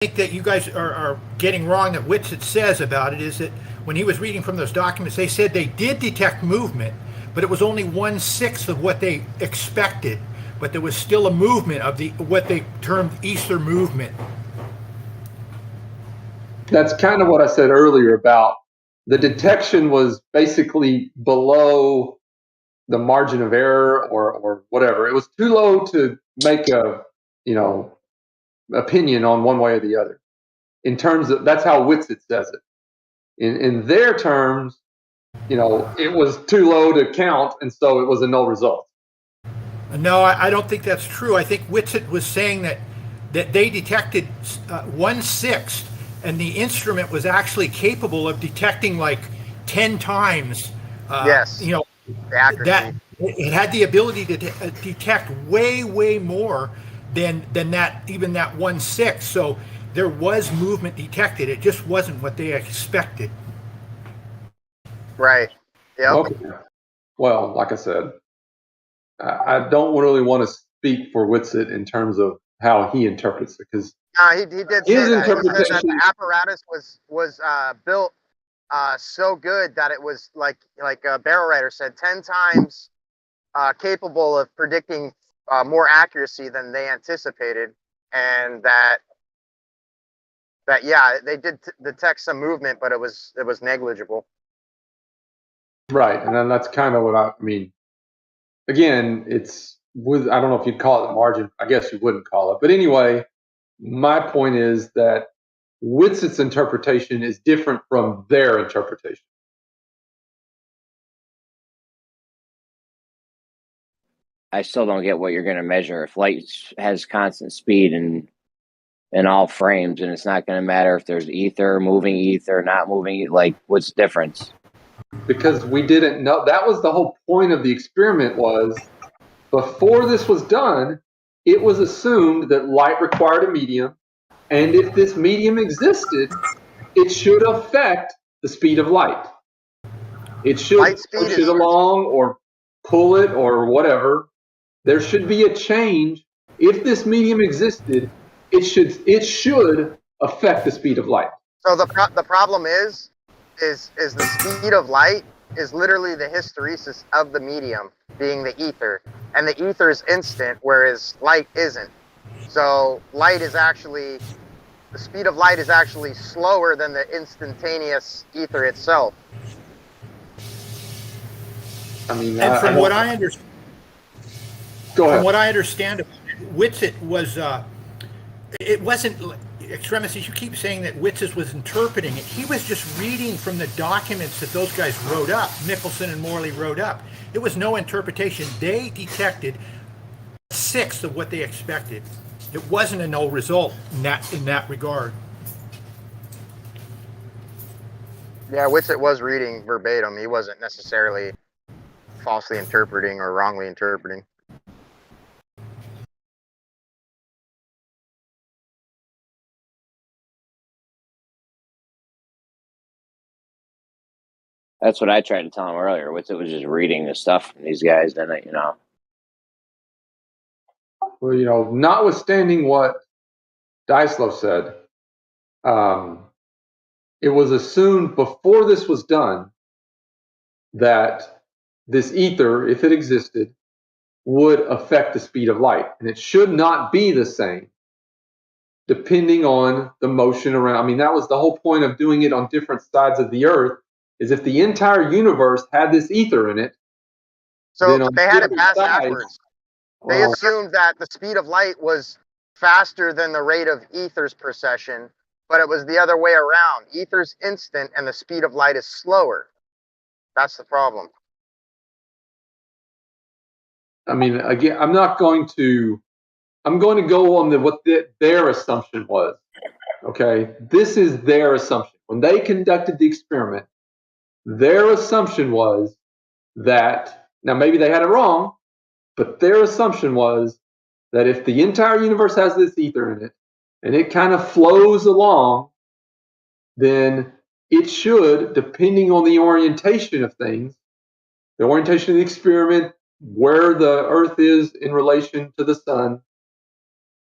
think that you guys are getting wrong that Whitsitt says about it is that when he was reading from those documents, they said they did detect movement, but it was only 1/6 of what they expected. But there was still a movement of what they termed ether movement. That's kind of what I said earlier about the detection was basically below the margin of error or whatever. It was too low to make a, opinion on one way or the other. In terms of, that's how Whitsitt says it. In their terms, it was too low to count, and so it was a no result. No, I don't think that's true. I think Whitsitt was saying that they detected 1/6, and the instrument was actually capable of detecting like 10 times. Yes. The accuracy. That it had the ability to detect way more than that, even that 1/6. So there was movement detected. It just wasn't what they expected. Right. Yep. Okay. Well, like I said, I don't really want to speak for Whitsitt in terms of how he interprets it, because he did say his that. He said that interpretation, the apparatus was built so good that it was like Barrel Rider said, 10 times capable of predicting more accuracy than they anticipated, and that yeah, they did detect some movement, but it was negligible. right? And then that's kind of what I mean. Again, it's with, I don't know if you'd call it the margin. I guess you wouldn't call it, but anyway, my point is that Whitsitt's interpretation is different from their interpretation. I still don't get what you're going to measure if light has constant speed in all frames, and it's not going to matter if there's ether, moving ether, not moving. Like, what's the difference? Because we didn't know. That was the whole point of the experiment. Was before this was done, it was assumed that light required a medium, and if this medium existed, it should affect the speed of light. It should push it along or pull it or whatever. There should be a change. If this medium existed, it should affect the speed of light. So the problem is the speed of light is literally the hysteresis of the medium, being the ether, and the ether is instant, whereas light isn't. So the speed of light is actually slower than the instantaneous ether itself. I mean, and from what I understand, from what I understand, Whitsitt was it wasn't. Extremis, you keep saying that Whitsitt was interpreting it. He was just reading from the documents that those guys wrote up, Michelson and Morley wrote up. It was no interpretation. They detected 1/6 of what they expected. It wasn't a no result in that regard. Yeah, Whitsitt was reading verbatim. He wasn't necessarily falsely interpreting or wrongly interpreting. That's what I tried to tell him earlier. Whitsitt was just reading the stuff from these guys, then Well, notwithstanding what Dyslow said, it was assumed before this was done that this ether, if it existed, would affect the speed of light. And it should not be the same depending on the motion around. I mean, that was the whole point of doing it on different sides of the earth, is if the entire universe had this ether in it. So they had it passed backwards. They assumed that the speed of light was faster than the rate of ether's precession, but it was the other way around. Ether's instant and the speed of light is slower. That's the problem. I mean, again, I'm going to go on what their assumption was. Okay, this is their assumption. When they conducted the experiment, their assumption was that, now maybe they had it wrong, but their assumption was that if the entire universe has this ether in it and it kind of flows along, then it should, depending on the orientation of things, the orientation of the experiment, where the Earth is in relation to the sun,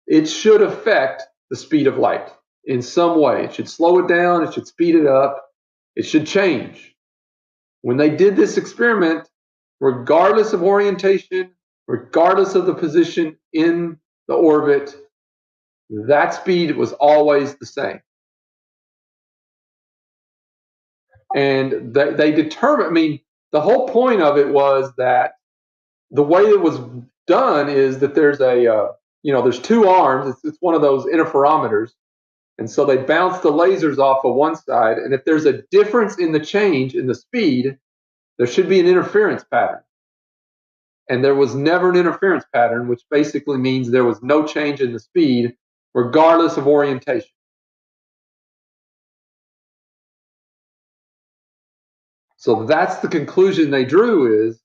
it should affect the speed of light. in some way. It should slow it down. It should speed it up. It should change. When they did this experiment, regardless of orientation, regardless of the position in the orbit, that speed was always the same. And they determined, I mean, the whole point of it was that the way it was done is that there's there's two arms. It's one of those interferometers. And so they bounce the lasers off of one side. And if there's a difference in the change in the speed, there should be an interference pattern. And there was never an interference pattern, which basically means there was no change in the speed, regardless of orientation. So that's the conclusion they drew is,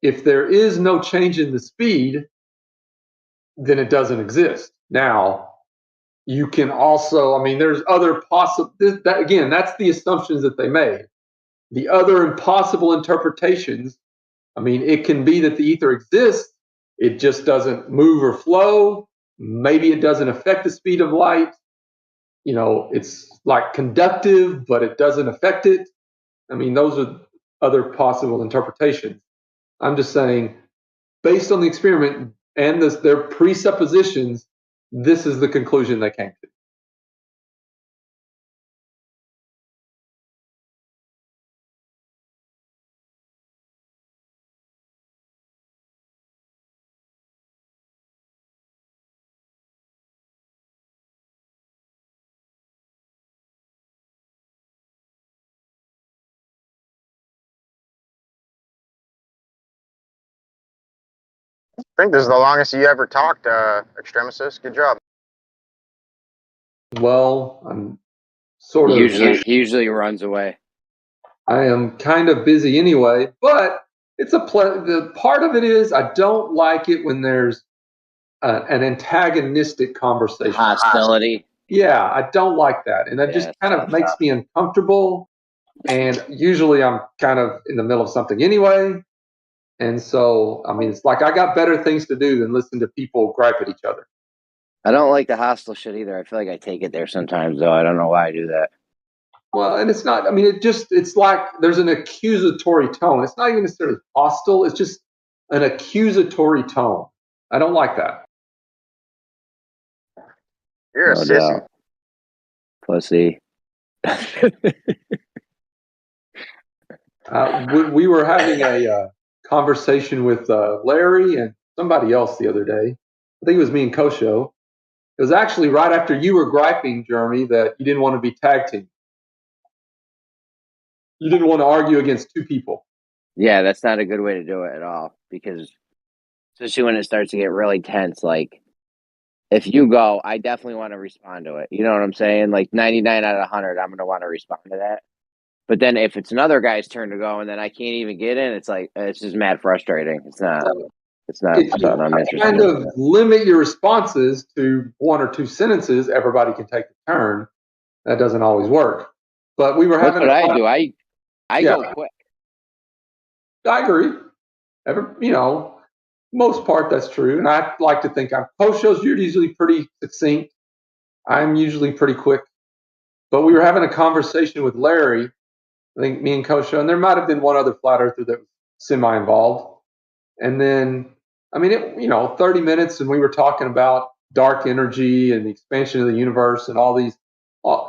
if there is no change in the speed, then it doesn't exist. Now, you can also, I mean, there's other possible, again, that's the assumptions that they made. The other impossible interpretations, I mean, it can be that the ether exists, it just doesn't move or flow. Maybe it doesn't affect the speed of light. It's like conductive, but it doesn't affect it. I mean, those are other possible interpretations. I'm just saying, based on the experiment and their presuppositions, this is the conclusion they came to. I think this is the longest you ever talked, Extremistus. Good job. Well, I'm sort of. He usually runs away. I am kind of busy anyway, but it's the part of it is I don't like it when there's an antagonistic conversation. Hostility. Yeah, I don't like that. And that just kind of makes me uncomfortable. And usually I'm kind of in the middle of something anyway. And so, I mean, it's like I got better things to do than listen to people gripe at each other. I don't like the hostile shit either. I feel like I take it there sometimes, though. I don't know why I do that. Well, and it's not, I mean, it's like there's an accusatory tone. It's not even necessarily hostile. It's just an accusatory tone. I don't like that. You're a sissy. Pussy. We were having a conversation with Larry and somebody else the other day. I think it was me and Kosho. It was actually right after you were griping, Jeremy, that you didn't want to be tag team. You didn't want to argue against two people. Yeah, that's not a good way to do it at all, because especially when it starts to get really tense, like if you go, I definitely want to respond to it. You know what I'm saying? Like 99 out of 100, I'm going to want to respond to that. But then if it's another guy's turn to go and then I can't even get in, it's like, it's just mad frustrating. It's not something I'm interested kind in. of limit your responses to one or two sentences, everybody can take a turn. That doesn't always work. But we were having. That's what I do. I go quick. I agree. Most part that's true. And I like to think post shows, you're usually pretty succinct. I'm usually pretty quick. But we were having a conversation with Larry, I think me and Kosho, and there might have been one other flat earther that was semi-involved. And then, 30 minutes, and we were talking about dark energy and the expansion of the universe and all these,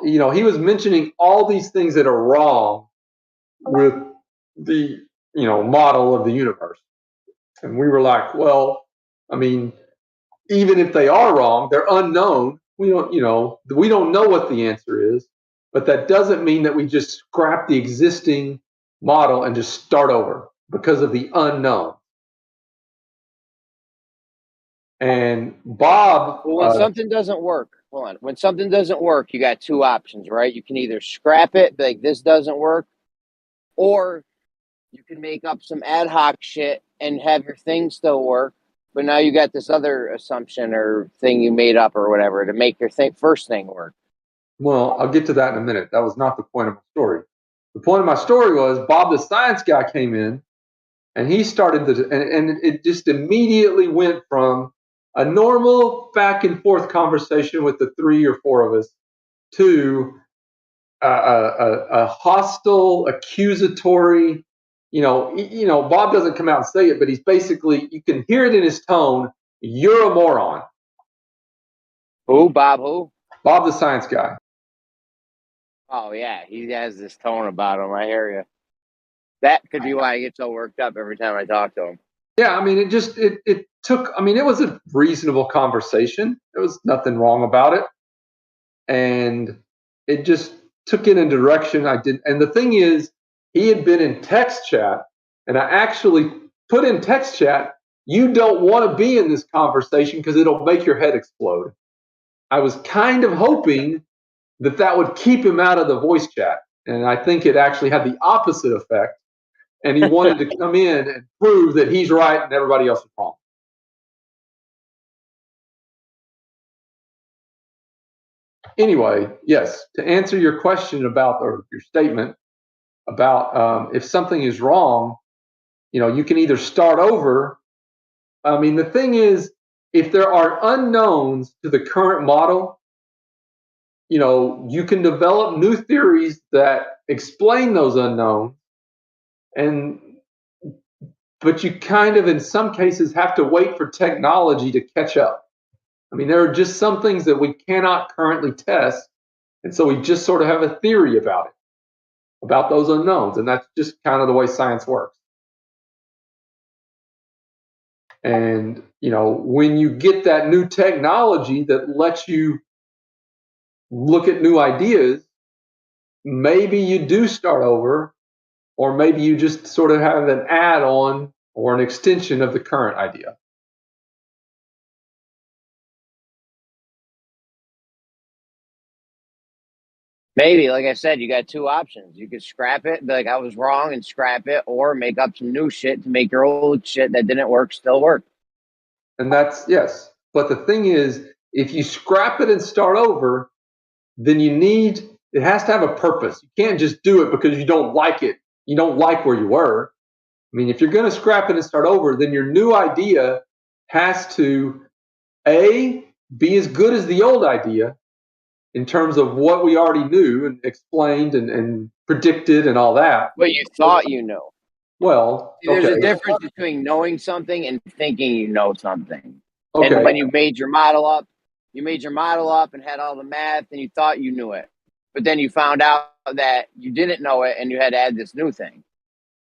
he was mentioning all these things that are wrong with the, model of the universe. And we were like, well, even if they are wrong, they're unknown. We don't know what the answer is, but that doesn't mean that we just scrap the existing model and just start over because of the unknown. And Bob, when something doesn't work, when something doesn't work, you got two options, right? You can either scrap it, like this doesn't work, or you can make up some ad hoc shit and have your thing still work, but now you got this other assumption or thing you made up or whatever to make your first thing work. Well, I'll get to that in a minute. That was not the point of my story. The point of my story was Bob, the science guy, came in, and he started and it just immediately went from a normal back and forth conversation with the three or four of us to a hostile, accusatory. Bob doesn't come out and say it, but he's basically, you can hear it in his tone. You're a moron. Who? Bob who? Bob the science guy. Oh, yeah. He has this tone about him. I hear you. That could be why I get so worked up every time I talk to him. Yeah, I mean, it took, I mean, it was a reasonable conversation. There was nothing wrong about it. And it just took it in a direction I didn't. And the thing is, he had been in text chat, and I actually put in text chat, you don't want to be in this conversation because it'll make your head explode. I was kind of hoping that would keep him out of the voice chat. And I think it actually had the opposite effect. And he wanted to come in and prove that he's right and everybody else is wrong. Anyway, yes, to answer your question about, or your statement about if something is wrong, you can either start over. I mean, the thing is, if there are unknowns to the current model, you can develop new theories that explain those unknowns. But you kind of, in some cases, have to wait for technology to catch up. I mean, there are just some things that we cannot currently test. And so we just sort of have a theory about it, about those unknowns. And that's just kind of the way science works. And, when you get that new technology that lets you look at new ideas, maybe you do start over, or maybe you just sort of have an add-on or an extension of the current idea. Maybe, like I said, you got two options. You could scrap it, be like, I was wrong, and scrap it, or make up some new shit to make your old shit that didn't work still work. And that's, yes. But the thing is, if you scrap it and start over, then it has to have a purpose. You can't just do it because you don't like it. You don't like where you were. I mean, if you're going to scrap it and start over, then your new idea has to, A, be as good as the old idea in terms of what we already knew and explained and predicted and all that. But you thought you knew. Well, There's okay. a difference between knowing something and thinking you know something. Okay. And when you made your model up, and had all the math and you thought you knew it. But then you found out that you didn't know it and you had to add this new thing.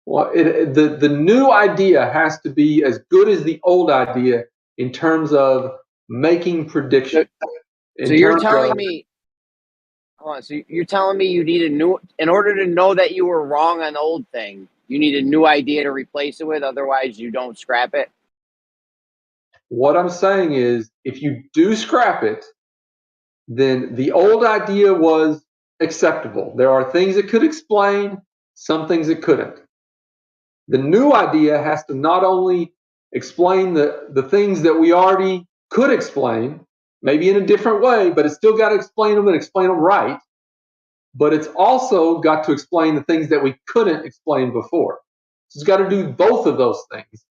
Well, the new idea has to be as good as the old idea in terms of making predictions. So you're telling me, hold on, so you're telling me you need a new, in order to know that you were wrong on the old thing, you need a new idea to replace it with, otherwise you don't scrap it? What I'm saying is, if you do scrap it, then the old idea was acceptable. There are things it could explain, some things it couldn't. The new idea has to not only explain the things that we already could explain, maybe in a different way, but it's still got to explain them and explain them right. But it's also got to explain the things that we couldn't explain before. So it's got to do both of those things.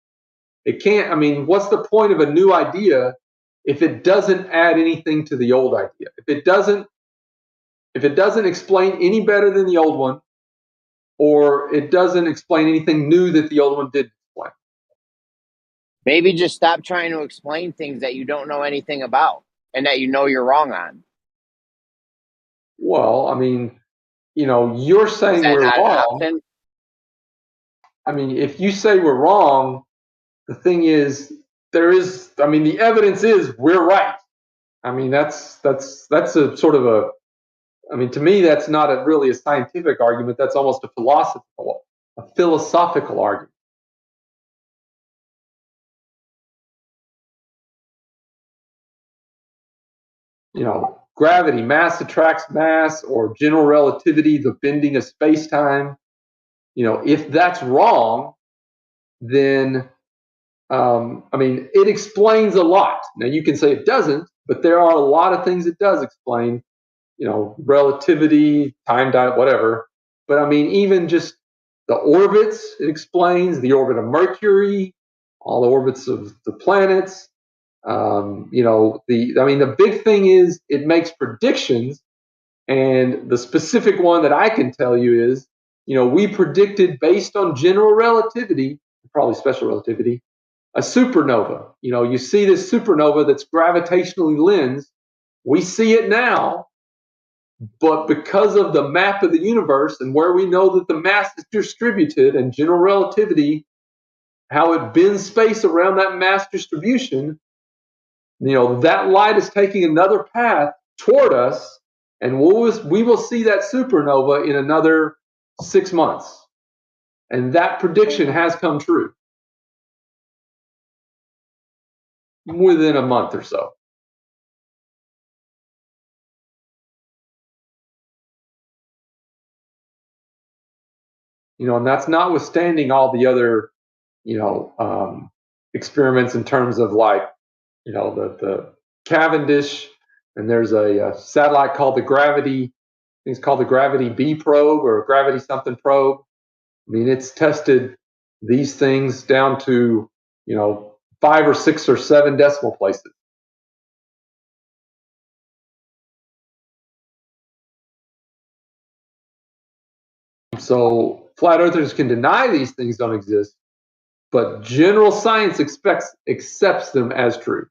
It can't, I mean, what's the point of a new idea if it doesn't add anything to the old idea? If it doesn't explain any better than the old one, or it doesn't explain anything new that the old one did explain. Maybe just stop trying to explain things that you don't know anything about and that you know you're wrong on. Well, I mean, you're saying we're wrong. I mean, if you say we're wrong, the thing is, the evidence is we're right. I mean, that's a sort of a, I mean, to me, that's not really a scientific argument. That's almost a philosophical argument. Gravity, mass attracts mass, or general relativity, the bending of space-time. If that's wrong, then, it explains a lot. Now, you can say it doesn't, but there are a lot of things it does explain, relativity, time diet, whatever. But, even just the orbits, it explains the orbit of Mercury, all the orbits of the planets. The big thing is it makes predictions And the specific one that I can tell you is, we predicted based on general relativity, probably special relativity, a supernova. You see this supernova that's gravitationally lensed. We see it now, but because of the map of the universe and where we know that the mass is distributed and general relativity, how it bends space around that mass distribution, that light is taking another path toward us, and we will see that supernova in another 6 months. And that prediction has come true within a month or so. And that's notwithstanding all the other, experiments in terms of the Cavendish, and there's a satellite called the Gravity, I think it's called the Gravity B probe or Gravity something probe. It's tested these things down to, 5 or 6 or 7 decimal places. So flat earthers can deny these things don't exist, but general science accepts them as true.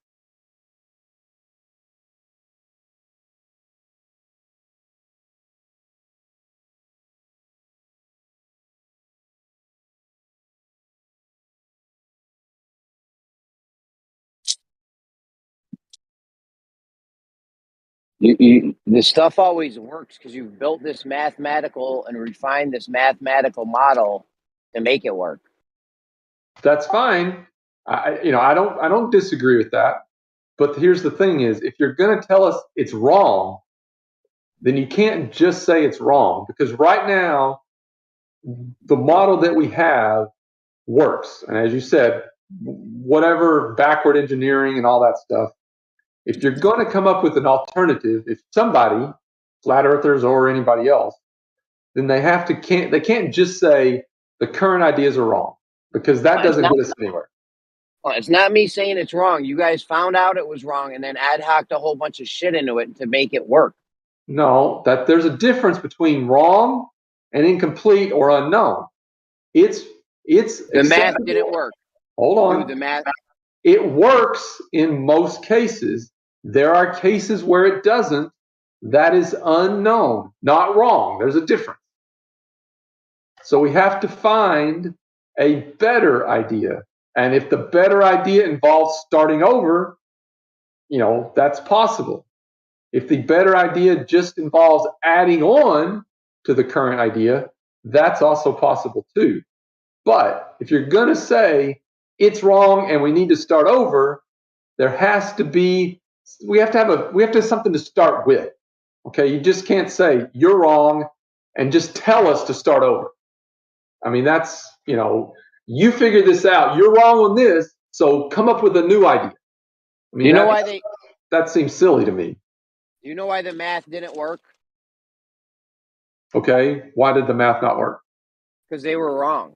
The stuff always works because you've built this mathematical and refined this mathematical model to make it work. That's fine. I don't disagree with that. But here's the thing: is if you're going to tell us it's wrong, then you can't just say it's wrong, because right now the model that we have works. And as you said, whatever backward engineering and all that stuff, if you're going to come up with an alternative, if somebody, flat earthers or anybody else, then they can't just say the current ideas are wrong, because that doesn't get us anywhere. Well, it's not me saying it's wrong. You guys found out it was wrong and then ad hoc'd a whole bunch of shit into it to make it work. No, that there's a difference between wrong and incomplete or unknown. It's the math didn't work. Hold on. Dude, the math. It works in most cases. There are cases where it doesn't. That is unknown, not wrong. There's a difference. So we have to find a better idea. And if the better idea involves starting over, that's possible. If the better idea just involves adding on to the current idea, that's also possible too. But if you're going to say it's wrong and we need to start over, we have to have something to start with. Okay, you just can't say you're wrong and just tell us to start over. That's, you figure this out. You're wrong on this, so come up with a new idea. That seems silly to me. Do you know why the math didn't work? Okay, why did the math not work? Because they were wrong.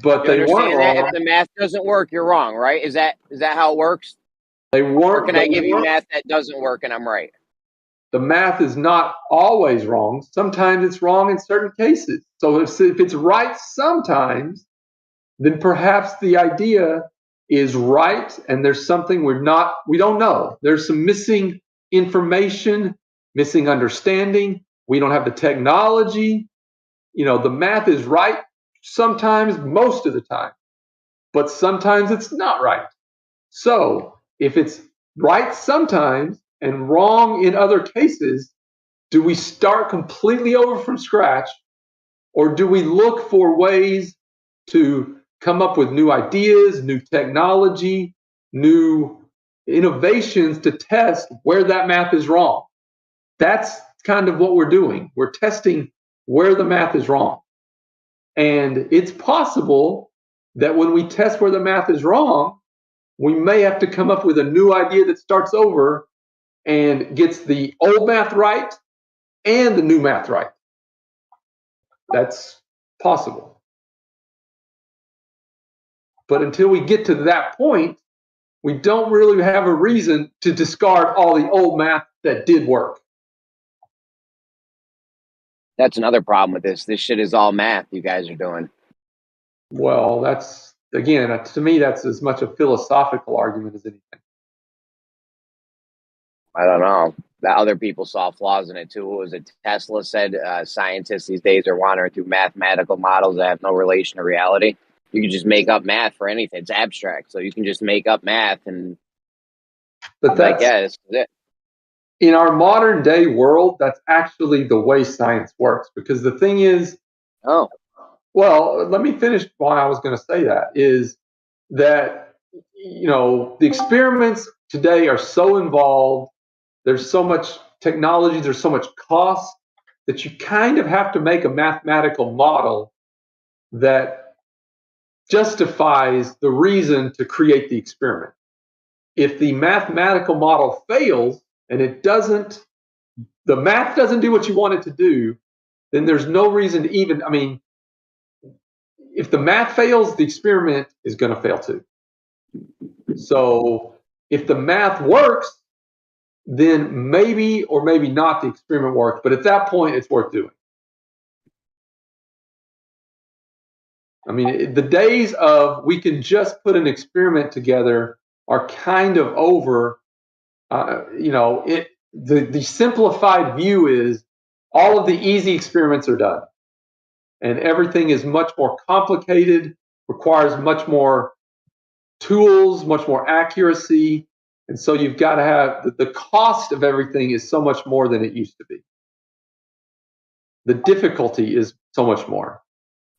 But they weren't wrong. If the math doesn't work, you're wrong, right? Is that how it works? They weren't. Or can I give you math that doesn't work and I'm right? The math is not always wrong. Sometimes it's wrong in certain cases. So if it's right sometimes, then perhaps the idea is right and there's something we don't know. There's some missing information, missing understanding. We don't have the technology. The math is right sometimes, most of the time, but sometimes it's not right. So if it's right sometimes and wrong in other cases, do we start completely over from scratch, or do we look for ways to come up with new ideas, new technology, new innovations to test where that math is wrong? That's kind of what we're doing. We're testing where the math is wrong. And it's possible that when we test where the math is wrong, we may have to come up with a new idea that starts over and gets the old math right and the new math right. That's possible. But until we get to that point, we don't really have a reason to discard all the old math that did work. That's another problem with this. This shit is all math you guys are doing. Well, that's, again, to me, that's as much a philosophical argument as anything. I don't know. The other people saw flaws in it too. What was it? Tesla said scientists these days are wandering through mathematical models that have no relation to reality. You can just make up math for anything. It's abstract, so you can just make up math and. But Like, yeah, this is it. In our modern day world, that's actually the way science works. Because the thing is, well, let me finish why I was going to say that, is that, the experiments today are so involved. There's so much technology, there's so much cost that you kind of have to make a mathematical model that justifies the reason to create the experiment. If the mathematical model fails and the math doesn't do what you want it to do, then there's no reason to even, if the math fails, the experiment is going to fail too. So if the math works, then maybe or maybe not the experiment works, but at that point, it's worth doing. The days of we can just put an experiment together are kind of over. The simplified view is all of the easy experiments are done, and everything is much more complicated, requires much more tools, much more accuracy. And so you've got to have the cost of everything is so much more than it used to be. The difficulty is so much more.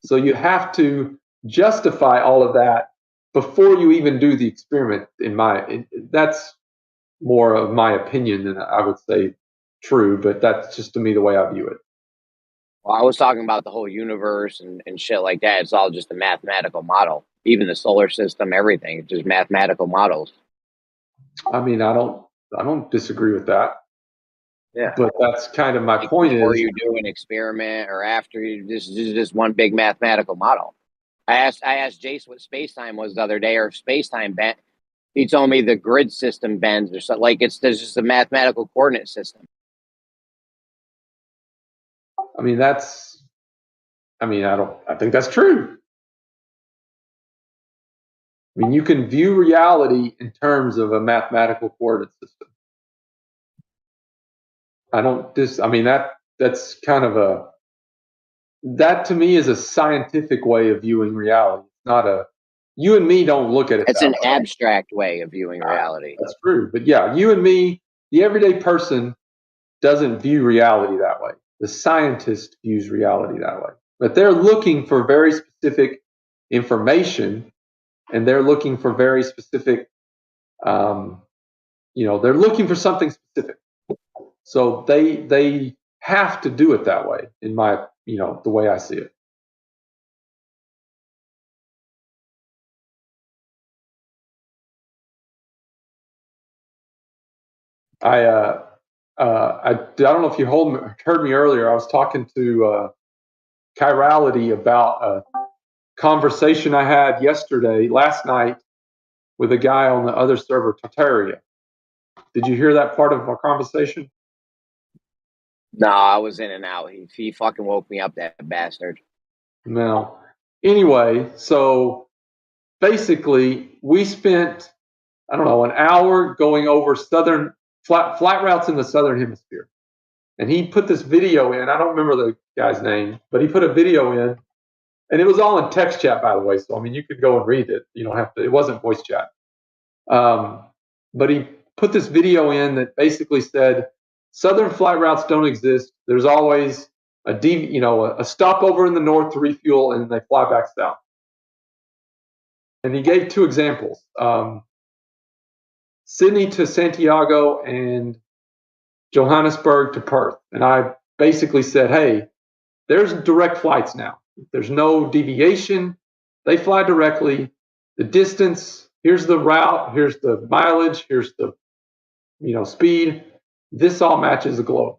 So you have to justify all of that before you even do the experiment. That's more of my opinion than I would say true, but that's just to me the way I view it. Well, I was talking about the whole universe and shit like that. It's all just a mathematical model. Even the solar system, everything, it's just mathematical models. I don't disagree with that. Yeah. But that's kind of my point. Before you do an experiment or after this is just one big mathematical model. I asked Jace what space-time was the other day, or if space-time bent. He told me the grid system bends or something. Like there's just a mathematical coordinate system. I think that's true. You can view reality in terms of a mathematical coordinate system. That's kind of that to me is a scientific way of viewing reality. It's not you and me don't look at it. It's an abstract way of viewing reality. That's true. But yeah, you and me, the everyday person doesn't view reality that way. The scientist views reality that way. But they're looking for very specific information, and they're looking for very specific, they're looking for something specific. So they have to do it that way, in my, the way I see it. I don't know if you heard me earlier. I was talking to Chirality about a conversation I had last night, with a guy on the other server, Tartaria. Did you hear that part of our conversation? No, I was in and out. He fucking woke me up, that bastard. No. Anyway, so basically, we spent, an hour going over southern flat routes in the southern hemisphere. And he put this video in. I don't remember the guy's name, but he put a video in, and it was all in text chat, by the way. So you could go and read it. You don't have to. It wasn't voice chat. But he put this video in that basically said southern flight routes don't exist. There's always a stopover in the north to refuel, and they fly back south. And he gave two examples: Sydney to Santiago and Johannesburg to Perth. And I basically said, hey, there's direct flights now. There's no deviation. They fly directly. The distance, here's the route, here's the mileage, here's the speed. This all matches the globe.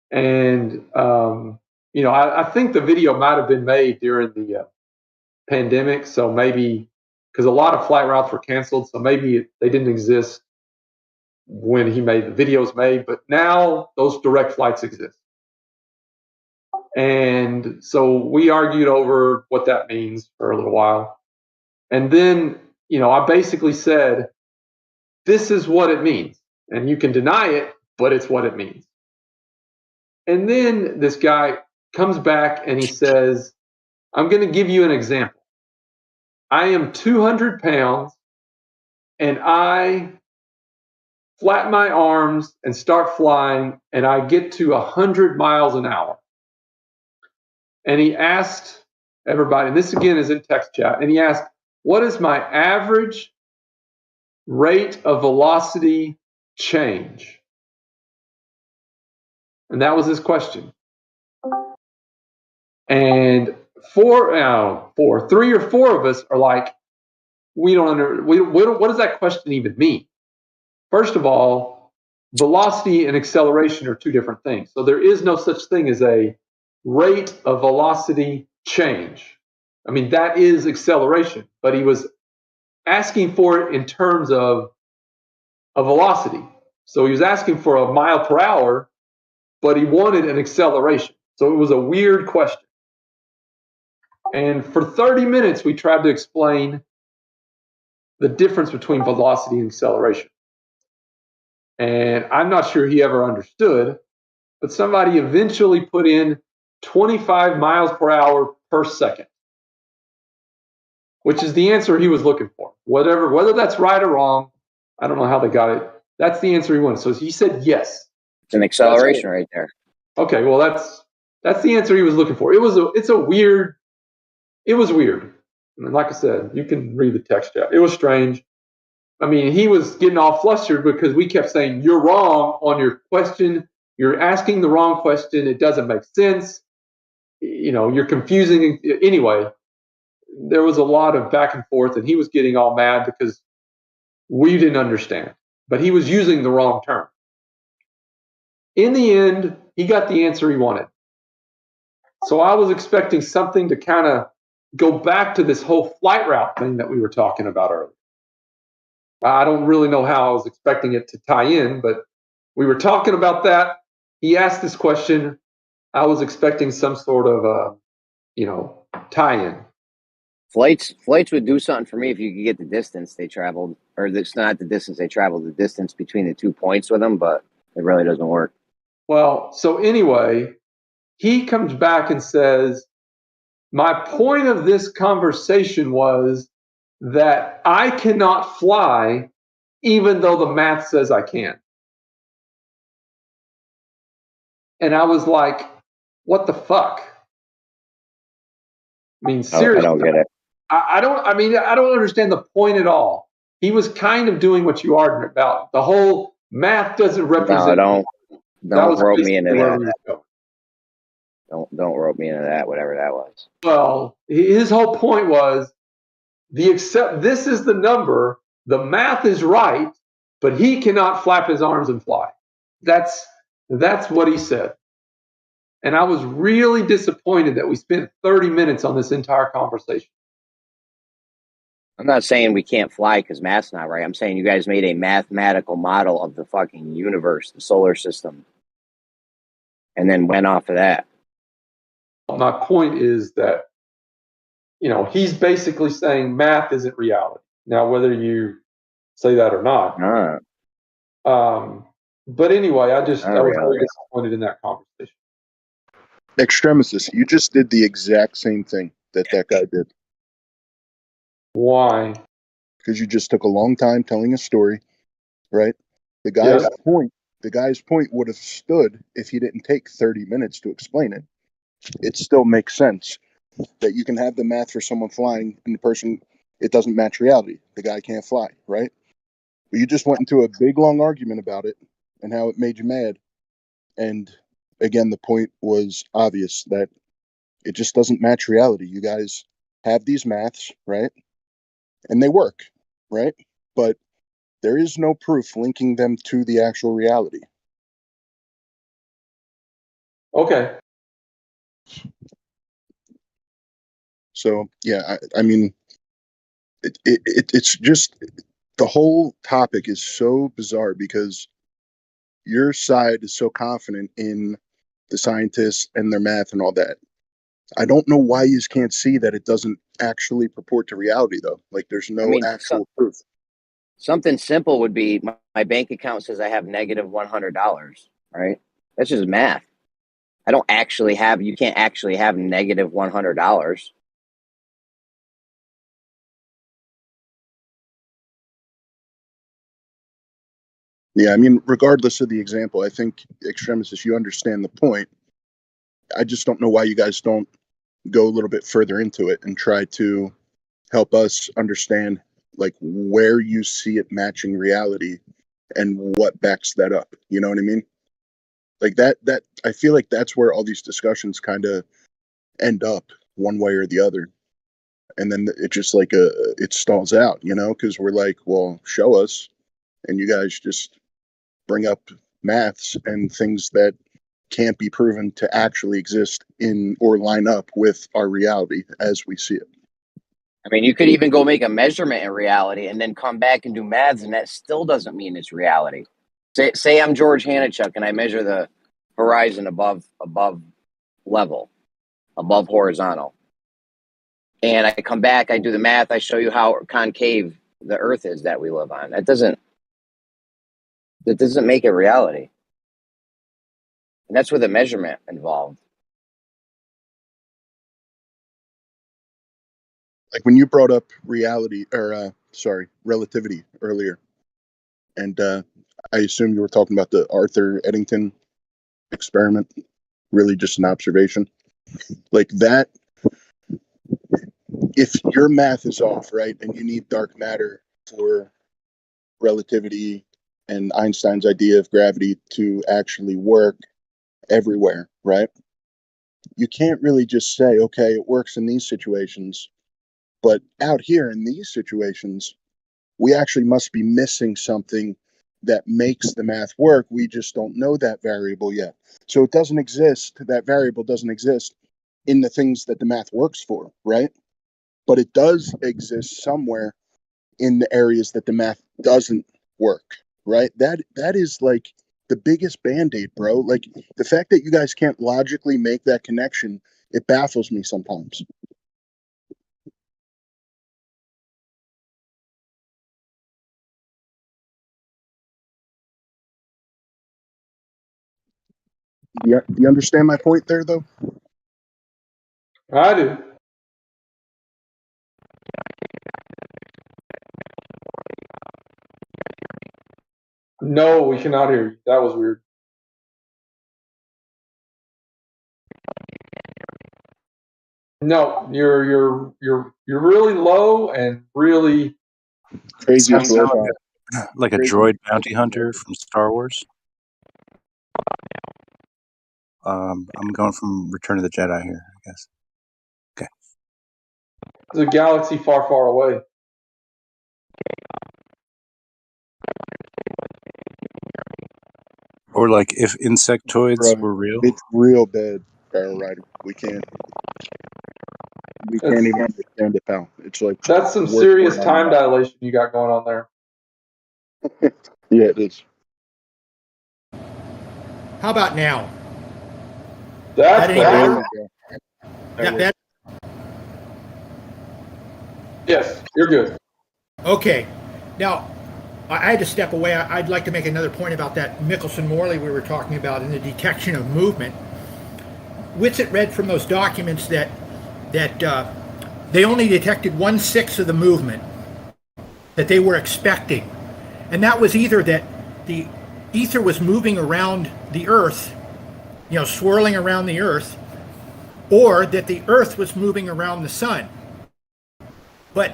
And I think the video might have been made during the pandemic, so maybe because a lot of flight routes were canceled, so maybe they didn't exist when he made the videos made, but now those direct flights exist. And so we argued over what that means for a little while. And then, I basically said, this is what it means. And you can deny it, but it's what it means. And then this guy comes back and he says, I'm going to give you an example. I am 200 pounds and I flat my arms and start flying and I get to 100 miles an hour. And he asked everybody, and this again is in text chat, and he asked, what is my average rate of velocity change? And that was his question. And three or four of us are like, what does that question even mean? First of all, velocity and acceleration are two different things. So there is no such thing as a rate of velocity change. I mean, that is acceleration, but he was asking for it in terms of a velocity. So he was asking for a mile per hour, but he wanted an acceleration. So it was a weird question. And for 30 minutes, we tried to explain the difference between velocity and acceleration. And I'm not sure he ever understood, but somebody eventually put in 25 miles per hour per second, which is the answer he was looking for. Whether that's right or wrong, I don't know how they got it. That's the answer he wanted. So he said yes. It's an acceleration right there. Okay, well that's the answer he was looking for. It was weird. And like I said, you can read the text chat. It was strange. I mean, he was getting all flustered because we kept saying, you're wrong on your question. You're asking the wrong question. It doesn't make sense. You're confusing. Anyway, there was a lot of back and forth, and he was getting all mad because we didn't understand. But he was using the wrong term. In the end, he got the answer he wanted. So I was expecting something to kind of go back to this whole flight route thing that we were talking about earlier. I don't really know how I was expecting it to tie in, but we were talking about that. He asked this question. I was expecting some sort of, tie-in. Flights would do something for me if you could get the distance they traveled, or it's not the distance they traveled, the distance between the 2 points with them, but it really doesn't work. Well, so anyway, he comes back and says, my point of this conversation was that I cannot fly even though the math says I can. And I was like, what the fuck? I mean, seriously. I don't get it. I don't understand the point at all. He was kind of doing what you argued about. The whole math doesn't represent. No, don't rope me into that. Don't rope me into that, whatever that was. Well, his whole point was this is the number, the math is right, but he cannot flap his arms and fly. That's what he said. And I was really disappointed that we spent 30 minutes on this entire conversation. I'm not saying we can't fly because math's not right. I'm saying you guys made a mathematical model of the fucking universe, the solar system, and then went off of that. My point is that, he's basically saying math isn't reality. Now, whether you say that or not. But anyway, I was very disappointed in that conversation. Extremistus, you just did the exact same thing that guy did. Why? Because you just took a long time telling a story, right? The guy's point would have stood if he didn't take 30 minutes to explain it. It still makes sense that you can have the math for someone flying and the person, it doesn't match reality. The guy can't fly, right? But you just went into a big, long argument about it and how it made you mad. And again, the point was obvious that it just doesn't match reality. You guys have these maths, right? And they work, right? But there is no proof linking them to the actual reality. Okay. So, yeah, I mean, It's just the whole topic is so bizarre because your side is so confident in the scientists and their math and all that. I don't know why you can't see that it doesn't actually purport to reality, though. Like, there's I no mean, actual proof. something simple would be my bank account says I have negative $100, right? That's just math. I don't actually have, you can't actually have negative $100. Yeah, I mean, regardless of the example, I think, Extremis, you understand the point. I just don't know why you guys don't go a little bit further into it and try to help us understand, like, where you see it matching reality and what backs that up. You know what I mean? Like that I feel like that's where all these discussions kind of end up one way or the other. And then it just like it stalls out, you know, because we're like, well, show us, and you guys just bring up maths and things that can't be proven to actually exist in or line up with our reality as we see it. I mean, you could even go make a measurement in reality and then come back and do maths, and that still doesn't mean it's reality. Say I'm George Hanichuk and I measure the horizon above level, above horizontal. And I come back, I do the math, I show you how concave the earth is that we live on. That doesn't make it reality. And that's with a measurement involved. Like when you brought up reality or relativity earlier, and I assume you were talking about the Arthur Eddington experiment, really just an observation. Like that, if your math is off, right, and you need dark matter for relativity and Einstein's idea of gravity to actually work everywhere, right? You can't really just say, okay, it works in these situations, but out here in these situations, we actually must be missing something that makes the math work. We just don't know that variable yet. So it doesn't exist, that variable doesn't exist in the things that the math works for, right? But it does exist somewhere in the areas that the math doesn't work, right? That is like the biggest band-aid, bro. Like the fact that you guys can't logically make that connection, it baffles me sometimes. Do you understand my point there, though? I do. No, we cannot hear you. That was weird. No, you're really low and really Craziest Sounds robot. like a droid bounty hunter from Star Wars. I'm going from Return of the Jedi here, I guess. Okay. There's a galaxy far, far away. Or like if insectoids Bro, were real. it's real bad, Barrel Rider. We can't even understand it, pal. It's like That's some we're serious not- time dilation you got going on there. Yeah, it is. How about now? That's That ain't better. bad. That better? Yes, you're good. Okay. Now, I had to step away. I'd like to make another point about that Michelson-Morley we were talking about in the detection of movement. Whitsitt read from those documents that they only detected 1/6 of the movement that they were expecting. And that was either that the ether was moving around the Earth, swirling around the Earth, or that the Earth was moving around the sun. But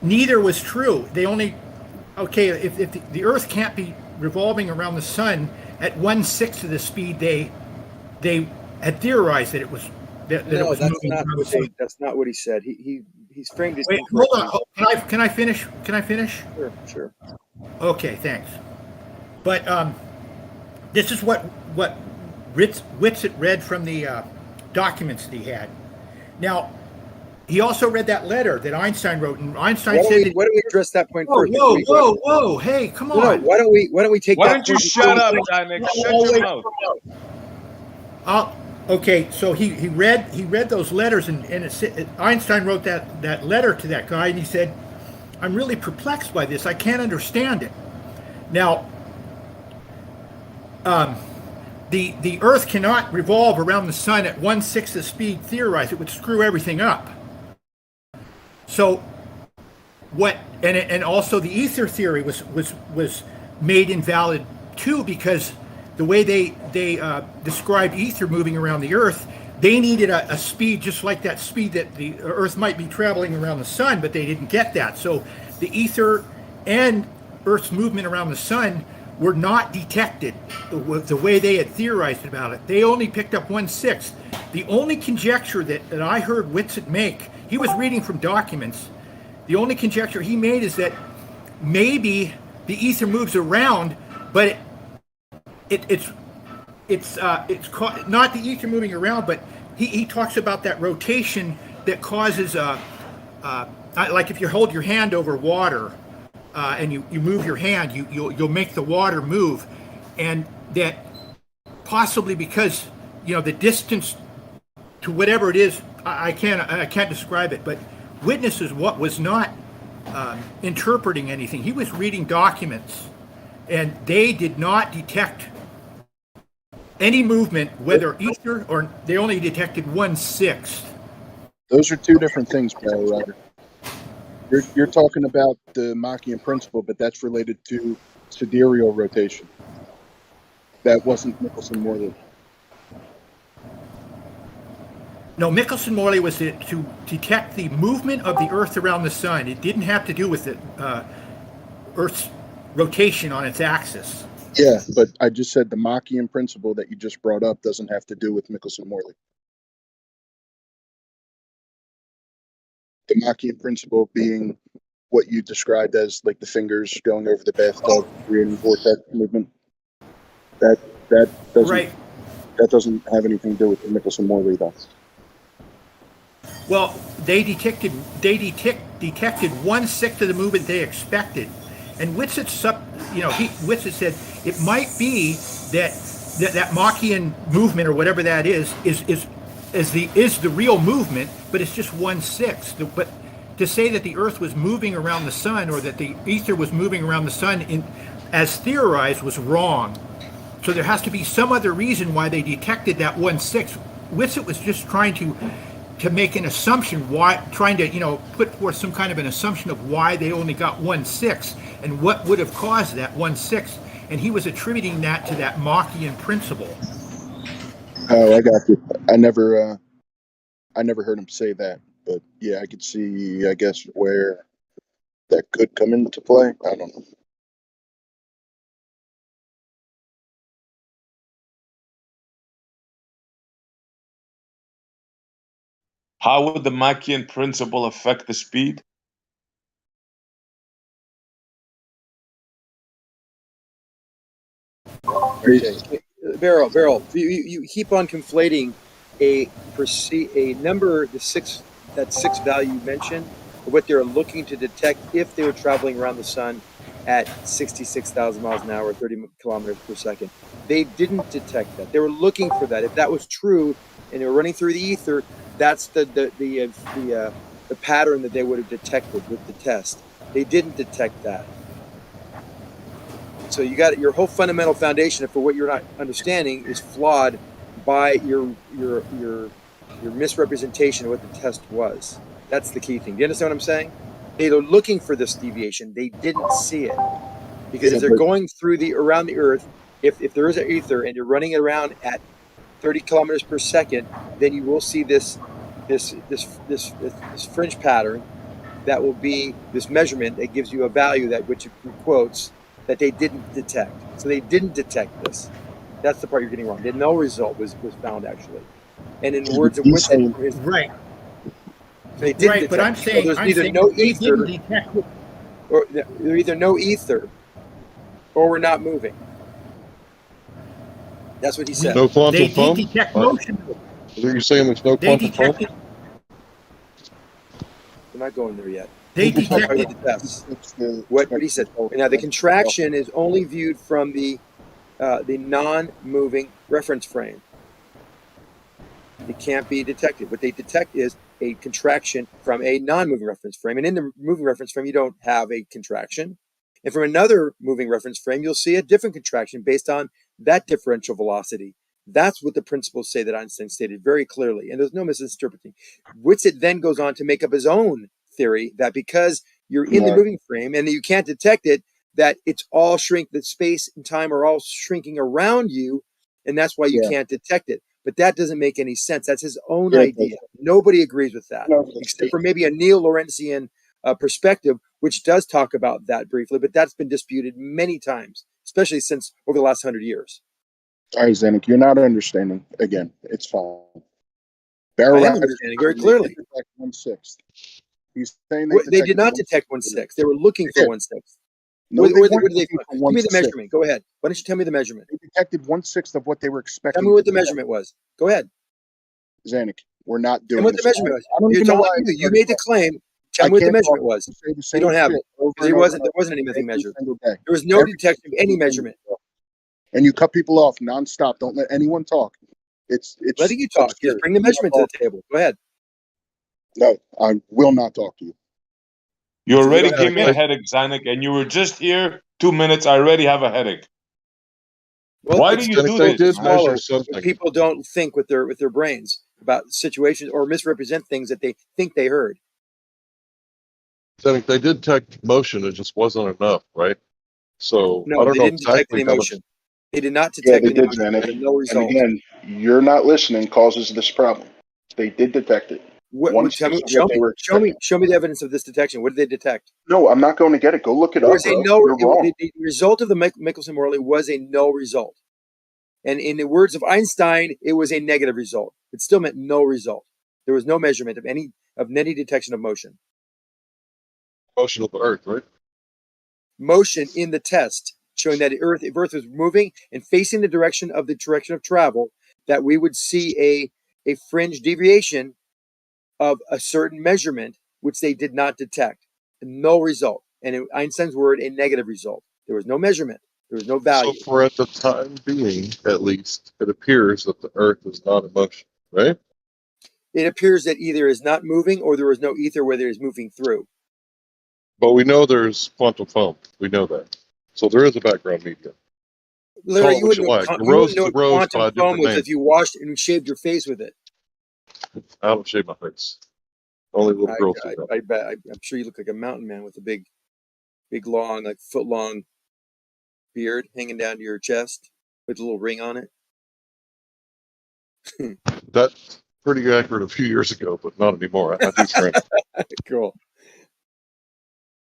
neither was true. They only, if the Earth can't be revolving around the sun at 1/6 of the speed they had theorized that it was that it was moving around the sun. That's not what he said. He's framed it Wait, incorrectly. hold on. Can I finish? Can I finish? Sure. Okay, thanks. But this is what Whitsitt read from the documents that he had. Now, he also read that letter that Einstein wrote, and Einstein Why don't, said we, that. why don't we address that point Whoa, first? whoa, whoa! Hey, come No, on! why don't we take Why that don't you point shut up, before Dimix? Shut your mouth. Okay, so he read those letters, and Einstein wrote that letter to that guy, and he said, "I'm really perplexed by this. I can't understand it." Now, the Earth cannot revolve around the sun at 1/6 the speed theorized. It would screw everything up. So, and also the ether theory was made invalid too, because the way they described ether moving around the Earth, they needed a speed just like that speed that the Earth might be traveling around the sun, but they didn't get that. So the ether and Earth's movement around the sun were not detected the way they had theorized about it. They only picked up 1/6. The only conjecture that I heard Whitsitt make, he was reading from documents, the only conjecture he made is that maybe the ether moves around, but it's not the ether moving around, but he talks about that rotation that causes like if you hold your hand over water and you move your hand, you'll make the water move, and that possibly because the distance to whatever it is, I can't describe it, but witnesses what was not interpreting anything. He was reading documents, and they did not detect any movement, whether ether or they only detected 1/6. Those are two different things, Barry Ryder. You're talking about the Machian principle, but that's related to sidereal rotation. That wasn't Michelson-Morley. No, Michelson-Morley was to detect the movement of the Earth around the sun. It didn't have to do with the Earth's rotation on its axis. Yeah, but I just said the Machian principle that you just brought up doesn't have to do with Michelson-Morley. The Machian principle being what you described as like the fingers going over the bathtub, creating vortex movement. That doesn't Right. That doesn't have anything to do with the Michelson-Morley though. Well, they detected 1/6 of the movement they expected, and Whitsitt said it might be that Machian movement or whatever that is the real movement, but it's just 1/6. But to say that the Earth was moving around the sun or that the ether was moving around the sun as theorized was wrong. So there has to be some other reason why they detected that 1/6. Whitsitt was just trying to make an assumption, trying to put forth some kind of an assumption of why they only got 1/6 and what would have caused that 1/6, and he was attributing that to that Machian principle. Oh, I got you. I never heard him say that, but yeah, I could see, I guess, where that could come into play. I don't know. How would the Machian principle affect the speed? Okay. Beryl, you keep on conflating a number, that six value you mentioned, of what they're looking to detect if they were traveling around the sun at 66,000 miles an hour, 30 kilometers per second. They didn't detect that. They were looking for that. If that was true, and they were running through the ether, that's the pattern that they would have detected with the test. They didn't detect that. So you got your whole fundamental foundation for what you're not understanding is flawed by your misrepresentation of what the test was. That's the key thing. Do you understand what I'm saying? They were looking for this deviation. They didn't see it because as they're going around the Earth, if there is an ether and you're running it around at 30 kilometers per second, then you will see this fringe pattern that will be this measurement that gives you a value that which it quotes that they didn't detect. So they didn't detect this. That's the part you're getting wrong. No result was found actually. And in the words of Whitsitt, Right. they didn't Right, detect. but I'm saying, so there's either no ether, or there's either no ether, or we're not moving. That's what he said. No quantum They foam? did detect motion. I think you're saying there's no They quantum foam? detected. We're not going there yet. They We're talking about detected. the tests. It's the What he said. Now, the contraction is only viewed from the non-moving reference frame. It can't be detected. What they detect is a contraction from a non-moving reference frame. And in the moving reference frame, you don't have a contraction. And from another moving reference frame, you'll see a different contraction based on that differential velocity. That's what the principles say that Einstein stated very clearly. And there's no misinterpreting. Whitsitt then goes on to make up his own theory that because you're in the moving frame and you can't detect it, that it's all shrink, that space and time are all shrinking around you. And that's why you can't detect it. But that doesn't make any sense. That's his own idea. Nobody agrees with that, except for maybe a neo-Lorentzian perspective, which does talk about that briefly, but that's been disputed many times, especially since over the last 100 years. All right, Zanuck, you're not understanding. Again, it's fine. I am understanding very clearly. 1/6. He's saying They did not detect 1/6. They were looking for 1/6. No, What they did weren't they looking find? for Give me the 1/6. measurement. Go ahead. Why don't you tell me the measurement? They detected 1/6 of what they were expecting. Tell me what the to detect. measurement was. Go ahead. Zanuck, we're not Tell doing me what this. the measurement was. I don't You're even know talking why to you. You made the claim. Tell me what the measurement was. You don't have it. Because there wasn't anything measured. There was no detection of any measurement. And you cut people off nonstop. Don't let anyone talk. It's letting you talk. Just bring the measurement to the table. Go ahead. No, I will not talk to you. You already don't give me a have- headache, Zanuck, and you were just here 2 minutes. I already have a headache. Well, Why it's do you do difficult this? to swallow measure when something. people don't think with their brains about situations or misrepresent things that they think they heard. So if they did detect motion, it just wasn't enough, right? So I No, don't they know didn't detect exactly any how much. motion. They did not Yeah, detect they any did, motion. Zanuck. There was no And result. again, you're not listening causes this problem. They did detect it. Show me the evidence of this detection. What did they detect? No, I'm not going to get it. Go look it There up, was a bro. no. You're wrong. The result of the Michelson-Morley was a no result, and in the words of Einstein, it was a negative result. It still meant no result. There was no measurement of any detection of motion. Motion of the Earth, right? Motion in the test, showing that if Earth was moving and facing the direction of travel, that we would see a fringe deviation of a certain measurement, which they did not detect. No result. And in Einstein's word, a negative result. There was no measurement. There was no value. So for at the time being, at least, it appears that the Earth is not in motion, right? It appears that either is not moving or there is no ether where there is moving through. But we know there's quantum foam. We know that. So there is a background medium. Larry, Call it what you like. A rose is a rose by a quantum foam different was name. if you washed and shaved your face with it. I don't shave my face. Only little girls do that. I bet. I'm sure you look like a mountain man with a big, long, like foot long beard hanging down to your chest with a little ring on it. That's pretty accurate a few years ago, but not anymore. I do trim. Cool.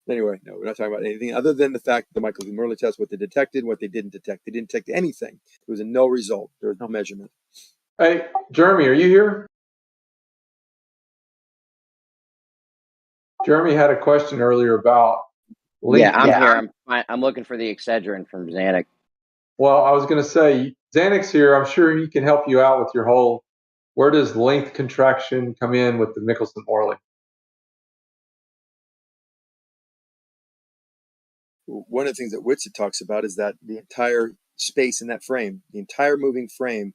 Anyway, no, we're not talking about anything other than the fact that the Michelson-Morley test, what they detected, what they didn't detect. They didn't detect anything. It was a no result. There was no measurement. Hey, Jeremy, are you here? Jeremy had a question earlier about Yeah, I'm here. I'm looking for the Excedrin from Zanuck. Well, I was going to say, Xanax here, I'm sure he can help you out with your whole, where does length contraction come in with the Michelson-Morley? One of the things that Whitsitt talks about is that the entire space in that frame, the entire moving frame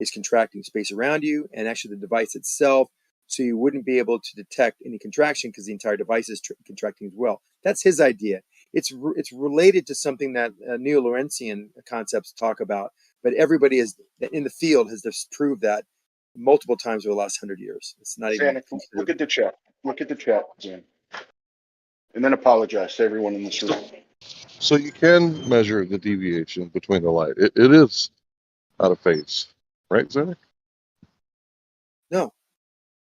is contracting space around you and actually the device itself. So you wouldn't be able to detect any contraction because the entire device is contracting as well. That's his idea. It's related to something that neo-Lorentzian concepts talk about, but everybody is in the field has disproved that multiple times over the last 100 years. It's not even. Look at the chat. Look at the chat, Zan. And then apologize to everyone in this room. So you can measure the deviation between the light. It is out of phase, right, Zanuck? No.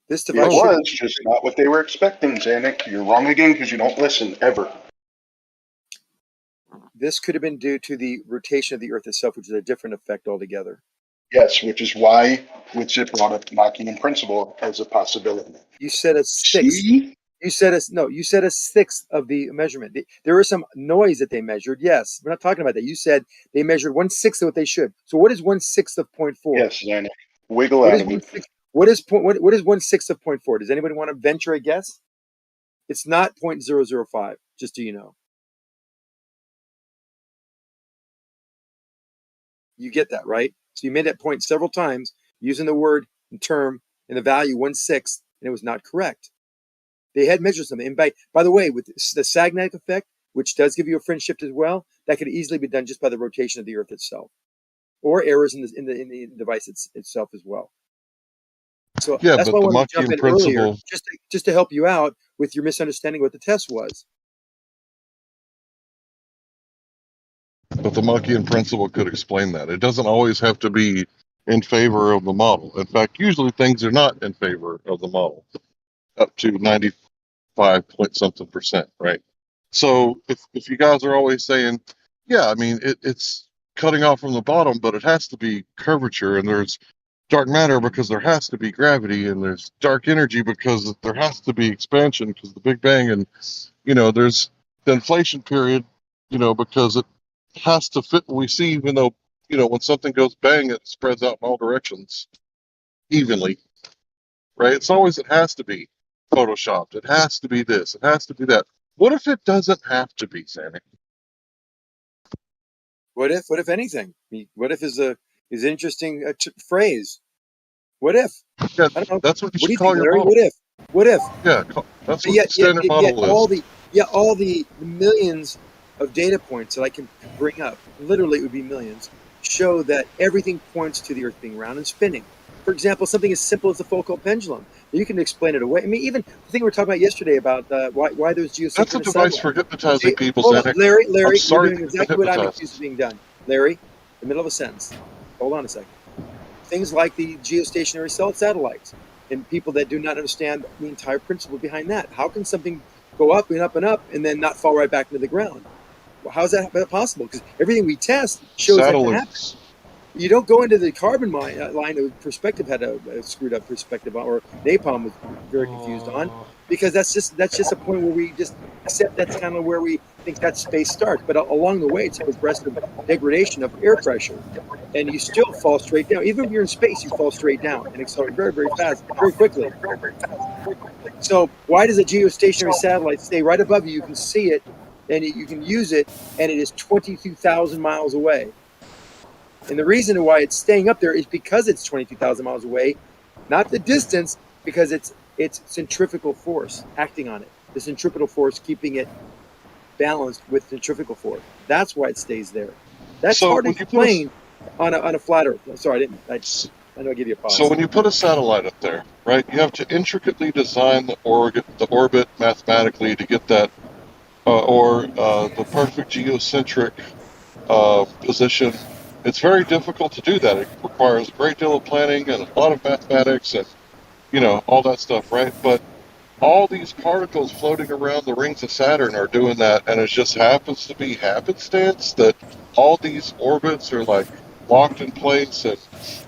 This It device was just not what they were expecting, Zanuck. You're wrong again because you don't listen ever. This could have been due to the rotation of the Earth itself, which is a different effect altogether. Yes, which is why Whitsitt brought up Machian in principle as a possibility. You said a sixth. See? You said a sixth of the measurement. There was some noise that they measured. Yes, we're not talking about that. You said they measured 1/6 of what they should. So what is 1/6 of 0.4? Yes, Zanuck. Wiggle What out is of it. 1/6? What is 1/6 of 0.4? Does anybody want to venture a guess? It's not 0.005, just so you know. You get that, right? So you made that point several times using the word and term and the value 1/6, and it was not correct. They had measured something. And by the way, with the Sagnac effect, which does give you a fringe shift as well, that could easily be done just by the rotation of the Earth itself, or errors in the device itself as well. So Yeah, that's but why I the wanted to jump Machian in earlier, principle, just to help you out with your misunderstanding of what the test was. but the Machian principle could explain that. It doesn't always have to be in favor of the model. In fact, usually things are not in favor of the model, up to 95 point something percent, right? So if you guys are always saying, yeah, I mean, it's cutting off from the bottom, but it has to be curvature, and there's dark matter because there has to be gravity, and there's dark energy because there has to be expansion because the Big Bang, and there's the inflation period, because it has to fit what we see, even though when something goes bang, it spreads out in all directions evenly, right? It has to be photoshopped. It has to be this. It has to be that. What if it doesn't have to be, Sammy? What if anything? What if is an interesting phrase. What if? Yeah, I don't know. that's what you What do should you call think, your Larry? model. What if? What if? Yeah, that's But what the standard model all is. the millions of data points that I can bring up, literally it would be millions, show that everything points to the Earth being round and spinning. For example, something as simple as the Foucault pendulum. You can explain it away. I mean, even the thing we were talking about yesterday about why there's geosynchronous That's a device for hypnotizing See, people, hold on, Xanax. Larry, I'm you're sorry doing to exactly what I'm hypnotize. accused of being done. Larry, the middle of a sentence. Hold on a second. Things like the geostationary satellites and people that do not understand the entire principle behind that. How can something go up and up and up and then not fall right back into the ground? Well, how is that possible? Because everything we test shows that to happen. Satellites. You don't go into the carbon line of perspective had a screwed up perspective on, or Napalm was very confused on, because that's just a point where we just accept that's kind of where we think that space starts. But along the way, it's a progressive degradation of air pressure, and you still fall straight down. Even if you're in space, you fall straight down and accelerate very, very fast, very quickly. So why does a geostationary satellite stay right above you? You can see it, and you can use it, and it is 22,000 miles away. And the reason why it's staying up there is because it's 22,000 miles away, not the distance, because it's centrifugal force acting on it. The centripetal force keeping it balanced with centrifugal force. That's why it stays there. That's So hard to when you explain on a flat Earth. I'm sorry, I know I gave you a pause. So when you put a satellite up there, right, you have to intricately design the orbit mathematically to get that, or the perfect geocentric position. It's very difficult to do that. It requires a great deal of planning and a lot of mathematics and all that stuff, right? But all these particles floating around the rings of Saturn are doing that, and it just happens to be happenstance that all these orbits are like locked in place and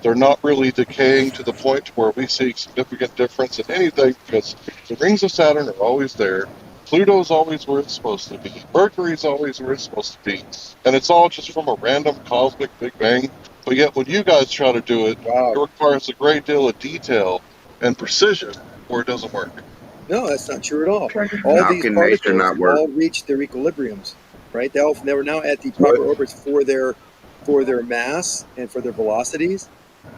they're not really decaying to the point where we see significant difference in anything, because the rings of Saturn are always there. Pluto's always where it's supposed to be. Mercury's always where it's supposed to be. And it's all just from a random cosmic Big Bang. But yet when you guys try to do it, it requires a great deal of detail and precision where it doesn't work. No, that's not true at all. All these particles all reach their equilibriums, right? They were now at the proper orbits for their mass and for their velocities,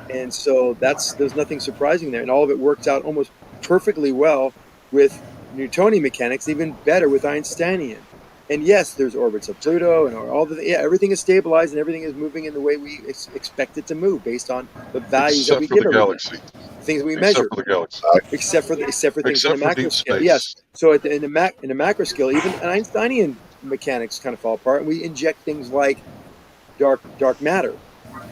and so there's nothing surprising there, and all of it works out almost perfectly well with Newtonian mechanics, even better with Einsteinian. And yes, there's orbits of Pluto, and everything is stabilized and everything is moving in the way we expect it to move based on the values that we give everything. Galaxy. Things we measure, Except for the galaxy. except for things Except on the for macro deep scale. space. Yes. So in the macro scale, even Einsteinian mechanics kind of fall apart, and we inject things like dark matter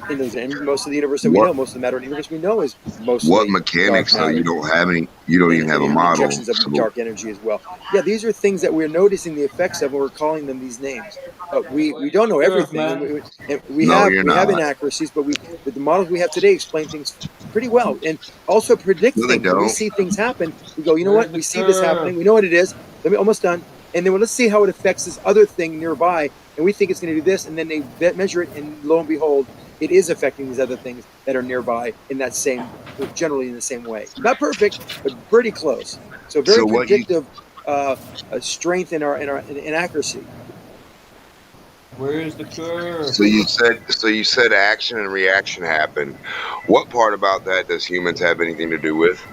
in those. And most of the universe that we know, most of the matter in the universe we know is mostly what mechanics dark matter. though? You don't even have a model. Injections of dark energy as well. Yeah, these are things that we're noticing the effects of, and we're calling them these names. But we don't know everything, and we have inaccuracies. But the models we have today explain things pretty well, and also predict things. When we see things happen, we go, you know what? We see this happening. We know what it is. Almost done. And then let's see how it affects this other thing nearby, and we think it's going to do this, and then they measure it, and lo and behold, it is affecting these other things that are nearby generally in the same way. Not perfect, but pretty close. So very predictive strength in in accuracy. Where is the curve? So you said action and reaction happen. What part about that does humans have anything to do with?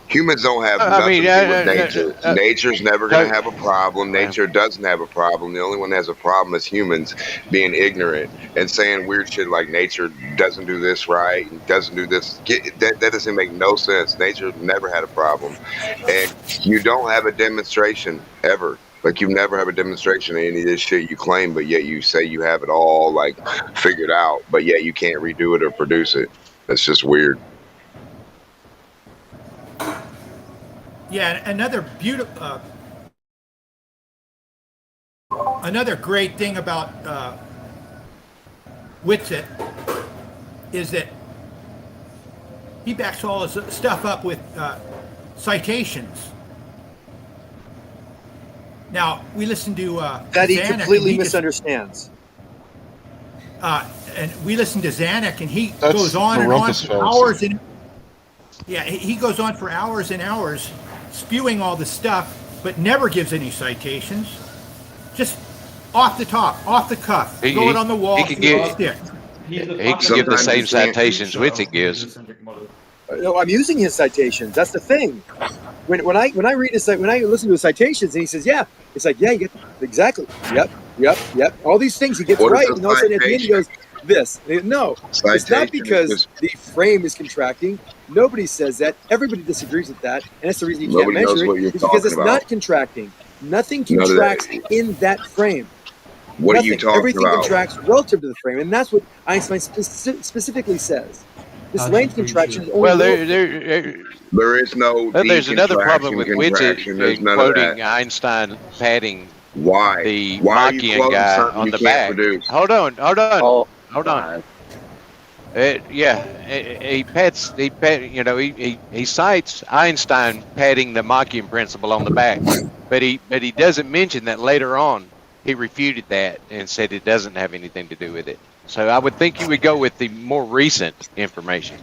Humans don't have nothing to do with nature. Nature's never going to have a problem. Nature doesn't have a problem. The only one that has a problem is humans being ignorant and saying weird shit like nature doesn't do this right and doesn't do this. That doesn't make no sense. Nature never had a problem. And you don't have a demonstration ever. Like, you never have a demonstration of any of this shit you claim, but yet you say you have it all, like, figured out, but yet you can't redo it or produce it. That's just weird. Yeah, another beautiful, another great thing about Whitsitt is that he backs all his stuff up with citations. Now, we listened to that he Zanuck, completely misunderstands. And we listened to Zanuck, and he goes on and on for hours. He goes on for hours and hours spewing all this stuff, but never gives any citations. Just off the top, off the cuff. Throw it on the wall. He can give the same citations Whitsitt gives. No, I'm using his citations. That's the thing. When I read his when I listen to his citations, and he says, "Yeah," it's like, "Yeah, you get exactly, yep." All these things he gets right, and all of a sudden at the end he goes, "This." No, it's not because the frame is contracting. Nobody says that. Everybody disagrees with that, and that's the reason you can't measure it. It's because it's not contracting. Nothing contracts in that frame. What are you talking Everything about? contracts relative to the frame, and that's what Einstein specifically says. This length contraction is only there is no. There's another problem with Whitsitt in quoting Einstein padding the Machian guy on the back. Hold on. He cites Einstein padding the Machian principle on the back, but he doesn't mention that later on he refuted that and said it doesn't have anything to do with it. So I would think you would go with the more recent information.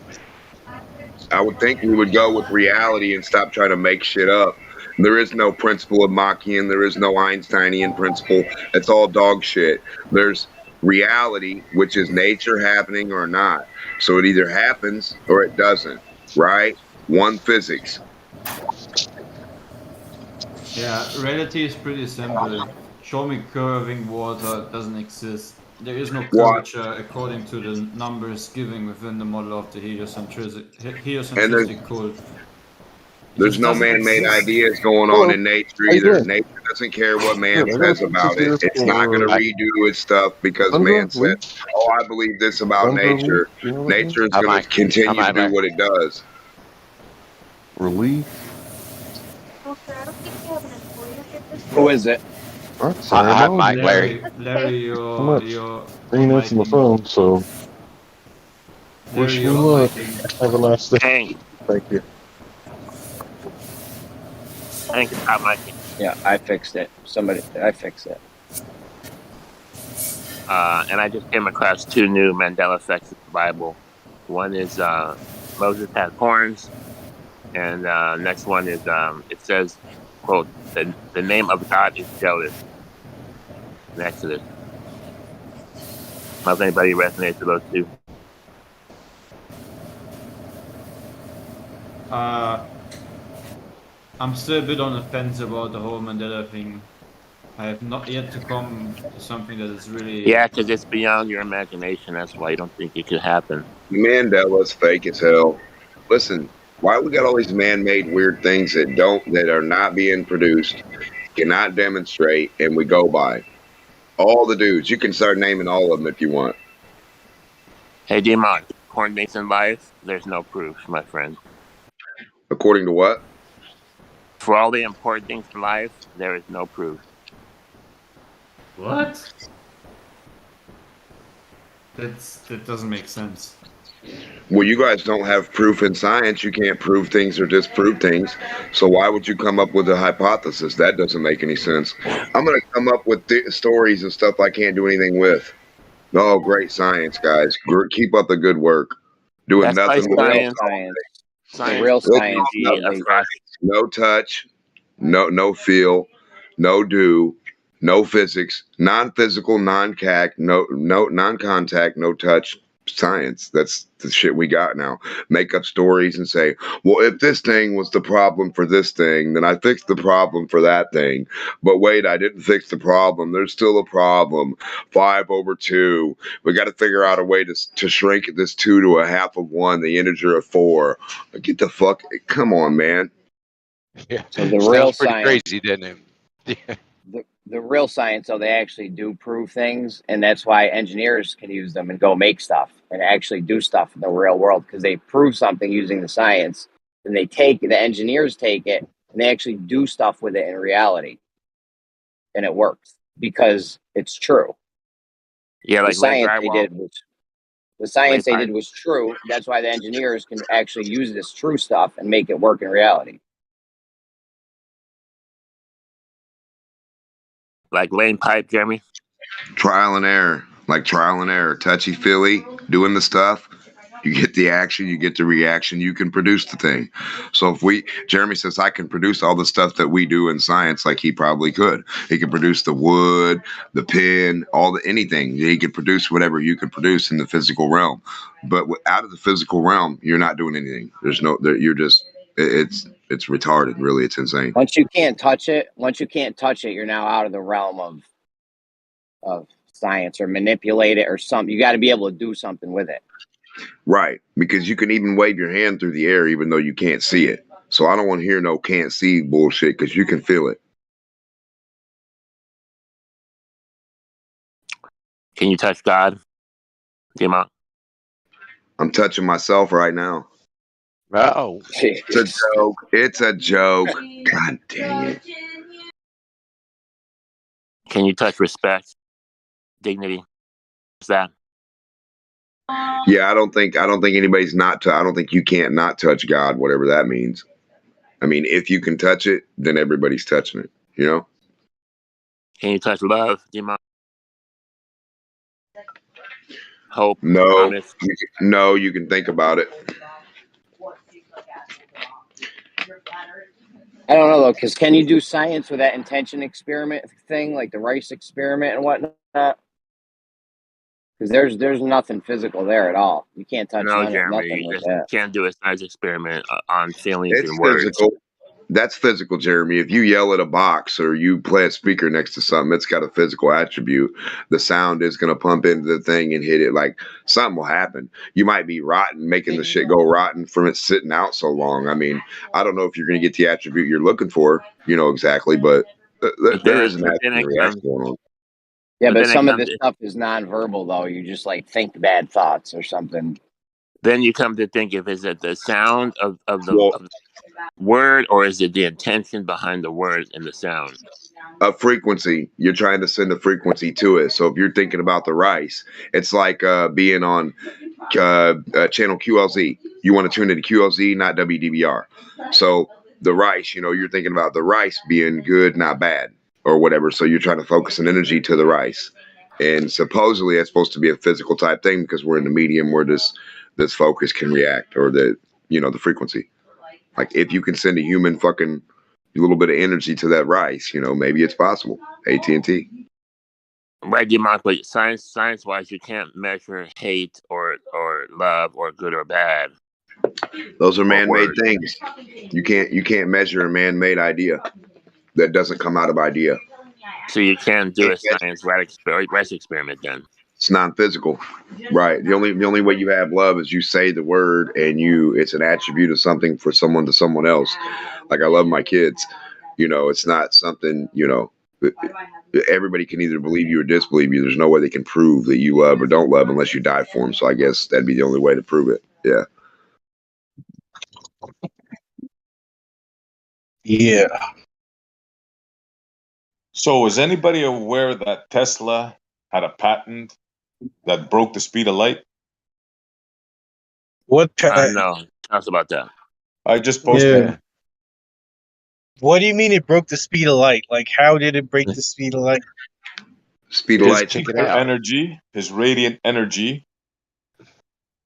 I would think we would go with reality and stop trying to make shit up. There is no principle of Machian. There is no Einsteinian principle. It's all dog shit. There's reality, which is nature happening or not. So it either happens or it doesn't, right? One physics. Yeah, reality is pretty simple. Show me curving water, it doesn't exist. There is no curvature according to the numbers given within the model of the heliocentricity cult. There's no man-made ideas going on in nature either. Nature doesn't care what man says about it. It's not going to redo its stuff because man said, "Oh, I believe this about nature." Nature is going to continue to do what it does. Relief. Who is it? Hi, Mike, Larry. Larry, your ain't answering the phone, so wish me luck. Have a nice day. Thank you. I think it's not Mikey. Yeah, I fixed it. I fixed it. And I just came across two new Mandela effects in the Bible. One is Moses has horns, and next one is it says, quote, the name of God is jealous in Exodus. I don't know if anybody resonates with those two. I'm still a bit on the fence about the whole Mandela thing. I have not yet to come to something that is really... Yeah, because it's beyond your imagination. That's why you don't think it could happen. Mandela's fake as hell. Listen, why we got all these man-made weird things that are not being produced, cannot demonstrate, and we go by? All the dudes. You can start naming all of them if you want. Hey, D-Mon, according to things in life, there's no proof, my friend. According to what? For all the important things in life, there is no proof. What? That doesn't make sense. Well, you guys don't have proof in science. You can't prove things or disprove things. So why would you come up with a hypothesis? That doesn't make any sense. I'm going to come up with stories and stuff I can't do anything with. Oh, great science, guys. Keep up the good work. Doing That's nothing like with science. Real science. No touch. no feel, no do, no physics, non-physical, non-contact, non-contact, no touch science. That's the shit we got now. Make up stories and say, well, if this thing was the problem for this thing, then I fixed the problem for that thing. But wait, I didn't fix the problem. There's still a problem. 5/2. We got to figure out a way to shrink this 2 to a half of 1, the integer of 4. Get the fuck, come on, man. Yeah. So the real Sounds pretty science, crazy, doesn't it? Yeah. the real science, though, they actually do prove things, and that's why engineers can use them and go make stuff and actually do stuff in the real world because they prove something using the science, and the engineers take it and they actually do stuff with it in reality, and it works because it's true. Yeah, The like lay science they drywall, did was the science lay they pipe. did was true. That's why the engineers can actually use this true stuff and make it work in reality. Like laying pipe, Jeremy. Trial and error, touchy feely, doing the stuff. You get the action, you get the reaction, you can produce the thing. So if Jeremy says I can produce all the stuff that we do in science, like he probably could. He could produce the wood, the pin, anything. He could produce whatever you could produce in the physical realm. But out of the physical realm, you're not doing anything. You're just, it's retarded, really. It's insane. Once you can't touch it, you're now out of the realm of science or manipulate it or something. You got to be able to do something with it. Right, because you can even wave your hand through the air even though you can't see it. So I don't want to hear no can't see bullshit because you can feel it. Can you touch God, Demon? I'm touching myself right now. Oh, it's a joke. It's a joke. God dang it. Can you touch respect, dignity? What's that? Yeah, I don't think anybody's not to. I don't think you can't not touch God, whatever that means. I mean, if you can touch it, then everybody's touching it. You know. Can you touch love, Demon? Hope, No, promise. you can think about it. I don't know though, because can you do science with that intention experiment thing, like the rice experiment and whatnot? Because there's nothing physical there at all. You can't touch No, nothing Jeremy, you with just that. can't do a science experiment on feelings It's and words. physical. That's physical, Jeremy. If you yell at a box or you play a speaker next to something, it's got a physical attribute. The sound is going to pump into the thing and hit it. Like something will happen. You might be rotten, making the shit go rotten from it sitting out so long. I mean, I don't know if you're going to get the attribute you're looking for, exactly, but there is an attribute reaction going on. Yeah, but some of this stuff is nonverbal though. You just like think bad thoughts or something. Then you come to think of, is it the sound of the word, or is it the intention behind the word and the sound? A frequency. You're trying to send a frequency to it. So if you're thinking about the rice, it's like being on channel QLZ. You want to tune into QLZ, not WDBR. So the rice, you're thinking about the rice being good, not bad, or whatever. So you're trying to focus an energy to the rice. And supposedly that's supposed to be a physical type thing because we're in the medium where this focus can react, or the frequency. Like if you can send a human fucking little bit of energy to that rice, maybe it's possible. AT&T. Right, Demon, but science-wise, you can't measure hate or love or good or bad. Those are man-made things. You can't measure a man-made idea that doesn't come out of idea. So you can't do a science rice experiment then. It's non-physical, right? The only way you have love is you say the word and it's an attribute of something for someone to someone else. Like I love my kids. It's not something, everybody can either believe you or disbelieve you. There's no way they can prove that you love or don't love unless you die for them. So I guess that'd be the only way to prove it. Yeah. Yeah. So is anybody aware that Tesla had a patent that broke the speed of light? What no. Tell us about that. I just posted it. What do you mean it broke the speed of light? Like, how did it break the speed of light? Speed of light. His radiant energy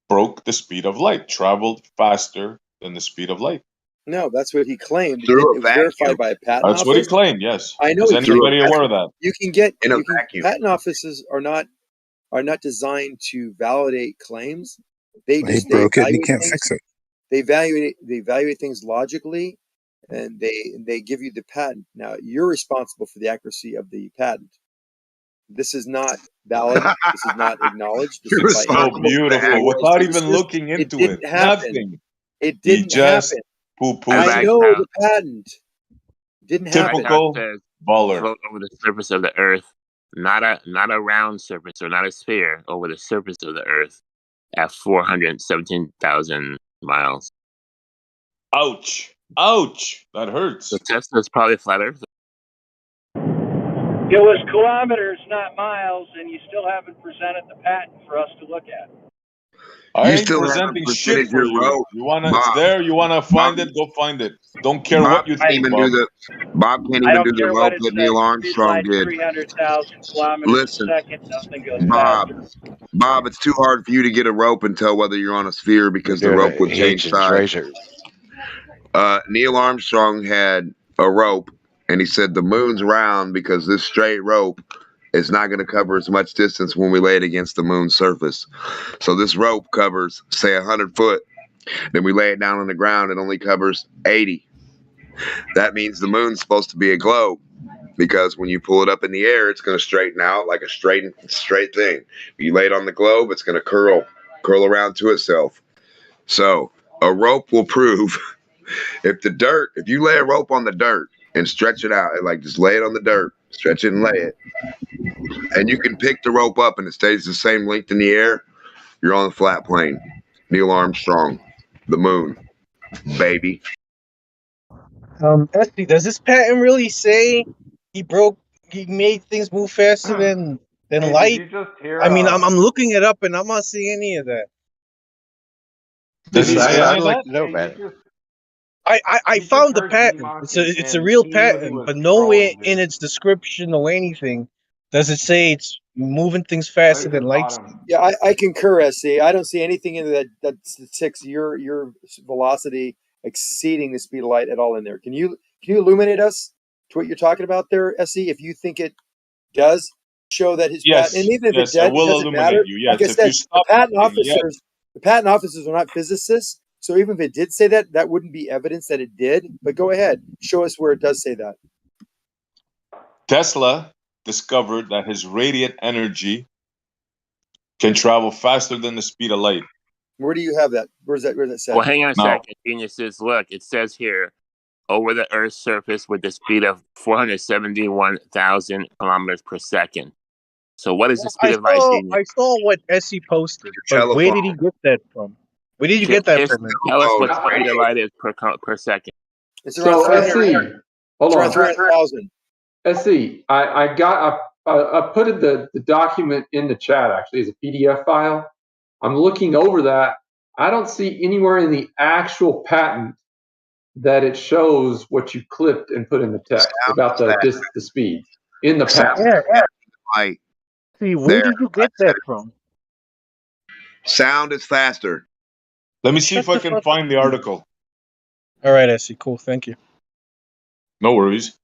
broke the speed of light, traveled faster than the speed of light. No, that's what he claimed. Through a It was verified vacuum. by a patent That's what he office. claimed. Yes. I know Is he anybody claimed. aware of that? You can get In a vacuum. patent offices are not designed to validate claims. They He broke it and he evaluate can't things. fix it. They evaluate things logically, and they give you the patent. Now you're responsible for the accuracy of the patent. This is not valid. This is not acknowledged. This You're is by So responsible for the beautiful, accuracy. without even physicists. looking It into it. didn't happen. Nothing. It He didn't just happen. poo-pooed I Back it. know how the patent. Didn't happen. Typical says baller. float over the surface of the Earth, not a round surface or not a sphere, over the surface of the Earth at 417,000 miles. Ouch. Ouch. That hurts. So Tesla's probably a flat Earth. It was kilometers, not miles, and you still haven't presented the patent for us to look at. I You ain't still haven't presenting shit presented for your you. rope, You wanna? It's Bob. there. You wanna find Bob, it? Go find it. Don't care Bob what you can't think, even Bob. do the Bob can't I even do don't the care what rope it that says. Neil The speed Armstrong light's did. 300,000 kilometers Listen, a second. Nothing goes Bob, faster. Bob, it's too hard for you to get a rope and tell whether you're on a sphere You're because the doing rope a would change Hitchens size. razor. Neil Armstrong had a rope, and he said the moon's round because this straight rope is not going to cover as much distance when we lay it against the moon's surface. So this rope covers, say, 100 foot. Then we lay it down on the ground, it only covers 80. That means the moon's supposed to be a globe because when you pull it up in the air, it's going to straighten out like a straight thing. You lay it on the globe, it's going to curl around to itself. So a rope will prove if you lay a rope on the dirt and stretch it out, like just lay it on the dirt, stretch it and lay it, and you can pick the rope up and it stays the same length in the air, you're on the flat plane. Neil Armstrong, the moon, baby. Esty, does this patent really say he made things move faster than Hey, did light? you just hear? I mean, I'm looking it up and I'm not seeing any of that. Does he say I'd any of like that? to know Hey, about it. you just I you just found the heard patent. Gmach It's a and real he knew he patent, was but nowhere trolling, in dude. its description or anything does it say it's moving things faster Right at than the light speed. bottom. Yeah, I concur, SC. I don't see anything in that statistics your velocity exceeding the speed of light at all in there. Can you illuminate us to what you're talking about there, SC? If you think it does show that his patent, and Yes. even if it Yes, I did, it will doesn't matter. illuminate you. Like I Yes. If you said, stop talking, yes. the patent officers are not physicists, so even if it did say that, that wouldn't be evidence that it did. But go ahead, show us where it does say that. Tesla discovered that his radiant energy can travel faster than the speed of light. Where do you have that? Where's that said? Well, hang on a Now, second. Geniuses, look, it says here over the Earth's surface with the speed of 471,000 kilometers per second. So, what is the speed of light, Genius? I saw what Essie posted, but Telephone. where did he get that from? Where did you get that from? Tell us Oh, what the speed radio. of light is per second. It's around So 300. SC, hold It's around on. 300,000. SC, I put the document in the chat actually as a PDF file. I'm looking over that. I don't see anywhere in the actual patent that it shows what you clipped and put in the text about the speed in the patent. Yeah. Light. See, where There. did you get that from? Sound is faster. let me see if I can find the article. All right, Essie, cool, thank you. No worries.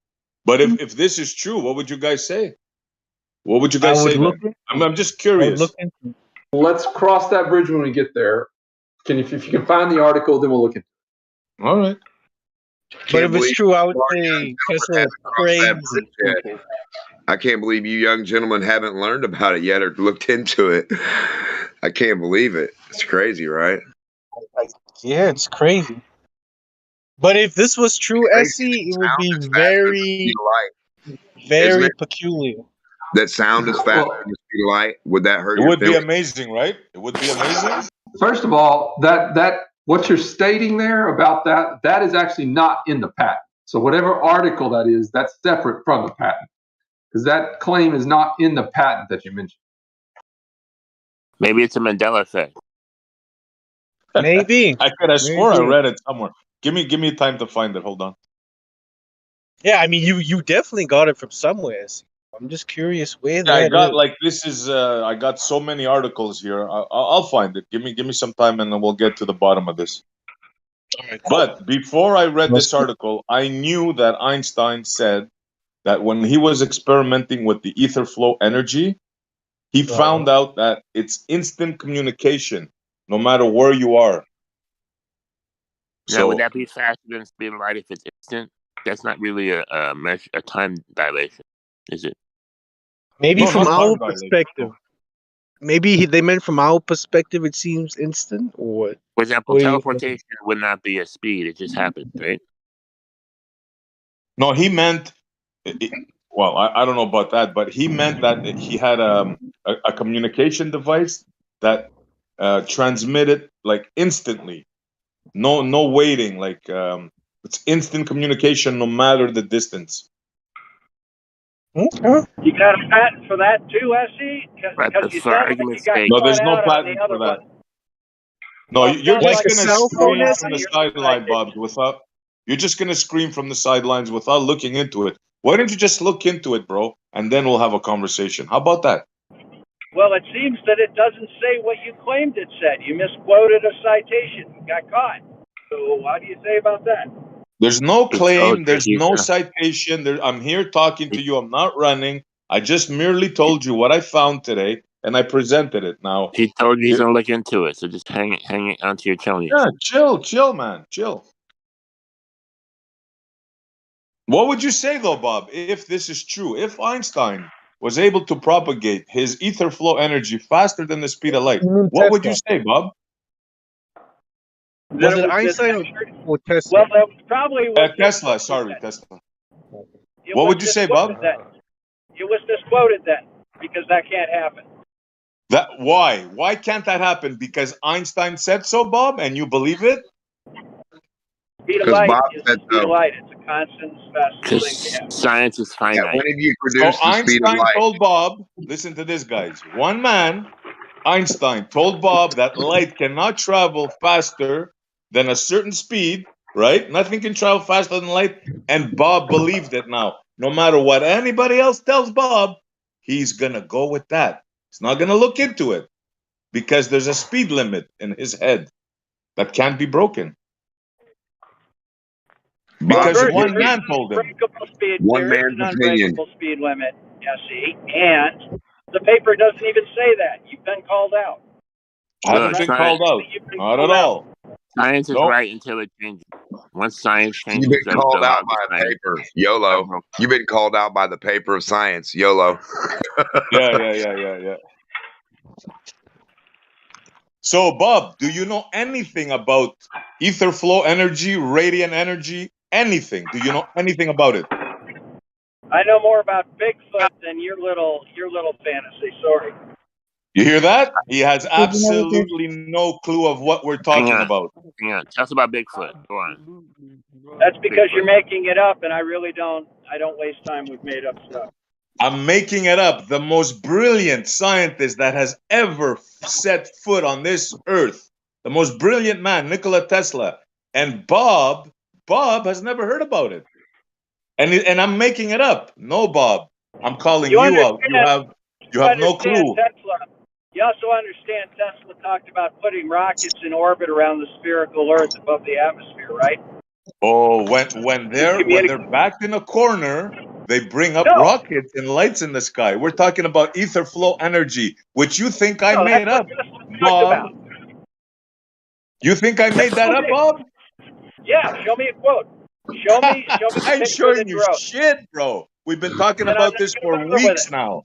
But if this is true, what would you guys say? What would you guys say then? I'm just curious. Let's cross that bridge when we get there. If you can find the article, then we'll look at it. All right. But if it's true, I would say Tesla is crazy. I can't believe you young gentlemen haven't learned about it yet or looked into it. I can't believe it. It's crazy, right? Yeah, it's crazy. But if this was true, Essie, it would be very, very peculiar. That sound is faster than the speed of light. Would that hurt It your would be feelings? amazing, right? It would be amazing. First of all, that what you're stating there about that is actually not in the patent. So whatever article that is, that's separate from the patent. Because that claim is not in the patent that you mentioned. Maybe it's a Mandela effect. Maybe. I could have swore I read it somewhere. Give me time to find it. Hold on. Yeah, I mean, you definitely got it from somewhere. Essie. I'm just curious where that I got is. like this is I got so many articles here. I'll find it. Give me some time and then we'll get to the bottom of this. But before I read this article, I knew that Einstein said that when he was experimenting with the ether flow energy, he found out that it's instant communication, no matter where you are. Now, would that be faster than the speed of light if it's instant? That's not really a time dilation, is it? Maybe No, from not our time dilation, perspective. Maybe they meant from our perspective it seems instant, or what? For example, What do you- teleportation would not be a speed; it just happens, right? No, he meant. Well, I don't know about that, but he meant that he had a communication device that transmitted like instantly. No waiting. Like it's instant communication, no matter the distance. Okay. You got a patent for that too, SE? Right, Because but you for sound like you argument's got sake, No, caught there's no out on the patent other for that. one. No, Well, it you're sounds just Like a gonna cell phone, scream out from on the your other sideline, Bob. citation. You're just gonna scream from the sidelines without looking into it. Why don't you just look into it, bro, and then we'll have a conversation? How about that? Well, it seems that it doesn't say what you claimed it said. You misquoted a citation. You got caught. So what do you say about that? There's no he told claim. you There's he's no citation. I'm here talking to you. I'm not running. I just merely told you what I found today, and I presented it. Now, he told you he's gonna look into it. So just hang it onto your chonies. yeah, chill, man, chill. What would you say, though, Bob, if this is true? If Einstein was able to propagate his ether flow energy faster than the speed of light, what would you say, Bob? That Was it it was Einstein mismeasured? or Tesla? Well, that probably was Tesla. misquoted Sorry, then. Tesla. It What was would you say, misquoted Bob? then. It was misquoted then because that can't happen. Why? Why can't that happen? Because Einstein said so, Bob, and you believe it? Speed of Because light Bob is said the speed so. of light. It's a constant, fast thing to Because have. science is Yeah, finite. when have you So produced the speed of Einstein light? told Bob, listen to this, guys. One man, Einstein, told Bob that light cannot travel faster than a certain speed, right? Nothing can travel faster than light. And Bob believed it now. No matter what anybody else tells Bob, he's going to go with that. He's not going to look into it because there's a speed limit in his head that can't be broken. Bob, Because First, one there's man an told him. unbreakable speed. one There is man's an opinion. unbreakable speed limit, SE, and the paper doesn't even say that. You've been called out. I haven't Look, been called out. You've been Not called at out. all. science is Nope. right until it changes. Once science You've changes been called the law out of by a science, paper. YOLO. You've been called out by the paper of science. YOLO. Yeah. So, Bob, do you know anything about ether flow energy, radiant energy, anything? Do you know anything about it? I know more about Bigfoot than your little fantasy. Sorry. You hear that? He has absolutely no clue of what we're talking about. Hang on. Tell us about Bigfoot. Go on. That's because you're Bigfoot. making it up, and I really don't. I don't waste time with made up stuff. I'm making it up. The most brilliant scientist that has ever set foot on this earth, the most brilliant man, Nikola Tesla, and Bob has never heard about it. And I'm making it up. No, Bob, I'm calling you out. You have no clue. Tesla. You also understand Tesla talked about putting rockets in orbit around the spherical Earth above the atmosphere, right? Oh, when they're backed in a corner, they bring up No. rockets and lights in the sky. We're talking about ether flow energy, which you think I made up, Bob. You think I made that up, Bob? Yeah, show me a quote. Show me I the ain't paper showing that you you wrote. shit, bro. We've been talking Then I'm about not this gonna for bother with weeks it. now.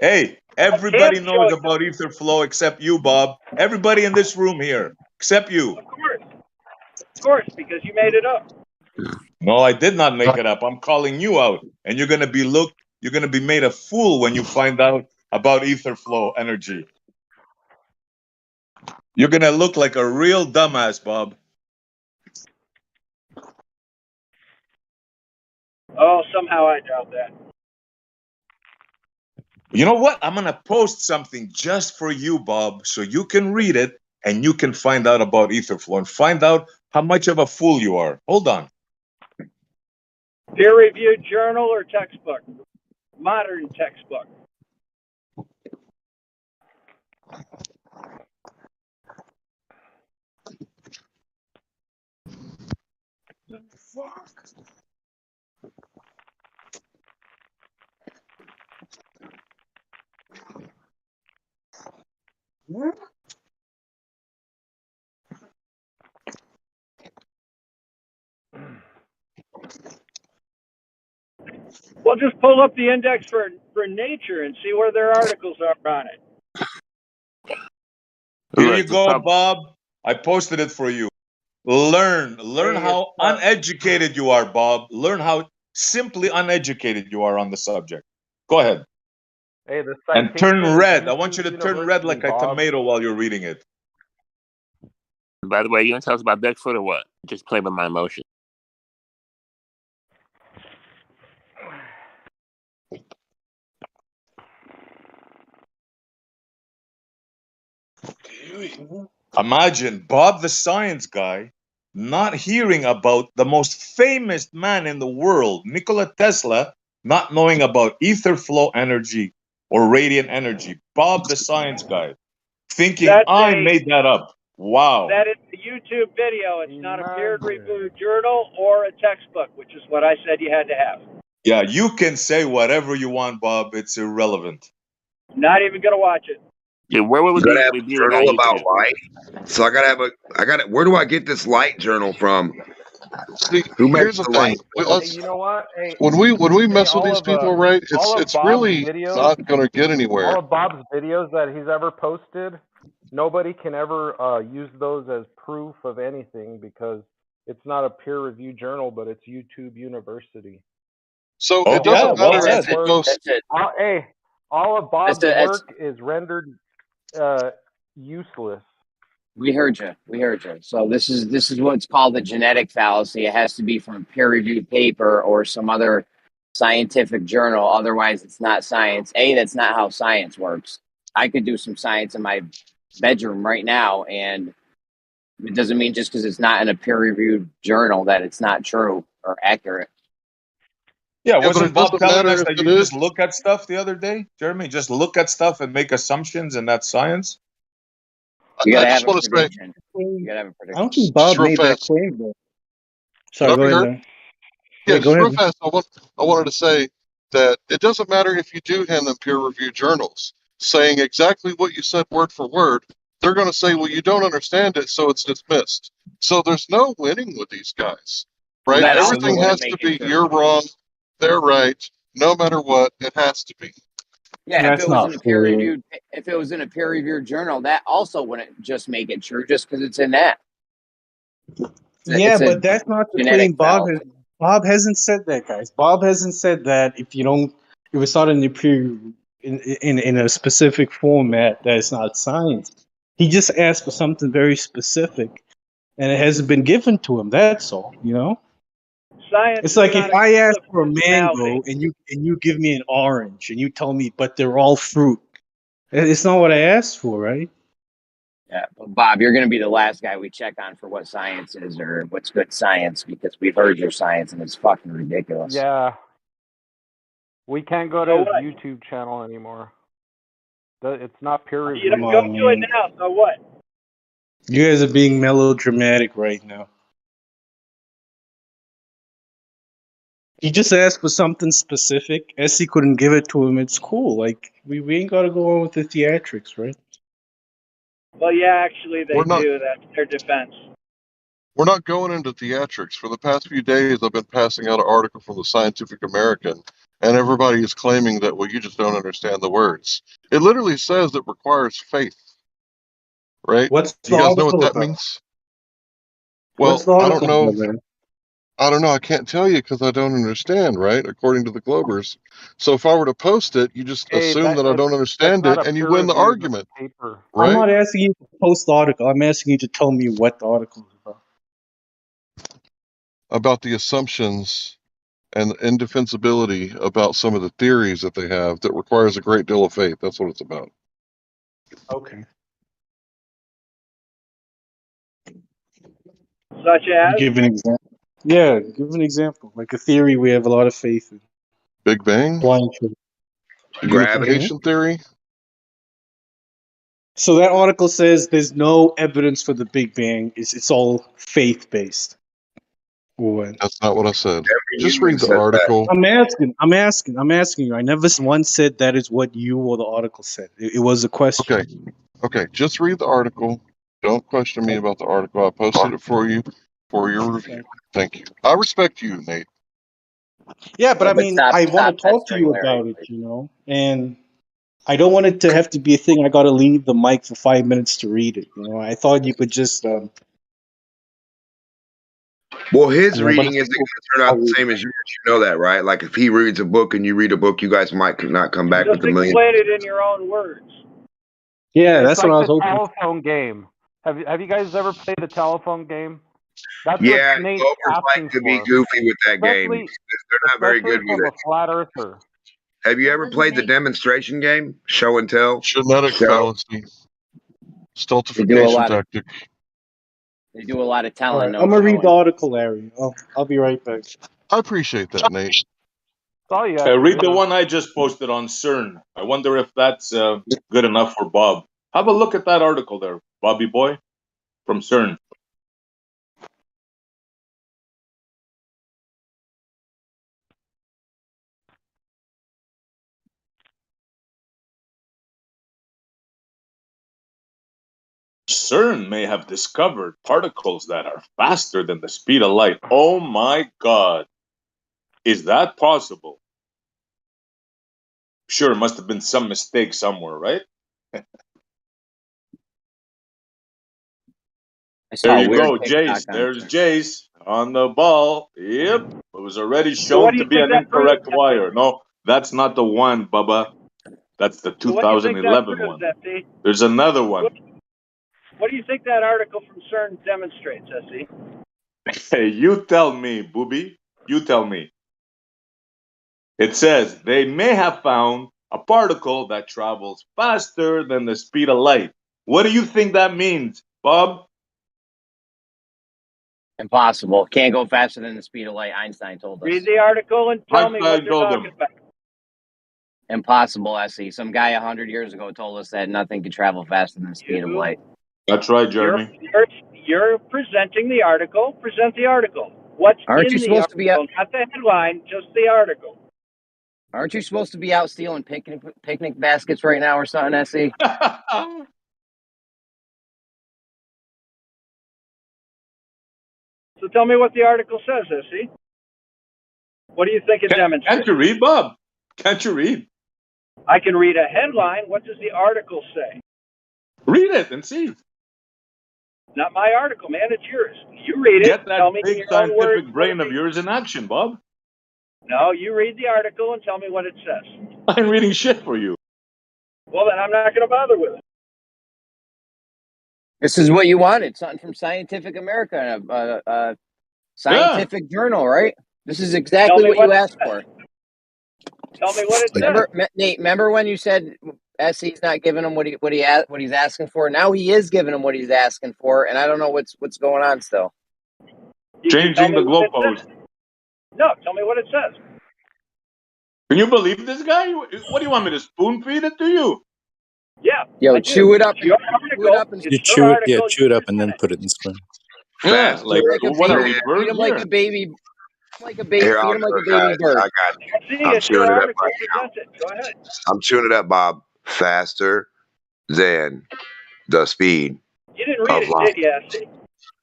Hey, I everybody can't show knows you. about ether flow except you, Bob. Everybody in this room here, except you. Of course, because you made it up. No, I did not make it up. I'm calling you out, and you're gonna be made a fool when you find out about ether flow energy. You're gonna look like a real dumbass, Bob. Oh, somehow I doubt that. You know what? I'm gonna post something just for you, Bob, so you can read it and you can find out about ether flow and find out how much of a fool you are. Hold on. Peer-reviewed journal or textbook? Modern textbook. Well, just pull up the index for Nature and see where their articles are on it. Here you go, Bob. I posted it for you. Learn Hey, how uneducated you are, Bob. Learn how simply uneducated you are on the subject. Go ahead. Hey, the And citation turn is red. I want you to YouTube turn red like University, a Bob. tomato while you're reading it. By the way, you gonna tell us about Bigfoot or what? Just play with my emotion. Imagine Bob the science guy not hearing about the most famous man in the world, Nikola Tesla, not knowing about ether flow energy or radiant energy. Bob the science guy thinking I made that up. Wow. That is a YouTube video. It's not a peer-reviewed journal or a textbook, which is what I said you had to have. Yeah, you can say whatever you want, Bob. It's irrelevant. Not even gonna watch it. Yeah, where would You gotta we have a review it on journal about YouTube? light. So I gotta. Where do I get this light journal from? See, Who makes here's the the thing. light? Hey, you know what? Hey, When we mess with all these of people, right? all of It's Bob's really videos, not going to get anywhere. all of Bob's videos that he's ever posted, nobody can ever use those as proof of anything because it's not a peer-reviewed journal, but it's YouTube University. So Oh, it doesn't yeah, well matter said. if you post. All of Bob's That's it. work is rendered useless. We heard you. We heard you. So this is what's called the genetic fallacy. It has to be from a peer-reviewed paper or some other scientific journal. Otherwise, it's not science. That's not how science works. I could do some science in my bedroom right now, and it doesn't mean just because it's not in a peer-reviewed journal that it's not true or accurate. Yeah, but wasn't it Bob doesn't telling matter us if that it you is. just look at stuff the other day, Jeremy? Just look at stuff and make assumptions, and that's science? You I gotta just have a want to say, prediction. You gotta have a I prediction. don't think just Bob real made that fast. claim though. Can Sorry, I go be ahead, heard? man. Yeah, Yeah, go just real ahead. fast. I wanted to say that it doesn't matter if you do hand them peer-reviewed journals saying exactly what you said word for word. They're going to say, well, you don't understand it, so it's dismissed. So there's no winning with these guys, right? That also Everything wouldn't has to make be it true. you're wrong, they're right. No matter what, it has to be. Yeah, if That's it was not in a fair. peer-reviewed journal, that also wouldn't just make it true just because it's in that. Yeah, It's a but that's not the claim genetic Bob has. fallacy. Bob hasn't said that, guys. Bob hasn't said that if it's not in the in a specific format, that it's not science. He just asked for something very specific, and it hasn't been given to him. That's all, Science It's is like not if I ask for a personality. mango and you give me an orange and you tell me, but they're all fruit. It's not what I asked for, right? Yeah, but Bob, you're going to be the last guy we check on for what science is or what's good science because we've heard your science and it's fucking ridiculous. Yeah, we can't go to So his what? YouTube channel anymore. It's not peer You reviewed. don't go to it now. So what? You guys are being melodramatic right now. He just asked for something specific. Essie couldn't give it to him. It's cool. Like we ain't got to go on with the theatrics, right? Well, yeah, actually they We're not do. That's their defense. we're not going into theatrics. For the past few days, I've been passing out an article from the Scientific American, and everybody is claiming that, well, you just don't understand the words. It literally says it requires faith, right? What's Do the you guys know what article that about? means? What's Well, the I don't article know. about, man? I don't know. I can't tell you because I don't understand, right? According to the Globers. So if I were to post it, you just Hey, assume that I don't that's understand not it, a and you peer win the reviewed argument, paper. I'm right? not asking you to post the article. I'm asking you to tell me what the article is about. About the assumptions and indefensibility about some of the theories that they have that requires a great deal of faith. That's what it's about. Okay. Such as? Give an example. Yeah, give an example. Like a theory we have a lot of faith in. Big Bang? Flying tree. Gravity? Unification theory? So that article says there's no evidence for the Big Bang. It's all faith based. What? That's not what I said. Every Just human read the says that. article. I'm asking you. I never once said that is what you or the article said. It was a question. Okay. Just read the article. Don't question me about the article. I posted it for you for your review. Thank you. I respect you, Nate. Yeah, but I But mean, I want to talk to you about it, and I don't want it to have to be a thing. I got to leave the mic for 5 minutes to read it. I thought you could just. Well, his But reading isn't going to turn out the same as yours. You know that, right? Like if he reads a book and you read a book, you guys might not come back Just with a million. explain it in your own words. Yeah, It's that's like what I was the hoping. telephone game. Have you guys ever played the telephone game? That's Yeah, what Nate's Gophers like asking to be for. goofy with that game. Especially, They're not very good from with a it. flat earther. Have you ever played the demonstration game? Show and tell? Genetic fallacy. Stultification tactic. They do a lot of All telling, right, no I'm gonna read the showing. article, Larry. I'll be right back. I appreciate that, Nate. That's all you have to Read the do. one I just posted on CERN. I wonder if that's good enough for Bob. Have a look at that article there, Bobby boy, from CERN. CERN may have discovered particles that are faster than the speed of light. Oh my God. Is that possible? Sure, must have been some mistake somewhere, right? There you go, Jace. There's Jace on the ball. Yep. It was already So what shown do to you be think an that proves, incorrect wire. No, that's not the one, Bubba. That's the So what do you think that 2011 proves, one. FD? There's another one. What do you think that article from CERN demonstrates, SE? Hey, you tell me, booby. You tell me. It says they may have found a particle that travels faster than the speed of light. What do you think that means, Bob? Impossible. Can't go faster than the speed of light. Einstein told us. Read the article and tell me what they're talking about. Impossible, SE. Some guy 100 years ago told us that nothing could travel faster than the speed of light. That's right, Jeremy. You're presenting the article. Present the article. What's Aren't in you the supposed to be article? Not the headline, just the article. Aren't you supposed to be out stealing picnic baskets right now or something, SE? So tell me what the article says, SE. What do you think it demonstrates? Can't you read, Bob? Can't you read? I can read a headline. What does the article say? Read it and see. Not my article, man. It's yours. You read it. Get that tell me in big your own words. scientific brain of yours in action, Bob. No, you read the article and tell me what it says. I'm reading shit for you. Well, then I'm not going to bother with it. This is what you wanted. Something from Scientific America, a scientific journal, right? This is exactly what you asked for. Tell me what it says. Nate, remember when you said SE's not giving him what he's asking for? Now he is giving him what he's asking for, and I don't know what's going on still. Changing the goalpost. No, tell me what it says. Can you believe this guy? What do you want me to spoon feed it to you? Yeah. Yo, chew it up. Chew it up and You chew it, chew it up and then put it in screen. Yeah, like what are we, Feed birds him like here? a baby. Feed Here, him I'll like do a it, baby guys. bird. I got it. See, I'm it's your chewing it up article. right now. Present it. Go ahead. I'm chewing it up, Bob. Faster than the speed You didn't read of it, light. did you, SE?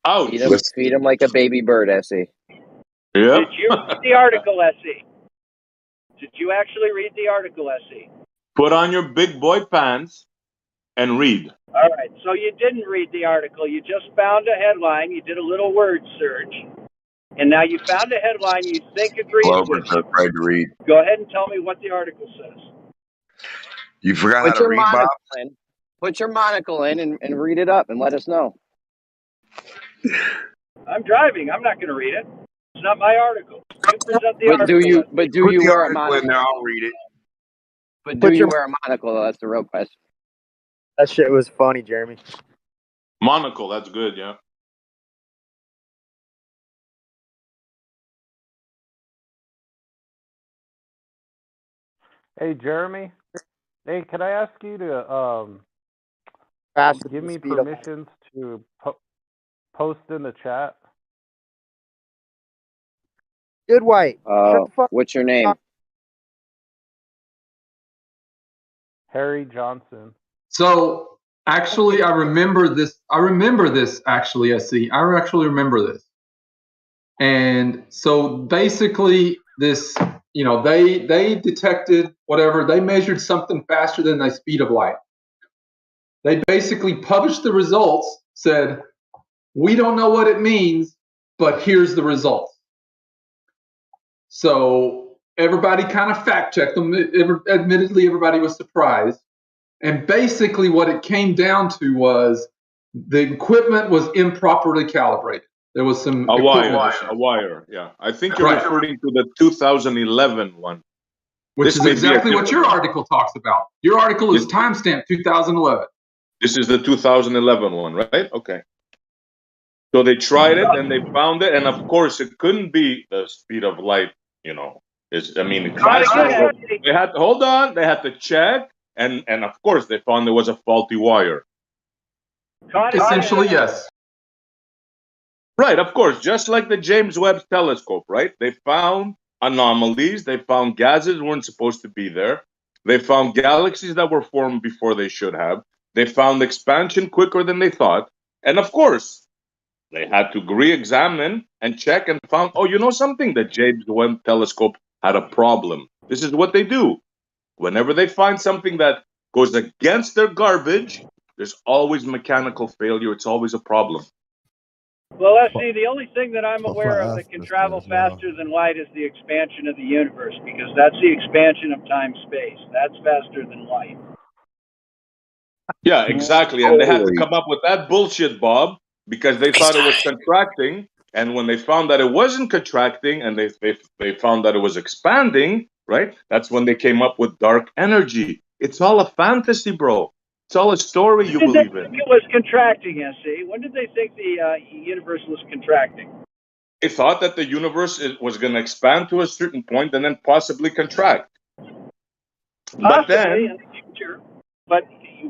Ouch. Feed him like a baby bird, SE. Yep. Did you read the article, SE? Did you actually read the article, SE? Put on your big boy pants and read. All right, so you didn't read the article. You just found a headline. You did a little word search. And now you found a headline you think agrees with Clover's you. afraid to read. Go ahead and tell me what the article says. You forgot how to read, Bob? Put your monocle in and read it up and let us know. I'm driving. I'm not going to read it. It's not my article. You present the article. Do you wear a article monocle? in there, I'll read it. But do you wear a monocle, though? That's the real question. That shit was funny, Jeremy. Monocle, that's good, yeah. Hey, Jeremy. Hey, can I ask you to give me permissions to post in the chat? Good white. Shut the fuck What's your name? Harry Johnson. So actually, I remember this. Actually, SC. I actually remember this. And so basically, this, they detected whatever. They measured something faster than the speed of light. They basically published the results. Said, we don't know what it means, but here's the results. So everybody kind of fact checked them. Admittedly, everybody was surprised. And basically what it came down to was the equipment was improperly calibrated. There was some A equipment wire. Yeah, I think you're referring to the 2011 one, which this is may be exactly what your one. article talks about. Your article is timestamped 2011. This is the 2011 one, right? Okay. So they tried it and they found it, and of course it couldn't be the speed of light. Faster. They had to hold on. They had to check, and of course they found there was a faulty wire. Essentially, yes. Right, of course, just like the James Webb telescope, right? They found anomalies. They found gases weren't supposed to be there. They found galaxies that were formed before they should have. They found expansion quicker than they thought, and of course. They had to re-examine and check and found, oh, you know something? The James Webb telescope had a problem. This is what they do. Whenever they find something that goes against their garbage, there's always mechanical failure. It's always a problem. Well, let's see. The only thing that I'm aware of that can travel faster than light is the expansion of the universe, because that's the expansion of time-space. That's faster than light. Yeah, exactly. And they had to come up with that bullshit, Bob, because they thought it was contracting, and when they found that it wasn't contracting, and they found that it was expanding, right? That's when they came up with dark energy. It's all a fantasy, bro. It's all a story you believe in. It was contracting, SC. When did they think the universe was contracting? They thought that the universe was going to expand to a certain point and then possibly contract. But Possibly in the future. But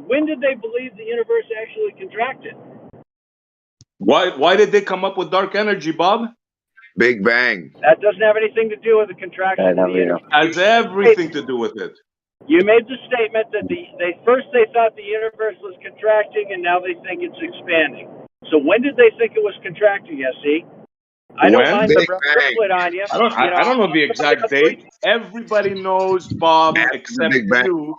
when did they believe the universe actually contracted? Why did they come up with dark energy, Bob? Big Bang. That doesn't have anything to do with the contraction of the universe. Has everything to do with it. You made the statement that they thought the universe was contracting, and now they think it's expanding. So when did they think it was contracting, SC? I don't mind the triplet on you. I don't know the exact date. Everybody knows, Bob, except you,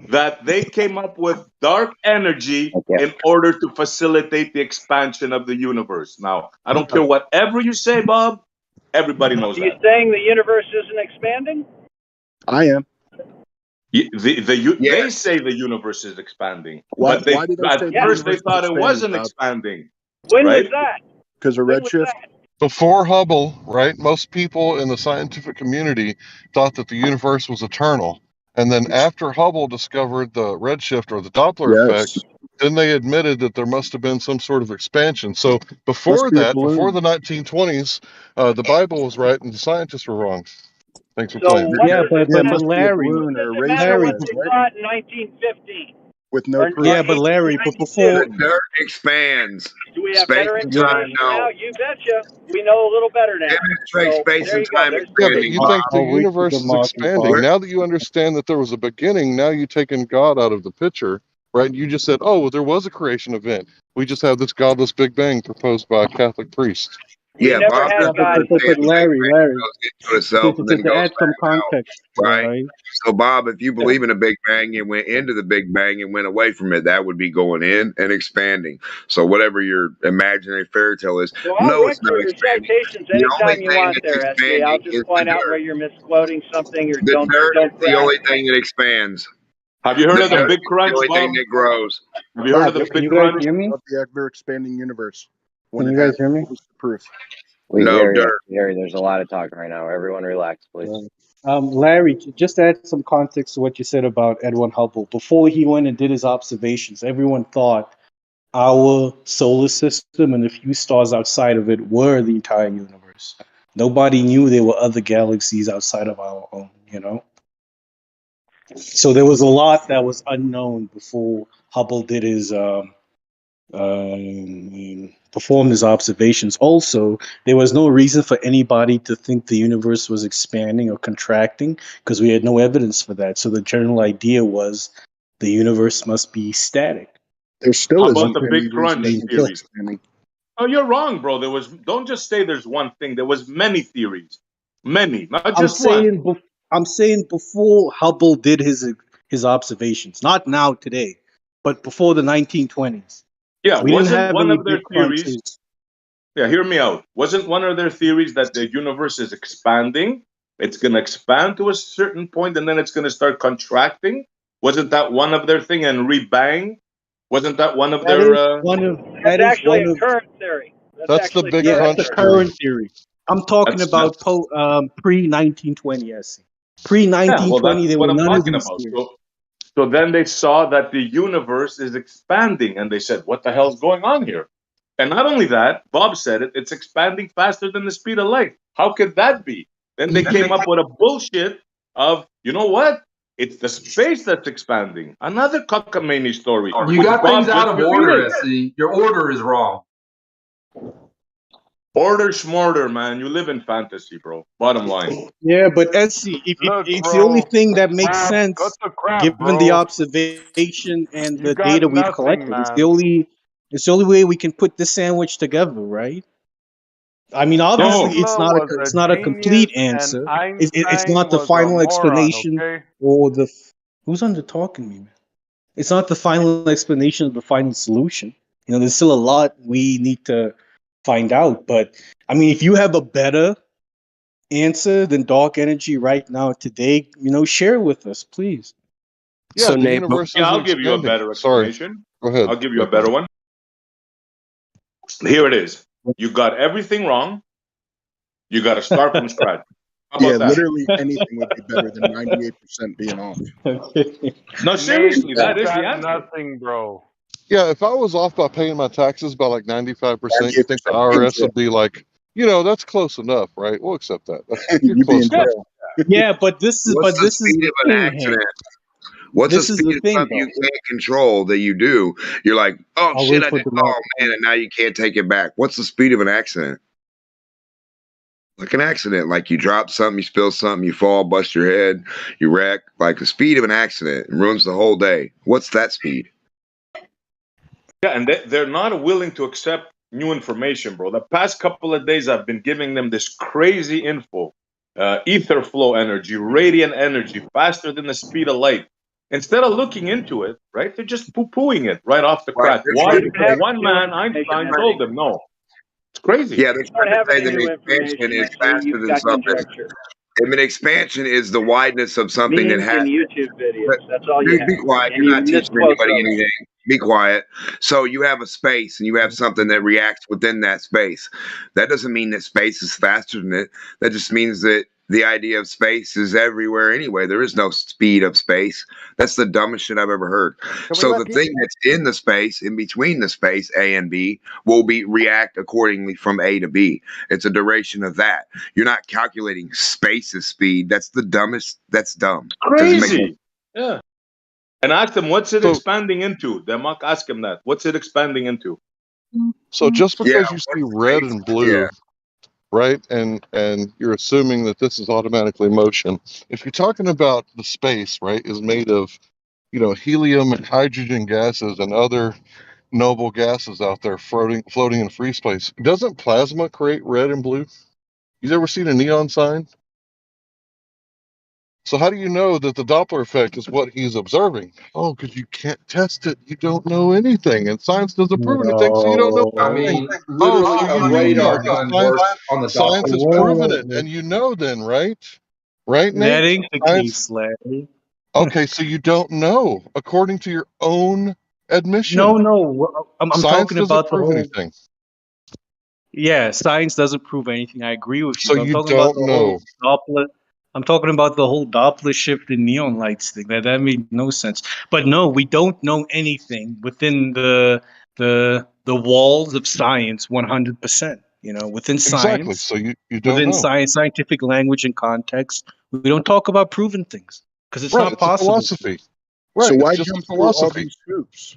that they came up with dark energy in order to facilitate the expansion of the universe. Now, I don't care whatever you say, Bob. Everybody knows Are you that. saying the universe isn't expanding? I am. They say the universe is expanding, Why but they, did they at say the first they universe thought is it wasn't expanding, expanding. When right? was that? Because of redshift. Before Hubble, right, most people in the scientific community thought that the universe was eternal. And then after Hubble discovered the redshift or the Doppler effect, then they admitted that there must have been some sort of expansion. So before be a that, before balloon. the 1920s, the Bible was right and the scientists were wrong. Thanks for So playing. but Larry, What does it matter what they thought in 1915? With no proof. Yeah, but Larry, but before The dirt expands. Do we have Space better and time, information no. now? You betcha. We know a little better now. Demonstrate space there and you go. time There's Yeah, expanding. but you think the I'll read universe the is marking expanding. part. Now that you understand that there was a beginning, now you've taken God out of the picture, right? You just said, oh, well, there was a creation event. We just have this godless Big Bang proposed by a Catholic priest. We Yeah, never Bob had doesn't God. understand Larry, goes into itself and then to goes add some back out, context to that, right? right? So, Bob, if you believe in a Big Bang and went into the Big Bang and went away from it, that would be going in and expanding. So, whatever your imaginary fairy tale is, So I'll no, wreck it's not your expanding. citations The only anytime you thing want that's there, SC. I'll expanding is just the point out dirt. where you're misquoting something or The don't dirt is the correct only me. thing that expands. Have you heard of the dirt Big is Crunch, the only Bob? thing that grows. Have you heard of the Can Big you guys Crunch? hear me? Of the ever expanding universe. When Can it you guys happened, hear me? what was the proof? We No hear you. dirt. We hear you. There's a lot of talk right now. Everyone relax, please. Larry, just add some context to what you said about Edwin Hubble. Before he went and did his observations, everyone thought our solar system and a few stars outside of it were the entire universe. Nobody knew there were other galaxies outside of our own, you know? So there was a lot that was unknown before Hubble did his the performed his observations. Also, there was no reason for anybody to think the universe was expanding or contracting because we had no evidence for that. So the general idea was the universe must be static. There still How isn't about the any Big reason Crunch to think theory? it's expanding. Oh, you're wrong, bro. Don't just say there's one thing. There was many theories. Many, not I'm just one. saying, I'm saying before Hubble did his observations, not now today, but before the 1920s. Yeah, We didn't wasn't have one any of their big theories. crunches. Yeah, hear me out. Wasn't one of their theories that the universe is expanding? It's going to expand to a certain point and then it's going to start contracting? Wasn't that one of their thing? And rebang? Wasn't that one of That their? is one of That's actually a current theory. That's the actually Big yeah, Crunch that's the theory. current theory. I'm talking That's about pre 1920. Pre yeah. Well, 1920, that's there what were I'm none of talking these about. theories. So then they saw that the universe is expanding, and they said, "What the hell's going on here?" And not only that, Bob said it, it's expanding faster than the speed of light. How could that be? Then they came up with a bullshit of, you know what? It's the space that's expanding. Another cockamamie story. You which got Bob things out just of order, repeated. SC. Your order is wrong. Order schmorder, man. You live in fantasy, bro. Bottom line. Yeah, but SC, it's the only thing that makes sense given the observation and the data we've collected. It's the only way we can put this sandwich together, right? I mean, obviously, it's not a complete answer. It's not the final explanation or the who's under talking me, man. It's not the final explanation of the final solution. You know, there's still a lot we need to find out. But I mean, if you have a better answer than dark energy right now today, you know, share with us, please. Yeah, the universe Yeah, I'll isn't give you a expanding. better Sorry. explanation. Go ahead. I'll give you a better one. Here it is. You got everything wrong. You got to start from scratch. How about Yeah, that? literally anything would be better than 98% being off. No, seriously, that is the answer. Nothing, bro. Yeah, if I was off by paying my taxes by like 95%, you think the 98% IRS would be like, you know, that's close enough, right? We'll accept that. You're You'd be close in enough. jail. Yeah, but this is What's the speed the of an thing, Hank. accident? What's This the is speed the of thing, something you though. can't control that you do? You're like, oh I'll shit, wait I for did. the Oh man, and now you can't take it back. What's the speed of an accident? Like an accident, like you drop something, you spill something, you fall, bust your head, you wreck. Like the speed of an accident, it ruins the whole day. What's that speed? Yeah, and they're not willing to accept new information, bro. The past couple of days, I've been giving them this crazy info. Ether flow energy, radiant energy, faster than the speed of light. Instead of looking into it, right, they're just poo-pooing it right off the crack. Why? Because one man, Einstein, told them no. It's crazy. Yeah, they're trying to say that an expansion is faster than something. If an expansion is the wideness of something that Memes has. and YouTube videos. But, That's all you dude, have. be quiet. And You're you not teaching misquote anybody those. anything. Be quiet. So you have a space and you have something that reacts within that space. That doesn't mean that space is faster than it. That just means that the idea of space is everywhere anyway. There is no speed of space. That's the dumbest shit I've ever heard. So the thing that's in the space, in between the space A and B, will be react accordingly from A to B. It's a duration of that. You're not calculating space's speed. That's the dumbest. That's dumb. Doesn't make Crazy. Yeah. And ask them, what's it expanding into? Demak, ask him that. What's it expanding into? So just Yeah, because you see red and blue, right, and you're assuming that this is automatically motion, if you're talking about the space, right, is made of, you know, helium and hydrogen gases and other noble gases out there floating in free space, doesn't plasma create red and blue? You ever seen a neon sign? So how do you know that the Doppler effect is what he's observing? Oh, because you can't test it. You don't know anything. And science doesn't prove anything, so you don't know I anything. mean, literally, So a you do radar know. gun Science, works on the science has Doppler. proven it. And you know then, right? Right, That Nate? ain't the Science, case, Larry. okay, so you don't know, according to your own admission. No. I'm Science talking doesn't about the prove whole. anything. Yeah, science doesn't prove anything. I agree with you. So But I'm you talking about don't the whole know. Doppler. I'm talking about the whole Doppler shift in neon lights thing. That made no sense. But no, we don't know anything within the walls of science 100%. You know, within Exactly. science, So you don't within know. science, scientific language and context, we don't talk about proven things because it's Right. not It's a possible. philosophy. Right. So It's why just a jump through all philosophy. these hoops?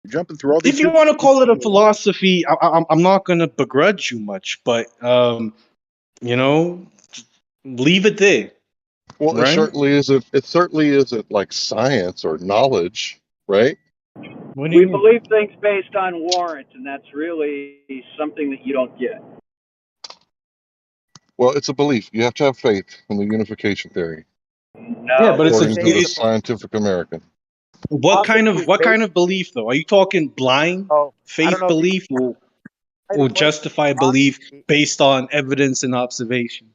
You're jumping through all these. If you want to call it a philosophy, I'm not going to begrudge you much, but you know, leave it there. Well, right? It certainly isn't like science or knowledge, right? What do We you mean? believe things based on warrant, and that's really something that you don't get. Well, it's a belief. You have to have faith in the unification theory. No, Yeah, but according to the Scientific American. what kind of belief though? Are you talking blind faith know if you- belief or justified belief based on evidence and observation?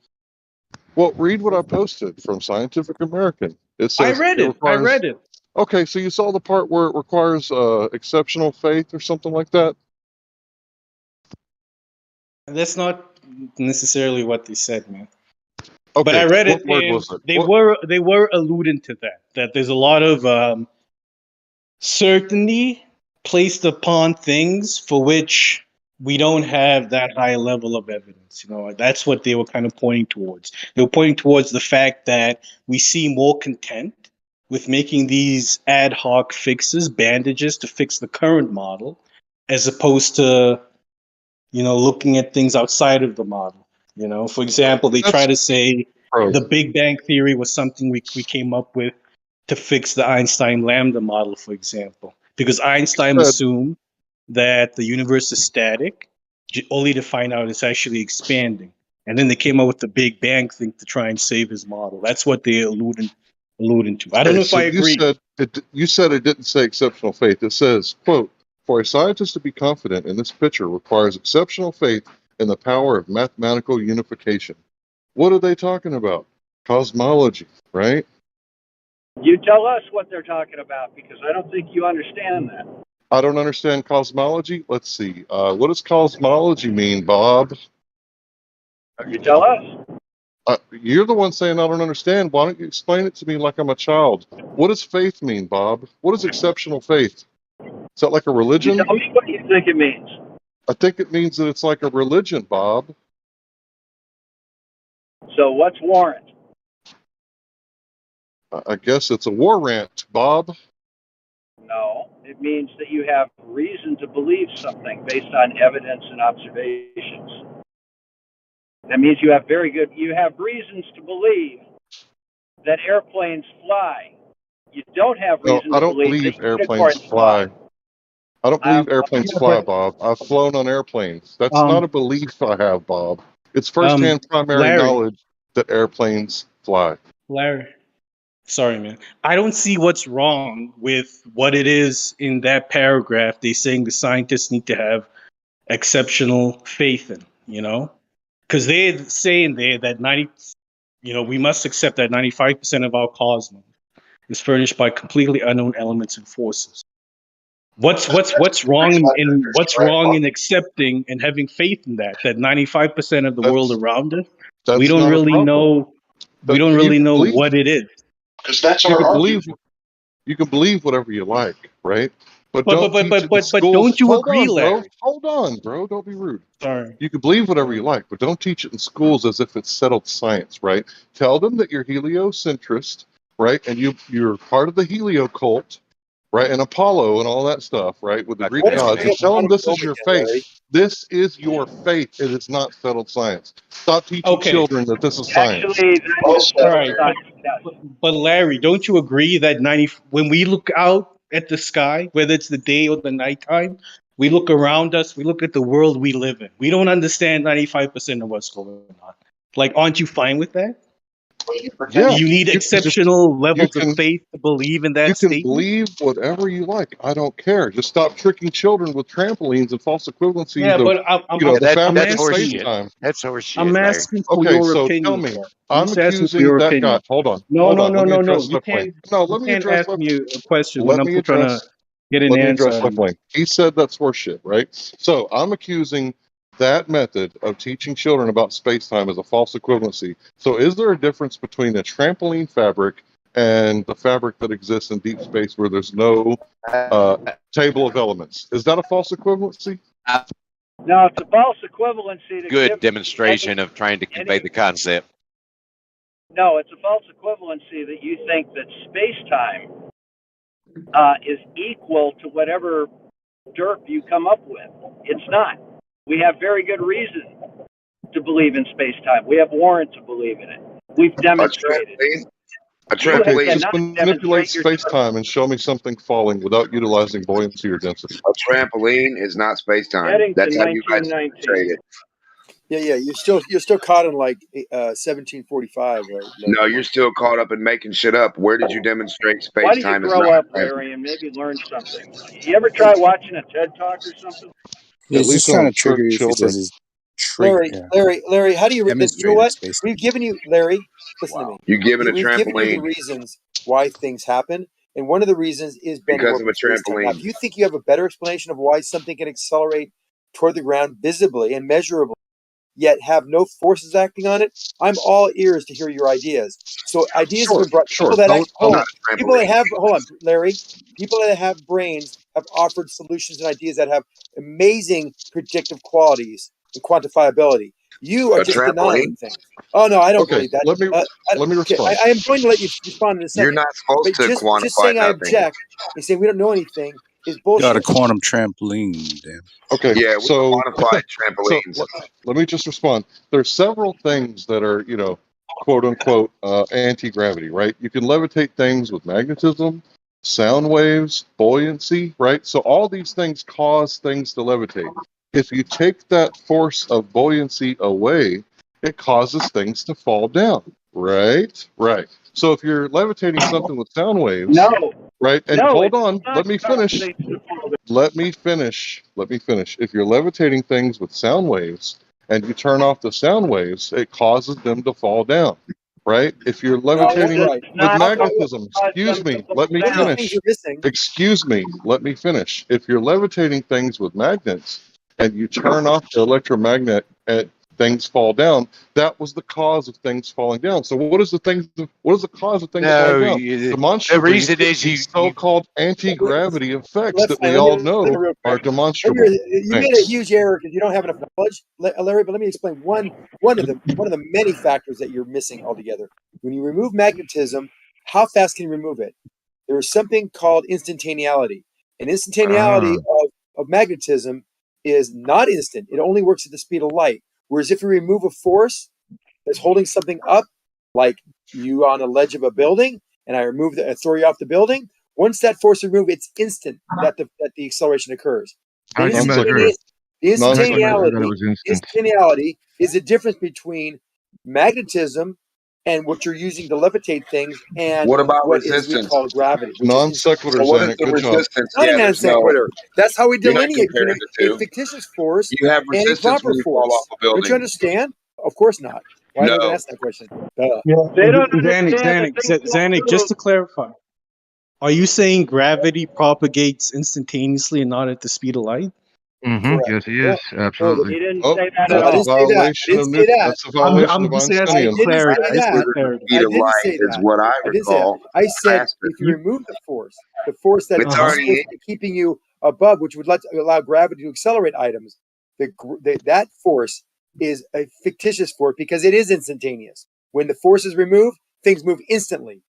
Well, read what I posted from Scientific American. It says I read it. Okay, so you saw the part where it requires exceptional faith or something like that? That's not necessarily what they said, man. Okay, But I read what it, word and was it? they were alluding to that there's a lot of certainty placed upon things for which we don't have that high level of evidence. You know, that's what they were kind of pointing towards. They were pointing towards the fact that we see more content with making these ad hoc fixes, bandages to fix the current model, as opposed to, you know, looking at things outside of the model. You know, for example, they try to say the Big Bang Theory was something we came up with to fix the Einstein lambda model, for example, because Einstein assumed that the universe is static, only to find out it's actually expanding. And then they came up with the Big Bang thing to try and save his model. That's what they alluding to. I don't know if I agree. You said it didn't say exceptional faith. It says, quote, for a scientist to be confident in this picture requires exceptional faith in the power of mathematical unification. What are they talking about? Cosmology, right? You tell us what they're talking about, because I don't think you understand that. I don't understand cosmology. Let's see. What does cosmology mean, Bob? You tell us. You're the one saying I don't understand. Why don't you explain it to me like I'm a child? What does faith mean, Bob? What is exceptional faith? Is that like a religion? You tell me what you think it means. I think it means that it's like a religion, Bob. So what's warrant? I guess it's a war rant, Bob. No, it means that you have reason to believe something based on evidence and observations. That means you have reasons to believe that airplanes fly. You don't have reason I to don't believe believe that airplanes unicorns fly. I don't believe airplanes fly, but- Bob. I've flown on airplanes. That's not a belief I have, Bob. It's firsthand primary Larry. knowledge that airplanes fly. Larry, sorry, man. I don't see what's wrong with what it is in that paragraph. They're saying the scientists need to have exceptional faith in, you know? Because they're saying there that we must accept that 95% of our cosmos is furnished by completely unknown elements and forces. What's wrong in accepting and having faith in that 95% of the world around us, we don't really know what it is. Because that's our argument. You can believe whatever you like, right? But don't teach it in schools. don't you Hold agree, on, bro. Larry? Hold on, bro. Don't be rude. Sorry. You can believe whatever you like, but don't teach it in schools as if it's settled science, right? Tell them that you're heliocentrist, right? And you're part of the helio cult, right? And Apollo and all that stuff, right? With the Greek gods. And tell them this is your faith. This is your faith. It is not settled science. Stop teaching children that this is science. Actually, All right, but Larry, don't you agree that when we look out at the sky, whether it's the day or the nighttime, we look around us, we look at the world we live in. We don't understand 95% of what's going on. Like, aren't you fine with that? Yeah, you need exceptional levels of faith to believe in that statement. You can believe whatever you like. I don't care. Just stop tricking children with trampolines and false equivalencies. Yeah, but that's horseshit. That's horseshit. I'm Larry. asking for your opinion. Tell me. Sir. I'm accusing that guy. Hold on. No. Let You me can't address ask my me a question Let when me I'm trying address. to get an Let me answer. address my point. He said that's horseshit, right? So I'm accusing that method of teaching children about space-time as a false equivalency. So is there a difference between a trampoline fabric and the fabric that exists in deep space where there's no table of elements? Is that a false equivalency? No, it's a false equivalency. To Good give demonstration of trying to convey the concept. No, it's a false equivalency that you think that space-time is equal to whatever derp you come up with. It's not. We have very good reason to believe in space-time. We have warrant to believe in it. We've demonstrated. A You Okay, just cannot manipulate demonstrate your space-time and show me something falling without utilizing buoyancy or density. A trampoline is not space-time. Getting That's to how you guys 1919. demonstrate it. Yeah, you're still caught in like 1745, right? No, you're still caught up in making shit up. Where did you demonstrate Why don't you space-time is grow not up, time? Larry, and maybe learn something? You ever try watching a TED Talk or something? At He's just least I trying to don't trick trigger you because children. he's trigger. Larry, how do you? You know Demonstrated what? space. We've given you, Larry. Listen to me. You given a We've given you the trampoline reasons why things happen, and one of the reasons is bending because of a orbit space-time. Now, if trampoline. you think you have a better explanation of why something can accelerate toward the ground visibly and measurably, yet have no forces acting on it, I'm all ears to hear your ideas. So ideas have been brought. Sure. People that Don't, hold Not on, a people that trampoline. have hold on, Larry. People that have brains have offered solutions and ideas that have amazing predictive qualities and quantifiability. You are A just trampoline? denying things. Oh no, I don't okay, believe that. let me Okay, respond. I am going to let you respond in a You're second. not supposed But to just quantify saying I nothing. object and saying we don't know anything is You got a bullshit. quantum trampoline, damn. Okay, Yeah, we so quantify so trampolines. let me just respond. There's several things that are, quote unquote, anti-gravity, right? You can levitate things with magnetism, sound waves, buoyancy, right? So all these things cause things to levitate. If you take that force of buoyancy away, it causes things to fall down, right? Right. So if you're levitating something with sound waves, No, right? And no, hold it's on, not let me finish. things to follow. Let me finish. Let me finish. If you're levitating things with sound waves and you turn off the sound waves, it causes them to fall down, right? If you're No, that's levitating right. It's with not magnetism, cause excuse them to me, fall let me One of the down. things finish. you're missing. Excuse me, let me finish. If you're levitating things with magnets and you turn off the electromagnet and things fall down, that was the cause of things falling down. So what is the cause of things falling No, down? the Demonstrably, reason is these so-called anti-gravity effects That's that fine. we Let me all explain know it real are quick. demonstrable. You made a Thanks. huge error because you don't have enough knowledge, Larry. But let me explain one of the many factors that you're missing altogether. When you remove magnetism, how fast can you remove it? There is something called instantaneity, and instantaneity of magnetism is not instant. It only works at the speed of light. Whereas if you remove a force that's holding something up, like you on a ledge of a building, and I throw you off the building. Once that force is removed, it's instant that the acceleration occurs. The How'd you measure it? How'd you measure that it was instant? instantaneity is the difference between magnetism and what you're using to levitate things, and What about what is we resistance? call gravity, which is Non instant. sequitur, Well, what is Zanuck. the Good job. resistance? Not a Yeah, non there's no. sequitur. That's how we You're not delineate between comparing the a two. fictitious force You have and a resistance proper when you fall off force. a Don't you building. understand? Of course not. Why am I even No. asking that question? Duh. Yeah, They don't Zanuck, understand that things don't Zanuck, just move. to clarify, are you saying gravity propagates instantaneously and not at the speed of light? Mm-hmm. Correct. Yes, he Yeah. is. No, Absolutely. He didn't Oh, say that at no, I that's a all. didn't say that. I violation didn't of say that. that's a violation I'm of just I asking Einsteinium. didn't clarity. say I just that. need The clarity. speed I of didn't light say is that. what I I didn't say that. recall. I said Faster. if you remove the force that It's is Uh-huh. already supposed to be keeping you above, which would allow gravity to accelerate items, that force is a fictitious force because it is instantaneous. When the force is removed, things move instantly.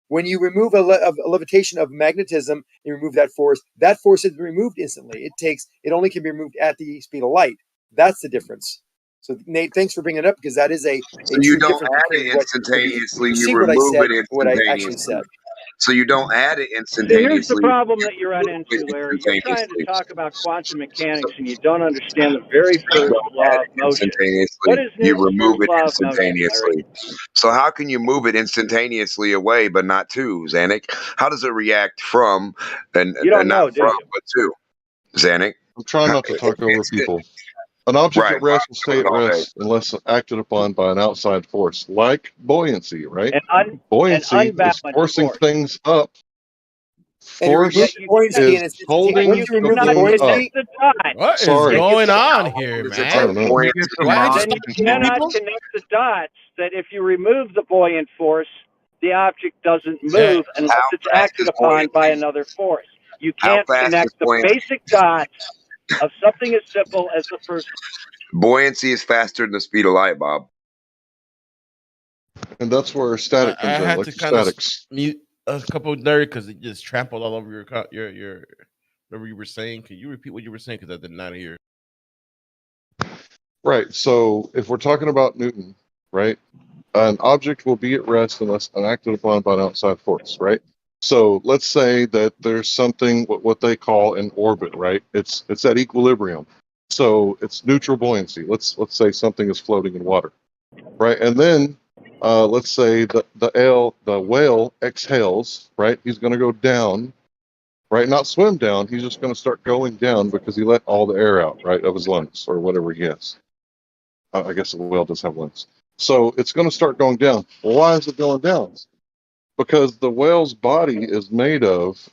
When you remove a levitation of magnetism, you remove that force is removed instantly. It only can be removed at the speed of light. That's the difference. So Nate, thanks for bringing it up because that is a So you true don't difference add between it what you instantaneously. You perceive what I remove said it and what I actually instantaneously. said. So you don't add it So here's the instantaneously. problem You that you run remove into, it Larry. You're trying to instantaneously. talk about quantum So mechanics and you don't understand the very you first don't law add of it motion. What instantaneously. is You Newton's remove it law of motion, Larry? instantaneously. So how can you move it instantaneously away but not to, Zanuck? How does it react from and You don't not know, do from you? but to? Zanuck? I'm trying not to talk over people. An object Right. at rest will Well, stay at all day. rest unless acted upon by an outside force, like buoyancy, right? An Buoyancy is unbalanced forcing force. things up. And you remove Yet Force the you buoyancy cannot, and is it's but once holding you you the remove the cannot balloon connect up. buoyancy, the dots. What is Sorry. Then you going cannot, on How here, long does it I take don't man? know. buoyancy Niggas, to why mod? you then you stop killing cannot people? connect the dots that if you remove the buoyant force, the object doesn't Yeah. move unless How it's fast acted is upon by buoyancy? another force. You How can't fast is connect the buoyancy? basic dots of something as simple as the first. Buoyancy is faster than the speed of light, Bob. And that's where static I comes in, had to kind of electrostatics. mute a couple there because it just trampled all over your whatever you were saying. Can you repeat what you were saying? Because I did not hear. Right. So if we're talking about Newton, right, an object will be at rest unless acted upon by an outside force, right? So let's say that there's something what they call an orbit, right? It's at equilibrium. So it's neutral buoyancy. Let's say something is floating in water, right? And then let's say the whale exhales, right? He's going to go down, right? Not swim down. He's just going to start going down because he let all the air out, right, of his lungs or whatever he has. I guess the whale does have lungs. So it's going to start going down. Well, why is it going down? Because the whale's body is made of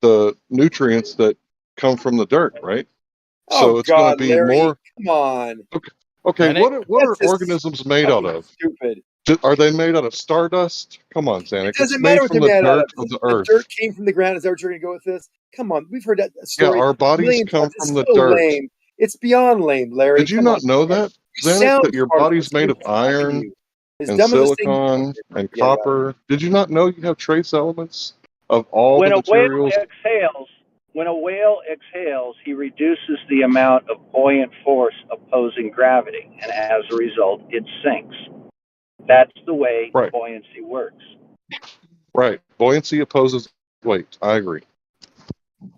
the nutrients that come from the dirt, right? So Oh it's going to God, be Larry, more. come on. Okay, what are That's just organisms made out fucking of? stupid. Are they made out of stardust? Come on, It Zanuck. It's doesn't matter made what from they're the made out dirt of. of the The earth. dirt came from the ground. Is that what you're going to go with this? Come on, we've heard that Yeah, story our a bodies million come times. It's from the so dirt. lame. It's beyond lame, Larry. Did you Come on, not know that, you Zanuck, sound that your smart. body's made of Fucking iron you. As and dumb as this thing. silicon and Yeah, go ahead. copper? Did you not know you have trace elements of all When the a whale materials? exhales, he reduces the amount of buoyant force opposing gravity, and as a result, it sinks. That's the way Right, buoyancy works. right. Buoyancy opposes weight. I agree.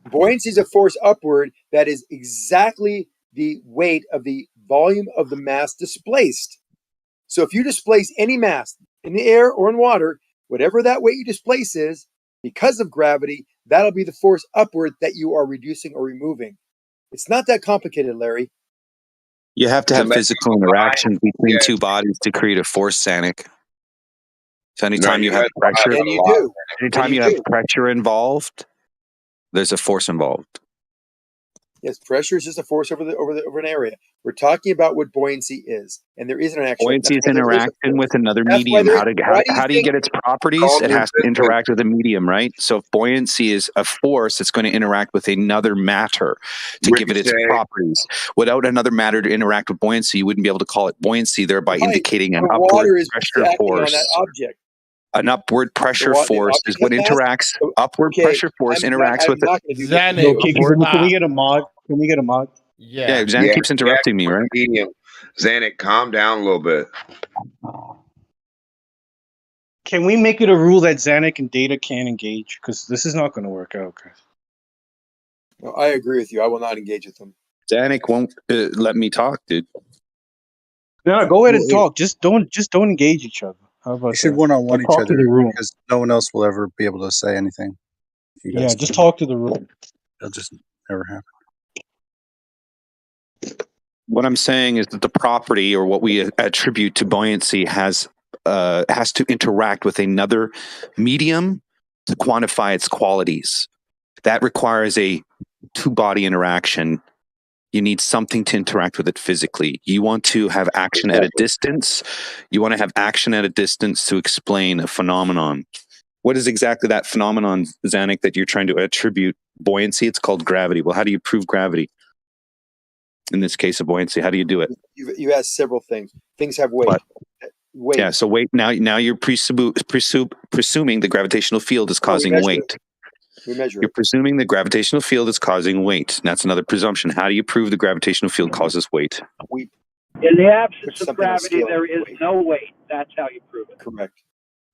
Buoyancy is a force upward that is exactly the weight of the volume of the mass displaced. So if you displace any mass in the air or in water, whatever that weight you displace is, because of gravity, that'll be the force upward that you are reducing or removing. It's not that complicated, Larry. You have to To have make physical you interaction between yeah, two bodies to create a force, Sanic. So no, anytime you have that's why I pressure, have And a you lot. do. And anytime you you have do. pressure involved, there's a force involved. Yes, pressure is just a force over an area. We're talking about what buoyancy is, and there isn't an actual. Buoyancy is That's why there is a interaction force. with another That's why medium. there. How Why do you do you think? get its properties? Called It has to resistance. interact with a medium, right? So if buoyancy is a force, it's going to interact with another matter to give it its Ricochet. properties. Without another matter to interact with buoyancy, you wouldn't be able to call it buoyancy, thereby Right, indicating an the upward water is pressure acting on that force. object. An upward pressure The force is object what has mass. interacts. Upward Okay, pressure force interacts I'm with it. not going to do this. Zanuck, Okay, Upward. can we get a mod? Can we get a mod? Yeah, yeah. Xan Yeah, keeps interrupting me, right? medium. Zanuck, calm down a little bit. Can we make it a rule that Zanuck and Data can't engage? Because this is not going to work out, guys. No, I agree with you. I will not engage with them. Zanuck won't let me talk, dude. No, go ahead and Well, talk. Just don't engage each other. How you about should that? one-on-one Or each talk to other the room. because no one else will ever be able to say anything. If you Yeah, guys just do. talk to the room. It'll just never happen. What I'm saying is that the property or what we attribute to buoyancy has to interact with another medium to quantify its qualities. That requires a two-body interaction. You need something to interact with it physically. You want to have action at a distance. You want to have action at a distance to explain a phenomenon. What is exactly that phenomenon, Zanuck, that you're trying to attribute buoyancy? It's called gravity. Well, how do you prove gravity? In this case of buoyancy, how do you do it? You asked several things. Things have weight. What? Weight. Yeah, so weight. Now you're presuming the gravitational field is No, causing measure weight. We measure You're it. presuming the gravitational field is causing weight. That's another presumption. How do you prove the gravitational field causes weight? We In the absence put of something on a gravity, scale. there is no weight. That's how you prove it. Correct.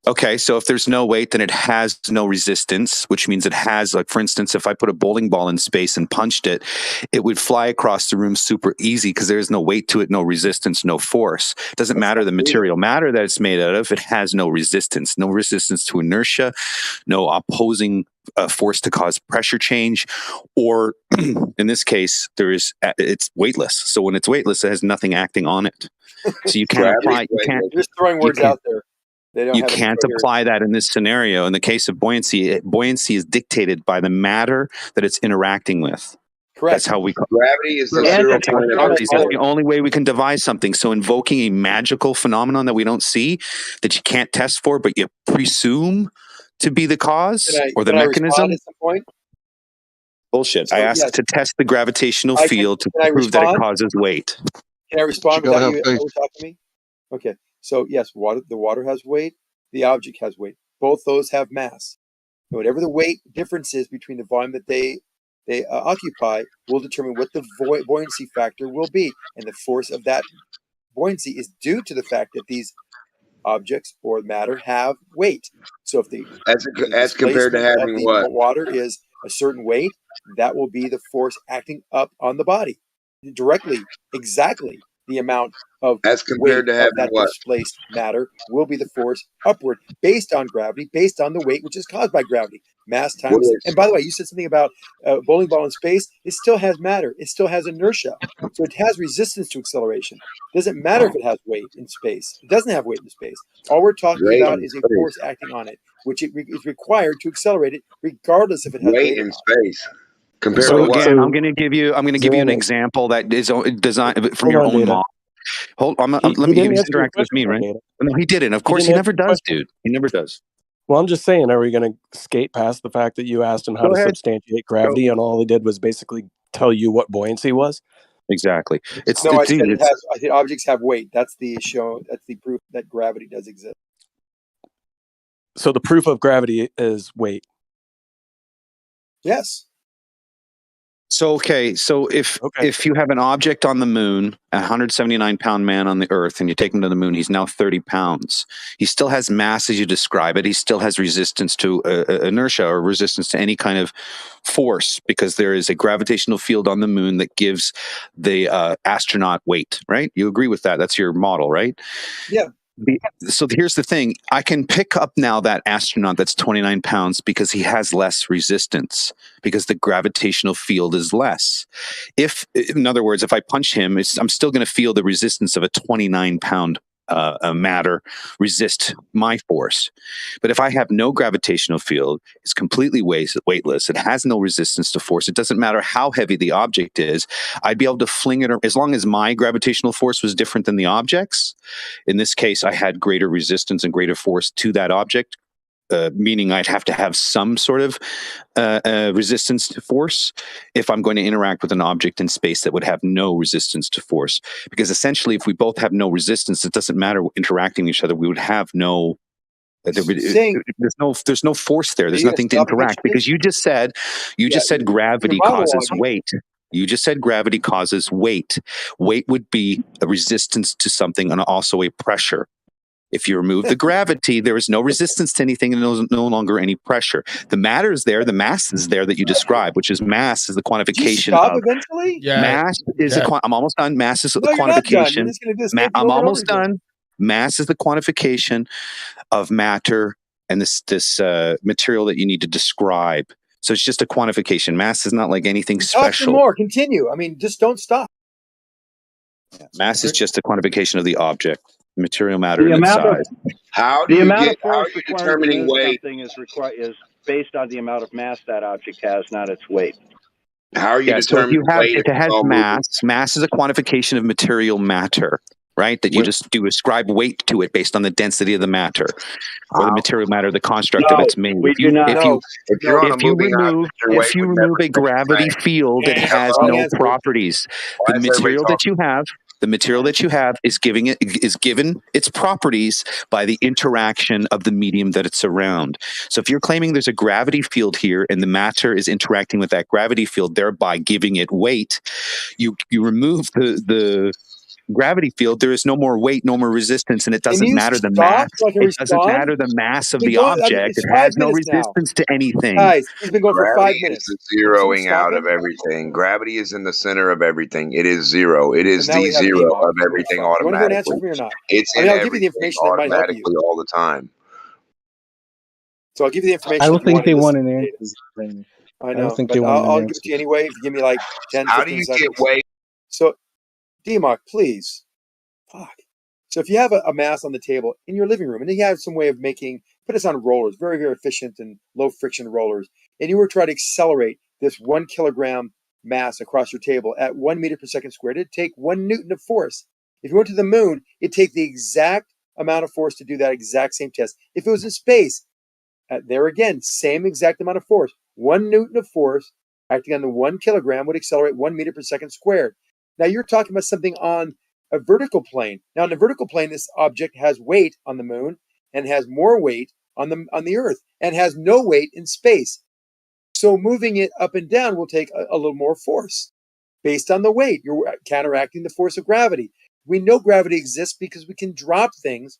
Okay, so if there's no weight, then it has no resistance, which means it has, like, for instance, if I put a bowling ball in space and punched it, it would fly across the room super easy because there's no weight to it, no resistance, no force. It doesn't matter the material matter that it's made out of, it has no resistance to inertia, no opposing force to cause pressure change, or in this case, it's weightless. So when it's weightless, it has nothing acting on it. So you can't apply, Just throwing words out there. They don't you have can't apply that in this scenario. In the case of buoyancy, buoyancy is dictated by the matter that it's interacting with. Correct. That's how we call Gravity is the That's 0 how point of properties. That's the force. only way we can devise something. So invoking a magical phenomenon that we don't see, that you can't test for, but you presume to be the cause or the can I mechanism. respond at some point? Bullshit. So, I asked yes. to test the gravitational field to can I prove that it respond? causes weight. Can I respond You gotta without have you faith. ever talking to me? Okay. So yes, the water has weight. The object has weight. Both those have mass. And whatever the weight difference is between the volume that they they occupy will determine what the buoyancy factor will be. And the force of that buoyancy is due to the fact that these objects or matter have weight. So if the as compared to displacement having of the what? water is a certain weight, that will be the force acting up on the body. Directly, exactly the amount of As weight compared to of having that what? displaced matter will be the force upward based on gravity, based on the weight which is caused by gravity. Mass What times, is and by the way, you said something about a bowling ball in space. It still has matter. It still has inertia. So it has resistance to acceleration. Doesn't matter if it has weight in space. It doesn't have weight in space. All we're talking weight about in is a space? force acting on it, which is required to accelerate it, regardless if it has Weight weight or in not. space. Compared to So what? again, I'm going to give you an Xander, example that is designed from hold your on, own Data. model. Let He me. didn't He's answer your interacting with question, me, though, right? Data. No, he didn't. Of He course, didn't he answer never your does, question. dude. He never does. Well, I'm just saying, are we going to skate past the fact that you asked him how Go to ahead. substantiate gravity, and all he did was basically tell you what buoyancy was? Exactly. No, I said it has. I said objects have weight. That's the show. That's the proof that gravity does exist. So the proof of gravity is weight. Yes. So if you have an object on the moon, a 179-pound man on the Earth, and you take him to the moon, he's now 30 pounds. He still has mass as you describe it. He still has resistance to inertia or resistance to any kind of force because there is a gravitational field on the moon that gives the astronaut weight. Right? You agree with that? That's your model, right? Yeah. So here's the thing. I can pick up now that astronaut that's 29 pounds because he has less resistance because the gravitational field is less. In other words, if I punch him, I'm still going to feel the resistance of a 29-pound matter resist my force. But if I have no gravitational field, it's completely weightless. It has no resistance to force. It doesn't matter how heavy the object is. I'd be able to fling it as long as my gravitational force was different than the object's. In this case, I had greater resistance and greater force to that object. Meaning I'd have to have some sort of resistance to force if I'm going to interact with an object in space that would have no resistance to force. Because essentially, if we both have no resistance, it doesn't matter interacting with each other. We would have no. There's no force there. There's nothing to interact because you just said gravity causes weight. You just said gravity causes weight. Weight would be a resistance to something and also a pressure. If you remove the gravity, there is no resistance to anything and there's no longer any pressure. The matter is there, the mass is there that you describe, which is mass is the quantification Stop of eventually. mass is I'm almost done. Mass is the No, you're not done. You're quantification. just going to do this. I'm almost done. Mass is the quantification of matter and this material that you need to describe. So it's just a quantification. Mass is not like anything Talk special. more. Continue. I mean, just don't stop. Mass is just a quantification of the object, material matter, The and its amount of size. How do the you amount get? of How are force you required to determining move weight? something is based on the amount of mass that object has, not its weight. How are you So if determining weight if if it it's has all moving? mass is a quantification of material matter, right? That you just do ascribe weight to it based on the density of the matter or the material matter, the construct of No, its made. we do not. If you're on a moving object, your weight If you would never remove a stay the gravity same. field, it has Wrong no answer. properties. Why The is everybody material that talking? you have is given its properties by the interaction of the medium that it's around. So if you're claiming there's a gravity field here and the matter is interacting with that gravity field, thereby giving it weight, you remove the gravity field, there is no more weight, no more resistance, and it doesn't matter the mass. So I can It doesn't respond? matter the mass of Been the going, object. it's It 5 has no minutes now. resistance to anything. Guys, he's been going for 5 Gravity minutes. is the zeroing out of everything. Gravity is in the center of everything. It is zero. It is But now the we have zero DMOC, of so it's everything fine. You want to go and answer automatically. for me or not? It's I mean, in I'll give you the everything information that might help you. automatically all the time. So I'll give you the information. I don't if you think want to they listen want an to it. answer. I I know, don't think but they want I'll an give it answer. to you anyway if you give me like 10, How do 15 you seconds. get weight? So, DMOC, please. Fuck. So if you have a mass on the table in your living room and you have some way of put this on rollers, very, very efficient and low friction rollers, and you were trying to accelerate this 1 kilogram mass across your table at 1 meter per second squared, it'd take 1 Newton of force. If you went to the moon, it'd take the exact amount of force to do that exact same test. If it was in space, there again, same exact amount of force. 1 Newton of force acting on the 1 kilogram would accelerate 1 meter per second squared. Now you're talking about something on a vertical plane. Now in the vertical plane, this object has weight on the moon and has more weight on the Earth and has no weight in space. So moving it up and down will take a little more force based on the weight. You're counteracting the force of gravity. We know gravity exists because we can drop things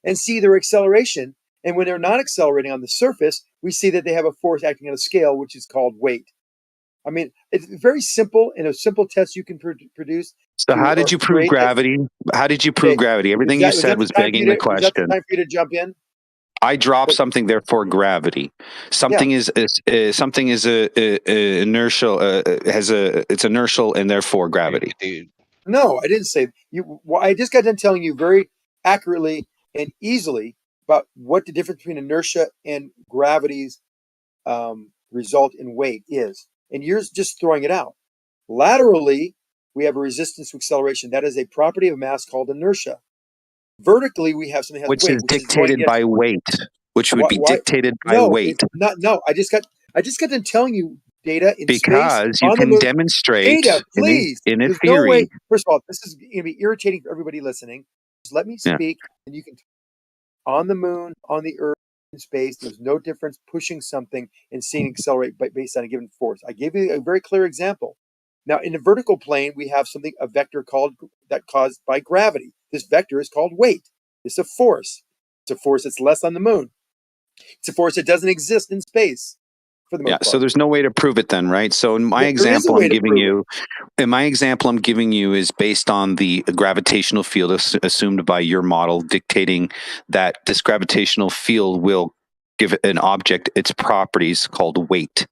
and see their acceleration. And when they're not accelerating on the surface, we see that they have a force acting on a scale, which is called weight. I mean, it's very simple, and a simple test you can produce. So how did you prove gravity? How did you prove gravity? Everything you said was begging the question. Was that the time for you to jump in? I drop something, therefore gravity. Something is something is inertial. It's inertial and therefore gravity. No, I didn't say you. Well, I just got done telling you very accurately and easily about what the difference between inertia and gravity's result in weight is, and you're just throwing it out. Laterally, we have a resistance to acceleration. That is a property of mass called inertia. Vertically, we have something that has Which weight, is dictated by weight. Which would be dictated by weight. No, I just got done telling you data in space. Because you can demonstrate data, please. in a There's theory. No way. First of all, this is going to be irritating for everybody listening. Just let me speak, and you can. On the moon, on the Earth, in space, there's no difference pushing something and seeing it accelerate based on a given force. I gave you a very clear example. Now, in the vertical plane, we have a vector caused by gravity. This vector is called weight. It's a force. It's a force that's less on the moon. It's a force that doesn't exist in space for the most part. So there's no way to prove it then, right? So in my example I'm giving you is based on the gravitational field assumed by your model, dictating that this gravitational field will give an object its properties called weight.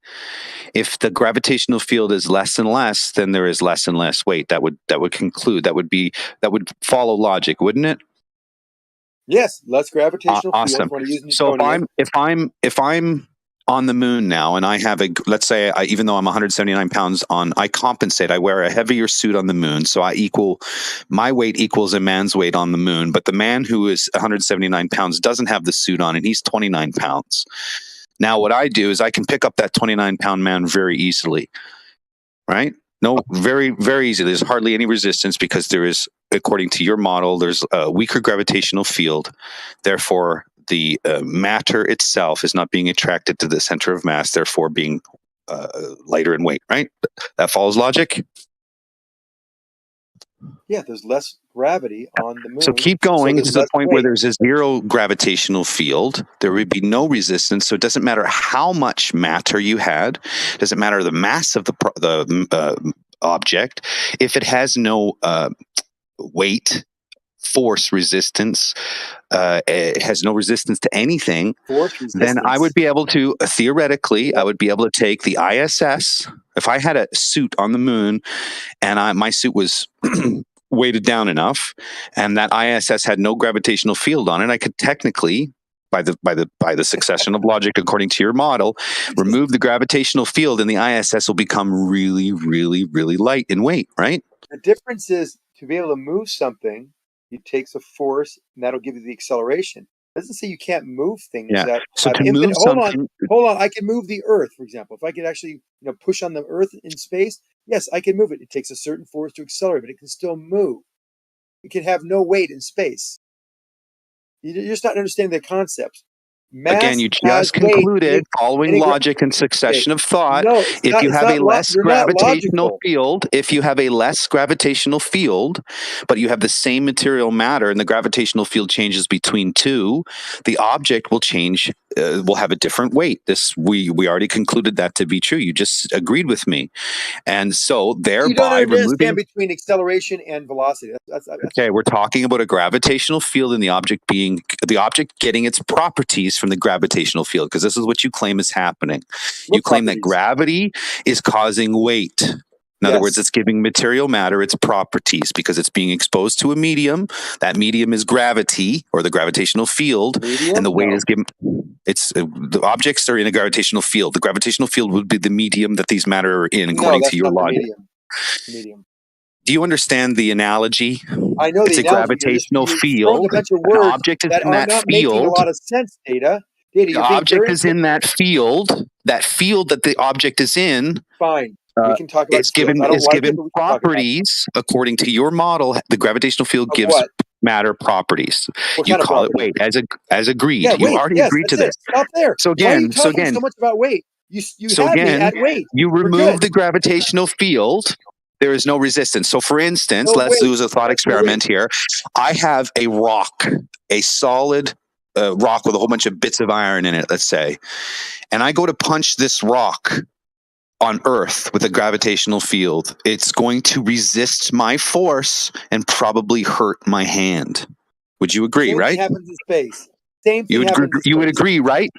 If the gravitational field is less and less, then there is less and less weight. That would follow logic, wouldn't it? Yes, less gravitational awesome. field. So if I'm on the moon now, and I have let's say even though I'm 179 pounds I compensate. I wear a heavier suit on the moon, so my weight equals a man's weight on the moon. But the man who is 179 pounds doesn't have the suit on, and he's 29 pounds. Now, what I do is I can pick up that 29-pound man very easily, right? No, very, very easy. There's hardly any resistance because there is, according to your model, there's a weaker gravitational field. Therefore, the matter itself is not being attracted to the center of mass, therefore being lighter in weight, right? That follows logic? Yeah, there's less gravity on the moon. So keep going to the point where there's a zero gravitational field. There would be no resistance. So it doesn't matter how much matter you had. It doesn't matter the mass of the object. If it has no weight, force, resistance, it has no resistance to anything, then I would be able to, theoretically, I would be able to take the ISS. If I had a suit on the moon and my suit was weighted down enough and that ISS had no gravitational field on it, I could technically, by the succession of logic according to your model, remove the gravitational field and the ISS will become really, really, really light in weight, right? The difference is to be able to move something, it takes a force, and that'll give you the acceleration. It doesn't say you can't move things that so have to infinite. move Hold on. I can move the Earth, for example. If I could actually, push on the Earth in space, yes, I can move it. It takes a certain force to accelerate, but it can still move. It can have no weight in space. You're just not understanding the concepts. Mass Again, you just concluded, following logic and succession of thought, if you have a less gravitational field, but you have the same material matter and the gravitational field changes between two, the object will change, will have a different weight. We already concluded that to be true. You just agreed with me. And so thereby you don't understand between acceleration and velocity. Okay, we're talking about a gravitational field and the object getting its properties from the gravitational field, because this is what you claim is happening. You claim that gravity is causing weight. In other words, it's giving material matter its properties because it's being exposed to a medium. That medium is gravity, or the gravitational field, and the weight is given. The objects are in a gravitational field. The gravitational field would be the medium that these matter are in, according to your logic. Medium. Do you understand the analogy? I know it's the a gravitational field. A bunch of words an object is that in are that not field. Making a lot of sense, Data. The object is in that field. That field that the object is in. Fine. We can talk about it's given properties according to your model. The gravitational field gives matter properties. You call it weight as agreed. Yeah, you already agreed to this. Stop there. So again, why are you talking so much about weight? You So had me again, at weight. you We're remove good. the gravitational field, there is no resistance. So for instance, No let's weight. do a thought That's no experiment weight. here. I have a rock, a solid rock with a whole bunch of bits of iron in it, let's say, and I go to punch this rock on Earth with a gravitational field. It's going to resist my force and probably hurt my hand. Would you agree, Same right? thing happens in space. Same thing happens in space. You would agree, right?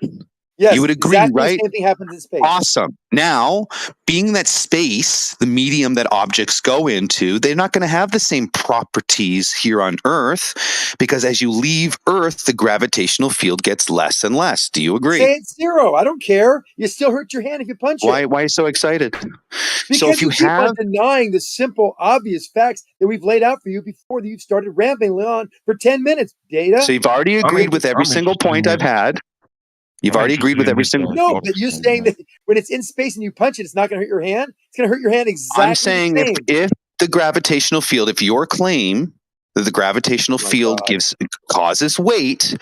Yes, You would agree, exactly right? the same thing happens in space. Awesome. Now, being that space, the medium that objects go into, they're not going to have the same properties here on Earth, because as you leave Earth, the gravitational field gets less and less. Do you agree? Say it's 0. I don't care. You still hurt your hand if you punch it. Why are you so excited? Because So if you keep have, on denying the simple, obvious facts that we've laid out for you before you started rambling on for 10 minutes, Data. so you've already agreed with every single point I've had. You've already agreed with every single. No, but you're saying that when it's in space and you punch it, it's not going to hurt your hand. It's going to hurt your hand exactly I'm saying the same. if the gravitational field, if your claim that the gravitational field causes weight,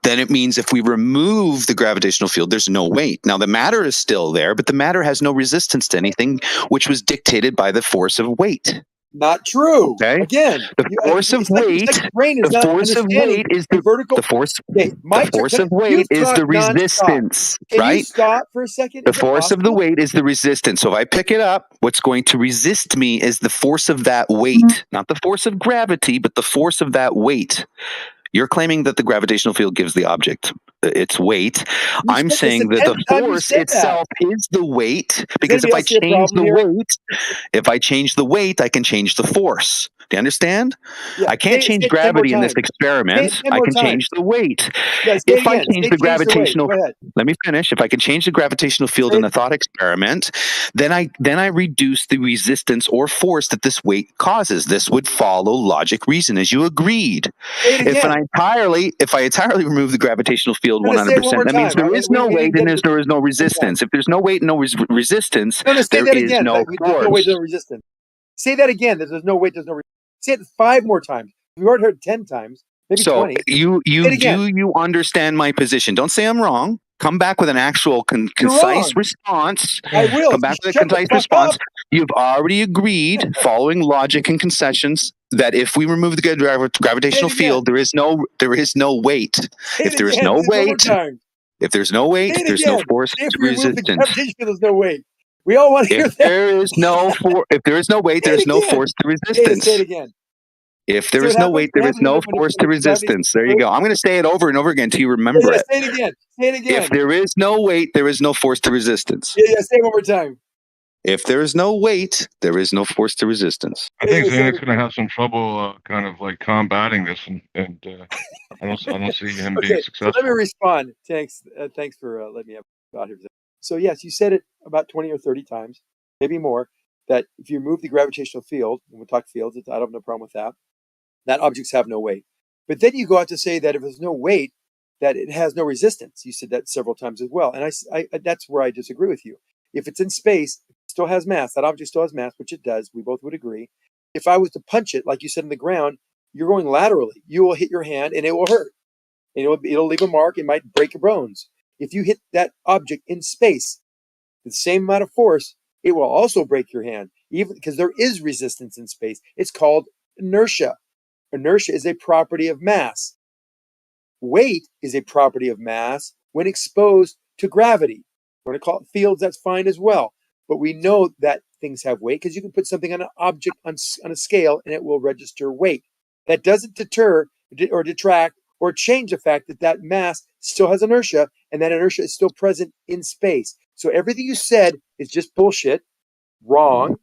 then it means if we remove the gravitational field, there's no weight. Now the matter is still there, but the matter has no resistance to anything, which was dictated by the force of weight. Not true. Okay. Again, The force of weight. The force of weight is the vertical. The force. Okay, The force of weight is the resistance, Can right? you stop for a second? The Is it force of the possible? weight is the resistance. So if I pick it up, what's going to resist me is the force of that weight, not the force of gravity, but the force of that weight. You're claiming that the gravitational field gives the object its weight. I'm saying that the force itself is the weight, because if I change the weight, I can change the force. Do you understand? I can't change gravity in this experiment. I can change the weight. If I change the gravitational, let me finish. If I can change the gravitational field in a thought experiment, then I reduce the resistance or force that this weight causes. This would follow logic reason, as you agreed. If I entirely remove the gravitational field 100%, that means there is no weight and there is no resistance. If there's no weight and no resistance, there is no There's no weight, force. no resistance. Say that again. There's no weight, there's no resistance. Say it 5 more times. We've already heard it 10 times, maybe So 20. you understand my position? Don't say I'm wrong. Come back with an actual concise response. I will. Come back with a concise response. You've already agreed, following logic and concessions, that if we remove the gravitational field, there is no weight. If there is no weight, if there's no weight, there's no force If we remove the resistance. gravitational field, there's no weight. We all want to hear If that. there is no weight, there's no force to resistance. Say it again. If there See is what no happens? weight, there is no force to resistance. There you go. I'm going to say it over and over again until you remember it. Say it again. Say it again. If there is no weight, there is no force to resistance. Say it one more time. If there is no weight, there is no force to resistance. I think Zan's going to have some trouble kind of like combating this, and I don't see him being So successful. let me respond. Thanks for letting me have about here. So yes, you said it about 20 or 30 times, maybe more, that if you remove the gravitational field, and we'll talk fields, I don't have no problem with that, that objects have no weight. But then you go out to say that if there's no weight, that it has no resistance. You said that several times as well. And I that's where I disagree with you. If it's in space, it still has mass. That object still has mass, which it does. We both would agree. If I was to punch it, like you said, in the ground, you're going laterally. You will hit your hand and it will hurt. And it'll leave a mark. It might break your bones. If you hit that object in space, the same amount of force, it will also break your hand, even because there is resistance in space. It's called inertia. Inertia is a property of mass. Weight is a property of mass when exposed to gravity. We're going to call it fields, that's fine as well. But we know that things have weight because you can put something on an object on a scale and it will register weight. That doesn't deter or detract or change the fact that that mass still has inertia and that inertia is still present in space. So everything you said is just bullshit, wrong.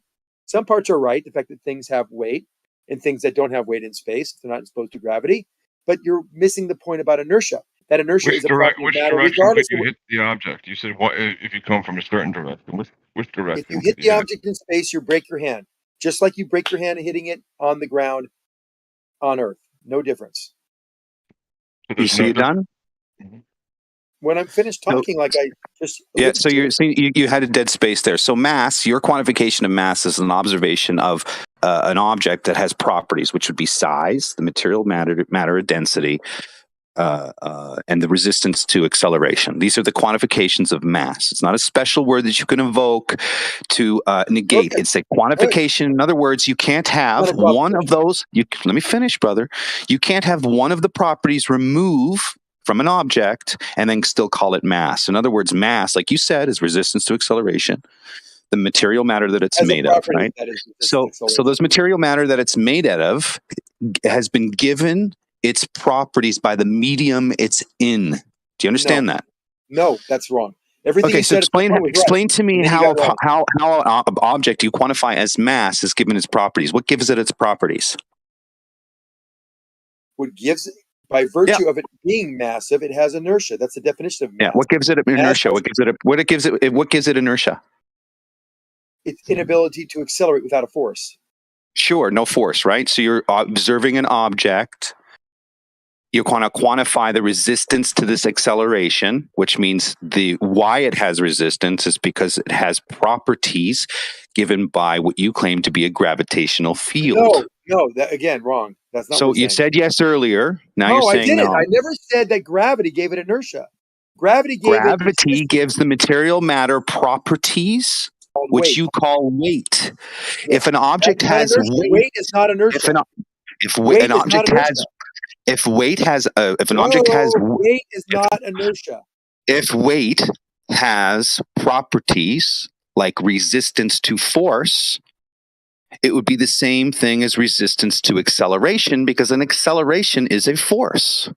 Some parts are right, the fact that things have weight and things that don't have weight in space, if they're not exposed to gravity. But you're missing the point about inertia. That inertia is a property of matter regardless Which direction of could you hit the object? You said what if you come from a certain direction? Which direction? If you hit the object in space, you break your hand. Just like you break your hand hitting it on the ground on Earth. No difference. You see it done? When I'm finished talking, like I just So you had a dead space there. So mass, your quantification of mass is an observation of an object that has properties, which would be size, the material matter or density, and the resistance to acceleration. These are the quantifications of mass. It's not a special word that you can invoke to negate. Okay. It's a quantification. In other words, you can't have one of those. Let me finish, brother. You can't have one of the properties remove from an object and then still call it mass. In other words, mass, like you said, is resistance to acceleration. The material matter that it's made of, right? So those material matter that it's made out of has been given its properties by the medium it's in. Do you understand that? No, that's wrong. Everything Okay, you so said explain to me And then you how got it wrong. an object you quantify as mass is given its properties. What gives it its properties? What gives it, by virtue of it being massive, it has inertia. That's the definition of mass. Yeah. What gives it inertia? What gives it inertia? Its inability to accelerate without a force. Sure, no force, right? So you're observing an object. You want to quantify the resistance to this acceleration, which means why it has resistance is because it has properties given by what you claim to be a gravitational field. No, that again, wrong. That's not So what we're you saying. said yes earlier. Now No, you're saying I didn't. no. I never said that gravity gave it inertia. Gravity gave it Gravity gives the material matter properties, which weight. you call weight. If an object has weight is not inertia. If an object has weight has inertia. If weight has properties like resistance to force, it would be the same thing as resistance to acceleration, because an acceleration is a force.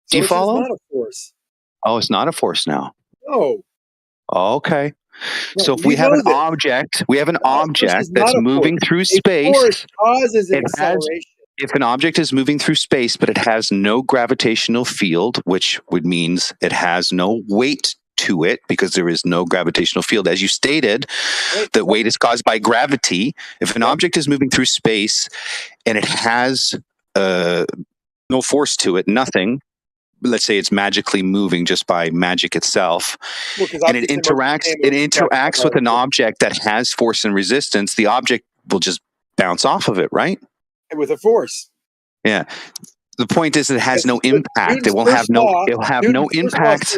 Do you follow? It's not a force. Oh, it's not a force now. No. Okay. No, So if we have an object, that's moving through space. Force causes an acceleration. If an object is moving through space, but it has no gravitational field, which would means it has no weight to it because there is no gravitational field. As you stated, that weight is caused by gravity. If an object is moving through space and it has no force to it, nothing, let's say it's magically moving just by magic itself, and it interacts with an object that has force and resistance, the object will just bounce off of it, right? With a force. Yeah. The point is, it has no impact. It'll have no impact.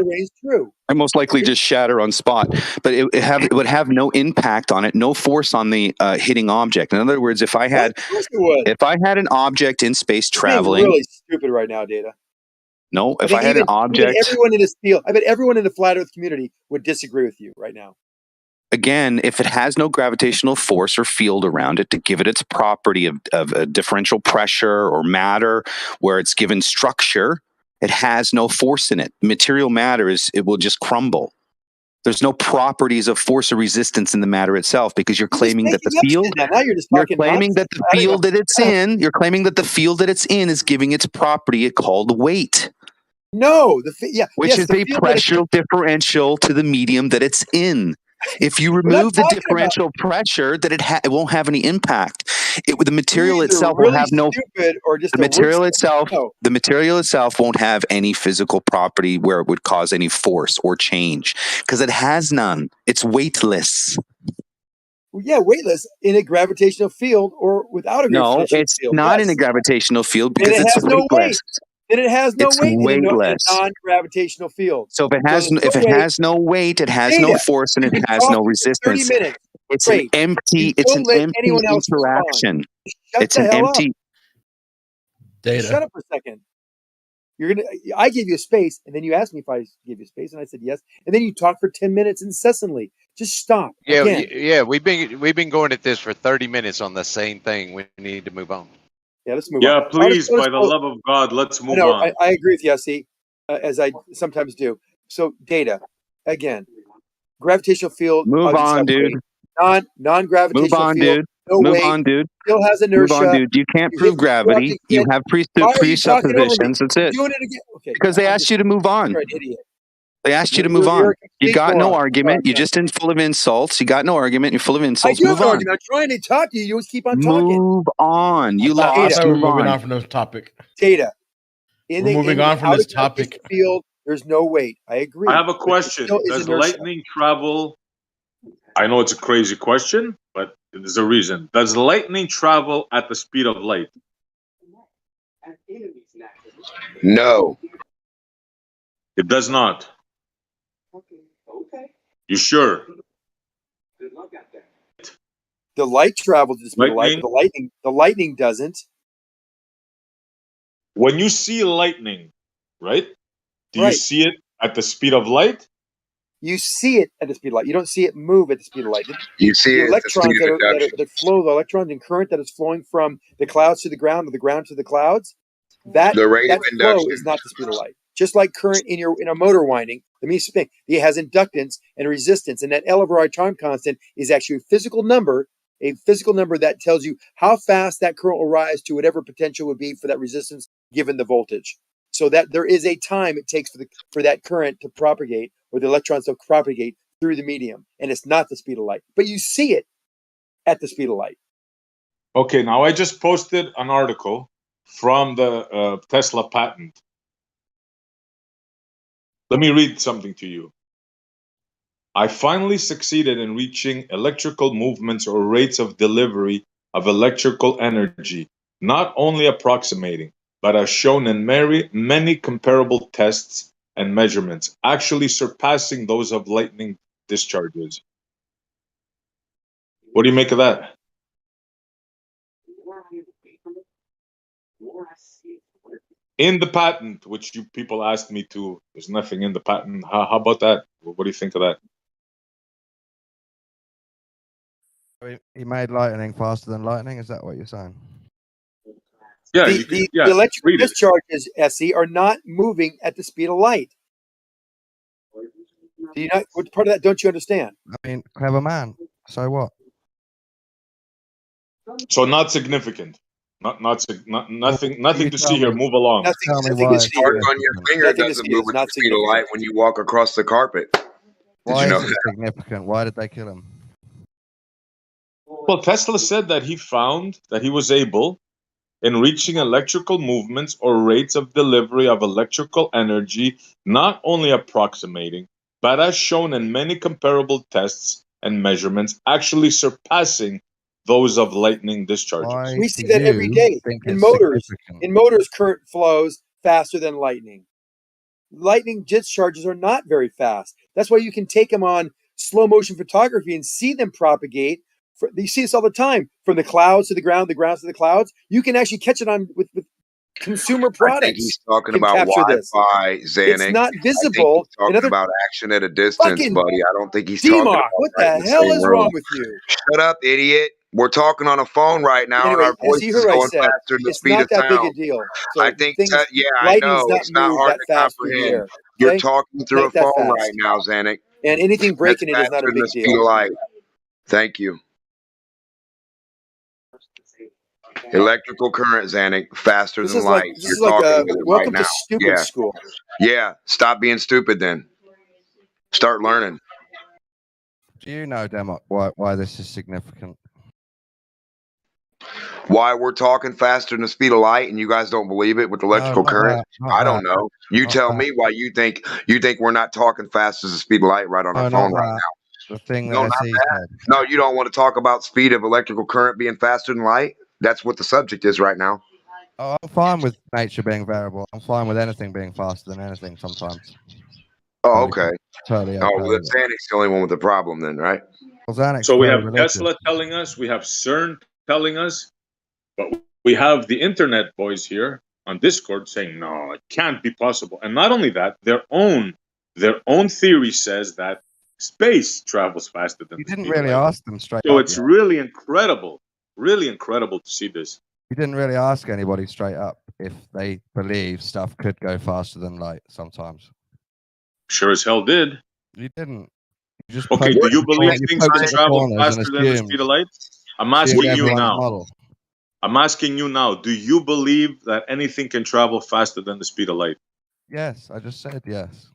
And most likely just shatter on spot. But it would have no impact on it, no force on the hitting object. In other words, if I had an object in space traveling, really stupid right now, Data. No, if I had an object, everyone in this field, I bet everyone in the flat Earth community would disagree with you right now. Again, if it has no gravitational force or field around it to give it its property of a differential pressure or matter, where it's given structure, it has no force in it. Material matter it will just crumble. There's no properties of force or resistance in the matter itself, because you're claiming that the field. You're claiming that the field that it's in. You're claiming that the field that it's in is giving its property called weight. No, which is a pressure differential to the medium that it's in. If you remove the differential pressure, that it won't have any impact. The material itself will have no. The material itself won't have any physical property where it would cause any force or change, because it has none. It's weightless. Well, yeah, weightless in a gravitational field or without a gravitational field. No, it's not in a gravitational field because it it's has weightless. No weight. Then it has no weight weightless. in a non-gravitational field. So if it has no weight, it has no force, and it has no resistance. 30 minutes. It's an empty interaction. It's an empty data. Shut up for a second. I gave you a space, and then you asked me if I gave you space, and I said yes. And then you talk for 10 minutes incessantly. Just stop. Yeah. We've been going at this for 30 minutes on the same thing. We need to move on. Yeah, let's move on. Yeah, please, by the love of God, let's move on. I agree with you, see, as I sometimes do. So, Data, again, gravitational field. Move on, dude. Non-gravitational field. Move on, dude. Still has inertia. Move on, dude. You can't prove gravity. You have presuppositions. That's it. Doing it again. Okay, because they asked you to move on. You're an idiot. They asked you to move on. You got no argument. You're just full of insults. You got no argument. You're full of insults. I do have an argument. I'm trying to talk to you. You always keep on talking. Move on. You lost. We're moving on from this topic. Data. Moving on from this topic. Field, there's no weight. I agree. I have a question. Does lightning travel? I know it's a crazy question, but there's a reason. Does lightning travel at the speed of light? No. It does not. You sure? The light travels at the speed of light, Lightning? but the lightning doesn't. When you see lightning, right? Do you Right. see it at the speed of light? You see it at the speed of light. You don't see it move at the speed of light. You see The it at the speed electrons of induction. that flow, the electrons and current that is flowing from the clouds to the ground or the ground to the clouds, that The rate of flow induction. is not the speed of light. Just like current in a motor winding, let me speak. It has inductance and resistance, and that L over I time constant is actually a physical number that tells you how fast that current will rise to whatever potential would be for that resistance given the voltage. So that there is a time it takes for that current to propagate, or the electrons to propagate through the medium, and it's not the speed of light, but you see it at the speed of light. Okay, now I just posted an article from the Tesla patent. Let me read something to you. I finally succeeded in reaching electrical movements or rates of delivery of electrical energy, not only approximating, but as shown in many comparable tests and measurements, actually surpassing those of lightning discharges. What do you make of that? In the patent, which you people asked me to, there's nothing in the patent. How about that? What do you think of that? He made lightning faster than lightning. Is that what you're saying? Yeah, The electrical discharges, SE, are not moving at the speed of light. Do you not? What part of that don't you understand? I mean, clever man. So what? So not significant. Nothing to see here. Move along. Nothing to start on your finger doesn't move at the speed of light when you walk across the carpet. Why you know is it significant? Why did they kill him? Well, Tesla said that he found that he was able, in reaching electrical movements or rates of delivery of electrical energy, not only approximating, but as shown in many comparable tests and measurements, actually surpassing those of lightning discharges. We see that every day in motors. In motors, current flows faster than lightning. Lightning discharges are not very fast. That's why you can take them on slow motion photography and see them propagate. You see this all the time, from the clouds to the ground, the ground to the clouds. You can actually catch it on with consumer products. I think he's talking about Wi-Fi, Xanax. It's not visible. I think he's talking about action at a distance, buddy. I don't think he's talking about what right the in hell same is room. wrong with you? Shut up, idiot. We're talking on a phone right now, Anyway, and our voice as you is heard I going said, faster than the it's speed not of that big a sound. deal. So I think, things, yeah, I lightning know. does not It's not move hard that to fast through the comprehend. air. You're Okay? talking through a Not that phone fast. right now, Xanax. And anything breaking it is not a Faster than big the speed deal. of light. Thank you. Electrical current, Xanax, faster This than is like light. this You're is like talking a with it right welcome now. to stupid Yeah. school. Yeah. Stop being stupid then. Start learning. Do you know, Demo, why this is significant? Why we're talking faster than the speed of light and you guys don't believe it with electrical current? I don't know. You tell me why you think we're not talking fast as the speed of light right on our phone right now. The thing No, that not SE that. No, you don't want to talk about speed of electrical current being faster than light? That's what the subject is right now. Oh, I'm fine with nature being variable. I'm fine with anything being faster than anything sometimes. Oh, okay. Totally Oh, okay well, with it. Xanax the only one with the problem then, right? Well, Xanax So we very have religious. Tesla telling us, we have CERN telling us, but we have the internet boys here on Discord saying, no, it can't be possible. And not only that, their own theory says that space travels faster than You the didn't speed of really light. ask them straight So up. it's yet. really incredible to see this. You didn't really ask anybody straight up if they believe stuff could go faster than light sometimes. Sure as hell did. You didn't. You just Okay, poked do at you the believe you things poked can at the travel corners faster and than the assumed speed of light? I'm asking you everyone's now. model. I'm asking you now. Do you believe that anything can travel faster than the speed of light? Yes, I just said yes.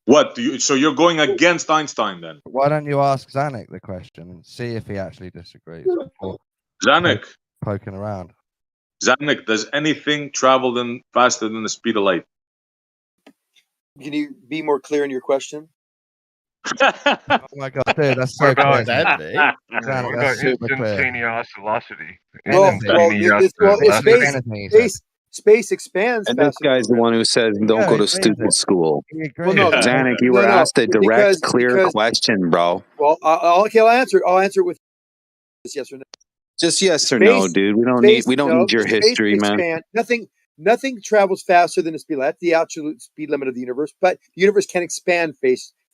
What do you? So you're going against Einstein then? Why don't you ask Zanuck the question and see if he actually disagrees before Zanuck, poking around? Zanuck, does anything travel faster than the speed of light? Can you be more clear in your question? Oh my god, dude, that's so What about clear. that big? Zanuck, What about that's super clear. instantaneous velocity? Well, Anything. it's Listen to space. anything he said. space expands And this faster. guy's the one who says, "Don't go to stupid school." Well, no, Zanuck, you no, were no, asked a direct, clear because question, bro. well, I'll answer. I'll answer it with yes or no. Just yes or no, dude. We don't need your history, man. Nothing travels faster than the speed of light. That's the absolute speed limit of the universe. But the universe can expand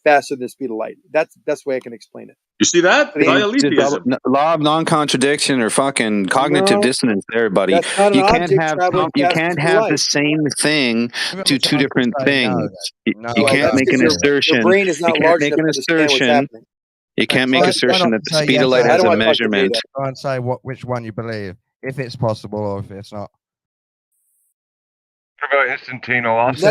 faster than the speed of light. That's the way I can explain it. You see that? Dialetheism. Law of non-contradiction or fucking cognitive dissonance there, buddy. That's not an You can't object have traveling you fast can't as the have the light. same thing to two different things. You Well, can't that's make an because assertion. your brain is not You can't large make enough an to understand what's assertion. happening. You can't make an assertion that the speed of light has a measurement. Try and say which one you believe, if it's possible or if it's not. What about instantaneous?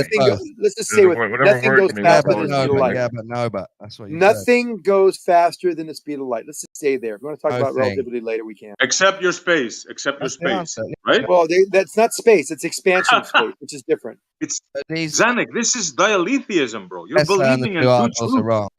Let's just say nothing goes faster than the speed of light. But that's what you Nothing goes faster than the speed of light. Let's just stay there. If you want to talk about relativity later, we can. Except your space. Except your space. Right? Well, that's not space. It's expansion of space, which is different. It's Zanuck, this is dialetheism, bro. You're believing in two two articles are truths. wrong.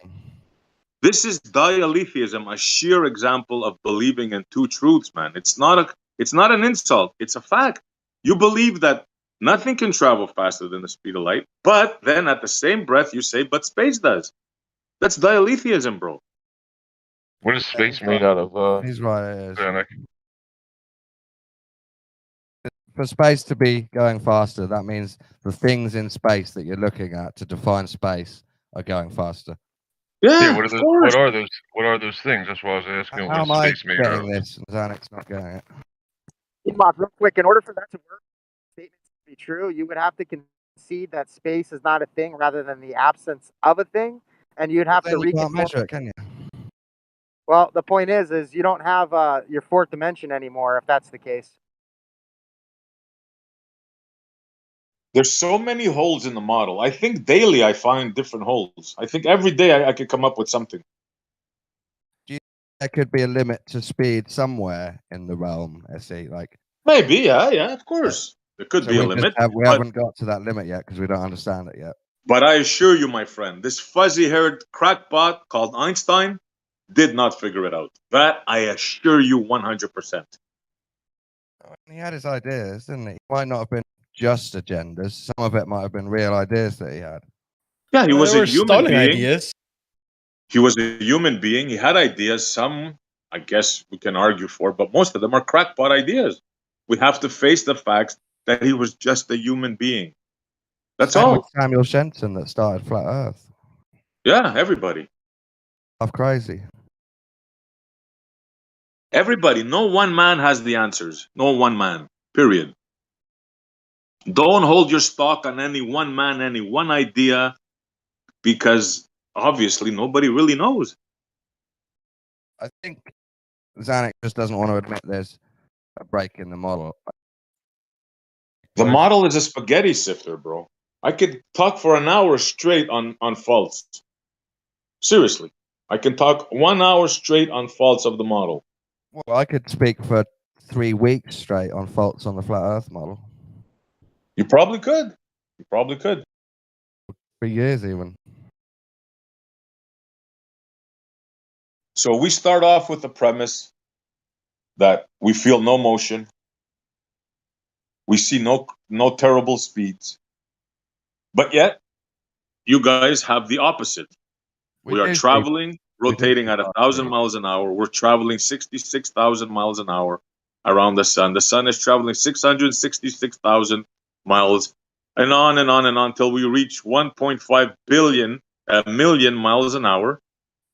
This is dialetheism, a sheer example of believing in two truths, man. It's not an insult. It's a fact. You believe that nothing can travel faster than the speed of light, but then at the same breath you say, but space does. That's dialetheism, bro. What is space made out of? He's right. Zanuck? For space to be going faster, that means the things in space that you're looking at to define space are going faster. Yeah, what are those things? That's why I was asking. How am What I is space made out of? getting this? Zanuck's not getting it. Mark, real quick, in order for that to work, statement to be true, you would have to concede that space is not a thing rather than the absence of a thing, and you'd have to You can't reconfirm. measure it, can you? Well, the point is you don't have your fourth dimension anymore if that's the case. There's so many holes in the model. I think daily I find different holes. I think every day I could come up with something. There could be a limit to speed somewhere in the realm, SE. Like Maybe, yeah, of course. There could be a limit. We haven't got to that limit yet because we don't understand it yet. But I assure you, my friend, this fuzzy-haired crackpot called Einstein did not figure it out. That I assure you 100%. He had his ideas, didn't he? Might not have been just agendas. Some of it might have been real ideas that he had. Yeah, he was a human being. Ideas. He was a human being. He had ideas. Some, I guess, we can argue for, but most of them are crackpot ideas. We have to face the facts that he was just a human being. That's Same all. with Samuel Shenton that started Flat Earth. Yeah, everybody. Half crazy. Everybody. No one man has the answers. No one man. Period. Don't hold your stock on any one man, any one idea, because obviously nobody really knows. I think Zanuck just doesn't want to admit there's a break in the model. The model is a spaghetti sifter, bro. I could talk for an hour straight on faults. Seriously. I can talk 1 hour straight on faults of the model. Well, I could speak for 3 weeks straight on faults on the Flat Earth model. You probably could. You probably could. 3 years even. So we start off with the premise that we feel no motion. We see no terrible speeds. But yet, you guys have the opposite. We are traveling, rotating at 1,000 miles an hour. We're traveling 66,000 miles an hour around the sun. The sun is traveling 666,000 miles, and on and on and on until we reach 1.5 million miles an hour.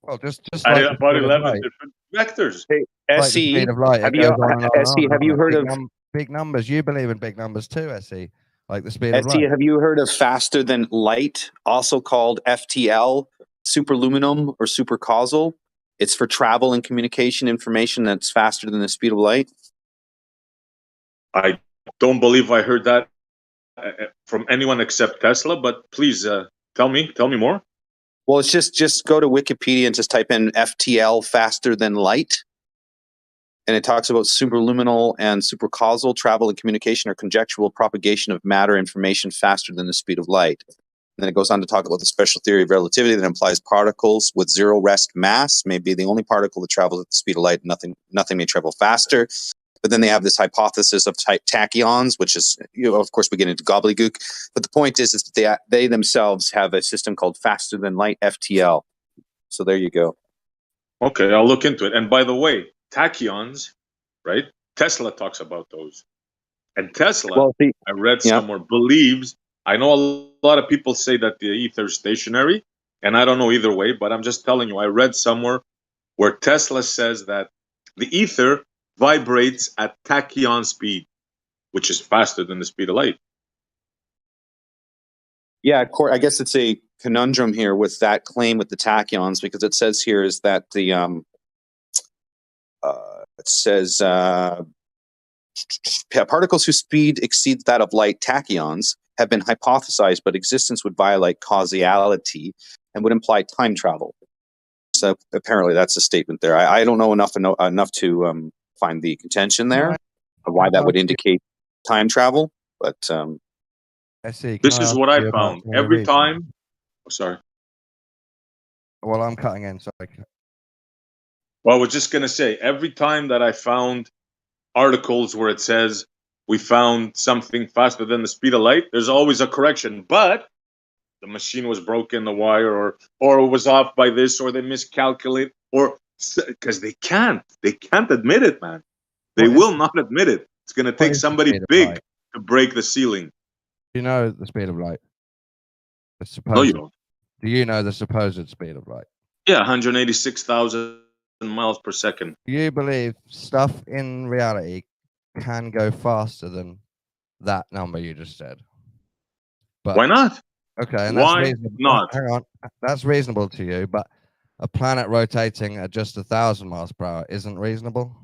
Well, just at like about 11 different vectors. Hey, like the SE, speed of light, have it you, goes on and on and SE, on have and you on. heard Big of big numbers? You believe in big numbers too, SE, like the speed of SE? light. Have you heard of faster than light, also called FTL, superluminum or supercausal? It's for travel and communication information that's faster than the speed of light. I don't believe I heard that from anyone except Tesla, but please tell me more. Well, it's just go to Wikipedia and just type in FTL, faster than light. And it talks about superluminal and supercausal travel and communication or conjectural propagation of matter information faster than the speed of light. And then it goes on to talk about the special theory of relativity that implies particles with zero rest mass may be the only particle that travels at the speed of light. Nothing may travel faster. But then they have this hypothesis of tachyons, which is, of course, we get into gobbledygook. But the point is that they themselves have a system called faster than light, FTL. So there you go. Okay, I'll look into it. And by the way, tachyons, right? Tesla talks about those. And Tesla, I read somewhere, believes, I know a lot of people say that the ether is stationary, and I don't know either way, but I'm just telling you, I read somewhere where Tesla says that the ether vibrates at tachyon speed, which is faster than the speed of light. Yeah, I guess it's a conundrum here with that claim with the tachyons, because it says here is that the it says particles whose speed exceeds that of light, tachyons, have been hypothesized, but existence would violate causality and would imply time travel. So apparently that's a statement there. I don't know enough to find the contention there of why that would indicate time travel, but I see. This is what I found. Every time... Oh, sorry. Well, I'm cutting in, sorry. Well, I was just going to say, every time that I found articles where it says we found something faster than the speed of light, there's always a correction. But the machine was broken, the wire, or it was off by this, or they miscalculate, or because they can't admit it, man. They will not admit it. It's going to take somebody big to break the ceiling. Do you know the speed of light? The supposed, No, you don't. Do you know the supposed speed of light? Yeah, 186,000 miles per second. Do you believe stuff in reality can go faster than that number you just said? But, why not? Okay, and why that's reasonable. not? Hang on, that's reasonable to you, but a planet rotating at just 1,000 miles per hour isn't reasonable.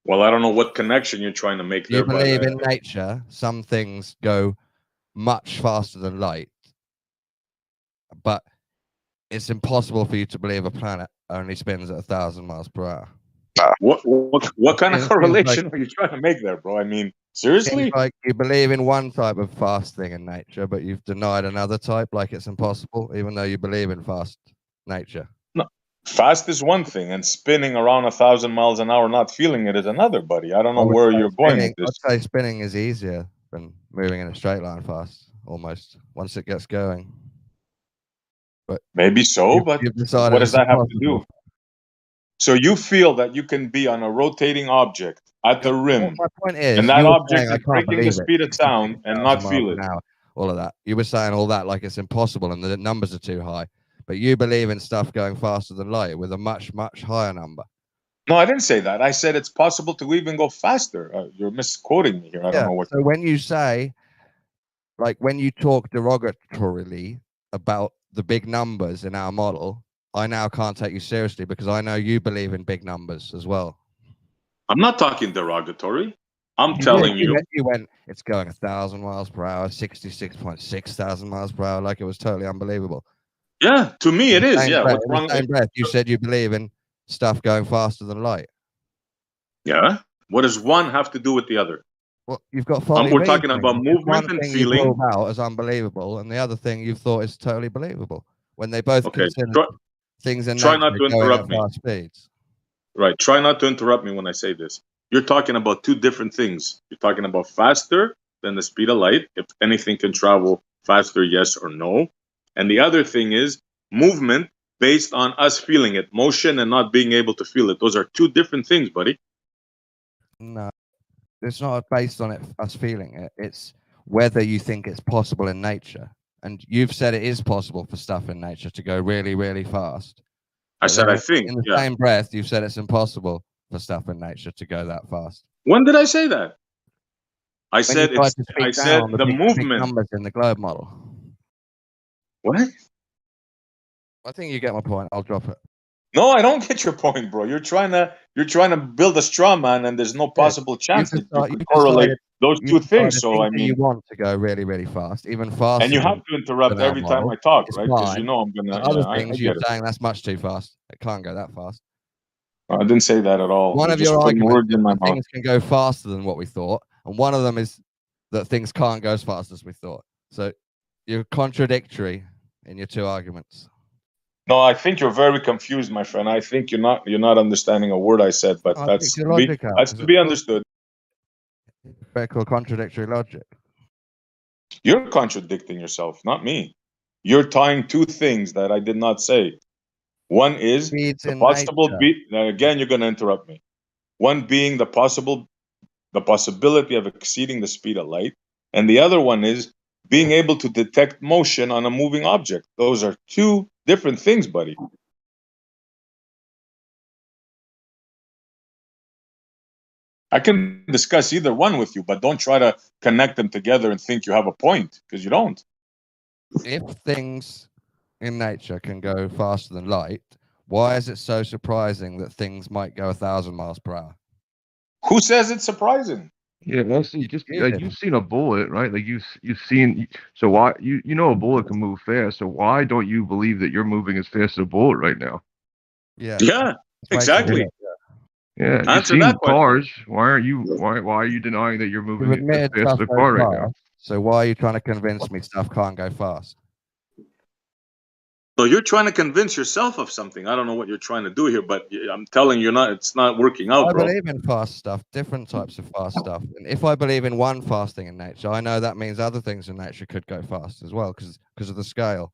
Well, I don't know what connection you're trying to make there. You believe in nature, some things go much faster than light, but it's impossible for you to believe a planet only spins at 1,000 miles per hour. What kind of correlation are you trying to make there, bro? I mean, seriously? Like you believe in one type of fast thing in nature, but you've denied another type, like it's impossible, even though you believe in fast nature. No, fast is one thing, and spinning around 1,000 miles an hour, not feeling it, is another, buddy. I don't know where you're going with this. I'd say spinning is easier than moving in a straight line fast, almost, once it gets going. But maybe so, but what does that have to do? So you feel that you can be on a rotating object at the rim, my point is, and that object is breaking the speed of sound and not feel it. All of that. You were saying all that like it's impossible and the numbers are too high. But you believe in stuff going faster than light with a much, much higher number. No, I didn't say that. I said it's possible to even go faster. You're misquoting me here. I don't know what. So when you say, like when you talk derogatorily about the big numbers in our model, I now can't take you seriously because I know you believe in big numbers as well. I'm not talking derogatory. I'm telling you. You went, it's going 1,000 miles per hour, 66.6 thousand miles per hour, like it was totally unbelievable. Yeah, to me it is. Yeah. What's wrong? In the same breath, you said you believe in stuff going faster than light. Yeah. What does one have to do with the other? Well, you've got. We're talking about movement and feeling. You thought about as unbelievable, and the other thing you thought is totally believable. When they both consider things in try not to interrupt me. Fast speeds. Right. Try not to interrupt me when I say this. You're talking about two different things. You're talking about faster than the speed of light. If anything can travel faster, yes or no. And the other thing is movement based on us feeling it, motion and not being able to feel it. Those are two different things, buddy. No, it's not based on us feeling it. It's whether you think it's possible in nature. And you've said it is possible for stuff in nature to go really, really fast. I said, I think. In the same breath, you've said it's impossible for stuff in nature to go that fast. When did I say that? I said the movement. Big numbers in the globe model. What? I think you get my point. I'll drop it. No, I don't get your point, bro. You're trying to build a straw man, and there's no possible chance that you can correlate those two things. So I mean, you want to go really, really fast, even faster. And you have to interrupt every time I talk, right? Because you know I'm gonna. Other things you're saying that's much too fast. It can't go that fast. I didn't say that at all. One of your arguments is that things can go faster than what we thought, and one of them is that things can't go as fast as we thought. So you're contradictory in your two arguments. No, I think you're very confused, my friend. I think you're not understanding a word I said, but that's to be understood. Hypothetical contradictory logic. You're contradicting yourself, not me. You're tying two things that I did not say. One is the possible again, you're going to interrupt me. One being the possibility of exceeding the speed of light, and the other one is being able to detect motion on a moving object. Those are two different things, buddy. I can discuss either one with you, but don't try to connect them together and think you have a point, because you don't. If things in nature can go faster than light, why is it so surprising that things might go 1,000 miles per hour? Who says it's surprising? Yeah, that's just like you've seen a bullet, right? Like you've seen. So why you know a bullet can move fast? So why don't you believe that you're moving as fast as a bullet right now? Yeah, exactly. Yeah, you've Answer seen that question. cars. Why are you denying that you're You've moving as admitted fast as stuff a goes car right fast, now? so why are you trying to convince me stuff can't go fast? So you're trying to convince yourself of something. I don't know what you're trying to do here, but I'm telling you, it's not working out, I bro. believe in fast stuff, different types of fast stuff. And if I believe in one fast thing in nature, I know that means other things in nature could go fast as well because of the scale.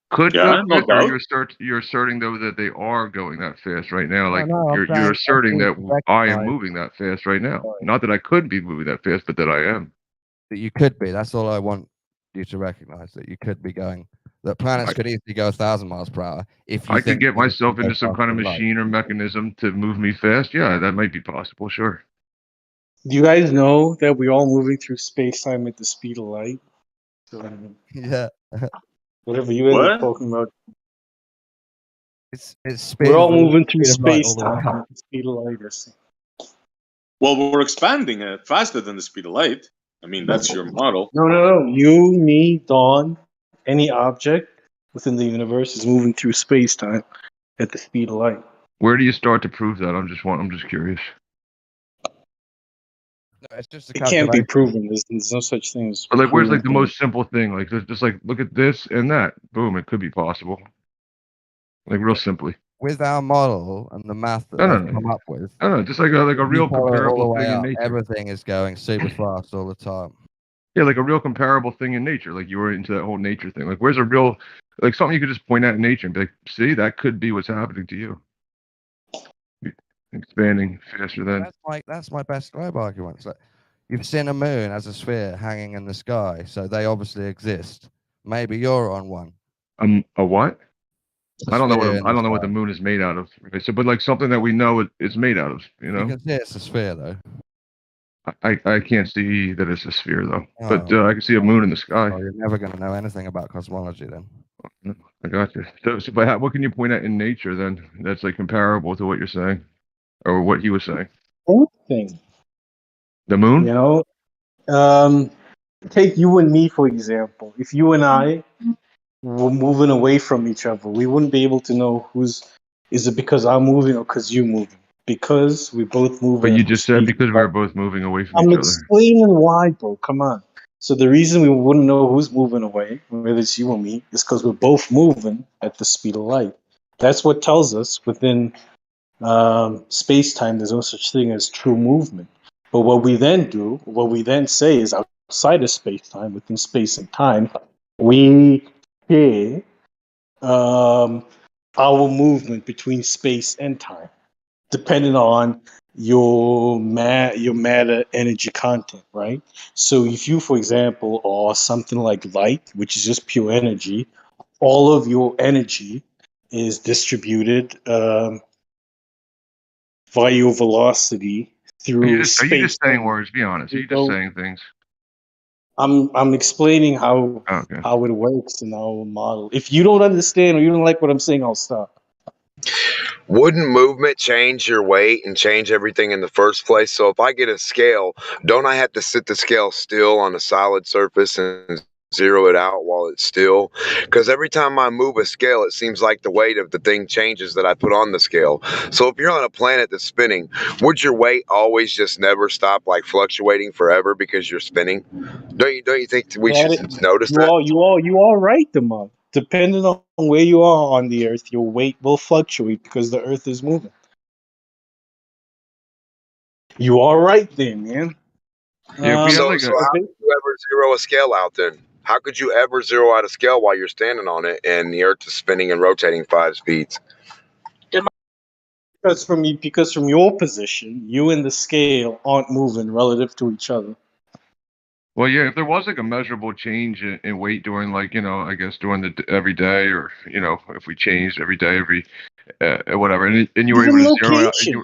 Could Yeah, go no fast, or doubt. you're asserting though that they are going that fast right now. Like no, I'm you're saying asserting that I am recognize moving that fast right now. Not that I could be moving that fast, but that I am. that you could be. That's all I want you to recognize, that you could be going. That planets could easily go 1,000 miles per hour if you I could get myself go into some kind of faster than light. machine or mechanism to move me fast. Yeah, that might be possible. Sure. Do you guys know that we're all moving through space time at the speed of light? So, Yeah. whatever you end up talking about. It's We're all moving through speed of light space all the way time up. at the speed of light. I see. Well, we're expanding it faster than the speed of light. I mean, that's your model. No. You, me, Dawn, any object within the universe is moving through space time at the speed of light. Where do you start to prove that? I'm just curious. No, it's just a It can't be calculation. proven. There's no such thing as. But like, where's like the proving most simple thing? Like, just like look at this and that. Boom, it could be possible. Like real simply. With our model and the math that No, they've come up with, just like a you real follow it all the comparable way thing in up. nature. Everything is going super fast all the time. Yeah, like a real comparable thing in nature. Like you were into that whole nature thing. Like, where's a real, like something you could just point at in nature and be like, see, that could be what's happening to you. Expanding faster than. That's my best globe argument. It's like, you've seen a moon as a sphere hanging in the sky, so they obviously exist. Maybe you're on one. A what? I don't know sphere what the moon is made out of. Okay, so, but like something that we know it's made out of. You know. You can see it's a sphere, though. I can't see that it's a sphere though, but I can see a moon in the sky. Oh, you're never going to know anything about cosmology then. I got you. So but what can you point at in nature then that's like comparable to what you're saying, or what he was saying? thing. The moon? You know, take you and me for example. If you and I were moving away from each other, we wouldn't be able to know is it because I'm moving or because you're moving. Because we both move. But you just said because we were both moving away from I'm each other. explaining why, bro. Come on. So the reason we wouldn't know who's moving away, whether it's you or me, is because we're both moving at the speed of light. That's what tells us within space-time there's no such thing as true movement. But what we then say is outside of space-time, within space and time, we share our movement between space and time, depending on your matter energy content, right? So if you, for example, are something like light, which is just pure energy, all of your energy is distributed via your velocity through space. Are you just saying words? Be honest. Are you just saying things? I'm explaining how it works in our model. If you don't understand or you don't like what I'm saying, I'll stop. Wouldn't movement change your weight and change everything in the first place? So if I get a scale, don't I have to sit the scale still on a solid surface and zero it out while it's still? Because every time I move a scale, it seems like the weight of the thing changes that I put on the scale. So if you're on a planet that's spinning, would your weight always just never stop like fluctuating forever because you're spinning? Don't you think we should notice that? You are right, Demond. depending on where you are on the Earth, your weight will fluctuate because the Earth is moving. You are right there, man. Yeah, we have So, like so a. how could you ever zero a scale out then? How could you ever zero out a scale while you're standing on it and the Earth is spinning and rotating 5 speeds? Because from your position, you and the scale aren't moving relative to each other. Well, yeah, if there was like a measurable change in weight during, like, I guess during the every day, or if we changed every day, every whatever, and you were able Even to zero out, location,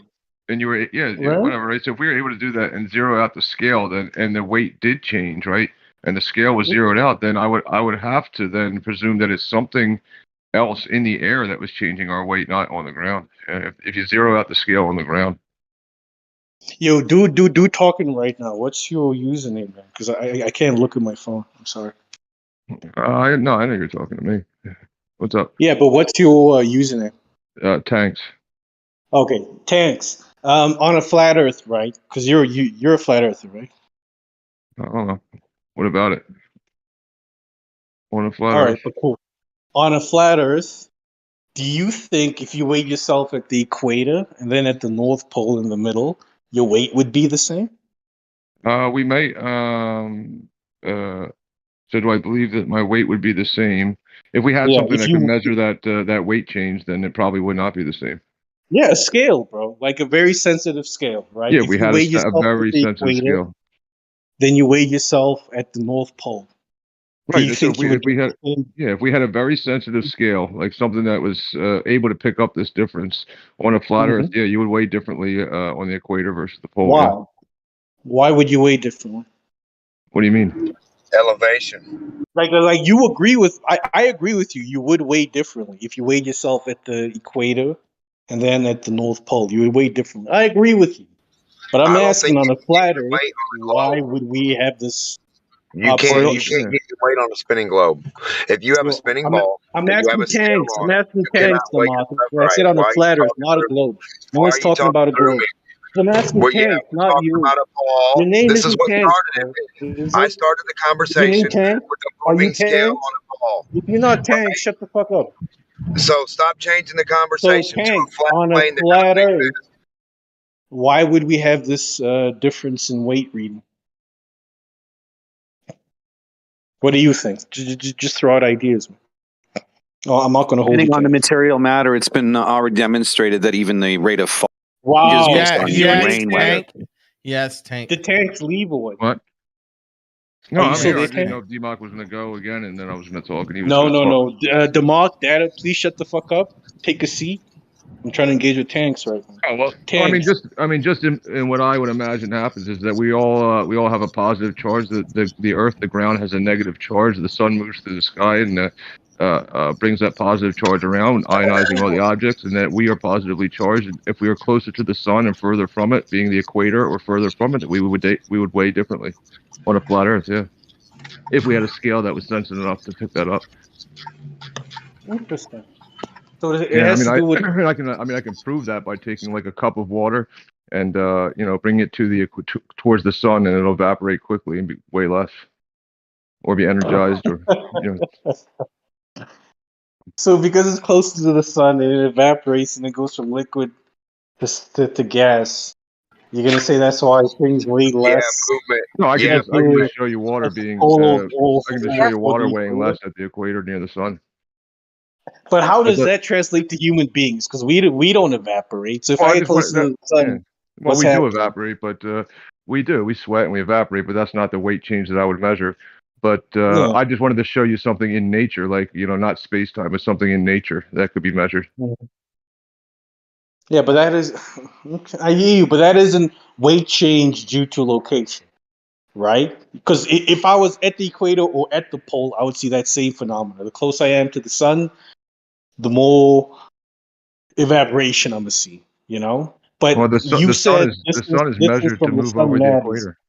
and you were right? whatever, right? So if we were able to do that and zero out the scale, then and the weight did change, right, and the scale was zeroed out, then I would have to then presume that it's something else in the air that was changing our weight, not on the ground. If you zero out the scale on the ground. Yo, do talking right now. What's your username, man? Because I can't look at my phone. I'm sorry. No, I know you're talking to me. What's up? Yeah, but what's your username? Tanks. Okay, Tanks. On a flat Earth, right? Because you're a flat Earther, right? I don't know. What about it? On a flat All Earth? right, but cool. On a flat Earth, do you think if you weighed yourself at the equator and then at the North Pole in the middle, your weight would be the same? We may. So do I believe that my weight would be the same? If we had Yeah, something that could measure that weight change, then it probably would not be the same. Yeah, a scale, bro. Like a very sensitive scale, right? Yeah, If we you had weighed a yourself at very the sensitive equator, scale. then you weighed yourself at the North Pole. Do Right. you So think you would if we had a very sensitive scale, like something that was able to pick up this difference on a flat Earth, yeah, you would weigh differently on the equator versus the pole. Yeah. Why? Why would you weigh differently? What do you mean? Elevation. Like you agree with I agree with you. You would weigh differently if you weighed yourself at the equator and then at the North Pole. You would weigh differently. I agree with you, but I'm asking on a flat Earth, why would we have this? You can't get your weight on a spinning globe. If you have a spinning ball I'm and you have asking a scale Tanks. on I'm it, asking you cannot Tanks, weigh Lamont. yourself I said right. on a Why are you flat Earth, talking not a through me? globe. No Why one's are you talking talking about a through globe. me? I'm asking Well, yeah, Tanks, we're not talking you. about a ball. Your name This is isn't what Tanks, started bro. it. Is I it? started the Is your name conversation Tanks? with the Are you moving scale Tanks? on a ball. If you're not Tanks, shut the fuck up. So stop changing the So conversation to a Tanks, flat on a plane that flat doesn't Earth, exist. why would we have this difference in weight reading? What do you think? Just throw out ideas. Oh, I'm not going to hold you. Depending on the material matter, it's been already demonstrated that even the rate of fall Wow. changes based on your rain weather. Yes, Tank. The Tanks leave away. What? No, Are you I'm still here. I there, didn't Tank? know if D-Mock was going to go again, and then I was going to talk, and he was No, going to no, talk. no. Demark, Data, please shut the fuck up. Take a seat. I'm trying to engage with Tanks right now. Oh, well, Tanks. I mean, just in what I would imagine happens is that we all have a positive charge. The Earth, the ground has a negative charge. The sun moves through the sky and brings that positive charge around, ionizing all the objects, and that we are positively charged. And if we are closer to the sun and further from it, being the equator, or further from it, we would weigh differently on a flat Earth. Yeah, if we had a scale that was sensitive enough to pick that up. Interesting. So it Yeah, has to do with. I can prove that by taking like a cup of water and bring it to the towards the sun, and it'll evaporate quickly and be way less, or be energized, or So because it's closer to the sun, it evaporates and it goes from liquid to gas. You're gonna say that's why things weigh less. Movement. No, I can Yeah, just show you water being. I can just show you water weighing less at the equator near the sun. But how does But that translate to human beings? Because we don't evaporate. So if Well, I I get just close to the sun, yeah. Well, what's we do happening? evaporate, but we sweat and we evaporate, but that's not the weight change that I would measure. But Yeah. I just wanted to show you something in nature, like, not space time, but something in nature that could be measured. Yeah, but that is. I hear you, but that isn't weight change due to location, right? Because if I was at the equator or at the pole, I would see that same phenomenon. The closer I am to the sun, the more evaporation I'm gonna see. But Well, you said the sun is this is measured to from the move sun over the matters. equator.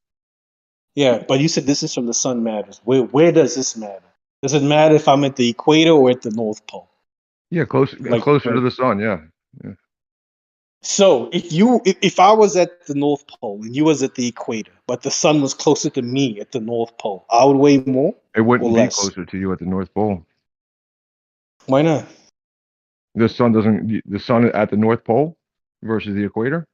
Yeah, but you said this is from the sun matters. Where does this matter? Does it matter if I'm at the equator or at the North Pole? Yeah, closer to the sun. Yeah. So if I was at the North Pole and you was at the equator, but the sun was closer to me at the North Pole, I would weigh more It or wouldn't be less. closer to you at the North Pole. Why not? The sun at the North Pole versus the equator.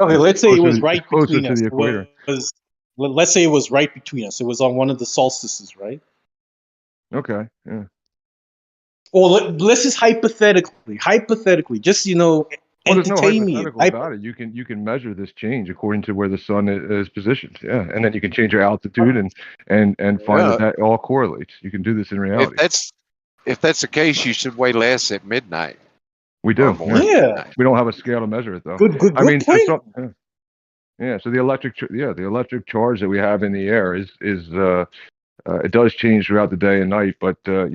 Okay, let's say it was right closer between to us. the equator. Let's say it was right between us. It was on one of the solstices, right? Okay. Yeah. Or let's just hypothetically, just Well, there's no entertain me. hypothetical about it. You can measure this change according to where the sun is positioned. Yeah, and then you can change your altitude and find Yeah. that all correlates. You can do this in reality. If that's the case, you should weigh less at midnight. We do. More at Yeah. midnight. We don't have a scale to measure it though. Good for point. some, yeah. So the electric charge that we have in the air is it does change throughout the day and night, but I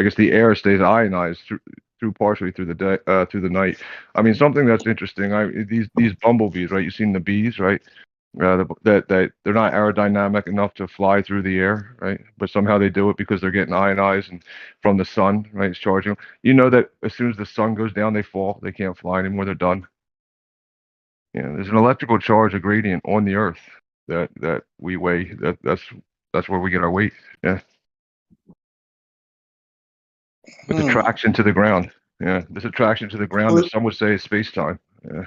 guess the air stays ionized through partially through the day through the night. I mean, something that's interesting. These bumblebees, right? You've seen the bees, right? That they're not aerodynamic enough to fly through the air, right? But somehow they do it because they're getting ionized and from the sun, right? It's charging them. You know that as soon as the sun goes down, they fall. They can't fly anymore. They're done. Yeah, there's an electrical charge, a gradient on the Earth that we weigh. That's where we get our weight. Yeah. With attraction to the ground. Yeah, this attraction to the ground that some would say is space time. Yeah.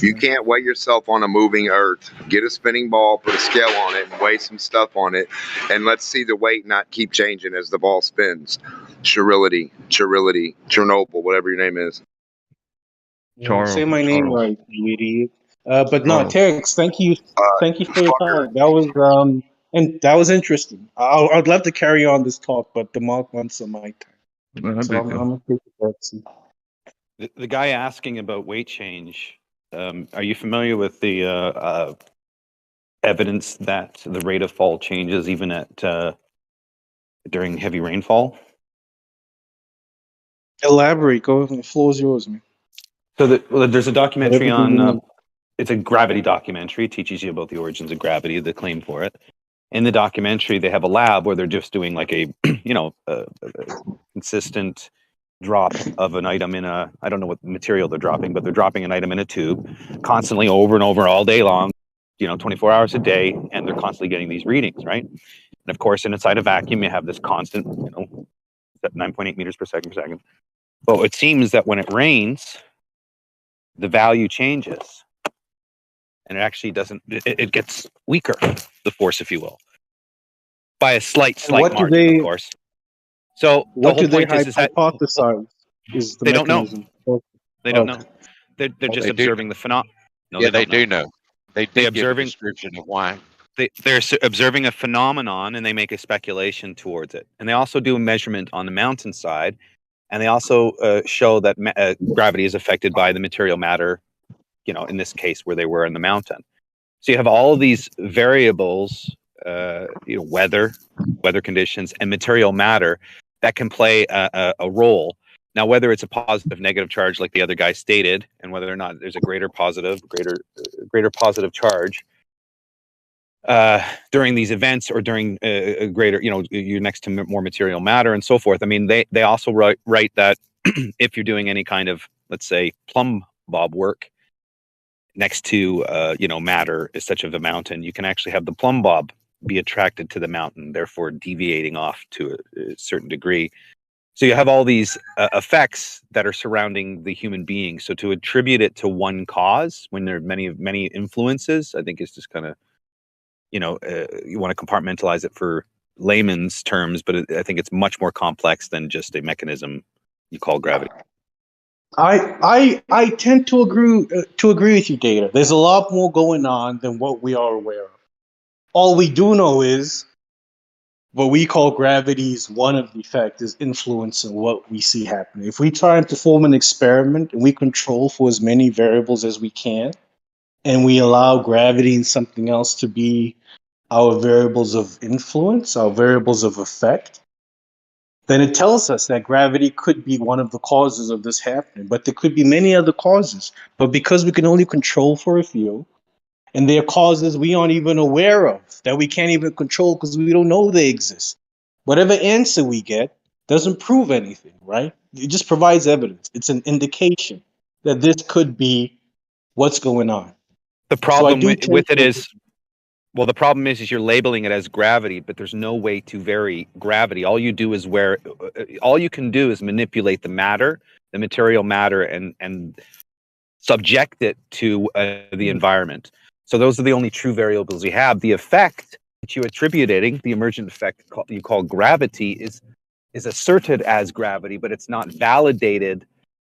You can't weigh yourself on a moving Earth. Get a spinning ball, put a scale on it, and weigh some stuff on it, and let's see the weight not keep changing as the ball spins. Chirility, Chernobyl, whatever your name is. Say my name right, you idiot. But no, Terex, thank you for your time. That was and that was interesting. I'd love to carry on this talk, but the Mark wants some mic time. So I'm gonna take it. The guy asking about weight change, are you familiar with the evidence that the rate of fall changes even at during heavy rainfall? Elaborate. Go. The floor is yours, man. So there's a documentary on. It's a gravity documentary. It teaches you about the origins of gravity, the claim for it. In the documentary, they have a lab where they're just doing like a consistent drop of an item in a, I don't know what material they're dropping, but they're dropping an item in a tube constantly over and over all day long, 24 hours a day, and they're constantly getting these readings, right? And of course, inside a vacuum, you have this constant, 9.8 meters per second. But it seems that when it rains, the value changes. And it actually doesn't, it gets weaker, the force, if you will, by a slight margin, of course. So the whole point is that hypothesize is the they don't know. mechanism. They don't know. They're just observing the phenomenon. No, they do know. They give a description of why. They're observing a phenomenon and they make a speculation towards it. And they also do a measurement on the mountainside. And they also show that gravity is affected by the material matter, in this case where they were in the mountain. So you have all of these variables, weather conditions, and material matter that can play a role. Now, whether it's a positive, negative charge, like the other guy stated, and whether or not there's a greater positive charge during these events, or during a greater, you're next to more material matter and so forth. I mean, they also write that if you're doing any kind of, let's say, plumb bob work next to, matter is such of a mountain, you can actually have the plumb bob be attracted to the mountain, therefore deviating off to a certain degree. So you have all these effects that are surrounding the human being. So to attribute it to one cause when there are many influences, I think is just kind of, you want to compartmentalize it for layman's terms, but I think it's much more complex than just a mechanism you call gravity. I tend to agree with you, Data. There's a lot more going on than what we are aware of. All we do know is what we call gravity's one of the factors influencing what we see happening. If we try and perform an experiment and we control for as many variables as we can, and we allow gravity and something else to be our variables of influence, our variables of effect, then it tells us that gravity could be one of the causes of this happening. But there could be many other causes. But because we can only control for a few, and there are causes we aren't even aware of, that we can't even control because we don't know they exist, whatever answer we get doesn't prove anything, right? It just provides evidence. It's an indication that this could be what's going on. The problem with it is Well, the problem is you're labeling it as gravity, but there's no way to vary gravity. All you do is all you can do is manipulate the matter, the material matter, and subject it to the environment. So those are the only true variables we have. The effect that you're attributing, the emergent effect you call gravity, is asserted as gravity, but it's not validated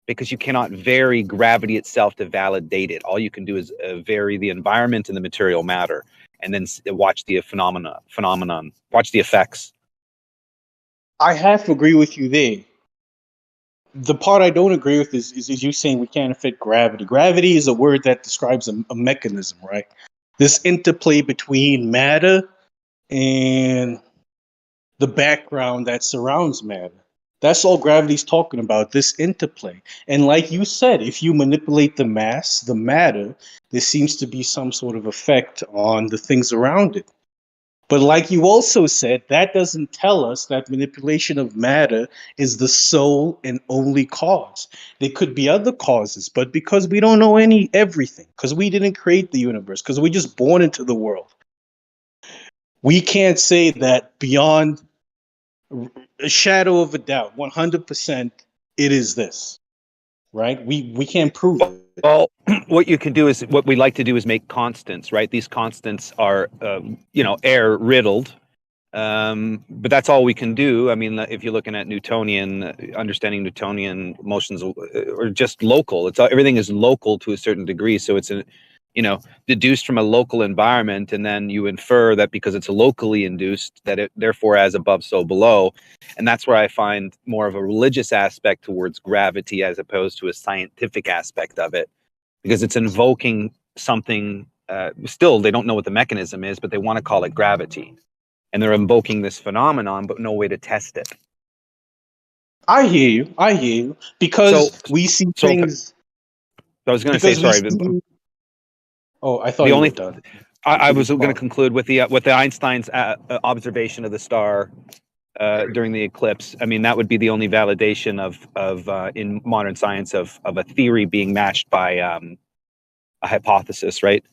because you cannot vary gravity itself to validate it. All you can do is vary the environment and the material matter, and then watch the phenomenon, watch the effects. I have to agree with you there. The part I don't agree with is you saying we can't affect gravity. Gravity is a word that describes a mechanism, right? This interplay between matter and the background that surrounds matter. That's all gravity's talking about, this interplay. And like you said, if you manipulate the mass, the matter, there seems to be some sort of effect on the things around it. But like you also said, that doesn't tell us that manipulation of matter is the sole and only cause. There could be other causes, but because we don't know everything, because we didn't create the universe, because we're just born into the world, we can't say that beyond a shadow of a doubt, 100%, it is this, right? We can't prove it. Well, what you can do is, what we like to do is make constants, right? These constants are, air riddled, but that's all we can do. I mean, if you're looking at Newtonian, understanding Newtonian motions are just local. Everything is local to a certain degree. So it's deduced from a local environment, and then you infer that because it's locally induced, that it therefore as above, so below. And that's where I find more of a religious aspect towards gravity as opposed to a scientific aspect of it, because it's invoking something. Still, they don't know what the mechanism is, but they want to call it gravity. And they're invoking this phenomenon, but no way to test it. I hear you. Because we see things. I was going to say, sorry. Oh, I thought you were done. I was going to conclude with the Einstein's observation of the star during the eclipse. I mean, that would be the only validation of in modern science of a theory being matched by a hypothesis, right?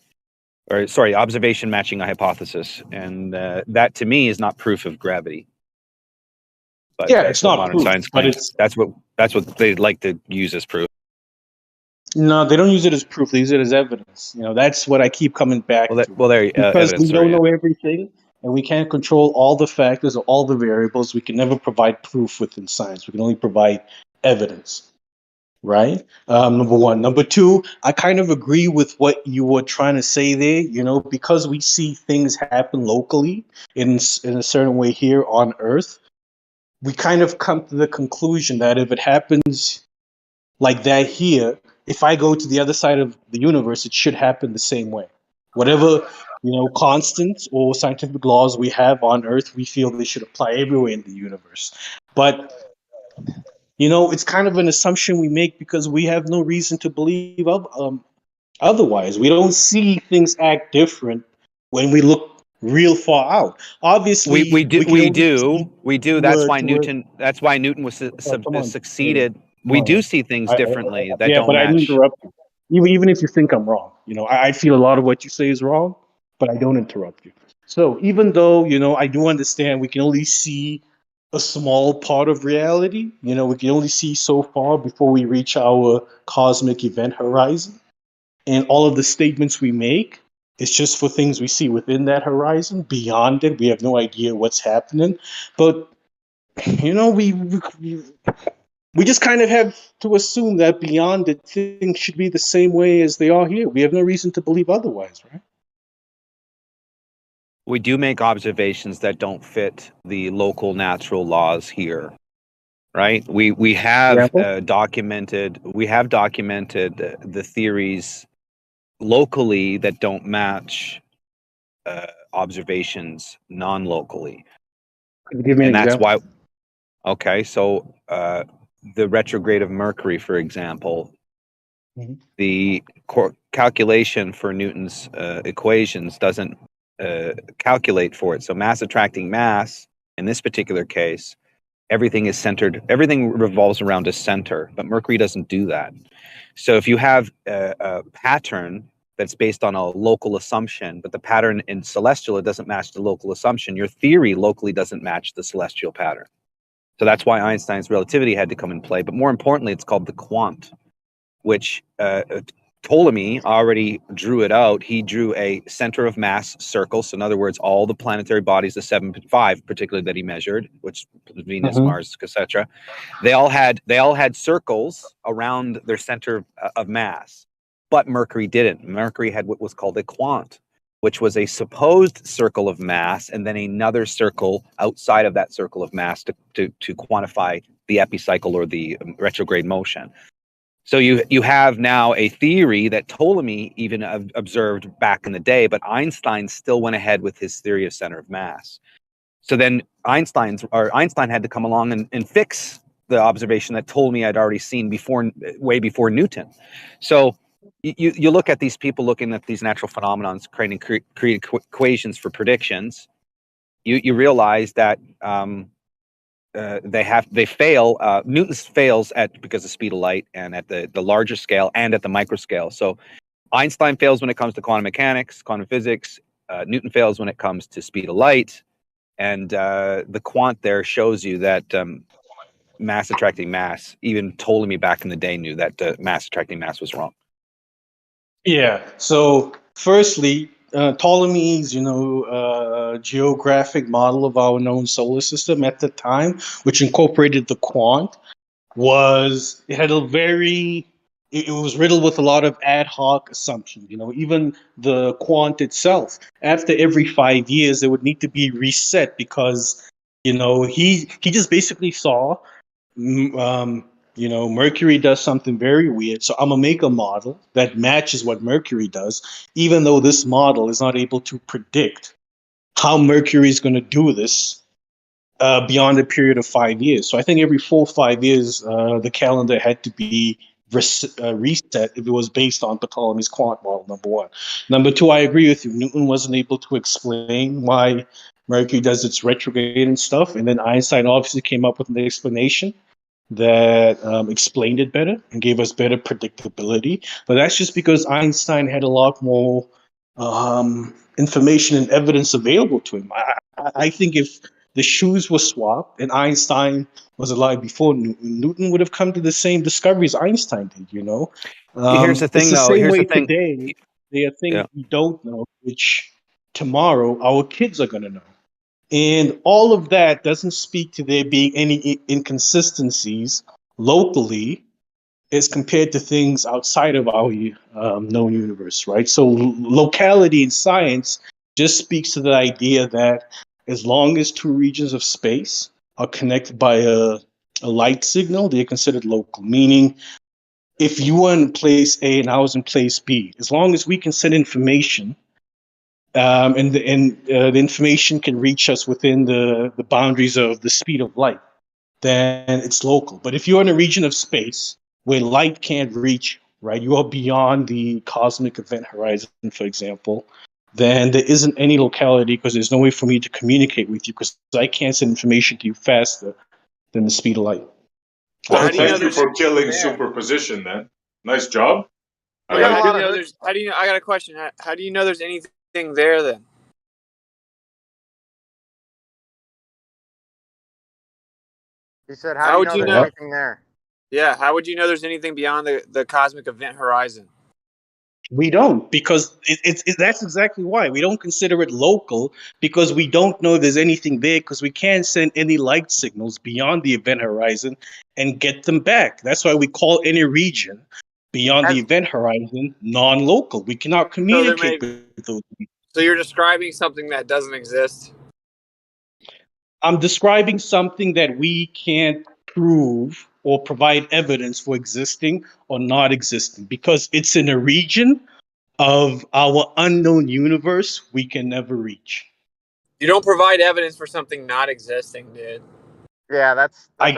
Or sorry, observation matching a hypothesis, and that to me is not proof of gravity. But yeah, it's not modern proof, science but claims. That's what they like to use as proof. No, they don't use it as proof. They use it as evidence. That's what I keep coming back to. Because we don't know everything, and we can't control all the factors or all the variables. We can never provide proof within science. We can only provide evidence, right? Number one. Number two, I kind of agree with what you were trying to say there. Because we see things happen locally in a certain way here on Earth, we kind of come to the conclusion that if it happens like that here, if I go to the other side of the universe, it should happen the same way. Whatever, constants or scientific laws we have on Earth, we feel they should apply everywhere in the universe. But, it's kind of an assumption we make because we have no reason to believe otherwise. We don't see things act different when we look real far out. Obviously, we do. That's why Newton was succeeded. We do see things differently that don't but match. I didn't interrupt you. Even if you think I'm wrong, I feel a lot of what you say is wrong, but I don't interrupt you. So even though, I do understand we can only see a small part of reality, we can only see so far before we reach our cosmic event horizon. And all of the statements we make, it's just for things we see within that horizon. Beyond it, we have no idea what's happening. But, we just kind of have to assume that beyond it, things should be the same way as they are here. We have no reason to believe otherwise, right? We do make observations that don't fit the local natural laws here, right? We have documented the theories locally that don't match observations non-locally. Could you give me an example? That's why. Okay, so the retrograde of Mercury, for example, the calculation for Newton's equations doesn't calculate for it. So mass attracting mass, in this particular case, everything revolves around a center, but Mercury doesn't do that. So if you have a pattern that's based on a local assumption, but the pattern in celestial, it doesn't match the local assumption. Your theory locally doesn't match the celestial pattern. So that's why Einstein's relativity had to come in play. But more importantly, it's called the quant, which Ptolemy already drew it out. He drew a center of mass circle. So in other words, all the planetary bodies, the 7.5 particularly that he measured, which Venus, Mars, etc., they all had circles around their center of mass. But Mercury didn't. Mercury had what was called a quant, which was a supposed circle of mass, and then another circle outside of that circle of mass to quantify the epicycle or the retrograde motion. So you have now a theory that Ptolemy even observed back in the day, but Einstein still went ahead with his theory of center of mass. So then Einstein had to come along and fix the observation that Ptolemy had already seen way before Newton. So you look at these people looking at these natural phenomena, creating equations for predictions. You realize that they fail. Newton fails because of speed of light and at the larger scale and at the micro scale. So Einstein fails when it comes to quantum mechanics, quantum physics. Newton fails when it comes to speed of light, and the quant there shows you that mass attracting mass. Even Ptolemy back in the day knew that mass attracting mass was wrong. Yeah. So, firstly, Ptolemy's, geographic model of our known solar system at the time, which incorporated the quant, it was riddled with a lot of ad hoc assumptions. Even the quant itself, after every 5 years, it would need to be reset because, he just basically saw, Mercury does something very weird. So I'm going to make a model that matches what Mercury does, even though this model is not able to predict how Mercury is going to do this beyond a period of 5 years. So I think every 4 or 5 years, the calendar had to be reset if it was based on Ptolemy's quant model, number one. Number two, I agree with you. Newton wasn't able to explain why Mercury does its retrograde and stuff. And then Einstein obviously came up with an explanation that explained it better and gave us better predictability. But that's just because Einstein had a lot more information and evidence available to him. I think if the shoes were swapped and Einstein was alive before Newton would have come to the same discoveries Einstein did, Here's the thing, it's the though. same Here's way the thing. today. There are things we don't know, which tomorrow our kids are going to know. And all of that doesn't speak to there being any inconsistencies locally as compared to things outside of our known universe, right? So locality in science just speaks to the idea that as long as two regions of space are connected by a light signal, they're considered local, meaning if you were in place A and I was in place B, as long as we can send information and the information can reach us within the boundaries of the speed of light, then it's local. But if you're in a region of space where light can't reach, right, you are beyond the cosmic event horizon, for example, then there isn't any locality because there's no way for me to communicate with you because I can't send information to you faster than the speed of light. Well, thank you for killing superposition, then. Nice job. I like it. How do you know? I got a question. How do you know there's anything there then? He said, how do you know there's anything there? Yeah, how would you know there's anything beyond the cosmic event horizon? We don't, because that's exactly why. We don't consider it local because we don't know if there's anything there because we can't send any light signals beyond the event horizon and get them back. That's why we call any region beyond the event horizon non-local. We cannot communicate with those people. So you're describing something that doesn't exist? I'm describing something that we can't prove or provide evidence for existing or not existing because it's in a region of our unknown universe we can never reach. You don't provide evidence for something not existing, dude. Yeah, that's I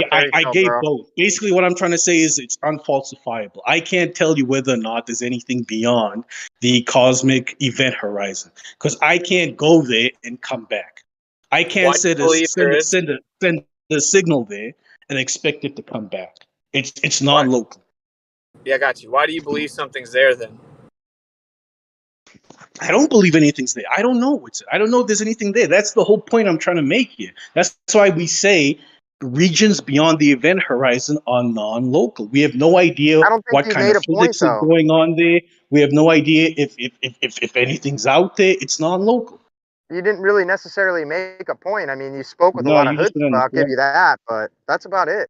gave both. Basically, what I'm trying to say is it's unfalsifiable. I can't tell you whether or not there's anything beyond the cosmic event horizon because I can't go there and come back. I can't send a signal there and expect it to come back. It's non-local. Yeah, I got you. Why do you believe something's there then? I don't believe anything's there. I don't know what's there. I don't know if there's anything there. That's the whole point I'm trying to make here. That's why we say regions beyond the event horizon are non-local. We have no idea I don't think what you kind made of a point physics is though. going on there. We have no idea if anything's out there. It's non-local. You didn't really necessarily make a point. I mean, you spoke with a No, lot of you just chutzpah. didn't I'll give understand. you that, but that's about it.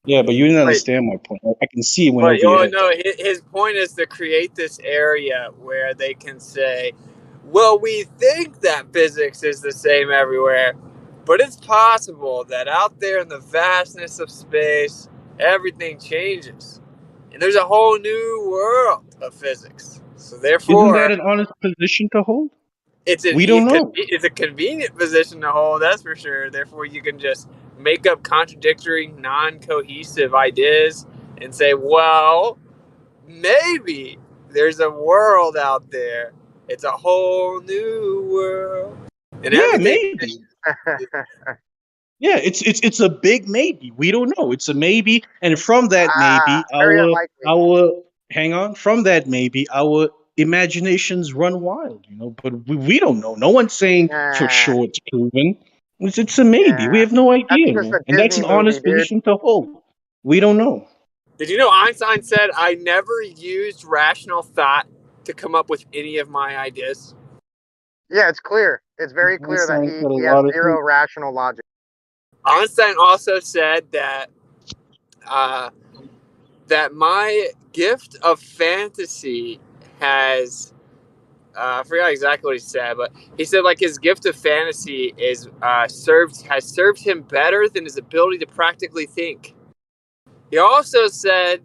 Yeah, but you didn't But understand my point. I can see it went But over your oh head. no, his point is to create this area where they can say, "Well, we think that physics is the same everywhere, but it's possible that out there in the vastness of space, everything changes, and there's a whole new world of physics. So Isn't therefore, that an honest position to hold? it's We don't know. a convenient position to hold, that's for sure. Therefore, you can just make up contradictory, non-cohesive ideas and say, well, maybe there's a world out there. It's a whole new world, and Yeah, everything." maybe. Yeah, it's a big maybe. We don't know. It's a maybe, and from that maybe, Very unlikely. our hang on. From that maybe, our imaginations run wild. But we don't know. No one's saying for sure it's proven. It's a maybe. We have no That's idea, just a and that's Disney an movie, honest dude. position to hold. We don't know. Did you know Einstein said, "I never used rational thought to come up with any of my ideas"? Yeah, it's clear. It's very clear that Einstein said a he has lot of zero things. rational logic. Einstein also said that that my gift of fantasy has I forgot exactly what he said, but he said like his gift of fantasy is has served him better than his ability to practically think. He also said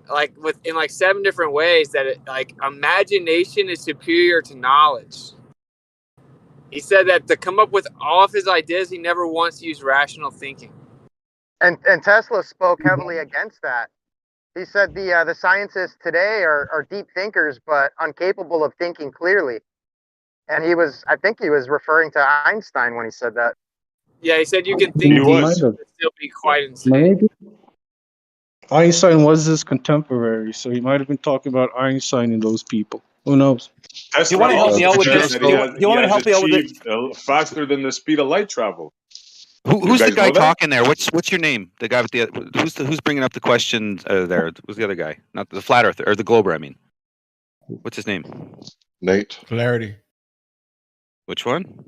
like in like 7 different ways that like imagination is superior to knowledge. He said that to come up with all of his ideas, he never once used rational thinking. And Tesla spoke heavily against that. He said the scientists today are deep thinkers, but incapable of thinking clearly. And I think he was referring to Einstein when he said that. Yeah, he said you can He think deep might have. and still be quite insane. Maybe Einstein was his contemporary, so he might have been talking about Einstein and those people. Who knows? Tesla you want to help also me out with says this? that Do you want me to help you out with this? achieved faster than the speed of light travel. Who's the guys guy know that? talking there? What's your name? The guy with the who's bringing up the question there? Who's the other guy? Not the flat earther or the glober? I mean, what's his name? Nate. Clarity. Which one?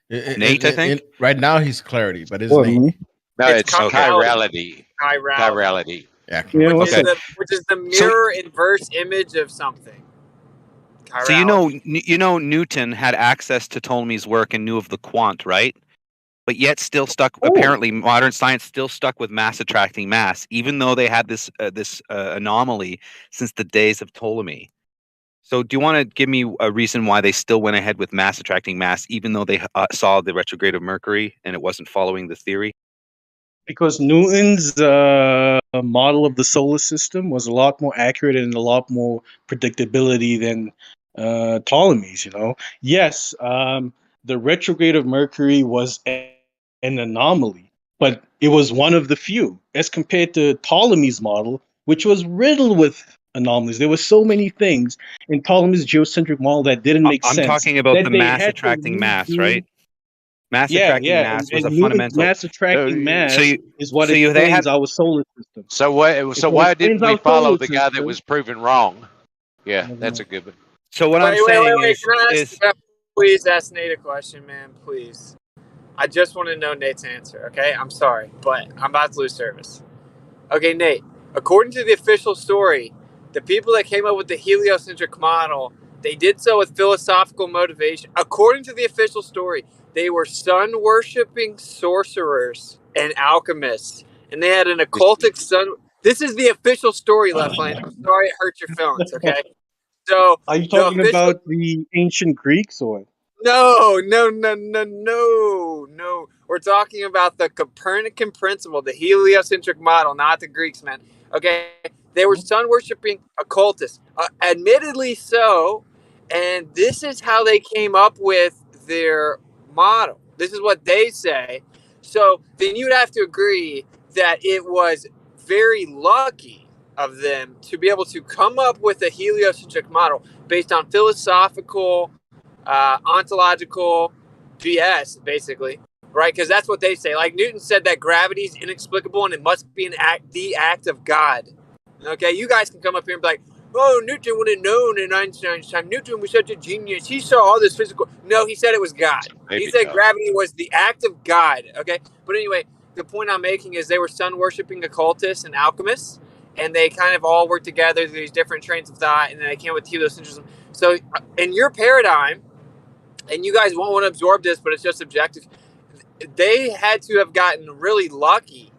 Nate, I think. Right now he's Clarity, but his What, name. me? No, it's chirality. Chirality. Yeah. Yeah, what's Okay. Which is the mirror inverse image of something. So you know Newton had access to Ptolemy's work and knew of the quant, right? But yet still stuck. Apparently, modern science still stuck with mass attracting mass, even though they had this anomaly since the days of Ptolemy. So, do you want to give me a reason why they still went ahead with mass attracting mass, even though they saw the retrograde of Mercury and it wasn't following the theory? Because Newton's model of the solar system was a lot more accurate and a lot more predictability than Ptolemy's. Yes, the retrograde of Mercury was an anomaly, but it was one of the few as compared to Ptolemy's model, which was riddled with anomalies. There were so many things in Ptolemy's geocentric model that didn't make I'm sense. talking about that the they mass had to attracting mass, redo- right? Mass attracting mass was and a Newton's fundamental. mass attracting mass is what they explains had our solar system. So why didn't we follow the guy that was proven wrong? Yeah, that's a good one. So what I'm Wait, saying can I please ask Nate a question, man? Please. I just want to know Nate's answer, okay? I'm sorry, but I'm about to lose service. Okay, Nate, according to the official story, the people that came up with the heliocentric model, they did so with philosophical motivation. According to the official story, they were sun-worshipping sorcerers and alchemists, and they had an occultic sun. This is the official story, Left Lane. I'm sorry it hurt your feelings, okay? So Are you the talking official about the ancient Greeks or? No. We're talking about the Copernican principle, the heliocentric model, not the Greeks, man. Okay, they were sun-worshipping occultists, admittedly so, and this is how they came up with their model. This is what they say. So then you'd have to agree that it was very lucky of them to be able to come up with a heliocentric model based on philosophical, ontological BS, basically, right? Because that's what they say. Like Newton said that gravity is inexplicable and it must be the act of God. Okay, you guys can come up here and be like, oh, Newton would have known in Einstein's time. Newton was such a genius. He saw all this physical. No, he said it was God. He said gravity was the act of God. Okay, but anyway, the point I'm making is they were sun-worshipping occultists and alchemists, and they kind of all worked together through these different trains of thought, and then they came with heliocentrism. So in your paradigm, and you guys won't want to absorb this, but it's just subjective, they had to have gotten really lucky,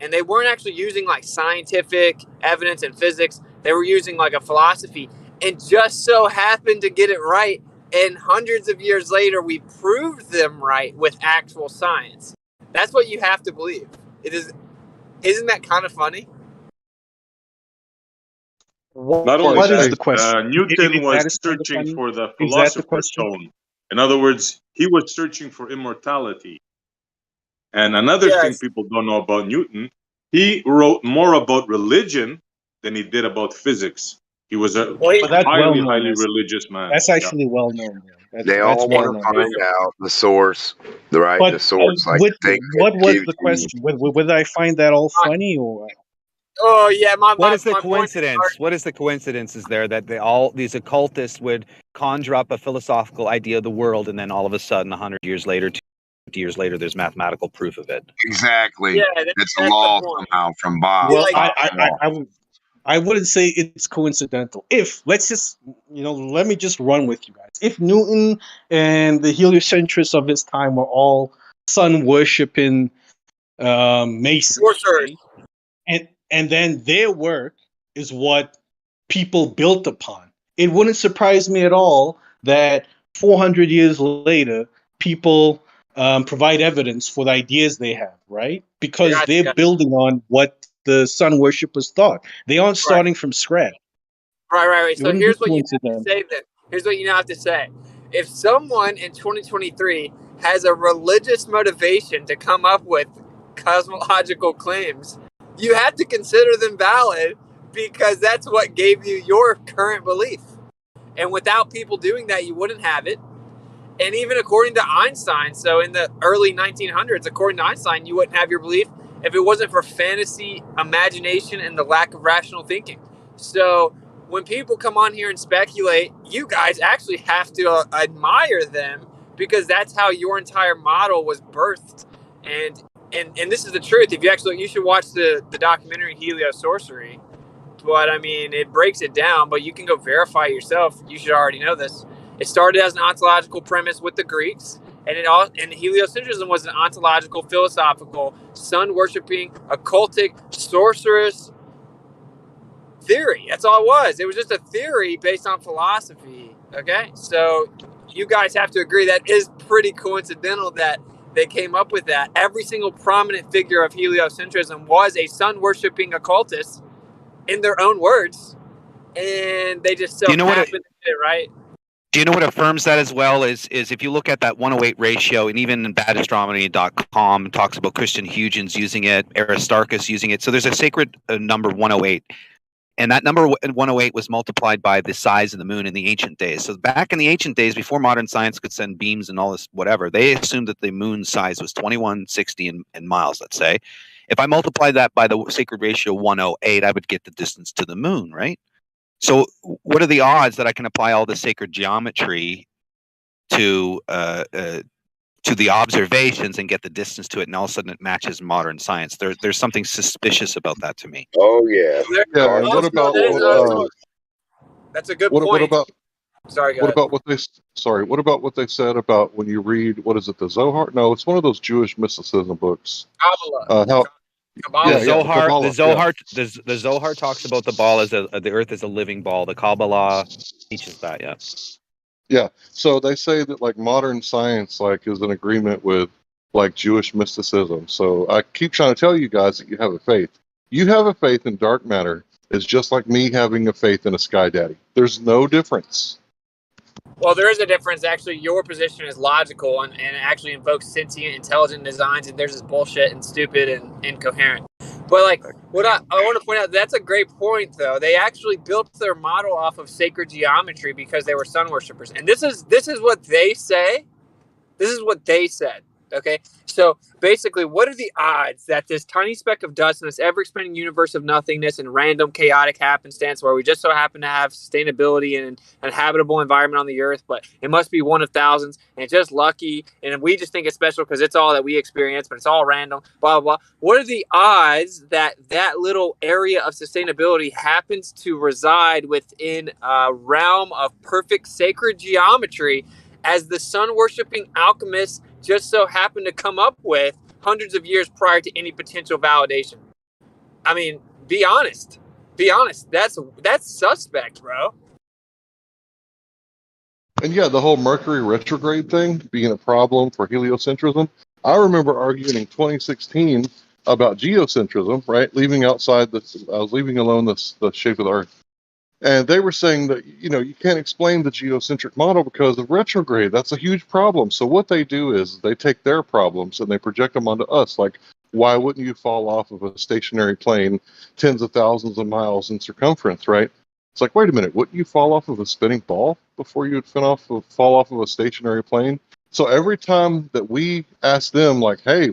and they weren't actually using like scientific evidence and physics. They were using like a philosophy, and just so happened to get it right. And hundreds of years later, we proved them right with actual science. That's what you have to believe. It is. Isn't that kind of funny? Not only What that, is the question? Newton Is was that kind of searching funny? for the Is that the philosopher's question? stone. In other words, he was searching for immortality. And another thing people don't know about Newton, he wrote more about religion than he did about physics. He was a But that's well known. highly religious man. That's actually well known. Man. They That's all well want to known. find out the source, right? But The source, like what was the question? Whether I find that all funny or? Oh yeah, What is the coincidence? What is the coincidence? Is there that these occultists would conjure up a philosophical idea of the world, and then all of a sudden, 100 years later, 250 years later, there's mathematical proof of it? Exactly. Yeah, it's a law somehow from Bob. Well, I wouldn't say it's coincidental. If let's just let me just run with you guys. If Newton and the heliocentrists of his time were all sun worshipping Masons, okay? And then their work is what people built upon, it wouldn't surprise me at all that 400 years later, people provide evidence for the ideas they have, right? Because they're building on what the sun worshippers thought. They aren't starting from scratch. Right. It So wouldn't here's be what you have to coincidental. say then. Here's what you now have to say. If someone in 2023 has a religious motivation to come up with cosmological claims, you have to consider them valid because that's what gave you your current belief. And without people doing that, you wouldn't have it. And even according to Einstein, so in the early 1900s, according to Einstein, you wouldn't have your belief if it wasn't for fantasy, imagination, and the lack of rational thinking. So when people come on here and speculate, you guys actually have to admire them because that's how your entire model was birthed. And this is the truth. If you should watch the documentary Heliosorcery. But I mean, it breaks it down, but you can go verify yourself. You should already know this. It started as an ontological premise with the Greeks, and heliocentrism was an ontological, philosophical, sun-worshipping, occultic, sorcerous theory. That's all it was. It was just a theory based on philosophy. Okay, so you guys have to agree that is pretty coincidental that they came up with that. Every single prominent figure of heliocentrism was a sun-worshipping occultist in their own words, and they just so happened to get it right. Do you know what affirms that as well is if you look at that 108 ratio, and even badastronomy.com talks about Christian Huygens using it, Aristarchus using it. So there's a sacred number 108. And that number 108 was multiplied by the size of the moon in the ancient days. So back in the ancient days, before modern science could send beams and all this whatever, they assumed that the moon's size was 2160 in miles, let's say. If I multiply that by the sacred ratio 108, I would get the distance to the moon, right? So what are the odds that I can apply all the sacred geometry to the observations and get the distance to it, and all of a sudden it matches modern science? There's something suspicious about that to me. Oh yeah. Yeah. And what about that's a good point. point. What about? Sorry, go what ahead. about what they? Sorry. What about what they said about when you read? What is it? The Zohar? No, it's one of those Jewish mysticism books. Kabbalah. The Zohar talks about the ball as the Earth is a living ball. The Kabbalah teaches that. Yeah. Yeah. So they say that like modern science like is in agreement with like Jewish mysticism. So I keep trying to tell you guys that you have a faith. You have a faith in dark matter. It's just like me having a faith in a sky daddy. There's no difference. Well, there is a difference. Actually, your position is logical and actually invokes sentient, intelligent designs, and theirs is bullshit and stupid and incoherent. But like, what I want to point out, that's a great point, though. They actually built their model off of sacred geometry because they were sun worshippers, and this is what they say. This is what they said. Okay, so basically, what are the odds that this tiny speck of dust in this ever-expanding universe of nothingness and random chaotic happenstance, where we just so happen to have sustainability and an habitable environment on the Earth, but it must be one of thousands, and it's just lucky, and we just think it's special because it's all that we experience, but it's all random, blah, blah, blah. What are the odds that that little area of sustainability happens to reside within a realm of perfect sacred geometry, as the sun-worshipping alchemists just so happened to come up with hundreds of years prior to any potential validation? I mean, be honest. Be honest. That's suspect, bro. And yeah, the whole Mercury retrograde thing being a problem for heliocentrism. I remember arguing in 2016 about geocentrism, right? Leaving outside this, I was leaving alone the shape of the Earth. And they were saying that, you can't explain the geocentric model because of retrograde. That's a huge problem. So what they do is they take their problems and they project them onto us. Like, why wouldn't you fall off of a stationary plane tens of thousands of miles in circumference, right? It's like, wait a minute, wouldn't you fall off of a spinning ball before you would fall off of a stationary plane? So every time that we ask them, like, hey,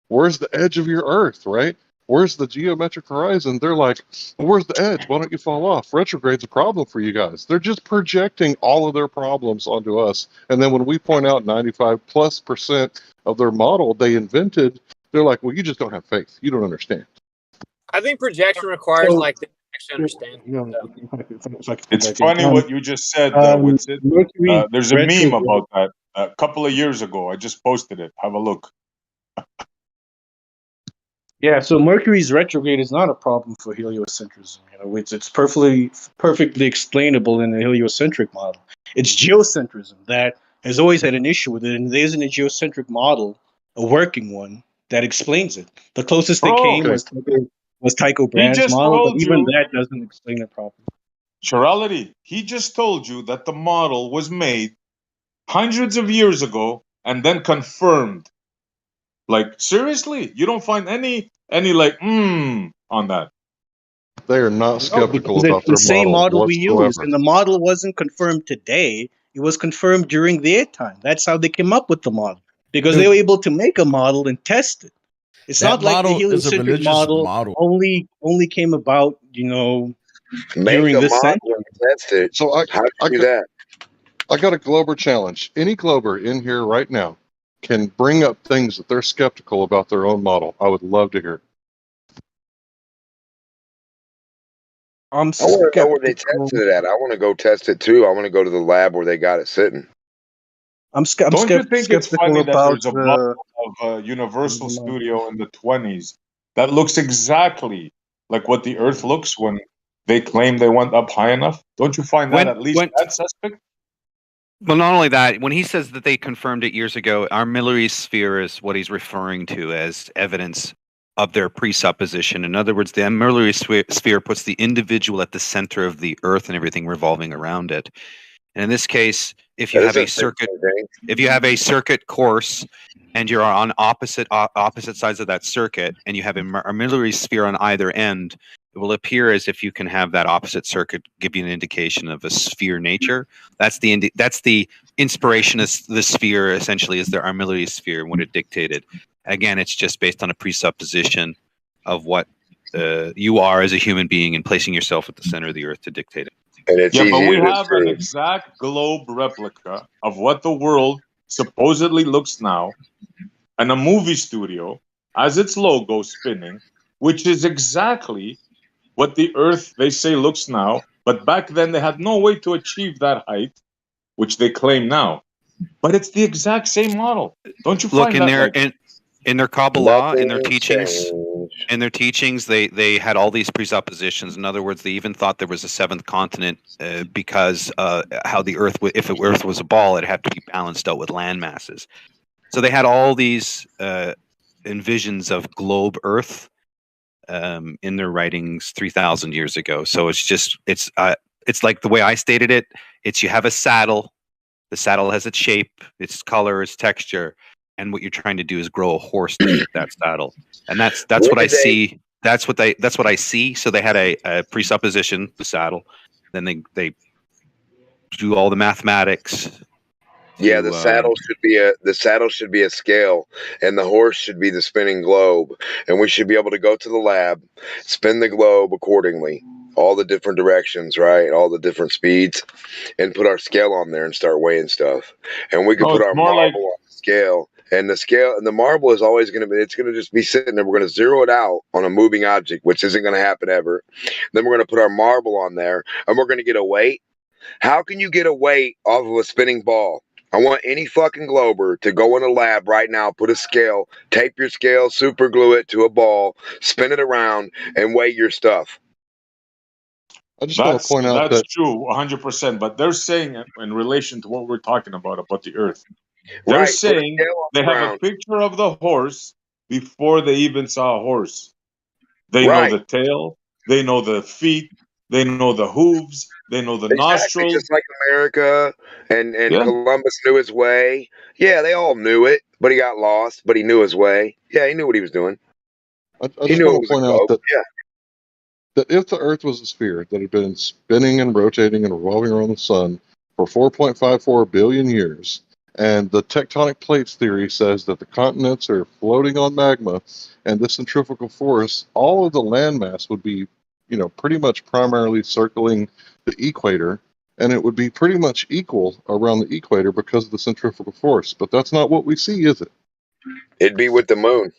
where's the edge of your Earth, right? Where's the geometric horizon? They're like, well, where's the edge? Why don't you fall off? Retrograde's a problem for you guys. They're just projecting all of their problems onto us. And then when we point out 95+% of their model they invented, they're like, well, you just don't have faith. You don't understand. I think projection requires they actually understand. It's funny what you just said, Winston. There's a meme about that a couple of years ago. I just posted it. Have a look. Yeah, so Mercury's retrograde is not a problem for heliocentrism. It's perfectly explainable in the heliocentric model. It's geocentrism that has always had an issue with it, and there isn't a geocentric model, a working one, that explains it. The closest they came was Tycho Brahe's model, but even that doesn't explain it properly. Chirality, he just told you that the model was made hundreds of years ago and then confirmed. Like, seriously, you don't find any on that. They are not skeptical about the their same model we whatsoever. use, and the model wasn't confirmed today. It was confirmed during their time. That's how they came up with the model, because they were able to make a model and test it. It's not like the heliocentric model only came about, during this century. So I do that. I got a Glober challenge. Any Glober in here right now can bring up things that they're skeptical about their own model. I would love to hear. I want to know where they tested it at. I want to go test it too. I want to go to the lab where they got it sitting. Don't you think it's funny that there's a model of a Universal Studio in the 20s that looks exactly like what the Earth looks when they claim they went up high enough? Don't you find that at least that suspect? Well, not only that, when he says that they confirmed it years ago, our Miller sphere is what he's referring to as evidence of their presupposition. In other words, the Miller sphere puts the individual at the center of the Earth and everything revolving around it. And in this case, if you have a circuit course and you're on opposite sides of that circuit, and you have a Miller sphere on either end, it will appear as if you can have that opposite circuit give you an indication of a sphere nature. That's the inspiration of the sphere, essentially, is the Armillary sphere and what it dictated. Again, it's just based on a presupposition of what you are as a human being and placing yourself at the center of the Earth to dictate it. Yeah, but we have an exact globe replica of what the world supposedly looks now, and a movie studio as its logo spinning, which is exactly what the Earth, they say, looks now. But back then, they had no way to achieve that height, which they claim now. But it's the exact same model. Don't you find that? In their Kabbalah, in their teachings, they had all these presuppositions. In other words, they even thought there was a seventh continent because how the Earth, if the Earth was a ball, it had to be balanced out with land masses. So they had all these envisions of globe Earth in their writings 3,000 years ago. So it's like the way I stated it. It's you have a saddle. The saddle has its shape, its color, its texture. And what you're trying to do is grow a horse to fit that saddle, and that's what I see That's what I see. So they had a presupposition, the saddle, then they do all the mathematics. Yeah, the saddle should be a scale, and the horse should be the spinning globe, and we should be able to go to the lab, spin the globe accordingly, all the different directions, right, all the different speeds, and put our scale on there and start weighing stuff, and we could No, put it's our more like marble on the scale, and the marble is always going to be, it's going to just be sitting there. We're going to zero it out on a moving object, which isn't going to happen ever. Then we're going to put our marble on there, and we're going to get a weight. How can you get a weight off of a spinning ball? I want any fucking glober to go in a lab right now, put a scale, tape your scale, super glue it to a ball, spin it around, and weigh your stuff. I just want to point out that's that true, 100%. But they're saying in relation to what we're talking about the Earth, they're Right, put a saying scale on they the have a ground. picture of the horse before they even saw a horse. They know Right. the tail, they know the feet, they know the hooves, they know the Exactly, nostrils. just like America and Yeah. Columbus knew his way. Yeah, they all knew it, but he got lost, but he knew his way. Yeah, he knew what he was doing. I He just knew it want to was a point out globe. that that if the Earth was a sphere that had been spinning and rotating and revolving around the sun for 4.54 billion years, and the tectonic plates theory says that the continents are floating on magma, and this centrifugal force, all of the landmass would be, pretty much primarily circling the equator, and it would be pretty much equal around the equator because of the centrifugal force. But that's not what we see, is it? It'd be with the moon.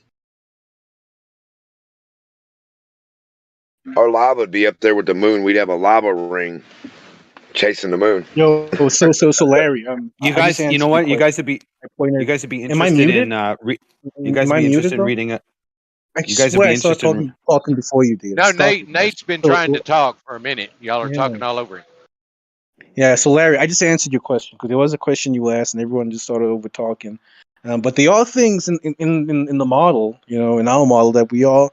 Our lava would be up there with the moon. We'd have a lava ring chasing the moon. Yo, so Larry, You I guys, just you answered know your what? You question. guys would be I pointed- you guys would be Am I interested muted? in you guys Am would I be muted, interested in though? reading it. I You guys would swear be I started interested in talking before you did. No, Stop it. Nate's been So- trying to talk for a minute. Y'all are Yeah. talking all over him. Yeah, so Larry, I just answered your question because there was a question you asked and everyone just started over talking. But there are things in the model, in our model that we are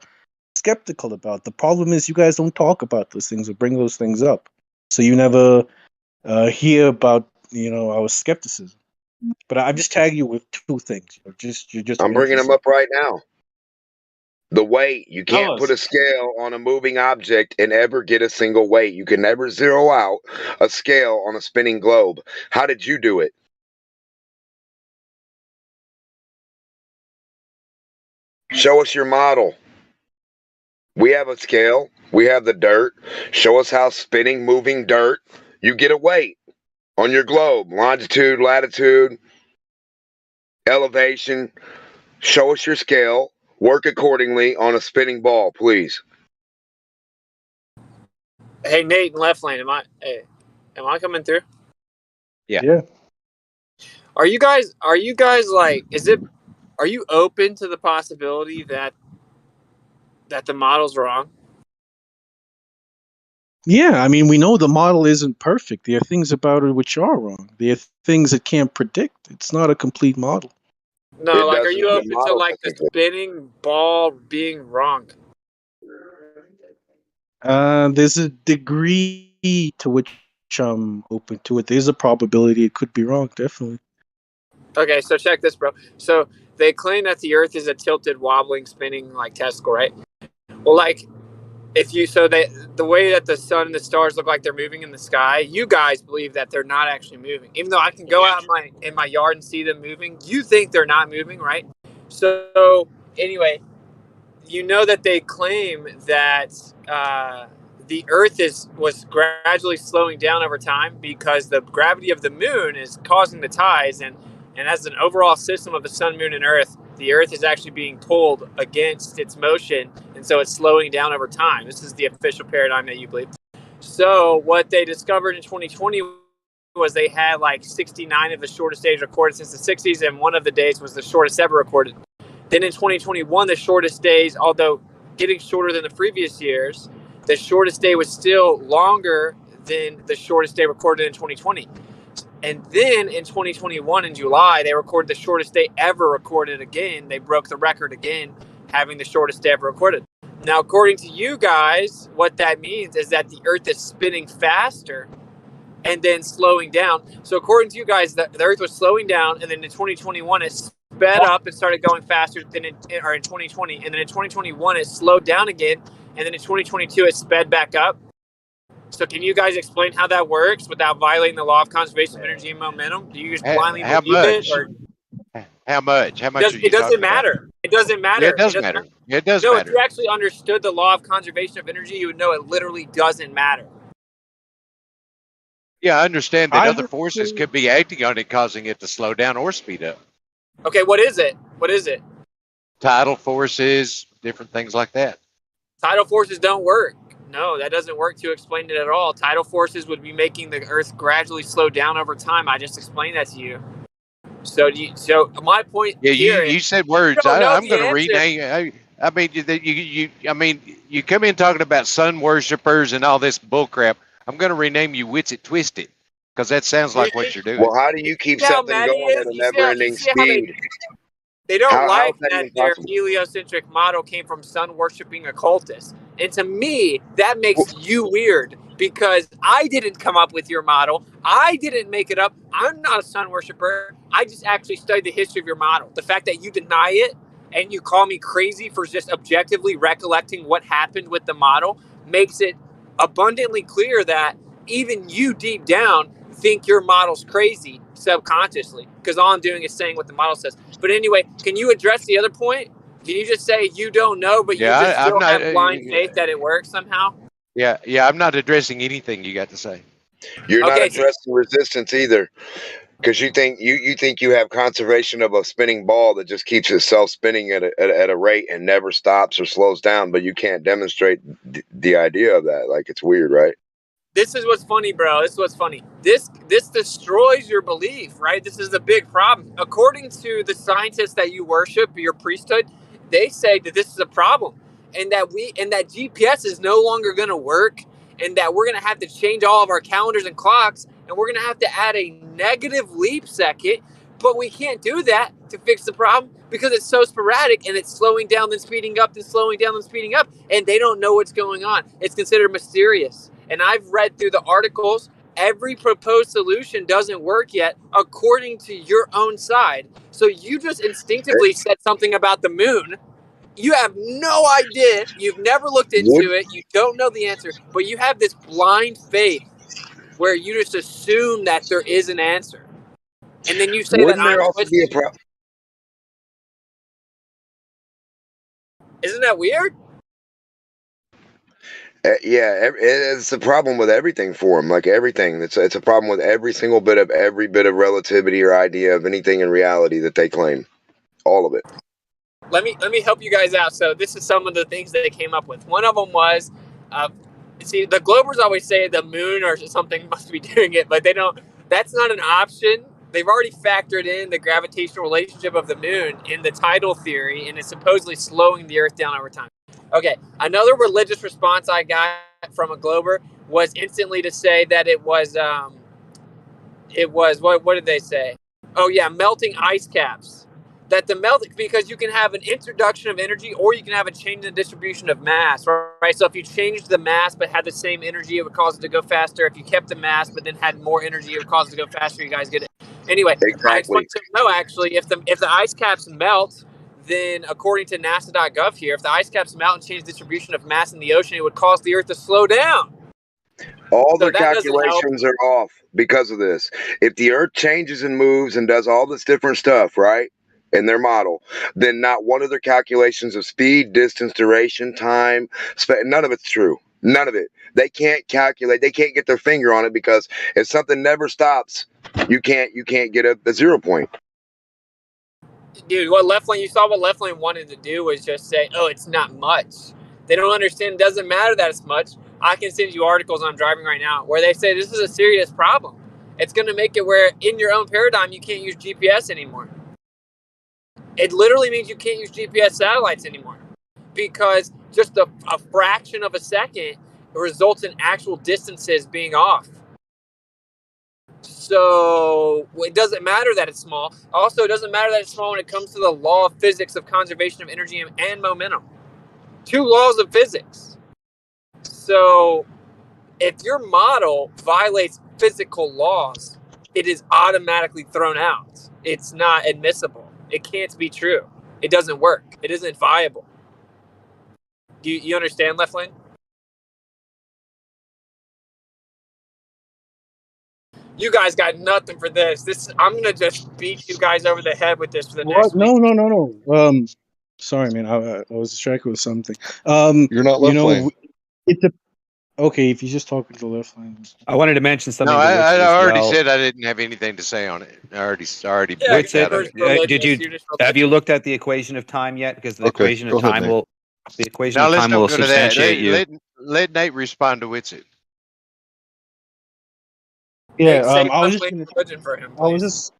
skeptical about. The problem is you guys don't talk about those things or bring those things up, so you never hear about our skepticism. But I'm just tagging you with two things. You're just I'm bringing them interested. up right now. The weight. You Tell can't us. put a scale on a moving object and ever get a single weight. You can never zero out a scale on a spinning globe. How did you do it? Show us your model. We have a scale. We have the dirt. Show us how spinning, moving dirt, you get a weight on your globe. Longitude, latitude, elevation. Show us your scale. Work accordingly on a spinning ball, please. Hey, Nate in Left Lane, am I coming through? Yeah. Are you guys like, are you open to the possibility that the model's wrong? Yeah, I mean, we know the model isn't perfect. There are things about it which are wrong. There are things it can't predict. It's not a complete model. No, like, are you open to like the spinning ball being wrong? There's a degree to which I'm open to it. There's a probability it could be wrong, definitely. Okay, so check this, bro. So they claim that the Earth is a tilted, wobbling, spinning like testicle, right? Well, like, the way that the sun and the stars look like they're moving in the sky, you guys believe that they're not actually moving. Even though I can go out in my yard and see them moving, you think they're not moving, right? So anyway, you know that they claim that the Earth was gradually slowing down over time because the gravity of the moon is causing the tides, and as an overall system of the sun, moon, and Earth, the Earth is actually being pulled against its motion, and so it's slowing down over time. This is the official paradigm that you believe. So what they discovered in 2020 was they had like 69 of the shortest days recorded since the 60s, and one of the days was the shortest ever recorded. Then in 2021, the shortest days, although getting shorter than the previous years, the shortest day was still longer than the shortest day recorded in 2020. And then in 2021, in July, they recorded the shortest day ever recorded again. They broke the record again, having the shortest day ever recorded. Now, according to you guys, what that means is that the Earth is spinning faster and then slowing down. So according to you guys, the Earth was slowing down, and then in 2021, sped up and started going faster than in 2020, and then in 2021 it slowed down again, and then in 2022 it sped back up. So can you guys explain how that works without violating the law of conservation of energy and momentum? Do you just blindly How believe much? it, or How much? How much are you it doesn't talking about? matter? It doesn't matter. Yeah, it does matter. It does no, matter. if you actually understood the law of conservation of energy, you would know it literally doesn't matter. Yeah, I understand that other forces could be acting on it, causing it to slow down or speed up. Okay, what is it? What is it? Tidal forces, different things like that. Tidal forces don't work. No, that doesn't work to explain it at all. Tidal forces would be making the Earth gradually slow down over time. I just explained that to you. So, my point Yeah, here you is said words. you don't know I'm the going to answer. rename. You come in talking about sun worshippers and all this bullcrap. I'm going to rename you Wits It Twisted, because that sounds like what you're doing. Well, how do you keep See how something mad he going is? at a You see never-ending how speed? they don't How is like that that even their possible? heliocentric model came from sun-worshipping occultists. And to me, that makes you weird, because I didn't come up with your model. I didn't make it up. I'm not a sun worshiper. I just actually studied the history of your model. The fact that you deny it and you call me crazy for just objectively recollecting what happened with the model makes it abundantly clear that even you deep down think your model's crazy subconsciously, because all I'm doing is saying what the model says. But anyway, can you address the other point? Can you just say you don't know, but Yeah, you just I'm still not. have blind faith that it works somehow? Yeah, I'm not addressing anything you got to say. You're not Okay, so addressing resistance either, because you think you have conservation of a spinning ball that just keeps itself spinning at a rate and never stops or slows down, but you can't demonstrate the idea of that. Like, it's weird, right? this is what's funny, bro. This is what's funny. This destroys your belief, right? This is the big problem. According to the scientists that you worship, your priesthood, they say that this is a problem, and that GPS is no longer going to work, and that we're going to have to change all of our calendars and clocks, and we're going to have to add a negative leap second. But we can't do that to fix the problem because it's so sporadic, and it's slowing down, then speeding up, then slowing down, then speeding up, and they don't know what's going on. It's considered mysterious. And I've read through the articles. Every proposed solution doesn't work yet, according to your own side. So you just instinctively said something about the moon. You have no idea. You've never looked into it. You don't know the answer, but you have this blind faith where you just assume that there is an answer. And then you say that Wouldn't there I'm also be a twisted. problem? Isn't that weird? Yeah, it's a problem with everything for them. Like everything, it's a problem with every bit of relativity or idea of anything in reality that they claim. All of it. Let me help you guys out. So this is some of the things that they came up with. One of them was, see, the Globers always say the moon or something must be doing it, but they don't. That's not an option. They've already factored in the gravitational relationship of the moon in the tidal theory, and it's supposedly slowing the Earth down over time. Okay, another religious response I got from a Glober was instantly to say that it was what did they say? Oh yeah, melting ice caps. That the melting, because you can have an introduction of energy or you can have a change in the distribution of mass, right? So if you changed the mass but had the same energy, it would cause it to go faster. If you kept the mass but then had more energy, it would cause it to go faster. You guys get it. Anyway, exactly. I explained to them, no, actually, if the ice caps melt, then according to NASA.gov here, if the ice caps melt and change distribution of mass in the ocean, it would cause the Earth to slow down. All So their calculations are off because of this. If the Earth changes and moves and does all this different stuff, right, in their model, then not one of their calculations of speed, distance, duration, time, none of it's true. None of it. They can't calculate. They can't get their finger on it, because if something never stops, you can't get a 0 point. Dude, you saw what Left Lane wanted to do was just say, oh, it's not much. They don't understand. It doesn't matter that it's much. I can send you articles I'm driving right now where they say this is a serious problem. It's going to make it where in your own paradigm, you can't use GPS anymore. It literally means you can't use GPS satellites anymore, because just a fraction of a second results in actual distances being off. So it doesn't matter that it's small. Also, it doesn't matter that it's small when it comes to the law of physics of conservation of energy and momentum. Two laws of physics. So if your model violates physical laws, it is automatically thrown out. It's not admissible. It can't be true. It doesn't work. It isn't viable. Do you understand, Left Lane? You guys got nothing for this. I'm gonna just beat you guys over the head with this for the next What? week. No. Sorry, man. I was distracted with something. You're not You left know, lane. okay. If you just talking to the left lane. I wanted to mention something No, to Witsit I as already well. said I didn't have anything to say on it. I already Yeah, picked that Cooper's up. religious, Have you looked at the equation of time yet? Because the Okay, equation go of ahead, time Nate. Now let's don't will go to that. substantiate you. Let Nate respond to Witsit. Yeah. Nate, save I was Left just Lane religion for him, I was please. just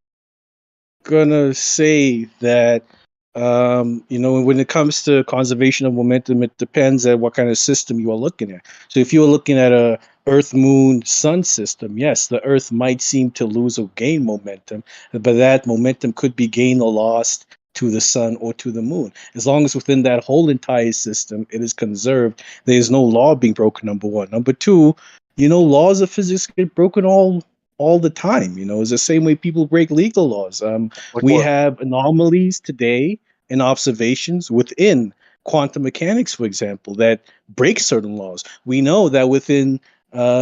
gonna say that when it comes to conservation of momentum, it depends at what kind of system you are looking at. So if you're looking at a Earth, Moon, Sun system, yes, the Earth might seem to lose or gain momentum, but that momentum could be gained or lost to the Sun or to the Moon. As long as within that whole entire system it is conserved, there is no law being broken. Number one. Number two, laws of physics get broken all the time. It's the same way people break legal laws. Like We what? have anomalies today in observations within quantum mechanics, for example, that break certain laws. We know that within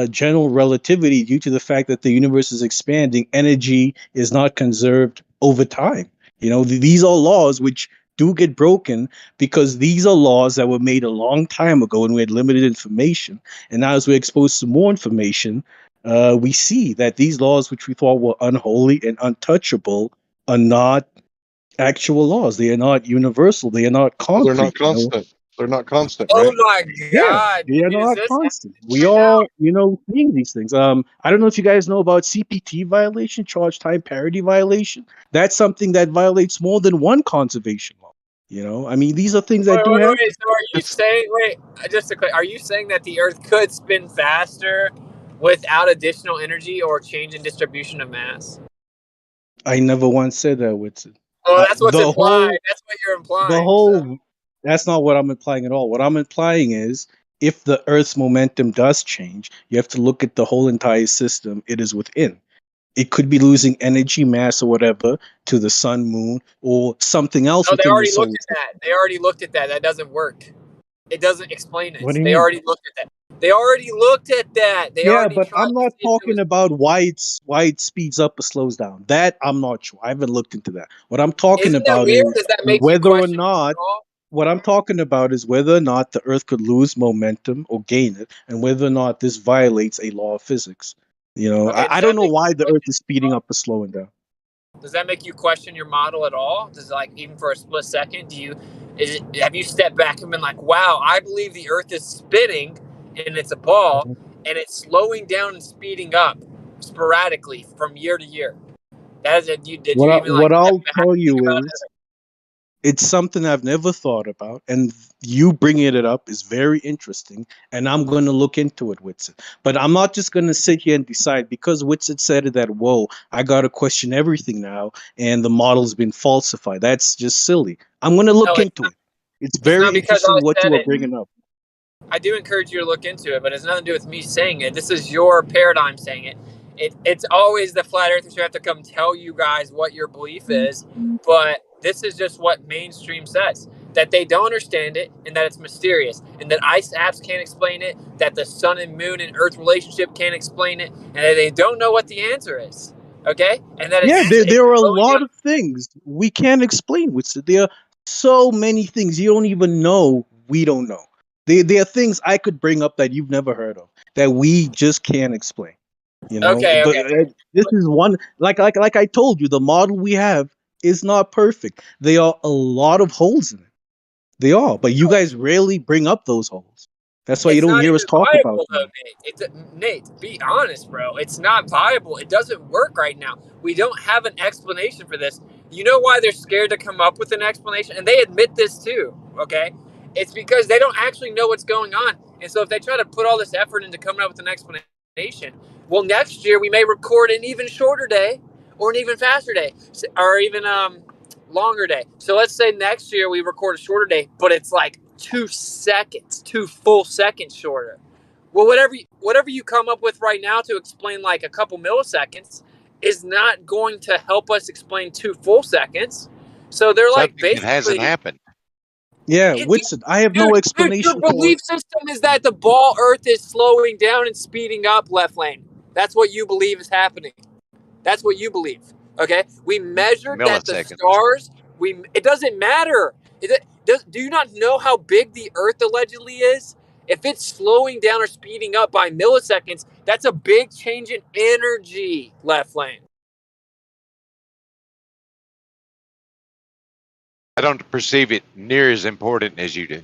general relativity, due to the fact that the universe is expanding, energy is not conserved over time. These are laws which do get broken because these are laws that were made a long time ago and we had limited information. And now, as we're exposed to more information, we see that these laws, which we thought were unholy and untouchable, are not actual laws. They are not universal. They are not Well, they're not concrete. constant. They're not constant, Oh right? my Yeah, God, they are dude, is not this constant. We right now? are, seeing these things. I don't know if you guys know about CPT violation, charge time parity violation. That's something that violates more than one conservation law. I mean, these are things that do happen. Wait. So are you saying? Wait, just to clear, are you saying that the Earth could spin faster without additional energy or change in distribution of mass? I never once said that, Whitson. Oh, that's what's The whole implied. That's what you're the implying. So. whole that's not what I'm implying at all. What I'm implying is if the Earth's momentum does change, you have to look at the whole entire system it is within. It could be losing energy, mass, or whatever to the sun, moon, or something else No, they within the already solar looked at system. that. They already looked at that. That doesn't work. It doesn't explain What it. do you They mean? already looked at that. They already looked at that. They Yeah, already but tried I'm to not see if it talking was. about why it speeds up or slows down. That I'm not sure. I haven't looked into that. What I'm talking Isn't that about weird? is Does that make you whether or question it not at all? what I'm talking about is whether or not the Earth could lose momentum or gain it, and whether or not this violates a law of physics. Okay, I does don't that know make why you the Earth question? is speeding up or slowing down. Does that make you question your model at all? Does even for a split second, have you stepped back and been like, wow, I believe the Earth is spinning and it's a ball and it's slowing down and speeding up sporadically from year to year? Did you even What step I'll back tell and think you about is it? it's something I've never thought about, and you bringing it up is very interesting, and I'm going to look into it, Whitson. But I'm not just going to sit here and decide because Whitson said it that, whoa, I got to question everything now, and the model's been falsified. That's just silly. I'm going to No, look into it. It's it's very not because interesting I what said you are it. bringing up. I do encourage you to look into it, but it's nothing to do with me saying it. This is your paradigm saying it. It's always the flat earthers who have to come tell you guys what your belief is, but this is just what mainstream says. That they don't understand it and that it's mysterious and that ice apps can't explain it, that the sun and moon and earth relationship can't explain it, and that they don't know what the answer is. Okay? And that Yeah, it's there are a slowing lot down. of things we can't explain, Whitson. There are so many things you don't even know we don't know. There are things I could bring up that you've never heard of that we just can't explain. Okay. But this is one like I told you, the model we have is not perfect. There are a lot of holes in it. They are, but you guys rarely bring up those holes. That's why you It's don't not hear us even talk about viable though, them. Nate, be honest, bro. It's not viable. It doesn't work right now. We don't have an explanation for this. You know why they're scared to come up with an explanation? And they admit this too, okay? It's because they don't actually know what's going on. And so if they try to put all this effort into coming up with an explanation, well, next year we may record an even shorter day or an even faster day or even longer day. So let's say next year we record a shorter day, but it's like 2 seconds, 2 full seconds shorter. Well, whatever you come up with right now to explain like a couple milliseconds is not going to help us explain 2 full seconds. So they're like Something that hasn't basically. happened. Yeah, Whitson, I have no Dude, explanation your for belief system is that the ball Earth is slowing down and speeding up left lane. That's what you believe is happening. That's what you believe. Okay, we measured that the Milliseconds. stars. It doesn't matter. Do you not know how big the Earth allegedly is? If it's slowing down or speeding up by milliseconds, that's a big change in energy, left lane. I don't perceive it near as important as you do.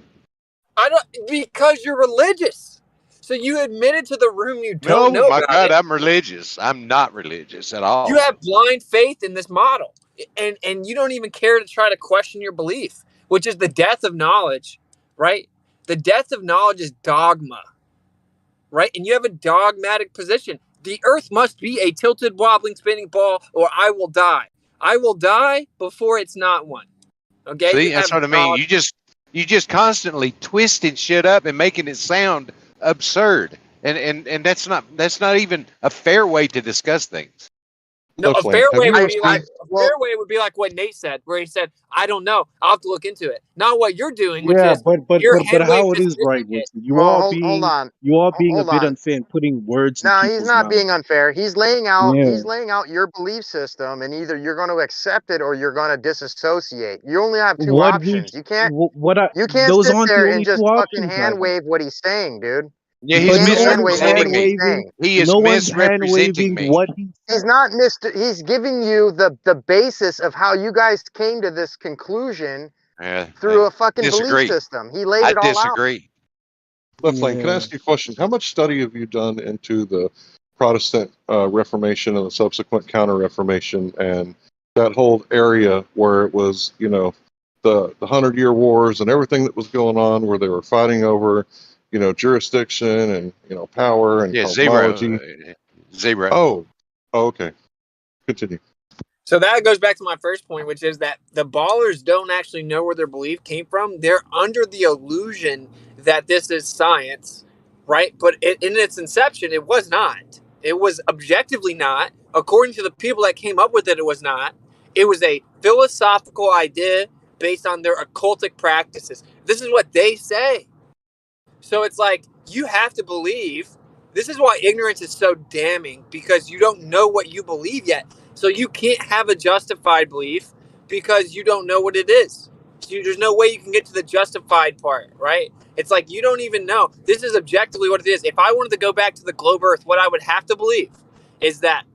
I don't, because you're religious. So you admitted to the room you don't No, know my about God, it. I'm religious. I'm not religious at all. You have blind faith in this model, and you don't even care to try to question your belief, which is the death of knowledge, right? The death of knowledge is dogma, right? And you have a dogmatic position. The Earth must be a tilted, wobbling, spinning ball, or I will die. I will die before it's not one. Okay, See, you that's have what I mean. knowledge. You just constantly twisting shit up and making it sound absurd. And that's not even a fair way to discuss things. No, a Left lane. fair Have way you would ever be seen? like what Nate said, where he said, "I don't know. I'll have to look into it." Not what you're doing, which yeah, is but your but hand wave how it is right, dismissing it. Whitson. Well, hold on. You are being a Hold bit on. unfair and putting words in No, he's people's not mouths. being unfair. He's laying out Yeah. your belief system, and either you're going to accept it or you're going to disassociate. You only have two What options. You can't those sit aren't the there and only just two fucking options I hand have. wave what he's saying, dude. Yeah, You he's can't hand wave what misrepresenting he's me. saying. He is no one's hand misrepresenting waving me. what He's not he's giving you the basis of how you guys came to this conclusion through a fucking belief Disagree. system. He laid I it all out. disagree. Left lane. Can I ask you a question? How much study have you done into the Protestant Reformation and the subsequent Counter-Reformation and that whole area where it was, the 100-Year Wars and everything that was going on, where they were fighting over, jurisdiction and power and Yeah, cosmology? Zero. Oh, okay. Continue. So that goes back to my first point, which is that the ballers don't actually know where their belief came from. They're under the illusion that this is science, right? But in its inception, it was not. It was objectively not. According to the people that came up with it, it was not. It was a philosophical idea based on their occultic practices. This is what they say. So it's like, you have to believe. This is why ignorance is so damning, because you don't know what you believe yet. So you can't have a justified belief because you don't know what it is. So there's no way you can get to the justified part, right? It's like you don't even know. This is objectively what it is. If I wanted to go back to the globe Earth, what I would have to believe is that,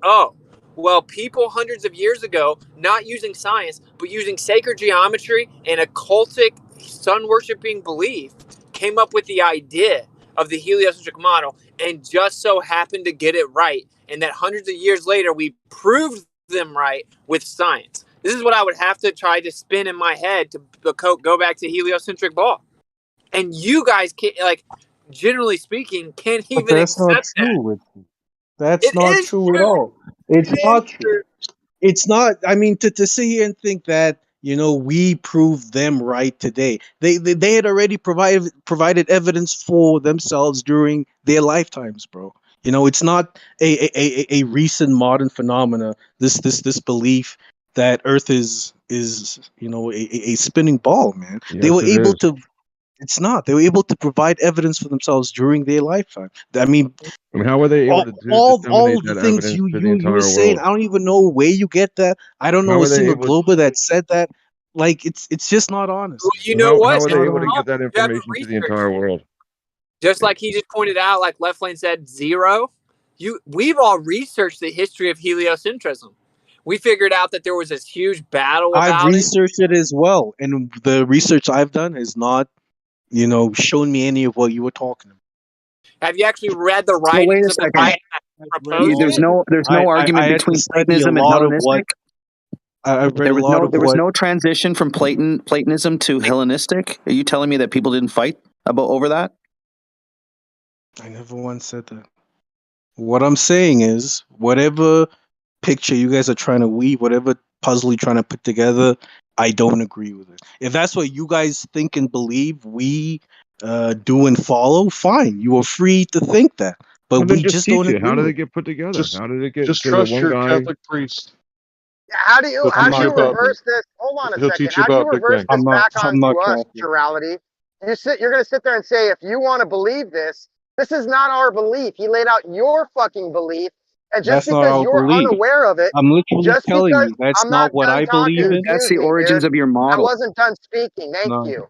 people hundreds of years ago, not using science, but using sacred geometry and occultic sun-worshipping belief, came up with the idea of the heliocentric model and just so happened to get it right. And that hundreds of years later, we proved them right with science. This is what I would have to try to spin in my head to go back to heliocentric ball. And you guys can't, generally speaking, can't But even that's not accept that. true, Whitson. That's It not is true at true. all. It's not true. It's not. I mean, to sit here and think that we proved them right today. They had already provided evidence for themselves during their lifetimes, bro. It's not a recent modern phenomena. This belief that Earth is a spinning ball, man. They Yes, were it able is. to. It's not. They were able to provide evidence for themselves during their lifetime. I mean, how were they able to all disseminate the that things evidence you to the you entire were saying, world? I don't even know where you get that. I don't How know a are they single able? glober that said that. Like it's just not honest. Well, you know what? How are It's they not able to honest. get that You haven't information to the researched entire it. world? Just like he just pointed out, like Left Lane said, zero. We've all researched the history of heliocentrism. We figured out that there was this huge battle I've about it. researched it as well, and the research I've done has not, shown me any of what you were talking about. Have you actually read the So wait writings a of the second. guy that proposed There's it? no argument I had to between study a Platonism and lot of what Hellenistic. I read a lot of There was what no transition from Platonism to Hellenistic. Are you telling me that people didn't fight over that? I never once said that. What I'm saying is, whatever picture you guys are trying to weave, whatever puzzle you're trying to put together, I don't agree with it. If that's what you guys think and believe we do and follow, fine. You are free to think that. But Well, then we just just don't teach it. agree How do they with it. get put together? Just, How did it get just so that trust one your guy? Catholic priest. How do you Doesn't teach you about reverse this? hold on a He'll second. teach you How do you about Big reverse Bang. this back I'm onto not us, Catholic. plurality? You're going to sit there and say, if you want to believe this, this is not our belief. He laid out your fucking belief. And just That's not because our you're belief. unaware of it, I'm literally just telling because you that's I'm not not what done I believe talking, in. That's excuse the me, origins dude. of your I model. wasn't done speaking. Thank No, you.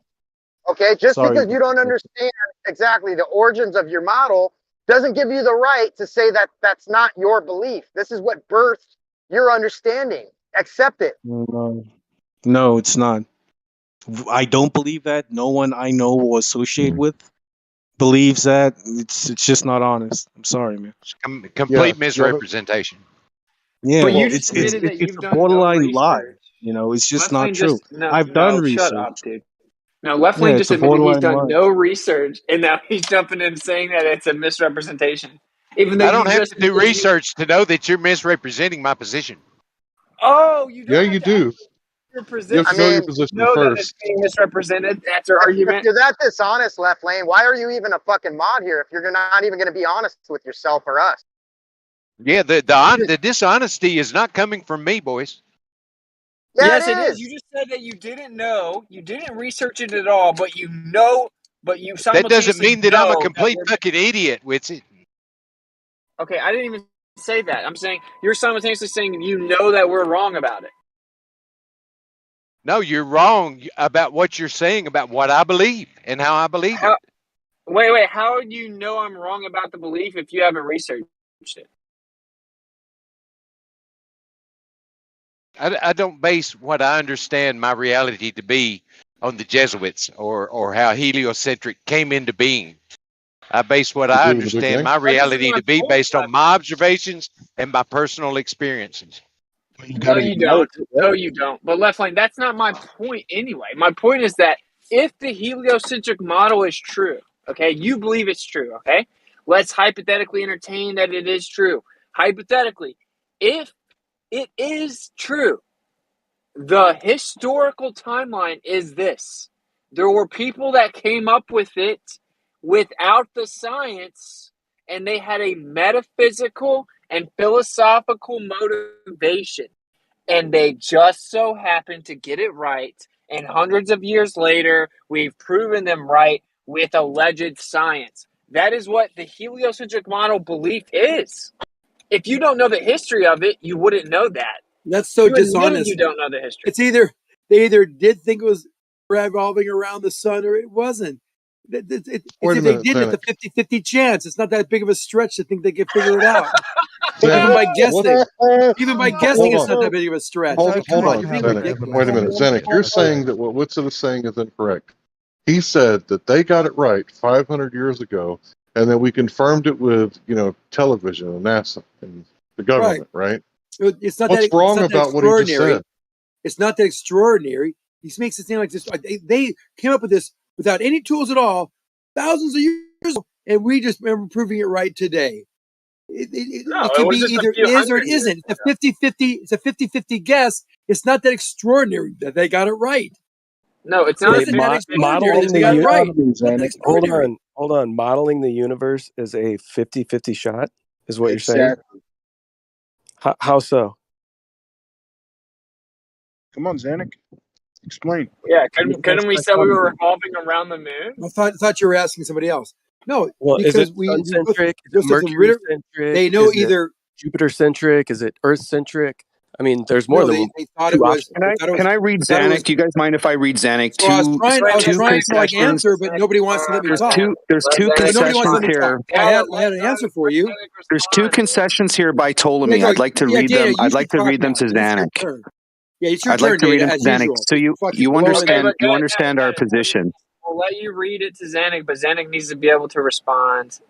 Okay, just sorry. because you don't understand exactly the origins of your model doesn't give you the right to say that that's not your belief. This is what birthed your understanding. Accept it. No, it's not. I don't believe that. No one I know or associate with believes that. It's just not honest. I'm sorry, man. Complete misrepresentation. Yeah, But well, you just admitted that it's you've a done no borderline lie. research. You know, it's just Left not Lane true. no, I've done shut research. up, dude. No, Left Yeah, Lane it's just a admitted he's borderline done lie. no research, and now he's jumping in saying that it's a misrepresentation, even though I you don't have just to do research to know that you're misrepresenting my position. Oh, you don't Yeah, have you to do. your You have position. to know your mean, position Know that it's first. being misrepresented. That's your if argument. you're that dishonest, Left Lane, why are you even a fucking mod here if you're not even going to be honest with yourself or us? Yeah, the dishonesty is not coming from me, boys. Yeah, Yes, it it is. is. You just said that you didn't know, you didn't research it at all, but you know, but you That doesn't simultaneously mean that I'm a know that complete we're. fucking idiot, Witsy. Okay, I didn't even say that. I'm saying you're simultaneously saying you know that we're wrong about it. No, you're wrong about what you're saying about what I believe and how I believe it. Wait. How do you know I'm wrong about the belief if you haven't researched it? I don't base what I understand my reality to be on the Jesuits or how heliocentric came into being. I base what I believe in the Big understand Bang? my reality to be point, based on my observations and my personal experiences. No, you don't. No, you don't. But Left Lane, that's not my point anyway. My point is that if the heliocentric model is true, okay, you believe it's true, okay? Let's hypothetically entertain that it is true. Hypothetically, if it is true, the historical timeline is this. There were people that came up with it without the science, and they had a metaphysical and philosophical motivation. And they just so happened to get it right. And hundreds of years later, we've proven them right with alleged science. That is what the heliocentric model belief is. If you don't know the history of it, you wouldn't know that. That's so You admitted dishonest. you don't know the history. It's either they either did think it was revolving around the sun or it wasn't. Wait a If minute, they did, it's Xanax. a 50-50 chance. It's not that big of a stretch to think they can figure it out. Xanax, Even by guessing. what? Even by guessing, Hold it's not on. that big of a stretch. Hold Come on, on, you're being Xanax. ridiculous. Wait a minute, Xanax. You're saying that what Whitson is saying is incorrect. He said that they got it right 500 years ago, and then we confirmed it with, television and NASA and the government, right? It's not What's that. wrong It's not that about what he just extraordinary. said? It's not that extraordinary. He makes it seem like this. They came up with this without any tools at all, thousands of years ago, and we just remember proving it right today. It can be either is or it isn't. It's a 50-50. It's a 50-50 guess. It's not that extraordinary that they got it right. No, it's It not. isn't that extraordinary that Modeling they got it right. the hold on. Modeling the universe is a 50-50 shot, is what you're saying? How so? Come on, Xanac. Explain. Yeah, couldn't we say we were revolving around the moon? I thought you were asking somebody else. No, Well, is because it sun-centric? Is it Mercury Mercury-centric? they know Is it either Jupiter-centric? Is it Earth-centric? I mean, there's more no, than they thought two it was. options. Can I read Zanuck? Do you guys mind if I read Zanuck? So I was trying to like answer, but nobody wants to let me talk. There's two But nobody wants to concessions let me here. talk. I had an answer for you. There's two concessions here by Ptolemy. I'd like to read them. I'd like to read them to Zanuck. Yeah, it's your I'd turn, like to read Data, them as to Zanuck. usual. So you understand our position. We'll let you read it to Zanuck, but Zanuck needs to be able to respond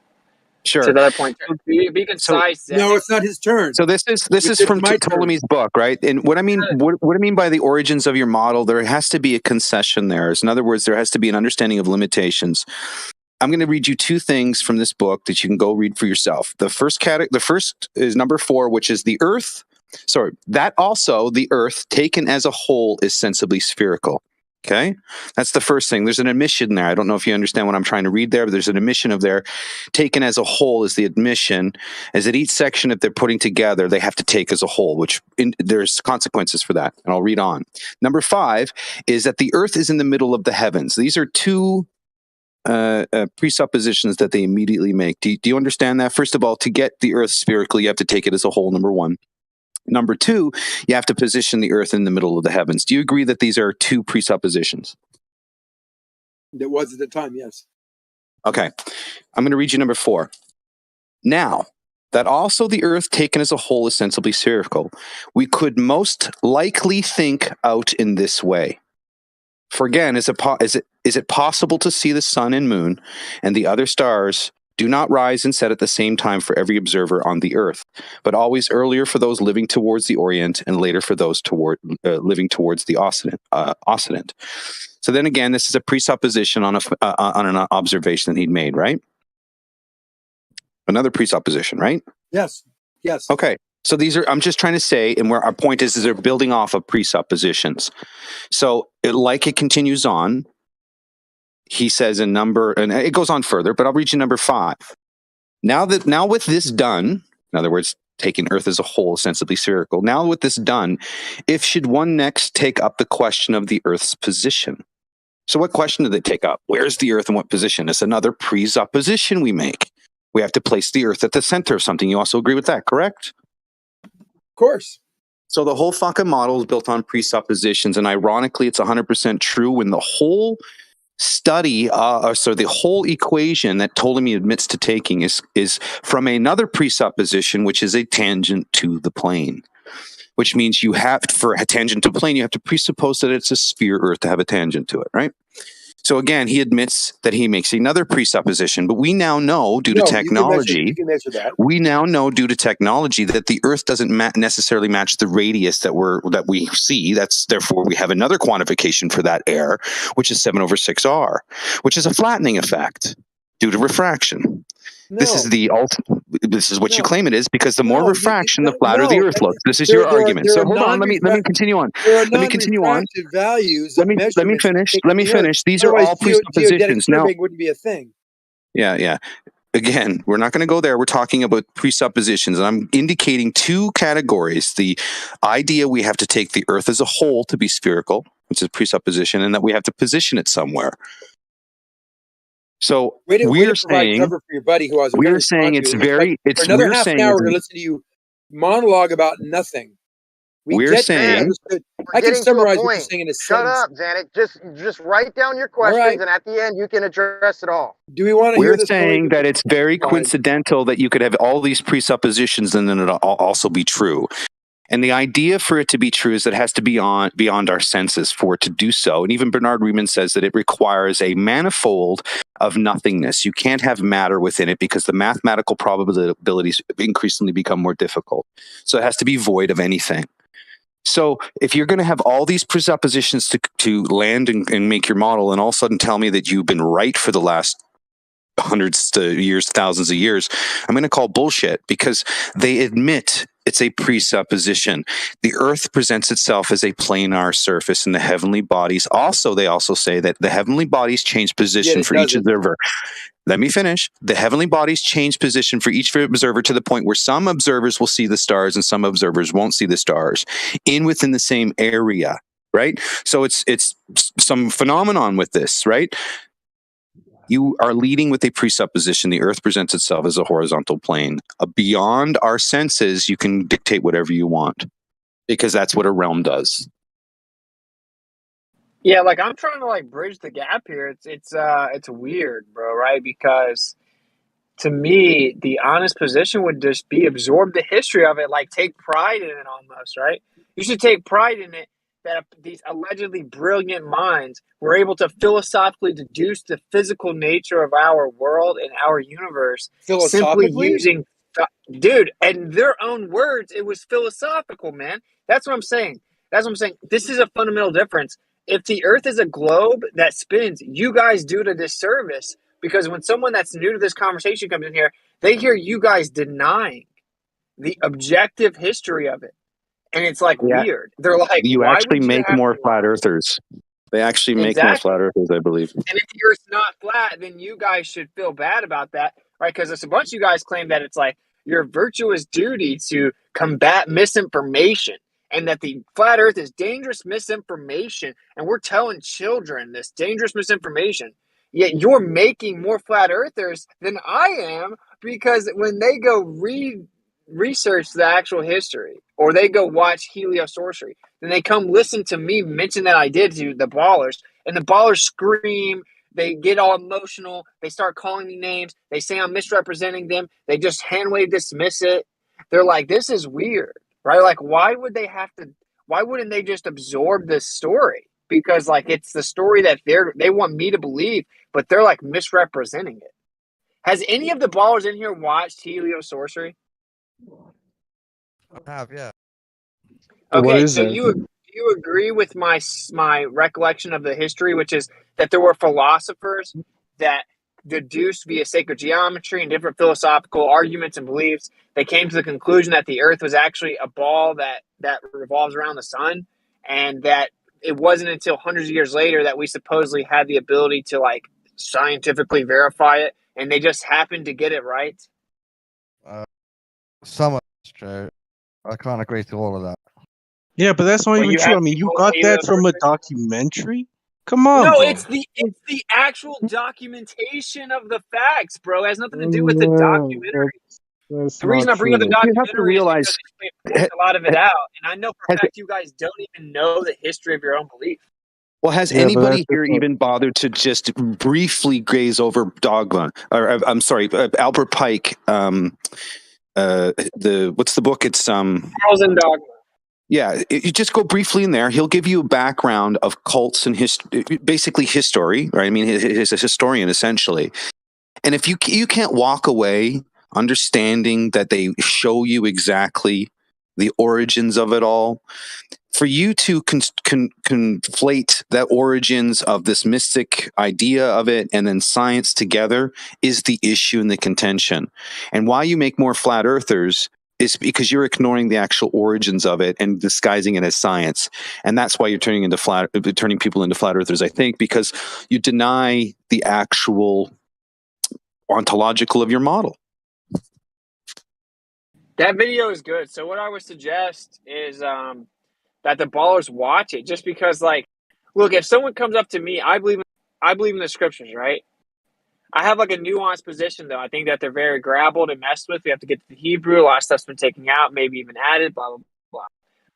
Sure. to that point. Be concise, Zanuck. No, it's not his turn. So this is from Ptolemy's book, right? And what I mean by the origins of your model, there has to be a concession there. In other words, there has to be an understanding of limitations. I'm going to read you two things from this book that you can go read for yourself. The first is number 4, which is the Earth. Sorry, that also the Earth taken as a whole is sensibly spherical. Okay, that's the first thing. There's an admission there. I don't know if you understand what I'm trying to read there, but there's an admission of there. Taken as a whole is the admission, is that each section that they're putting together, they have to take as a whole, which there's consequences for that. And I'll read on. Number 5 is that the earth is in the middle of the heavens. These are two presuppositions that they immediately make. Do you understand that? First of all, to get the earth spherical, you have to take it as a whole, number 1. Number 2, you have to position the earth in the middle of the heavens. Do you agree that these are two presuppositions? There was at the time, yes. Okay. I'm going to read you number 4. Now, that also the earth taken as a whole is sensibly spherical, we could most likely think out in this way. For again, is it possible to see the sun and moon and the other stars do not rise and set at the same time for every observer on the earth, but always earlier for those living towards the Orient and later for those living towards the Occident. So then again, this is a presupposition on an observation that he'd made, right? Another presupposition, right? Yes. Yes. Okay. So these are, I'm just trying to say, and where our point is they're building off of presuppositions. So it continues on. He says in number, and it goes on further, but I'll read you number 5. Now with this done, in other words, taking Earth as a whole, sensibly spherical. Now with this done, if should one next take up the question of the Earth's position. So what question do they take up? Where's the Earth and what position? It's another presupposition we make. We have to place the Earth at the center of something. You also agree with that, correct? Of course. So the whole fucking model is built on presuppositions, and ironically, it's 100% true when the whole study, the whole equation that Ptolemy admits to taking is from another presupposition, which is a tangent to the plane. Which means you have, for a tangent to plane, you have to presuppose that it's a sphere Earth to have a tangent to it, right? So again, he admits that he makes another presupposition, but we now know due to technology, we now know due to technology that the Earth doesn't necessarily match the radius that we see. That's therefore we have another quantification for that error, which is 7/6r, which is a flattening effect due to refraction. No. This is what you claim it is, because the more refraction, the flatter the Earth looks. This is your argument. So hold on, let me continue on. Let me continue on. Values let me finish. These are all presuppositions. Now, wouldn't be a thing. Yeah. Again, we're not going to go there. We're talking about presuppositions, and I'm indicating two categories: the idea we have to take the Earth as a whole to be spherical, which is presupposition, and that we have to position it somewhere. So we're saying cover for your buddy who I was we're saying it's very it's for another we're half saying an hour to listen to you monologue about nothing. We're saying I can summarize what you're saying in a Shut sentence. up, Zanuck. Just write down your questions, and at the end you can address it all. Do we want to hear We're this? saying that it's very coincidental that you could have all these presuppositions and then it'll also be true. And the idea for it to be true is that it has to be beyond our senses for it to do so. And even Bernard Riemann says that it requires a manifold of nothingness. You can't have matter within it because the mathematical probabilities increasingly become more difficult. So it has to be void of anything. So if you're going to have all these presuppositions to land and make your model and all of a sudden tell me that you've been right for the last hundreds of years, thousands of years, I'm going to call bullshit, because they admit it's a presupposition. The Earth presents itself as a planar surface, and the heavenly bodies they also say that the heavenly bodies change position for each observer. Let me finish. The heavenly bodies change position for each observer to the point where some observers will see the stars and some observers won't see the stars within the same area, right? So it's some phenomenon with this, right? You are leading with a presupposition. The Earth presents itself as a horizontal plane. Beyond our senses, you can dictate whatever you want, because that's what a realm does. Yeah, like I'm trying to bridge the gap here. It's weird, bro, right? Because to me, the honest position would just be absorb the history of it, take pride in it almost, right? You should take pride in it that these allegedly brilliant minds were able to philosophically deduce the physical nature of our world and our universe simply using, dude, in their own words, it was philosophical, man. That's what I'm saying. This is a fundamental difference. If the Earth is a globe that spins, you guys do it a disservice, because when someone that's new to this conversation comes in here, they hear you guys denying the objective history of it. And it's weird. They're like, you why actually would you make more flat earthers. They actually make more flat earthers, I believe. And if the Earth's not flat, then you guys should feel bad about that, right? Because there's a bunch of you guys claim that it's like your virtuous duty to combat misinformation, and that the flat Earth is dangerous misinformation, and we're telling children this dangerous misinformation. Yet you're making more flat earthers than I am, because when they go research the actual history, or they go watch heliosorcery, then they come listen to me mention that I did to the ballers, and the ballers scream, they get all emotional, they start calling me names, they say I'm misrepresenting them, they just hand-wave dismiss it. They're like, this is weird, right? Like, why wouldn't they just absorb this story? Because like it's the story that they want me to believe, but they're like misrepresenting it. Has any of the ballers in here watched heliosorcery? I have, yeah. Okay, so you agree with my recollection of the history, which is that there were philosophers that deduced via sacred geometry and different philosophical arguments and beliefs, they came to the conclusion that the Earth was actually a ball that revolves around the sun, and that it wasn't until hundreds of years later that we supposedly had the ability to like scientifically verify it, and they just happened to get it right. Some of it's true. I can't agree to all of that. Yeah, but that's not Well, even you true. I have mean, you people got believe that it from a documentary? Come on, No, bro. it's the actual documentation of the facts, bro. It has nothing to do with the No, documentary. that's The reason not I bring up the true. You have to documentary is because realize, they point a lot of it out, and I know for a fact you guys don't even know the history of your own belief. well, has Yeah, but anybody that's here different. even bothered to just briefly graze over dogma? Or I'm sorry, Albert Pike. What's the book? It's Charles and Dogma. Yeah, you just go briefly in there. He'll give you a background of cults and basically history, right? I mean, he's a historian essentially. And if you can't walk away understanding that they show you exactly the origins of it all, for you to conflate the origins of this mystic idea of it and then science together is the issue and the contention. And why you make more flat earthers is because you're ignoring the actual origins of it and disguising it as science. And that's why you're turning people into flat earthers, I think, because you deny the actual ontological of your model. That video is good. So what I would suggest is that the ballers watch it, just because, like, look, if someone comes up to me, I believe in the scriptures, right? I have like a nuanced position, though. I think that they're very grabbled and messed with. We have to get to the Hebrew. A lot of stuff's been taken out, maybe even added, blah, blah, blah.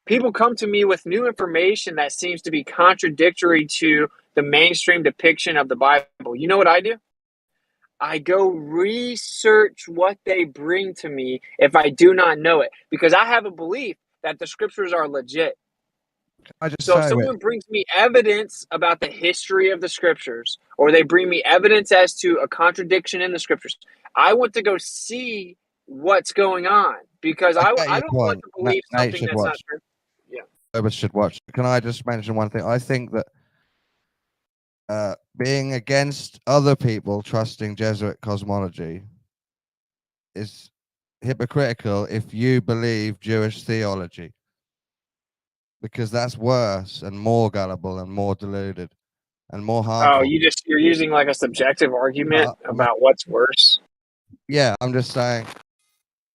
People come to me with new information that seems to be contradictory to the mainstream depiction of the Bible. You know what I do? I go research what they bring to me if I do not know it, because I have a belief that the scriptures are legit. So if someone brings me evidence about the history of the scriptures, or they bring me evidence as to a contradiction in the scriptures, I want to go see what's going on, because I don't want to believe something that's not true. Yeah. Others should watch. Can I just mention one thing? I think that being against other people trusting Jesuit cosmology is hypocritical if you believe Jewish theology, because that's worse and more gullible and more deluded and more harmful. Oh, you're using like a subjective argument about what's worse. Yeah, I'm just saying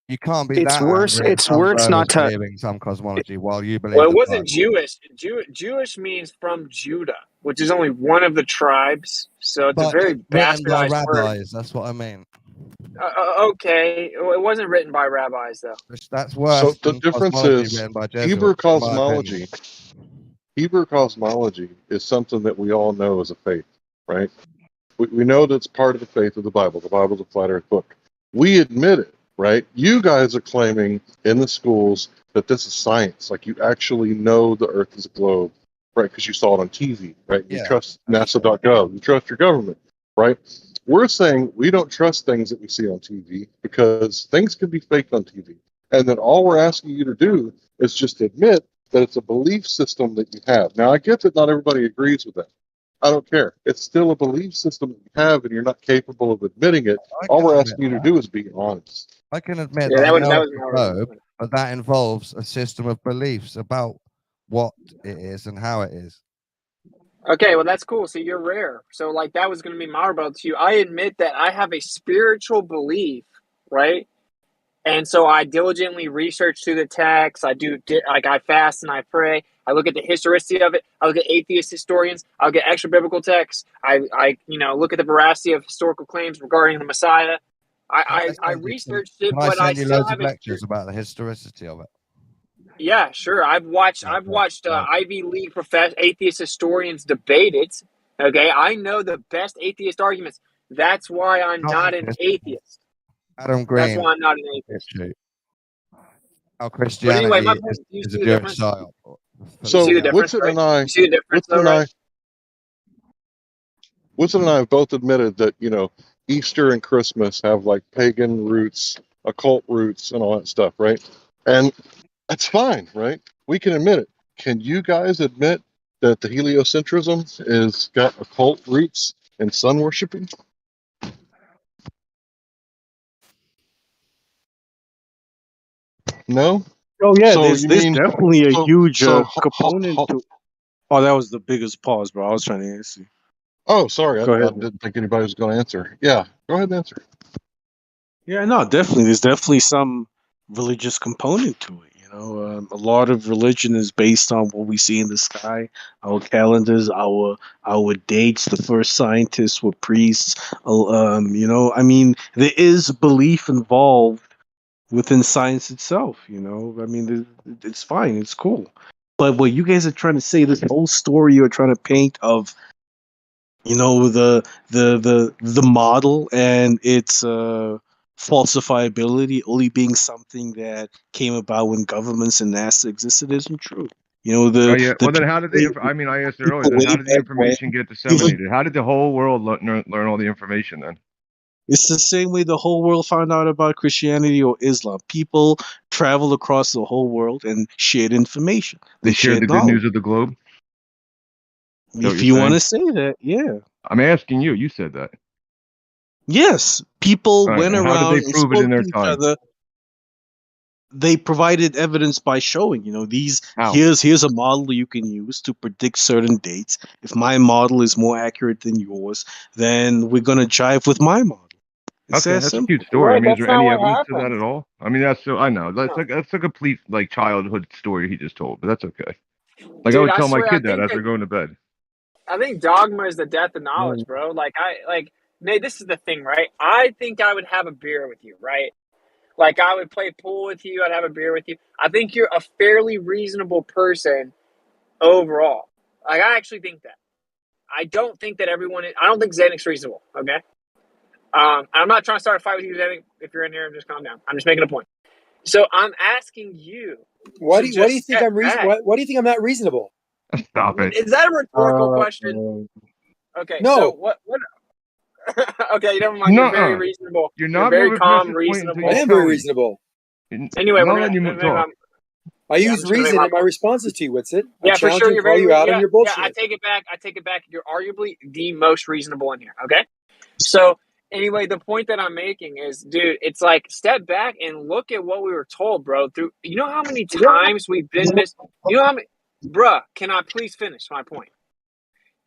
you can't be It's that worse. angry. It's worse not to. Believing some cosmology while you believe. Well, it wasn't Jewish. Jewish means from Judah, which is only one of the tribes. So it's a very written by bastardized word. rabbis. That's what I mean. Okay, it wasn't written by rabbis though. That's worse. So the difference is Hebrew cosmology. Hebrew cosmology is something that we all know as a faith, right? We know that's part of the faith of the Bible. The Bible's a flat earth book. We admit it, right? You guys are claiming in the schools that this is science. Like you actually know the earth is a globe, right? Because you saw it on TV, right? You trust NASA.gov. You trust your government, right? We're saying we don't trust things that we see on TV because things can be faked on TV. And then all we're asking you to do is just admit that it's a belief system that you have. Now, I get that not everybody agrees with that. I don't care. It's still a belief system that you have, and you're not capable of admitting it. All we're asking you to do is be honest. I can admit that was a globe, but that involves a system of beliefs about what it is and how it is. Okay, well that's cool. So you're rare. So like that was going to be my rebuttal to you. I admit that I have a spiritual belief, right? And so I diligently research through the text. I do like I fast and I pray. I look at the historicity of it. I look at atheist historians. I look at extra biblical texts. I look at the veracity of historical claims regarding the Messiah. I researched it, Can I but I send you still loads of have a lectures about the historicity of it? yeah, sure. I've watched Ivy League atheist historians debate it. Okay, I know the best atheist arguments. That's why I'm not an atheist. Adam That's Green. why I'm not an atheist. How But anyway, Christianity my point, do you is see a the Jewish difference? style. You see the So difference, Woodson right? and I, You see the difference, though, Woodson and right? Woodson and I have both admitted that, Easter and Christmas have like pagan roots, occult roots, and all that stuff, right? And that's fine, right? We can admit it. Can you guys admit that the heliocentrism is got occult roots and sun worshiping? No. Oh yeah, So there's you mean definitely a huge component ho- to. Oh, that was the biggest pause, bro. I was trying to answer. Oh, sorry, I Go ahead. didn't think anybody was going to answer. Yeah, go ahead and answer. Yeah, no, definitely. There's definitely some religious component to it. A lot of religion is based on what we see in the sky, our calendars, our dates. The first scientists were priests. I mean, there is belief involved within science itself. I mean, it's fine, it's cool. But what you guys are trying to say, this whole story you're trying to paint of the model and its falsifiability only being something that came about when governments and NASA existed isn't true. Oh yeah. Well, then how did I mean, I asked it earlier. Then how did the information get disseminated? How did the whole world learn all the information then? It's the same way the whole world found out about Christianity or Islam. People traveled across the whole world and shared information. They shared the good knowledge. news of the globe. If you want to say that, yeah. I'm asking you. You said that. Yes, people went and around how did they and prove it spoke in their to each time? other. They provided evidence by showing, How? here's a model you can use to predict certain dates. If my model is more accurate than yours, then we're gonna jive with my model. It's Okay, that that's a simple. cute story. I mean, is That's there not any what evidence to that happened. at all? I mean, I know that's a complete like childhood story he just told, but that's okay. Like I Dude, would I tell my swear, kid that as they're going to bed. I think dogma is the death of knowledge, bro. Nate, this is the thing, right? I think I would have a beer with you, right? Like I would play pool with you, I'd have a beer with you. I think you're a fairly reasonable person overall. Like I actually think that. I don't think that I don't think Xanix's reasonable, okay? I'm not trying to start a fight with you, Xanix. If you're in here, just calm down. I'm just making a point. So I'm asking you. Why do you think I'm reasonable? Why do you think I'm not reasonable? Stop it. Is that a rhetorical question? Okay, No. so what okay, never mind. You're very Nuh-uh. reasonable. You're You're not very moving past calm, the point until reasonable. you I am tell very me. reasonable. Anyway, I'm not we're letting you gonna. talk. I use reason in my responses to you, Whitsit. I Yeah, for challenge sure. you, You're call very. you out on your bullshit. Yeah, I take it back. You're arguably the most reasonable in here. Okay. So anyway, the point that I'm making is, dude, it's like step back and look at what we were told, bro. Through you know how many times we've been You know how many, bruh? Can I please finish my point?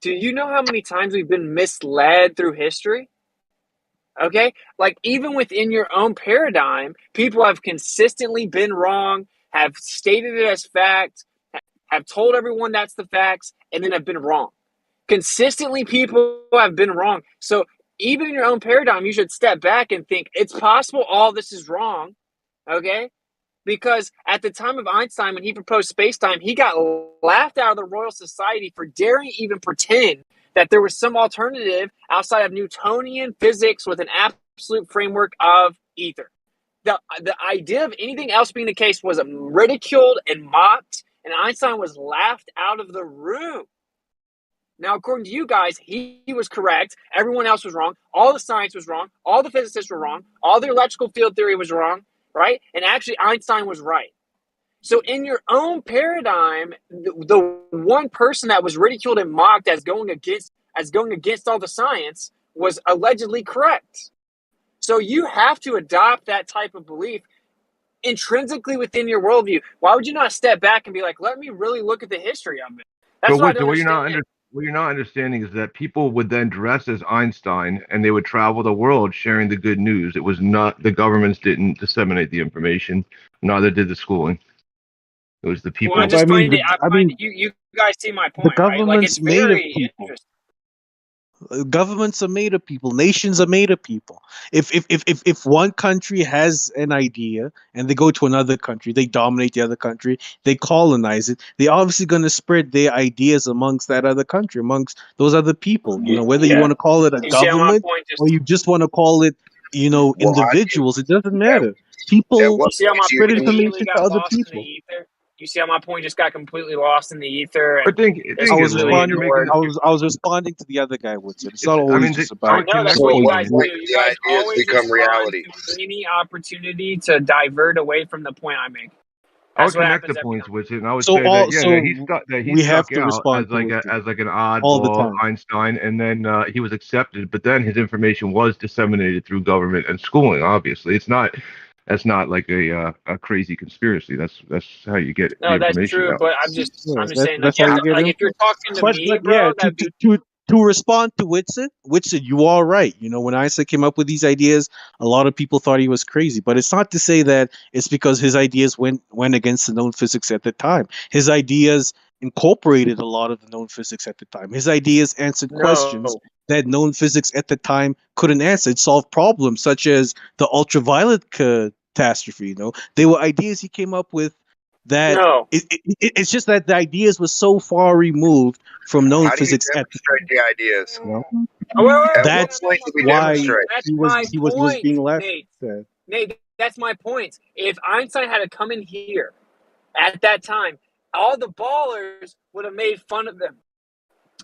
Do you know how many times we've been misled through history? Okay, like even within your own paradigm, people have consistently been wrong, have stated it as fact, have told everyone that's the facts, and then have been wrong. Consistently, people have been wrong. So even in your own paradigm, you should step back and think it's possible all this is wrong. Okay, because at the time of Einstein, when he proposed space-time, he got laughed out of the Royal Society for daring even pretend that there was some alternative outside of Newtonian physics with an absolute framework of ether. The idea of anything else being the case was ridiculed and mocked, and Einstein was laughed out of the room. Now, according to you guys, he was correct. Everyone else was wrong. All the science was wrong. All the physicists were wrong. All the electrical field theory was wrong, right? And actually, Einstein was right. So in your own paradigm, the one person that was ridiculed and mocked as going against all the science was allegedly correct. So you have to adopt that type of belief intrinsically within your worldview. Why would you not step back and be like, let me really look at the history of it? That's what I don't understand. what you're not understanding is that people would then dress as Einstein and they would travel the world sharing the good news. It was not the governments didn't disseminate the information, neither did the schooling. It was the people. Well, I just find it. I find you guys see my the point, right? Like it's government's made of very people. interesting. Governments are made of people. Nations are made of people. If one country has an idea and they go to another country, they dominate the other country, they colonize it. They're obviously going to spread their ideas amongst that other country, amongst those other people. You know, whether you Yeah. want to call it a You see how my government point or you just want to call it, individuals, it doesn't matter. People You see how my spread point immediately information to got other lost in the people. ether? You see how my point just got completely lost in the ether? I And think it's I was completely responding. ignored. I was responding to the other guy. What's it? It's not I always mean, just I about. would No, that's connect what the you what guys you do. do. You guys ideas always become respond reality. to any opportunity to divert away from the point I make. I That's would what connect the happens every points time. with it, and I would So say that so he we have stuck to out respond to it as like an all the oddball time. Einstein, and then he was accepted. But then his information was disseminated through government and schooling. Obviously, that's not like a crazy conspiracy. That's how you get the No, that's information true. out. But I'm just Yeah, saying, like, that's how you have you to, get like, if you're info. talking to But me, yeah, bro, that to respond to Whitson, you are right. You know, when Isaac came up with these ideas, a lot of people thought he was crazy. But it's not to say that it's because his ideas went against the known physics at the time. His ideas incorporated a lot of the known physics at the time. His ideas answered questions no, that known physics at the time couldn't answer. It solved problems such as the ultraviolet catastrophe. You know, they were ideas he came up with that no. it's just that the ideas were so far removed from known How do you physics at the demonstrate the ideas? time. You know? Oh, wait, At what That's point do we why demonstrate? that's my he was point, being left. Nate. Nate, that's my point. If Einstein had to come in here at that time, all the ballers would have made fun of them.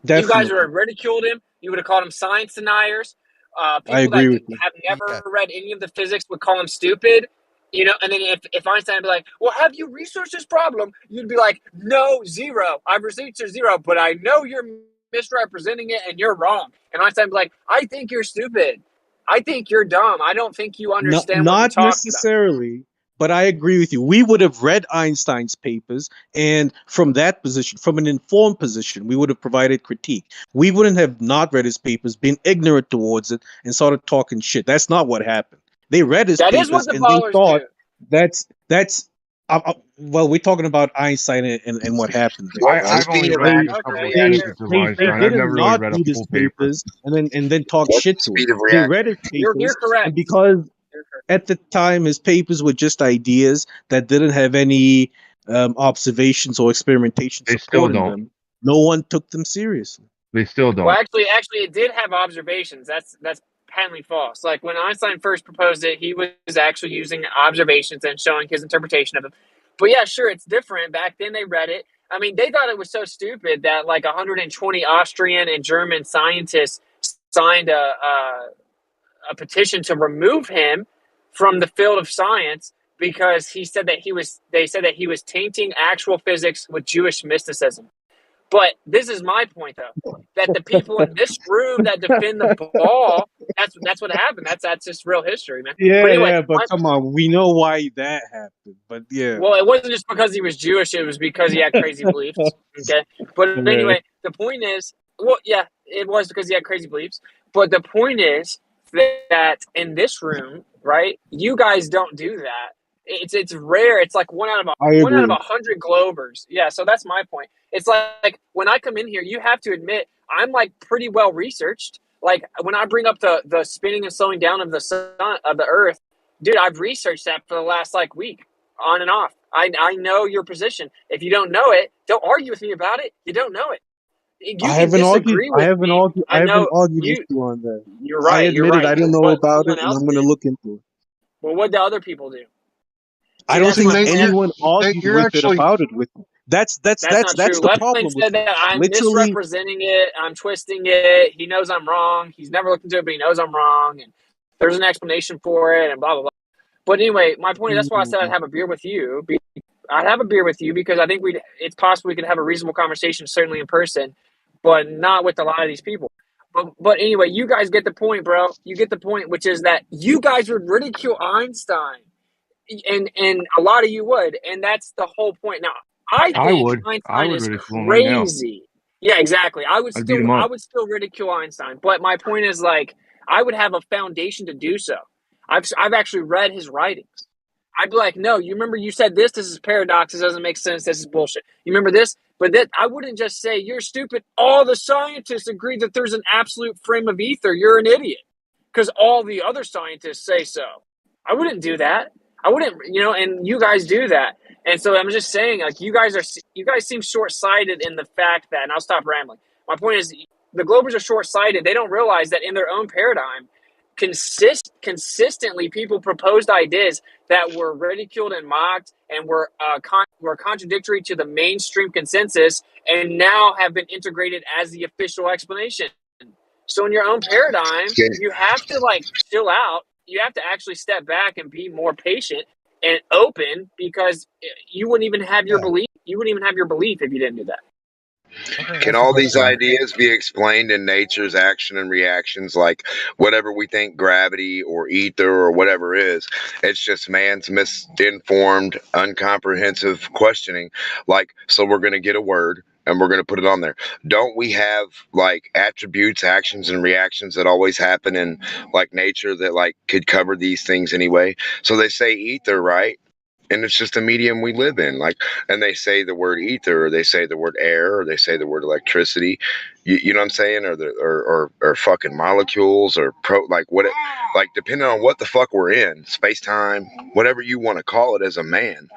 You guys would Definitely, have ridiculed him. You would have called him science deniers. I People that agree with you. have never read any of the physics would call him stupid. You know, and then if Einstein would be like, well, have you researched this problem? You'd be like, no, zero. I've researched zero, but I know you're misrepresenting it and you're wrong. And Einstein would be like, I think you're stupid. I think you're dumb. I don't think you understand what you're Not talking about. necessarily, but I agree with you. We would have read Einstein's papers, and from that position, from an informed position, we would have provided critique. We wouldn't have not read his papers, been ignorant towards it, and started talking shit. That's not what happened. They read his That is what papers the and they ballers thought do. that's well, we're talking about Einstein and what happened there, What's the right? I've only speed of read action a and couple of They reaction? pages of they Einstein. I've didn't never really not read a read his full paper. papers and then talk What's shit the to speed him. of They reaction? read his You're papers, correct. and because at the time his papers were just ideas that didn't have any observations or experimentation They still supporting don't. them, no one took them seriously. They still don't. Well, actually, it did have observations. That's patently false. Like when Einstein first proposed it, he was actually using observations and showing his interpretation of them. But yeah, sure, it's different. Back then, they read it. I mean, they thought it was so stupid that like 120 Austrian and German scientists signed a petition to remove him from the field of science because he said that they said that he was tainting actual physics with Jewish mysticism. But this is my point, though, that the people in this room that defend the ball, that's what happened. That's just real history, man. But anyway, Yeah, but come on, we know why that happened. But yeah, well, it wasn't just because he was Jewish; it was because he had crazy beliefs. Okay, but yeah. anyway, the point is, well, yeah, it was because he had crazy beliefs. But the point is that in this room, right, you guys don't do that. It's rare. It's like one out of I one out of agree. 100 Globers. Yeah, so that's my point. It's like when I come in here, you have to admit I'm like pretty well researched. Like when I bring up the spinning and slowing down of the sun of the Earth, dude, I've researched that for the last like week, on and off. I know your position. If you don't know it, don't argue with me about it. You don't know it. You I can haven't argued. disagree with me. I I haven't know argued with you. you on that. You're I right. You're admitted right. I don't know But about it, someone and else I'm going to did. look into it. Well, what do other people do? I See, don't that's think my Nate, point. anyone Nate, argued you're with it actually about it with me. That's That's not true. the Left problem with said you. that I'm Literally, misrepresenting it. I'm twisting it. He knows I'm wrong. He's never looked into it, but he knows I'm wrong. And there's an explanation for it, and blah blah blah. But anyway, my point is that's why I said I'd have a beer with you. I'd have a beer with you because I think it's possible we could have a reasonable conversation, certainly in person, but not with a lot of these people. But anyway, you guys get the point, bro. You get the point, which is that you guys would ridicule Einstein, and a lot of you would, and that's the whole point. Now, I I think would. I Einstein would is ridicule him right now. crazy. Yeah, exactly. I'd beat him I up. would still ridicule Einstein, but my point is like I would have a foundation to do so. I've actually read his writings. I'd be like, no, you remember you said this. This is paradox. This doesn't make sense. This is bullshit. You remember this? But that I wouldn't just say you're stupid. All the scientists agree that there's an absolute frame of ether. You're an idiot because all the other scientists say so. I wouldn't do that. I wouldn't, and you guys do that. And so I'm just saying, like, you guys seem short-sighted in the fact that, and I'll stop rambling. My point is, the Globers are short-sighted. They don't realize that in their own paradigm, consistently people proposed ideas that were ridiculed and mocked and were contradictory to the mainstream consensus, and now have been integrated as the official explanation. So in your own paradigm, you have to chill out. You have to actually step back and be more patient and open, because you wouldn't even have your belief. You wouldn't even have your belief if you didn't do that. Can all these ideas be explained in nature's action and reactions, like whatever we think gravity or ether or whatever is? It's just man's misinformed, uncomprehensive questioning. Like, so we're going to get a word and we're going to put it on there. Don't we have like attributes, actions, and reactions that always happen in like nature that like could cover these things anyway? So they say ether, right? And it's just a medium we live in. Like, and they say the word ether, or they say the word air, or they say the word electricity. You know what I'm saying? Or fucking molecules, or like depending on what the fuck we're in, space time, whatever you want to call it as a man,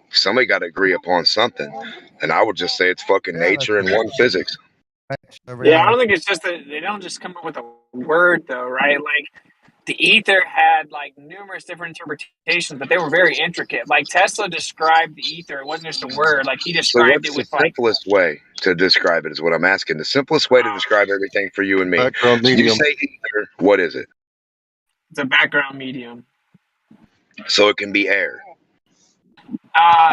somebody got to agree upon something. And I would just say it's fucking nature and one physics. Yeah, I don't think it's just that they don't just come up with a word though, right? Like, the ether had like numerous different interpretations, but they were very intricate. Like, Tesla described the ether; it wasn't just a word. Like, he So described what's it the with like simplest way to describe it is what I'm asking. The simplest way to describe everything for you and me. Background You medium. say ether, what is it? it's a background medium. So it can be air.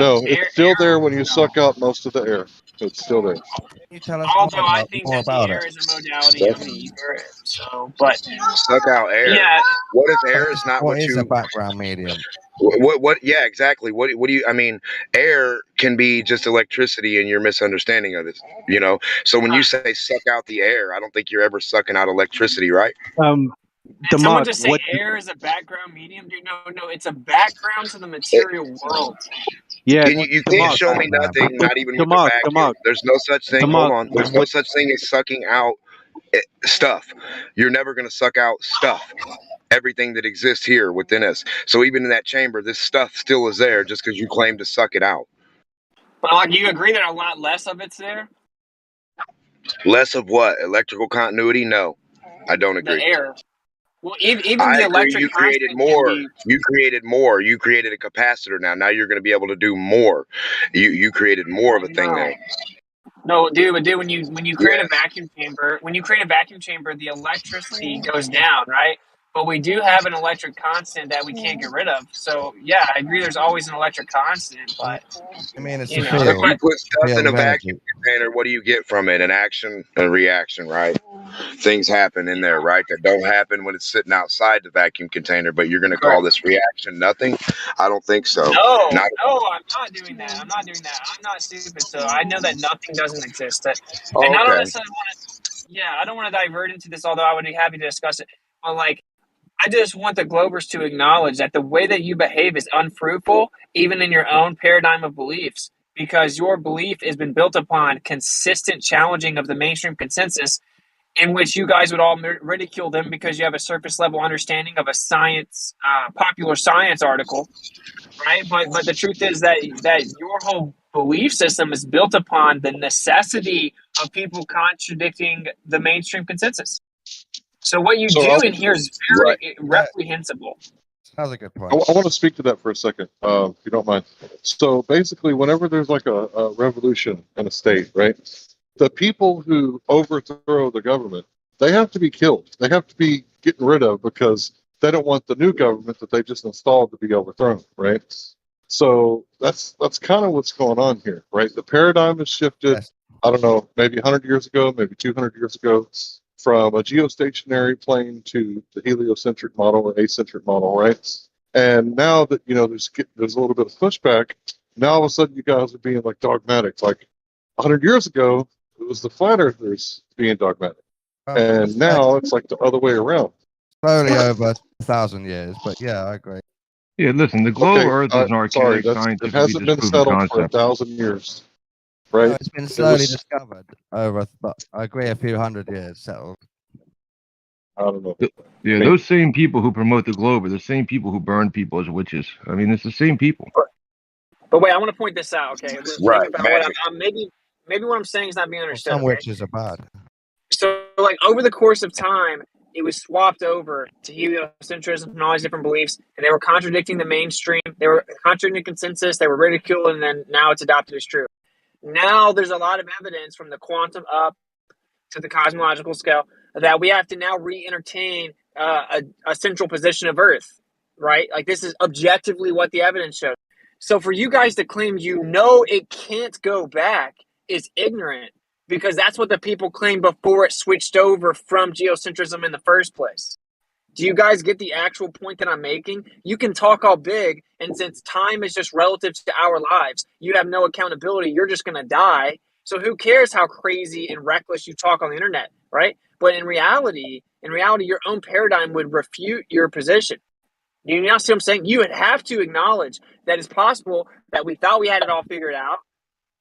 No, Air, it's still there when you suck out most of the air. It's still there. Can you tell us although I think more that the about air it? is a modality of the ether. So, but Suck out air. yeah, What if air is not What what is a you? background medium? What? Yeah, exactly. What do you? I mean, air can be just electricity, and your misunderstanding of it. You know. So when you say suck out the air, I don't think you're ever sucking out electricity, right? did someone Demok, just say what? air is a background medium? Dude, no, it's a background to the material world. Yeah, You can't Demok, show me nothing, not even with a Demok, vacuum. There's no such thing. Hold Demok. on. There's no such thing as sucking out stuff. You're never going to suck out stuff. Everything that exists here within us. So even in that chamber, this stuff still is there just because you claim to suck it out. But like, you agree that a lot less of it's there? Less of what? Electrical continuity? No, I don't The agree. air. Well, even I the agree. electric You created constant can more. be. You created more. You created a capacitor now. Now you're going to be able to do more. You created more of a thing there. No, dude, but when you create a Yes. vacuum chamber, the electricity goes down, right? But we do have an electric constant that we can't get rid of. So yeah, I agree. There's always an electric constant, but I mean, it's you a know, If field. you put stuff Field in a of vacuum energy. container, what do you get from it? An action and reaction, right? Things happen in there, right? That don't happen when it's sitting outside the vacuum container, but you're going to call this reaction nothing? I don't think so. No, Not I'm not doing that. I'm not stupid. So I know that nothing doesn't exist. And I don't okay. necessarily want to. Yeah, I don't want to divert into this, although I would be happy to discuss it. But like, I just want the Globers to acknowledge that the way that you behave is unfruitful, even in your own paradigm of beliefs, because your belief has been built upon consistent challenging of the mainstream consensus, in which you guys would all ridicule them because you have a surface level understanding of a science, popular science article, right? But the truth is that your whole belief system is built upon the necessity of people contradicting the mainstream consensus. So what you do in here is very reprehensible. That's a good point. I want to speak to that for a second, if you don't mind. So basically, whenever there's like a revolution in a state, right? The people who overthrow the government, they have to be killed. They have to be getting rid of because they don't want the new government that they just installed to be overthrown, right? So that's kind of what's going on here, right? The paradigm has shifted. I don't know, maybe 100 years ago, maybe 200 years ago, from a geostationary plane to the heliocentric model or acentric model, right? And now that there's a little bit of pushback, now all of a sudden you guys are being like dogmatic. Like 100 years ago, It was the flat earthers being dogmatic. And now it's like the other way around. Slowly over 1,000 years, but yeah, I agree. Yeah, listen, the globe Earth is an Sorry, archaic, it scientifically hasn't been disproven settled for concept. 1,000 years, No, right? it's been It slowly was, discovered over, but I agree, a few hundred years settled. I don't know. Yeah, I mean, those same people who promote the globe are the same people who burn people as witches. I mean, it's the same people. But wait, I want to point this out. Okay, Right, think about what magic. I'm maybe what I'm saying is not being Well, understood. some Okay, witches are bad. so like over the course of time, it was swapped over to heliocentrism and all these different beliefs, and they were contradicting the mainstream. They were contradicting consensus. They were ridiculed, and then now it's adopted as true. Now there's a lot of evidence from the quantum up to the cosmological scale that we have to now re-entertain a central position of Earth, right? Like this is objectively what the evidence shows. So for you guys to claim it can't go back is ignorant, because that's what the people claimed before it switched over from geocentrism in the first place. Do you guys get the actual point that I'm making? You can talk all big, and since time is just relative to our lives, you have no accountability. You're just going to die. So who cares how crazy and reckless you talk on the internet, right? But in reality, your own paradigm would refute your position. You now see what I'm saying? You would have to acknowledge that it's possible that we thought we had it all figured out,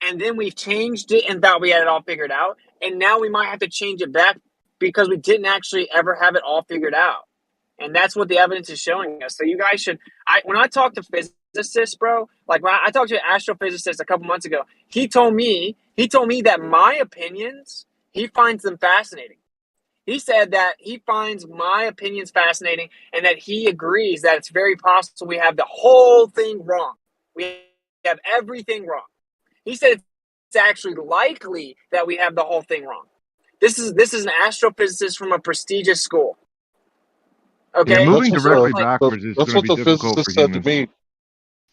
and then we've changed it and thought we had it all figured out, and now we might have to change it back because we didn't actually ever have it all figured out. And that's what the evidence is showing us. So you guys should, when I talk to physicists, bro, like when I talked to an astrophysicist a couple months ago, he told me that my opinions, he finds them fascinating. He said that he finds my opinions fascinating, and that he agrees that it's very possible we have the whole thing wrong. We have everything wrong. He said it's actually likely that we have the whole thing wrong. This is an astrophysicist from a prestigious school. Okay, Yeah, moving that's directly what backwards is that's going what to the be difficult physicist for said humans. to me.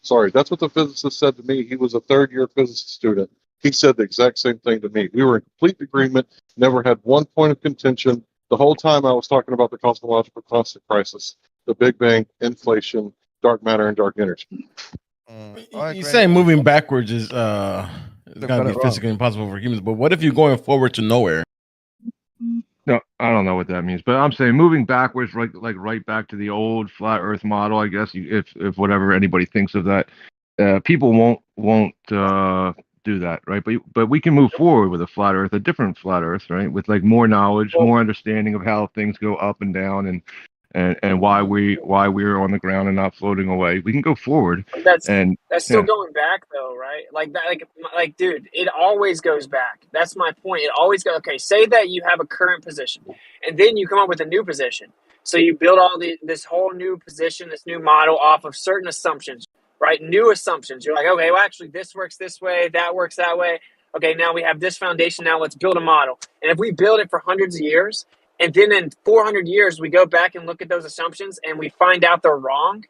Sorry, that's what the physicist said to me. He was a third-year physics student. He said the exact same thing to me. We were in complete agreement, never had one point of contention. The whole time I was talking about the cosmological constant crisis, the Big Bang, inflation, dark matter, and dark energy. You say moving backwards is going to be physically impossible for humans, but what if you're going forward to nowhere? No, I don't know what that means, but I'm saying moving backwards, like right back to the old flat Earth model. I guess if whatever anybody thinks of that, people won't do that, right? But we can move forward with a flat Earth, a different flat Earth, right? With like more knowledge, more understanding of how things go up and down, and why we're on the ground and not floating away. We can go forward. That's still yeah. going back though, right? Like dude, it always goes back. That's my point. It always goes. Okay, say that you have a current position, and then you come up with a new position. So you build this whole new position, this new model off of certain assumptions, right? New assumptions. You're like, okay, well, actually, this works this way, that works that way. Okay, now we have this foundation. Now let's build a model. And if we build it for hundreds of years, and then in 400 years we go back and look at those assumptions, and we find out they're wrong,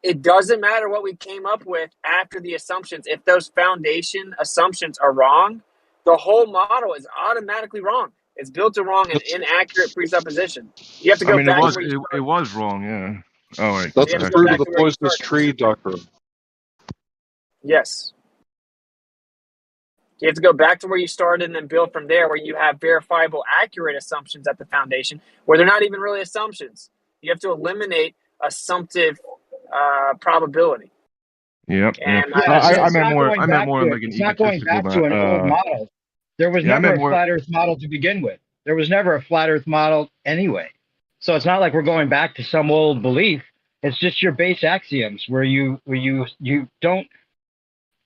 it doesn't matter what we came up with after the assumptions. If those foundation assumptions are wrong, the whole model is automatically wrong. It's built to wrong and inaccurate presupposition. You have to go back to where you it was wrong, yeah. Oh, right. That's you have the to go fruit back of to the where you poisonous started. tree doctrine. Yes. You have to go back to where you started and then build from there, where you have verifiable, accurate assumptions at the foundation, where they're not even really assumptions. You have to eliminate assumptive probability. Yep. And I meant more. I meant more like an It's not going egotistical. back to an old model. There was never a flat Earth model to begin with. There was never a flat Earth model anyway. So it's not like we're going back to some old belief. It's just your base axioms where you don't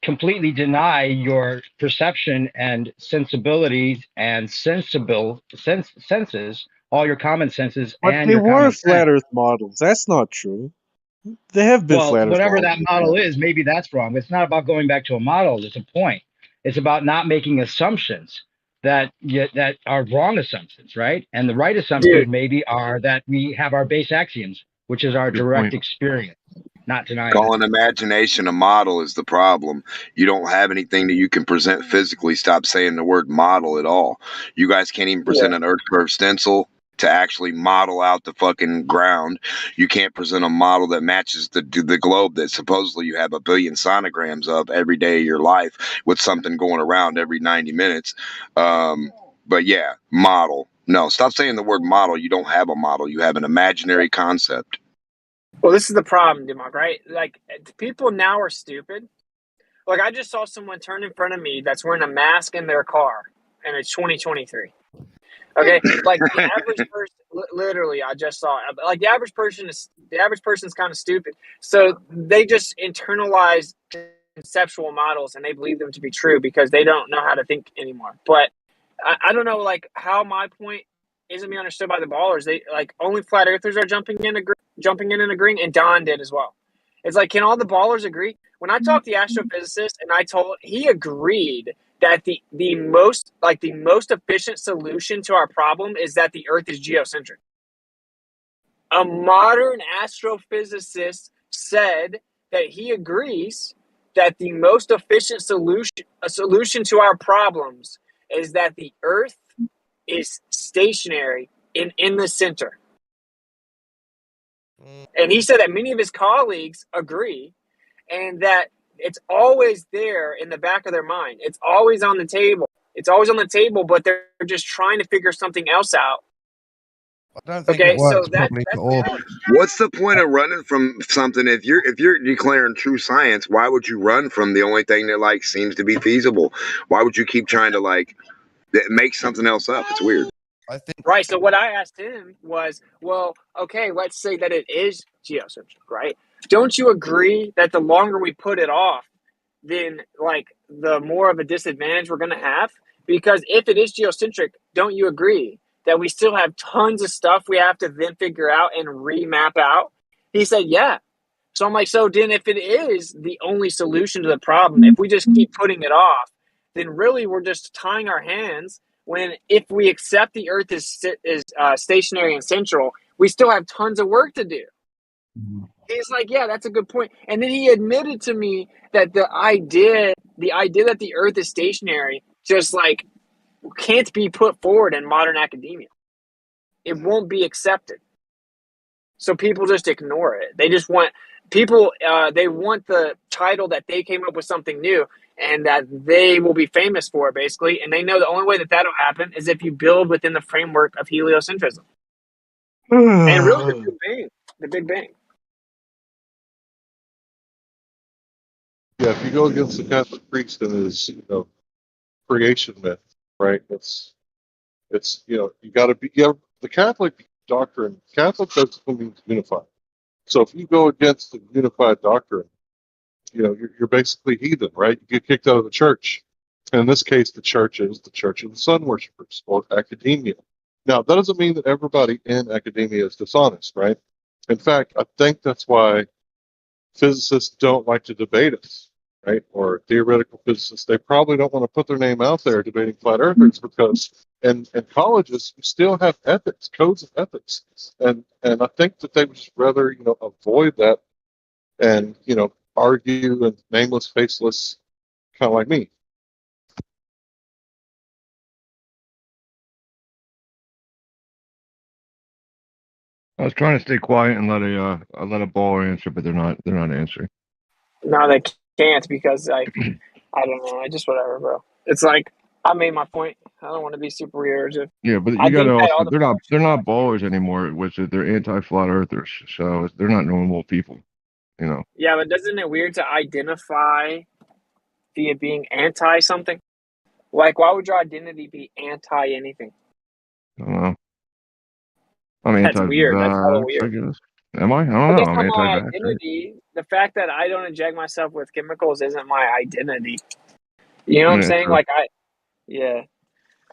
completely deny your perception and sensibilities and senses, all your common senses, But and they your were common sense. flat Earth models. That's not true. They have been Well, flat Earth whatever models. that model is, maybe that's wrong. It's not about going back to a model. It's a point. It's about not making assumptions that are wrong assumptions, right? And the right assumptions maybe are that we have our base axioms, which is our direct experience, not denying that. Calling imagination a model is the problem. You don't have anything that you can present physically. Stop saying the word model at all. You guys can't even present an Earth curve stencil. to actually model out the fucking ground. You can't present a model that matches the globe that supposedly you have a billion sonograms of every day of your life with something going around every 90 minutes. But yeah, model. No, stop saying the word model. You don't have a model. You have an imaginary concept. Well, this is the problem, Demok, right? Like, people now are stupid. Like, I just saw someone turn in front of me that's wearing a mask in their car, and it's 2023. Okay, like the average person, literally, I just saw it. Like the average person's kind of stupid, so they just internalize conceptual models and they believe them to be true because they don't know how to think anymore. But I don't know, like how my point isn't being understood by the ballers. They like only flat earthers are jumping in and agreeing, and Don did as well. It's like, can all the ballers agree? When I talked to the astrophysicist and he agreed that the most efficient solution to our problem is that the Earth is geocentric. A modern astrophysicist said that he agrees that the most efficient solution to our problems is that the Earth is stationary in the center. And he said that many of his colleagues agree, and that it's always there in the back of their mind. It's always on the table. But they're just trying to figure something else out. I don't think it works properly for all. What's the point of running from something if you're declaring true science? Why would you run from the only thing that like seems to be feasible? Why would you keep trying to like make something else up? It's weird. Right. So what I asked him was, well, okay, let's say that it is geocentric, right? Don't you agree that the longer we put it off, then like the more of a disadvantage we're going to have? Because if it is geocentric, don't you agree that we still have tons of stuff we have to then figure out and remap out? He said, yeah. So I'm like, so then if it is the only solution to the problem, if we just keep putting it off, then really we're just tying our hands. When if we accept the Earth is stationary and central, we still have tons of work to do. He's like, yeah, that's a good point. And then he admitted to me that the idea that the Earth is stationary just like can't be put forward in modern academia. It won't be accepted. So people just ignore it. They just want they want the title that they came up with something new and that they will be famous for, basically. And they know the only way that that'll happen is if you build within the framework of heliocentrism. And really the Big Bang. Yeah, if you go against the Catholic priest and his, creation myth, right? It's you got to be. The Catholic doctrine. Catholic basically means unified. So if you go against the unified doctrine, you're basically heathen, right? You get kicked out of the church. And in this case, the church is the Church of the Sun Worshippers, or academia. Now, that doesn't mean that everybody in academia is dishonest, right? In fact, I think that's why physicists don't like to debate us, right? Or theoretical physicists, they probably don't want to put their name out there debating flat earthers because in colleges you still have ethics, codes of ethics, and I think that they would just rather avoid that and argue and nameless, faceless, kind of like me. I was trying to stay quiet and let a baller answer, but they're not answering. No, they can't because like I don't know. I just whatever, bro. It's like I made my point. I don't want to be super reiterative. Yeah, but you got to also they're not ballers anymore. Which is they're anti-flat earthers, so they're not normal people. Yeah, but isn't it weird to identify via being anti something? Like, why would your identity be anti anything? I don't know. I'm That's weird. That's hella I weird. guess. Am I? I don't know. I'm my anti-vax. identity. The fact that I don't inject myself with chemicals isn't my identity. You know what I'm saying? True. Like yeah.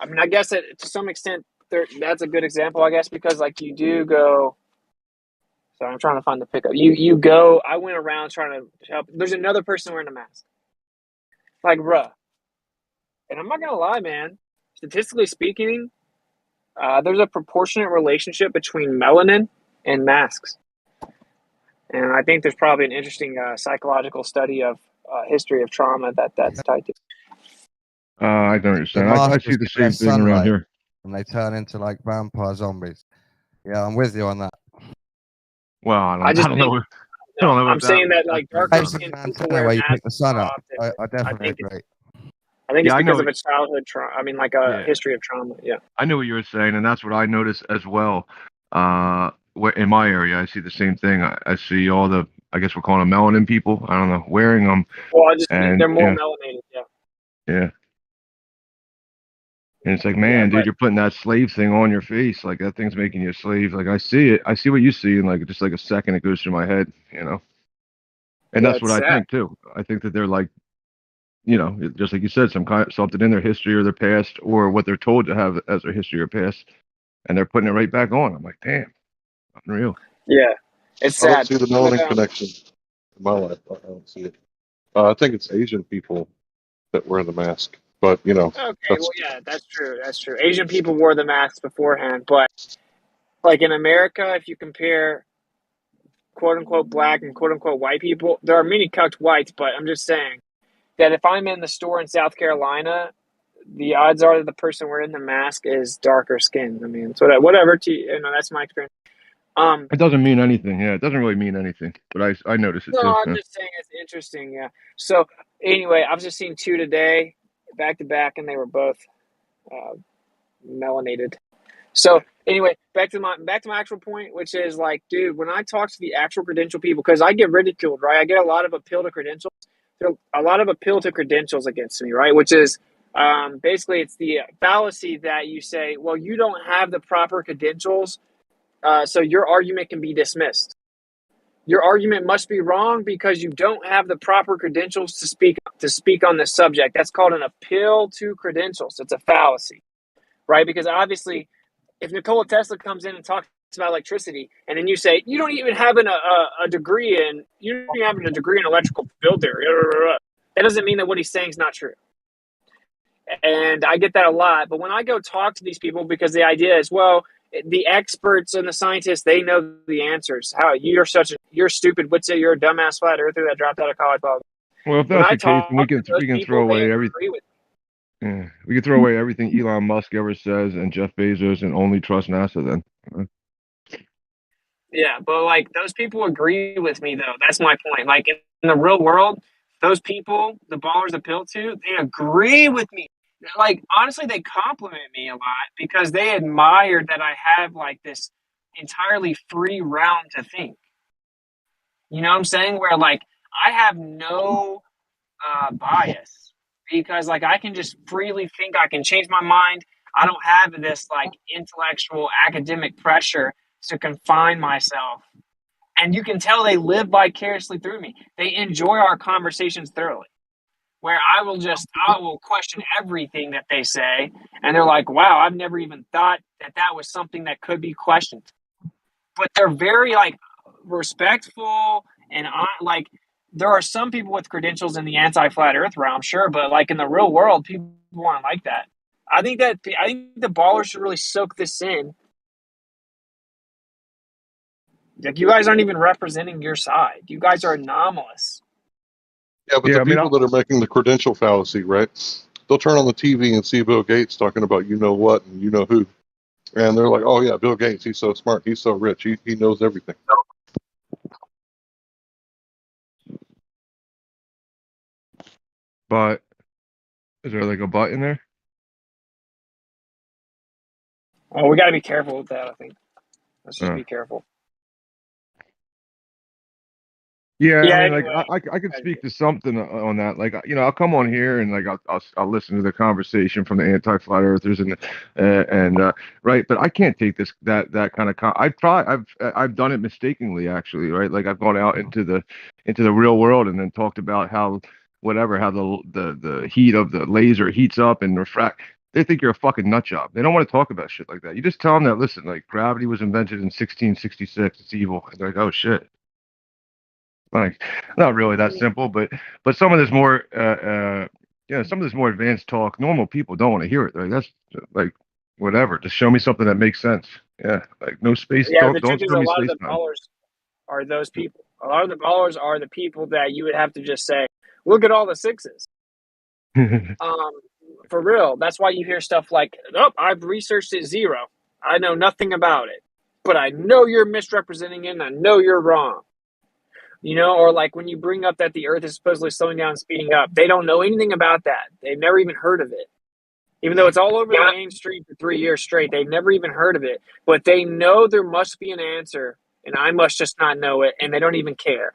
I mean, I guess to some extent, that's a good example, I guess, because like you do go. Sorry, I'm trying to find the pickup. You go. I went around trying to help. There's another person wearing a mask. Like, bruh. And I'm not gonna lie, man. Statistically speaking, there's a proportionate relationship between melanin and masks. And I think there's probably an interesting psychological study of history of trauma that's tied to. I don't understand. I see the same thing around here. And they turn into like vampire zombies. Yeah, I'm with you on that. Well, I I just don't think know. I don't know I'm about saying that that. like darker Basic skinned people antenna wear where you pick masks the sun more up. often. I definitely think agree. I think Yeah, it's I because know. of a childhood trauma. I mean, like a Yeah. history of trauma. Yeah. I knew what you were saying, and that's what I noticed as well. In my area, I see the same thing. I see all the, I guess we're calling them melanin people. I don't know, wearing them, Well, I just think and they're more yeah, melanated. Yeah. yeah. And it's like, Yeah, man, dude, but you're putting that slave thing on your face. Like that thing's making you a slave. Like I see it. I see what you see in like just like a second. It goes through my head, And yeah, that's what it's I sad. think too. I think that they're like, just like you said, something in their history or their past or what they're told to have as their history or past, and they're putting it right back on. I'm like, damn, unreal. Yeah, it's I don't sad. see the But melanin connection in my life. I don't see it. I think it's Asian people that wear the mask, but okay, that's well, yeah, that's true. That's true. Asian people wore the masks beforehand, but like in America, if you compare quote unquote black and quote unquote white people, there are many cucked whites. But I'm just saying that if I'm in the store in South Carolina, the odds are that the person wearing the mask is darker skinned. I mean, it's whatever. That's my experience. It doesn't mean anything. Yeah, it doesn't really mean anything, but I notice it No, too. I'm Yeah. just saying it's interesting. Yeah. So anyway, I've just seen two today, back to back, and they were both melanated. So anyway, back to my actual point, which is like, dude, when I talk to the actual credential people, because I get ridiculed, right? I get a lot of appeal to credentials. There are a lot of appeal to credentials against me, right? Which is basically it's the fallacy that you say, well, you don't have the proper credentials, so your argument can be dismissed. Your argument must be wrong because you don't have the proper credentials to speak on this subject. That's called an appeal to credentials. It's a fallacy, right? Because obviously, if Nikola Tesla comes in and talks about electricity, and then you say you don't even have a degree in electrical field theory, that doesn't mean that what he's saying is not true. And I get that a lot. But when I go talk to these people, because the idea is, well, the experts and the scientists, they know the answers. How you're stupid. What's it? You're a dumbass flat earther that dropped out of college. Well, if When that's I the case, talk then we to those can people, throw they away everything. agree with me. Yeah, we can throw away everything Elon Musk ever says and Jeff Bezos and only trust NASA then. Yeah, but like those people agree with me though. That's my point. Like in the real world, those people, the ballers appeal to, they agree with me. Like honestly, they compliment me a lot because they admire that I have like this entirely free realm to think. You know what I'm saying? Where like I have no bias because like I can just freely think. I can change my mind. I don't have this like intellectual academic pressure to confine myself. And you can tell they live vicariously through me. They enjoy our conversations thoroughly. Where I will question everything that they say, and they're like, "Wow, I've never even thought that was something that could be questioned." But they're very like respectful and like there are some people with credentials in the anti-flat Earth realm, sure, but like in the real world, people aren't like that. I think the ballers should really soak this in. Like you guys aren't even representing your side. You guys are anomalous. Yeah, but the people that are making the credential fallacy, right? They'll turn on the TV and see Bill Gates talking about you know what and you know who. And they're like, oh, yeah, Bill Gates, he's so smart. He's so rich. He knows everything. But is there like a but in there? Oh, we got to be careful with that, I think. Let's just be careful. Yeah, Yeah, I mean, anyway. like I could speak to something on that. Like, I'll come on here and like I'll listen to the conversation from the anti-flat earthers and right, but I can't take that kind of. I've done it mistakenly actually, right? Like I've gone out into the real world and then talked about how the heat of the laser heats up and refract. They think you're a fucking nut job. They don't want to talk about shit like that. You just tell them that, listen, like gravity was invented in 1666. It's evil. And they're like, oh shit. Like, not really that simple, but some of this more some of this more advanced talk, normal people don't want to hear it. Like that's like whatever. Just show me something that makes sense. Yeah, like no space. Yeah, the Don't truth is show a me lot of space the time. ballers are those people. A lot of the ballers are the people that you would have to just say, look at all the sixes. For real. That's why you hear stuff like, oh, I've researched it 0. I know nothing about it. but I know you're misrepresenting it and I know you're wrong. Or like when you bring up that the earth is supposedly slowing down and speeding up, they don't know anything about that. They've never even heard of it. Even though it's all over the mainstream for 3 years straight, they've never even heard of it. But they know there must be an answer, and I must just not know it, and they don't even care,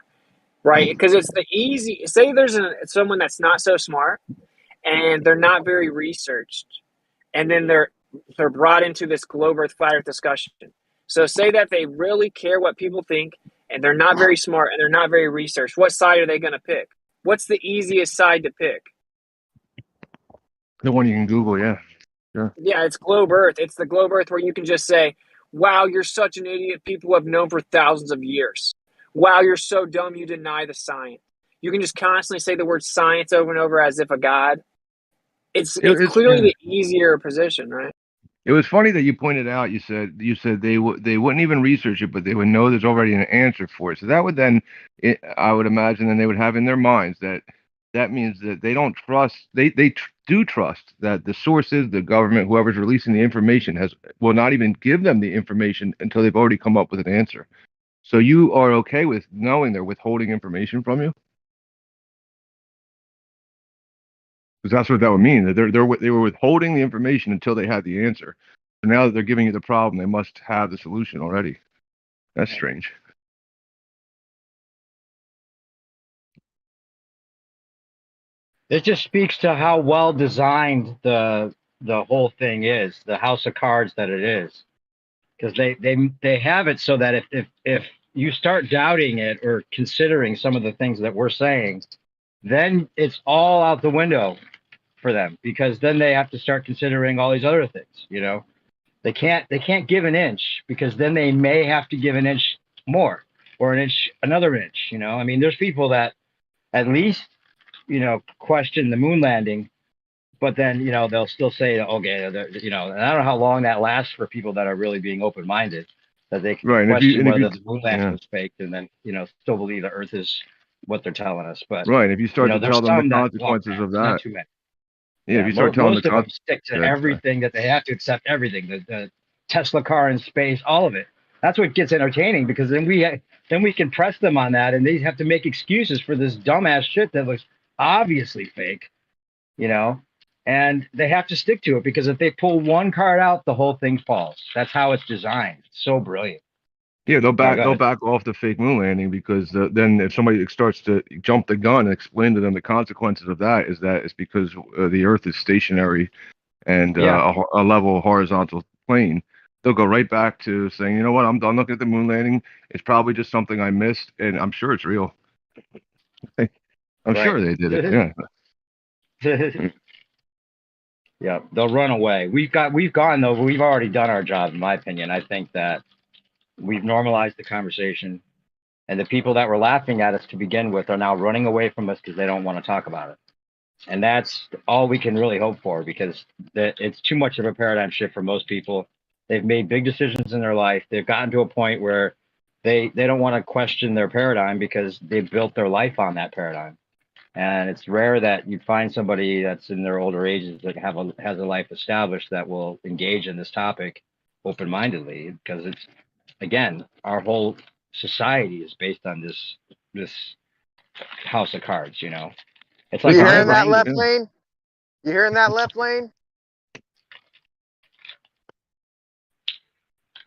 right? Because it's the easy. Say there's someone that's not so smart, and they're not very researched, and then they're brought into this globe Earth flat Earth discussion. So say that they really care what people think, and they're not very smart, and they're not very researched. What side are they going to pick? What's the easiest side to pick? The one you can Google, yeah. Sure. Yeah, it's globe Earth. It's the globe Earth where you can just say, wow, you're such an idiot. People have known for thousands of years. Wow, you're so dumb you deny the science. You can just constantly say the word science over and over as if a god. It's clearly the easier position, right? It was funny that you pointed out. You said they wouldn't even research it, but they would know there's already an answer for it. So that would then, I would imagine, then they would have in their minds that means that they don't trust. They do trust that the sources, the government, whoever's releasing the information will not even give them the information until they've already come up with an answer. So you are okay with knowing they're withholding information from you? Because that's what that would mean. That they were withholding the information until they had the answer. So now that they're giving you the problem, they must have the solution already. That's strange. It just speaks to how well designed the whole thing is, the house of cards that it is, because they have it so that if you start doubting it or considering some of the things that we're saying, then it's all out the window for them, because then they have to start considering all these other things. They can't give an inch, because then they may have to give an inch more or another inch. I mean, there's people that at least question the moon landing, but then they'll still say, okay, and I don't know how long that lasts for people that are really being open-minded, that they can question whether the moon landing was faked, and then still believe the Earth is what they're telling us. But if you start to tell them the consequences of that, not too many. If you start telling most of them stick to everything, that they have to accept everything, the Tesla car in space, all of it. That's what gets entertaining, because then we can press them on that, and they have to make excuses for this dumbass shit that looks obviously fake, and they have to stick to it, because if they pull one card out, the whole thing falls. That's how it's designed. It's so brilliant. Yeah, they'll back off the fake moon landing, because then if somebody starts to jump the gun and explain to them the consequences of that it's because the Earth is stationary and a level horizontal plane, they'll go right back to saying, you know what, I'm done looking at the moon landing. It's probably just something I missed, and I'm sure it's real. I'm sure they did it. Yeah. Yeah, they'll run away. We've gone though. We've already done our job, in my opinion. I think that we've normalized the conversation, and the people that were laughing at us to begin with are now running away from us because they don't want to talk about it. And that's all we can really hope for, because it's too much of a paradigm shift for most people. They've made big decisions in their life. They've gotten to a point where they don't want to question their paradigm, because they've built their life on that paradigm. And it's rare that you find somebody that's in their older ages that has a life established that will engage in this topic open-mindedly, because it's, again, our whole society is based on this house of cards. It's like, you hearing that, left lane? You hearing that, left lane?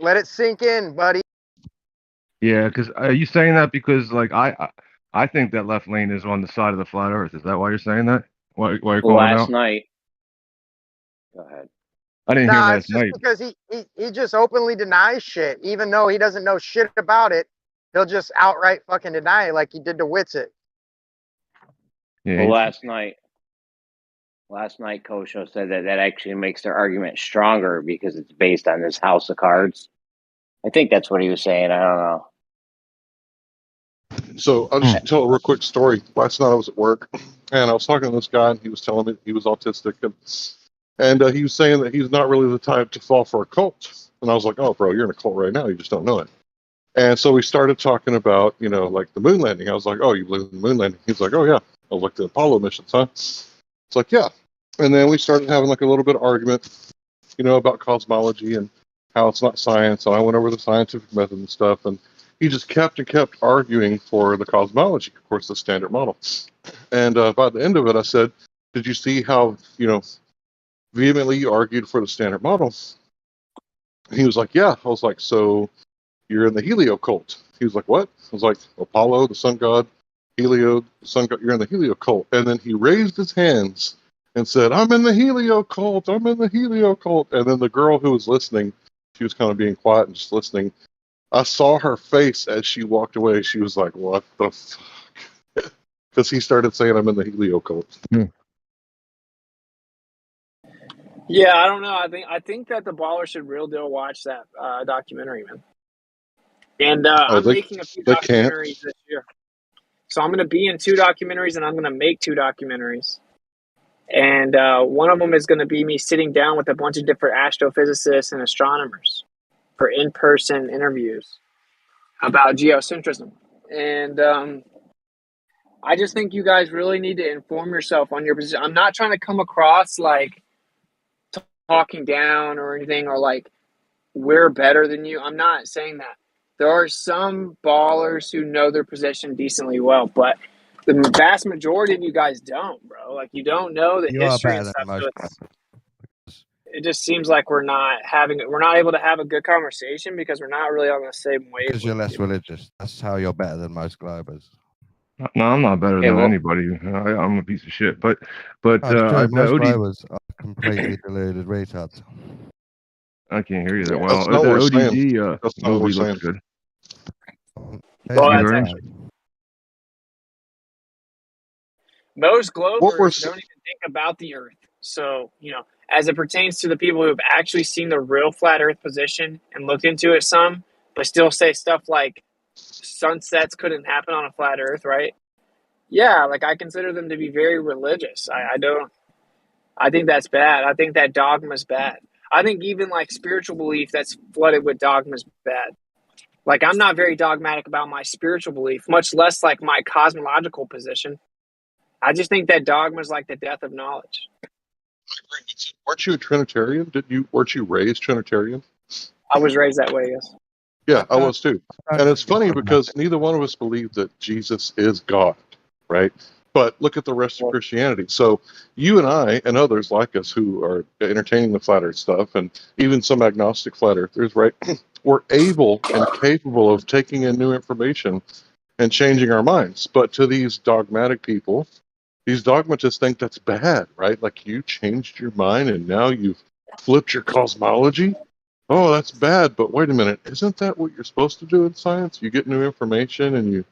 Let it sink in, buddy. Yeah, because are you saying that because I think that left lane is on the side of the flat Earth? Is that why you're saying that? Why you're calling last out? night? Go ahead. I didn't hear last it's just night. because he just openly denies shit, even though he doesn't know shit about it. He'll just outright fucking deny it, like he did to Witsit. Yeah, well, last night, Kosho said that actually makes their argument stronger, because it's based on this house of cards. I think that's what he was saying. I don't know. So I'll just tell a real quick story. Last night I was at work, and I was talking to this guy, and he was telling me he was autistic, and he was saying that he's not really the type to fall for a cult. And I was like, oh, bro, you're in a cult right now. You just don't know it. And so we started talking about, like the moon landing. I was like, oh, you believe in the moon landing? He's like, oh, yeah. I was like, the Apollo missions, huh? It's like, yeah. And then we started having like a little bit of argument, about cosmology and how it's not science, and I went over the scientific method and stuff, and he just kept and kept arguing for the cosmology, of course, the standard model. And by the end of it, I said, "Did you see how vehemently you argued for the standard model?" And he was like, "Yeah." I was like, "So you're in the Helio cult?" He was like, "What?" I was like, "Apollo, the sun god, Helio, the sun god. You're in the Helio cult." And then he raised his hands and said, "I'm in the Helio cult. I'm in the Helio cult." And then the girl who was listening, she was kind of being quiet and just listening. I saw her face as she walked away. She was like, "What the fuck?" Because he started saying, "I'm in the Helio cult." Yeah, I don't know. I think that the Baller should real deal watch that documentary, man. And I'm making a few They can't. documentaries this year. So I'm going to be in 2 documentaries, and I'm going to make 2 documentaries. And one of them is going to be me sitting down with a bunch of different astrophysicists and astronomers for in-person interviews about geocentrism. And I just think you guys really need to inform yourself on your position. I'm not trying to come across like talking down or anything, or like we're better than you. I'm not saying that. There are some ballers who know their position decently well, but the vast majority of you guys don't, bro. Like, you don't know the You are history better and than stuff. most. So it just seems like we're not able to have a good conversation because we're not really on the same wave. Because you're less religious. That's how you're better than most globers. No, I'm not better Okay, than well- anybody. I'm a piece of shit. But Oh, it's true. the Most OD, globers are completely deluded retards. I can't hear you that Yeah. well. That's not The what we're ODG saying. That's not what movie we're looks saying. good. Well, You that's heard actually him? most What we're Glovers don't even think about the Earth. So, as it pertains to the people who have actually seen the real flat Earth position and looked into it some, but still say stuff like sunsets couldn't happen on a flat Earth, right? Yeah, like I consider them to be very religious. I think that's bad. I think that dogma is bad. I think even like spiritual belief that's flooded with dogma is bad. Like, I'm not very dogmatic about my spiritual belief, much less like my cosmological position. I just think that dogma is like the death of knowledge. Weren't you a Trinitarian? Weren't you raised Trinitarian? I was raised that way, yes. Yeah, I was too. And it's funny because neither one of us believe that Jesus is God, right? But look at the rest of Christianity. So you and I and others like us who are entertaining the flat earth stuff, and even some agnostic flat earthers, right? We're able and capable of taking in new information and changing our minds. But to these dogmatic people, these dogmatists think that's bad, right? Like, you changed your mind and now you've flipped your cosmology. Oh, that's bad. But wait a minute, isn't that what you're supposed to do in science? You get new information and you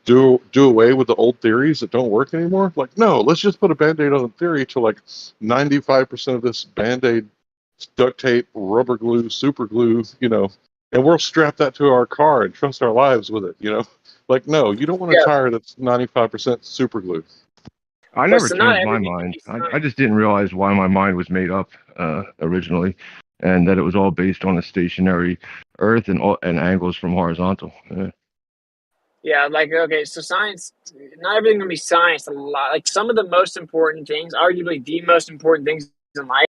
do away with the old theories that don't work anymore. Like, no, let's just put a band-aid on the theory to like 95% of this band-aid, duct tape, rubber glue, super glue, and we'll strap that to our car and trust our lives with it. Like, no, you don't want a tire that's 95% super glue. I never changed my mind. I just didn't realize why my mind was made up originally, and that it was all based on a stationary Earth and angles from horizontal. Yeah, like, okay, so science, not everything can be science. A lot, like some of the most important things, arguably the most important things in life,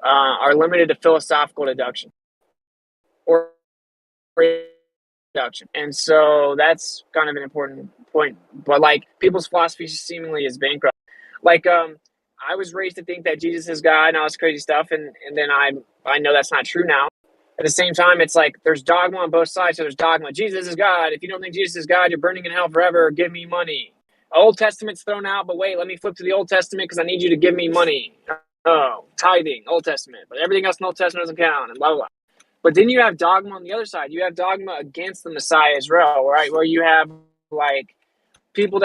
are limited to philosophical deduction or deduction. And so that's kind of an important point. But like, people's philosophy seemingly is bankrupt. Like, I was raised to think that Jesus is God and all this crazy stuff, and then I know that's not true now. At the same time, it's like there's dogma on both sides. So there's dogma. Jesus is God. If you don't think Jesus is God, you're burning in hell forever. Give me money. Old Testament's thrown out, but wait, let me flip to the Old Testament because I need you to give me money. Oh, tithing, Old Testament. But everything else in the Old Testament doesn't count, and blah, blah, blah. But then you have dogma on the other side. You have dogma against the Messiah Israel, right? Where you have like people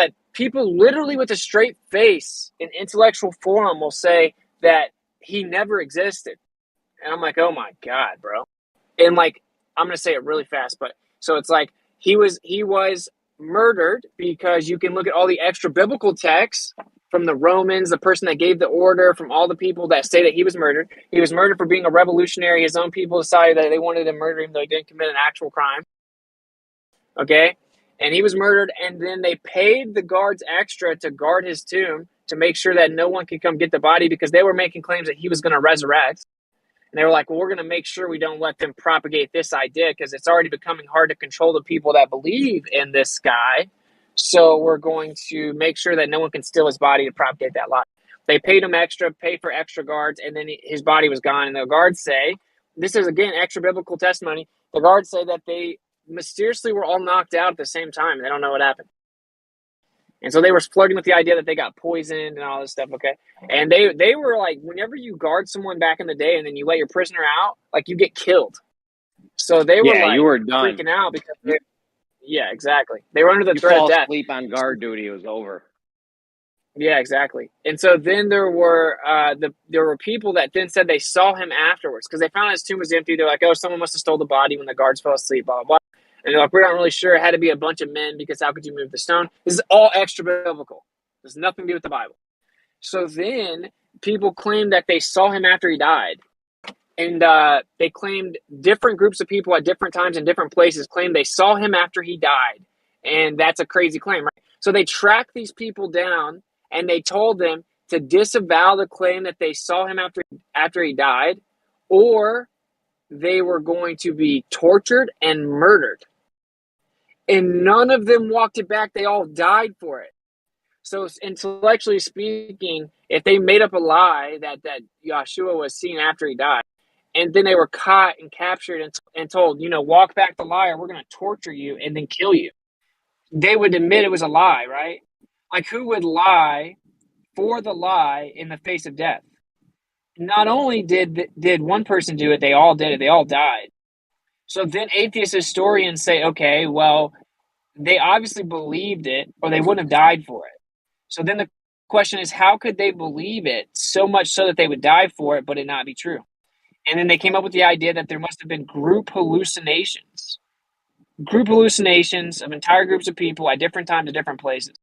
literally with a straight face in intellectual forum will say that he never existed. And I'm like, oh my God, bro. And like, I'm going to say it really fast, but so it's like he was murdered because you can look at all the extra biblical texts from the Romans, the person that gave the order, from all the people that say that he was murdered. He was murdered for being a revolutionary. His own people decided that they wanted to murder him, though he didn't commit an actual crime. Okay? And he was murdered, and then they paid the guards extra to guard his tomb to make sure that no one could come get the body because they were making claims that he was going to resurrect. And they were like, well, we're going to make sure we don't let them propagate this idea because it's already becoming hard to control the people that believe in this guy. So we're going to make sure that no one can steal his body to propagate that lie. They paid him extra, paid for extra guards, and then his body was gone. And the guards say, this is, again, extra biblical testimony. The guards say that they mysteriously were all knocked out at the same time. They don't know what happened. And so they were flirting with the idea that they got poisoned and all this stuff, okay? And they were like, whenever you guard someone back in the day and then you let your prisoner out, like, you get killed. So they were like you were done. freaking out because yeah, exactly. They were under the You threat fall of death. asleep on guard duty, it was over. Yeah, exactly. And so then there were people that then said they saw him afterwards because they found his tomb was empty. They're like, oh, someone must have stole the body when the guards fell asleep, blah, blah, blah. And they're like, we're not really sure. It had to be a bunch of men because how could you move the stone? This is all extra biblical. There's nothing to do with the Bible. So then people claimed that they saw him after he died. And they claimed different groups of people at different times in different places claimed they saw him after he died. And that's a crazy claim, right? So they tracked these people down and they told them to disavow the claim that they saw him after he died, or they were going to be tortured and murdered. And none of them walked it back. They all died for it. So intellectually speaking, if they made up a lie that Yahshua was seen after he died, and then they were caught and captured and told, walk back the lie or we're going to torture you and then kill you, they would admit it was a lie, right? Like, who would lie for the lie in the face of death? Not only did one person do it, they all did it. They all died. So then atheist historians say, okay, well, they obviously believed it or they wouldn't have died for it. So then the question is, how could they believe it so much so that they would die for it, but it not be true? And then they came up with the idea that there must have been group hallucinations of entire groups of people at different times at different places.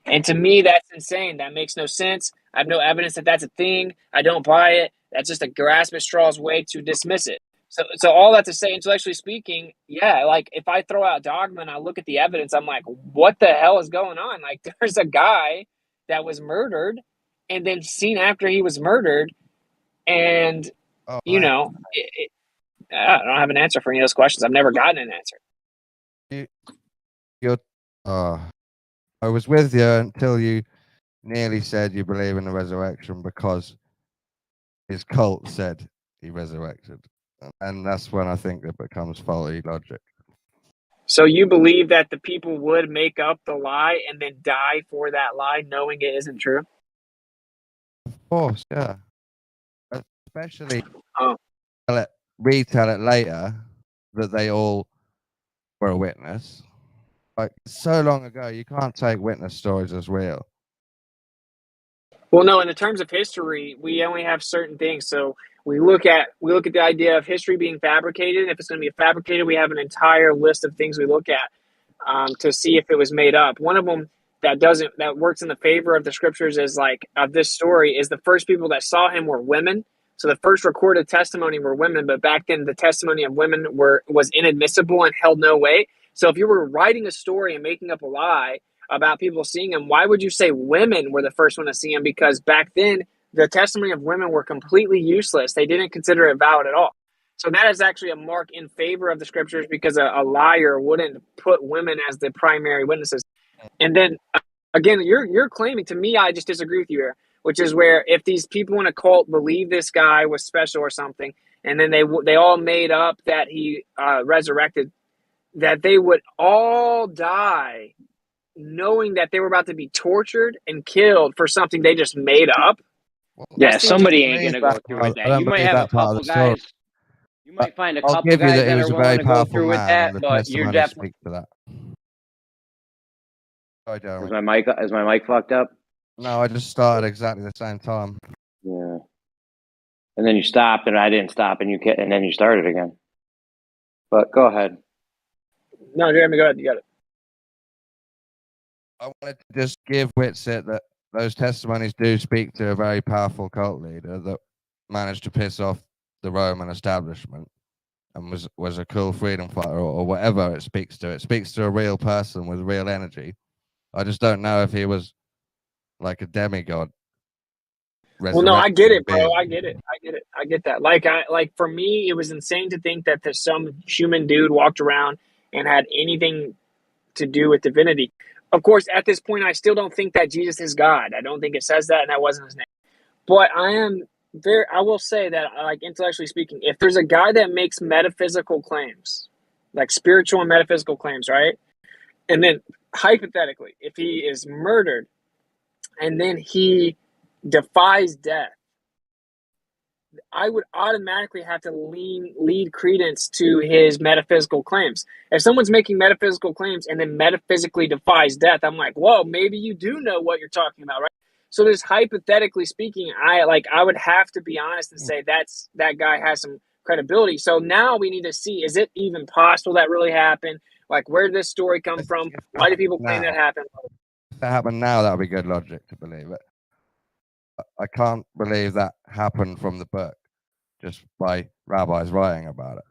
And to me, that's insane. That makes no sense. I have no evidence that that's a thing. I don't buy it. That's just a grasp at straws way to dismiss it. So all that to say, intellectually speaking, yeah, like if I throw out dogma and I look at the evidence, I'm like, what the hell is going on? Like, there's a guy that was murdered and then seen after he was murdered. And, I don't have an answer for any of those questions. I've never gotten an answer. I was with you until you nearly said you believe in the resurrection because his cult said he resurrected. And that's when I think it becomes faulty logic. So you believe that the people would make up the lie and then die for that lie knowing it isn't true? Of course, yeah. Especially retell it later that they all were a witness. Like, so long ago, you can't take witness stories as real. Well, no, in the terms of history, we only have certain things. So we look at the idea of history being fabricated. If it's going to be fabricated, we have an entire list of things we look at to see if it was made up. One of them that works in the favor of the scriptures is like of this story is the first people that saw him were women. So the first recorded testimony were women, but back then the testimony of women was inadmissible and held no weight. So if you were writing a story and making up a lie about people seeing him, why would you say women were the first one to see him? Because back then the testimony of women were completely useless. They didn't consider it valid at all. So that is actually a mark in favor of the scriptures because a liar wouldn't put women as the primary witnesses. And then again, you're claiming, to me, I just disagree with you here, which is where if these people in a cult believe this guy was special or something, and then they all made up that he resurrected, that they would all die knowing that they were about to be tortured and killed for something they just made up. Yeah, somebody ain't gonna go through with that. You might have a couple guys. You might find a couple guys that are willing to go through with that, but you're definitely. Sorry, Jeremy. Is my mic fucked up? No, I just started exactly the same time. Yeah. And then you stopped, and I didn't stop, and then you started again. But go ahead. No, Jeremy, go ahead. You got it. I wanted to just give Whitsitt that those testimonies do speak to a very powerful cult leader that managed to piss off the Roman establishment and was a cool freedom fighter or whatever it speaks to. It speaks to a real person with real energy. I just don't know if he was like a demigod. Well, no, I get it, bro. I get it. I get that. Like for me, it was insane to think that there's some human dude walked around and had anything to do with divinity. Of course, at this point, I still don't think that Jesus is God. I don't think it says that, and that wasn't his name. But I will say that, like, intellectually speaking, if there's a guy that makes metaphysical claims, like spiritual and metaphysical claims, right? And then hypothetically, if he is murdered and then he defies death, I would automatically have to lead credence to his metaphysical claims. If someone's making metaphysical claims and then metaphysically defies death, I'm like, whoa, maybe you do know what you're talking about, right? So just hypothetically speaking, I would have to be honest and say that guy has some credibility. So now we need to see, is it even possible that really happened? Like, where did this story come from? Why do people claim that happened? If it happened now, that would be good logic to believe it. I can't believe that happened from the book, just by rabbis writing about it.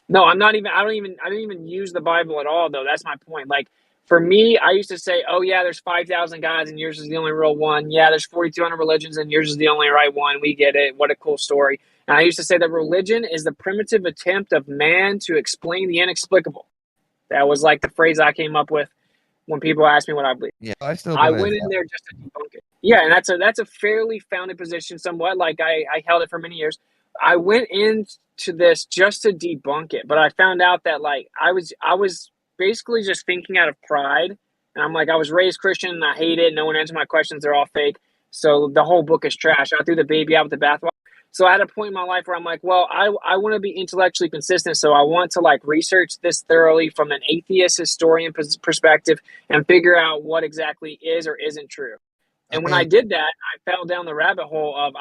No, I don't even use the Bible at all, though. That's my point. Like, for me, I used to say, oh yeah, there's 5,000 gods and yours is the only real one. Yeah, there's 4,200 religions and yours is the only right one. We get it. What a cool story. And I used to say that religion is the primitive attempt of man to explain the inexplicable. That was like the phrase I came up with when people ask me what I believe. Yeah, I went in there just to debunk it. Yeah, and that's a fairly founded position, somewhat. Like I held it for many years. I went into this just to debunk it, but I found out that like I was basically just thinking out of pride, and I'm like, I was raised Christian and I hate it. No one answered my questions; they're all fake. So the whole book is trash. I threw the baby out with the bathwater. So I had a point in my life where I'm like, well, I want to be intellectually consistent, so I want to like research this thoroughly from an atheist historian perspective and figure out what exactly is or isn't true. And when I did that, I fell down the rabbit hole of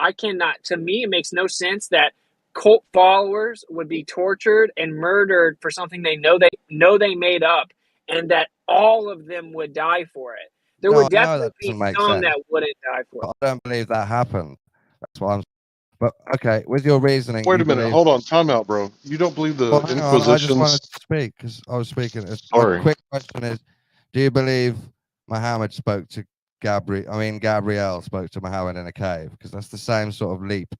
to me, it makes no sense that cult followers would be tortured and murdered for something they know they made up, and that all of them would die for it. There would definitely be some that wouldn't die for it. I don't believe that happened. That's why I'm. But okay, with your reasoning. Wait a minute, hold on, time out, bro. You don't believe the Inquisitions? I just wanted to speak because I was speaking. Sorry. My quick question is: do you believe Muhammad spoke to Gabriel spoke to Muhammad in a cave? Because that's the same sort of leap.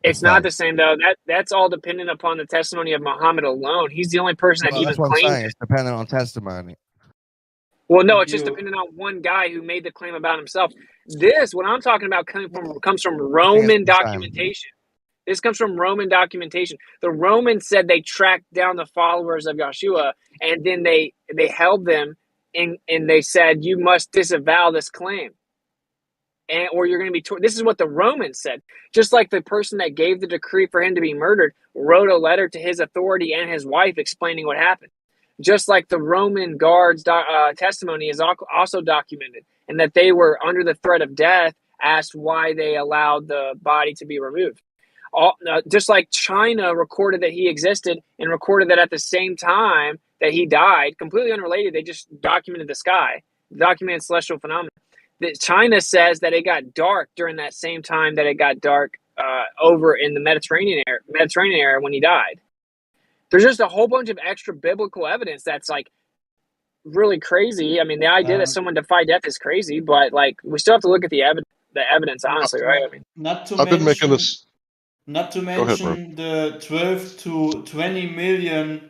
It's not the same though. That's all dependent upon the testimony of Muhammad alone. He's the only person that even claimed it. It's dependent on testimony. Well, no, it's just dependent on one guy who made the claim about himself. What I'm talking about comes from Roman documentation. This comes from Roman documentation. The Romans said they tracked down the followers of Yeshua, and then they held them, and they said, you must disavow this claim, or you're going to be This is what the Romans said. Just like the person that gave the decree for him to be murdered wrote a letter to his authority and his wife explaining what happened. Just like the Roman guards' testimony is also documented, and that they were under the threat of death, asked why they allowed the body to be removed. Just like China recorded that he existed and recorded that at the same time that he died, completely unrelated, they just documented the sky, documented celestial phenomena. China says that it got dark during that same time that it got dark over in the Mediterranean area when he died. There's just a whole bunch of extra biblical evidence that's like really crazy. I mean, the idea that someone defied death is crazy, but like we still have to look at the evidence, honestly, right? I mean, Not to mention the 12 to 20 million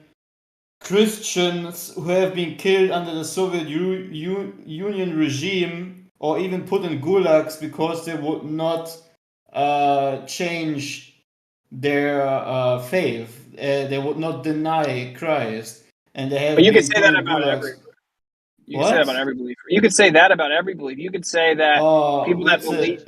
Christians who have been killed under the Soviet Union regime, or even put in gulags because they would not change their faith. They would not deny Christ, and they have. But you can say that about every. You can say that about every believer. You could say that about every believer. You could say that people that believe.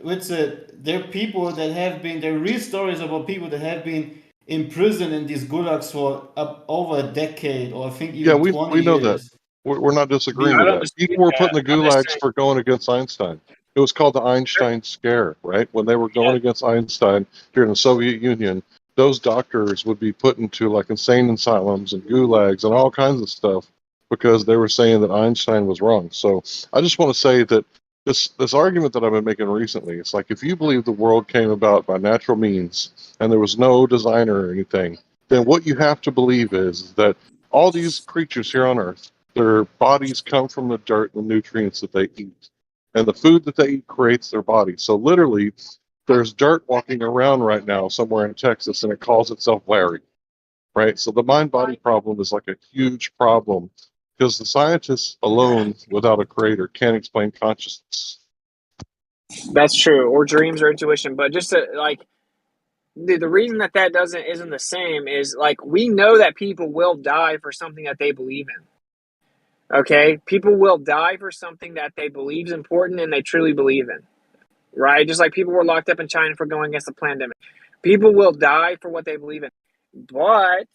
There are people that have been. There are real stories about people that have been imprisoned in these gulags for over a decade, or I think even 20 years. we know that. We're not disagreeing with that. People were put in the gulags for going against Einstein. It was called the Einstein scare, right? When they were going against Einstein during the Soviet Union, those doctors would be put into like insane asylums and gulags and all kinds of stuff because they were saying that Einstein was wrong. So I just want to say that this argument that I've been making recently, it's like if you believe the world came about by natural means and there was no designer or anything, then what you have to believe is that all these creatures here on Earth, their bodies come from the dirt and the nutrients that they eat. and the food that they eat creates their body. So literally, there's dirt walking around right now somewhere in Texas, and it calls itself Larry, right? So the mind-body problem is like a huge problem because the scientists alone, without a creator, can't explain consciousness. That's true, or dreams or intuition. But just to, like, the reason that isn't the same is, like, we know that people will die for something that they believe in. Okay, people will die for something that they believe is important and they truly believe in. Right, just like people were locked up in China for going against the pandemic. People will die for what they believe in. But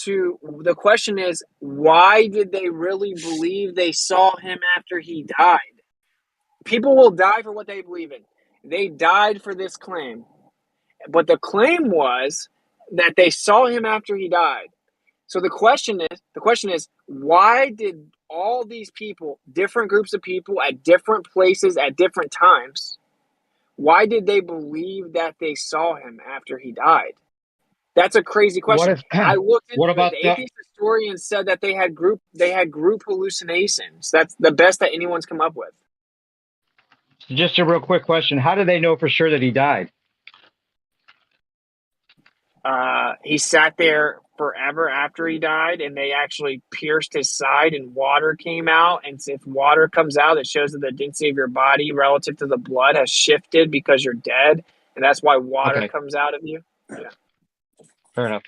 the question is, why did they really believe they saw him after he died? People will die for what they believe in. They died for this claim. But the claim was that they saw him after he died. So the question is, why did all these people, different groups of people at different places at different times, why did they believe that they saw him after he died? That's a crazy question. I looked into it. The atheist historian said that they had group hallucinations. That's the best that anyone's come up with. Just a real quick question. How do they know for sure that he died? He sat there forever after he died, and they actually pierced his side, and water came out. And if water comes out, it shows that the density of your body relative to the blood has shifted because you're dead, and that's why water comes out of you. Yeah. Fair enough.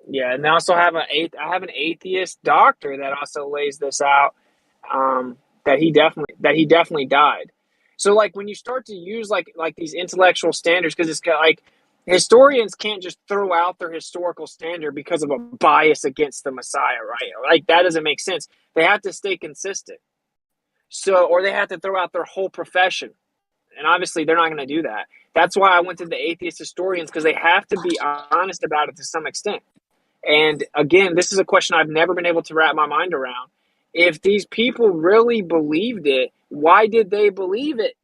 Yeah, and I also have an atheist doctor that also lays this out, that he definitely died. So, like, when you start to use like these intellectual standards, because it's like historians can't just throw out their historical standard because of a bias against the Messiah, right? Like, that doesn't make sense. They have to stay consistent. So, or they have to throw out their whole profession, and obviously they're not going to do that. That's why I went to the atheist historians, because they have to be honest about it to some extent. And again, this is a question I've never been able to wrap my mind around. If these people really believed it, why did they believe it?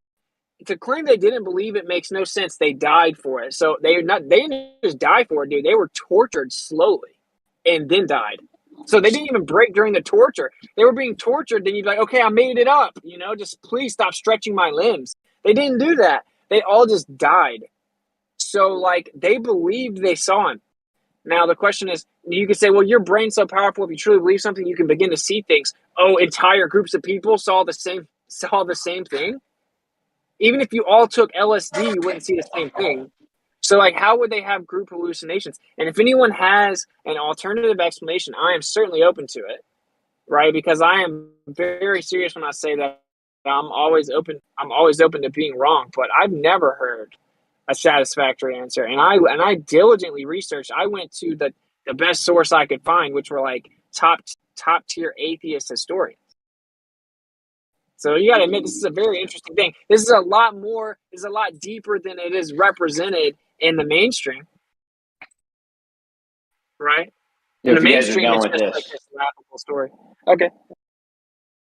To claim they didn't believe it makes no sense. They died for it. So they didn't just die for it, dude. They were tortured slowly and then died. So they didn't even break during the torture. They were being tortured. Then you'd be like, okay, I made it up. Just please stop stretching my limbs. They didn't do that. They all just died. So, like, they believed they saw him. Now, the question is, you can say, well, your brain's so powerful. If you truly believe something, you can begin to see things. Oh, entire groups of people saw the same thing. Even if you all took LSD, you wouldn't see the same thing. So, like, how would they have group hallucinations? And if anyone has an alternative explanation, I am certainly open to it, right? Because I am very serious when I say that I'm always open to being wrong. But I've never heard a satisfactory answer, and I diligently researched. I went to the best source I could find, which were like top tier atheist historians. So you got to admit, this is a very interesting thing. This is a lot deeper than it is represented in the mainstream, right? In the mainstream, it's just like this laughable story. Okay.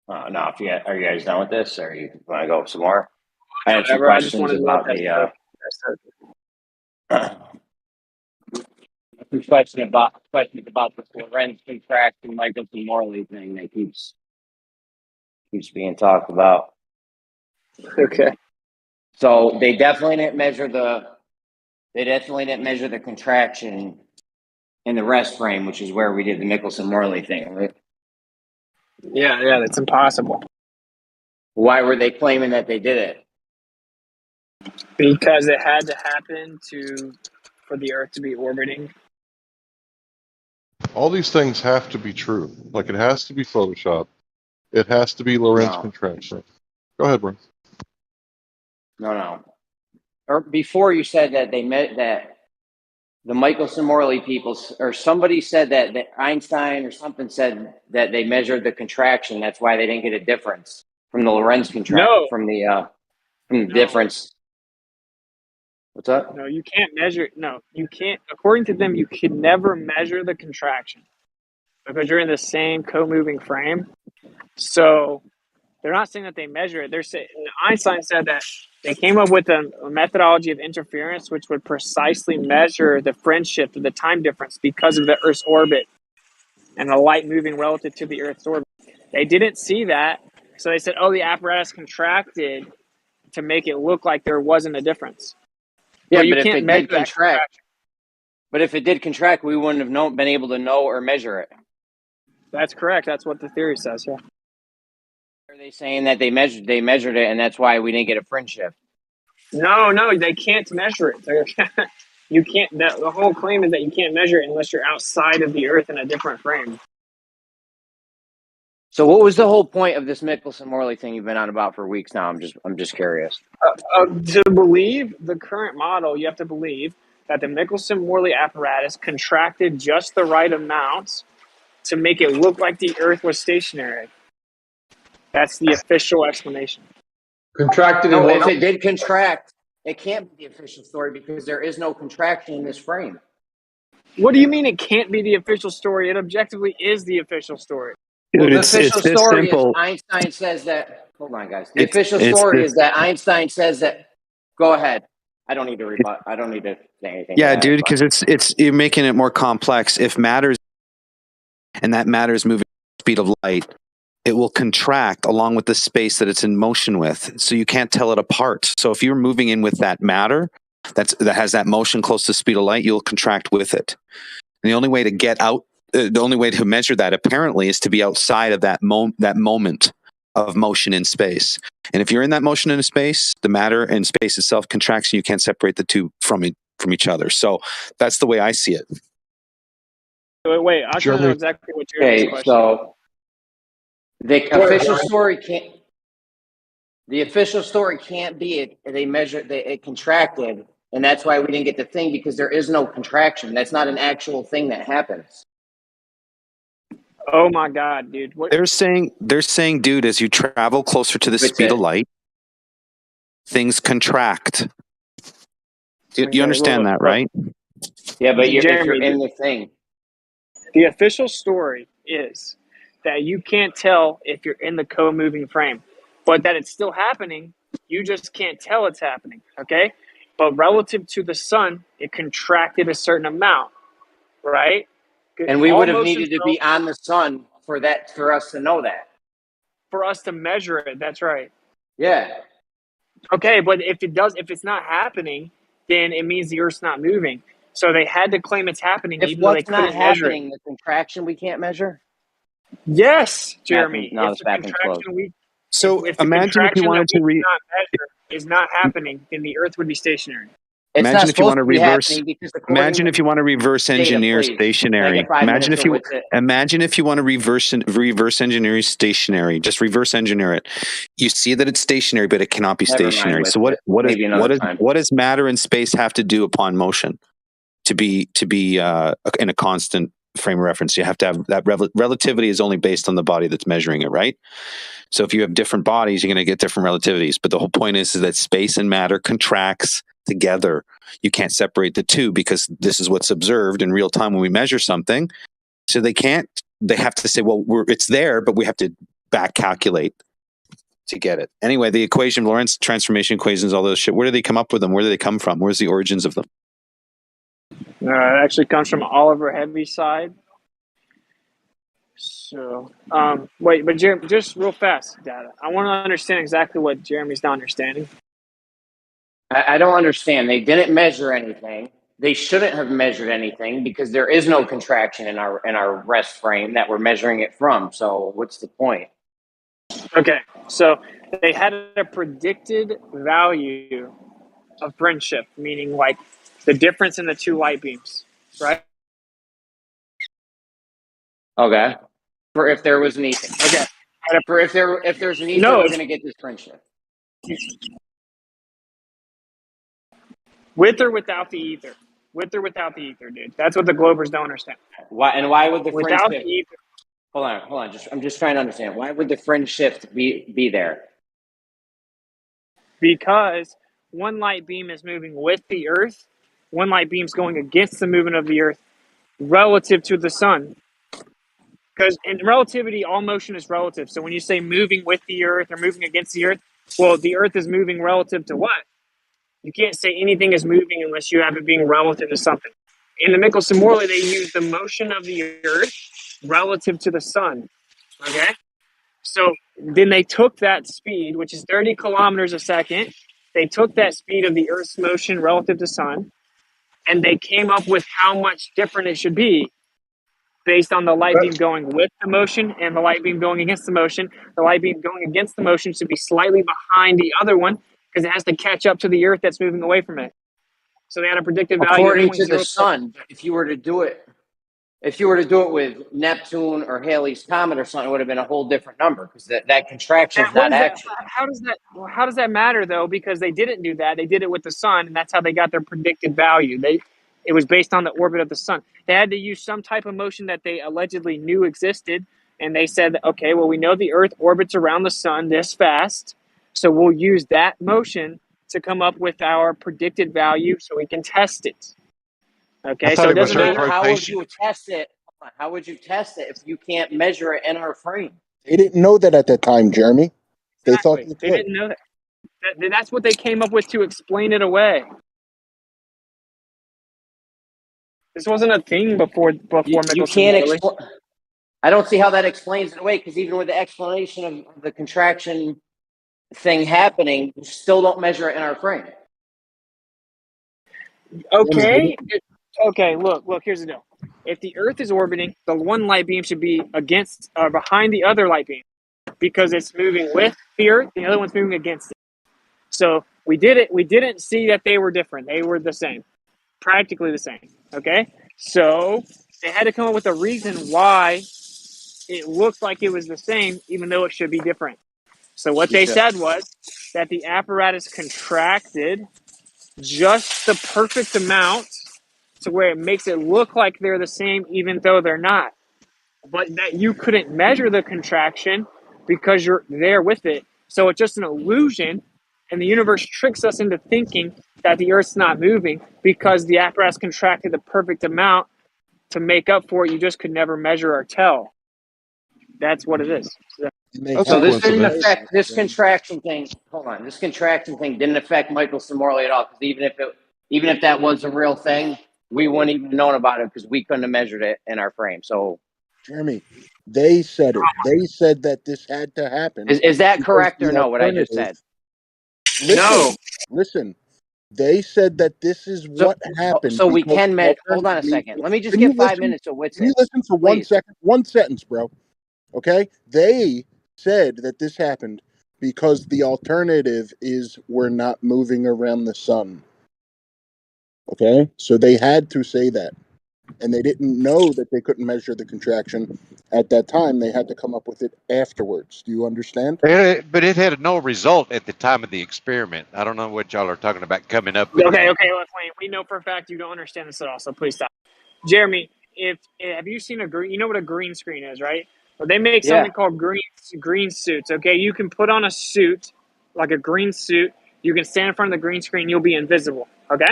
No, are you guys done with this, or you want to go some more? I had some questions about the. Questions about the Lorenz contraction, Michelson Morley thing that keeps being talked about. Okay. So they definitely didn't measure the contraction in the rest frame, which is where we did the Michelson Morley thing, right? Yeah, that's impossible. Why were they claiming that they did it? Because it had to happen for the Earth to be orbiting. All these things have to be true. Like, it has to be Photoshop. It has to be Lorentz contraction. Go ahead, bro. No. Or before you said that they met that the Michelson Morley people, or somebody said that Einstein or something said that they measured the contraction. That's why they didn't get a difference from the Lorentz contraction, from the difference. What's up? No, you can't measure. No, you can't. According to them, you can never measure the contraction because you're in the same co-moving frame. So they're not saying that they measure it. They're saying Einstein said that they came up with a methodology of interference which would precisely measure the fringe shift of the time difference because of the Earth's orbit and the light moving relative to the Earth's orbit. They didn't see that. So they said, oh, the apparatus contracted to make it look like there wasn't a difference. Yeah, but you but if can't it measure did that contract, but if it did contract, we wouldn't have been able to know or measure it. That's correct. That's what the theory says. Yeah. Are they saying that they measured it, and that's why we didn't get a fringe shift? No, they can't measure it. You can't. The whole claim is that you can't measure it unless you're outside of the Earth in a different frame. So, what was the whole point of this Michelson-Morley thing you've been on about for weeks now? I'm just curious. To believe the current model, you have to believe that the Michelson-Morley apparatus contracted just the right amount to make it look like the Earth was stationary. That's the official explanation. Contracted no, if it did contract, it can't be the official story because there is no contraction in this frame. What do you mean it can't be the official story? It objectively is the official story. Well, the official story is Einstein says that. Hold on, guys. The official story is that Einstein says that. Go ahead. I don't need to rebut. I don't need to say anything. Yeah, dude, because it's you're making it more complex. If matter and that matter is moving at the speed of light, it will contract along with the space that it's in motion with. So you can't tell it apart. So if you're moving in with that matter that has that motion close to the speed of light, you'll contract with it. And the only way to get out, the only way to measure that apparently is to be outside of that moment of motion in space. And if you're in that motion in space, the matter and space itself contracts, and you can't separate the two from each other. So that's the way I see it. Wait, I want to know exactly what Jeremy's question. So the official story can't. The official story can't be it. It contracted, and that's why we didn't get the thing because there is no contraction. That's not an actual thing that happens. Oh my God, dude! What? They're saying, dude, as you travel closer to the speed of light, things contract. You understand that, right? Yeah, but if Jeremy, you're in the thing. The official story is that you can't tell if you're in the co-moving frame, but that it's still happening. You just can't tell it's happening, okay? But relative to the sun, it contracted a certain amount, right? And we would have needed to be on the sun for us to know that. For us to measure it, that's right. Yeah. Okay, but if it's not happening, then it means the Earth's not moving. So they had to claim it's happening, even though they couldn't measure it. The contraction we can't measure? Yes, Jeremy. No, it's back and close. So if the imagine if you wanted to is not happening, then the Earth would be stationary. Imagine if you want to reverse. Imagine if you want to reverse engineer stationary. Imagine if you want to reverse engineer stationary. Just reverse engineer it. You see that it's stationary, but it cannot be stationary. So what does matter and space have to do upon motion to be in a constant frame of reference? You have to have that relativity is only based on the body that's measuring it, right? So if you have different bodies, you're going to get different relativities. But the whole point is that space and matter contracts together. You can't separate the two because this is what's observed in real time when we measure something. So they have to say, well, it's there, but we have to back calculate to get it. Anyway, the equation, Lorentz transformation equations, all those shit, where do they come up with them? Where do they come from? Where's the origins of them? It actually comes from Oliver Heaviside. So, wait, but Jeremy, just real fast, Data. I want to understand exactly what Jeremy's not understanding. I don't understand. They didn't measure anything. They shouldn't have measured anything because there is no contraction in our rest frame that we're measuring it from. So what's the point? Okay, so they had a predicted value of fringe shift, meaning like the difference in the two light beams, right? Okay. For if there was an ether. Okay. For if there's an ether, we're going to get this fringe shift. With or without the ether? With or without the ether, dude. That's what the Globers don't understand. Why would the fringe without shift? The ether. Hold on. I'm just trying to understand. Why would the fringe shift be there? Because one light beam is moving with the Earth, one light beam is going against the movement of the Earth relative to the sun. Because in relativity, all motion is relative. So when you say moving with the Earth or moving against the Earth, well, the Earth is moving relative to what? You can't say anything is moving unless you have it being relative to something. In the Michelson-Morley, they use the motion of the Earth relative to the sun. Okay? So then they took that speed, which is 30 kilometers a second. They took that speed of the Earth's motion relative to sun, and they came up with how much different it should be based on the light beam going with the motion and the light beam going against the motion. The light beam going against the motion should be slightly behind the other one because it has to catch up to the Earth that's moving away from it. So they had a predicted value of According to the 0.07. sun, if you were to do it with Neptune or Halley's Comet or something, it would have been a whole different number because that contraction is not accurate. How does that matter though? Because they didn't do that. They did it with the sun, and that's how they got their predicted value. It was based on the orbit of the sun. They had to use some type of motion that they allegedly knew existed, and they said, okay, well, we know the Earth orbits around the sun this fast, so we'll use that motion to come up with our predicted value so we can test it. Okay, so it doesn't matter. How would you test it? How would you test it if you can't measure it in our frame? They didn't know that at that time, Jeremy. They thought they They didn't know that. That's what they came up with to explain it away. This wasn't a thing before Michelson. You can't explain. I don't see how that explains it away because even with the explanation of the contraction thing happening, you still don't measure it in our frame. Okay. Okay. Look. Here's the deal. If the Earth is orbiting, the one light beam should be against or behind the other light beam because it's moving with the Earth. The other one's moving against it. So we did it. We didn't see that they were different. They were the same, practically the same. Okay. So they had to come up with a reason why it looked like it was the same, even though it should be different. So what they said was that the apparatus contracted just the perfect amount to where it makes it look like they're the same, even though they're not. But that you couldn't measure the contraction because you're there with it. So it's just an illusion, and the universe tricks us into thinking that the Earth's not moving because the apparatus contracted the perfect amount to make up for it. You just could never measure or tell. That's what it is. So this didn't affect this contraction thing. Hold on, this contraction thing didn't affect Michelson Morley at all. Because even if that was a real thing, we wouldn't even have known about it because we couldn't have measured it in our frame. So, Jeremy, they said it. They said that this had to happen. Is that correct or no? What I just said? Listen. They said that this is what happened. So we can measure. Hold on a second. Let me just get 5 minutes of what's. Can you listen for 1 second? One sentence, bro. Okay? They said that this happened because the alternative is we're not moving around the sun. Okay? So they had to say that. And they didn't know that they couldn't measure the contraction at that time. They had to come up with it afterwards. Do you understand? But it had no result at the time of the experiment. I don't know what y'all are talking about coming up with. Okay, Wayne. We know for a fact you don't understand this at all, so please stop. Jeremy, have you seen you know what a green screen is, right? Well, they make something called green suits. Okay, you can put on a suit, like a green suit. You can stand in front of the green screen. You'll be invisible. Okay.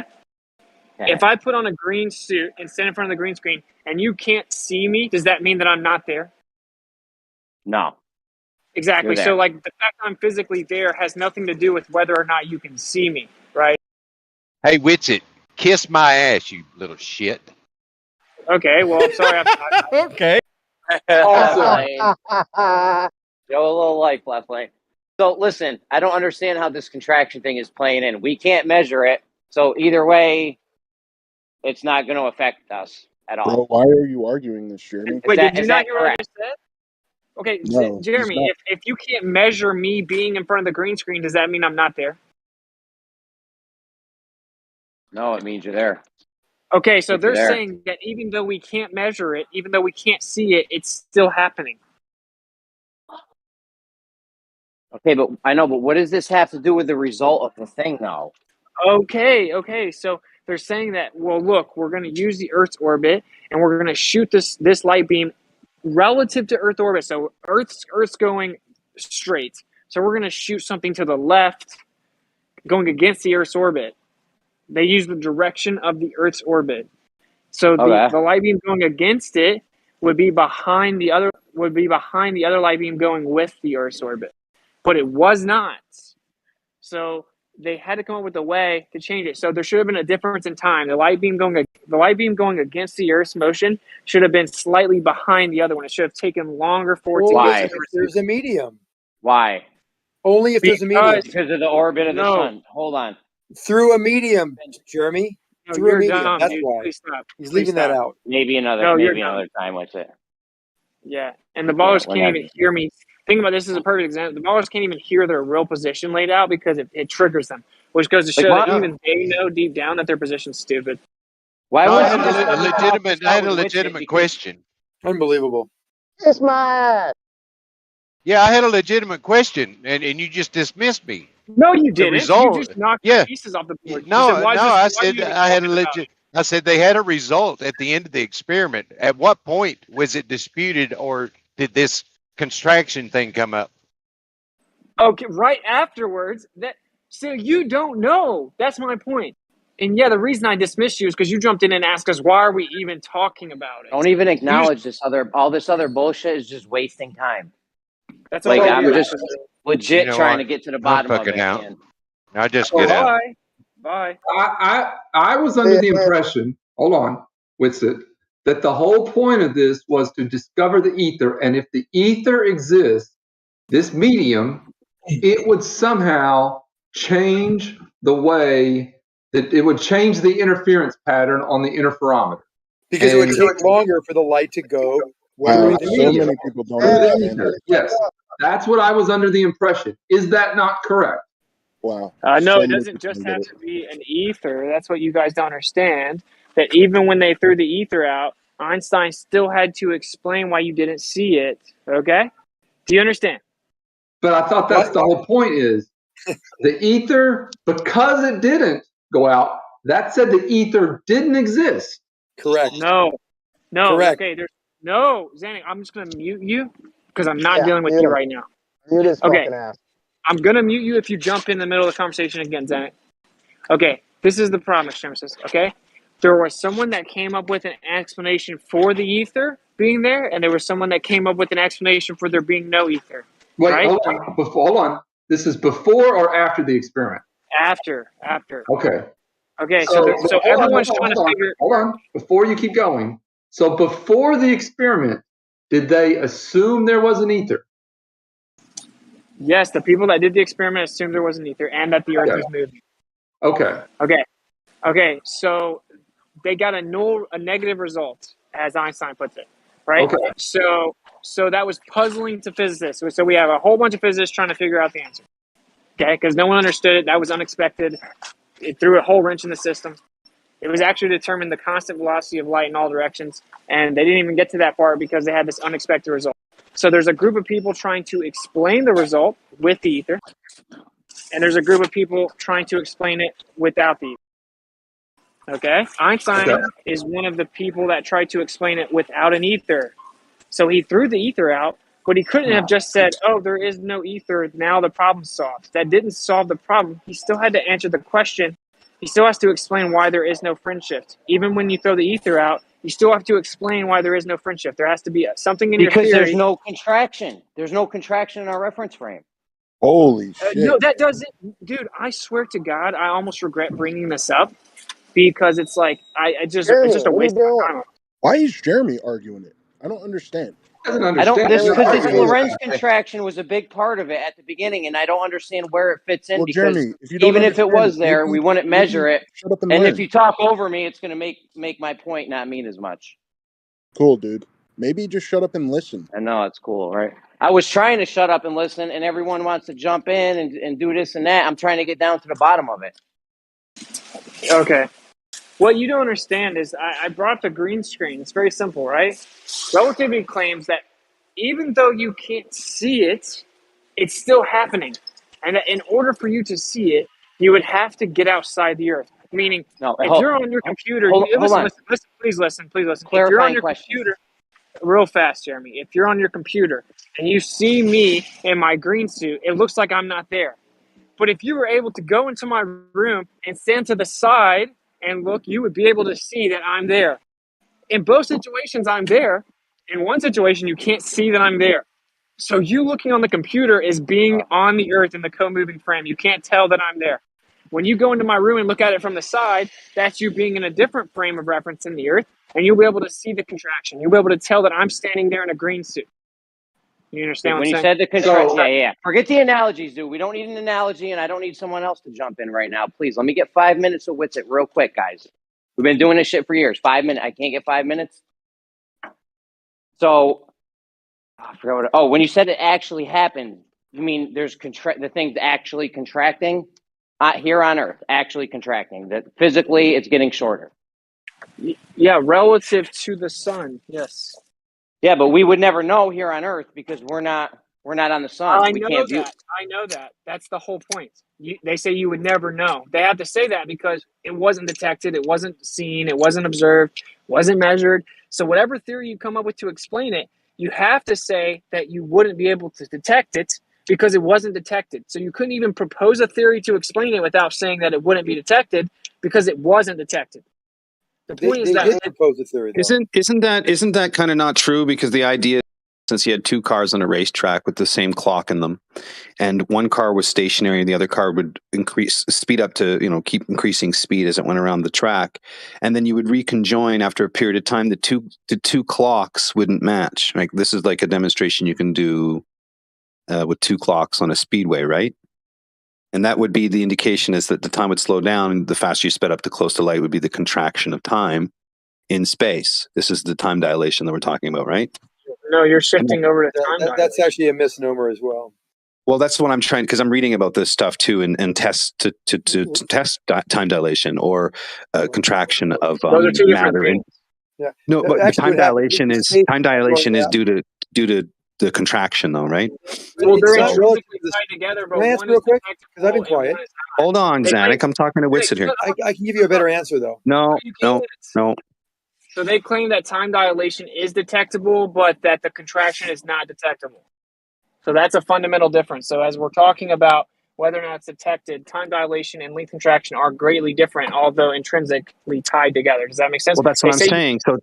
If I put on a green suit and stand in front of the green screen and you can't see me, does that mean that I'm not there? No. Exactly. So, like, the fact I'm physically there has nothing to do with whether or not you can see me, right? Hey, Witsit, kiss my ass, you little shit. Okay, well, I'm sorry. Okay. Awesome. Show a little life left lane. So, listen, I don't understand how this contraction thing is playing in. We can't measure it. So, either way, it's not going to affect us at all. Bro, why are you arguing this, Jeremy? Wait, did you not hear what I just said? Okay, No, Jeremy, if you can't measure me being in front of the green screen, does that mean I'm not there? No, it means you're there. Okay, so they're saying that even though we can't measure it, even though we can't see it, it's still happening. Okay, but I know, but what does this have to do with the result of the thing, though? Okay, so they're saying that, well, look, we're going to use the Earth's orbit, and we're going to shoot this light beam relative to Earth orbit. So Earth's going straight. So we're going to shoot something to the left, going against the Earth's orbit. They use the direction of the Earth's orbit. So the light beam going against it would be behind the other light beam going with the Earth's orbit. But it was not. So they had to come up with a way to change it. So there should have been a difference in time. The light beam going against the Earth's motion should have been slightly behind the other one. It should have taken longer for it to get to If the there's a medium. Why? Only if there's a medium. Because of the orbit of the sun. Hold on. Through a medium, Jeremy. No, Through a you're medium. dumb, That's dude. why. Please stop. He's Please leaving that stop. out. Maybe another time with it. Yeah, and the ballers we're can't not- even hear me. Think about this as a perfect example. The ballers can't even hear their real position laid out because it triggers them, which goes to show that even they know deep down that their position's stupid. Why I had a legitimate question. Unbelievable. Kiss my ass. Yeah, I had a legitimate question, and you just dismissed me. No, you The didn't. result, You just knocked yeah. the pieces off the board. No, You said, why no, is I this, why are said you even I had a talking about legit. I said they had a result at the end of the experiment. At what point was it disputed, or did this contraction thing come up? Okay, right afterwards. So you don't know. That's my point. And yeah, the reason I dismissed you is because you jumped in and asked us why are we even talking about it. Don't even acknowledge all this other bullshit is just wasting time. That's like all I'm you. just legit trying to what? get to the I'm bottom of fucking it. out. Man. I just get out. Bye. I was under the impression, hold on, Witsit, that the whole point of this was to discover the ether, and if the ether exists, this medium, it would somehow change the way that it would change the interference pattern on the interferometer. Because it would take longer for the light to go Wow, through the so medium. many people don't Through the understand ether. that. Yes, that's what I was under the impression. Is that not correct? Wow. No, so it many doesn't people just don't have get it. to be an ether. That's what you guys don't understand. That even when they threw the ether out, Einstein still had to explain why you didn't see it. Okay? Do you understand? But I thought that's the whole point is the ether, because it didn't go out, that said the ether didn't exist. Correct. No. Correct. Okay, Xanax, I'm just going to mute you because I'm not dealing with you right now. Mute his Okay. fucking ass. I'm going to mute you if you jump in the middle of the conversation again, Xanax. Okay, this is the problem, Extremistus, okay? There was someone that came up with an explanation for the ether being there, and there was someone that came up with an explanation for there being no ether. Wait, right? hold on. This is before or after the experiment? After. Okay. Okay, so everyone's trying to figure... Hold on. Before you keep going. So before the experiment, did they assume there was an ether? Yes, the people that did the experiment assumed there was an ether and that the Earth was moving. Okay, so they got a negative result, as Einstein puts it, right? Okay. So that was puzzling to physicists. So we have a whole bunch of physicists trying to figure out the answer, okay? Because no one understood it. That was unexpected. It threw a whole wrench in the system. It was actually determined the constant velocity of light in all directions, and they didn't even get to that part because they had this unexpected result. So there's a group of people trying to explain the result with the ether, and there's a group of people trying to explain it without the ether. Okay? Einstein is one of the people that tried to explain it without an ether. So he threw the ether out, but he couldn't have just said, oh, there is no ether, now the problem's solved. That didn't solve the problem. He still had to answer the question. He still has to explain why there is no fringe shift. Even when you throw the ether out, you still have to explain why there is no fringe shift. There has to be something in your theory. Because there's no contraction. There's no contraction in our reference frame. Holy shit. No, that doesn't... Dude, I swear to God, I almost regret bringing this up because it's like, it's just a waste of time. Why is Jeremy arguing it? I don't understand. Because this Lorentz contraction was a big part of it at the beginning, and I don't understand where it fits in. Well, because Jeremy, if you don't even if it was there, maybe- we wouldn't measure it. Shut up and And learn. if you talk over me, it's going to make my point not mean as much. Cool, dude. Maybe just shut up and listen. I know, it's cool, right? I was trying to shut up and listen, and everyone wants to jump in and do this and that. I'm trying to get down to the bottom of it. Okay. What you don't understand is I brought up the green screen. It's very simple, right? Relativity claims that even though you can't see it, it's still happening. And that in order for you to see it, you would have to get outside the Earth. Meaning, if you're on your computer, listen, please listen. If you're on your computer, real fast, Jeremy, if you're on your computer and you see me in my green suit, it looks like I'm not there. But if you were able to go into my room and stand to the side and look, you would be able to see that I'm there. In both situations, I'm there. In one situation, you can't see that I'm there. So you looking on the computer is being on the Earth in the co-moving frame. You can't tell that I'm there. When you go into my room and look at it from the side, that's you being in a different frame of reference in the Earth, and you'll be able to see the contraction. You'll be able to tell that I'm standing there in a green suit. You understand When what you I'm saying? said the contraction, yeah. Forget the analogies, dude. We don't need an analogy, and I don't need someone else to jump in right now. Please, let me get 5 minutes of Witsit real quick, guys. We've been doing this shit for years. 5 minutes. I can't get 5 minutes. So, I forgot what. When you said it actually happened, you mean there's the thing's actually contracting here on Earth, actually contracting. That physically, it's getting shorter. Yeah, relative to the sun. Yes. Yeah, but we would never know here on Earth because we're not on the sun. We can't view. I know that. That's the whole point. They say you would never know. They have to say that because it wasn't detected, it wasn't seen, it wasn't observed, wasn't measured. So whatever theory you come up with to explain it, you have to say that you wouldn't be able to detect it because it wasn't detected. So you couldn't even propose a theory to explain it without saying that it wouldn't be detected because it wasn't detected. The point is that did propose a theory, though. Isn't that kind of not true? Because the idea, since you had two cars on a racetrack with the same clock in them, and one car was stationary and the other car would speed up to keep increasing speed as it went around the track, and then you would reconjoin after a period of time. The two clocks wouldn't match. Like, this is like a demonstration you can do with two clocks on a speedway, right? And that would be the indication, is that the time would slow down, and the faster you sped up to close to light would be the contraction of time in space. This is the time dilation that we're talking about, right? No, you're shifting over to time dilation. That's actually a misnomer as well. Well, that's what I'm trying, because I'm reading about this stuff too, and test to test time dilation or contraction of Those are two different matter. things. No, but actually, time dilation is due to the contraction, though, right? Well, they're intrinsically tied together, but Can I one answer is real quick? detectable Because I've been and quiet. one is not. Hold on, Zanuck. I'm talking to Witsit here. I can give you a better answer, though. No. So they claim that time dilation is detectable, but that the contraction is not detectable. So that's a fundamental difference. So as we're talking about whether or not it's detected, time dilation and length contraction are greatly different, although intrinsically tied together. Does that make sense? Well, that's what I'm saying. So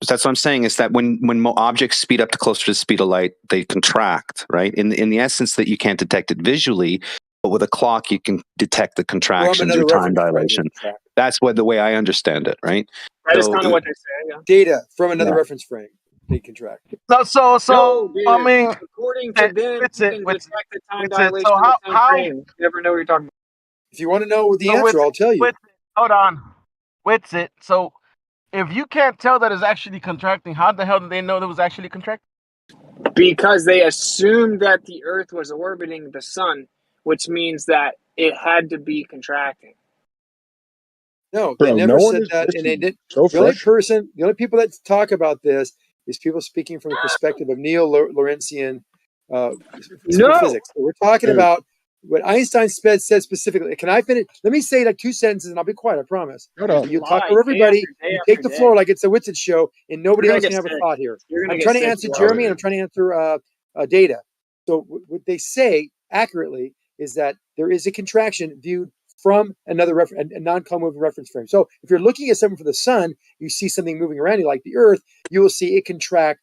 that's what I'm saying, is that when objects speed up to closer to the speed of light, they contract, right? In the essence that you can't detect it visually, but with a clock you can detect the contraction through time dilation. That's the way I understand it, right? That is kind of what they say. Yeah. Data from another reference frame, they contract. So I mean, according to them, you can detect the time dilation so in the same how frame. You never know what you're talking about. If you want to know the answer, I'll tell you. Hold on. Witsit. So if you can't tell that it's actually contracting, how the hell did they know that it was actually contracting? Because they assumed that the Earth was orbiting the sun, which means that it had to be contracting. No, they never said that, and they did. The only people that talk about this is people speaking from the perspective of neo-Lorentzian physics. So we're talking about what Einstein said specifically. Can I finish? Let me say like 2 sentences, and I'll be quiet. I promise. You talk for everybody. You take the floor like it's a Witsit show, and nobody else can have a thought here. I'm trying to answer Jeremy, and I'm trying to answer Data. So what they say accurately is that there is a contraction viewed from a non-comoving reference frame. So if you're looking at something from the sun, you see something moving around you like the Earth, you will see it contract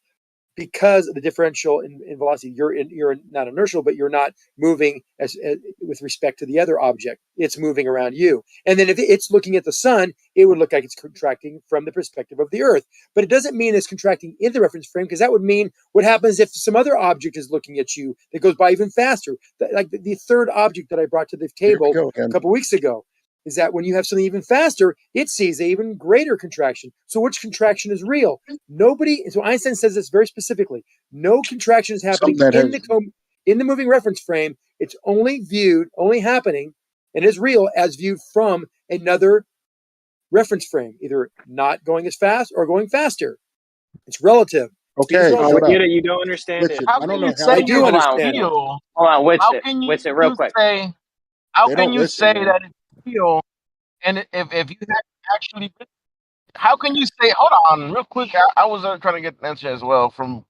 because of the differential in velocity. You're not inertial, but you're not moving as with respect to the other object. It's moving around you. And then if it's looking at the sun, it would look like it's contracting from the perspective of the Earth. But it doesn't mean it's contracting in the reference frame, because that would mean what happens if some other object is looking at you that goes by even faster. Like the third object that I brought to the table a couple weeks ago is that when you have something even faster, it sees an even greater contraction. So which contraction is real? So Einstein says this very specifically. No contraction is happening in the moving reference frame. It's only happening, and is real as viewed from another reference frame, either not going as fast or going faster. It's relative. Okay, I get it. You don't understand it. I don't know how I do understand it. Hold on, Witsit, real quick. How can you say that it's real? And if you had actually, how can you say? Hold on, real quick. I was trying to get an answer as well from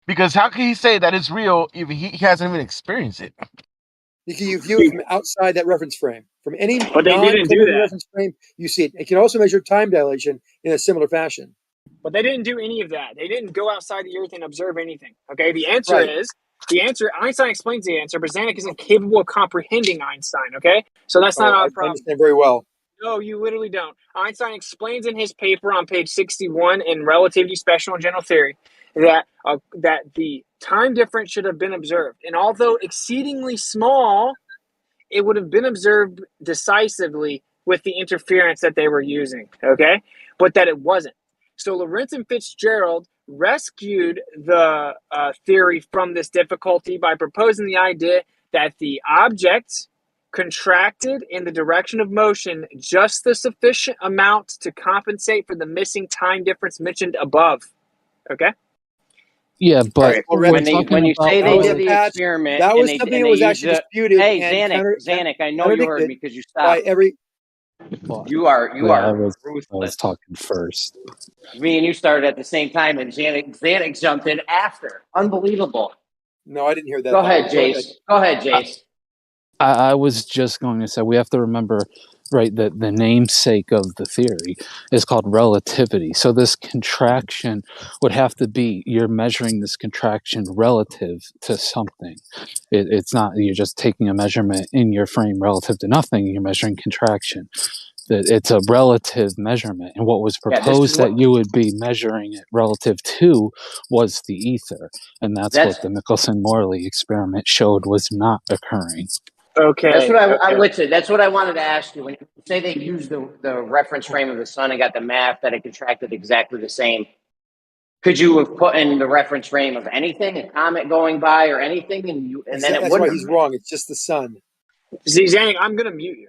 because how can he say that it's real if he hasn't even experienced it? You view it from outside that reference frame. From any But they didn't do that. reference frame, you see it. It can also measure time dilation in a similar fashion. But they didn't do any of that. They didn't go outside the Earth and observe anything. Okay, the answer is The answer, Einstein explains the answer, but Zanuck is incapable of comprehending Einstein, okay? So that's not our I problem. understand very well. No, you literally don't. Einstein explains in his paper on page 61 in Relativity, Special and General Theory that the time difference should have been observed. And although exceedingly small, it would have been observed decisively with the interference that they were using, okay? But that it wasn't. So Lorentz and Fitzgerald rescued the theory from this difficulty by proposing the idea that the object contracted in the direction of motion just the sufficient amount to compensate for the missing time difference mentioned above, okay? Yeah, but Right. we're When talking you about say they did the Pat, experiment that and was they something that was used actually the disputed hey and Zanuck, I know you heard me because you by stopped. every. well, You are I was ruthless. talking first. Me and you started at the same time, and Zanuck jumped in after. Unbelievable. No, I didn't hear that. Go ahead, Jace. Go ahead, Jace. I was just going to say we have to remember, right, that the namesake of the theory is called relativity. So this contraction would have to be, you're measuring this contraction relative to something. It's not, you're just taking a measurement in your frame relative to nothing, you're measuring contraction. It's a relative measurement. And what was proposed that you would be measuring it relative to was the ether. And that's what the Michelson-Morley experiment showed was not occurring. Okay. That's what I'm with you. That's what I wanted to ask you. When you say they used the reference frame of the sun and got the math that it contracted exactly the same, could you have put in the reference frame of anything, a comet going by or anything, and then it That's wouldn't? why he's wrong. It's just the sun. See, Zanuck, I'm going to mute you.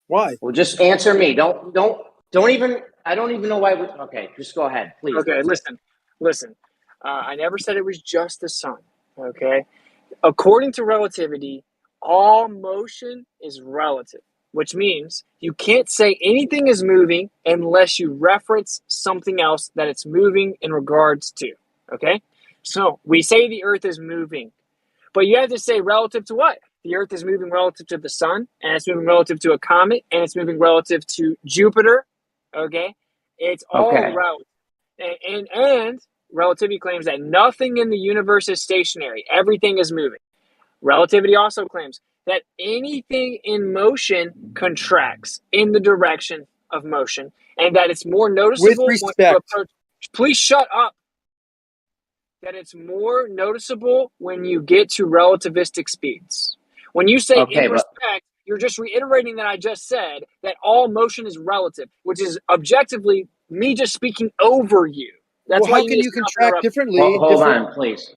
Why? Well, just answer me. Don't even. I don't even know why. Okay, just go ahead, please. Okay, listen. I never said it was just the sun, okay? According to relativity, all motion is relative, which means you can't say anything is moving unless you reference something else that it's moving in regards to, okay? So we say the earth is moving, but you have to say relative to what? The earth is moving relative to the sun, and it's moving relative to a comet, and it's moving relative to Jupiter, okay? It's all relative. And relativity claims that nothing in the universe is stationary. Everything is moving. Relativity also claims that anything in motion contracts in the direction of motion, and that it's more noticeable when you approach. Please shut up. That it's more noticeable when you get to relativistic speeds. When you say in respect, you're just reiterating that I just said that all motion is relative, which is objectively me just speaking over you. That's why how can you contract differently? Hold on, please.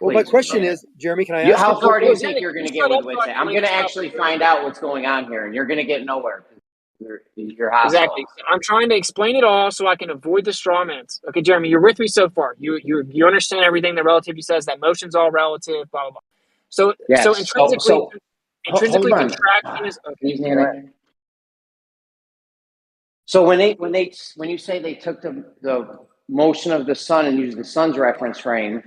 Well, my question is, Jeremy, can I ask how far do you think you're going to get with it? I'm going to actually find out what's going on here, and you're going to get nowhere. You're hostile. Exactly. I'm trying to explain it all so I can avoid the straw mans. Okay, Jeremy, you're with me so far. You understand everything that relativity says, that motion's all relative, blah, blah, blah. So, yes. so intrinsically, contraction is okay. So when you say they took the motion of the sun and used the sun's reference frame,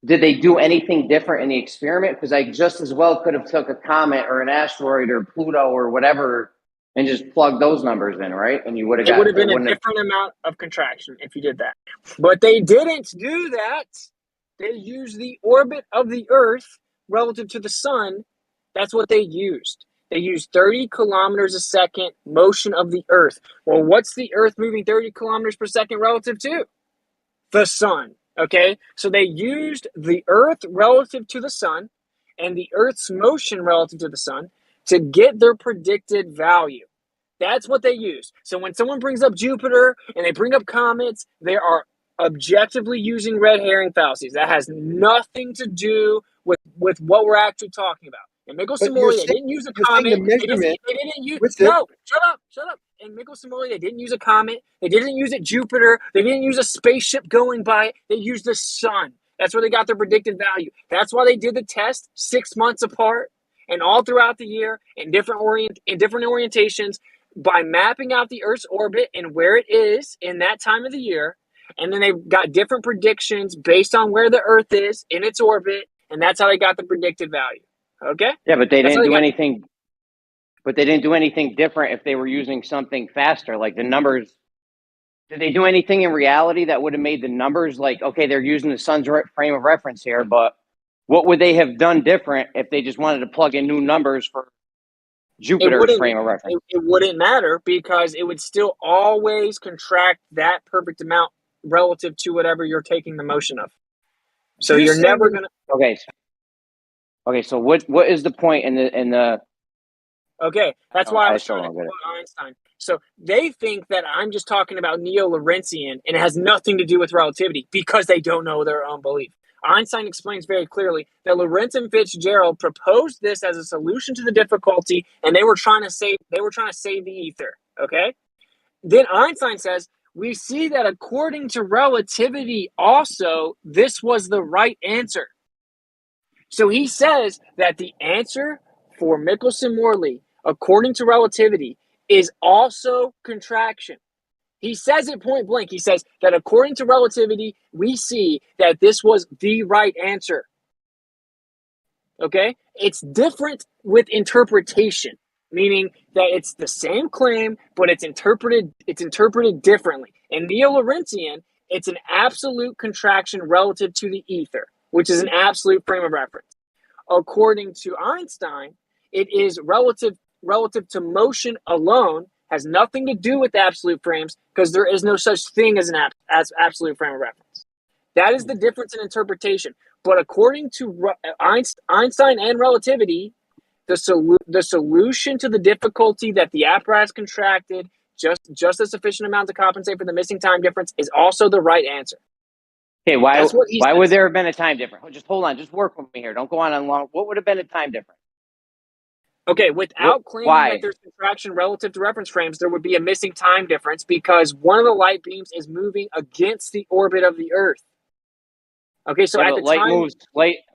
did they do anything different in the experiment? Because I just as well could have took a comet or an asteroid or Pluto or whatever and just plugged those numbers in, right? And you would have it would have been a different amount of contraction if you did that. But they didn't do that. They used the orbit of the Earth relative to the sun. That's what they used. They used 30 kilometers a second motion of the Earth. Well, what's the Earth moving 30 kilometers per second relative to? The sun. Okay, so they used the Earth relative to the sun and the Earth's motion relative to the sun to get their predicted value. That's what they use. So when someone brings up Jupiter and they bring up comets, they are objectively using red herring fallacies. That has nothing to do with what we're actually talking about. In Michelson-Morley, they didn't use a comet. They didn't use. No, shut up. In Michelson-Morley, they didn't use a comet. They didn't use a Jupiter. They didn't use a spaceship going by it. They used the sun. That's where they got their predicted value. That's why they did the test 6 months apart and all throughout the year in different orientations by mapping out the Earth's orbit and where it is in that time of the year. And then they got different predictions based on where the Earth is in its orbit, and that's how they got the predicted value. Okay? Yeah, but they didn't do anything. But they didn't do anything different if they were using something faster, like the numbers. Did they do anything in reality that would have made the numbers like, okay, they're using the sun's frame of reference here, but What would they have done different if they just wanted to plug in new numbers for Jupiter's frame of reference? It wouldn't matter because it would still always contract that perfect amount relative to whatever you're taking the motion of. So you're never gonna. Okay. So what is the point in the? Okay, that's why I was still trying to don't get quote Einstein. So they think that I'm just talking about neo-Lorentzian and it has nothing to do with relativity because they don't know their own belief. Einstein explains very clearly that Lorentz and Fitzgerald proposed this as a solution to the difficulty, and they were trying to save the ether. Okay, then Einstein says we see that according to relativity, also this was the right answer. So he says that the answer for Michelson-Morley, according to relativity, is also contraction. He says it point blank. He says that according to relativity, we see that this was the right answer. Okay? It's different with interpretation, meaning that it's the same claim, but it's interpreted differently. In neo-Lorentzian, it's an absolute contraction relative to the ether, which is an absolute frame of reference. According to Einstein, it is relative to motion alone, has nothing to do with absolute frames because there is no such thing as an absolute frame of reference. That is the difference in interpretation. But according to Einstein and relativity, the solution to the difficulty that the apparatus contracted just a sufficient amount to compensate for the missing time difference is also the right answer. Okay, why would there have been a time difference? Just hold on, just work with me here. Don't go on long. What would have been a time difference? Okay, without claiming that there's contraction relative to reference frames, there would be a missing time difference because one of the light beams is moving against the orbit of the Earth. Okay, so at the time,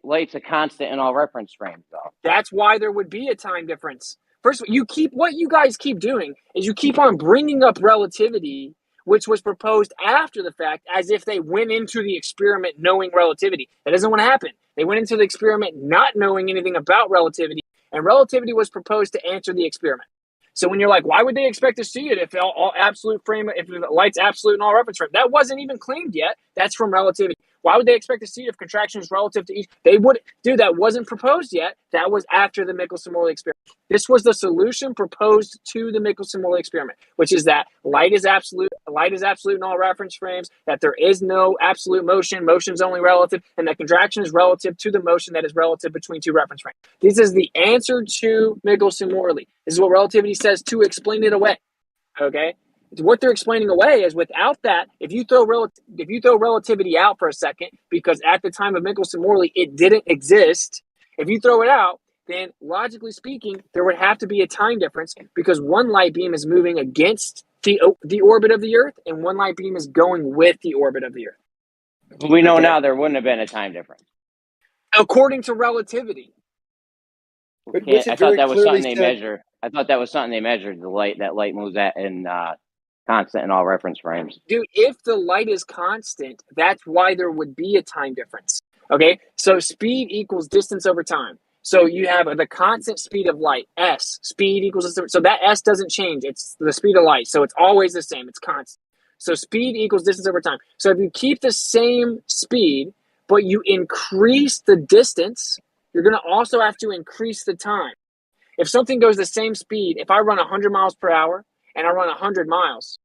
light's a constant in all reference frames, though. That's why there would be a time difference. First, what you guys keep doing is you keep on bringing up relativity, which was proposed after the fact, as if they went into the experiment knowing relativity. That isn't what happened. They went into the experiment not knowing anything about relativity, and relativity was proposed to answer the experiment. So when you're like, why would they expect to see it if all absolute frame, if the light's absolute in all reference frame? That wasn't even claimed yet. That's from relativity. Why would they expect to see it if contraction is relative to each? They would, dude, that wasn't proposed yet. That was after the Michelson-Morley experiment. This was the solution proposed to the Michelson-Morley experiment, which is that light is absolute in all reference frames, that there is no absolute motion, motion's only relative, and that contraction is relative to the motion that is relative between two reference frames. This is the answer to Michelson-Morley. This is what relativity says to explain it away. Okay? What they're explaining away is without that, if you throw relativity out for a second, because at the time of Michelson-Morley it didn't exist, if you throw it out, then logically speaking, there would have to be a time difference because one light beam is moving against the orbit of the Earth and one light beam is going with the orbit of the Earth. We know now there wouldn't have been a time difference. According to relativity. I thought that was something they measured. I thought that was something they measured, the light that light moves at in constant in all reference frames. Dude, if the light is constant, that's why there would be a time difference. Okay? So speed equals distance over time. So you have the constant speed of light, S. Speed equals, so that S doesn't change. It's the speed of light. So it's always the same. It's constant. So speed equals distance over time. So if you keep the same speed, but you increase the distance, you're going to also have to increase the time. If something goes the same speed, if I run 100 miles per hour and I run 100 miles,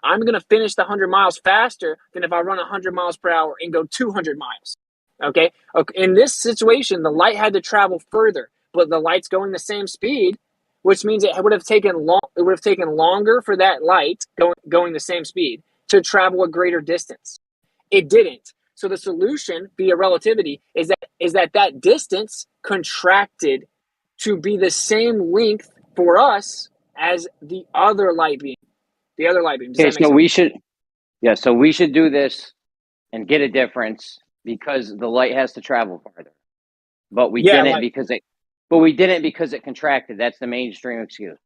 I'm going to finish the 100 miles faster than if I run 100 miles per hour and go 200 miles. Okay? In this situation, the light had to travel further, but the light's going the same speed, which means it would have taken longer for that light going the same speed to travel a greater distance. It didn't. So the solution via relativity is that distance contracted to be the same length for us as the other light beam. The other light beam. Okay, so we should do this and get a difference because the light has to travel farther. But we didn't because it contracted. That's the mainstream excuse.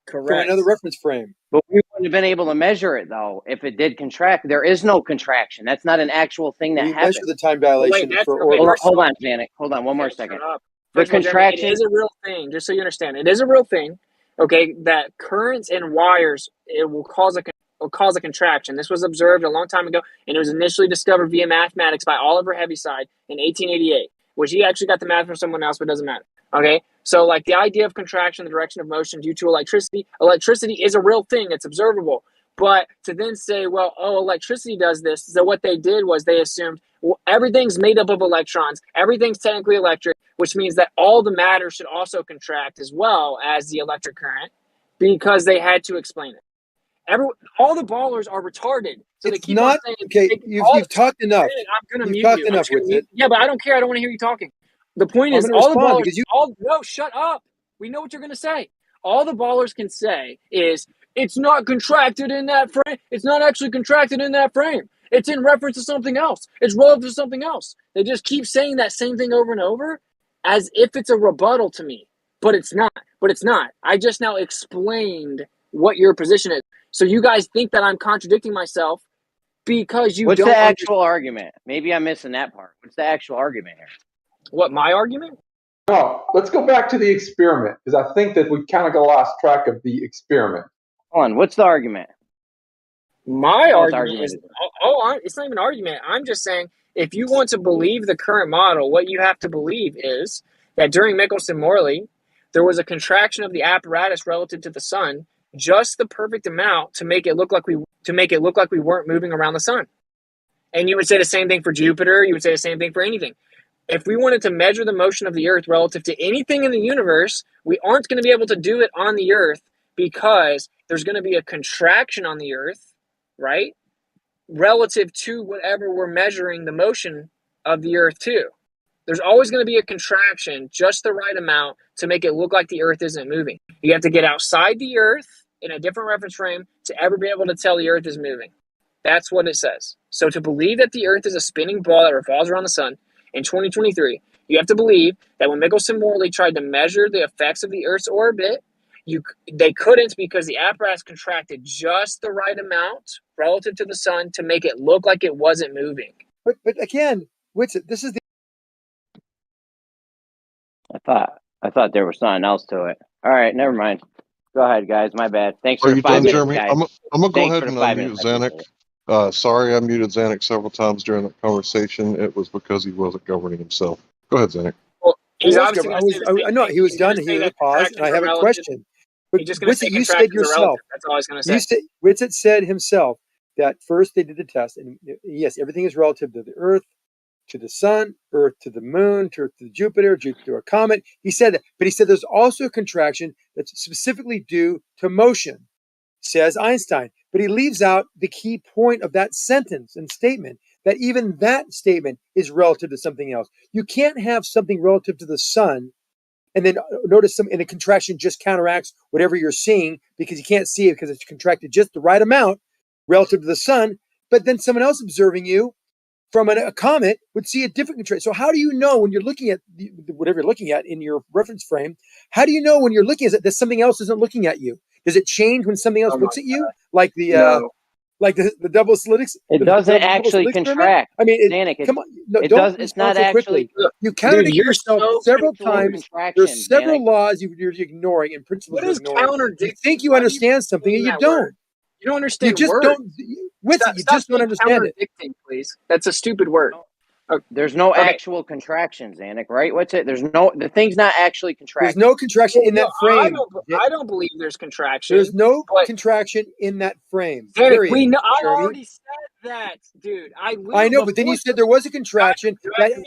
Correct. From another reference frame. But we wouldn't have been able to measure it though if it did contract. There is no contraction. That's not an actual thing that happened. Measure the time dilation Hold on, Janet. Hold on one more second. The contraction is a real thing, just so you understand. It is a real thing, okay, that currents in wires, it will cause cause a contraction. This was observed a long time ago, and it was initially discovered via mathematics by Oliver Heaviside in 1888, which he actually got the math from someone else, but it doesn't matter. Okay, so like the idea of contraction, the direction of motion due to electricity is a real thing. It's observable. But to then say, well, oh, electricity does this. So what they did was they assumed, well, everything's made up of electrons. Everything's technically electric, which means that all the matter should also contract as well as the electric current, because they had to explain it. All the ballers are retarded. So they keep on saying, okay. You've talked enough. I'm going to You've mute talked you. enough with it. Yeah, but I don't care. I don't want to hear you talking. The point is, all the ballers, no, shut up. We know what you're going to say. All the ballers can say is, it's not contracted in that frame. It's not actually contracted in that frame. It's in reference to something else. It's relative to something else. They just keep saying that same thing over and over as if it's a rebuttal to me. But it's not. I just now explained what your position is. So you guys think that I'm contradicting myself because you What's don't the actual argument? Maybe I'm missing that part. What's the actual argument here? What, my argument? Oh, let's go back to the experiment, because I think that we kind of got lost track of the experiment. Hold on, what's the argument? My argument is, it's not even an argument. I'm just saying, if you want to believe the current model, what you have to believe is that during Michelson-Morley, there was a contraction of the apparatus relative to the sun, just the perfect amount to make it look like we weren't moving around the sun. And you would say the same thing for Jupiter. You would say the same thing for anything. If we wanted to measure the motion of the Earth relative to anything in the universe, we aren't going to be able to do it on the Earth because there's going to be a contraction on the Earth, right? Relative to whatever we're measuring the motion of the Earth to. There's always going to be a contraction, just the right amount to make it look like the Earth isn't moving. You have to get outside the Earth in a different reference frame to ever be able to tell the Earth is moving. That's what it says. So to believe that the Earth is a spinning ball that revolves around the sun in 2023, you have to believe that when Michelson-Morley tried to measure the effects of the Earth's orbit, they couldn't, because the apparatus contracted just the right amount relative to the sun to make it look like it wasn't moving. But again, this is the. I thought there was something else to it. All right, never mind. Go ahead, guys. My bad. Thanks for Are you 5 done, minutes, Jeremy? guys. I'm gonna go Thanks ahead for and the 5 unmute minutes. Zanuck. Sorry, I muted Zanuck several times during that conversation. It was because he wasn't governing himself. Go ahead, Zanuck. Well, he's obviously going to say the same I know thing. he was He's done. gonna He say was that paused, and I have a contractions are question. But He's just going to say Witsit, you said contractions are yourself. relative. That's all he's going to say. You said Witsit said himself that first they did the test, and yes, everything is relative to the Earth, to the sun, Earth to the moon, to Jupiter, Jupiter to a comet. He said that, but he said there's also a contraction that's specifically due to motion, says Einstein. But he leaves out the key point of that sentence and statement, that even that statement is relative to something else. You can't have something relative to the sun and then notice and a contraction just counteracts whatever you're seeing, because you can't see it because it's contracted just the right amount relative to the sun. But then someone else observing you from a comet would see a different contraction. So how do you know when you're looking at whatever you're looking at in your reference frame? How do you know when you're looking at it that something else isn't looking at you? Does it change when something else looks at you? Like the double slit? It doesn't actually contract. I mean, Danik, come on, no, it don't does. It's respond not so quickly. actually. You contradict you're yourself so several actual times. contraction, There's several Danik. laws you're ignoring and principles What you're is ignoring. contradicting? You think you Why do understand something and saying you that don't. word? You don't understand You just words. don't. Witsit, you Stop just don't saying understand it. contradicting, please. That's a stupid word. There's no Okay. actual contractions, Danik, right? What's it? The thing's not actually contracting. There's no contraction in that frame. I don't believe there's contraction. There's no contraction in that frame. Danik, Period. we know. I Jeremy. already said that, dude. I know, but then you said there was a contraction that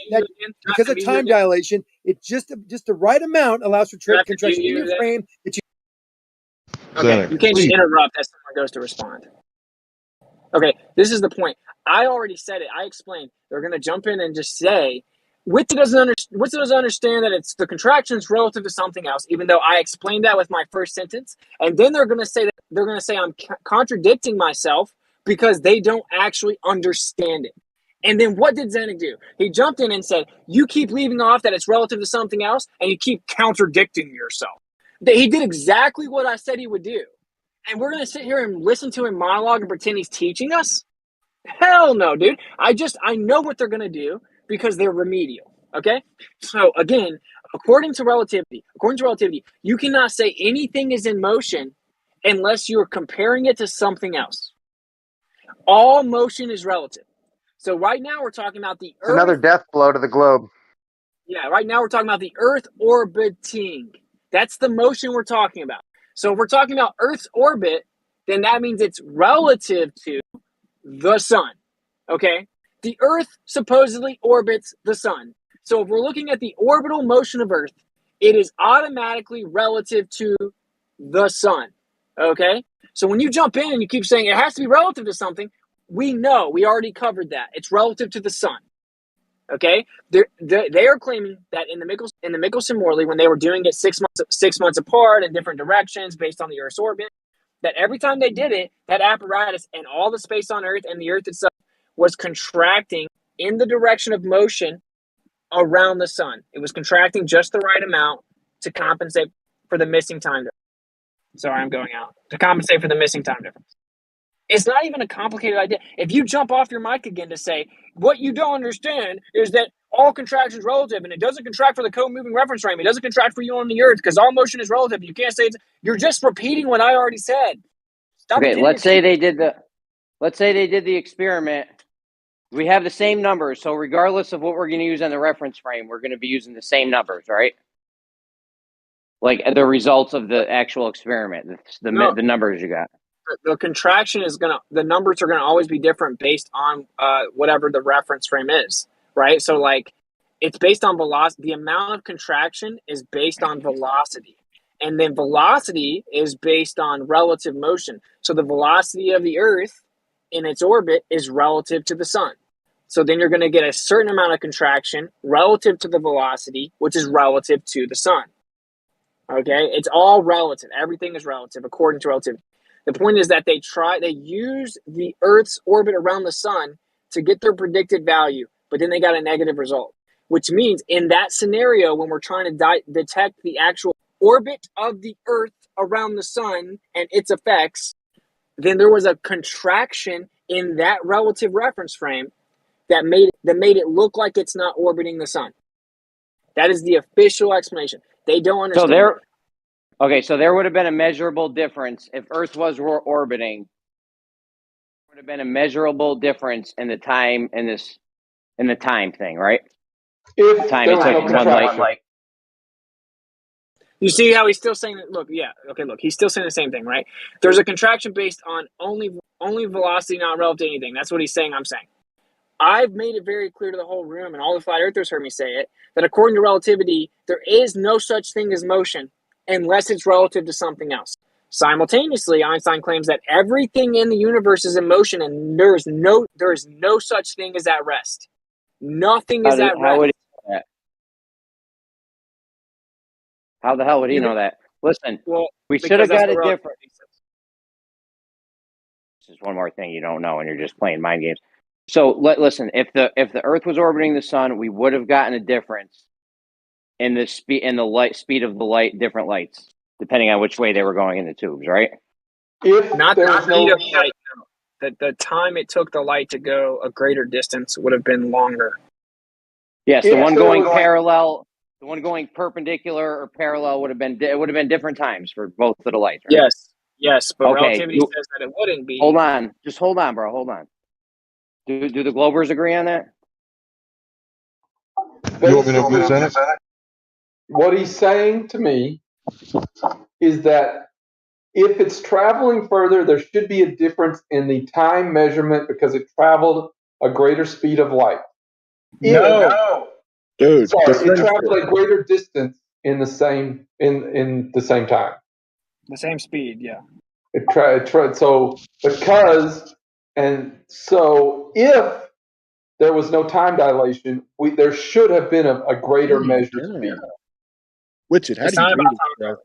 because of time dilation, it just the right amount allows for contraction in your frame that you. Okay, Zanuck, you can't just please. interrupt as someone goes to respond. Okay, this is the point. I already said it. I explained. They're going to jump in and just say, Witsit doesn't understand that it's the contractions relative to something else, even though I explained that with my first sentence. And then they're going to say I'm contradicting myself because they don't actually understand it. And then what did Zanuck do? He jumped in and said, you keep leaving off that it's relative to something else, and you keep contradicting yourself. He did exactly what I said he would do. And we're going to sit here and listen to him monologue and pretend he's teaching us? Hell no, dude. I know what they're going to do because they're remedial, okay? So, again, according to relativity, you cannot say anything is in motion unless you're comparing it to something else. All motion is relative. So right now we're talking about the It's another Earth. death blow to the globe. Yeah, right now we're talking about the Earth orbiting. That's the motion we're talking about. So if we're talking about Earth's orbit, then that means it's relative to the sun. Okay? The Earth supposedly orbits the sun. So if we're looking at the orbital motion of Earth, it is automatically relative to the sun. Okay? So when you jump in and you keep saying it has to be relative to something, we know, we already covered that. It's relative to the sun. Okay, they are claiming that in the Michelson-Morley, when they were doing it 6 months apart in different directions based on the Earth's orbit, that every time they did it, that apparatus and all the space on Earth and the Earth itself was contracting in the direction of motion around the sun. It was contracting just the right amount to compensate for the missing time difference. Sorry, I'm going out. To compensate for the missing time difference. It's not even a complicated idea. If you jump off your mic again to say, what you don't understand is that all contraction is relative, and it doesn't contract for the co-moving reference frame. It doesn't contract for you on the Earth because all motion is relative. You can't say you're just repeating what I already said. Stop Okay, let's say they did the experiment. We have the same numbers, so regardless of what we're going to use on the reference frame, we're going to be using the same numbers, right? Like the results of the actual experiment, the numbers you got. The contraction is the numbers are gonna always be different based on whatever the reference frame is, right? So like, it's based on velocity. The amount of contraction is based on velocity, and then velocity is based on relative motion. So the velocity of the Earth in its orbit is relative to the sun. So then you're going to get a certain amount of contraction relative to the velocity, which is relative to the sun. Okay, it's all relative. Everything is relative according to relativity. The point is that they use the Earth's orbit around the sun to get their predicted value, but then they got a negative result, which means in that scenario, when we're trying to detect the actual orbit of the Earth around the sun and its effects, then there was a contraction in that relative reference frame that made it look like it's not orbiting the sun. That is the official explanation. They don't understand. So there would have been a measurable difference if Earth was orbiting. There would have been a measurable difference in the time in the time thing, right? If the time there it was took no contraction. You see how he's still saying that? Look, he's still saying the same thing, right? There's a contraction based on only velocity, not relative to anything. That's what he's saying. I'm saying. I've made it very clear to the whole room, and all the flat earthers heard me say it, that according to relativity, there is no such thing as motion unless it's relative to something else. Simultaneously, Einstein claims that everything in the universe is in motion, and there is no such thing as at rest. Nothing is at rest. How the hell would he know that? Listen, we should have got it different. This is one more thing you don't know, and you're just playing mind games. So listen, if the Earth was orbiting the sun, we would have gotten a difference in the speed of the light, different lights, depending on which way they were going in the tubes, right? Not the speed of light. No. The time it took the light to go a greater distance would have been longer. Yes, the one going parallel, the one going perpendicular or parallel would have been different times for both of the lights, right? Yes, but relativity says that it wouldn't be. Hold on, bro. Hold on. Do the Globers agree on that? You want me to present it? What he's saying to me is that if it's traveling further, there should be a difference in the time measurement because it traveled a greater speed of light. No. Dude, it traveled a greater distance in the same time. The same speed, yeah. So if there was no time dilation, there should have been a greater measured speed. Which how do you do this, bro?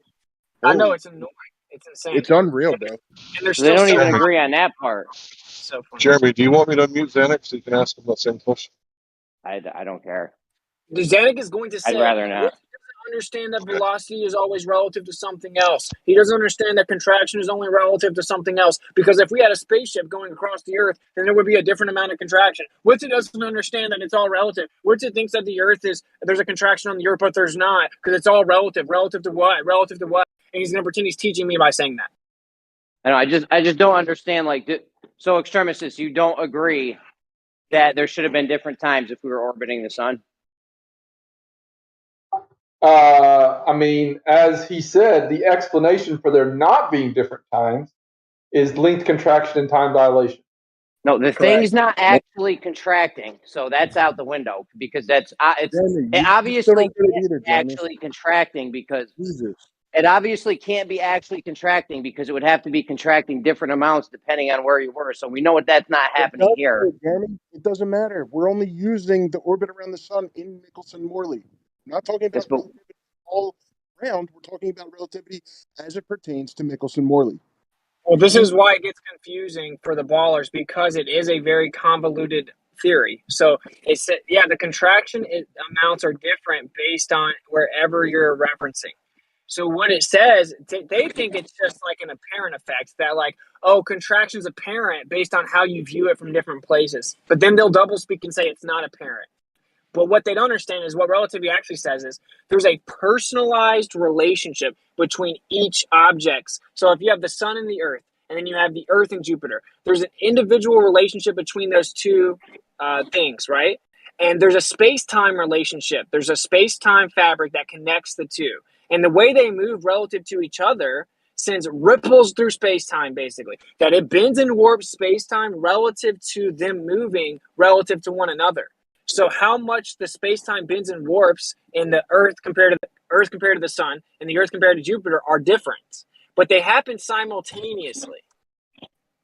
I know it's annoying. It's insane. It's unreal, bro. And they don't even agree on that part. So funny. Jeremy, do you want me to unmute Xanax so you can ask him the same question? I don't care. Xanax is going to say, I'd rather not. He doesn't understand that velocity is always relative to something else. He doesn't understand that contraction is only relative to something else. Because if we had a spaceship going across the Earth, then there would be a different amount of contraction. Witsit doesn't understand that it's all relative. Witsit thinks that the Earth there's a contraction on the Earth, but there's not, because it's all relative. Relative to what? Relative to what? And he's going to pretend he's teaching me by saying that. I know. I just don't understand. So, Extremistus, you don't agree that there should have been different times if we were orbiting the sun? I mean, as he said, the explanation for there not being different times is length contraction and time dilation. No, the thing's not actually contracting, so that's out the window because that's it obviously can't be actually contracting because it obviously can't be actually contracting because it would have to be contracting different amounts depending on where you were. So we know that's not happening here. Jeremy, it doesn't matter. We're only using the orbit around the sun in Michelson-Morley. We're not talking about relativity all around. We're talking about relativity as it pertains to Michelson-Morley. Well, this is why it gets confusing for the ballers because it is a very convoluted theory. So it's the contraction amounts are different based on wherever you're referencing. So what it says, they think it's just like an apparent effect that like, oh, contraction's apparent based on how you view it from different places. But then they'll double speak and say it's not apparent. But what they don't understand is what relativity actually says is there's a personalized relationship between each objects. So if you have the sun and the earth, and then you have the earth and Jupiter, there's an individual relationship between those two things, right? And there's a space-time relationship. There's a space-time fabric that connects the two. And the way they move relative to each other sends ripples through space-time, basically. That it bends and warps space-time relative to them moving relative to one another. So how much the space-time bends and warps in the Earth compared to the Sun and the Earth compared to Jupiter are different, but they happen simultaneously.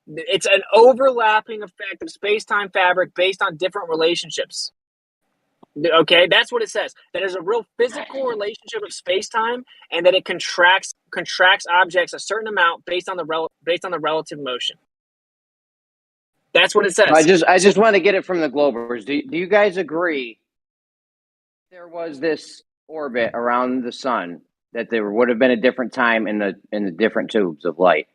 It's an overlapping effect of space-time fabric based on different relationships. Okay, that's what it says. That there's a real physical relationship of space-time, and that it contracts objects a certain amount based on the relative motion. That's what it says. I just want to get it from the Globers. Do you guys agree there was this orbit around the sun that there would have been a different time in the different tubes of light?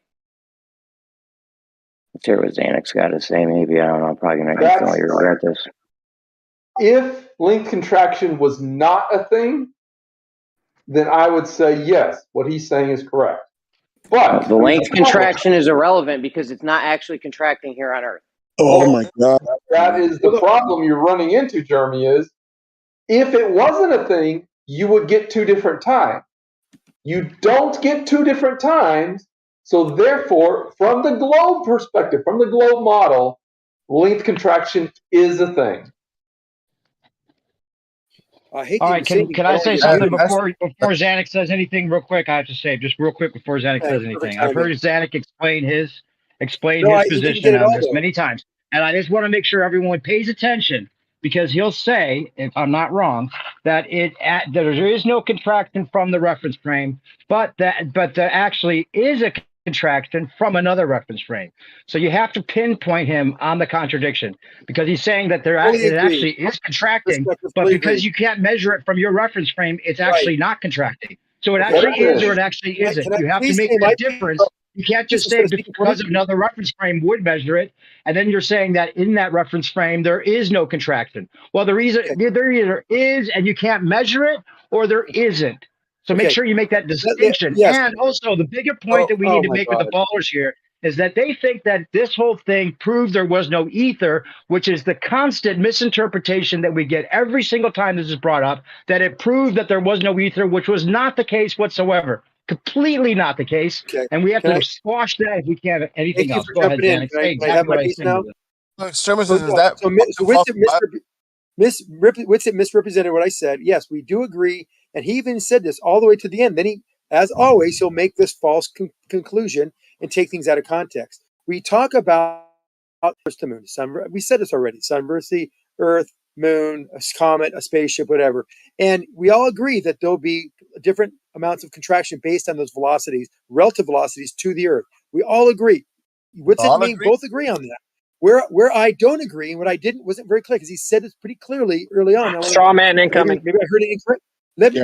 Let's hear what Xanax got to say. Maybe, I don't know. I'm probably going to instantly regret this. If length contraction was not a thing, then I would say yes, what he's saying is correct. But the length contraction is irrelevant because it's not actually contracting here on Earth. Oh my God. That is the problem you're running into, Jeremy, is if it wasn't a thing, you would get two different times. You don't get two different times, so therefore, from the globe perspective, from the globe model, length contraction is a thing. All right, can I say something before Xanax says anything real quick? I have to say, just real quick before Xanax says anything. I've heard Xanax explain his position on this many times. And I just want to make sure everyone pays attention because he'll say, if I'm not wrong, that there is no contraction from the reference frame, but there actually is a contraction from another reference frame. So you have to pinpoint him on the contradiction because he's saying that it actually is contracting, but because you can't measure it from your reference frame, it's actually not contracting. So it actually is or it actually isn't. You have to make that difference. You can't just say because of another reference frame would measure it, and then you're saying that in that reference frame there is no contraction. Well, there either is and you can't measure it, or there isn't. So make sure you make that distinction. Yes. And also the bigger point that we need to make with the ballers here is that they think that this whole thing proved there was no ether, which is the constant misinterpretation that we get every single time this is brought up, that it proved that there was no ether, which was not the case whatsoever. Completely not the case. Okay. And we have to squash that if we can't have anything else. Go ahead, Dan. Can I have my piece now? Witsit misrepresented what I said. Yes, we do agree. And he even said this all the way to the end. Then he, as always, he'll make this false conclusion and take things out of context. We talk about the moon, sun. We said this already. Sun versus the Earth, moon, a comet, a spaceship, whatever. And we all agree that there'll be different amounts of contraction based on those velocities, relative velocities to the Earth. We all agree. Witsit and me both agree on that. Where I don't agree and what I wasn't very clear because he said this pretty clearly early on. Straw man incoming. Maybe I heard it incorrect. Let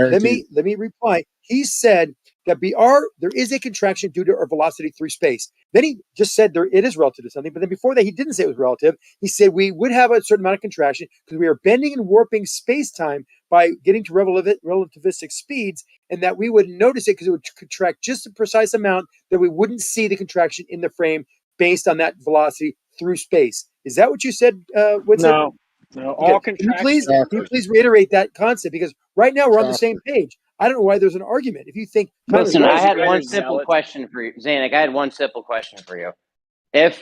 me reply. He said that there is a contraction due to our velocity through space. Then he just said it is relative to something, but then before that he didn't say it was relative. He said we would have a certain amount of contraction because we are bending and warping space-time by getting to relativistic speeds, and that we wouldn't notice it because it would contract just a precise amount that we wouldn't see the contraction in the frame based on that velocity through space. Is that what you said, Whitson? No, no. All Can contraction. you please reiterate that concept? Because right now we're on the same page. I don't know why there's an argument. If you think time is Listen, I relative, had one simple question for you, Zanuck. I had one simple question for you. If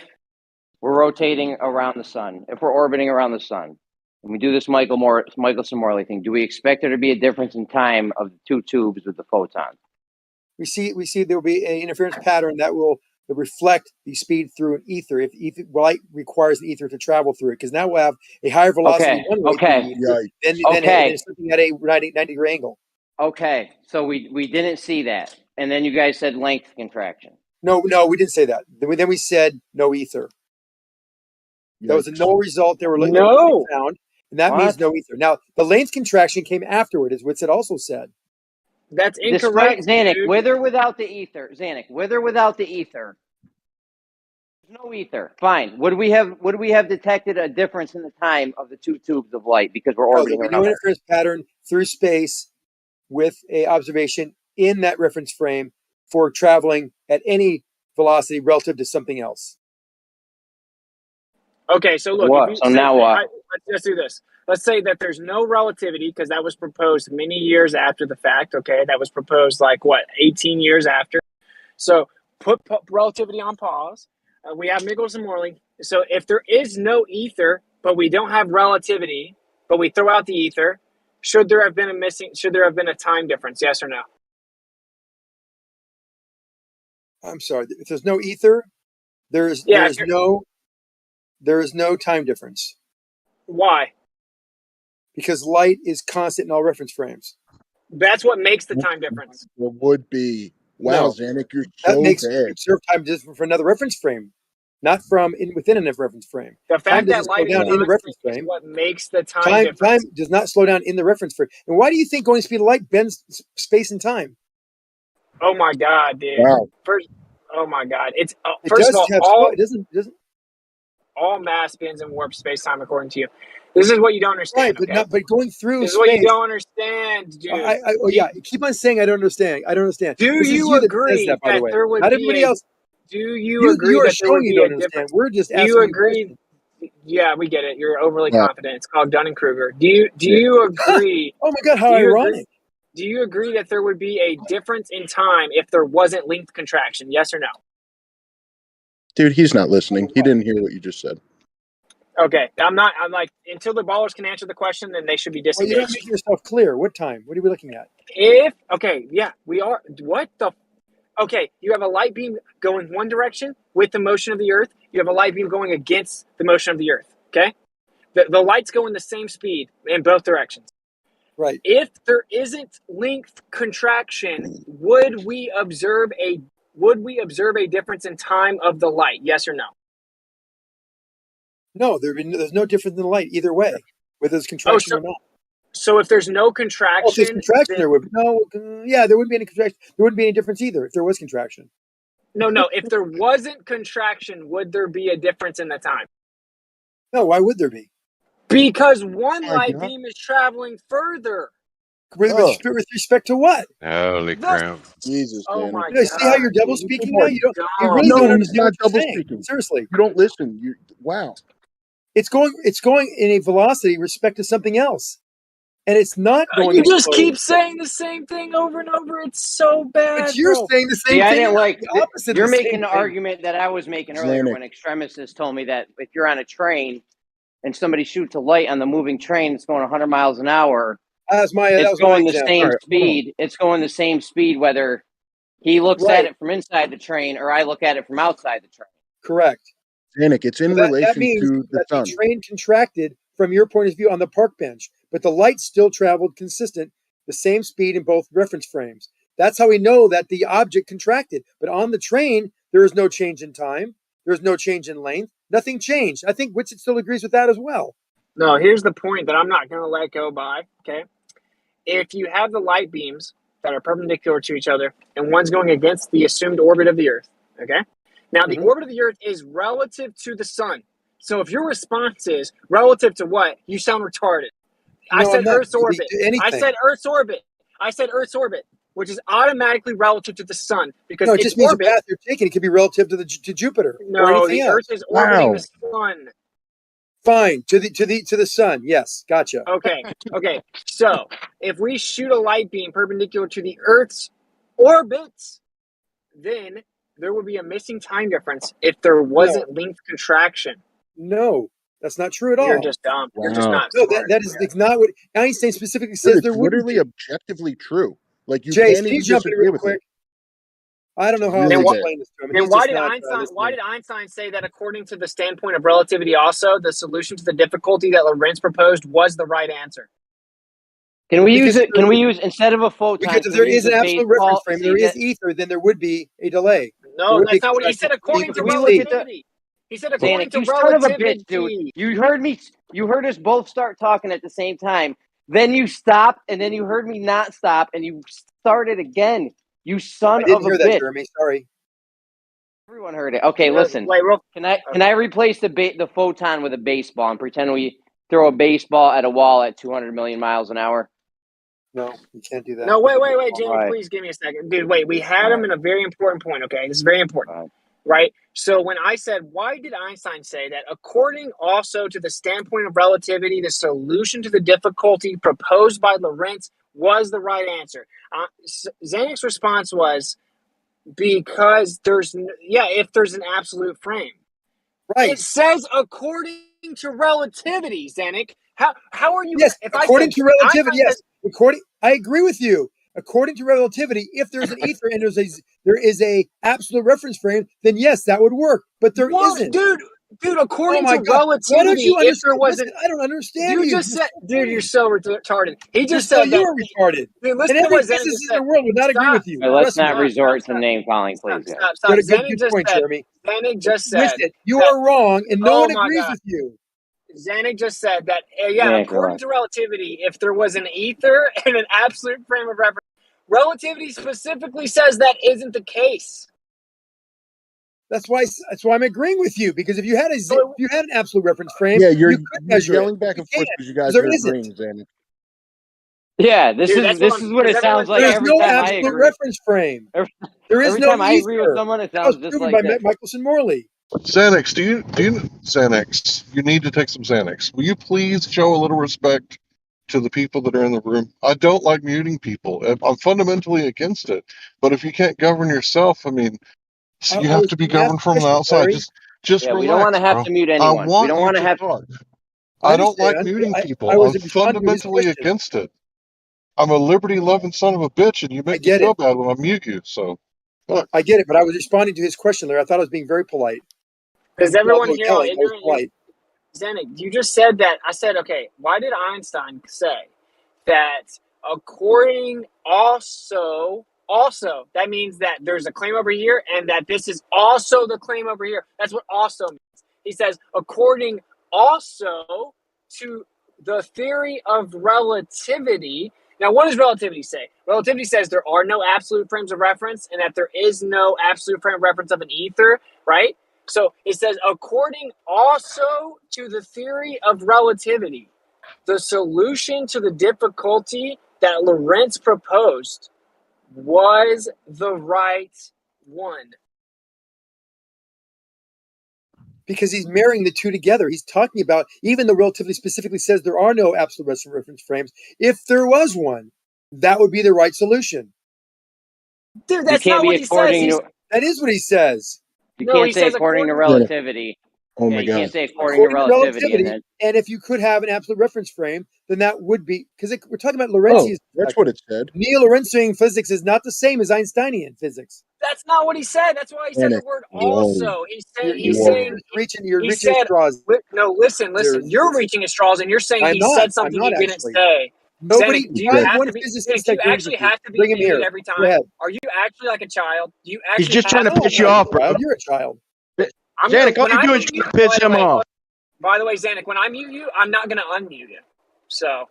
we're rotating around the sun, if we're orbiting around the sun, and we do this Michelson-Morley thing, do we expect there to be a difference in time of the two tubes with the photons? we see there will be an interference pattern that will reflect the speed through an ether. If light requires the ether to travel through it, because now we'll have a higher velocity one way through the ether than something at a 90 degree angle. Okay, so we didn't see that, and then you guys said length contraction. No, we didn't say that. Then we said no ether. That was a no result. They were looking found, and that means no ether. Now the length contraction came afterward, as Whitson also said. That's incorrect. Zanuck, with or without the ether. Zanuck, with or without the ether. There's no ether. Fine. Would we have detected a difference in the time of the two tubes of light because we're orbiting around? No interference pattern through space with a observation in that reference frame for traveling at any velocity relative to something else. Okay, so look. What? So now what? Let's do this. Let's say that there's no relativity because that was proposed many years after the fact. Okay, that was proposed 18 years after. So put relativity on pause. We have Michelson-Morley. So if there is no ether, but we don't have relativity, but we throw out the ether, should there have been a time difference? Yes or no? I'm sorry. If there's no ether, there is no time difference. Why? Because light is constant in all reference frames. That's what makes the time difference. It would be. Wow, Zanuck, you're so that makes bad. observed time different for another reference frame, not from within a reference frame. The fact that light slow down in the reference frame. What makes the time difference? Time does not slow down in the reference frame. And why do you think going speed of light bends space and time? Oh my God, dude! Wow. Oh my God! It's It first of all, it doesn't. All mass bends and warps space time according to you. This is what you don't understand. Right, but going through this is space, what you don't understand, dude. Keep on saying I don't understand. I don't understand. Do this you agree that, by the way? there would Not be everybody else. Do you agree you are that there would showing be you a don't understand. difference? We're just Do asking you agree? Yeah, we get it. You're overly confident. It's called Dunning-Kruger. Do you agree? Oh my God, how ironic! Do you agree that there would be a difference in time if there wasn't length contraction? Yes or no? Dude, he's not listening. He didn't hear what you just said. Okay, I'm like, until the ballers can answer the question, then they should be disengaged. Well, you're not making yourself clear. What time? What are we looking at? We are. What the? Okay, you have a light beam going one direction with the motion of the Earth. You have a light beam going against the motion of the Earth. Okay, the lights go in the same speed in both directions. Right. If there isn't length contraction, would we observe a difference in time of the light? Yes or no? No, there's no difference in the light either way, whether there's contraction or not. So if there's no contraction, if there's contraction, there would be there wouldn't be any contraction. There wouldn't be any difference either if there was contraction. No. If there wasn't contraction, would there be a difference in the time? No, why would there be? Because one light beam is traveling further. With respect to what? Holy crap! Jesus, oh my God! See how you're double speaking now? You really don't understand what you're saying. Speaking. Seriously, you don't listen. Wow. It's going in a velocity respect to something else, and it's not going. You just keep saying the same thing over and over. It's so bad. But you're saying the same thing. I didn't like the opposite. You're making the argument that I was making earlier when extremists told me that if you're on a train and somebody shoots a light on the moving train that's going 100 miles an hour, it's going the same speed. It's going the same speed whether he looks at it from inside the train or I look at it from outside the train. Correct. Zanuck, it's in relation that means to the sun. The train contracted from your point of view on the park bench, but the light still traveled consistent, the same speed in both reference frames. That's how we know that the object contracted. But on the train, there is no change in time. There is no change in length. Nothing changed. I think Whitson still agrees with that as well. No, here's the point that I'm not going to let go by, okay? If you have the light beams that are perpendicular to each other and one's going against the assumed orbit of the Earth, okay? Now, the orbit of the Earth is relative to the sun. So if your response is relative to what, you sound retarded. I said Earth's orbit. I said Earth's orbit. I said Earth's orbit. which is automatically relative to the sun because No, it its just means the orbit. path you're taking. It could be relative to to Jupiter or No, anything the else. Earth is orbiting the sun. Fine, to the sun. Yes, gotcha. Okay. So if we shoot a light beam perpendicular to the Earth's orbit, then there would be a missing time difference if there wasn't length contraction. No, that's not true at all. You're just dumb. You're just not No, smart. that is not what Einstein specifically Dude, says. it's There wouldn't literally be. objectively true. Like you Jace, can't can you even jump in disagree real with quick? it. I don't know how Really else to bad. explain this to him. Then He's why just did not Einstein? Why listening. did Einstein say that according to the standpoint of relativity, also the solution to the difficulty that Lorentz proposed was the right answer? Can we use Because it? Can we use instead of a photon? Because if Can there we use is an a absolute baseball? reference frame, See there is that? ether, then there would be a delay. There No, would be a that's not what he said. contraction According to we We look at the relativity. He said according Zanuck, to you son of a bitch, dude. relativity. You heard me. You heard us both start talking at the same time. Then you stopped, and then you heard me not stop, and you started again. You son I didn't of a hear that, bitch. Jeremy. Sorry. Everyone heard it. Okay, listen. Wait, Can I replace the photon with a baseball and pretend we throw a baseball at a wall at 200 million miles an hour? No, you can't do that. No, wait, Jamie, All right. please give me a second. Dude, wait, we had All him in a very important point, okay? This is very important, right? So when I said, why did Einstein say that according also to the standpoint of relativity, the solution to the difficulty proposed by Lorentz was the right answer? Zanuck's response was, because if there's an absolute frame. Right. It says according to relativity, Zanuck. How are you? Yes, If according I said, to relativity, Einstein yes. I agree with you. According to relativity, if there's an ether and there is a absolute reference frame, then yes, that would work. But there isn't. Dude, according Oh my to God. Why don't relativity, you if there understand? wasn't, Listen, I don't understand you you. just said, dude, you're so retarded. He just You said that. are retarded. Dude, And listen to every what Zanuck just physicist said. in the world would not agree with you. All right, let's Trust me. not resort to name calling, please, guys. Stop. Good Zanuck just point, said. Jeremy. Zanuck just You missed said. it. You are wrong, and no Oh one my agrees God. with you. Zanuck just said that, Zanuck, according to relativity, if there was an ether and an absolute frame of reference, relativity specifically says that isn't the case. That's why I'm agreeing with you, because if you had an absolute reference frame, Yeah, you you're could measure yelling it. back and forth because you guys there are isn't. agreeing, Zanuck. Yeah, this Dude, is what it sounds like There's every no time I absolute agree. reference frame. There is Every no time I agree with ether. someone, it That was sounds just proven like by this. Michelson Morley. Xanax, do you Xanax? You need to take some Xanax. Will you please show a little respect to the people that are in the room? I don't like muting people. I'm fundamentally against it. But if you can't govern yourself, I mean, you have to be governed from the outside. Just Yeah, relax, we don't want to have bro. to mute I anyone. We want don't you want to to have. talk. I I don't like understand. muting I people. was I'm responding to his fundamentally question. against it. I'm a liberty-loving son of a bitch, and you make me get feel it. bad when I mute you. So, look. I get it, but I was responding to his question there. I thought I was being very polite. Because everyone Although here, yelling, I was polite. Zanuck, you just said that. I said, okay, why did Einstein say that according also, that means that there's a claim over here and that this is also the claim over here. That's what also means. He says, according also to the theory of relativity. Now, what does relativity say? Relativity says there are no absolute frames of reference and that there is no absolute frame of reference of an ether, right? So it says, according also to the theory of relativity, the solution to the difficulty that Lorentz proposed was the right one. Because he's marrying the two together. He's talking about, even though relativity specifically says there are no absolute reference frames, if there was one, that would be the right solution. Dude, that's not what he says. That is what he says. You can't say according to relativity. Oh my you God. can't say according to relativity. And if you could have an absolute reference frame, then that would be, because we're talking about Lorentzian. That's what it said. Neo-Lorentzian physics is not the same as Einsteinian physics. That's not what he said. That's why he said the word also. You're reaching straws. No, listen. You're reaching at straws, and you're saying he said something he didn't say. Nobody. Zanuck, do you have to be? Do you actually have to be muted every time? Are you actually like a child? Do you actually? He's just trying to piss you off, bro. You're a child. Zanuck, all you're doing is trying to piss him off. By the way, Zanuck, when I mute you, I'm not going to unmute you. So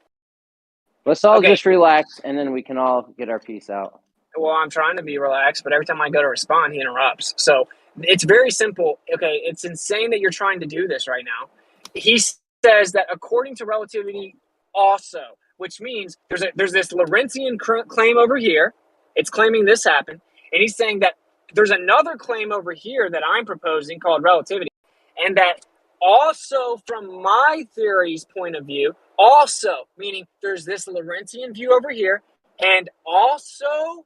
let's all just relax, and then we can all get our piece out. Well, I'm trying to be relaxed, but every time I go to respond, he interrupts. So it's very simple. Okay, it's insane that you're trying to do this right now. He says that according to relativity, also, which means there's this Lorentzian claim over here, It's claiming this happened. And he's saying that there's another claim over here that I'm proposing called relativity. And that also from my theory's point of view, also, meaning there's this Lorentzian view over here, and also,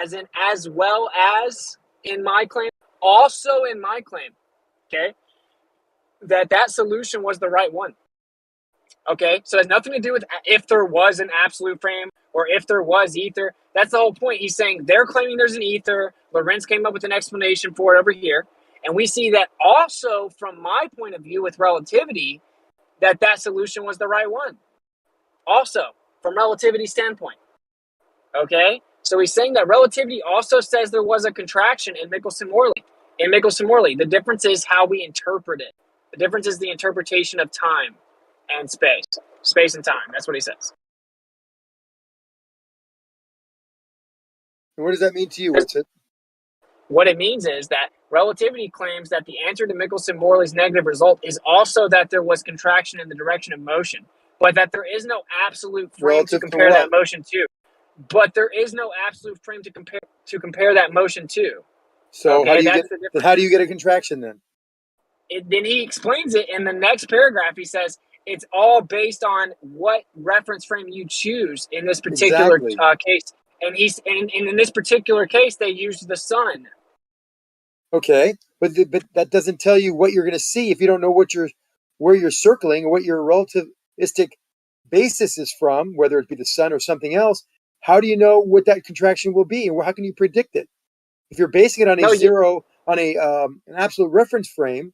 as in as well as in my claim, also in my claim, okay, that solution was the right one. Okay, so it has nothing to do with if there was an absolute frame or if there was ether. That's the whole point. He's saying they're claiming there's an ether. Lorentz came up with an explanation for it over here. And we see that also from my point of view with relativity, that solution was the right one. Also, from relativity standpoint. Okay, so he's saying that relativity also says there was a contraction in Michelson-Morley. In Michelson-Morley, the difference is how we interpret it. The difference is the interpretation of time and space and time. That's what he says. And what does that mean to you? What's it? What it means is that relativity claims that the answer to Michelson-Morley's negative result is also that there was contraction in the direction of motion, but that there is no absolute frame Relative to compare to that motion to. But there is no absolute frame to compare that motion to. So okay, how do you get a contraction then? Then he explains it in the next paragraph. He says it's all based on what reference frame you choose in this particular case. And in this particular case, they used the sun. Okay, but that doesn't tell you what you're going to see if you don't know where you're circling or what your relativistic basis is from, whether it be the sun or something else. How do you know what that contraction will be, and how can you predict it? If you're basing it on an absolute reference frame,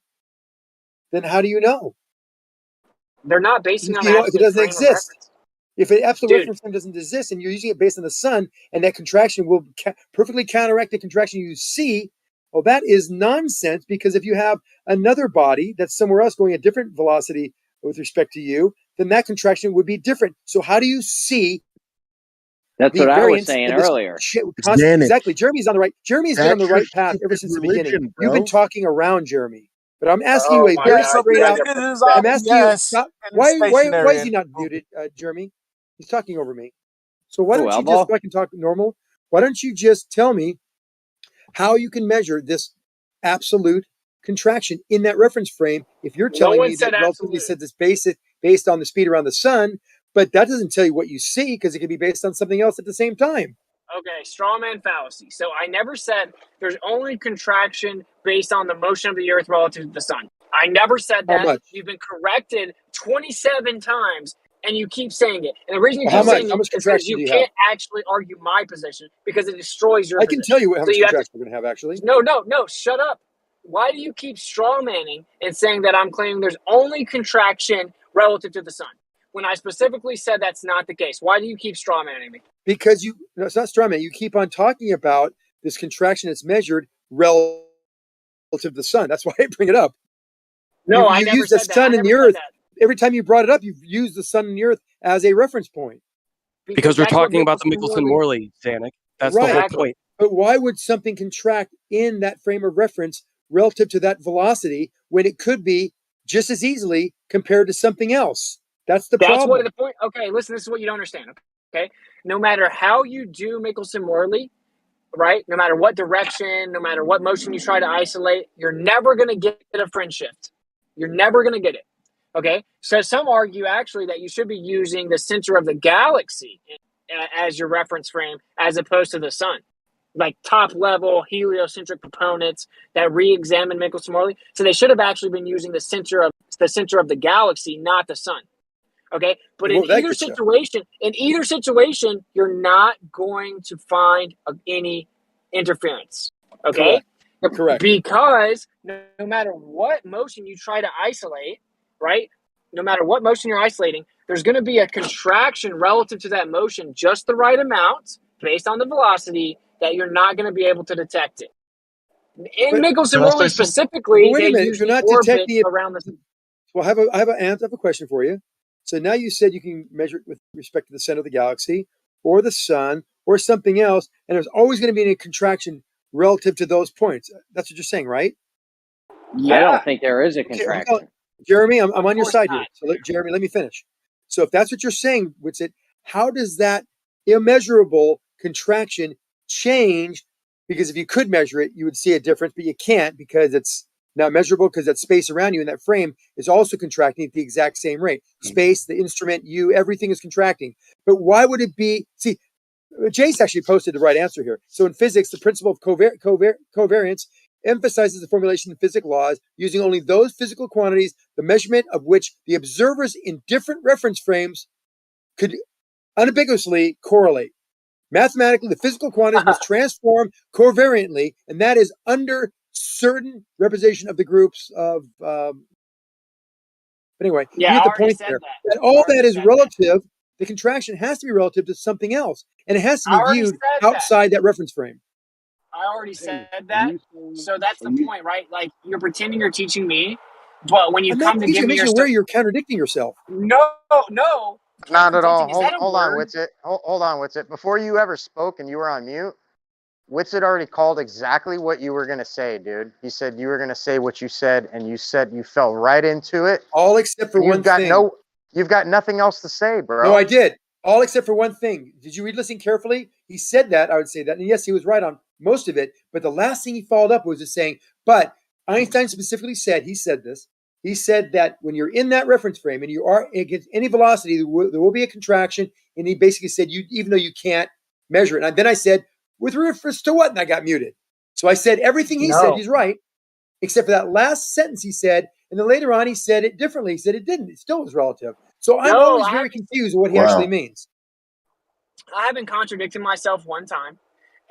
then how do you know? They're not basing on if it doesn't exist. If an absolute Dude. reference frame doesn't exist and you're using it based on the sun, and that contraction will perfectly counteract the contraction you see, well, that is nonsense, because if you have another body that's somewhere else going a different velocity with respect to you, then that contraction would be different. So how do you see? That's what I was saying earlier. Exactly. Jeremy's on the right. Jeremy's been on the right path ever since the beginning. You've been talking around Jeremy. But I'm asking you a very straight out. I'm asking you, why is he not muted, Jeremy? He's talking over me. So why don't you just, so I can talk normal? Why don't you just tell me how you can measure this absolute contraction in that reference frame if you're telling me that relativity says it's based on the speed around the sun, but that doesn't tell you what you see, because it could be based on something else at the same time. Okay, straw man fallacy. So I never said there's only contraction based on the motion of the Earth relative to the sun. I never said that. How much? You've been corrected 27 times, and you keep saying it. And the reason you keep saying it is because you can't actually argue my position, because it destroys your position. I can tell you how much contraction we're going to have, actually. No, shut up. Why do you keep straw manning and saying that I'm claiming there's only contraction relative to the sun, when I specifically said that's not the case? Why do you keep straw manning me? Because it's not straw man. You keep on talking about this contraction that's measured relative to the sun. That's why I bring it up. No, I never use the sun and the earth. Every time you brought it up, you've used the sun and the earth as a reference point. Because we're talking about the Michelson-Morley, Zanuck. That's the whole point. But why would something contract in that frame of reference relative to that velocity when it could be just as easily compared to something else? That's the problem. That's what the point. Okay, listen, this is what you don't understand. Okay, no matter how you do Michelson-Morley, right? No matter what direction, no matter what motion you try to isolate, you're never going to get a fringe shift. You're never going to get it. Okay, so some argue actually that you should be using the center of the galaxy as your reference frame as opposed to the sun. Like top level heliocentric proponents that re-examine Michelson-Morley, so they should have actually been using the center of the galaxy, not the sun. Okay, but in either situation, you're not going to find any interference. Okay, correct. Because no matter what motion you try to isolate, right? No matter what motion you're isolating, there's going to be a contraction relative to that motion, just the right amount based on the velocity, that you're not going to be able to detect it. In Michelson-Morley specifically, wait a minute, you're not detecting it around the. Well, I have a question for you. So now you said you can measure it with respect to the center of the galaxy or the sun or something else, and there's always going to be a contraction relative to those points. That's what you're saying, right? Yeah. I don't think there is a contraction. Okay, Jeremy, I'm on your side here. So Jeremy, let me finish. So if that's what you're saying, how does that immeasurable contraction change? Because if you could measure it, you would see a difference, but you can't because it's not measurable, because that space around you in that frame is also contracting at the exact same rate. Space, the instrument, you, everything is contracting. But why would it be? See, Jace actually posted the right answer here. So in physics, the principle of covariance emphasizes the formulation of physical laws using only those physical quantities, the measurement of which the observers in different reference frames could unambiguously correlate. Mathematically, the physical quantities must transform covariantly, and that is under certain representation of the groups of. But anyway, Yeah, you I get the already point said there. that. That all that is relative. The contraction has to be relative to something else, and it has to I be already viewed said that. outside that reference frame. I already said that. So that's the point, right? Like, you're pretending you're teaching me, but when you I'm not come to teaching. give I'm me your mentioning where you're contradicting yourself. no, Not at all. contradicting, is that a Hold on, word? Witsit. Hold on, Witsit. Before you ever spoke and you were on mute, Witsit already called exactly what you were going to say, dude. He said you were going to say what you said, and you said you fell right into it. All except for one thing. You've got nothing else to say, bro. No, I did. All except for one thing. Did you listen carefully? He said that. I would say that. And yes, he was right on most of it. But the last thing he followed up was just saying, but Einstein specifically said, he said this. He said that when you're in that reference frame and you are against any velocity, there will be a contraction. And he basically said, even though you can't measure it. And then I said, with reference to what? And I got muted. So I said everything he said, he's right, except for that last sentence he said. And then later on, he said it differently. He said it didn't. It still was relative. So I'm always very confused with what he actually means. I haven't contradicted myself one time.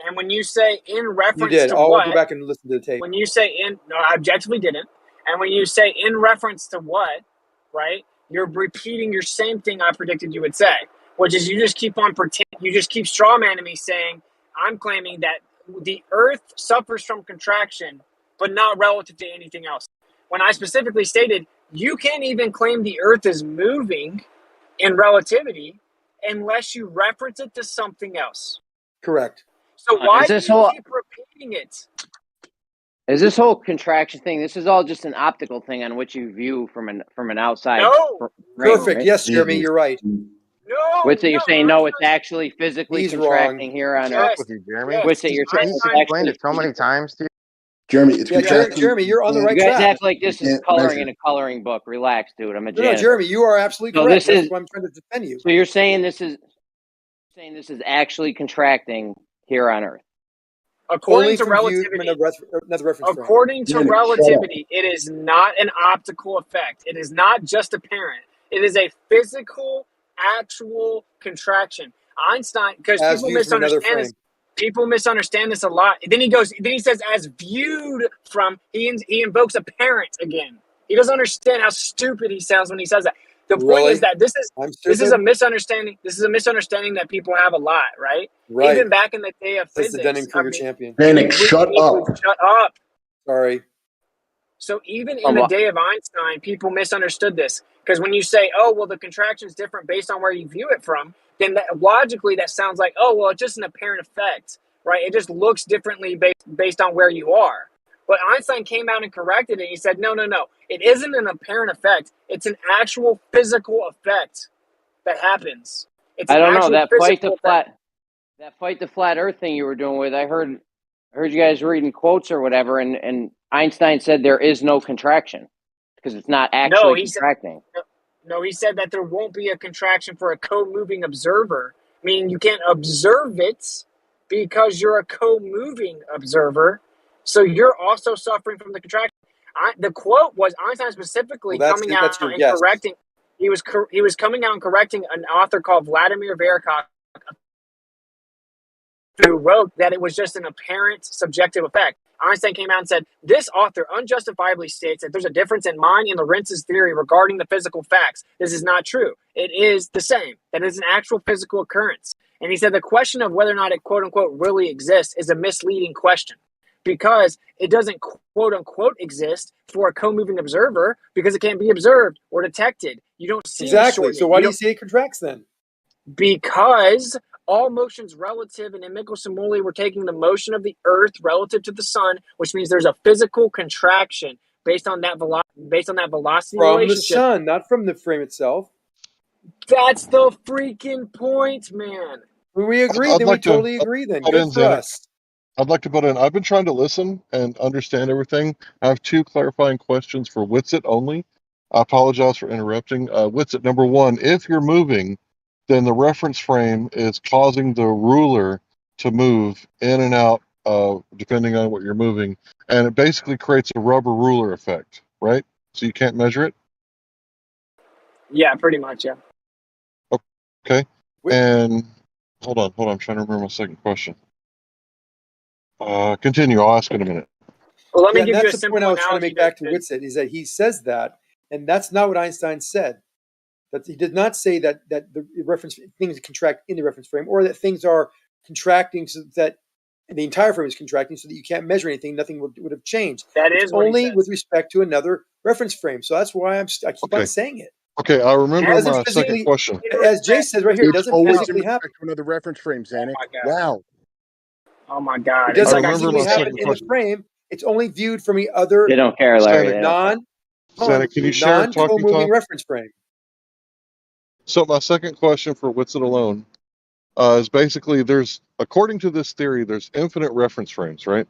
And when you say in reference You did. to I'll what? go back and listen to the tape. When you say no, I objectively didn't. And when you say in reference to what, right? You're repeating your same thing I predicted you would say, which is you just keep on pretending. You just keep strawmanning me saying I'm claiming that the Earth suffers from contraction, but not relative to anything else. When I specifically stated you can't even claim the Earth is moving in relativity unless you reference it to something else. Correct. So why do you keep repeating it? Is this whole contraction thing? This is all just an optical thing on which you view from an outside. No. Perfect. Right? Yes, Jeremy, you're right. No. Witsit, you're saying no, it's actually physically He's contracting wrong. here on What's up Earth. with you, Jeremy? Witsit, you're saying He's it's explained actually it so many times to you. Jeremy, it's contracting. Jeremy, you're on the right You guys track. act like this is coloring in a coloring book. Relax, dude. I'm a janitor. No, Jeremy, you are absolutely correct. That's why I'm trying to defend you. So you're saying this is actually contracting here on Earth. According to relativity, according to relativity, it is not an optical effect. It is not just apparent. It is a physical, actual contraction. Einstein, because people misunderstand this a lot. Then he says, as viewed from, he invokes apparent again. He doesn't understand how stupid he sounds when he says that. The point is that this is a misunderstanding. This is a misunderstanding that people have a lot, right? Even back in the day of physics. The Dunning-Kruger champion. Shut up. Shut up. Sorry. So even in the day of Einstein, people misunderstood this. Because when you say, oh, well, the contraction is different based on where you view it from, then logically that sounds like, oh, well, it's just an apparent effect, right? It just looks differently based on where you are. But Einstein came out and corrected it. He said, no. It isn't an apparent effect. It's an actual physical effect that happens. It's I don't know. That fight the flat Earth thing you were doing with, I heard you guys reading quotes or whatever, and Einstein said there is no contraction because it's not actually contracting. He said that there won't be a contraction for a co-moving observer, meaning you can't observe it because you're a co-moving observer. So you're also suffering from the contraction. The quote was Einstein specifically coming out and correcting. He was coming out and correcting an author called Vladimir Verikov, who wrote that it was just an apparent subjective effect. Einstein came out and said, this author unjustifiably states that there's a difference in mine and Lorentz's theory regarding the physical facts. This is not true. It is the same. That is an actual physical occurrence. And he said the question of whether or not it quote unquote really exists is a misleading question, because it doesn't quote unquote exist for a co-moving observer because it can't be observed or detected. You don't see exactly. So why do you say it contracts then? Because all motion's relative, and in Michelson-Morley, we're taking the motion of the Earth relative to the Sun, which means there's a physical contraction based on that velocity from relationship. The Sun, not from the frame itself. That's the freaking point, man. We agree, I'd then like we totally agree then. butt Good in, for Xanax. us. I'd like to butt in. I've been trying to listen and understand everything. I have 2 clarifying questions for Witsit only. I apologize for interrupting. Witsit, number 1, if you're moving, then the reference frame is causing the ruler to move in and out, depending on what you're moving, and it basically creates a rubber ruler effect, right? So you can't measure it? Yeah, pretty much, yeah. Okay. And hold on, I'm trying to remember my second question. Continue. I'll ask in a minute. Well, let me Yeah, and give you that's a the point simple I was trying to analogy make back to that Witsit, is that he says that, and that's not what Einstein said. That he did not say that the reference things contract in the reference frame, or that things are contracting so that the entire frame is contracting so that you can't measure anything. Nothing would have changed. That It's is what he only says. with respect to another reference frame. So that's why I keep on Okay. saying it. Okay, I It remember doesn't my second physically, question. as Jay says right here, it It's doesn't always in physically happen. respect to another reference frame, Xanac. my God. Wow. Oh my God! It It's doesn't like I remember keep physically my happen second in the question. frame. It's only viewed from the other They don't care, Larry. They don't care. Xanac, can you share talking non-co-moving time? reference frame. So my second question for Witsit alone is basically according to this theory, there's infinite reference frames, right?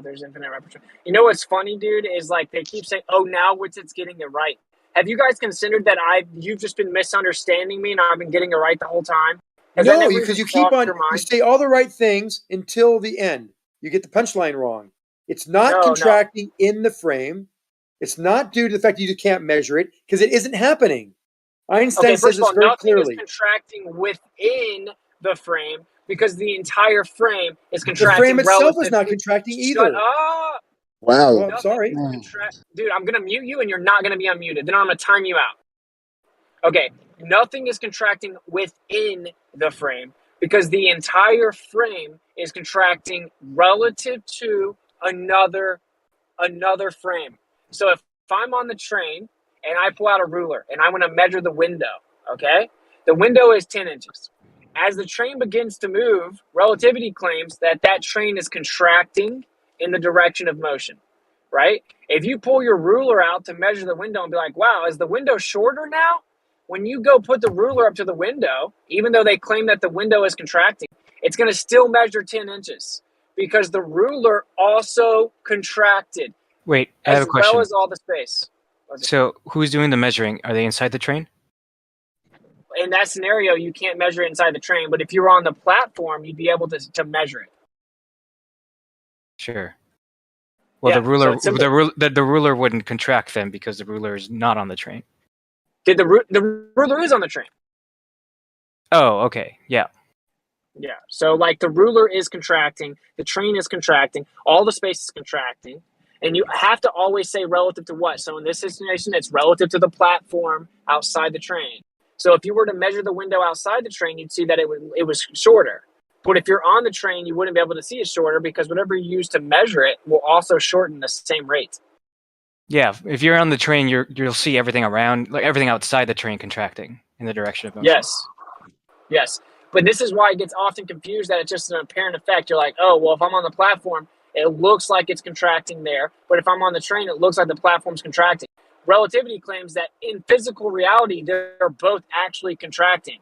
There's infinite reference. You know what's funny, dude, is like they keep saying, "Oh, now Witsit's getting it right." Have you guys considered that you've just been misunderstanding me and I've been getting it right the whole time? Has that No, never because even you keep crossed on, your you mind? say all the right things until the end. You get the punchline wrong. It's not No. contracting in the frame. It's not due to the fact that you can't measure it because it isn't happening. Einstein Okay, says first of this all, very nothing is clearly. contracting within the frame because the entire frame is The frame contracting itself is relative not to. contracting Shut either. up! Wow. Well, I'm sorry. Dude, I'm gonna mute you and you're not gonna be unmuted. Then I'm gonna time you out. Okay, nothing is contracting within the frame because the entire frame is contracting relative to another frame. So if I'm on the train and I pull out a ruler and I want to measure the window, okay? The window is 10 inches. As the train begins to move, relativity claims that train is contracting in the direction of motion, right? If you pull your ruler out to measure the window and be like, wow, is the window shorter now? When you go put the ruler up to the window, even though they claim that the window is contracting, it's going to still measure 10 inches because the ruler also contracted. Wait, I have a as well question. as all the space. So, who's doing the measuring? Are they inside the train? In that scenario, you can't measure it inside the train, but if you were on the platform, you'd be able to measure it. Sure. Well, Yeah, the ruler, so it's simple. the ruler wouldn't contract then because the ruler is not on the train. The ruler is on the train. Oh, okay, yeah. Yeah, so like the ruler is contracting, the train is contracting, all the space is contracting, and you have to always say relative to what. So in this situation, it's relative to the platform outside the train. So if you were to measure the window outside the train, you'd see that it was shorter. But if you're on the train, you wouldn't be able to see it shorter because whatever you use to measure it will also shorten the same rate. Yeah, if you're on the train, you'll see everything around, like everything outside the train contracting in the direction of motion. Yes. But this is why it gets often confused that it's just an apparent effect. You're like, oh, well, if I'm on the platform, it looks like it's contracting there. But if I'm on the train, it looks like the platform's contracting. Relativity claims that in physical reality, they're both actually contracting.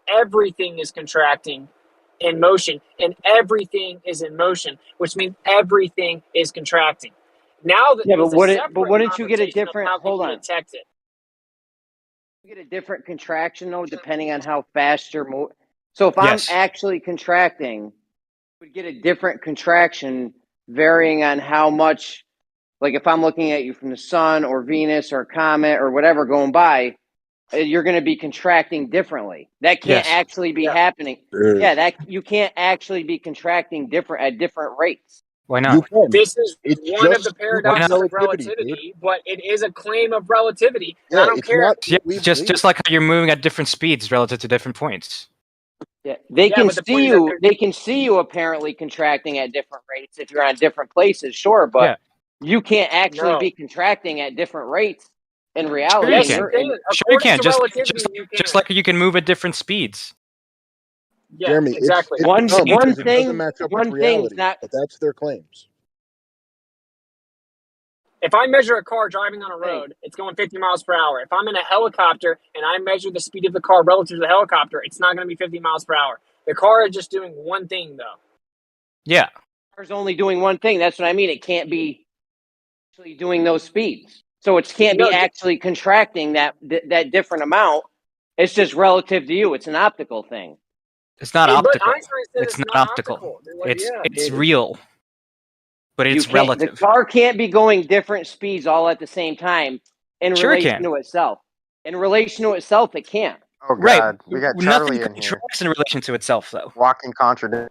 Everything is contracting in motion, and everything is in motion, which means everything is contracting. Now that Yeah, it's a separate but wouldn't you get a conversation of different? how can Hold you on. detect it. You get a different contraction though, depending on how fast you're moving. So if I'm actually contracting, would get a different contraction varying on how much. Like if I'm looking at you from the sun or Venus or a comet or whatever going by, you're going to be contracting differently. That can't actually be happening. Yeah, that you can't actually be contracting at different rates. Why not? You can. This is It's one of just the paradoxes of relativity, relativity, but it is a claim of relativity. And Yeah, I don't it's care. not. Yeah, just like how you're moving at different speeds relative to different points. Yeah, they can but the see point is you. that They can see you apparently contracting at different rates if you're on different places. Sure, but you can't actually be contracting at different rates in reality. Sure you yes, can. you can. Sure you According can. to relativity, you can. Just like you can move at different speeds. Yeah, Jeremy, exactly. it's One dumb because it thing. doesn't match up One with thing's reality, not. but that's their claims. If I measure a car driving on a road, it's going 50 miles per hour. If I'm in a helicopter and I measure the speed of the car relative to the helicopter, it's not going to be 50 miles per hour. The car is just doing one thing, though. Yeah. The car's only doing one thing. That's what I mean. It can't be actually doing those speeds. So it can't be actually contracting that different amount. It's just relative to you. It's an optical thing. It's not optical. Einstein said It's not optical. It's real, but it's relative. The car can't be going different speeds all at the same time in relation to itself. In relation to itself, it can't. Oh God, we got Charlie Nothing in here. contracts in relation to itself, though. Walking contradiction.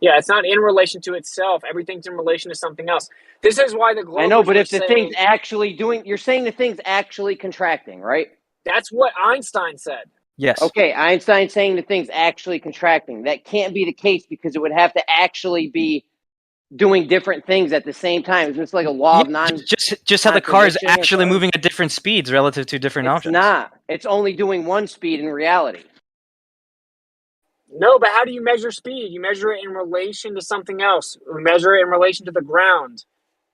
Yeah, it's not in relation to itself. Everything's in relation to something else. This is why the globalists I know, but if were the thing's actually doing, you're saying the thing's actually contracting, right? That's what Einstein said. Yes. Okay, Einstein's saying the thing's actually contracting. That can't be the case because it would have to actually be doing different things at the same time. It's just like a law of non. Just how the car is actually moving at different speeds relative to different objects. It's not. It's only doing one speed in reality. No, but how do you measure speed? You measure it in relation to something else. You measure it in relation to the ground.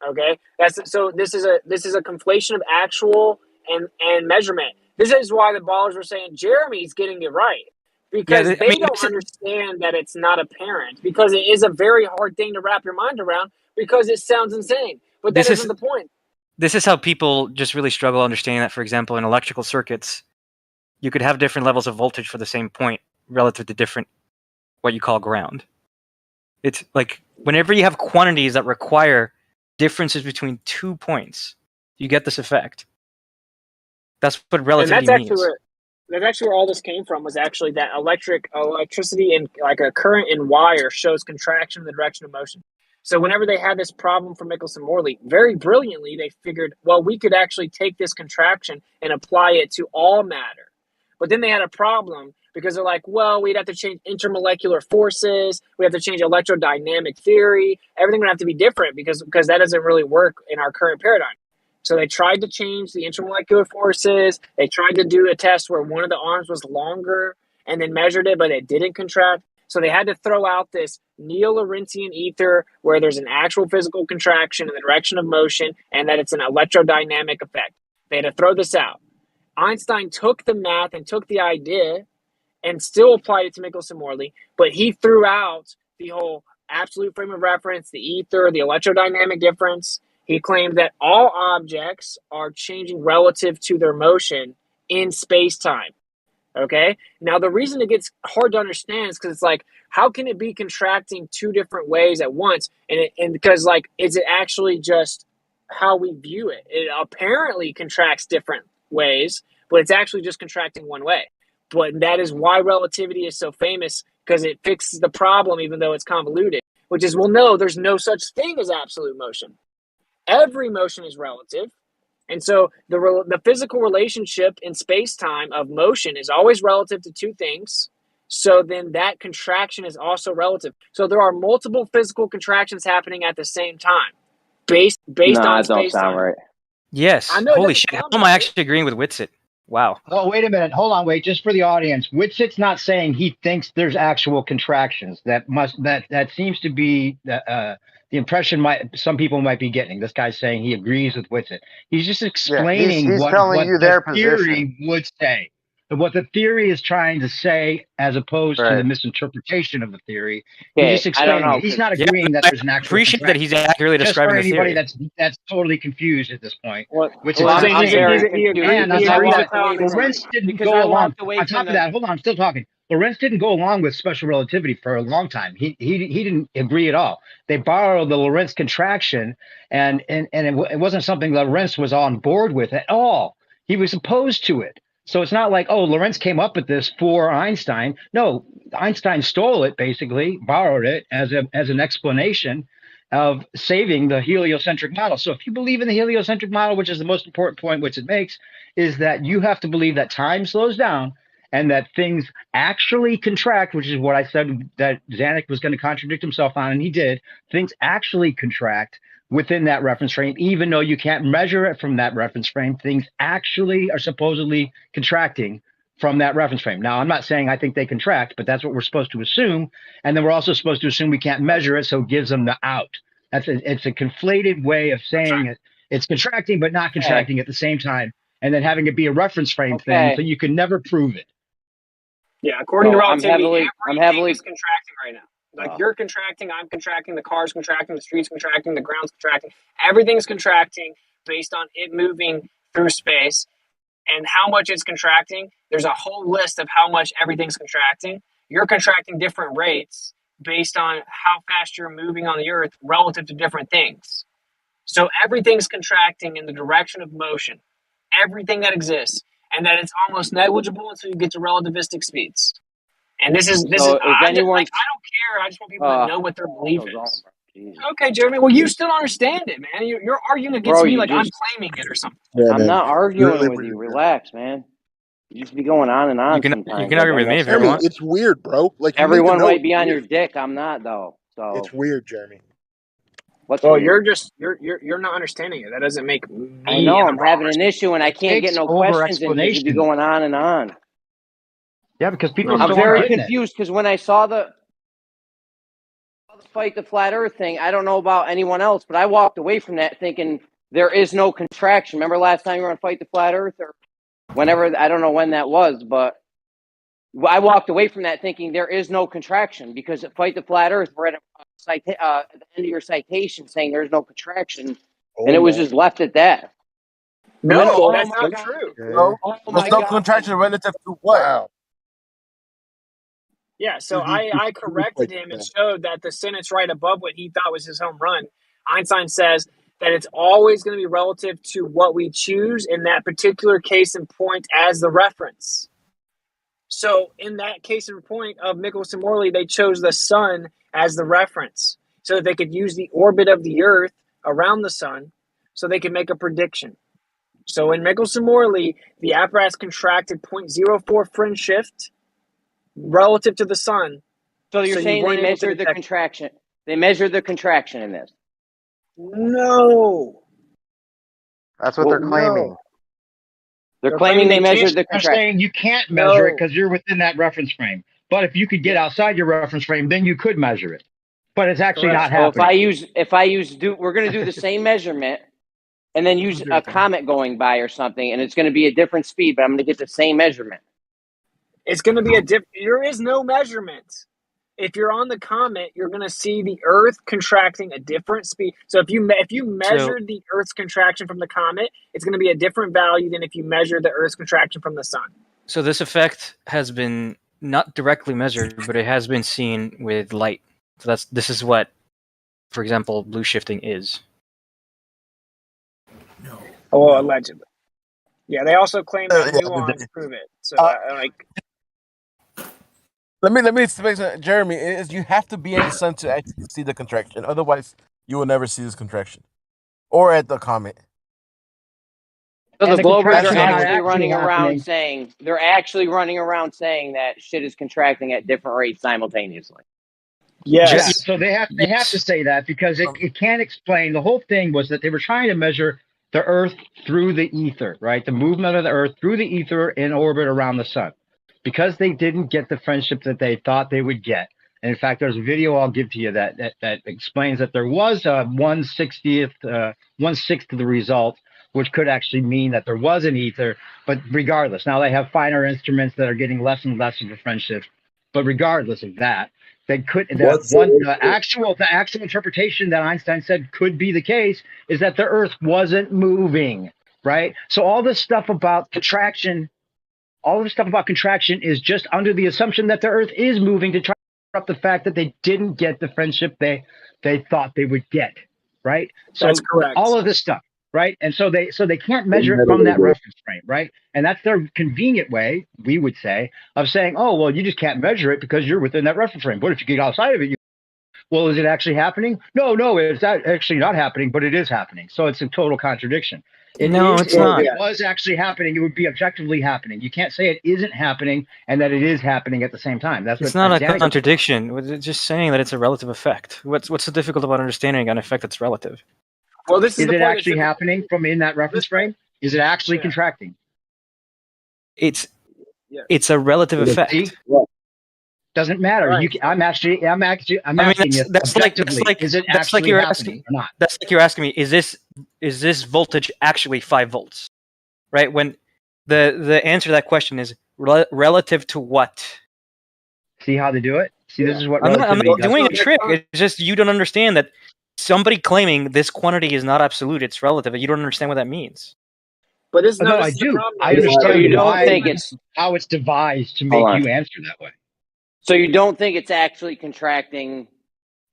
Okay, so. This is a conflation of actual and measurement. This is why the ballers were saying Jeremy's getting it right because they don't understand that it's not apparent because it is a very hard thing to wrap your mind around because it sounds insane. But that isn't the point. This is how people just really struggle understanding that. For example, in electrical circuits, you could have different levels of voltage for the same point relative to different what you call ground. It's like whenever you have quantities that require differences between 2 points, you get this effect. That's what relativity means. That's actually where all this came from. Was actually that electricity and like a current in wire shows contraction in the direction of motion. So whenever they had this problem for Michelson-Morley, very brilliantly they figured, well, we could actually take this contraction and apply it to all matter. But then they had a problem because they're like, well, we'd have to change intermolecular forces. We have to change electrodynamic theory. Everything would have to be different because that doesn't really work in our current paradigm. So they tried to change the intermolecular forces. They tried to do a test where one of the arms was longer and then measured it, but it didn't contract. So they had to throw out this neo-Lorentzian ether where there's an actual physical contraction in the direction of motion and that it's an electrodynamic effect. They had to throw this out. Einstein took the math and took the idea and still applied it to Michelson-Morley, but he threw out the whole absolute frame of reference, the ether, the electrodynamic difference. He claimed that all objects are changing relative to their motion in space-time. Okay? Now, the reason it gets hard to understand is because it's like, how can it be contracting two different ways at once? And because, like, is it actually just how we view it? It apparently contracts different ways, but it's actually just contracting one way. But that is why relativity is so famous, because it fixes the problem even though it's convoluted, which is, well, no, there's no such thing as absolute motion. Every motion is relative. And so the physical relationship in space-time of motion is always relative to two things. So then that contraction is also relative. So there are multiple physical contractions happening at the same time based on space-time. Don't sound right. Yes. Holy shit. How am I actually agreeing with Whitsitt? Wow. Oh, wait a minute. Hold on. Wait, just for the audience. Whitsitt's not saying he thinks there's actual contractions. That seems to be the impression some people might be getting. This guy's saying he agrees with Whitsitt. He's just explaining he's what telling you their the theory position would say. What the theory is trying to say, as opposed to the misinterpretation of the theory. Okay, He's just explaining it. He's not agreeing that there's an actual appreciate that he's accurately just describing for the theory. anybody that's totally confused at this point. Which is Lorentz didn't go along. On top of that, hold on, I'm still talking. Lorentz didn't go along with special relativity for a long time. He didn't agree at all. They borrowed the Lorentz contraction, and it wasn't something that Lorentz was on board with at all. He was opposed to it. So it's not like, oh, Lorentz came up with this for Einstein. No, Einstein stole it, basically, borrowed it as an explanation of saving the heliocentric model. So if you believe in the heliocentric model, which is the most important point which it makes, is that you have to believe that time slows down and that things actually contract, which is what I said that Zanuck was going to contradict himself on, and he did. Things actually contract within that reference frame, even though you can't measure it from that reference frame. Things actually are supposedly contracting from that reference frame. Now, I'm not saying I think they contract, but that's what we're supposed to assume. And then we're also supposed to assume we can't measure it, so it gives them the out. It's a conflated way of saying it. It's contracting but not contracting at the same time, and then having it be a reference frame thing, so you can never prove it. Yeah, according to relativity, I'm everything is contracting right now. Like you're contracting, I'm contracting, the car's contracting, the street's contracting, the ground's contracting. Everything's contracting based on it moving through space. And how much it's contracting, there's a whole list of how much everything's contracting. You're contracting different rates based on how fast you're moving on the earth relative to different things. So everything's contracting in the direction of motion, everything that exists, and that it's almost negligible until you get to relativistic speeds. And this is So I don't care. I just want people to know what their belief is. Okay, Jeremy. Well, you still understand it, man. You're arguing against me like I'm claiming it or something. I'm not arguing with you. Relax, man. You just be going on and on sometimes. You can argue with me if you Jeremy, want. it's weird, bro. Like you Everyone need to know might be on it's your weird. dick. I'm not though. So It's weird, Jeremy. What's well, weird? you're not understanding it. That doesn't make me. I know in the I'm wrong having an issue and I can't get no questions in because you'd be going on and on. Yeah, because people I'm still very aren't getting it. confused because when I saw the fight the flat earth thing, I don't know about anyone else, but I walked away from that thinking there is no contraction. Remember last time you were on Fight the Flat Earth or whenever, I don't know when that was, but I walked away from that thinking there is no contraction because at Fight the Flat Earth, we're at at the end of your citation saying there's no contraction, and it was just left at that. No, that's not true. No, there's no contraction relative to what? Wow. Yeah, so I corrected him and showed that the sentence right above what he thought was his home run, Einstein says that it's always going to be relative to what we choose in that particular case and point as the reference. So in that case and point of Michelson Morley, they chose the sun as the reference so that they could use the orbit of the Earth around the sun so they could make a prediction. So in Michelson Morley, the apparatus contracted 0.04 fringe shift relative to the sun. So you're saying they measured the contraction? They measured the contraction in this? No. That's what they're claiming. They're claiming they measured the They're contraction. saying you can't measure it because you're within that reference frame. But if you could get outside your reference frame, then you could measure it. But it's actually not happening. We're going to do the same measurement and then use a comet going by or something, and it's going to be a different speed, but I'm going to get the same measurement. It's going to be there is no measurement. If you're on the comet, you're going to see the Earth contracting a different speed. So if you measured the Earth's contraction from the comet, it's going to be a different value than if you measure the Earth's contraction from the sun. So this effect has been not directly measured, but it has been seen with light. So this is what, for example, blue shifting is. Oh, well, allegedly. Yeah, they also claim that nuance prove it. So Let me explain something. Jeremy, you have to be in the sun to actually see the contraction. Otherwise, you will never see this contraction. Or at the comet. So the Globers are actually running around saying that shit is contracting at different rates simultaneously. Yes. Yeah, so they have to say that because it can't explain. The whole thing was that they were trying to measure the Earth through the ether, right? The movement of the Earth through the ether in orbit around the sun. Because they didn't get the friendship that they thought they would get. And in fact, there's a video I'll give to you that explains that there was a 1/6th of the result, which could actually mean that there was an ether. But regardless, now they have finer instruments that are getting less and less of a friendship. But regardless of that, they could the actual interpretation that Einstein said could be the case is that the Earth wasn't moving, right? So all this stuff about contraction. All of the stuff about contraction is just under the assumption that the Earth is moving to try to cover up the fact that they didn't get the friendship they thought they would get, right? So that's correct. All of this stuff, right? And so they can't measure it from that reference frame, right? And that's their convenient way, we would say, of saying, oh, well, you just can't measure it because you're within that reference frame. What if you get outside of it? Well, is it actually happening? No, it's actually not happening, but it is happening. So it's a total contradiction. It's not. If it was actually happening, it would be objectively happening. You can't say it isn't happening and that it is happening at the same time. It's not a contradiction. It's just saying that it's a relative effect. What's so difficult about understanding an effect that's relative? Well, this is it actually happening from in that reference frame? Is it actually contracting? It's a relative effect. Doesn't matter. Right. You can, I'm asking you objectively, is it actually happening or not? That's like you're asking me, is this voltage actually 5 volts? Right? When the answer to that question is relative to what? See how they do it? See, this is what I'm relativity not does. doing a trick. It's just you don't understand that somebody claiming this quantity is not absolute, it's relative. You don't understand what that means. But this, No, I this is the do. problem. I understand you don't why think it's how it's devised to Hold make on. you answer that way. So you don't think it's actually contracting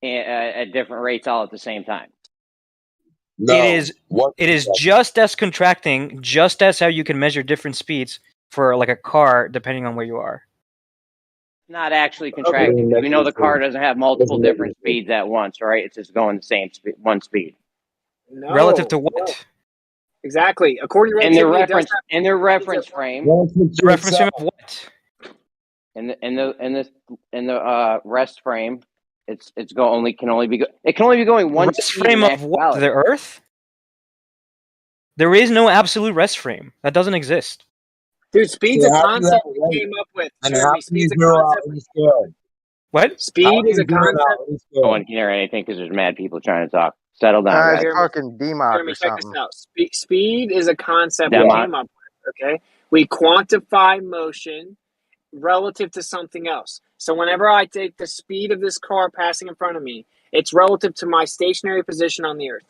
at different rates all at the same time? No. It is just as contracting, just as how you can measure different speeds for like a car, depending on where you are. Not actually contracting. We know the car doesn't have multiple different speeds at once, right? It's just going the same one speed. No. Relative to what? No. Exactly. According to In their relativity, reference frame. The reference frame of what? In the rest frame, it can only be going one Rest speed frame in of what? actuality. The Earth? There is no absolute rest frame. That doesn't exist. Dude, speed's a concept we came up with. Jeremy, speed's a concept. What? Speed is a concept. No one can hear anything because there's mad people trying to talk. Settle down, guys. It's fucking DMOC Jeremy, or check this something. out. Speed is a concept we DMOC. came up with, okay? We quantify motion relative to something else. So whenever I take the speed of this car passing in front of me, it's relative to my stationary position on the earth,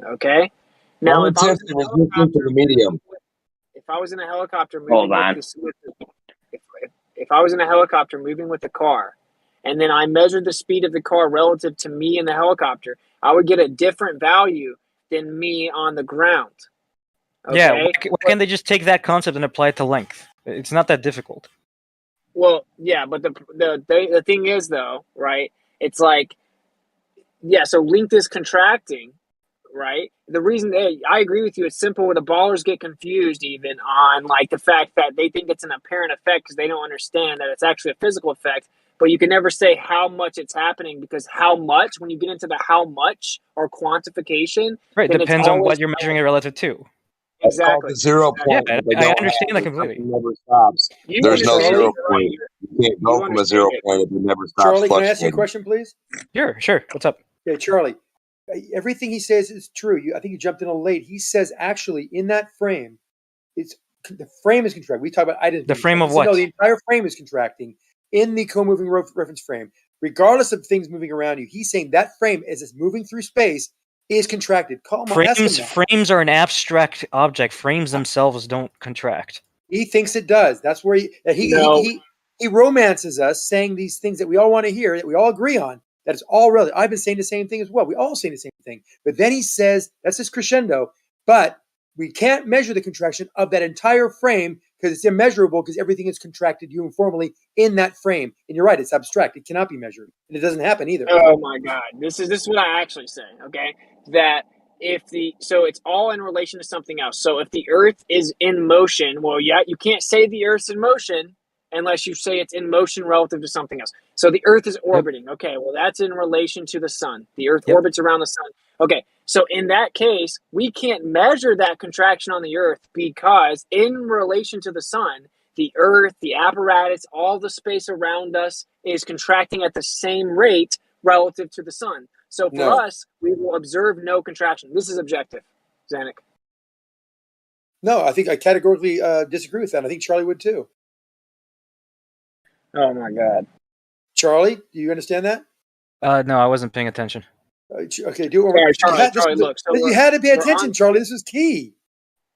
okay? Now, if I was in a helicopter, if I was in a helicopter moving Hold on. if I was in a helicopter moving with the car, and then I measured the speed of the car relative to me in the helicopter, I would get a different value than me on the ground. Okay? Yeah, why can't they just take that concept and apply it to length? It's not that difficult. Well, yeah, but the thing is, though, right? It's like, yeah, so length is contracting, right? The reason I agree with you, it's simple where the ballers get confused even on like the fact that they think it's an apparent effect because they don't understand that it's actually a physical effect. But you can never say how much it's happening because how much, when you get into the how much or quantification, Right, then depends it's on always what you're measuring it relative to. Exactly. The 0 point. Yeah, They I don't understand have that it, completely. it never stops. You There's no understand 0 it, right? point. You can't go from a 0 point if it never stops. Charlie, can I ask you a fluctuating. question, please? Sure. What's up? Okay, Charlie. Everything he says is true. I think you jumped in a little late. He says actually in that frame, the frame is contracting. We talk about The frame of what? No, the entire frame is contracting in the co-moving reference frame, regardless of things moving around you. He's saying that frame, as it's moving through space, is contracted. Frames are an abstract object. Frames themselves don't contract. He thinks it does. That's where he romances us, saying these things that we all want to hear, that we all agree on. That it's all relative. I've been saying the same thing as well. We all say the same thing. But then he says, that's his crescendo, but we can't measure the contraction of that entire frame because it's immeasurable because everything is contracted uniformly in that frame. And you're right, it's abstract. It cannot be measured. And it doesn't happen either. Oh my God. This is what I actually say, okay? That so it's all in relation to something else. So if the earth is in motion, well, yeah, you can't say the earth's in motion unless you say it's in motion relative to something else. So the earth is orbiting. Okay, well, that's in relation to the sun. The earth orbits around the sun. Okay, so in that case, we can't measure that contraction on the earth because in relation to the sun, the earth, the apparatus, all the space around us is contracting at the same rate relative to the sun. So for us, we will observe no contraction. This is objective, Zanuck. No, I think I categorically disagree with that. I think Charlie would too. Oh my God. Charlie, do you understand that? No, I wasn't paying attention. Okay, do it over. Charlie, look. So you had to pay attention, Charlie. This is key.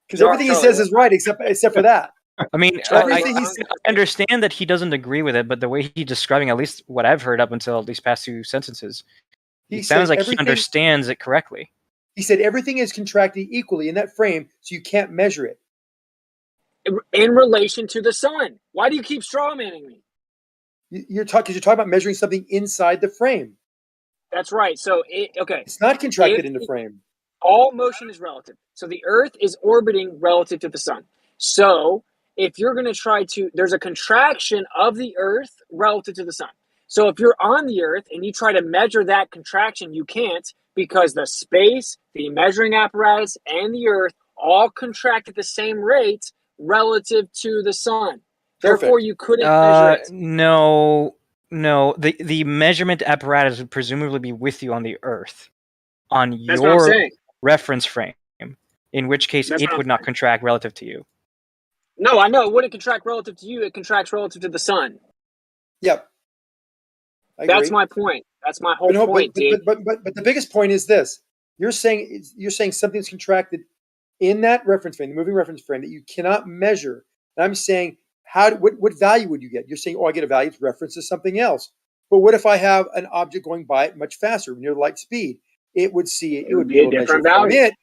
Because everything he says is right except for that. I mean, I understand that he doesn't agree with it, but the way he's describing, at least what I've heard up until these past 2 sentences, it sounds like he understands it correctly. He said everything is contracting equally in that frame, so you can't measure it. In relation to the sun. Why do you keep strawmanning me? You're talking about measuring something inside the frame. That's right. So, it's not contracted in the frame. All motion is relative. So the Earth is orbiting relative to the sun. So if you're going to try to, there's a contraction of the Earth relative to the sun. So if you're on the Earth and you try to measure that contraction, you can't because the space, the measuring apparatus, and the Earth all contract at the same rate relative to the sun. Therefore, you couldn't measure it. No, No, the measurement apparatus would presumably be with you on the Earth, on That's what I'm your saying. reference frame. In which case, That's what it I'm would not saying. contract relative to you. No, I know. It wouldn't contract relative to you. It contracts relative to the sun. Yep. I That's agree. my point. That's my whole But no, point, dude. but the biggest point is this: you're saying something's contracted in that reference frame, the moving reference frame, that you cannot measure. And I'm saying, what value would you get? You're saying, oh, I get a value that's reference to something else. But what if I have an object going by it much faster, near light speed? It would see it. It would be able to measure from it.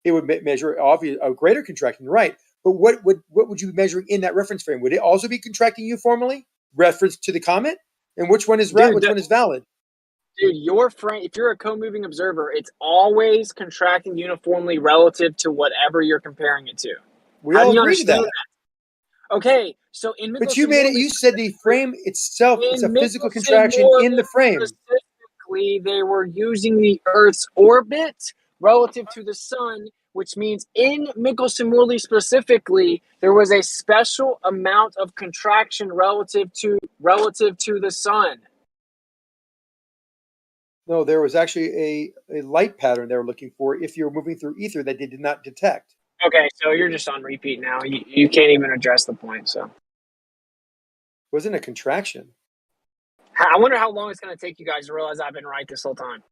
It would measure obviously a greater contraction, right? But what would you be measuring in that reference frame? Would it also be contracting uniformly, reference to the comet? And which one is which one is valid? Dude, your frame, if you're a co-moving observer, it's always contracting uniformly relative to whatever you're comparing it to. We How all do you agree to understand that. that? Okay, so in But you made it. You said the frame itself is a physical Michelson contraction in the frame. specifically, they were using the Earth's orbit relative to the sun, which means in Michelson-Morley specifically, there was a special amount of contraction relative to the sun. No, there was actually a light pattern they were looking for if you're moving through ether that they did not detect. Okay, so you're just on repeat now. You can't even address the point. So, wasn't a contraction. I wonder how long it's going to take you guys to realize I've been right this whole time.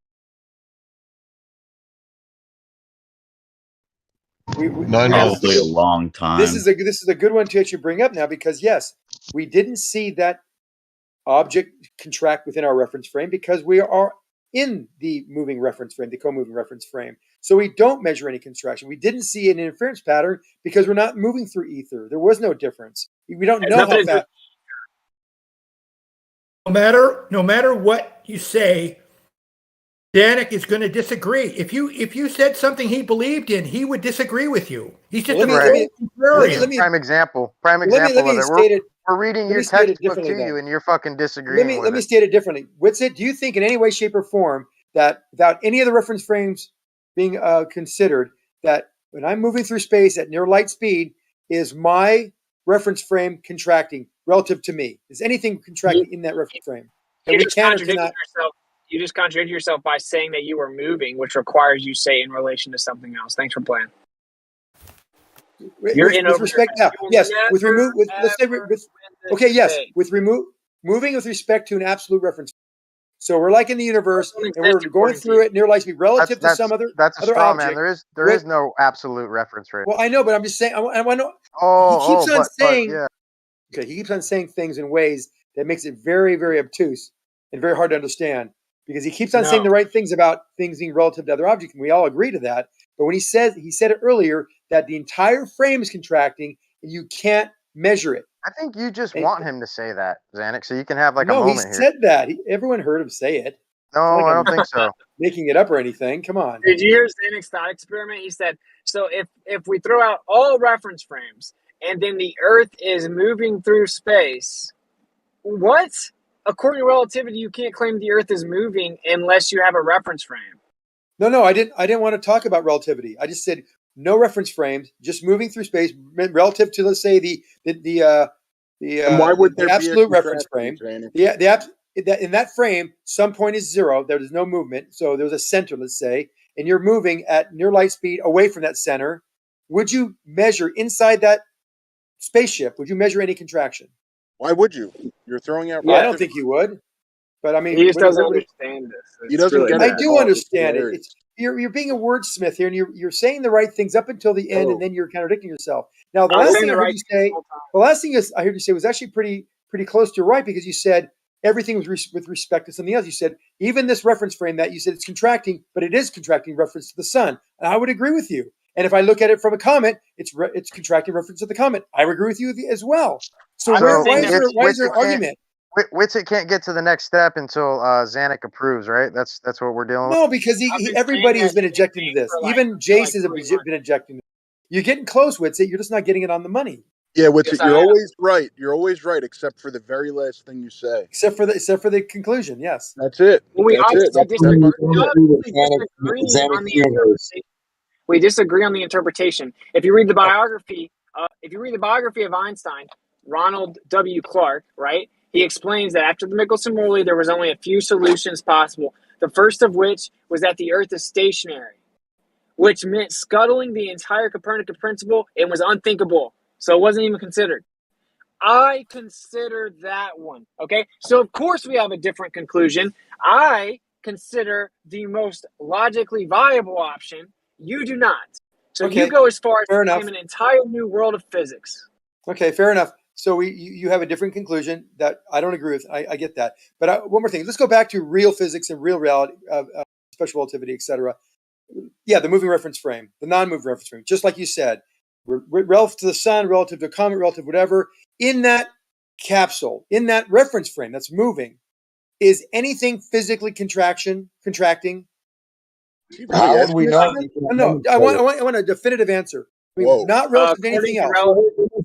Probably a long time. This is a good one to actually bring up now because yes, we didn't see that object contract within our reference frame because we are in the moving reference frame, the co-moving reference frame. So we don't measure any contraction. We didn't see an interference pattern because we're not moving through ether. There was no difference. We don't know how fast. No matter what you say, Danik is going to disagree. If you said something he believed in, he would disagree with you. He's just prime example. Prime example of it. We're reading your textbook to you, and you're fucking disagreeing. Let me state it differently. Witsit, do you think in any way, shape, or form that without any of the reference frames being considered, that when I'm moving through space at near light speed, is my reference frame contracting relative to me? Is anything contracting in that reference frame? And we can or cannot. You just contradicted yourself by saying that you were moving, which requires you say in relation to something else. Thanks for playing. With respect, now, yes. With remove, with let's say, okay, yes. With moving with respect to an absolute reference. So we're like in the universe, and we're going through it near light speed relative to some other. That's a straw man. There is no absolute reference rate. Well, I know, but I'm just saying. I know. He keeps on saying. Okay, he keeps on saying things in ways that makes it very, very obtuse and very hard to understand. Because he keeps on saying the right things about things being relative to other objects, and we all agree to that. But when he said it earlier that the entire frame is contracting and you can't measure it. I think you just want him to say that, Xanax, so you can have a moment here. No, he said that. Everyone heard him say it. No, I don't think so. Making it up or anything. Come on. Did you hear Xanax's thought experiment? He said, so if we throw out all reference frames and then the Earth is moving through space, what? According to relativity, you can't claim the Earth is moving unless you have a reference frame. No, I didn't want to talk about relativity. I just said no reference frames, just moving through space relative to, let's say, the why would there absolute be a reference frame. In that frame, some point is zero. There is no movement. So there's a center, let's say, and you're moving at near light speed away from that center. Would you measure inside that spaceship? Would you measure any contraction? Why would you? You're throwing out. Yeah, I don't think you would. But I mean, he just doesn't understand this. He doesn't get it. I do understand it. You're being a wordsmith here, and you're saying the right things up until the end, and then you're contradicting yourself. Now, the last thing I heard you say, I heard you say was actually pretty close to right, because you said everything was with respect to something else. You said even this reference frame that you said it's contracting, but it is contracting reference to the sun. And I would agree with you. And if I look at it from a comet, it's contracting reference to the comet. I would agree with you as well. So why is there argument? Witsit can't get to the next step until Xanax approves, right? That's what we're dealing with. No, because everybody has been ejecting to this. Even Jace has been ejecting. You're getting close, Witsit. You're just not getting it on the money. Yeah, Witsit, you're always right. You're always right, except for the very last thing you say. Except for the conclusion. Yes, that's it. Well, we disagree on the interpretation. If you read the biography, of Einstein, Ronald W. Clark, right? He explains that after the Michelson-Morley, there was only a few solutions possible. The first of which was that the Earth is stationary, which meant scuttling the entire Copernican principle and was unthinkable. So it wasn't even considered. I consider that one. Okay. So of course we have a different conclusion. I consider the most logically viable option. You do not. So you go as far as fair to enough. claim an entire new world of physics. Okay, fair enough. So you have a different conclusion that I don't agree with. I get that. But one more thing. Let's go back to real physics and real reality, special relativity, etc. Yeah, the moving reference frame, the non-moving reference frame, just like you said, relative to the sun, relative to a comet, relative to whatever, in that capsule, in that reference frame that's moving, is anything physically contracting? How would we know? No, I want a definitive answer. I mean, not relative to anything else.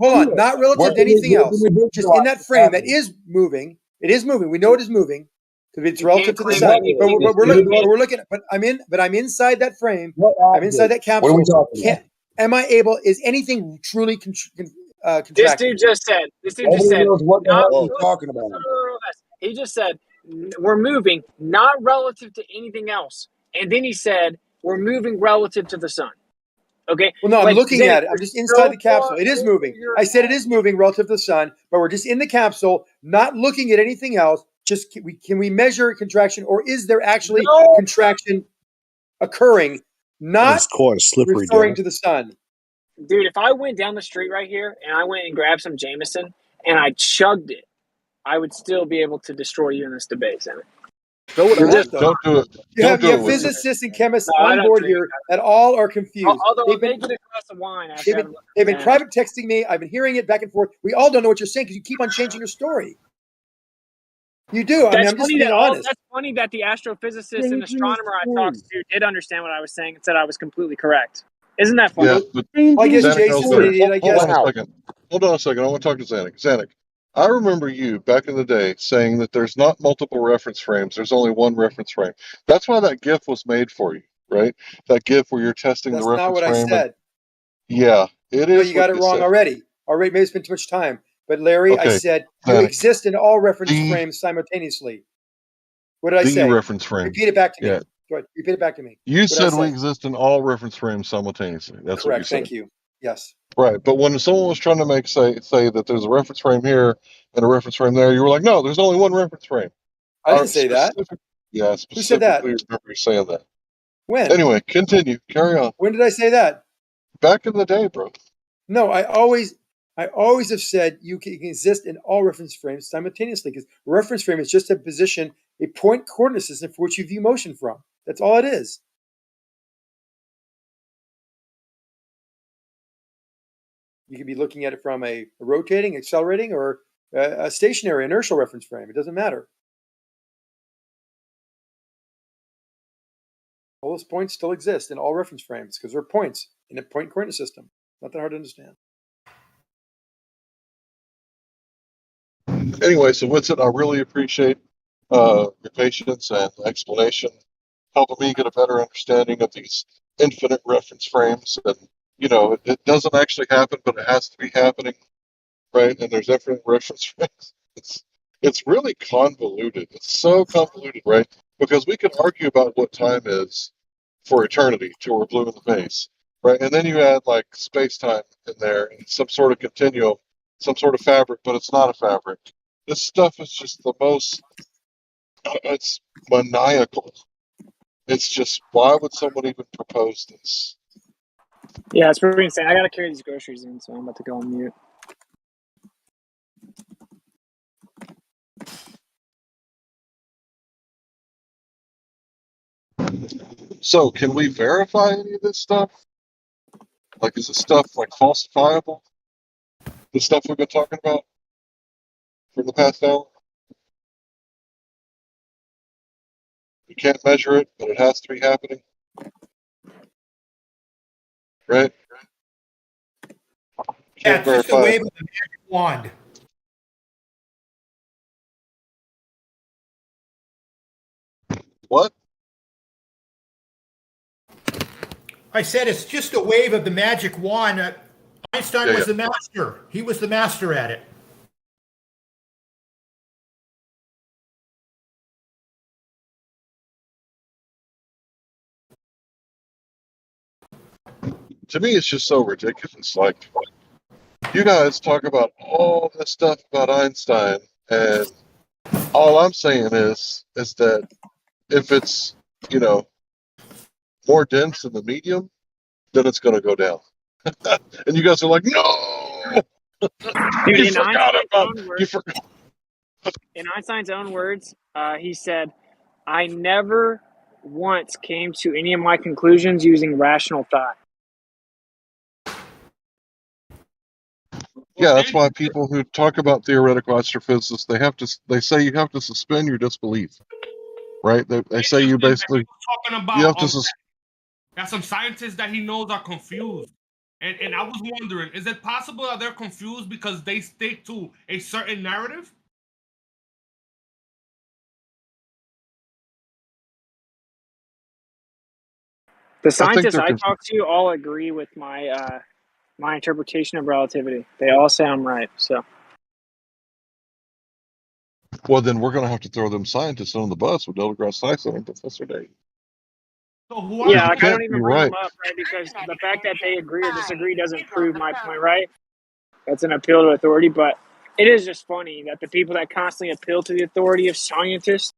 Hold on, not relative to anything else. Just in that frame that is moving. It is moving. We know it is moving because it's relative to the sun. But we're looking at. But I'm inside that frame. I'm inside that capsule. Am I able? Is anything truly contracting? This dude just said. What the hell are you talking about? He just said we're moving not relative to anything else, and then he said we're moving relative to the sun. Okay. Well, no, I'm looking at it. I'm just inside the capsule. It is moving. I said it is moving relative to the sun, but we're just in the capsule, not looking at anything else. Just can we measure contraction, or is there actually contraction occurring? Not referring to the sun. Dude, if I went down the street right here and I went and grabbed some Jameson and I chugged it, I would still be able to destroy you in this debate, Sam. Don't do it. You have physicists and chemists on board here that all are confused. Although I'm making a glass of wine. They've been private texting me. I've been hearing it back and forth. We all don't know what you're saying because you keep on changing your story. You do. I'm just being honest. That's funny that the astrophysicist and astronomer I talked to did understand what I was saying and said I was completely correct. Isn't that funny? Yeah, but I guess Zanuck, Jason's an idiot. I guess. Hold on a second. I want to talk to Zanuck. Zanuck, I remember you back in the day saying that there's not multiple reference frames. There's only one reference frame. That's why that GIF was made for you, right? That GIF where you're testing the reference frame. That's not what I said. Yeah, it is. No, you got it wrong already. Maybe it's been too much time. But Larry, I said you exist in all reference frames simultaneously. What did I say? The reference frame. Repeat it back to me. Yeah. Go ahead. Repeat it back to me. You said we exist in all reference frames simultaneously. That's correct. What you said. Thank you. Yes. Right, but when someone was trying to say that there's a reference frame here and a reference frame there, you were like, no, there's only one reference frame. I didn't say that. Yeah, who said that? Remember you saying that. When? Anyway, continue. Carry on. When did I say that? Back in the day, bro. No, I always have said you can exist in all reference frames simultaneously because reference frame is just a position, a point coordinate system for which you view motion from. That's all it is. You could be looking at it from a rotating, accelerating, or a stationary inertial reference frame. It doesn't matter. All those points still exist in all reference frames because they're points in a point coordinate system. Not that hard to understand. Anyway, so Winston, I really appreciate your patience and explanation, helping me get a better understanding of these infinite reference frames. And, it doesn't actually happen, but it has to be happening, right? And there's infinite reference frames. It's really convoluted. It's so convoluted, right? Because we can argue about what time is for eternity till we're blue in the face, right? And then you add like space-time in there and some sort of continuum, some sort of fabric, but it's not a fabric. This stuff is just the most, it's maniacal. It's just, why would someone even propose this? Yeah, it's pretty insane. I got to carry these groceries in, so I'm about to go on mute. So, can we verify any of this stuff? Like, is this stuff like falsifiable? The stuff we've been talking about for the past hour? You can't measure it, but it has to be happening. Right? Yeah, it's just a wave of the magic wand. What? I said it's just a wave of the magic wand. Einstein was the master. He was the master at it. to me, it's just so ridiculous. Like, you guys talk about all this stuff about Einstein, and all I'm saying is that if it's, you know, more dense in the medium, then it's going to go down. And you guys are like, no, Dude, you forgot about, you forgot. In Einstein's own words, he said, I never once came to any of my conclusions using rational thought. Yeah, that's why people who talk about theoretical astrophysics, they say you have to suspend your disbelief, right? They say you basically, talking you have about to that some scientists that he knows are confused. And I was wondering, is it possible that they're confused because they stick to a certain narrative? The scientists I talk to all agree with my my interpretation of relativity. They all say I'm right. So, well, then we're going to have to throw them scientists on the bus with Neil deGrasse Tyson and Professor Dave. So yeah, like I don't even bring them up, right? Because the fact that they agree or disagree doesn't prove my point, right? That's an appeal to authority, but it is just funny that the people that constantly appeal to the authority of scientists,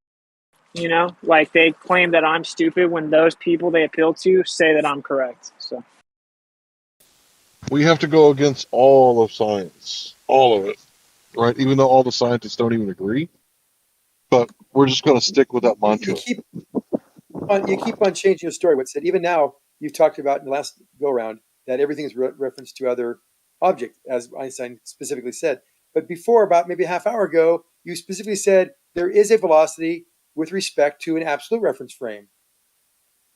you know, like they claim that I'm stupid when those people they appeal to say that I'm correct. So we have to go against all of science, all of it, right? Even though all the scientists don't even agree, but we're just going to stick with that mantra. You keep on changing your story. What's said even now, you've talked about in the last go round that everything is referenced to other objects, as Einstein specifically said. But before, about maybe a half hour ago, you specifically said there is a velocity with respect to an absolute reference frame.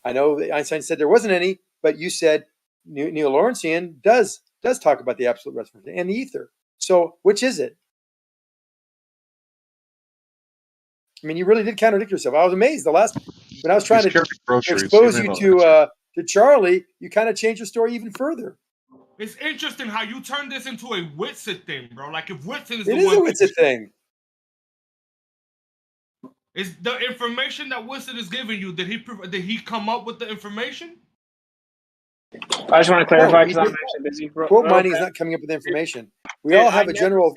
I know that Einstein said there wasn't any, but you said Neil Lawrenceian does talk about the absolute reference frame and the ether. So which is it? I mean, you really did contradict yourself. I was amazed. When I was trying to expose you to Charlie, you kind of changed your story even further. It's interesting how you turn this into a Whitsitt thing, bro. Like if Whitsitt is it is a Whitsitt thing. Is the information that Whitsitt is giving you? Did he come up with the information? I just want to clarify because I'm actually busy. Quote mining is not coming up with information. We all have a general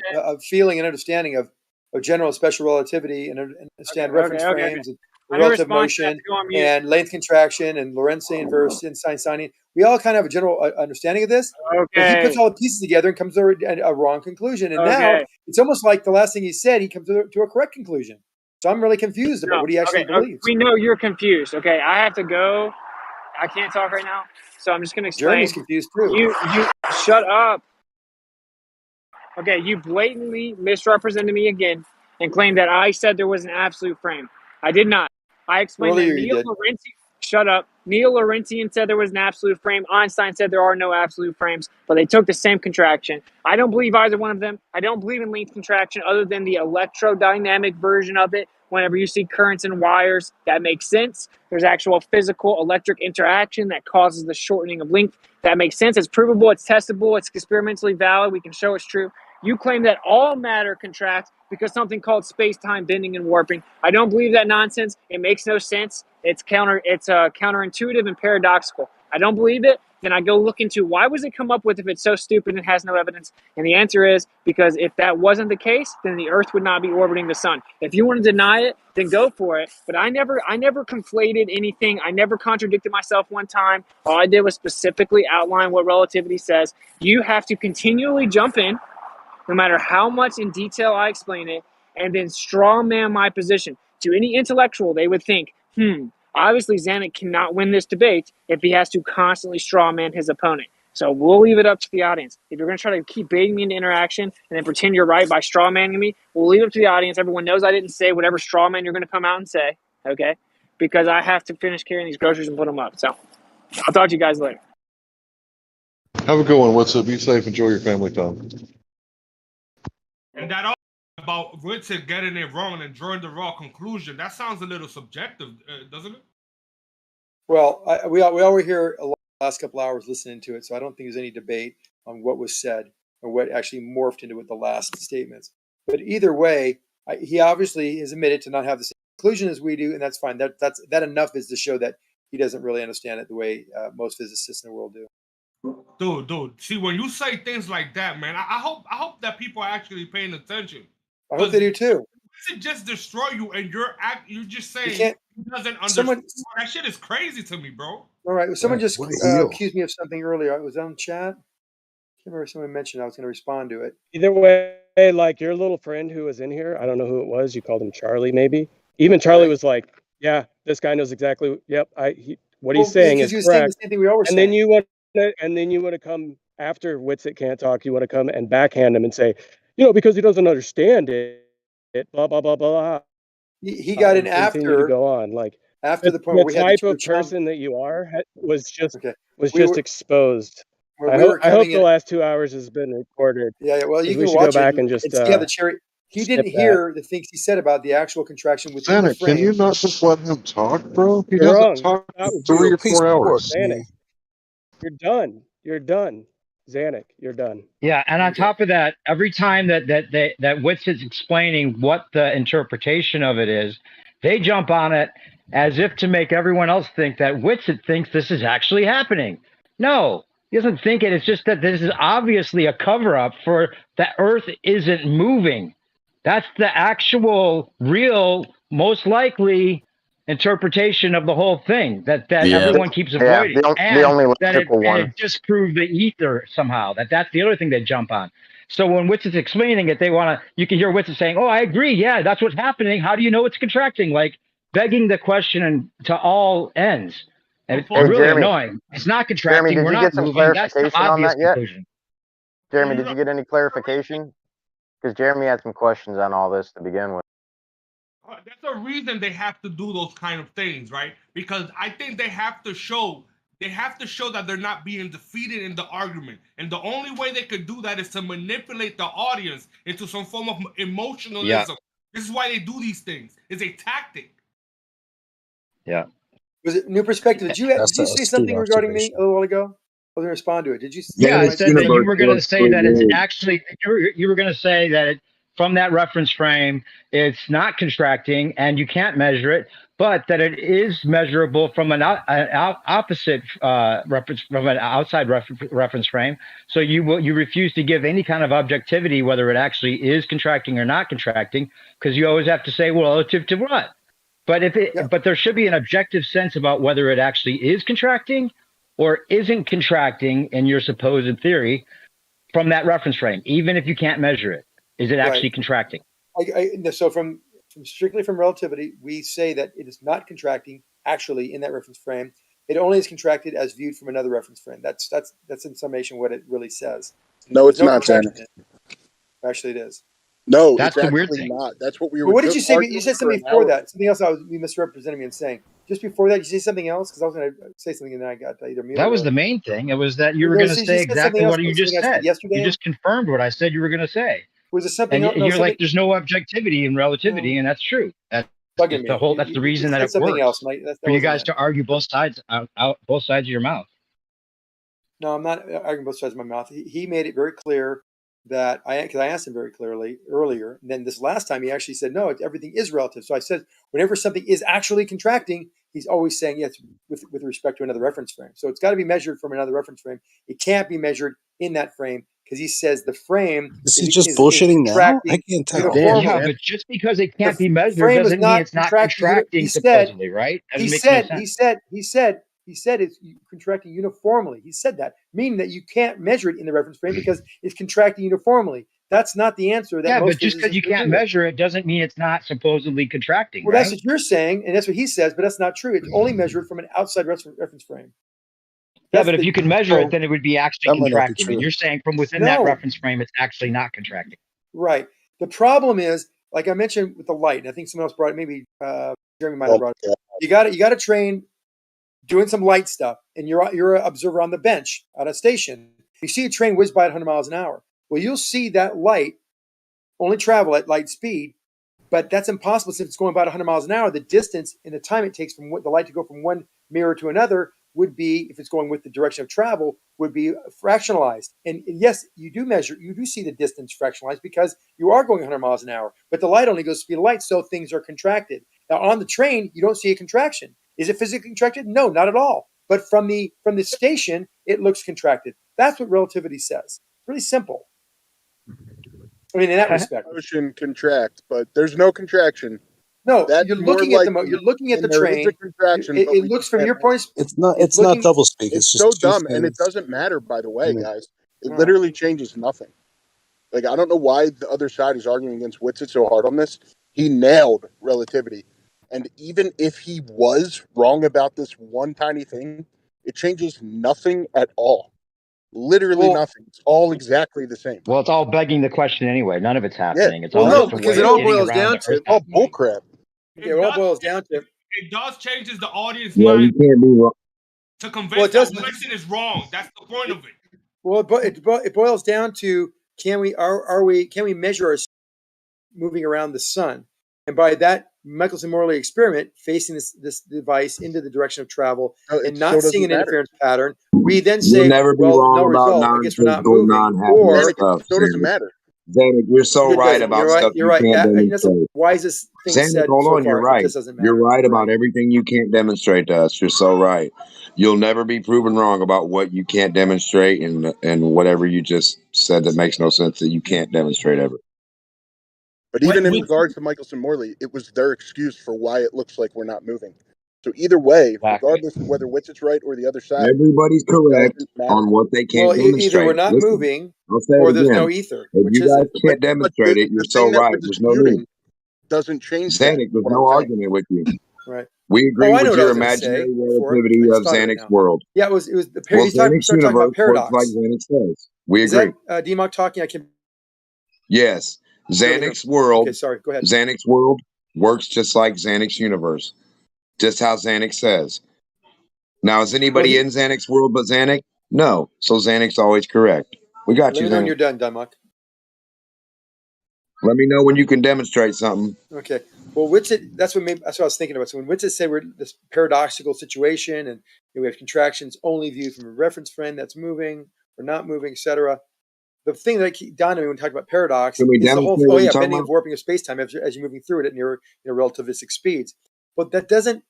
feeling and understanding of general special relativity and understand reference frames and relative motion and length contraction and Lorentzian versus Einsteinian. We all kind of have a general understanding of this. But he puts all the pieces together and comes to a wrong conclusion. And now it's almost like the last thing he said, he comes to a correct conclusion. So I'm really confused about what he actually believes. We know you're confused. Okay, I have to go. I can't talk right now, so I'm just going to explain. Jeremy's confused too. You shut up. Okay, you blatantly misrepresented me again and claimed that I said there was an absolute frame. I did not. I explained that Neil Lorentzian. Shut up. Neil Lorentzian said there was an absolute frame. Einstein said there are no absolute frames, but they took the same contraction. I don't believe either one of them. I don't believe in length contraction other than the electrodynamic version of it. Whenever you see currents in wires, that makes sense. There's actual physical electric interaction that causes the shortening of length. That makes sense. It's provable. It's testable. It's experimentally valid. We can show it's true. You claim that all matter contracts because something called space-time bending and warping. I don't believe that nonsense. It makes no sense. It's counterintuitive and paradoxical. I don't believe it. Then I go look into why was it come up with if it's so stupid and has no evidence? And the answer is because if that wasn't the case, then the Earth would not be orbiting the sun. If you want to deny it, then go for it. But I never conflated anything. I never contradicted myself one time. All I did was specifically outline what relativity says. You have to continually jump in, no matter how much in detail I explain it, and then straw man my position. To any intellectual, they would think, obviously Zanuck cannot win this debate if he has to constantly straw man his opponent. So we'll leave it up to the audience. If you're going to try to keep baiting me into interaction and then pretend you're right by straw manning me, we'll leave it up to the audience. Everyone knows I didn't say whatever straw man you're going to come out and say, okay? Because I have to finish carrying these groceries and put them up. So I'll talk to you guys later. Have a good one. What's up? Be safe. Enjoy your family time. And that all about Whitsitt getting it wrong and drawing the wrong conclusion, that sounds a little subjective, doesn't it? Well, we all were here a lot the last couple hours listening to it, so I don't think there's any debate on what was said or what actually morphed into with the last statements. But either way, he obviously is admitted to not have the same conclusion as we do, and that's fine. That enough is to show that he doesn't really understand it the way most physicists in the world do. Dude. See, when you say things like that, man, I hope that people are actually paying attention. I hope they do too. It just destroy you, and you're just saying can't- he doesn't understand. someone- That shit is crazy to me, bro. All right. Someone just what a heel. accused me of something earlier. It was on chat. I can't remember, someone mentioned I was going to respond to it. Either way, like your little friend who was in here, I don't know who it was. You called him Charlie, maybe. Even Charlie was like, "Yeah, this guy knows exactly. Yep, what he's saying is he was correct." saying the same thing we all were and saying. then you want to come after Witsit can't talk. You want to come and backhand him and say, because he doesn't understand it. Blah blah blah blah. He got in continue after to go on like after the point where we had type the of person that you are was just exposed. Where I we were hope coming the in- last 2 hours has been recorded. Yeah, well, 'cause you we can should watch go back it and just see how the cherry. He didn't skip that. hear the things he said about the actual contraction within the Zanuck, frame. can you not just let him talk, bro? He You're hasn't wrong. talked That in would 3 or be 4 hours. Zanuck, you're done. You're done. Zanuck, you're done. Yeah, and on top of that, every time that Witz is explaining what the interpretation of it is, they jump on it as if to make everyone else think that Witsit thinks this is actually happening. No, he doesn't think it. It's just that this is obviously a cover-up for the Earth isn't moving. That's the actual, real, most likely interpretation of the whole thing that everyone keeps avoiding. the only logical one. And it disproved the ether somehow. That's the other thing they jump on. So when Witz is explaining it, you can hear Witz saying, "Oh, I agree. Yeah, that's what's happening. How do you know it's contracting?" Like begging the question to all ends. And it's really Jeremy, annoying. It's not contracting. Jeremy, did We're you not get some moving. That's the clarification on obvious that yet? conclusion. Jeremy, did you get any clarification? Because Jeremy had some questions on all this to begin with. That's a reason they have to do those kind of things, right? Because I think they have to show that they're not being defeated in the argument. And the only way they could do that is to manipulate the audience into some form of emotionalism. Yeah. This is why they do these things. It's a tactic. Yeah. Was it New Perspective? Did you say something regarding me a little while ago? I was going to respond to it. Did you? Yeah, I said that you were going to say that it's actually you were going to say that from that reference frame, it's not contracting and you can't measure it, but that it is measurable from an opposite reference, from an outside reference frame. So you refuse to give any kind of objectivity whether it actually is contracting or not contracting, because you always have to say, well, relative to what? But but there should be an objective sense about whether it actually is contracting or isn't contracting in your supposed theory from that reference frame, even if you can't measure it. Is it actually contracting? So from strictly from relativity, we say that it is not contracting actually in that reference frame. It only is contracted as viewed from another reference frame. That's in summation what it really says. No, it's not, Zanuck. Actually, it is. No, that's it's the weird actually thing. not. That's what we were. Well, what did you just say? arguing You said something for an before hour. that. Something else you misrepresented me in saying. Just before that, you say something else because I was going to say something and then I got either muted. That was the main thing. It was that you were going to say exactly what you just said. Yesterday. You just confirmed what I said you were going to say. Was it something and else? You're like, there's no objectivity and relativity, and that's true. That's the whole. That's the reason that it works. For you guys to argue both sides out both sides of your mouth. No, I'm not arguing both sides of my mouth. He made it very clear that because I asked him very clearly earlier, and then this last time he actually said no, everything is relative. So I said whenever something is actually contracting, he's always saying yes with respect to another reference frame. So it's got to be measured from another reference frame. It can't be measured in that frame because he says the frame is just bullshitting now. I can't tell. Yeah, but just because it can't be measured doesn't mean it's not contracting supposedly, right? He said it's contracting uniformly. He said that, meaning that you can't measure it in the reference frame because it's contracting uniformly. That's not the answer. But just because you can't measure it doesn't mean it's not supposedly contracting. Well, that's what you're saying, and that's what he says, but that's not true. It's only measured from an outside reference frame. But if you can measure it, then it would be actually contracting. And you're saying from within that reference frame, it's actually not contracting. Right. The problem is, like I mentioned with the light, and I think someone else brought it, maybe Jeremy might have brought it. You got to train doing some light stuff, and you're an observer on the bench at a station. You see a train whiz by at 100 miles an hour. Well, you'll see that light only travel at light speed, but that's impossible since it's going about 100 miles an hour. The distance and the time it takes from the light to go from one mirror to another would be, if it's going with the direction of travel, would be fractionalized. And yes, you do see the distance fractionalized because you are going 100 miles an hour, but the light only goes speed of light, so things are contracted. Now on the train, you don't see a contraction. Is it physically contracted? No, not at all. But from the station, it looks contracted. That's what relativity says. Really simple. I mean, in that respect, motion contract, but there's no contraction. no, That's you're more looking at likely you're looking at the when there is a train. contraction. It, but it we looks just from have your point. It's not looking, doublespeak. It's It's so just two dumb, and it things. doesn't matter. By the way, Mm. guys, it literally changes nothing. Like, I don't know why the other side is arguing against Witsit so hard on this. He nailed relativity, and even if he was wrong about this one tiny thing, it changes nothing at all. Literally nothing. It's all exactly the same. Well, it's all begging the question anyway. None of it's happening. Yeah. It's all just a because way it of all getting boils around down the to Earth all not moving. bullcrap. Yeah, it all boils down to It does changes the audience Yeah, mind you can't be wrong. to convince Well, it that does. Wixit is wrong. That's the point of it. Well, it boils down to can we measure our moving around the sun, and by that Michelson-Morley experiment, facing this device into the direction of travel and not seeing an interference pattern, we then You'll say, never be well, wrong no about result. I guess we're not non-physical, moving, non-happening or stuff. So doesn't Xanik. matter. Xanik, you're so it right doesn't. about You're right. stuff You're you right. can't And that's the demonstrate. wisest thing Xanik, said hold so on, far. you're It right. just doesn't You're matter. right You're about everything you can't demonstrate to us. You're so right. You'll never be proven wrong about what you can't demonstrate and whatever you just said that makes no sense that you can't demonstrate ever. But even in regards to Michelson-Morley, it was their excuse for why it looks like we're not moving. So either way, regardless of whether Witsit's right or the other side, Everybody's it correct doesn't matter. on what they can't Well, either we're demonstrate. not Listen, moving, I'll say or it there's no again. ether. If Which you is guys it? can't demonstrate it, you're the so thing that right. we're There's no need. disputing doesn't change that. Xanik, there's What no I'm saying. argument with you. Right. We agree Oh, I know with what I your was going to say imaginary before. relativity I just of thought of it Xanik's now. world. Yeah, it was the Well, he started Xanik's talking about universe works like paradox. Xanik says. We Is agree. that DMOC talking? I can Yes. barely hear him. Xanik's world, Okay, sorry. Go ahead. Xanik's world works just like Xanik's universe. Just how Xanik says. Now, is anybody in Xanik's world but Xanik? No. So Xanik's always correct. We got Let you, me know when Xanik. you're done, DMOC. Let me know when you can demonstrate something. Okay. Well, Witsit, that's what I was thinking about. So when Witsit said we're in this paradoxical situation and we have contractions only viewed from a reference frame that's moving or not moving, etc. The thing that I keep dawning on me when we talk about paradox Can we is the whole demonstrate what you're talking bending about? of warping of space-time as you're moving through it at near relativistic speeds. But that doesn't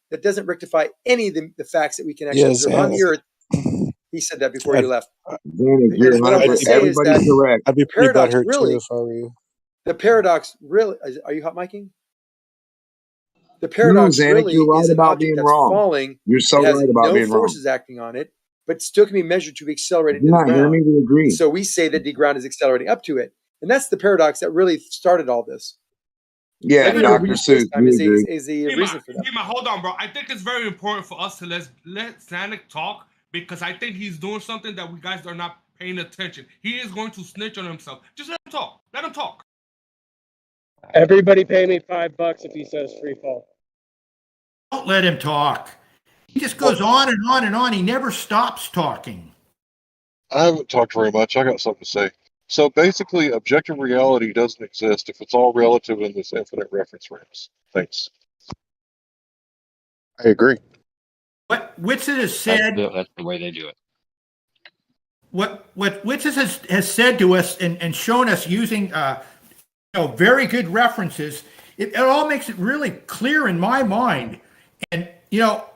rectify any of the facts that we can actually observe on the Earth. He said that before you left. Xanik, you're What I want to say is that everybody's correct. I'd be the pretty paradox butthurt too really, if I were you. the paradox really, are you hot micing? The No, paradox Xanik, really you're right is an about object being that's wrong. falling. You're so It has right about no being wrong. forces acting on it, but still can be measured to be accelerated You're to the not hearing ground. me? We agree. So we say that the ground is accelerating up to it. And that's the paradox that really started all this. Yeah, Bending Dr. over Seuss, space-time we is agree. the reason for that. Hold on, bro. I think it's very important for us to let Xanik talk because I think he's doing something that we guys are not paying attention. He is going to snitch on himself. Just let him talk. Let him talk. Everybody pay me $5 if he says free fall. Don't let him talk. He just goes on and on and on. He never stops talking. I haven't talked very much. I got something to say. So basically, objective reality doesn't exist if it's all relative in this infinite reference frames. Thanks. I agree. What Witsit has said. That's the way they do it. What Witsit has said to us and shown us using very good references, it all makes it really clear in my mind. And look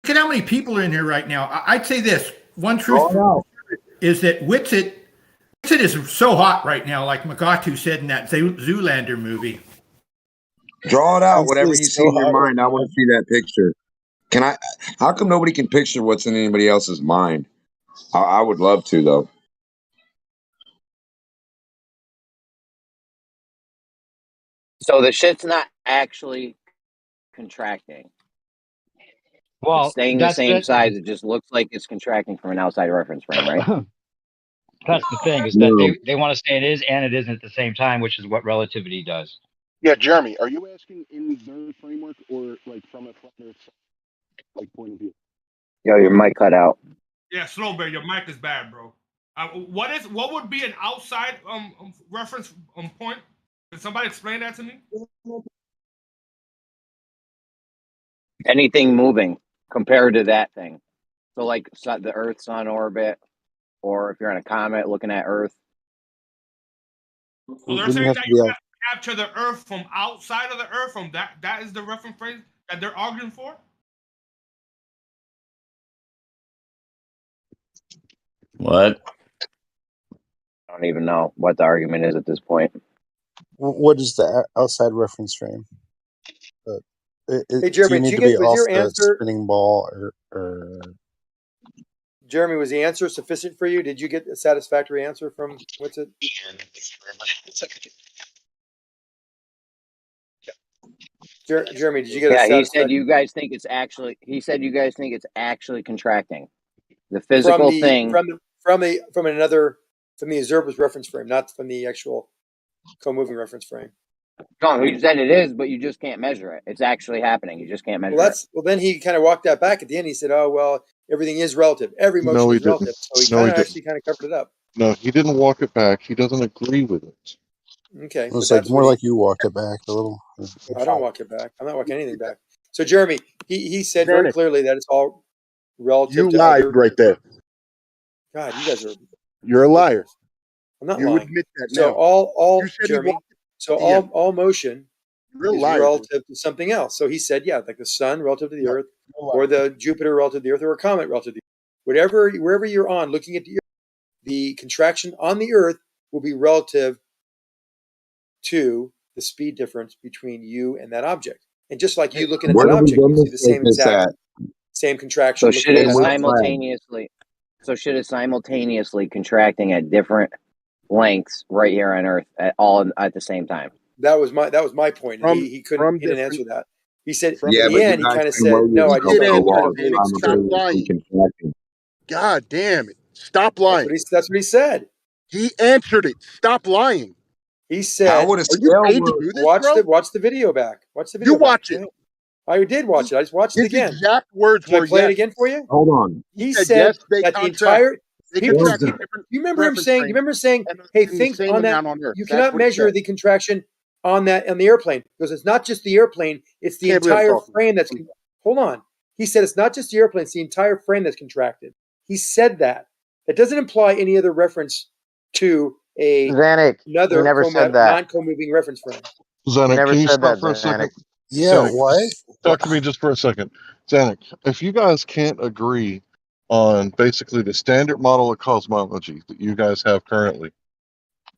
at how many people are in here right now. I'd say this one truth is that Witsit is so hot right now, like Magatu said in that Zoolander movie. Draw it out, This whatever is you so see in your hot right mind. I want to see that picture. Can I? How come nobody can picture what's in anybody else's mind? I would love to, though. So the shit's not actually contracting. Well, It's staying the that's same it. size. It just looks like it's contracting from an outside reference frame, right? That's the thing is that No. they want to say it is and it isn't at the same time, which is what relativity does. Yeah, Jeremy, are you asking in their framework or like from a flat Earth like point of view? Yo, your mic cut out. Yeah, slow bear. Your mic is bad, bro. What would be an outside reference point? Can somebody explain that to me? Anything moving compared to that thing. So like the Earth's on orbit, or if you're on a comet looking at Earth. So they're saying that you have to capture the Earth from outside of the Earth. From that is the reference frame that they're arguing for. What? I don't even know what the argument is at this point. What is the outside reference frame? Hey, Jeremy, do you need to be off the spinning ball or? Jeremy, was the answer sufficient for you? Did you get a satisfactory answer from what's it? Jeremy, did you get a satisfactory? He said you guys think it's actually. He said you guys think it's actually contracting. The physical thing from the observer's reference frame, not from the actual co-moving reference frame. No, he said it is, but you just can't measure it. It's actually happening. You just can't measure it. Well, then he kind of walked that back at the end. He said, "Oh well, everything is relative. Every motion is relative." So he kind of actually kind of covered it up. No, he didn't walk it back. He doesn't agree with it. Okay, it's like more like you walked it back a little. I don't walk it back. I'm not walking anything back. So Jeremy, he said very clearly that it's all relative. You lied right there. God, you guys are. You're a liar. I'm not you lying. Admit that so now. all Jeremy. So all motion is liar, relative to something else. So he said, yeah, like the sun relative to the Earth, or the Jupiter relative to the Earth, or a comet relative to the Earth. Wherever you're on, looking at the Earth, the contraction on the Earth will be relative to the speed difference between you and that object. And just like you looking at that object, you see the same contraction. So shit is simultaneously. So shit is simultaneously contracting at different lengths right here on Earth at the same time. That was my point. He didn't answer that. He said in the end he kind of said, "No, I just stop lying." God damn it! Stop lying. That's what he said. He answered it. Stop lying. He said, "Are you paid to do this, bro?" Watch the video back. Watch the video. You watch it. I did watch it. I just watched it again. His exact words were, play it again for you? Hold on. He said that the entire. You remember him saying? You remember saying, "Hey, think on that. You cannot measure the contraction on the airplane because it's not just the airplane; it's the entire frame that's." Hold on. He said it's not just the airplane; it's the entire frame that's contracted. He said that. That doesn't imply any other reference to another non-co-moving reference frame. Zanuck, can you stop for a second? Yeah, Zanuck, what? Talk to me just for a second. Zanuck, if you guys can't agree on basically the standard model of cosmology that you guys have currently,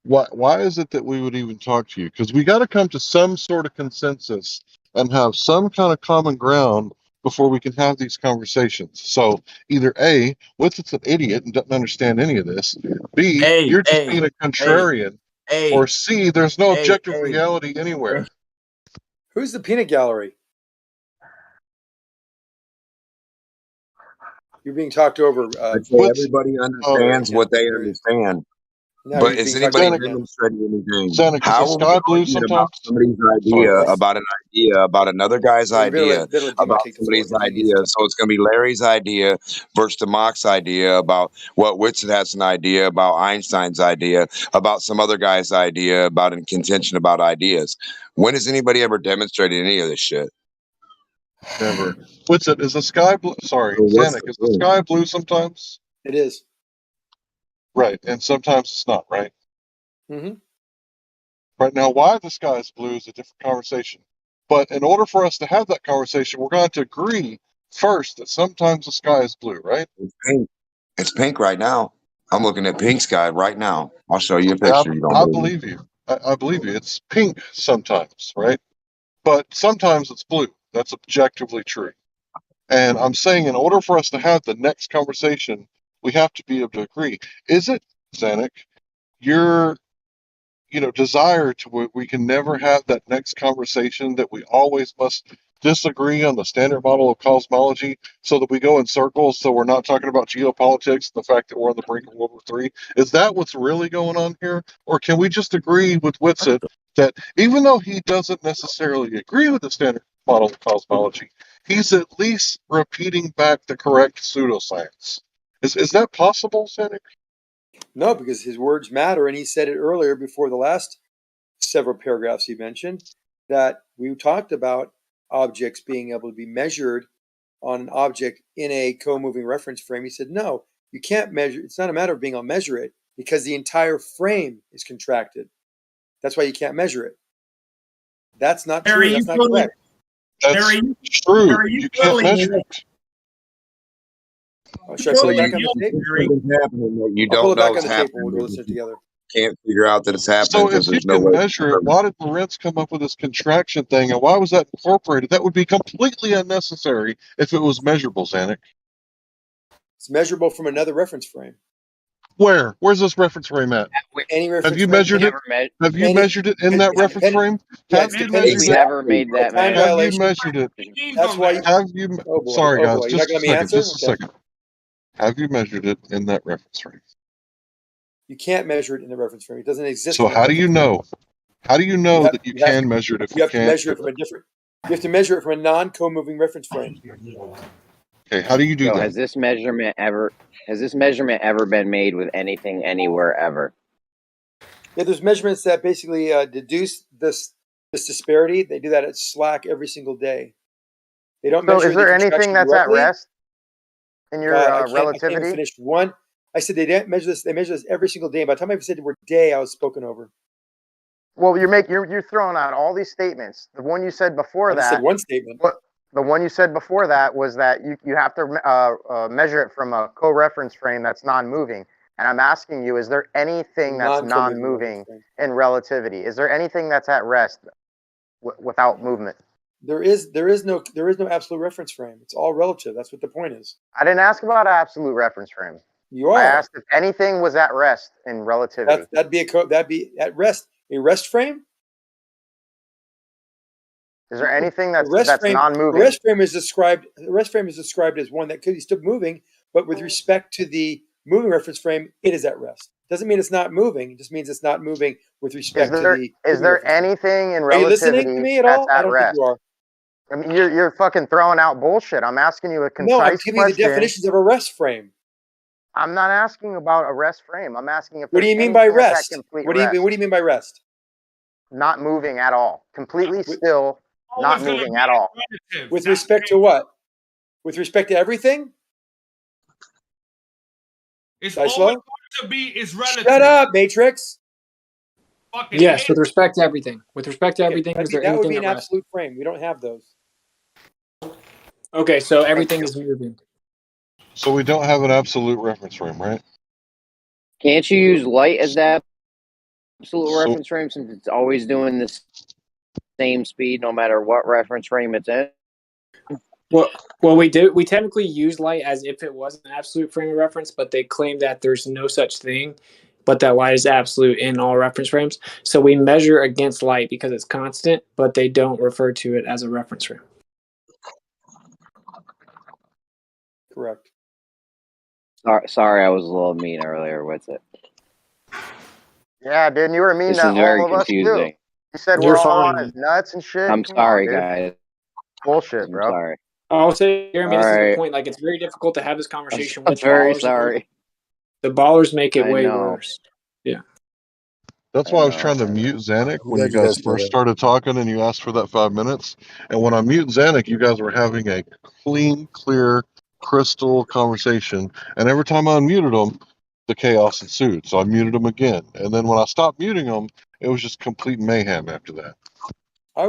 why is it that we would even talk to you? Because we got to come to some sort of consensus and have some kind of common ground before we can have these conversations. So either A, Witz an idiot and doesn't understand any of this, B, you're just being a contrarian, or C, there's no objective reality anywhere. Who's the peanut gallery? You're being talked over. Everybody understands what they understand. No, but is anybody demonstrating anything? Zanuck, How is the sky blue sometimes? About somebody's idea, about an idea, about another guy's idea, about somebody's idea. So it's going to be Larry's idea versus Democ's idea about what Whitson has an idea about Einstein's idea, about some other guy's idea, about a contention about ideas. When has anybody ever demonstrated any of this shit? Never. Whitson, is the sky blue? Sorry, Zanuck, is the sky blue sometimes? It is. Right, and sometimes it's not, right? Mm-hmm. Right now, why the sky is blue is a different conversation. But in order for us to have that conversation, we're going to agree first that sometimes the sky is blue, right? It's pink. It's pink right now. I'm looking at pink sky right now. I'll show you a picture. I believe you. I believe you. It's pink sometimes, right? But sometimes it's blue. That's objectively true. And I'm saying in order for us to have the next conversation, we have to be able to agree. Is it, Zanuck, your desire to where we can never have that next conversation, that we always must disagree on the standard model of cosmology so that we go in circles, so we're not talking about geopolitics and the fact that we're on the brink of World War III? Is that what's really going on here? Or can we just agree with Whitson that even though he doesn't necessarily agree with the standard model of cosmology, he's at least repeating back the correct pseudoscience? Is that possible, Zanuck? No, because his words matter, and he said it earlier before the last several paragraphs he mentioned, that we talked about objects being able to be measured on an object in a co-moving reference frame. He said, no, you can't measure. It's not a matter of being able to measure it because the entire frame is contracted. That's why you can't measure it. That's not true. That's not correct. That's true. You can't measure it. Should I put it back on the tape? Something's happening that you I'll pull don't it back know on is the tape and we'll happening. go listen to it together. Can't figure out that it's happening So because if you there's no can way. measure it, why did Lorentz come up with this contraction thing, and why was that incorporated? That would be completely unnecessary if it was measurable, Zanuck. It's measurable from another reference frame. Where? Where's this reference frame at? Any reference Have you frame. measured it? Have you measured it in that reference frame? Have you measured it? Never made that time measure. Have you violation. measured it? That's why. Have you? Oh boy. Sorry, Oh guys. boy. You're not Just gonna a let me second. answer? Just a second. Have you measured it in that reference frame? You can't measure it in the reference frame. It doesn't exist. So in the how do you reference know? How do you know have- that you you have can to- measure it if You you have to can't? measure it from a different. You have to measure it from a non-co-moving reference frame. Okay, how do you do So that? has this measurement ever been made with anything anywhere ever? Yeah, there's measurements that basically deduce this disparity. They do that at Slack every single day. They don't So measure is there the anything contraction that's at directly. rest in your God, I can't even relativity? finish one. I said they didn't measure this. They measure this every single day. By the time I said the word day, I was spoken over. Well, you're throwing out all these statements. The one you said before I just that. said one statement. The one you said before that was that you have to measure it from a co-reference frame that's non-moving. And I'm asking you, is there anything that's non-moving in relativity? Is there anything that's at rest without movement? There is no absolute reference frame. It's all relative. That's what the point is. I didn't ask about an absolute reference frame. You are. I asked if anything was at rest in relativity. That'd be at rest. A rest frame. Is there anything that's frame, non-moving? The rest frame is described as one that could be still moving, but with respect to the moving reference frame, it is at rest. Doesn't mean it's not moving. It just means it's not moving with respect to the. Is there anything in relativity? Are you listening to me at all? I don't think you are. I mean, you're fucking throwing out bullshit. I'm asking you a concise question. No, I'm giving you the definitions of a rest frame. I'm not asking about a rest frame. I'm asking if. What do you mean by rest? What do you mean by rest? Not moving at all. Completely still. Not moving at all. With respect to what? With respect to everything? It's always going to be is relative. Shut up, Matrix. Yes, with respect to everything. With respect to everything, is there that would anything be an at rest? absolute frame. We don't have those. Okay, so everything is moving. So we don't have an absolute reference frame, right? Can't you use light as that absolute reference frame since it's always doing the same speed no matter what reference frame it's in? Well, we do. We technically use light as if it was an absolute frame of reference, but they claim that there's no such thing, but that light is absolute in all reference frames. So we measure against light because it's constant, but they don't refer to it as a reference frame. Correct. Sorry, I was a little mean earlier with it. Yeah, dude, you were mean This to is very all of us too. confusing. You said we're all on his nuts and shit. I'm sorry, guys. Bullshit, bro. I'm sorry. I'll say, Jeremy, this is the point. Like, it's very difficult to have this conversation with very ballers. sorry. The ballers make it way know. worse. Yeah. That's why I was trying to mute Zanuck when you guys first started talking and you asked for that 5 minutes. And when I mute Zanuck, you guys were having a clean, clear, crystal conversation. And every time I unmuted them, the chaos ensued. So I muted them again. And then when I stopped muting them, it was just complete mayhem after that.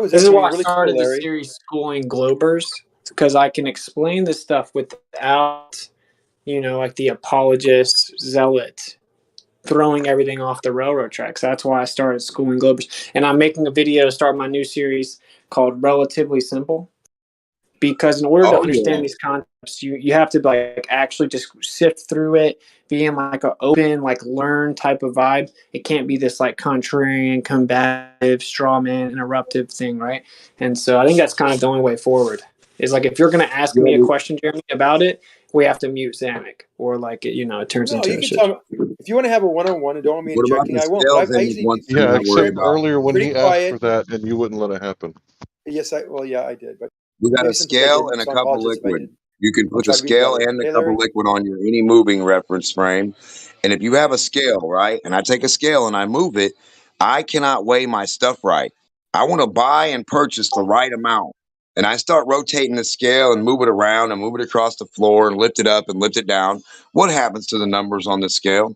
This is why I started the series Schooling Globers, because I can explain this stuff without, like the apologist, zealot, throwing everything off the railroad tracks. That's why I started Schooling Globers. And I'm making a video to start my new series called Relatively Simple. Because in order to understand these concepts, you have to actually just sift through it, be in an open, learn type of vibe. It can't be this contrarian, combative, straw man, interruptive thing, right? And so I think that's kind of the only way forward. Is if you're going to ask me a question, Jeremy, about it, we have to mute Zanuck, or it turns into you can tell me, if you want to have a one-on-one and don't want me interjecting, I won't. But I usually except earlier when he quiet. asked for that and you wouldn't let it happen. Yes, I did, but we got a scale and a cup of liquid. You can put the scale and the cup of liquid on your any moving reference frame. And if you have a scale, right, and I take a scale and I move it, I cannot weigh my stuff right. I want to buy and purchase the right amount. And I start rotating the scale and move it around and move it across the floor and lift it up and lift it down. What happens to the numbers on the scale?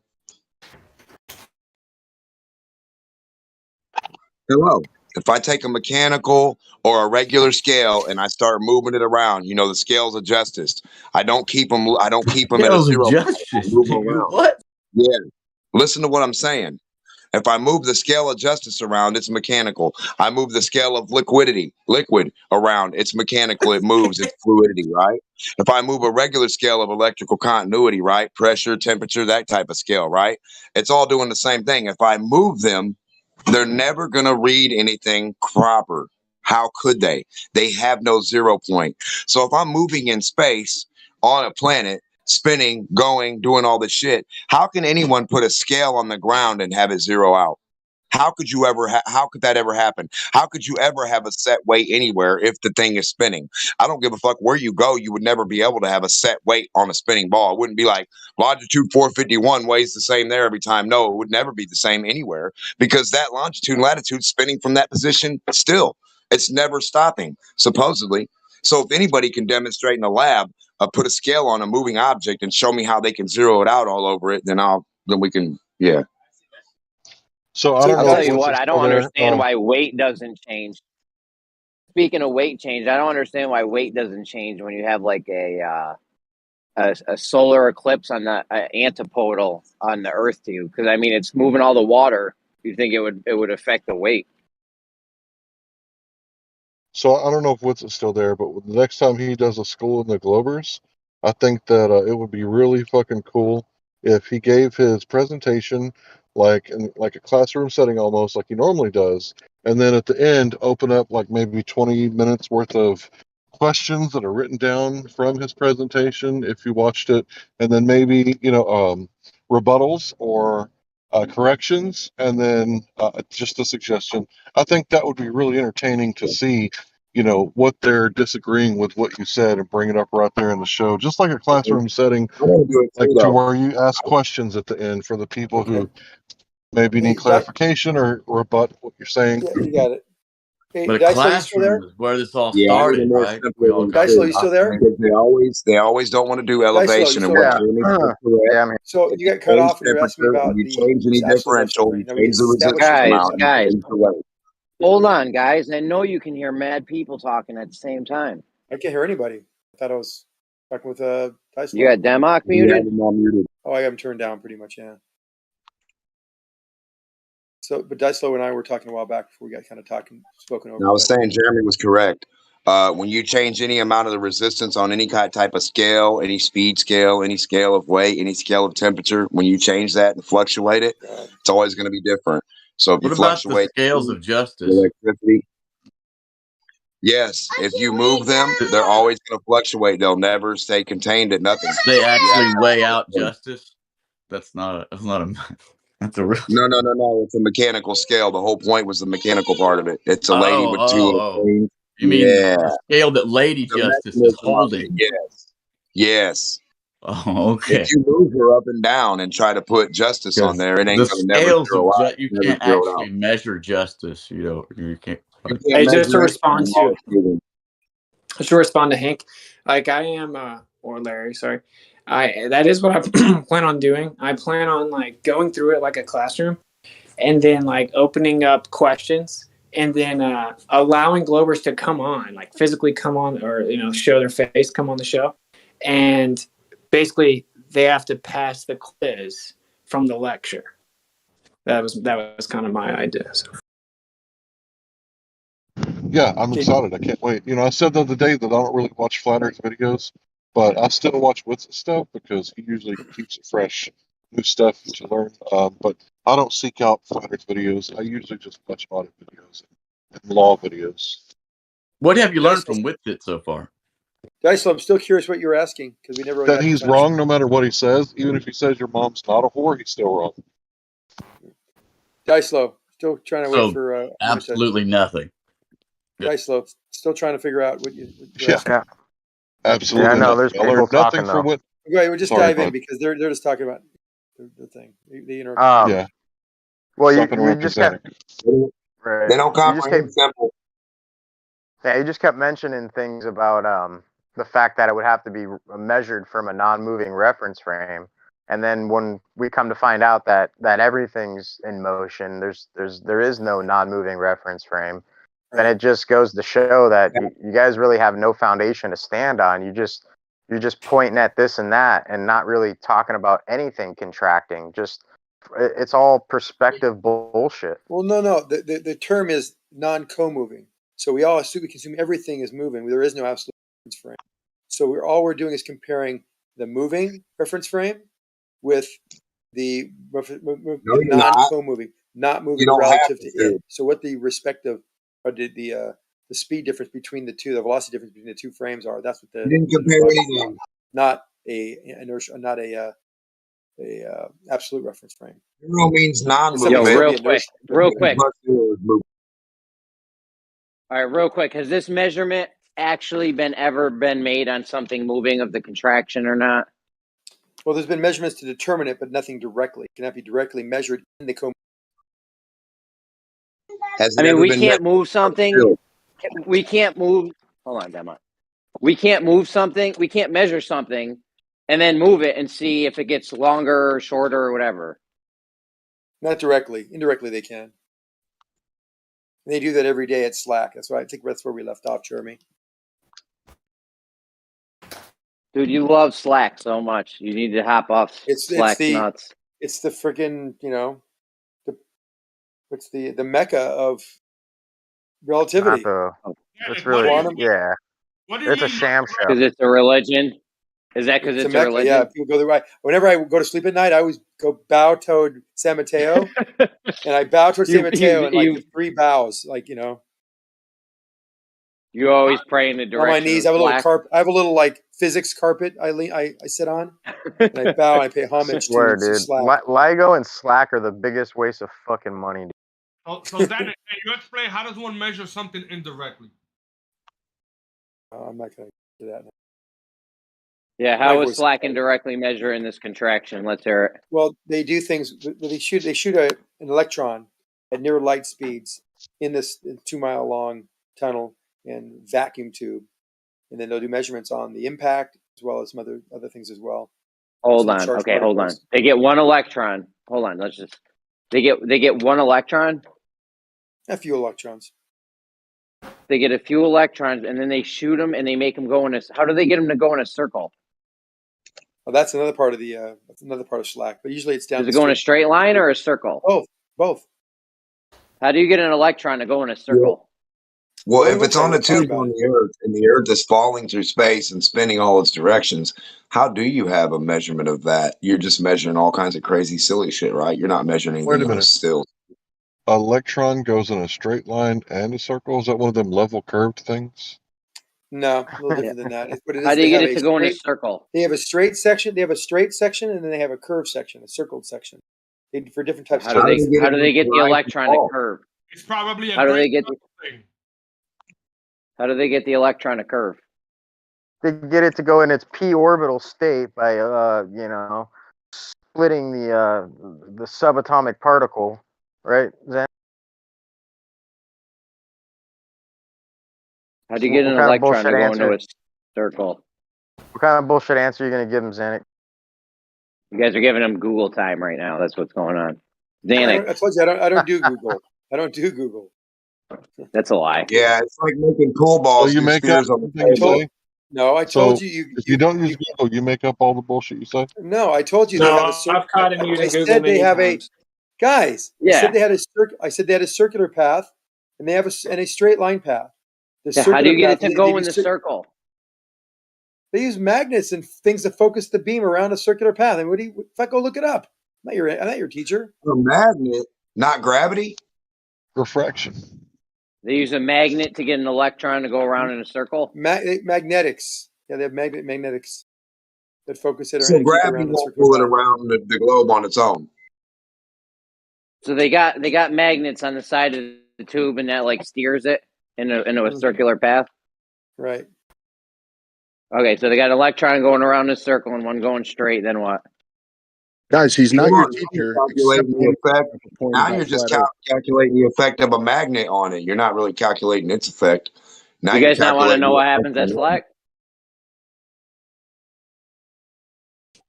Hello. If I take a mechanical or a regular scale and I start moving it around, the scales of justice. I don't keep them. I don't keep them at a Scales of 0 point. I justice, move them nigga. around. What? Yeah. Listen to what I'm saying. If I move the scale of justice around, it's mechanical. I move the scale of liquid around, it's mechanical. It moves, it's fluidity, right? If I move a regular scale of electrical continuity, right? Pressure, temperature, that type of scale, right? It's all doing the same thing. If I move them, they're never going to read anything proper. How could they? They have no 0 point. So if I'm moving in space on a planet, spinning, going, doing all this shit, how can anyone put a scale on the ground and have it 0 out? How could you ever? How could that ever happen? How could you ever have a set weight anywhere if the thing is spinning? I don't give a fuck where you go. You would never be able to have a set weight on a spinning ball. It wouldn't be like longitude 451 weighs the same there every time. No, it would never be the same anywhere because that longitude and latitude spinning from that position still. It's never stopping, supposedly. So if anybody can demonstrate in a lab, put a scale on a moving object and show me how they can 0 it out all over it, then we can, yeah. So I don't I'll know tell if you Witz what, is I still don't there. understand why weight doesn't change. Speaking of weight change, I don't understand why weight doesn't change when you have like a solar eclipse on the antipodal on the Earth to you. Because I mean, it's moving all the water. You think it would affect the weight? So I don't know if Witz is still there, but the next time he does a School in the Globers, I think that it would be really fucking cool if he gave his presentation like in like a classroom setting, almost like he normally does, and then at the end open up like maybe 20 minutes worth of questions that are written down from his presentation if you watched it, and then maybe rebuttals or corrections, and then just a suggestion. I think that would be really entertaining to see, what they're disagreeing with what you said and bring it up right there in the show, just like a classroom setting, I want to do it like too, to though. where you ask questions at the end for the people who maybe Hey, need clarification or rebut what you're saying. Yeah, you got it. Hey, But a Dicelo, you still classroom there? is where this all Yeah, I need it started, more right? We simpler all than got Dicelo, you this still there? because they always don't want to do Dicelo, you elevation and still what there? Jeremy said correct. Yeah, I'm here. So If you you got cut change off and you were asking me temperature and about you the change any absolute reference differential, frame. you Now we change the established resistance the weight. amount, you Guys, change the weight. hold on, guys. I know you can hear mad people talking at the same time. I can't hear anybody. I thought I was talking with You Dicelo. got Democ You have muted? them all muted. Oh, I have him turned down pretty much, yeah. So, but Dicelo and I were talking a while back before we got kind of spoken over. Now, I was But saying Jeremy was correct. When you change any amount of the resistance on any type of scale, any speed scale, any scale of weight, any scale of temperature, when you change that and fluctuate it, it's always going to be different. So if you What about the fluctuate scales the of justice? electricity, yes, if you move them, they're always going to fluctuate. They'll never stay contained at nothing. They You have actually to weigh have out justice. That's not a that's a real. no. It's a mechanical scale. The whole point was the mechanical part of it. It's a lady with two little Oh. things. You mean Yeah, the scale that Lady the Justice is mechanism of it. holding? Yes. Oh, If okay. you move her up and down and try to put justice on Because there, it the ain't gonna never scales zero of out. you Never can't zero actually out. measure justice. You can't. You can't Hey, just to measure it. respond And to it's moving. Hank, like I am, or Larry, sorry. That is what I plan on doing. I plan on like going through it like a classroom, and then like opening up questions, and then allowing Globers to come on, like physically come on, or show their face, come on the show, and basically they have to pass the quiz from the lecture. That was kind of my idea. So. Yeah, I'm excited. I can't wait. I said the other day that I don't really watch Flat Earth videos, but I still watch Witz's stuff because he usually keeps it fresh, new stuff to learn. But I don't seek out Flat Earth videos. I usually just watch audit videos and law videos. What have you learned from Witsit so far? Dicelo, I'm still curious what you were asking because we never really That he's wrong no matter what he says. Even if he says your mom's not a whore, he's still wrong. Dicelo, still trying to wait So for absolutely nothing. Dicelo, still trying to figure out what you're asking. Yeah. Absolutely. Yeah, I know. Nothing. There's I learned people nothing talking from though. what. Okay, we'll just Sorry, dive in bud. because they're just talking about the thing. The Yeah. Well, Stopping you around just Kazanik. kept They don't You just kept comprehend simple. you just kept mentioning things about the fact that it would have to be measured from a non-moving reference frame, And then when we come to find out that everything's in motion, there is no non-moving reference frame, then it just goes to show that you guys really have no foundation to stand on. You're just pointing at this and that and not really talking about anything contracting. It's all perspective bullshit. Well, no. The term is non-co-moving. So we consume everything as moving. There is no absolute reference frame. So all we're doing is comparing the moving reference frame with the non-co-moving, not moving relative to it. So what the respective, or the speed difference between the two, the velocity difference between the two frames are. That's what the. You didn't compare anything. Not a inertia, not a absolute reference frame. Zero means non-moving. Yo, real quick. All right, real quick. Has this measurement actually ever been made on something moving of the contraction or not? Well, there's been measurements to determine it, but nothing directly. It cannot be directly measured in the co. I mean, we can't move something. We can't move. Hold on, Demo. We can't move something. We can't measure something and then move it and see if it gets longer or shorter or whatever. Not directly. Indirectly, they can. And they do that every day at Slack. That's why I think that's where we left off, Jeremy. Dude, you love Slack so much. You need to hop off Slack's nuts. It's the freaking, what's the mecca of relativity. It's really, yeah. It's a sham show. Because it's a religion? Is that because it's a religion? Yeah, people go the right. Whenever I go to sleep at night, I always go bow toward San Mateo. And I bow towards San Mateo in 3 bows, You always pray in the direction. On my knees, I have a little carpet. I have a little physics carpet. I sit on, and I bow. And I pay homage to Slack. LIGO and Slack are the biggest waste of fucking money. So that you explain, how does one measure something indirectly? I'm not going to do that now. Yeah, how is Slack indirectly measuring this contraction? Let's hear it. Well, they do things. They shoot an electron at near light speeds in this 2-mile long tunnel and vacuum tube, and then they'll do measurements on the impact as well as some other things as well. Hold on. Okay, hold on. They get one electron. Hold on. They get one electron. A few electrons. They get a few electrons, and then they shoot them, and they make them go in a. How do they get them to go in a circle? Well, that's another part of Slack. But usually it's down. Does it go in a straight line or a circle? Both. How do you get an electron to go in a circle? Well, if it's on a tube on the Earth and the Earth is falling through space and spinning all its directions, how do you have a measurement of that? You're just measuring all kinds of crazy, silly shit, right? You're not measuring anything else still. Electron goes in a straight line and a circle? Is that one of them level curved things? No, a little different than that. How do you get it to go in a circle? They have a straight section. They have a straight section, and then they have a curved section, a circled section. For different types. How do they get the electron to curve? It's probably How do they get the electron to curve? They get it to go in its p orbital state by splitting the subatomic particle, right, Zen? How do you get an electron to go into a circle? What kind of bullshit answer are you going to give him, Zanuck? You guys are giving him Google time right now. That's what's going on. Zanuck. I told you I don't do Google. I don't do Google. That's a lie. Yeah, it's like making pool balls. So you make up everything. No, I told you. If you don't use Google, you make up all the bullshit you say. No, I told you they have a circle. I've caught him using Google. Said they have times. Guys. Yeah. I said they had a circular path, and they have a straight line path. How do you get it to go in the circle? They use magnets and things to focus the beam around a circular path. And if I go look it up? I'm not your teacher. A magnet, not gravity. Refraction. They use a magnet to get an electron to go around in a circle. Magnetics. Yeah, they have magnetics that focus it. So gravity won't pull it around the globe on its own. So they got magnets on the side of the tube, and that steers it into a circular path. Right. Okay, so they got an electron going around the circle and one going straight. Then what? Guys, he's not your teacher. Now you're just calculating the effect of a magnet on it. You're not really calculating its effect. Now you guys not want to know what happens at Slack?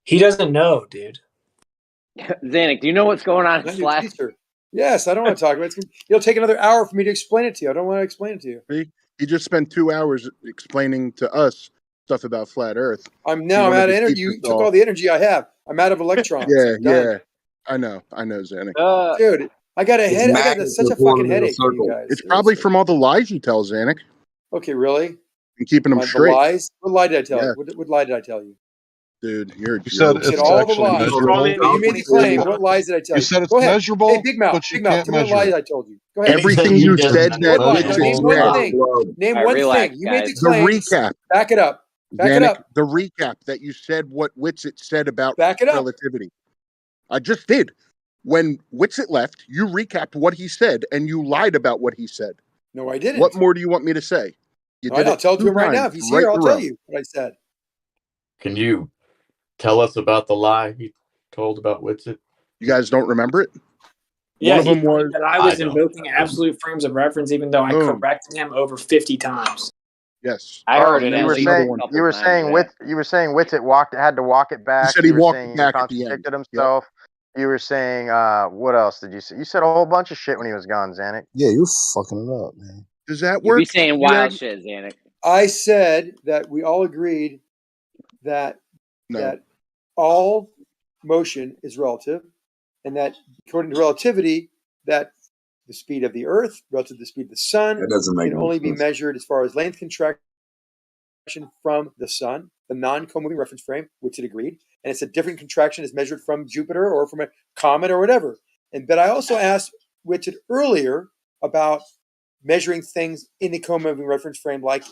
He doesn't know, dude. Zanuck, do you know what's going on in Not your Slack? teacher. Yes, I don't want to talk about it. It'll take another hour for me to explain it to you. I don't want to explain it to you. See? He just spent 2 hours explaining to us stuff about flat Earth. I'm out of energy. You took all the energy I have. I'm out of electrons. Yeah, I'm done. yeah. I know, Zanuck. Dude, I got a head. I got such a fucking headache from you guys. It's probably from all the lies you tell, Zanuck. Okay, really? And keeping them The straight. lies? What lie did I tell Yeah. you? What lie did I tell you? Dude, you're You said You said it's all the actually lies. measurable. You made the claim. What lies did I tell you? You said it's Go ahead. measurable, Hey, Big Mouth. but you Big Mouth. can't Tell me what measure lies it. I told you. Go ahead. Everything you said that What lie? No, Witsit name one said. thing. Name one relax, thing. You made the guys. The claim. recap. Back it up. Back it Zanuck, up. the recap that you said what Witsit said about Back it up. relativity. I just did. When Witsit left, you recapped what he said and you lied about what he said. No, I didn't. What more do you want me to say? You All right, I'll tell it to him right now. If he's here, I'll tell you what I said. Can you tell us about the lie he told about Witsit? You guys don't remember it? Yeah, One of he them was that I was invoking absolute frames of reference, even though I Boom. corrected him over 50 times. Yes. I heard it. You were saying Witsit had to walk it back. He said he were walked saying it back at the contradicted end. himself. You were saying what else did you say? You said a whole bunch of shit when he was gone, Zanuck. Yeah, you're fucking it up, man. Does that You work? be saying wild shit, Zanuck. I said that we all agreed that that all motion is relative, and that according to relativity, that the speed of the Earth relative to the speed of the sun That doesn't make can no only be sense. measured as far as length contraction from the sun, the non-co-moving reference frame, which it agreed, and it's a different contraction is measured from Jupiter or from a comet or whatever. But I also asked Richard earlier about measuring things in the co-moving reference frame, like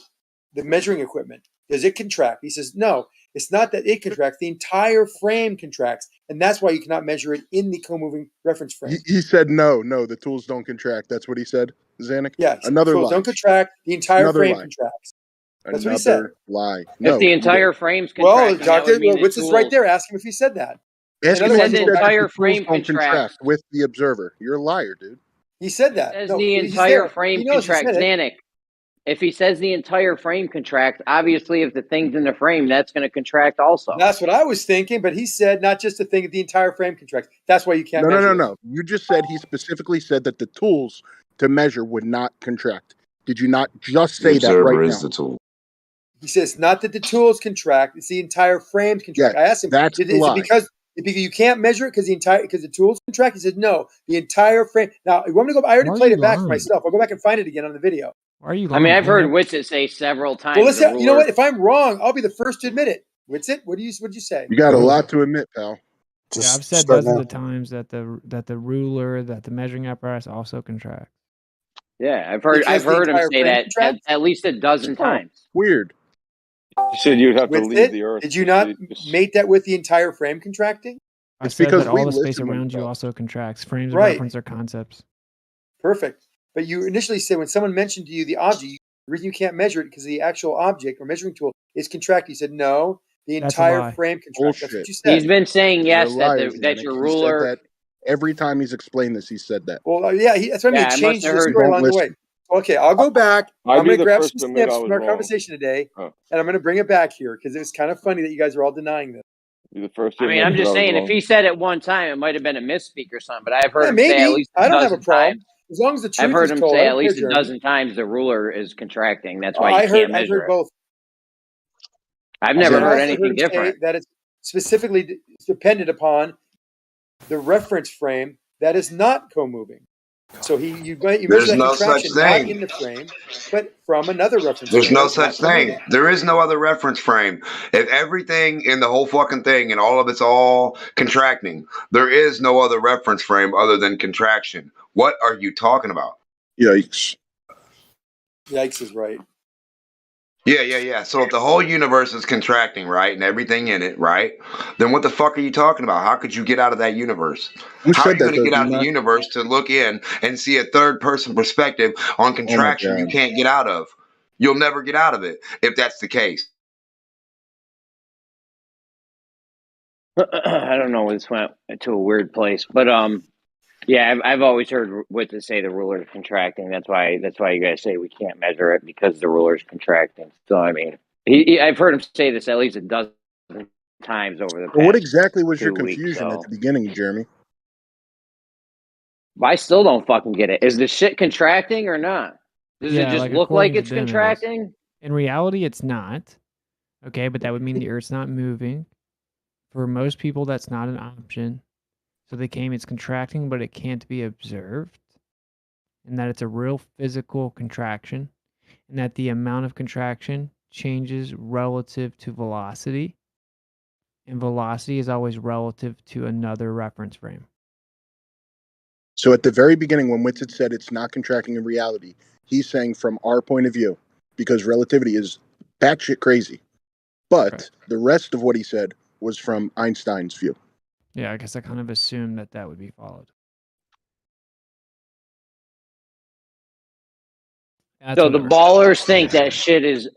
the measuring equipment. Does it contract? He says, no, it's not that it contracts. The entire frame contracts, and that's why you cannot measure it in the co-moving reference frame. He said no, the tools don't contract. That's what he said, Zanuck? Yeah, Another tools lie. don't contract. The entire Another frame lie. contracts. That's Another what he said. lie. If the entire frame's Well, contracting, that Doctor, would mean Witz is right there. Ask him if he said that. Ask In him other if words, he the said entire the frame tools don't contract contracts. with the observer. You're a liar, dude. He said that. Says No, the he's entire there. frame He knows he contracts, said it. Zanuck. If he says the entire frame contracts, obviously, if the thing's in the frame, that's going to contract also. That's what I was thinking, but he said not just the thing, the entire frame contracts. That's why you can't measure it. No. You just said he specifically said that the tools to measure would not contract. Did you not just say that right now? The tool. He says not that the tools contract; it's the entire frame contract. Yeah, I asked him, that's is the it lie. because you can't measure it because the tools contract? He said no, the entire frame. Now, you want me to go? I already Why are played you it back for lying? myself. I'll go back and find it again on the video. Why are you I lying? mean, I've heard Witsit say several times. Well, the you know ruler- what? If I'm wrong, I'll be the first to admit it. What'd you say? You got a lot to admit, pal. Yeah, I've said dozens of times that the ruler, that the measuring apparatus also contracts. Yeah, I've heard him say that at least a dozen times. Weird. You said you'd have to With leave it? the Earth. Did you not mate that with the entire frame contracting? I said that all the space around you also contracts. Frames of reference are concepts. Perfect. But you initially said when someone mentioned to you the object, the reason you can't measure it because the actual object or measuring tool is contracting. You said no, the That's a entire lie. frame contracts. That's what you said. He's been saying yes You're a liar, that your Zanuck. ruler. He said that every time he's explained this, he said that. Well, yeah, that's what I mean. Yeah, I He must changed have his heard- story Don't along the way. listen. Okay, I'll go back. I'd I'm be going to the grab first some to admit I snips was from our wrong. conversation today, Huh. and I'm going to bring it back here because it was kind of funny that you guys are all denying this. You're the first to I mean, admit I'm that just I was saying, if wrong. he said it one time, it might have been a misspeak or something. But I've heard Yeah, him say at maybe. least I a don't have a dozen problem. times. As long as the truth I've heard is him told. say I at don't least care, a Jeremy. dozen times the ruler is contracting. That's why I've you can't heard measure it. both. I've never And I heard also anything him say different. that it's specifically dependent upon the reference frame that is not co-moving. So you measure There's that no such contraction not thing. in the frame, but from another reference There's frame. no that's not such thing. co-moving. There is no other reference frame. If everything in the whole fucking thing and all of it's all contracting, there is no other reference frame other than contraction. What are you talking about? Yikes. Yikes is right. Yeah. So if the whole universe is contracting, right, and everything in it, right, then what the fuck are you talking about? How could you get out of that universe? Who How are said you that, going to though, get out of the D-Mac? universe to look in and see a third person perspective on contraction you God. can't get out of? You'll never get out of it if that's the case. I don't know. This went to a weird place, but yeah, I've always heard what to say the ruler is contracting. That's why you guys say we can't measure it because the ruler is contracting. So I mean, I've heard him say this at least a dozen times over the past. Well, what exactly was your 2 weeks, confusion at so. the beginning, Jeremy? I still don't fucking get it. Is the shit contracting or not? Does it Yeah, just like look like according to it's them, it is. contracting? In reality, it's not. Okay, but that would mean the Earth's not moving. For most people, that's not an option. So they claim it's contracting, but it can't be observed, and that it's a real physical contraction, and that the amount of contraction changes relative to velocity, and velocity is always relative to another reference frame. So at the very beginning, when Whitsitt said it's not contracting in reality, he's saying from our point of view, because relativity is batshit crazy. But the rest of what he said was from Einstein's view. Yeah, I guess I kind of assumed that that would be followed. That's So the whatever. ballers think that shit is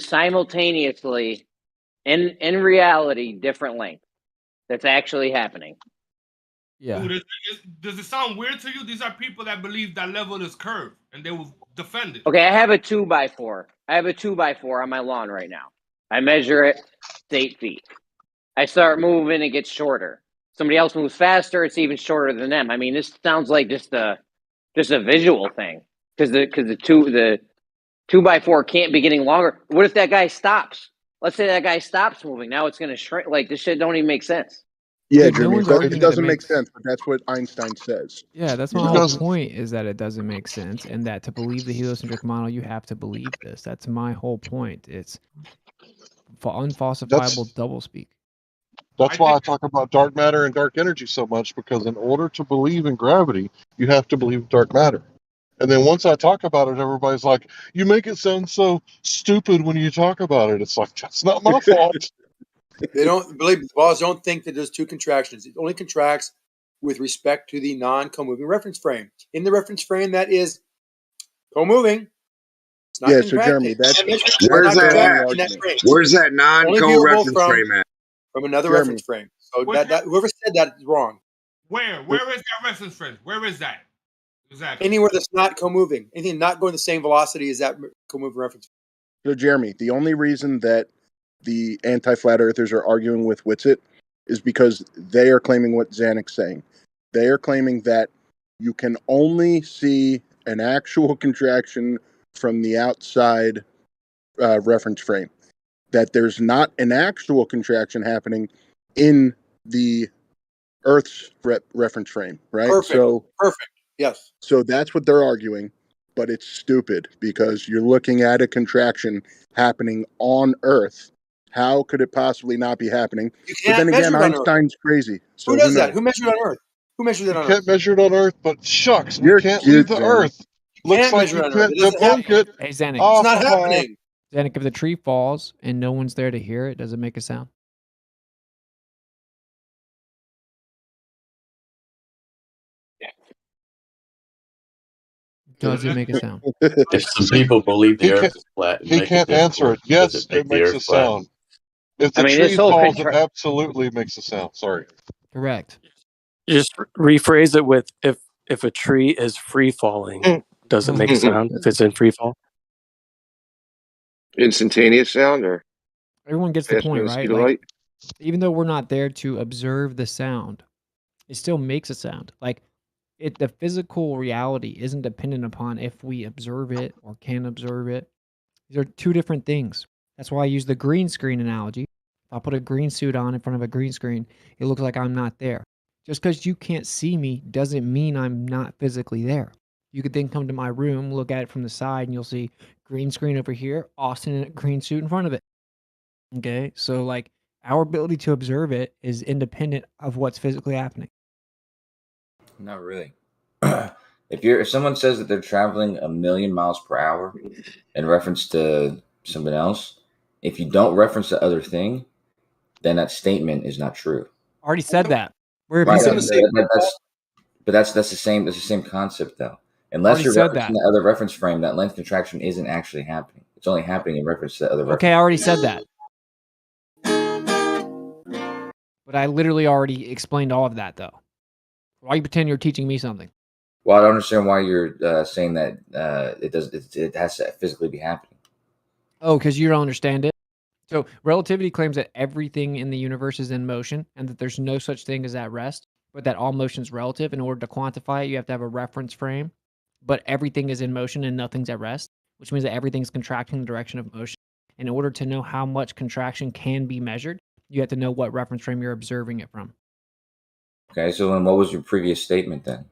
simultaneously in reality different length. That's actually happening. Yeah. Dude, does it sound weird to you? These are people that believe that level is curved, and they will defend it. Okay, I have a 2x4. I have a 2x4 on my lawn right now. I measure it, it's 8 feet. I start moving, it gets shorter. Somebody else moves faster, it's even shorter than them. I mean, this sounds like just a visual thing, because the 2x4 can't be getting longer. What if that guy stops? Let's say that guy stops moving. Now it's going to shrink. Like, this shit don't even make sense. Yeah, Dude, no Jeremy, one's it arguing that it doesn't make makes sense, but that's what Einstein says. Yeah, that's You my know? whole point, is that it doesn't make sense, and that to believe the heliocentric model, you have to believe this. That's my whole point. It's unfalsifiable doublespeak. That's why I talk about dark matter and dark energy so much, because in order to believe in gravity, you have to believe dark matter. And then once I talk about it, everybody's like, you make it sound so stupid when you talk about it. It's like, that's not my fault. They don't believe the balls don't think that there's two contractions. It only contracts with respect to the non-co-moving reference frame. In the reference frame that is co-moving, it's not So Jeremy, that's where's that at? in that frame. Where's that Only non-co viewable reference frame at? from another Jeremy. reference frame. So that whoever said that is wrong. Where is that reference frame? Where is that? Exactly. Anywhere that's not co-moving, anything not going the same velocity as that co-moving reference frame. So Jeremy, the only reason that the anti-flat earthers are arguing with Whitsitt is because they are claiming what Zanuck's saying. They are claiming that you can only see an actual contraction from the outside reference frame. That there's not an actual contraction happening in the Earth's reference frame, right? Perfect. Yes. So that's what they're arguing, but it's stupid because you're looking at a contraction happening on Earth. How could it possibly not be happening? But then again, Einstein's crazy. So who does that? Who measured on Earth? Who measured that on Earth? You can't measure it on Earth, but shucks, we You're can't cute, leave the Zanuck. Earth. Looks like you can't debunk it. Hey, Zanuck. off It's not of, happening. Zanuck, if the tree falls and no one's there to hear it, does it make a sound? Does it make a sound? If some people believe the Earth is flat, he can't answer it. Yes, it makes a sound. If the tree falls, it absolutely makes a sound. Sorry. Correct. Just rephrase it with if a tree is free falling, does it make a sound if it's in free fall? Instantaneous sound, or everyone gets the faster point, than the right? speed of Like, light? even though we're not there to observe the sound, it still makes a sound. Like, the physical reality isn't dependent upon if we observe it or can observe it. These are two different things. That's why I use the green screen analogy. If I put a green suit on in front of a green screen, it looks like I'm not there. Just because you can't see me doesn't mean I'm not physically there. You could then come to my room, look at it from the side, and you'll see green screen over here, Austin in a green suit in front of it. Okay, so like our ability to observe it is independent of what's physically happening. Not really. If someone says that they're traveling 1,000,000 miles per hour in reference to something else, if you don't reference the other thing, then that statement is not true. Already said that. Where have Right, you said that's the same concept though. Unless you're referencing the other reference frame, that length contraction isn't actually happening. It's only happening in reference to the other reference. Okay, I already said that. But I literally already explained all of that though. Why you pretend you're teaching me something? Well, I don't understand why you're saying that it has to physically be happening. Oh, because you don't understand it? So relativity claims that everything in the universe is in motion and that there's no such thing as at rest, but that all motion is relative. In order to quantify it, you have to have a reference frame, but everything is in motion and nothing's at rest, which means that everything's contracting in the direction of motion. In order to know how much contraction can be measured, you have to know what reference frame you're observing it from. Okay, so then what was your previous statement then?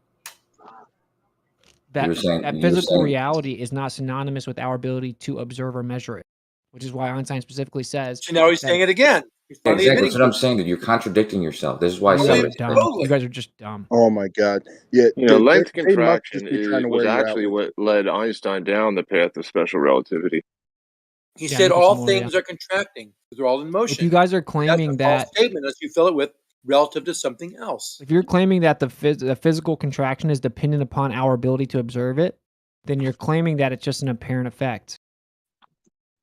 That, you were saying, that you were physical saying, reality is not synonymous with our ability to observe or measure it, which is why Einstein specifically says. So now he's that, saying it again. He's finally exactly. That's admitting what I'm saying. That you're contradicting yourself. This is why you some guys of are this dumb. You guys are just dumb. Oh my God! Yeah, You know, length they must contraction just be trying to was wear you out actually with what led Einstein down the path of special relativity. He Yeah, said Nicholas all Moore, things yeah. are contracting because they're all in motion. If you guys are That's claiming a false that, statement unless you fill it with relative to something else. if you're claiming that the physical contraction is dependent upon our ability to observe it, then you're claiming that it's just an apparent effect.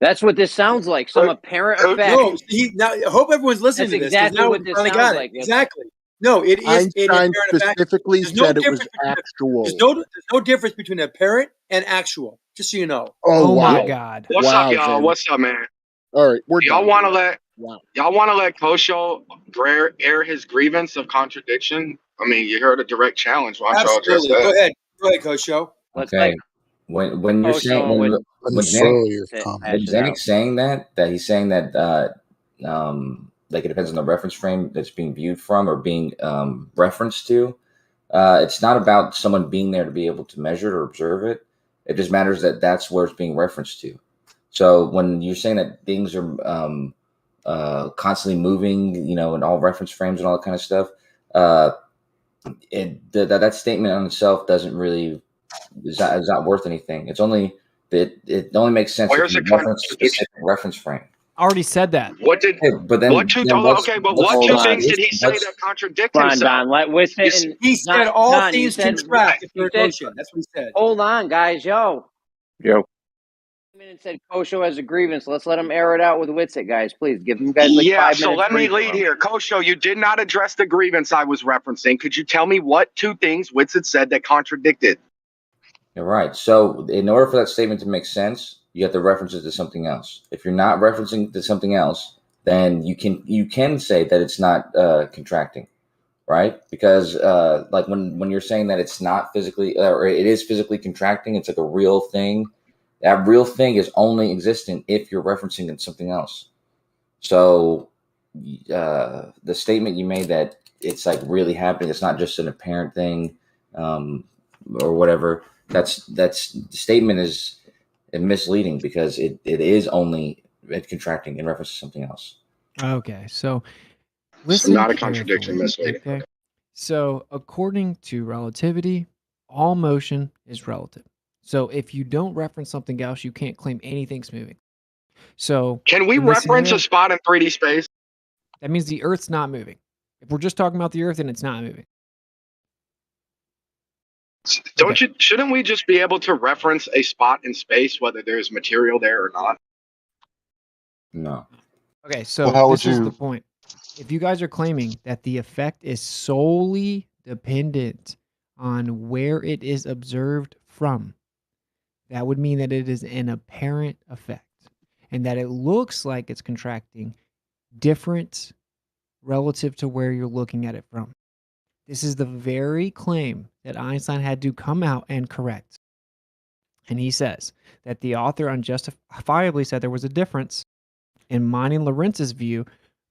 That's what this sounds like. Some apparent effect. No, now I hope everyone's listening That's to this. exactly Now what we this finally sounds got like. it. Exactly. No, it is an Einstein apparent effect. specifically There's no said it was difference between actual. there's no difference between apparent and actual. Just so you know. Oh, wow. My God. What's Wow, up, y'all? Zen. What's up, man? All right, we're Y'all done. want to let Wow. y'all want to let Kosho air his grievance of contradiction? I mean, you heard a direct challenge. Why don't y'all address Absolutely. that? Go ahead, Kosho. Okay. When you're saying when Zenek's saying that he's saying that like it depends on the reference frame that's being viewed from or being referenced to. It's not about someone being there to be able to measure it or observe it. It just matters that that's where it's being referenced to. So when you're saying that things are constantly moving, you know, in all reference frames and all that kind of stuff, that statement on itself doesn't really is not worth anything. It's only it only makes sense Where's if the you reference a contradiction? specific reference frame. I already said that. What did? But then, What two? Okay, but what two things did he say that contradict Come on, himself? Don. Let Wissett You and He said all Don, you things said contract if you they're in said. motion. That's what he said. Hold on, guys. Yo. And said Kosho has a grievance. Let's let him air it out with Witsett, guys. Please give him guys like 5 minutes. So let me free lead for him. here. Kosho, you did not address the grievance I was referencing. Could you tell me what two things Witsett said that contradicted? You're right. So in order for that statement to make sense, you have to reference it to something else. If you're not referencing to something else, then you can say that it's not contracting, right? Because like when you're saying that it's not physically or it is physically contracting, it's like a real thing. That real thing is only existent if you're referencing it to something else. So the statement you made that it's like really happening, it's not just an apparent thing or whatever. The statement is misleading because it is only contracting in reference to something else. Okay, so So listen not a carefully, contradiction, misleading. okay? So according to relativity, all motion is relative. So if you don't reference something else, you can't claim anything's moving. So Can we in this reference scenario, a spot in 3D space? that means the Earth's not moving. If we're just talking about the Earth, then it's not moving. Shouldn't we just be able to reference a spot in space, whether there's material there or not? No. Okay, so Well, how would this is you- the point. If you guys are claiming that the effect is solely dependent on where it is observed from, that would mean that it is an apparent effect and that it looks like it's contracting different relative to where you're looking at it from. This is the very claim that Einstein had to come out and correct. And he says that the author unjustifiably said there was a difference in mine and Lorentz's view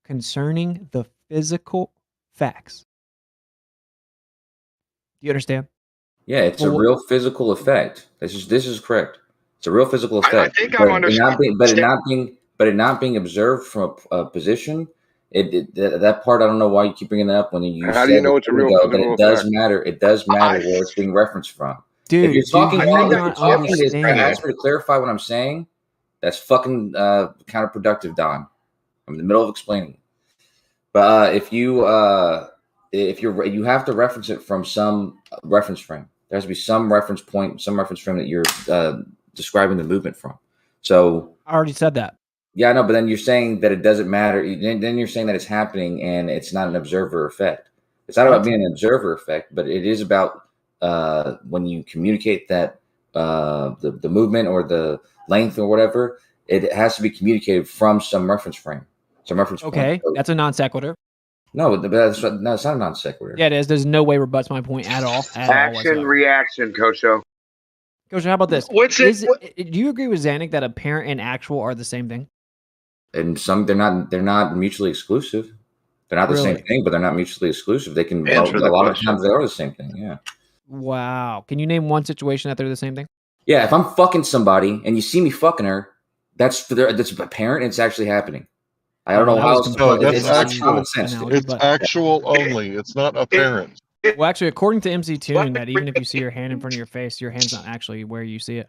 concerning the physical facts. Do you understand? Yeah, it's a real physical effect. This is correct. It's a real physical effect. I think I'm understanding. But it not being observed from a position. That part I don't know why you keep bringing it up when you. How do you know it's a real physical It does effect? matter. It does matter where it's being referenced from. Dude, if you're talking, do you not ask me understand? to clarify what I'm saying. That's fucking counterproductive, Don. I'm in the middle of explaining. But if you have to reference it from some reference frame. There has to be some reference point, some reference frame that you're describing the movement from. So I already said that. Yeah, I know, but then you're saying that it doesn't matter. Then you're saying that it's happening and it's not an observer effect. It's not about being an observer effect, but it is about when you communicate that the movement or the length or whatever, it has to be communicated from some reference frame, some reference point. Okay, that's a non sequitur. No, that's not a non sequitur. Yeah, it is. There's no way rebutts my point at all. Action, reaction, Kosho. Coach, how about this? What's do you agree with Zanuck that apparent and actual are the same thing? And some they're not mutually exclusive. They're not the same Really? thing, but they're not mutually exclusive. They can Answer a the lot question. of times they are the same thing. Yeah. Wow. Can you name one situation that they're the same thing? Yeah, if I'm fucking somebody and you see me fucking her, that's apparent and it's actually happening. I don't know how else. No, that's It's not actual. common sense. Dude. It's actual only. It's not apparent. Well, actually, according to MC Tune, that even if you see your hand in front of your face, your hand's not actually where you see it.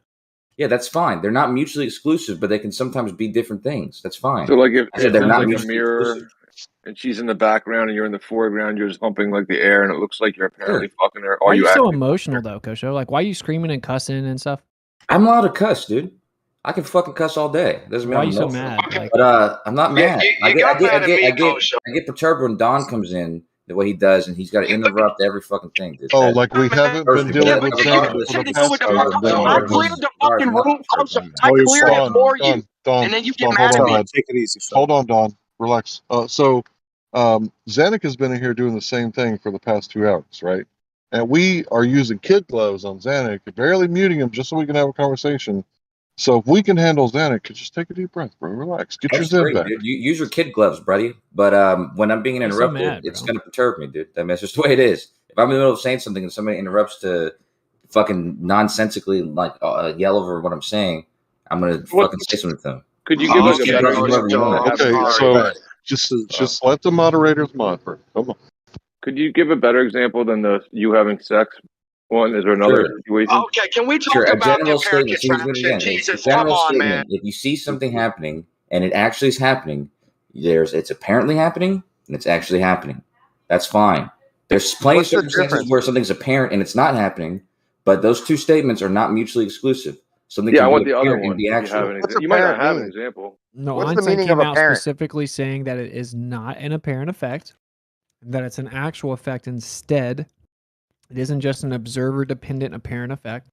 Yeah, that's fine. They're not mutually exclusive, but they can sometimes be different things. That's fine. So like if I said it they're looks not like a mutually mirror exclusive. and she's in the background and you're in the foreground, you're just humping like the air and it looks like you're apparently fucking her. Why are you so actually emotional though, Kosho? Like, why are you screaming and cussing and stuff? I'm allowed to cuss, dude. I can fucking cuss all day. Doesn't mean Why are I'm you so emotional. mad? Like, But I'm not mad. I me, get perturbed when Don comes in the way he does, and he's got to interrupt every fucking thing, dude. Oh, like we haven't been dealing with Zanuck for the past I cleared the fucking room. I cleared it for you. Don, and then you get mad at me. Take it easy. Hold on, Don. Relax. Zanuck has been in here doing the same thing for the past 2 hours, right? And we are using kid gloves on Zanuck, barely muting him just so we can have a conversation. So if we can handle Zanuck, just take a deep breath, bro. Relax. Get your zen back. Dude. You use your kid gloves, buddy. But when I'm being interrupted, it's going to perturb me, dude. I mean, it's just the way it is. If I'm in the middle of saying something and somebody interrupts to fucking nonsensically like yell over what I'm saying, I'm going to fucking say something to them. Could you give us a better Okay, so just let the moderators mod, bro. Come on. Could you give a better example than the you having sex one? Is there another situation? Okay, can we talk about the apparent contraction? Jesus, come on, man. If you see something happening and it actually is happening, it's apparently happening and it's actually happening. That's fine. There's plenty of circumstances where something's apparent and it's not happening, but those two statements are not mutually exclusive. Something I want the other one. Be actual. You might not have an example. No, Einstein came out specifically saying that it is not an apparent effect, that it's an actual effect instead. It isn't just an observer-dependent apparent effect,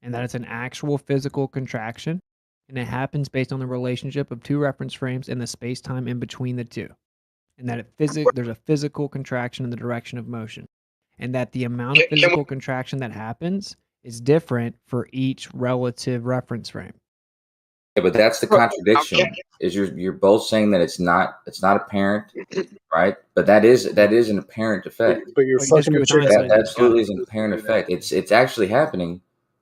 and that it's an actual physical contraction, and it happens based on the relationship of two reference frames and the space-time in between the two, and that there's a physical contraction in the direction of motion, and that the amount of physical contraction that happens is different for each relative reference frame. Yeah, but that's the contradiction. Is you're both saying that it's not apparent, right? But that is an apparent effect. But you're fucking that absolutely is an apparent effect. It's actually happening,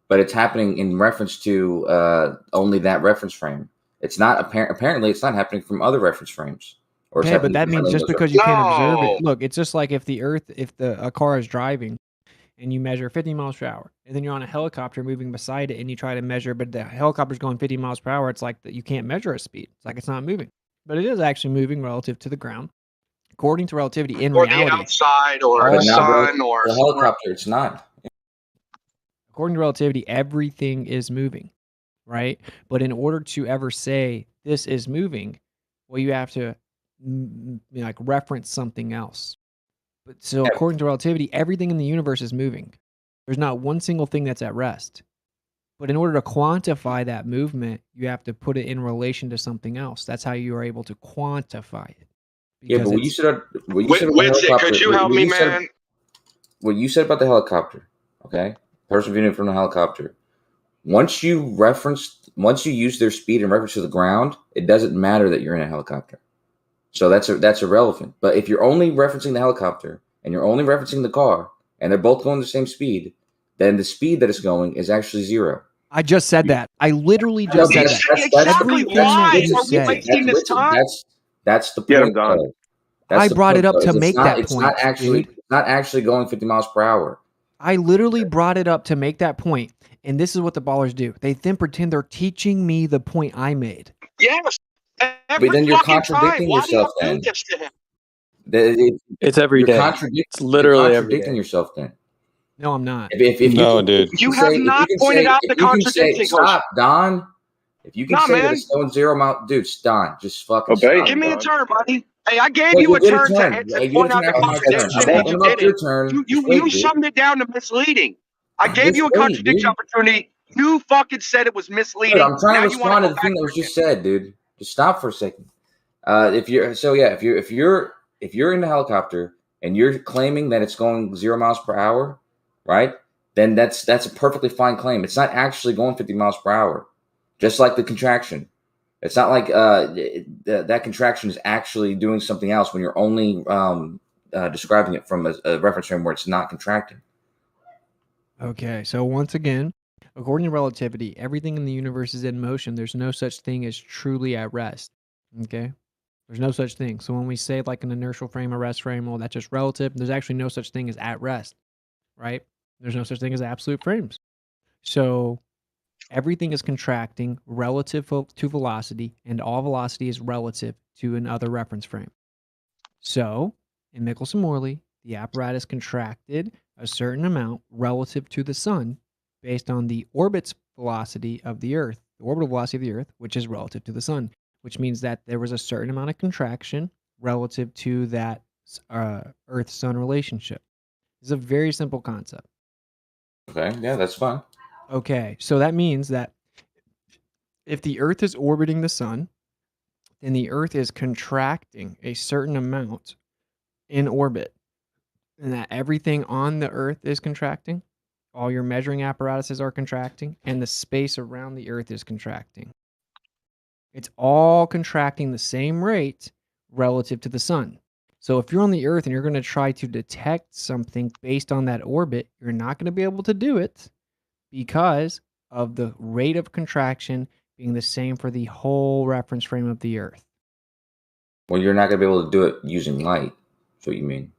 but it's happening in reference to only that reference frame. It's not apparent. Apparently, it's not happening from other reference frames. Okay, but that means just because you can't observe it. Look, it's just like if a car is driving, and you measure 50 miles per hour, and then you're on a helicopter moving beside it, and you try to measure, but the helicopter's going 50 miles per hour. It's like that you can't measure a speed. It's like it's not moving, but it is actually moving relative to the ground, according to relativity in reality. Or the outside, or the sun, or the helicopter. It's not. According to relativity, everything is moving, right? But in order to ever say this is moving, well, you have to like reference something else. But so according to relativity, everything in the universe is moving. There's not one single thing that's at rest. But in order to quantify that movement, you have to put it in relation to something else. That's how you are able to quantify it. Yeah, but what you said about the helicopter, could you help me, man? What you said about the helicopter, okay? Person viewing it from the helicopter. Once you use their speed in reference to the ground, it doesn't matter that you're in a helicopter. So that's irrelevant. But if you're only referencing the helicopter and you're only referencing the car and they're both going the same speed, then the speed that it's going is actually zero. I just said that. I literally just said that. Exactly. Why are we wasting this time? That's the point. I brought it up to make that point. It's not actually going 50 miles per hour. I literally brought it up to make that point. And this is what the ballers do. They then pretend they're teaching me the point I made. Yes. But then you're contradicting yourself then. It's every day. It's literally contradicting yourself then. No, I'm not. Dude. You have not pointed out the contradiction. Stop, Don. If you can say that it's going 0 mile, dude, Don, just fucking obey. Give me a turn, buddy. Hey, I gave you a turn to point out the contradiction, and you didn't. You summed it down to misleading. I gave you a contradiction opportunity You fucking said it was misleading. Dude, I'm trying now to you want respond to to go the thing back. that was just said, dude. Just stop for a second. If you're in the helicopter and you're claiming that it's going 0 miles per hour, right? Then that's a perfectly fine claim. It's not actually going 50 miles per hour, just like the contraction. It's not like that contraction is actually doing something else when you're only describing it from a reference frame where it's not contracting. Okay, so once again, according to relativity, everything in the universe is in motion. There's no such thing as truly at rest. Okay? There's no such thing. So when we say like an inertial frame, a rest frame, well, that's just relative. There's actually no such thing as at rest, right? There's no such thing as absolute frames. So everything is contracting relative to velocity, and all velocity is relative to another reference frame. So in Michelson-Morley, the apparatus contracted a certain amount relative to the sun based on the orbit's velocity of the Earth, the orbital velocity of the Earth, which is relative to the sun, which means that there was a certain amount of contraction relative to that Earth-sun relationship. It's a very simple concept. Okay, yeah, that's fine. Okay, so that means that if the Earth is orbiting the sun, then the Earth is contracting a certain amount in orbit, and that everything on the Earth is contracting, all your measuring apparatuses are contracting, and the space around the Earth is contracting. It's all contracting the same rate relative to the sun. So if you're on the Earth and you're going to try to detect something based on that orbit, you're not going to be able to do it because of the rate of contraction being the same for the whole reference frame of the Earth. Well, you're not going to be able to do it using light. That's what you mean.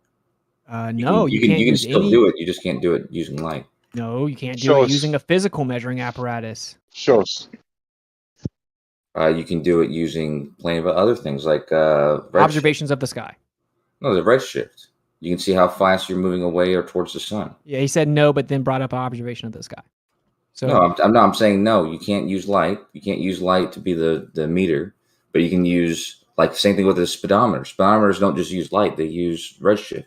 No, you can't you can use still any. do it. You just can't do it using light. No, you can't do Show it us. using a physical measuring apparatus. Show us. You can do it using plenty of other things like Observations of the sky. No, the redshift. You can see how fast you're moving away or towards the sun. Yeah, he said no, but then brought up observation of the sky. So No, I'm saying no. You can't use light. You can't use light to be the meter, but you can use like the same thing with the speedometer. Speedometers don't just use light; they use redshift.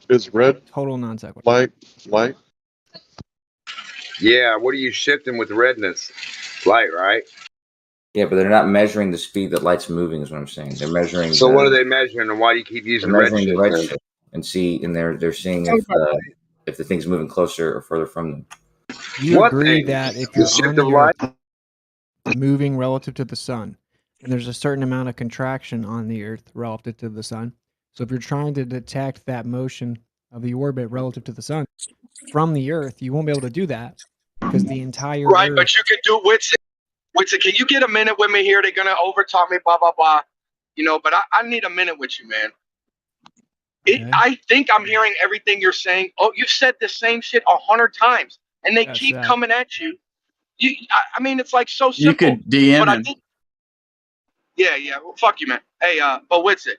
Is red total non sequitur. Light? Yeah, what are you shifting with redness? Light, right? Yeah, but they're not measuring the speed that light's moving. Is what I'm saying. They're measuring. So what are they measuring, and why do you keep using They're measuring the redshift? redshift and they're seeing if the thing's moving closer or further from them. Do you agree that if The you're shift on the of light? Earth moving relative to the sun, and there's a certain amount of contraction on the Earth relative to the sun, so if you're trying to detect that motion of the orbit relative to the sun from the Earth, you won't be able to do that because the entire Right, Earth. but you can do Witsit, can you get a minute with me here? They're gonna overtalk me, blah blah blah. You know, but I need a minute with you, man. I think I'm hearing everything you're saying. Oh, you've said the same shit 100 times, and they keep coming at you. I mean, it's like so simple. You could DM but him. I think, yeah. Well, fuck you, man. Hey, but Witsit,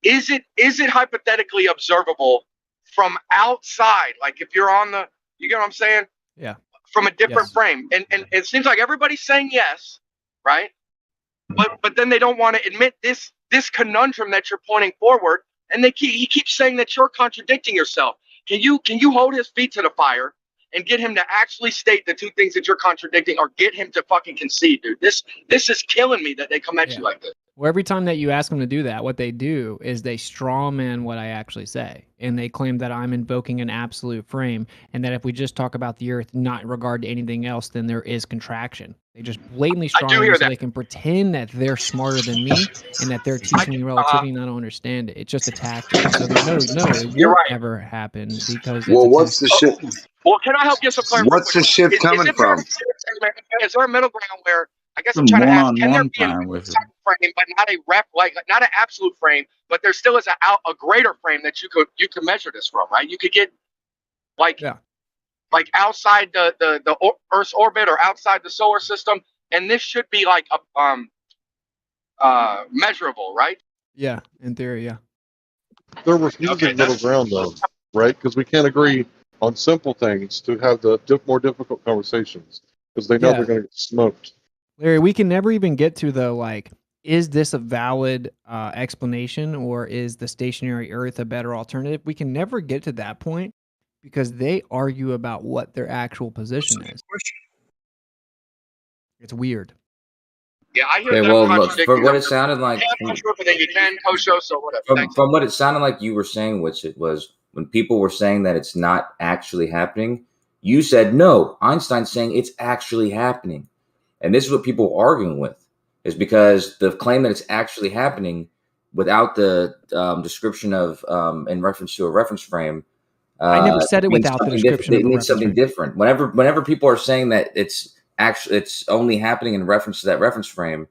is it hypothetically observable from outside? Like if you're on the, you get what I'm saying? Yeah. From a different frame, and it seems like everybody's saying yes, right? But then they don't want to admit this conundrum that you're pointing forward, and he keeps saying that you're contradicting yourself. Can you hold his feet to the fire and get him to actually state the two things that you're contradicting, or get him to fucking concede, dude? This is killing me that they come at you like this. Well, every time that you ask them to do that, what they do is they strawman what I actually say. And they claim that I'm invoking an absolute frame, and that if we just talk about the Earth, not in regard to anything else, then there is contraction. They just blatantly strawman me so they can pretend that they're smarter than me and that they're teaching me relativity and I don't understand it. It's just a tactic. So there's no, it won't ever happen because Well, it's what's the shift? Well, can I help get some clarification? What's the shift coming from? Is there a middle ground where, I guess I'm Some trying to ask, can there one-on-one be an time with it. frame, but not a like not an absolute frame, but there still is a greater frame that you could measure this from, right? You could get like outside the Earth's orbit or outside the solar system, and this should be like a measurable, right? Yeah, in theory, yeah. They're refusing middle ground, though, right? Because we can't agree on simple things to have the more difficult conversations because they know they're going to get smoked. Larry, we can never even get to the like, is this a valid explanation, or is the stationary Earth a better alternative? We can never get to that point because they argue about what their actual position is. It's weird. Yeah, I hear Okay, them well, look, contradicting. for what it sounded like, I'm not sure if they can Kosho, so whatever. from what it sounded like you were saying, which it was when people were saying that it's not actually happening, you said no. Einstein's saying it's actually happening, and this is what people are arguing with, is because the claim that it's actually happening without the description of in reference to a reference frame. I never said it means without the something description different. of It a means something reference different. Whenever people are saying that it's only happening in reference to that reference frame,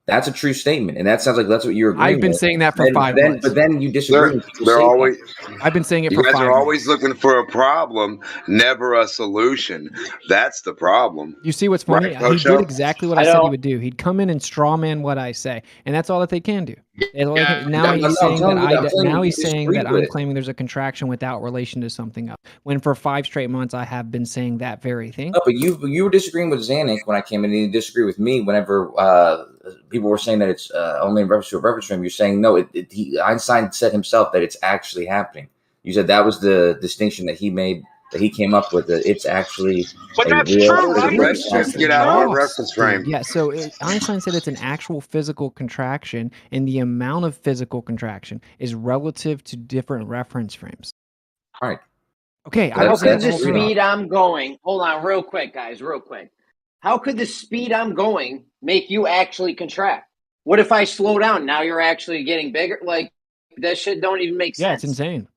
that's a true statement, and that sounds like that's what you're agreeing I've been with. saying that for 5 months. But then you disagree when people They're say always. that. I've been saying it You for guys 5 are months. always looking for a problem, never a solution. That's the problem. You see what's funny? Right, He did Kosho? exactly what I said he would do. He'd come in and straw man what I say, and that's all that they can do. Now he's saying that I'm claiming there's a contraction without relation to something else. When for 5 straight months I have been saying that very thing. No, but you were disagreeing with Zanuck when I came in, and you disagree with me whenever people were saying that it's only in reference to a reference frame. You're saying no. Einstein said himself that it's actually happening. You said that was the distinction that he made, that he came up with. That it's actually But a that's real true, physical right? contraction. Get out of our reference frame. Yeah, so Einstein said it's an actual physical contraction, and the amount of physical contraction is relative to different reference frames. All right. Okay. How could the speed I'm going? Hold on, real quick, guys, real quick. How could the speed I'm going make you actually contract? What if I slow down? Now you're actually getting bigger. Like that shit don't even make sense. Yeah, it's insane.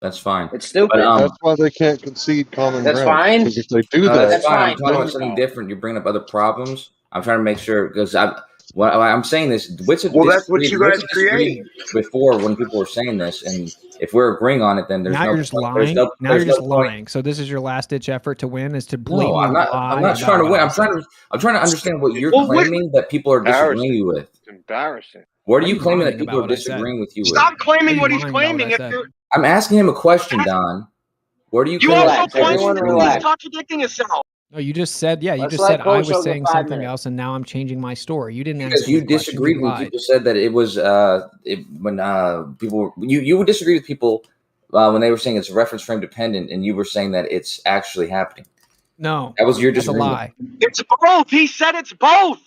That's fine. It's stupid. But, That's why they can't concede common That's ground. fine. Because if they do that, that's fine. I'm talking then about something different. You're bringing up other problems. I'm trying to make sure, because I'm saying this. Well, that's what you guys create. Before, when people were saying this, and if we're agreeing on it, then there's now no. You're just lying. Now you're just lying. So this is your last ditch effort to win, is to blatantly No, I'm not. lie. I'm not trying to win. I'm trying to understand what you're claiming that people are disagreeing with. It's embarrassing. What are you claiming that people are disagreeing with you with? Stop claiming what he's claiming. If you're, I'm asking him a question, Don. What are you? you also claim he's contradicting himself. No, you just said, yeah, you Let's just let said I Kosho was get saying 5 something minutes. else, and now I'm changing my story. You didn't Because answer you the question. disagreed You when lied. people said that it was when people you would disagree with people when they were saying it's reference frame dependent, and you were saying that it's actually happening. No, that was your that's a disagreement. lie. It's both. He said it's both.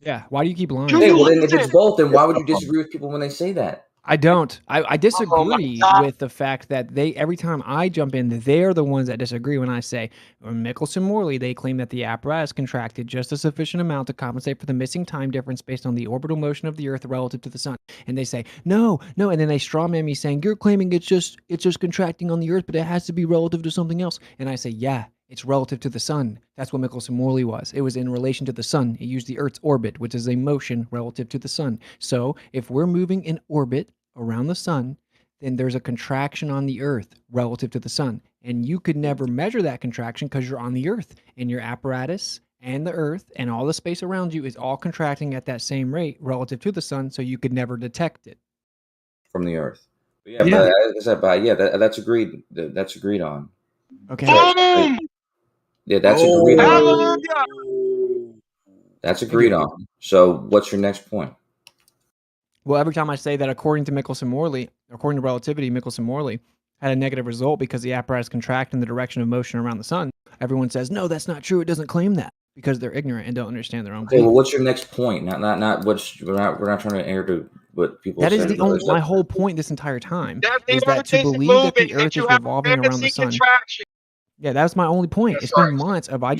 Yeah, why do you keep lying? Okay, well then if it's both, then why would you disagree with people when they say that? I don't. I disagree with the fact that every time I jump in, they're the ones that disagree when I say, Michelson Morley, they claim that the apparatus contracted just a sufficient amount to compensate for the missing time difference based on the orbital motion of the Earth relative to the sun. And they say, no, and then they strawman me saying, you're claiming it's just contracting on the Earth, but it has to be relative to something else. And I say, yeah, it's relative to the sun. That's what Michelson Morley was. It was in relation to the sun. It used the Earth's orbit, which is a motion relative to the sun. So if we're moving in orbit around the sun, then there's a contraction on the Earth relative to the sun. And you could never measure that contraction because you're on the Earth, and your apparatus and the Earth and all the space around you is all contracting at that same rate relative to the sun, so you could never detect it. From the Earth. But yeah, but as I said, but yeah, that's agreed. That's agreed on. Okay. Boom! Yeah, that's agreed on. That's agreed on. So what's your next point? Well, every time I say that, according to Michelson-Morley, according to relativity, Michelson-Morley had a negative result because the apparatus contracted in the direction of motion around the sun. Everyone says, no, that's not true. It doesn't claim that, because they're ignorant and don't understand their own Okay, behavior. well, what's your next point? Not what's we're not trying to air to what people. That say. is the only my whole point this entire time That the is that Earth to isn't believe that the moving, Earth that you is have revolving around the fancy sun. contraction. Yeah, that's my only point. Yeah, It's sorry. been months of I'm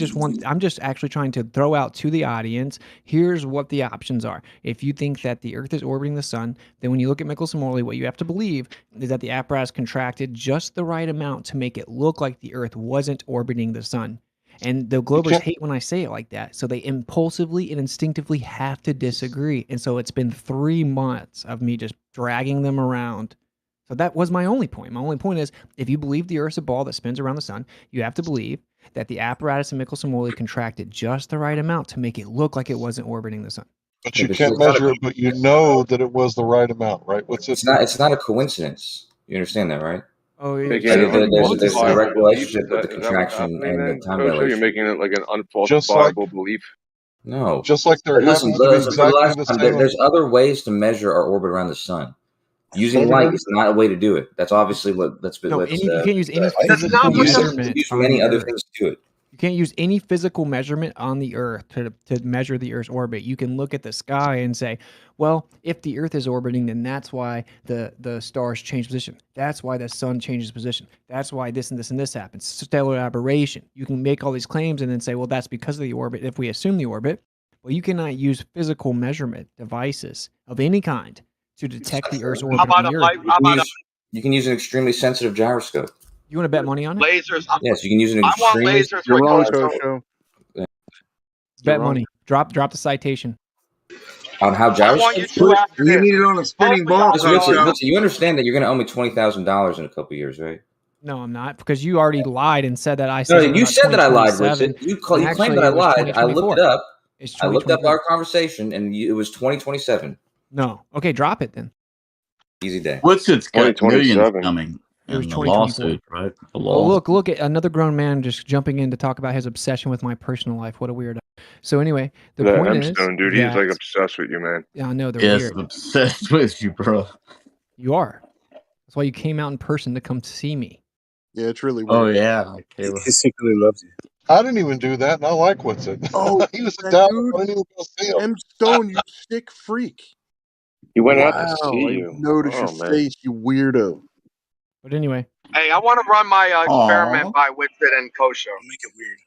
just actually trying to throw out to the audience, here's what the options are. If you think that the Earth is orbiting the sun, then when you look at Michelson-Morley, what you have to believe is that the apparatus contracted just the right amount to make it look like the Earth wasn't orbiting the sun. And the Globers hate when I say it like that, so they impulsively and instinctively have to disagree. And so it's been 3 months of me just dragging them around. So that was my only point. My only point is, if you believe the Earth's a ball that spins around the sun, you have to believe that the apparatus in Michelson-Morley contracted just the right amount to make it look like it wasn't orbiting the sun. But you can't measure it, but you know that it was the right amount, right? What's it? It's not a coincidence. You understand that, right? Oh, yeah. There's a direct relationship with the contraction and the time dilation. You're making it like an unfalsifiable belief. No. Just like there Listen, happens to be exactly the same. there's other ways to measure our orbit around the sun. Using light is not a way to do it. That's obviously what that's been. No, you can't use any you physical use measurement. many other things to do it. You can't use any physical measurement on the Earth to measure the Earth's orbit. You can look at the sky and say, well, if the Earth is orbiting, then that's why the stars change position. That's why the sun changes position. That's why this and this and this happens. Stellar aberration. You can make all these claims and then say, well, that's because of the orbit, if we assume the orbit. Well, you cannot use physical measurement devices of any kind to detect the Earth's orbit of the Earth. You can use an extremely sensitive gyroscope. You want to bet money on it? Lasers. Yes, you can use an I want extremely. lasers. You're wrong, Kosho. Kosho. Bet money. Drop the citation. On how gyroscopes work? You need it on a spinning ball, Kosho. You understand that you're going to owe me $20,000 in a couple years, right? No, I'm not, because you already lied and said that I said. No, you said that I lied, Richard. You claimed that I lied. I looked it up. I looked up our conversation, and it was 2027. No. Okay, drop it then. Easy day. What's its got millions 2027. coming It was in the 2024. lawsuit, right? The Oh, law. look at another grown man just jumping in to talk about his obsession with my personal life. What a weirdo. So anyway, the That point is, M-Stone, dude, he's that- like obsessed with you, man. Yeah, I know they're Yes, weird. I'm obsessed with you, bro. You are. That's why you came out in person to come see me. Yeah, it's really weird. Oh yeah, He secretly loves you. I didn't even do that, and I like what's it. Oh, he was that down. dude. I didn't even go see him. M Stone, you sick freak. He went out Wow, to see I you. noticed Oh, your man. face, you weirdo. But anyway, Hey, I want to run my experiment by Whitford and Kosho. Make it weird.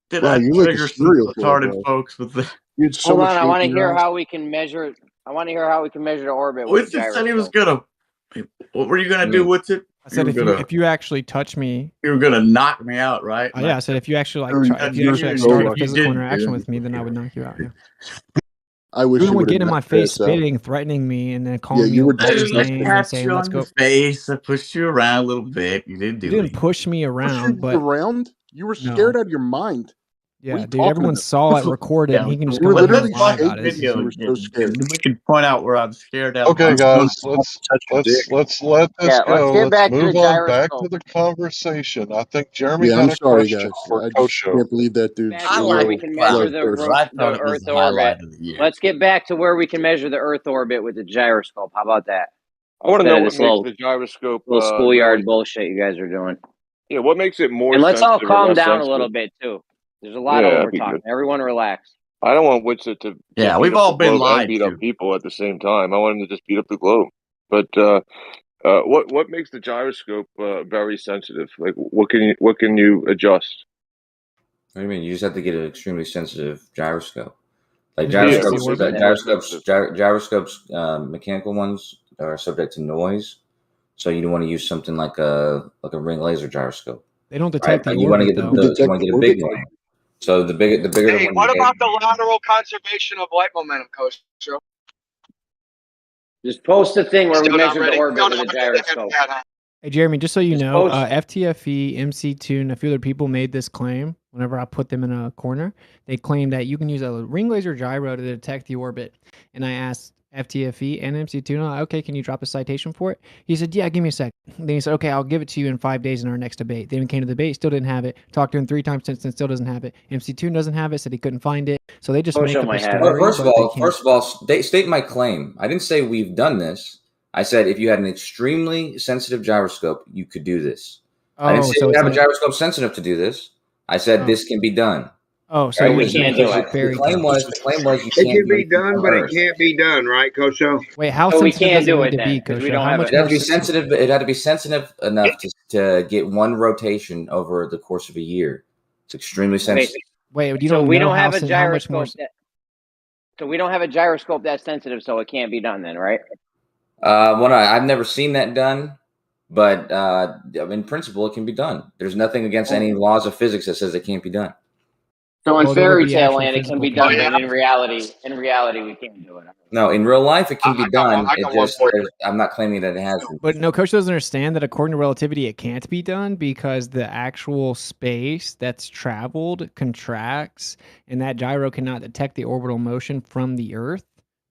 Did Wow, I you like a trigger some serial killer, retarded bro. folks with the? You had so Hold much on, I hate want to in your hear eyes. how we can measure. I want to hear how we can measure the orbit with What's a it said he was gyroscope. gonna? What were you gonna do? What's it? I said if you actually touch me, you were gonna knock me out, right? yeah, I said if you actually You're if you actually so start a lucky. physical You didn't, interaction dude. with me, then I would knock you out. Yeah. I wish You you would would get have in my knocked face, us out. spitting, threatening me, and then calling Yeah, me you a were bunch of just I names and tapped saying, you "Let's on go." the face. I pushed you around a little bit. You didn't do You didn't anything. push me Pushing around, you but around? You were No. scared out of your mind. What are yeah, you dude, talking everyone about? saw it recorded, and he can just You were go in here literally and lie shaking about it. This because is you were so scared. And we can point out where I'm scared out. Okay, I'm guys, still- let's let this Yeah, let's go. get Let's back to the move on back to gyroscope. the conversation. I think Jeremy Yeah, had I'm a sorry, question guys. for I just Kosho. can't believe that dude's Back a to where we little can measure light the person. I thought it was Earth the highlight orbit. of the year. Let's get back to where we can measure the Earth orbit with the gyroscope. How about that? I want to Instead know of what this makes little the gyroscope schoolyard really. bullshit you guys are doing. Yeah, what makes it more And let's all sensitive or calm less down a sensitive? little bit too. There's a lot Yeah, of that'd over be talking. good. Everyone relax. I don't want Witsit to Yeah, beat we've up all the been globe and lied beat up to. people at the same time. I want him to just beat up the globe. But what makes the gyroscope very sensitive? Like, what can you adjust? What do you mean? You just have to get an extremely sensitive gyroscope. Like Yeah, Yeah, gyroscopes, what makes it more sensitive? gyroscopes, mechanical ones are subject to noise. So you don't want to use something like a ring laser gyroscope. They don't Right? detect the You want to orbit get though. you want to get a big one. So the bigger the Hey, one what you get. about the lateral conservation of light momentum, Kosho? Just post the thing where we Still not measure the ready. orbit Still with a not ready to answer gyroscope. that, huh? Hey, Jeremy, just so you Just know, post. FTFE, MC2, and a few other people made this claim. Whenever I put them in a corner, they claimed that you can use a ring laser gyro to detect the orbit. And I asked FTFE and MC2, okay, can you drop a citation for it? He said, yeah, give me a sec. Then he said, okay, I'll give it to you in 5 days in our next debate. Then we came to the debate, still didn't have it. Talked to him 3 times since then, still doesn't have it. MC2 doesn't have it, said he couldn't find it. So they just make up a story. First of all, state my claim. I didn't say we've done this. I said if you had an extremely sensitive gyroscope, you could do this. I didn't say so you it's have a a- gyroskop sensitive to do this. I said this can be done. Oh, so Right? you're we just gonna can't do push it. a fairy The claim tale. was you It can't can do be anything done, on but it Earth. can't be done, right, Kosho? Wait, how So we sensitive can't does it do need it to then, be, 'cause we Kosho? don't How have much it. It had more to be sensitive. It had to be sensitive enough to get one rotation over the course of a year. It's extremely sensitive. Wait, you So don't we know don't have a how much more? gyroscope. So we don't have a gyroscope that's sensitive, so it can't be done then, right? I've never seen that done, but in principle, it can be done. There's nothing against any laws of physics that says it can't be done. So in Well, there would fairy be tale actual land, it can physical be done, contact. but in reality, we can't do it. No, in real life, it can be done. I got one for you. I'm not claiming that it has been. But no, Coach doesn't understand that according to relativity, it can't be done because the actual space that's traveled contracts, and that gyro cannot detect the orbital motion from the Earth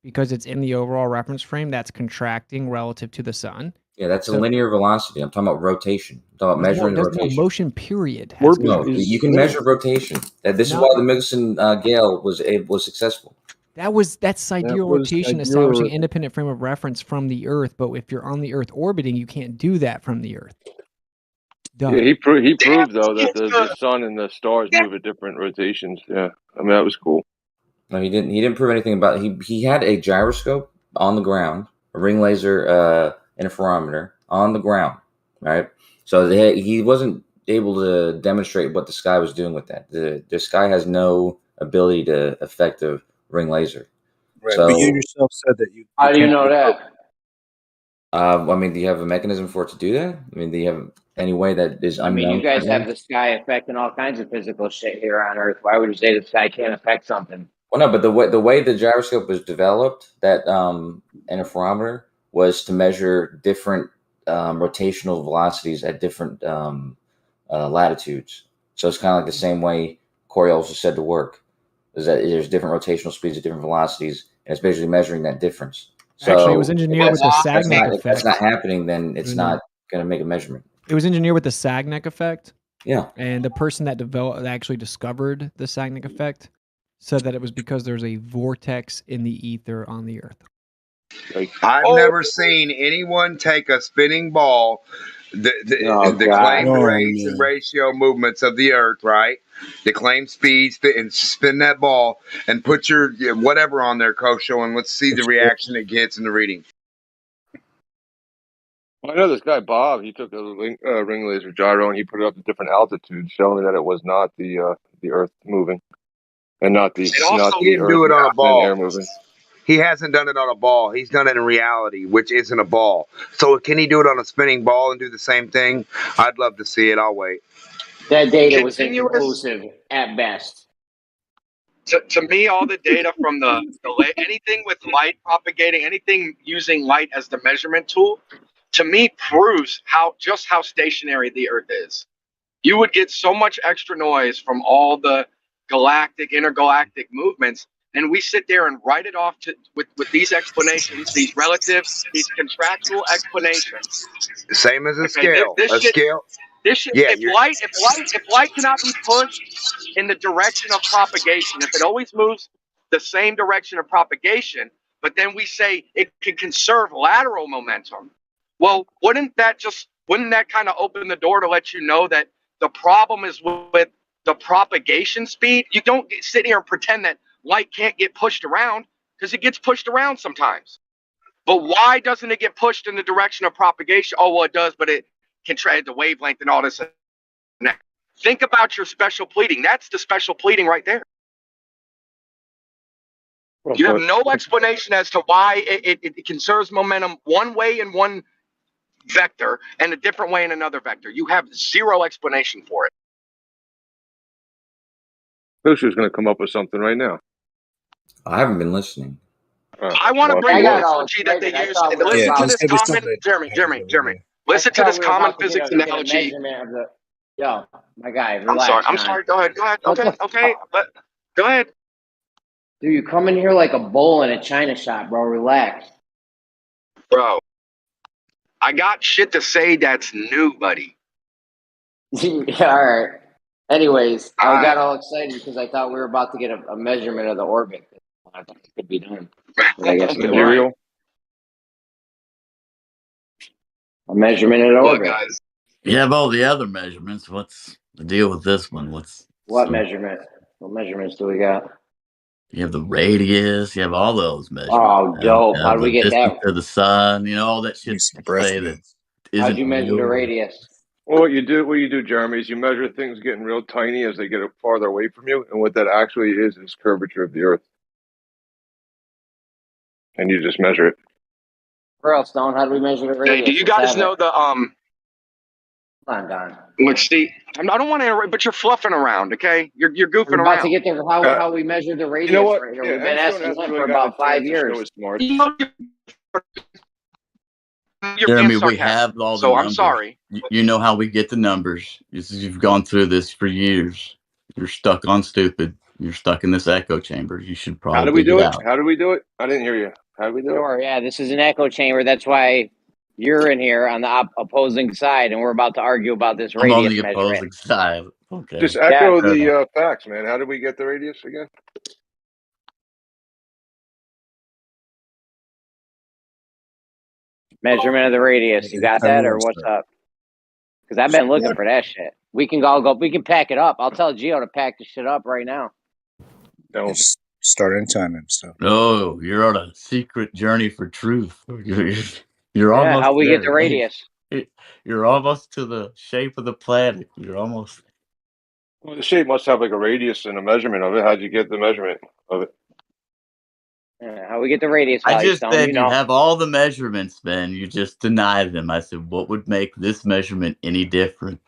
because it's in the overall reference frame that's contracting relative to the sun. Yeah, that's a linear velocity. I'm talking about rotation. I'm talking about measuring rotation. No, motion period. No, you can measure rotation. This is why the Michelson Gale was successful. That's sidereal rotation establishing independent frame of reference from the Earth. But if you're on the Earth orbiting, you can't do that from the Earth. Done. Yeah, he proved though that the sun and the stars move at different rotations. Yeah, I mean that was cool. No, he didn't. He didn't prove anything about. He had a gyroscope on the ground, a ring laser interferometer on the ground, right? So he wasn't able to demonstrate what the sky was doing with that. The sky has no ability to affect a ring laser. Right, So, but you yourself said that you How do you can't know do that? I mean, do you have a mechanism for it to do that? I mean, do you have any way that is I mean, you unknown guys currently? have the sky affecting all kinds of physical shit here on Earth. Why would you say the sky can't affect something? Well, no, but the way the gyroscope was developed, that interferometer, was to measure different rotational velocities at different latitudes. So it's kind of like the same way Coriolis is said to work, is that there's different rotational speeds at different velocities, and it's basically measuring that difference. So Actually, it was engineered with the if Sagnac if that's effect. not happening, then it's not going to make a measurement. It was engineered with the Sagnac effect. Yeah. And the person that actually discovered the Sagnac effect said that it was because there's a vortex in the ether on the Earth. I've never seen anyone take a spinning ball, the claimed rates and ratio movements of the Earth, right? The claimed speeds, and spin that ball and put your whatever on there, Kosho, and let's see the reaction it gets in the reading. I know this guy Bob. He took a ring laser gyro and he put it up at different altitudes, showing that it was not the Earth moving, and not the He didn't do it on a and ball. air moving. He hasn't done it on a ball. He's done it in reality, which isn't a ball. So can he do it on a spinning ball and do the same thing? I'd love to see it. I'll wait. That data was inconclusive at best. To me, all the data from anything with light propagating, anything using light as the measurement tool, to me proves how stationary the Earth is. You would get so much extra noise from all the galactic, intergalactic movements, and we sit there and write it off with these explanations, these contractual explanations. Same as a scale. This shit. Yeah, if light cannot be pushed in the direction of propagation, if it always moves the same direction of propagation, but then we say it can conserve lateral momentum. Well, wouldn't that kind of open the door to let you know that the problem is with the propagation speed? You don't sit here and pretend that light can't get pushed around, because it gets pushed around sometimes. But why doesn't it get pushed in the direction of propagation? Oh, well, it does, but it can trade the wavelength and all this. Think about your special pleading. That's the special pleading right there. You have no explanation as to why it conserves momentum one way in one vector and a different way in another vector. You have zero explanation for it. Kosho's going to come up with something right now. I haven't been listening. I want to bring the analogy that they use. Listen to this common, Jeremy. Listen to this common physics analogy. Yo, my guy, relax. I'm sorry. Go ahead. Okay. Go ahead. Dude, you come in here like a bull in a china shop, bro. Relax. Bro, I got shit to say that's new, buddy. All right. Anyways, I got all excited because I thought we were about to get a measurement of the orbit. I thought it could be done. But I guess material. A measurement of the orbit. Guys. You have all the other measurements. What's the deal with this one? What measurement? What measurements do we got? You have the radius. You have all those measurements. Oh, dope! How do we get that? To the sun. All that shit. Say that. How'd you measure the radius? Well, what you do, Jeremy, is you measure things getting real tiny as they get farther away from you, and what that actually is curvature of the Earth, and you just measure it. Stone, how do we measure the radius? Hey, do you guys know the Come on, Don. Let's see. I don't want to interrupt, but you're fluffing around. Okay, you're goofing We're around. about to get there. How we measure the radius right here? We've been asking him for about 5 years. Jeremy, we have all the numbers. I'm sorry. You know how we get the numbers. You've gone through this for years. You're stuck on stupid. You're stuck in this echo chamber. You should probably. How do we do it? How do we do it? I didn't hear you. How do we do it? Sure, yeah, this is an echo chamber. That's why you're in here on the opposing side, and we're about to argue about this radius I'm on the measurement. opposing side. Okay. Just echo the facts, man. How did we get the radius again? Measurement of the radius. You got that, or what's up? Because I've been looking for that shit. We can all go. We can pack it up. I'll tell Gio to pack the shit up right now. Just start anytime and stuff. No, you're on a secret journey for truth. You're almost how we there. get the radius? You're almost to the shape of the planet. You're almost. Well, the shape must have like a radius and a measurement of it. How'd you get the measurement of it? How we get the radius? I just Stone, said you have all the measurements, man. You just denied them. I said, what would make this measurement any different?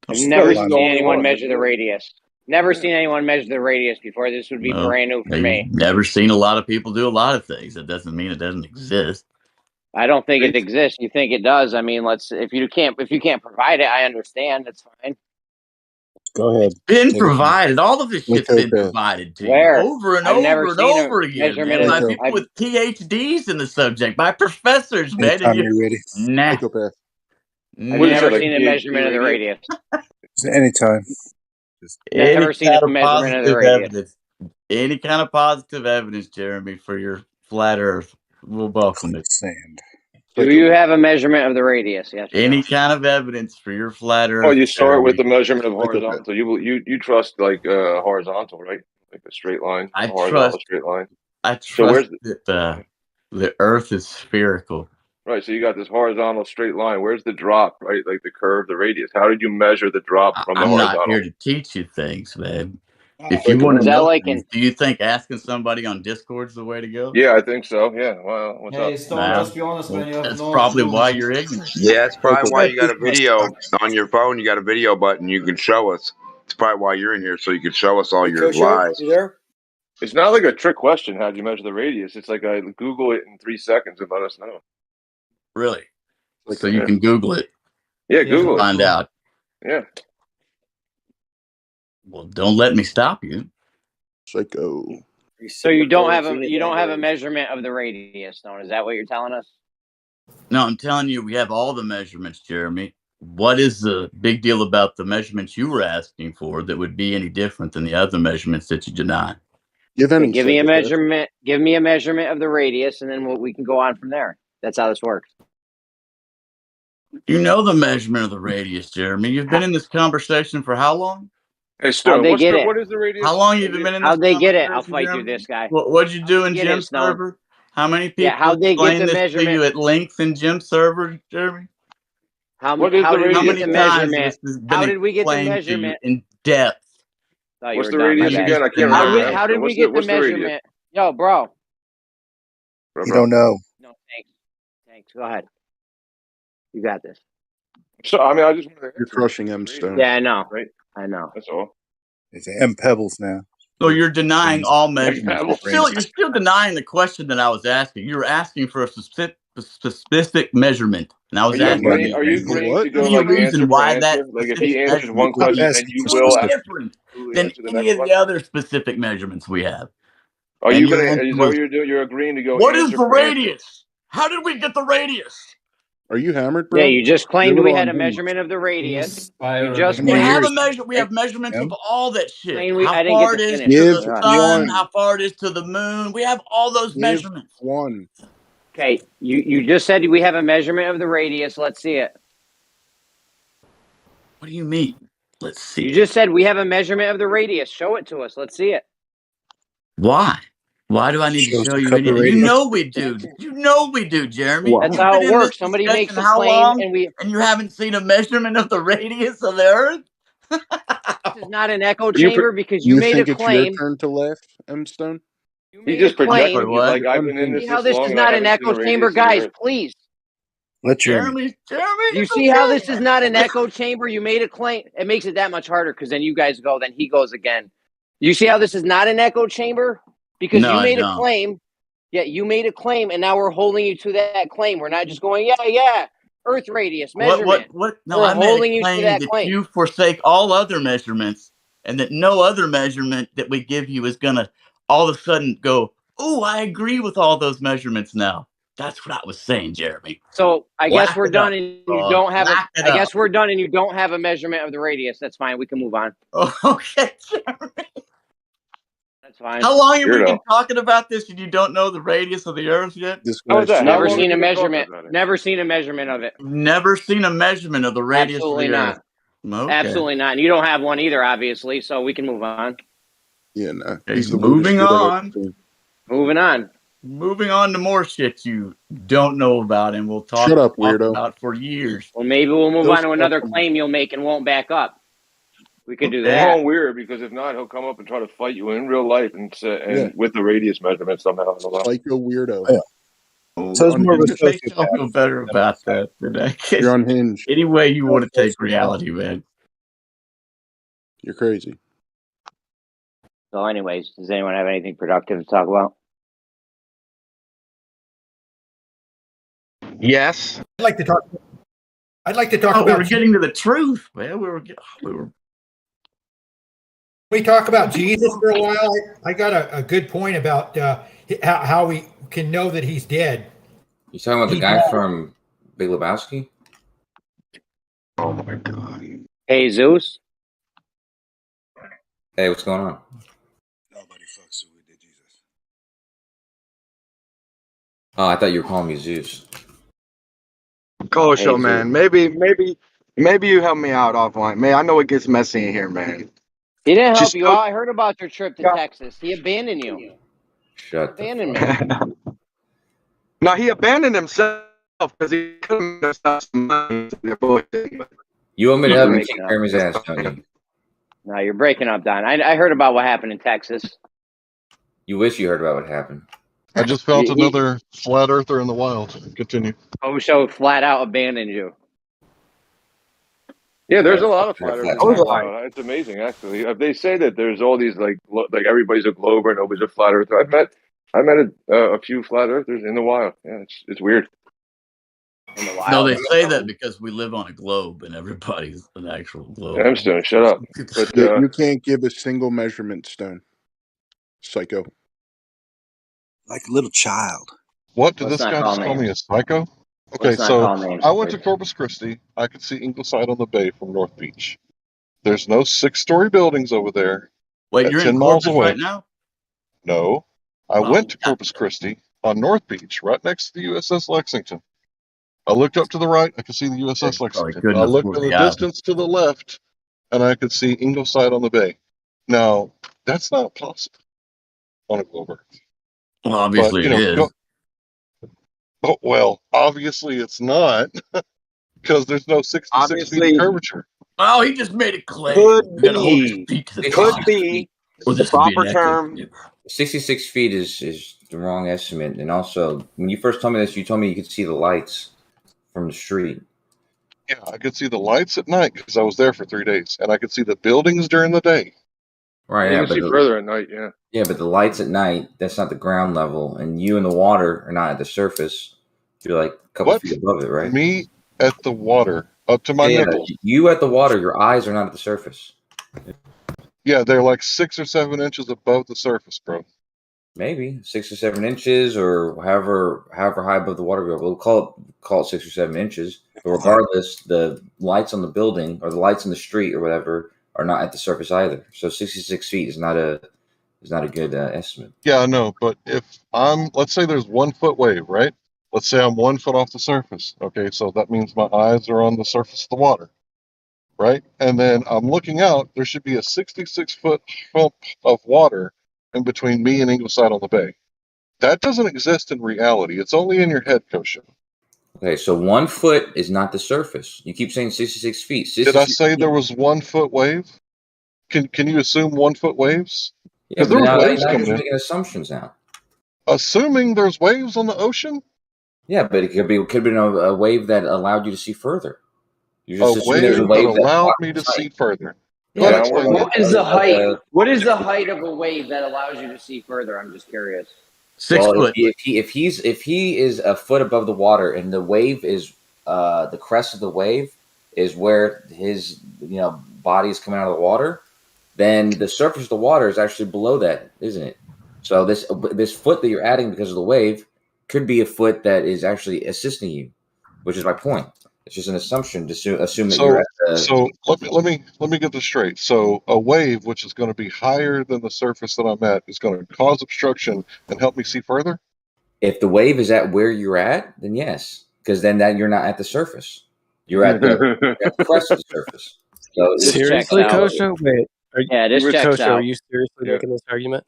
I've never seen anyone measure the radius. Never seen anyone measure the radius before. This would be brand new for me. You've never seen a lot of people do a lot of things. That doesn't mean it doesn't exist. I don't think it exists. You think it does? I mean, if you can't provide it, I understand. That's fine. Go ahead. It's been provided. All of this shit's been provided to you over and over and over again, man. By people with PhDs in the subject, by professors, man. Anytime you're ready. I've never seen a measurement of the radius. Anytime. Never seen a measurement of the radius. Any kind of positive evidence, Jeremy, for your flat Earth, we'll welcome it. Sand. Do you have a measurement of the radius? Yes. Any kind of evidence for your flat Earth? Oh, you start with the measurement of horizontal. You trust like horizontal, right? Like a straight line. I horizontal straight line. I trust that the Earth is spherical. Right, so you got this horizontal straight line. Where's the drop, right? Like the curve, the radius. How did you measure the drop from the horizontal? I'm not here to teach you things, man. If you want to know things, do you think asking somebody on Discord is the way to go? Yeah, I think so. Yeah. Well, what's up? Stone, let's be honest, man. That's probably why you're ignorant. Yeah, that's probably why you got a video on your phone. You got a video button you can show us. It's probably why you're in here, so you can show us all your lies. You there? It's not like a trick question. How'd you measure the radius? It's like I Google it in 3 seconds and let us know. Really? So you can Google it. Yeah, Google it. Find out. Yeah. Well, don't let me stop you. Psycho. So you don't have a measurement of the radius, Stone. Is that what you're telling us? No, I'm telling you, we have all the measurements, Jeremy. What is the big deal about the measurements you were asking for that would be any different than the other measurements that you deny? Give me a measurement. Give me a measurement of the radius, and then we can go on from there. That's how this works. You know the measurement of the radius, Jeremy. You've been in this conversation for how long? Hey, Stone, what is the radius? How long have you been in this How'd they get it? I'll conversation, fight Jeremy? through this guy. What'd you do in Jim server? How many people how'd they get the this measurement? to you at length in Jim server, Jeremy? How did we get the measurement? How did we get the explained to you measurement? in depth? What's the radius again? I can't remember. How did we get the measurement? Yo, bro. You don't know. No, thanks. Go ahead. You got this. So I mean, I just you're crushing M Stone. Yeah, I know. Right? I know. That's all. It's M Pebbles now. So you're denying all measurements. You're still denying the question that I was asking. You were asking for a specific measurement, and I was asking. Are you agreeing to go like answer why for that answer? Like if he answers one question, and you is will different than any of the other specific measurements we have. Are you going to? Is that what you're doing? You're agreeing to go. What is the radius? How did we get the radius? Are you hammered, bro? Yeah, you just claimed we had a measurement of the radius. You just we have a measure. We have measurements of all that shit. I didn't How far get to it is finish. to the sun, how far it is to the moon. We have all those measurements. One. Okay, you just said we have a measurement of the radius. Let's see it. What do you mean? Let's see. You just said we have a measurement of the radius. Show it to us. Let's see it. Why? Why do I need to show you anything? You know we do. You know we do, Jeremy. That's how it works. Somebody makes a claim, and you haven't seen a measurement of the radius of the Earth. This is not an echo chamber because you made a claim. It's your turn to laugh, M Stone. He just projected. Like I've been in this. See how this is not an echo chamber, guys? Please. Let Jeremy. You see how this is not an echo chamber? You made a claim. It makes it that much harder because then you guys go, then he goes again. You see how this is not an echo chamber? Because you made a claim. Yeah, you made a claim, and now we're holding you to that claim. We're not just going, yeah, Earth radius measurement. What? No, we're I holding made a claim you to that that claim. you forsake all other measurements, and that no other measurement that we give you is gonna all of a sudden go, oh, I agree with all those measurements now. That's what I was saying, Jeremy. So I guess we're done, and you don't have. I guess we're done, and you don't have a measurement of the radius. That's fine. We can move on. Okay, Jeremy. That's fine. How long have we been talking about this and you don't know the radius of the Earth yet? Never seen a measurement. Never seen a measurement of it. Never seen a measurement of the radius Absolutely of the not. Earth. Okay. Absolutely not. And you don't have one either, obviously, so we can move on. Yeah, no. He's the moving on. Moving on. Moving on to more shit you don't know about and we'll talk Shut up, weirdo. about for years. Well, maybe we'll move on to another claim you'll make and won't back up. We could do that. It's weird because if not, he'll come up and try to fight you in real life and with the radius measurement somehow. Psycho weirdo. Yeah. So it's more of a I feel better about that than I guess. You're unhinged. Any way you want to take reality, man. You're crazy. So, anyways, does anyone have anything productive to talk about? Yes. I'd like to talk about. We were getting to the truth, man. We talk about Jesus for a while. I got a good point about how we can know that he's dead. You talking about the guy from Big Lebowski? Oh my God. Hey, Zeus. Hey, what's going on? Nobody fucks with Jesus. Oh, I thought you were calling me Zeus. Show, man. Maybe you help me out offline. Man, I know it gets messy in here, man. He didn't help you out. I heard about your trip to Texas. He abandoned you. Shut the Abandonment. No, he abandoned himself because he couldn't have stopped some money. You want me to help me kick Jeremy's ass, don't you? No, you're breaking up, Don. I heard about what happened in Texas. You wish you heard about what happened. I just found another flat earther in the wild. Continue. Osho flat out abandoned you. Yeah, there's a lot of flat earthers. It's amazing, actually. They say that there's all these like everybody's a glober, nobody's a flat earther. I met a few flat earthers in the wild. Yeah, it's weird. In the wild. No, they say that because we live on a globe and everybody's an actual globe. Gemstone, shut up. But You can't give a single measurement, Stone. Psycho. Like a little child. What did this guy just call me a psycho? Okay, so I went to Corpus Christi. I could see Ingleside on the Bay from North Beach. There's no 6-story buildings over there. Wait, you're 10 in miles Corpus away. right now? No. I went to Corpus Christi on North Beach, right next to the USS Lexington. I looked up to the right, I could see the USS Lexington. I looked in the distance to the left, and I could see Ingleside on the Bay. Now, that's not possible on a globe Earth. Well, obviously it is. Well, obviously it's not, because there's no 66 feet of curvature. Oh, he just made a claim. Could be. Could be. The proper term. 66 feet is the wrong estimate. And also, when you first told me this, you told me you could see the lights from the street. Yeah, I could see the lights at night because I was there for 3 days, and I could see the buildings during the day. Right, you can see further at night, yeah. Yeah, but the lights at night, that's not the ground level, and you in the water are not at the surface. You're like a couple feet above it, right? Me at the water, up to my nipples. You at the water, your eyes are not at the surface. Yeah, they're like 6 or 7 inches above the surface, bro. Maybe 6 or 7 inches, or however high above the water. We'll call it 6 or 7 inches. But regardless, the lights on the building or the lights in the street or whatever are not at the surface either. So 66 feet is not a good estimate. Yeah, I know, but if let's say there's 1 foot wave, right? Let's say I'm 1 foot off the surface. Okay, so that means my eyes are on the surface of the water, right? And then I'm looking out. There should be a 66-foot hump of water in between me and Ingleside on the Bay. That doesn't exist in reality. It's only in your head, Kosha. Okay, so 1 foot is not the surface. You keep saying 66 feet. 66 Did I say there was 1 foot wave? Can you assume 1 foot waves? Yeah, there now was waves you're coming in. making assumptions now. Assuming there's waves on the ocean? Yeah, but it could have been a wave that allowed you to see further. You A wave that allowed me to see further. Yeah, What is the height? What is the height of a wave that allows you to see further? I'm just curious. 6 foot. If he is a foot above the water and the wave is the crest of the wave is where his body is coming out of the water, then the surface of the water is actually below that, isn't it? So this foot that you're adding because of the wave could be a foot that is actually assisting you, which is my point. It's just an assumption to assume that you're So, at the. so let me get this straight. So, a wave, which is going to be higher than the surface that I'm at, is going to cause obstruction and help me see further. If the wave is at where you're at, then yes, because then that you're not at the surface. You're at the crest of the surface. So this seriously, Kosha? Wait, Kosha, are you seriously making this argument?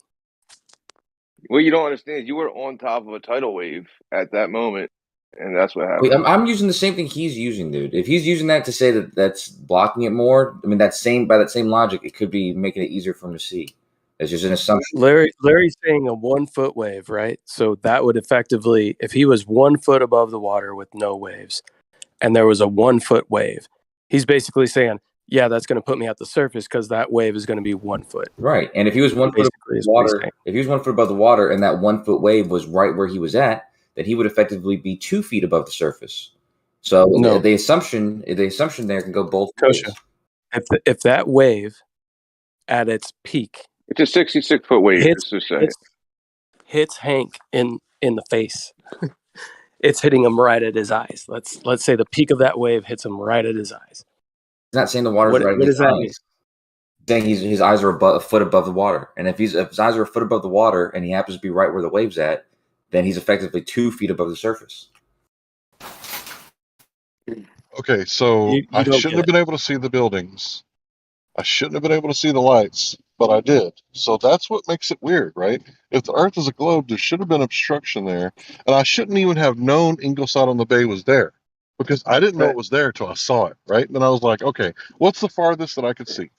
What you don't understand is you were on top of a tidal wave at that moment, and that's what happened. Wait, I'm using the same thing he's using, dude. If he's using that to say that that's blocking it more, I mean, by that same logic, it could be making it easier for him to see. It's just an assumption. Larry's saying a 1 foot wave, right? So that would effectively, if he was 1 foot above the water with no waves, and there was a 1 foot wave, he's basically saying, yeah, that's going to put me at the surface because that wave is going to be 1 foot. Right. And if he was 1 foot above the water, if he was 1 foot above the water and that 1 foot wave was right where he was at, then he would effectively be 2 feet above the surface. So the assumption there can go both ways. If that wave at its peak, it's a 66-foot wave, hits Hank in the face. It's hitting him right at his eyes. Let's say the peak of that wave hits him right at his eyes. He's not saying the water's right at his eyes. Mean? Saying his eyes are a foot above the water. And if his eyes are a foot above the water and he happens to be right where the wave's at, then he's effectively 2 feet above the surface. Okay, so I shouldn't have been able to see the buildings. I shouldn't have been able to see the lights, but I did. So that's what makes it weird, right? If the Earth is a globe, there should have been obstruction there. And I shouldn't even have known Ingleside on the Bay was there because I didn't know it was there until I saw it, right? And then I was like, okay, what's the farthest that I could see,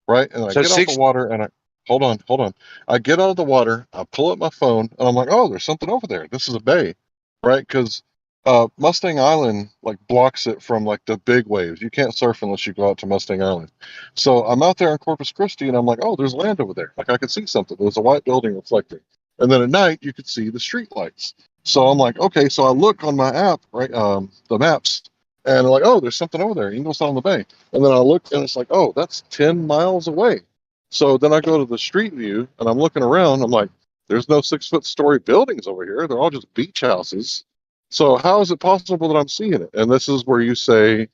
right? And I get off the water and hold on. I get out of the water, I pull up my phone, and I'm like, oh, there's something over there. This is a bay, right? Because Mustang Island blocks it from the big waves. You can't surf unless you go out to Mustang Island. So I'm out there in Corpus Christi and I'm like, oh, there's land over there. I could see something. There's a white building reflecting. And then at night you could see the street lights. So I'm like, okay, so I look on my app, right, the maps, and I'm like, oh, there's something over there, Ingleside on the Bay. And then I look and it's like, oh, that's 10 miles away. So then I go to the street view and I'm looking around. I'm like, there's no 6-foot story buildings over here. They're all just beach houses. So how is it possible that I'm seeing it? And this is where you say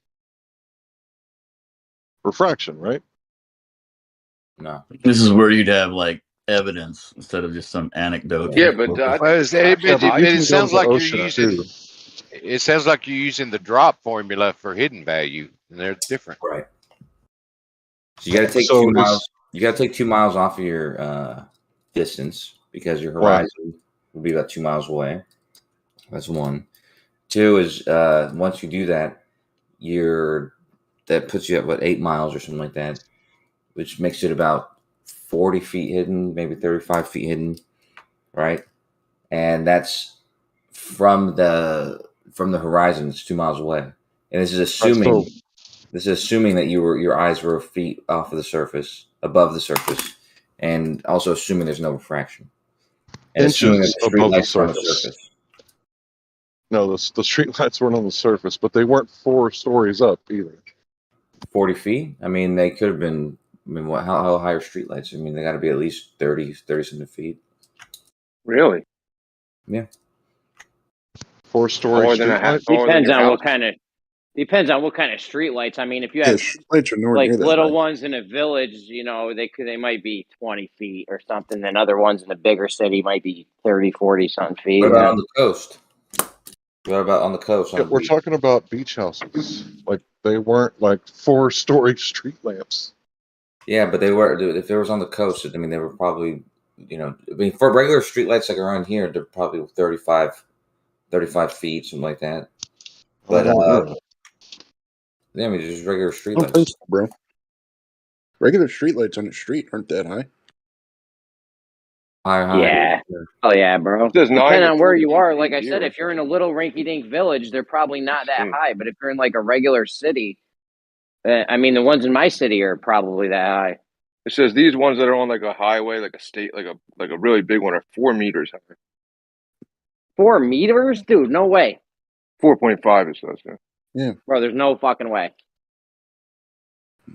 refraction, right? No. This is where you'd have evidence instead of just some anecdote. Yeah, but it sounds like you're using. It sounds like you're using the drop formula for hidden value, and they're different. Right. So you got to take 2 miles. You got to take 2 miles off of your distance because your horizon will be about 2 miles away. That's one. Two is once you do that, that puts you at 8 miles or something like that, which makes it about 40 feet hidden, maybe 35 feet hidden, right? And that's from the horizon. It's 2 miles away, and this is assuming that your eyes were a feet off of the surface, above the surface, and also assuming there's no refraction. And assuming that the street lights are on the surface. No, the street lights weren't on the surface, but they weren't 4 stories up either. 40 feet? I mean, they could have been. I mean, how high are street lights? I mean, they got to be at least 30 something feet. Really? Yeah. 4-story street lights? Depends on what kind of street lights. I mean, if you have little ones in a village, they might be 20 feet or something. Then other ones in a bigger city might be 30, 40 something feet. What about on the coast? What about on the coast? We're talking about beach houses. They weren't 4-story street lamps. Yeah, but they were. If it was on the coast, I mean, they were probably, for regular street lights around here, they're probably 35 feet, something like that. But yeah, I mean, just regular street lights. I don't think so, bro. Regular street lights on the street aren't that high. High. Yeah. Oh yeah, bro. Depending on where you are, like I said, if you're in a little rinky-dink village, they're probably not that high. But if you're in a regular city, I mean, the ones in my city are probably that high. It says these ones that are on a highway, a state, like a really big one, are 4 meters high. 4 meters, dude? No way. 4.5 it says. Yeah. Bro, there's no fucking way.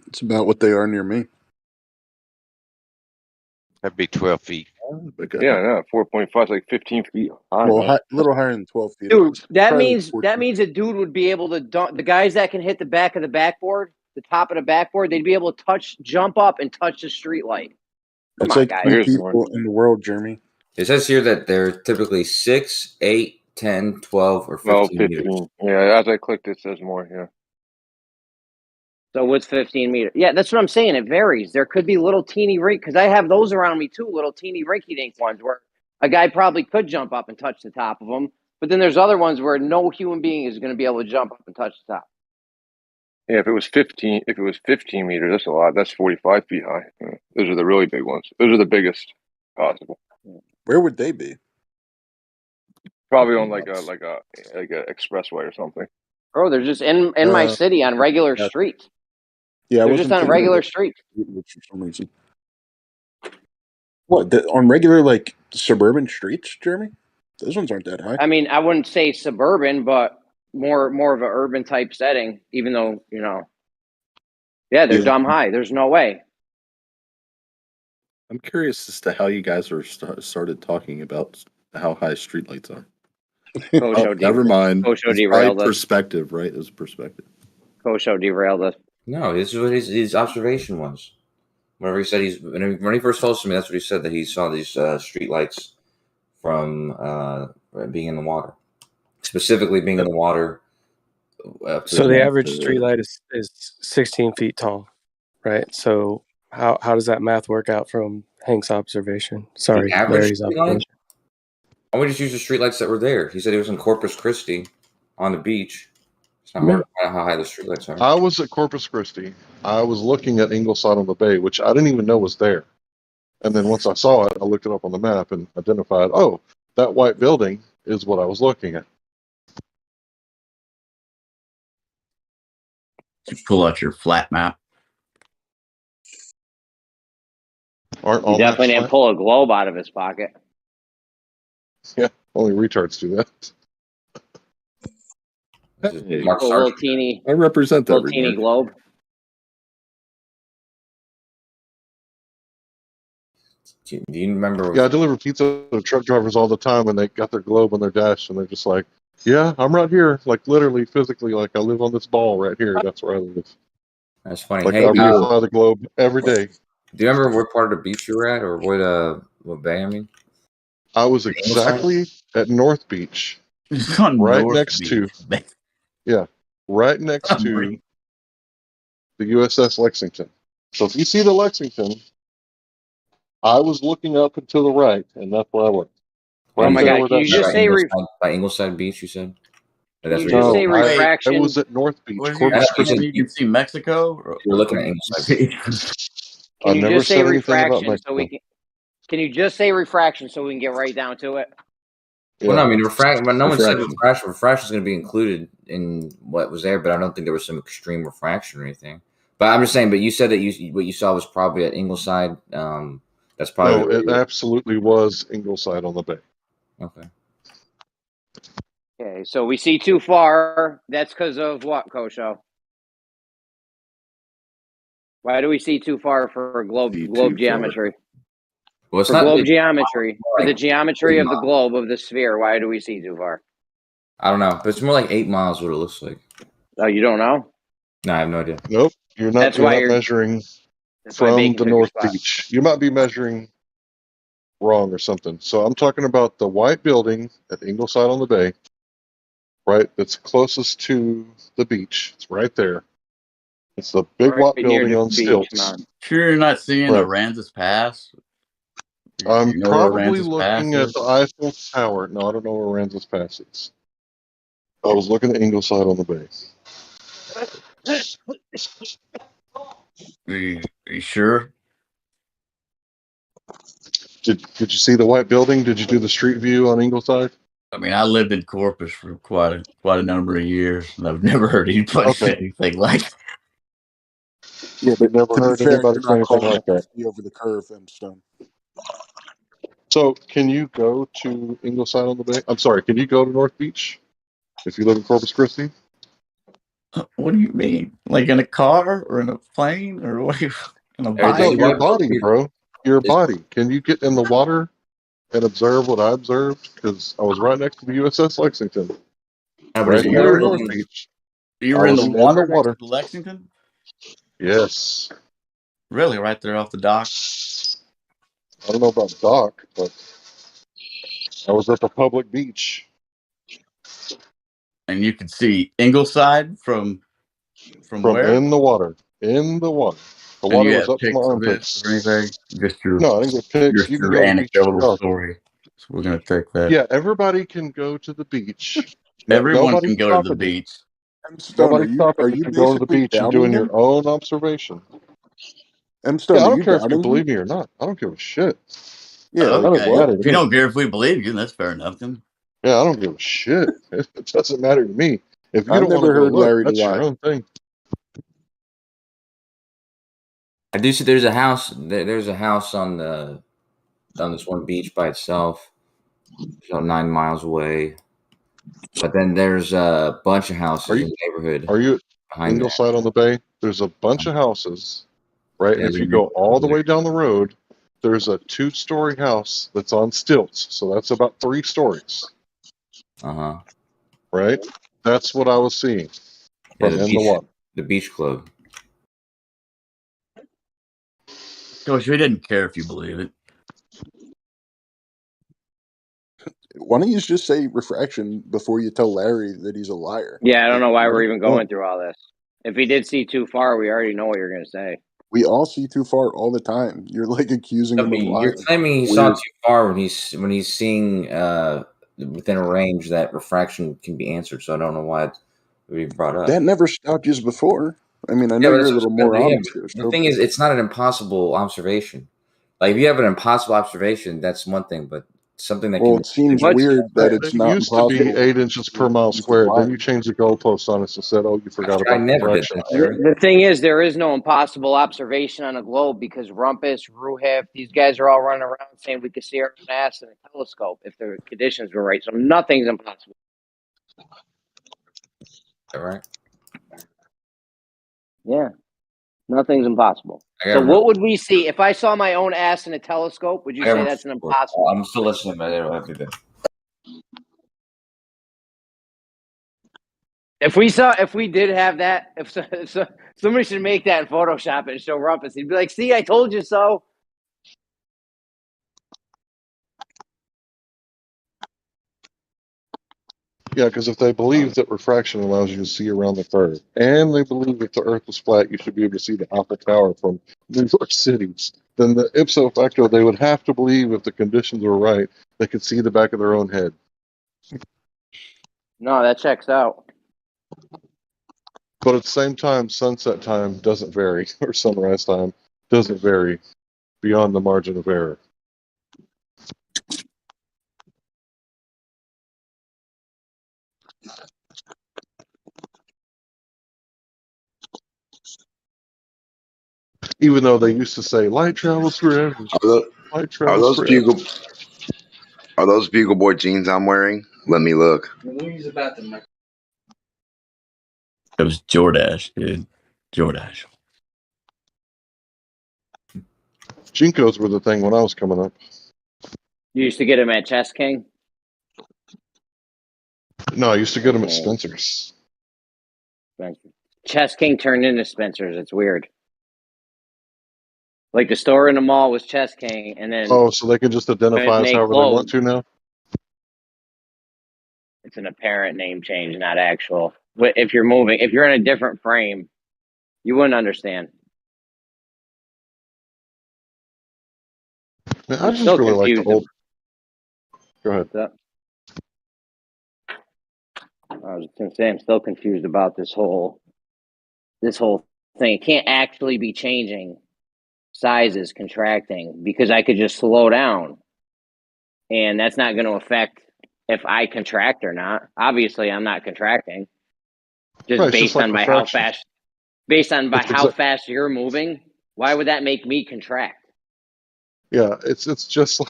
It's about what they are near me. That'd be 12 feet. Yeah, no, 4.5 is like 15 feet high. Well, little higher than 12 feet. Dude, that Probably means 14. a dude would be able to dunk. The guys that can hit the back of the backboard, the top of the backboard, they'd be able to jump up and touch the street light. Come That's on, like guys. 2 people in the world, Jeremy. It says here that they're typically 6, 8, 10, 12, or 15 meters. 15. Yeah, as I clicked, it says more. Yeah. So what's 15 meters? Yeah, that's what I'm saying. It varies. There could be little teeny rink, because I have those around me too, little teeny rinky-dink ones where a guy probably could jump up and touch the top of them. But then there's other ones where no human being is going to be able to jump up and touch the top. Yeah, if it was 15 meters, that's a lot. That's 45 feet high. Yeah. Those are the really big ones. Those are the biggest possible. Where would they be? Probably on like a expressway or something. Bro, they're just in my city on regular streets. Yeah, they're just on regular streets. For some reason. What, on regular, like, suburban streets, Jeremy? Those ones aren't that high. I mean, I wouldn't say suburban, but more of an urban type setting, even though, yeah, they're dumb high. There's no way. I'm curious as to how you guys were started talking about how high streetlights are. Never mind. Kosho derailed us. Perspective, right? It was perspective. Kosho derailed us. No, this is what his observation was. Whenever he said when he first told us to me, that's what he said, that he saw these street lights from being in the water, specifically being in the water. So the average street light is 16 feet tall, right? So how does that math work out from Hank's observation? Sorry, Larry's observation. I would just use the streetlights that were there. He said he was in Corpus Christi on the beach. It's not hard to find out how high the streetlights are. I was at Corpus Christi. I was looking at Ingleside on the Bay, which I didn't even know was there. And then once I saw it, I looked it up on the map and identified, oh, that white building is what I was looking at. Just pull out your flat map. He definitely didn't pull a globe out of his pocket. Yeah, only retards do that. Hey, a little teeny. I represent that. Little teeny globe. Do you remember? Yeah, I deliver pizza to truck drivers all the time, and they got their globe on their dash, and they're just like, "Yeah, I'm right here, like literally, physically, like I live on this ball right here. That's where I live." That's funny. Like Hey, I refly the globe every day. Do you remember what part of the beach you were at, or what bay? I mean, I was exactly at North Beach, right next to the USS Lexington. So if you see the Lexington, I was looking up and to the right, and that's where I was. Oh my God! Can you just say by Ingleside Beach? You said. Can you just say refraction? I was at North Beach. You can see Mexico. You're looking at Ingleside Beach. Can you just say refraction so we can? Can you just say refraction so we can get right down to it? Well, no, I mean refraction. But no one said refraction. Refraction is going to be included in what was there, but I don't think there was some extreme refraction or anything. But I'm just saying. But you said that what you saw was probably at Ingleside. That's probably. No, it absolutely was Ingleside on the Bay. Okay. Okay, so we see too far. That's because of what, Kosho? Why do we see too far for globe geometry? Well, it's for not globe geometry, for the geometry of the globe of the sphere. Why do we see too far? I don't know, but it's more like 8 miles. What it looks like. Oh, you don't know? No, I have no idea. Nope, you're not. You're not measuring from the North Beach. You might be measuring wrong or something. So I'm talking about the white building at Ingleside on the Bay, right? That's closest to the beach. It's right there. It's the big white building on stilts. Sure, you're not seeing Aransas Pass. I'm probably looking at the Eiffel Tower. No, I don't know where Aransas Pass is. I was looking at Ingleside on the Bay. Are you sure? Did you see the white building? Did you do the street view on Ingleside? I mean, I lived in Corpus for quite a number of years, and I've never heard anybody say anything like that. Yeah, but never heard anybody say anything like that. Over the curve and stuff. So, can you go to Ingleside on the Bay? I'm sorry, can you go to North Beach if you live in Corpus Christi? What do you mean? Like in a car or in a plane or what? In a bike? No, your body, bro. Your body. Can you get in the water and observe what I observed because I was right next to the USS Lexington, right You there were at North in, Beach. you I were in the was in the water next to water. the Lexington? Yes. Really, right there off the dock? I don't know about dock, but I was at the public beach. And you could see Ingleside from where? In the water. In the water. The And water you was have up to my pics of this armpits. or anything? Just your No, I didn't get pics. You can go to the beach if anecdotal you are. story. So we're gonna take that. Yeah, everybody can go to the beach. Everyone Nobody's can go to the stopping you. beach. Stone, Nobody's stopping are you you from going to the basically beach and doubting doing your him? own observation. Stone, Yeah, I are don't you care if you doubting him? believe me or not. I don't give a shit. Yeah, like That doesn't Okay. what? matter to If you me. don't care if we believe you, that's fair enough then. Yeah, I don't give a shit. It doesn't matter to me. If you I've don't want to never go heard look, Larry to that's your lie. own thing. I do see there's a house. There's a house on this one beach by itself, about 9 miles away. But then there's a bunch of houses in the neighborhood Are you behind that. Ingleside on the Bay? There's a bunch of houses, right? Yeah, And if you go all the way down the road, there's a 2-story house that's on stilts. So that's about 3 stories. Uh-huh. Right? That's what I was seeing Yeah, from in the water. the beach club. Coach, we didn't care if you believe it. Why don't you just say refraction before you tell Larry that he's a liar? Yeah, I don't know why we're even No. going through all this. If he did see too far, we already know what you're going to say. We all see too far all the time. You're like accusing him of lying. You're claiming he saw too far when he's seeing within a range that refraction can be answered. So I don't know why we brought up. That never stopped you before. I mean, I know you're a little more honest here. The thing is, it's not an impossible observation. Like if you have an impossible observation, that's one thing, but something that it seems weird that it's It not used to be impossible. 8 inches per mile squared. Then you changed the goalpost on us and said, "Oh, you forgot I about never did refraction." The thing is, there is no impossible observation on a globe because Rumpus, Ruhef, these guys are all running around saying we could see our own ass in a telescope if the conditions were right. So nothing's impossible. All right. Yeah, nothing's impossible. I So got what would we see if I saw my own ass in a telescope? Would you I got say that's an impossible? I'm still listening, but I don't have to do that. If we did have that, if somebody should make that and Photoshop it and show Rumpus, he'd be like, "See, I told you so." Yeah, because if they believe that refraction allows you to see around the curve, and they believe that the Earth is flat, you should be able to see the Eiffel Tower from New York City, then the ipso facto, they would have to believe if the conditions were right, they could see the back of their own head. No, that checks out. But at the same time, sunset time doesn't vary, or sunrise time doesn't vary beyond the margin of error. Even though they used to say light travels forever. Light Are travels those forever. Bugle Boy jeans I'm wearing? Let me look. It was Jordache, dude. Jordache. Jinkos were the thing when I was coming up. You used to get them at Chess King? No, I used to get them at Spencer's. Chess King turned into Spencer's. It's weird. Like the store in the mall was Chess King, and then So they can just identify us however they want to now? It's an apparent name change, not actual. If you're moving, if you're in a different frame, you wouldn't understand. Man, I just really like the old. Go ahead. I was going to say I'm still confused about this whole thing. It can't actually be changing sizes, contracting, because I could just slow down, and that's not going to affect if I contract or not. Obviously, I'm not contracting, just based on by how fast. Based on by how fast you're moving, why would that make me contract? Yeah, it's just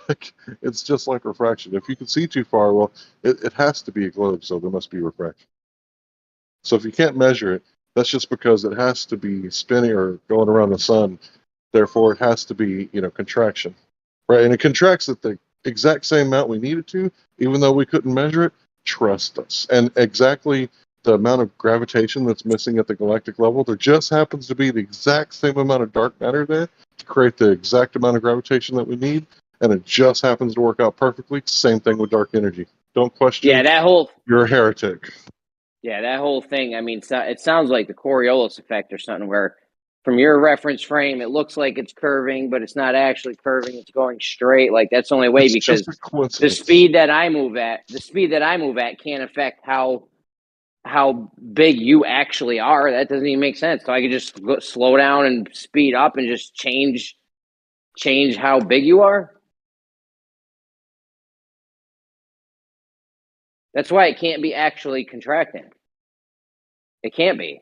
like refraction. If you can see too far, well, it has to be a globe, so there must be refraction. So if you can't measure it, that's just because it has to be spinning or going around the sun. Therefore, it has to be contraction, right? And it contracts at the exact same amount we needed to, even though we couldn't measure it. Trust us. And exactly the amount of gravitation that's missing at the galactic level, there just happens to be the exact same amount of dark matter there to create the exact amount of gravitation that we need, and it just happens to work out perfectly. Same thing with dark energy. Don't question. Yeah, that whole You're a heretic. Yeah, that whole thing. I mean, it sounds like the Coriolis effect or something, where from your reference frame, it looks like it's curving, but it's not actually curving. It's going straight. Like that's the only way It's because just a coincidence. the speed that I move at can't affect how big you actually are. That doesn't even make sense. So I could just slow down and speed up and just change how big you are. That's why it can't be actually contracting. It can't be.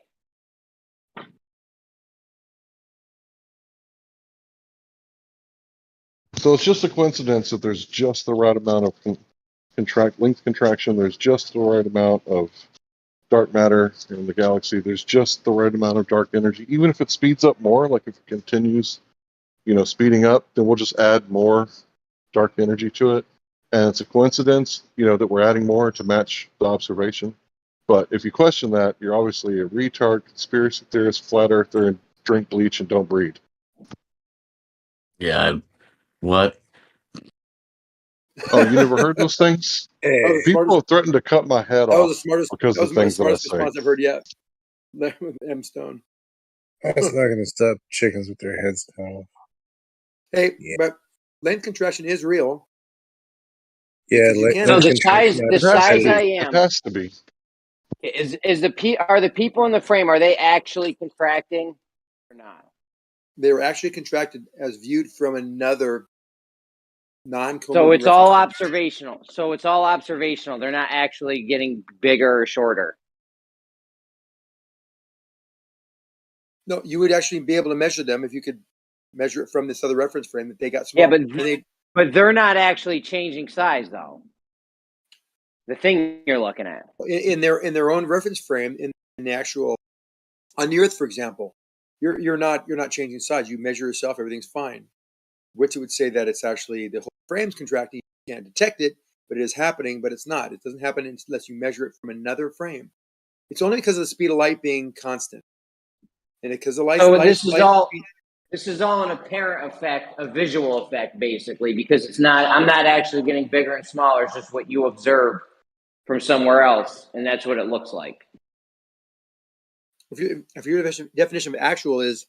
So it's just a coincidence that there's just the right amount of length contraction. There's just the right amount of dark matter in the galaxy. There's just the right amount of dark energy. Even if it speeds up more, like if it continues, speeding up, then we'll just add more dark energy to it. And it's a coincidence, that we're adding more to match the observation. But if you question that, you're obviously a retard, conspiracy theorist, flat earther, and drink bleach and don't breed. Yeah. What? Oh, you never heard those things? People have threatened to cut my head That off was the smartest. because That of was the the things that I smartest say. response I've heard yet. M Stone. That's not going to stop chickens with their heads cut off. Hey, but length contraction is real. Yeah, So the size I am. It has to be. Are the people in the frame, are they actually contracting or not? They were actually contracted as viewed from another non-co. So it's all observational. They're not actually getting bigger or shorter. No, you would actually be able to measure them if you could measure it from this other reference frame that they got small. Yeah, but they're not actually changing size though. The thing you're looking at in their own reference frame in the actual on the Earth, for example, you're not changing size. You measure yourself, everything's fine. Witzer would say that it's actually the whole frame's contracting. You can't detect it, but it is happening. But it's not. It doesn't happen unless you measure it from another frame. It's only because of the speed of light being constant, and because the light. So this is all an apparent effect, a visual effect, basically, because it's not. I'm not actually getting bigger and smaller. It's just what you observe from somewhere else, and that's what it looks like. If your definition of actual is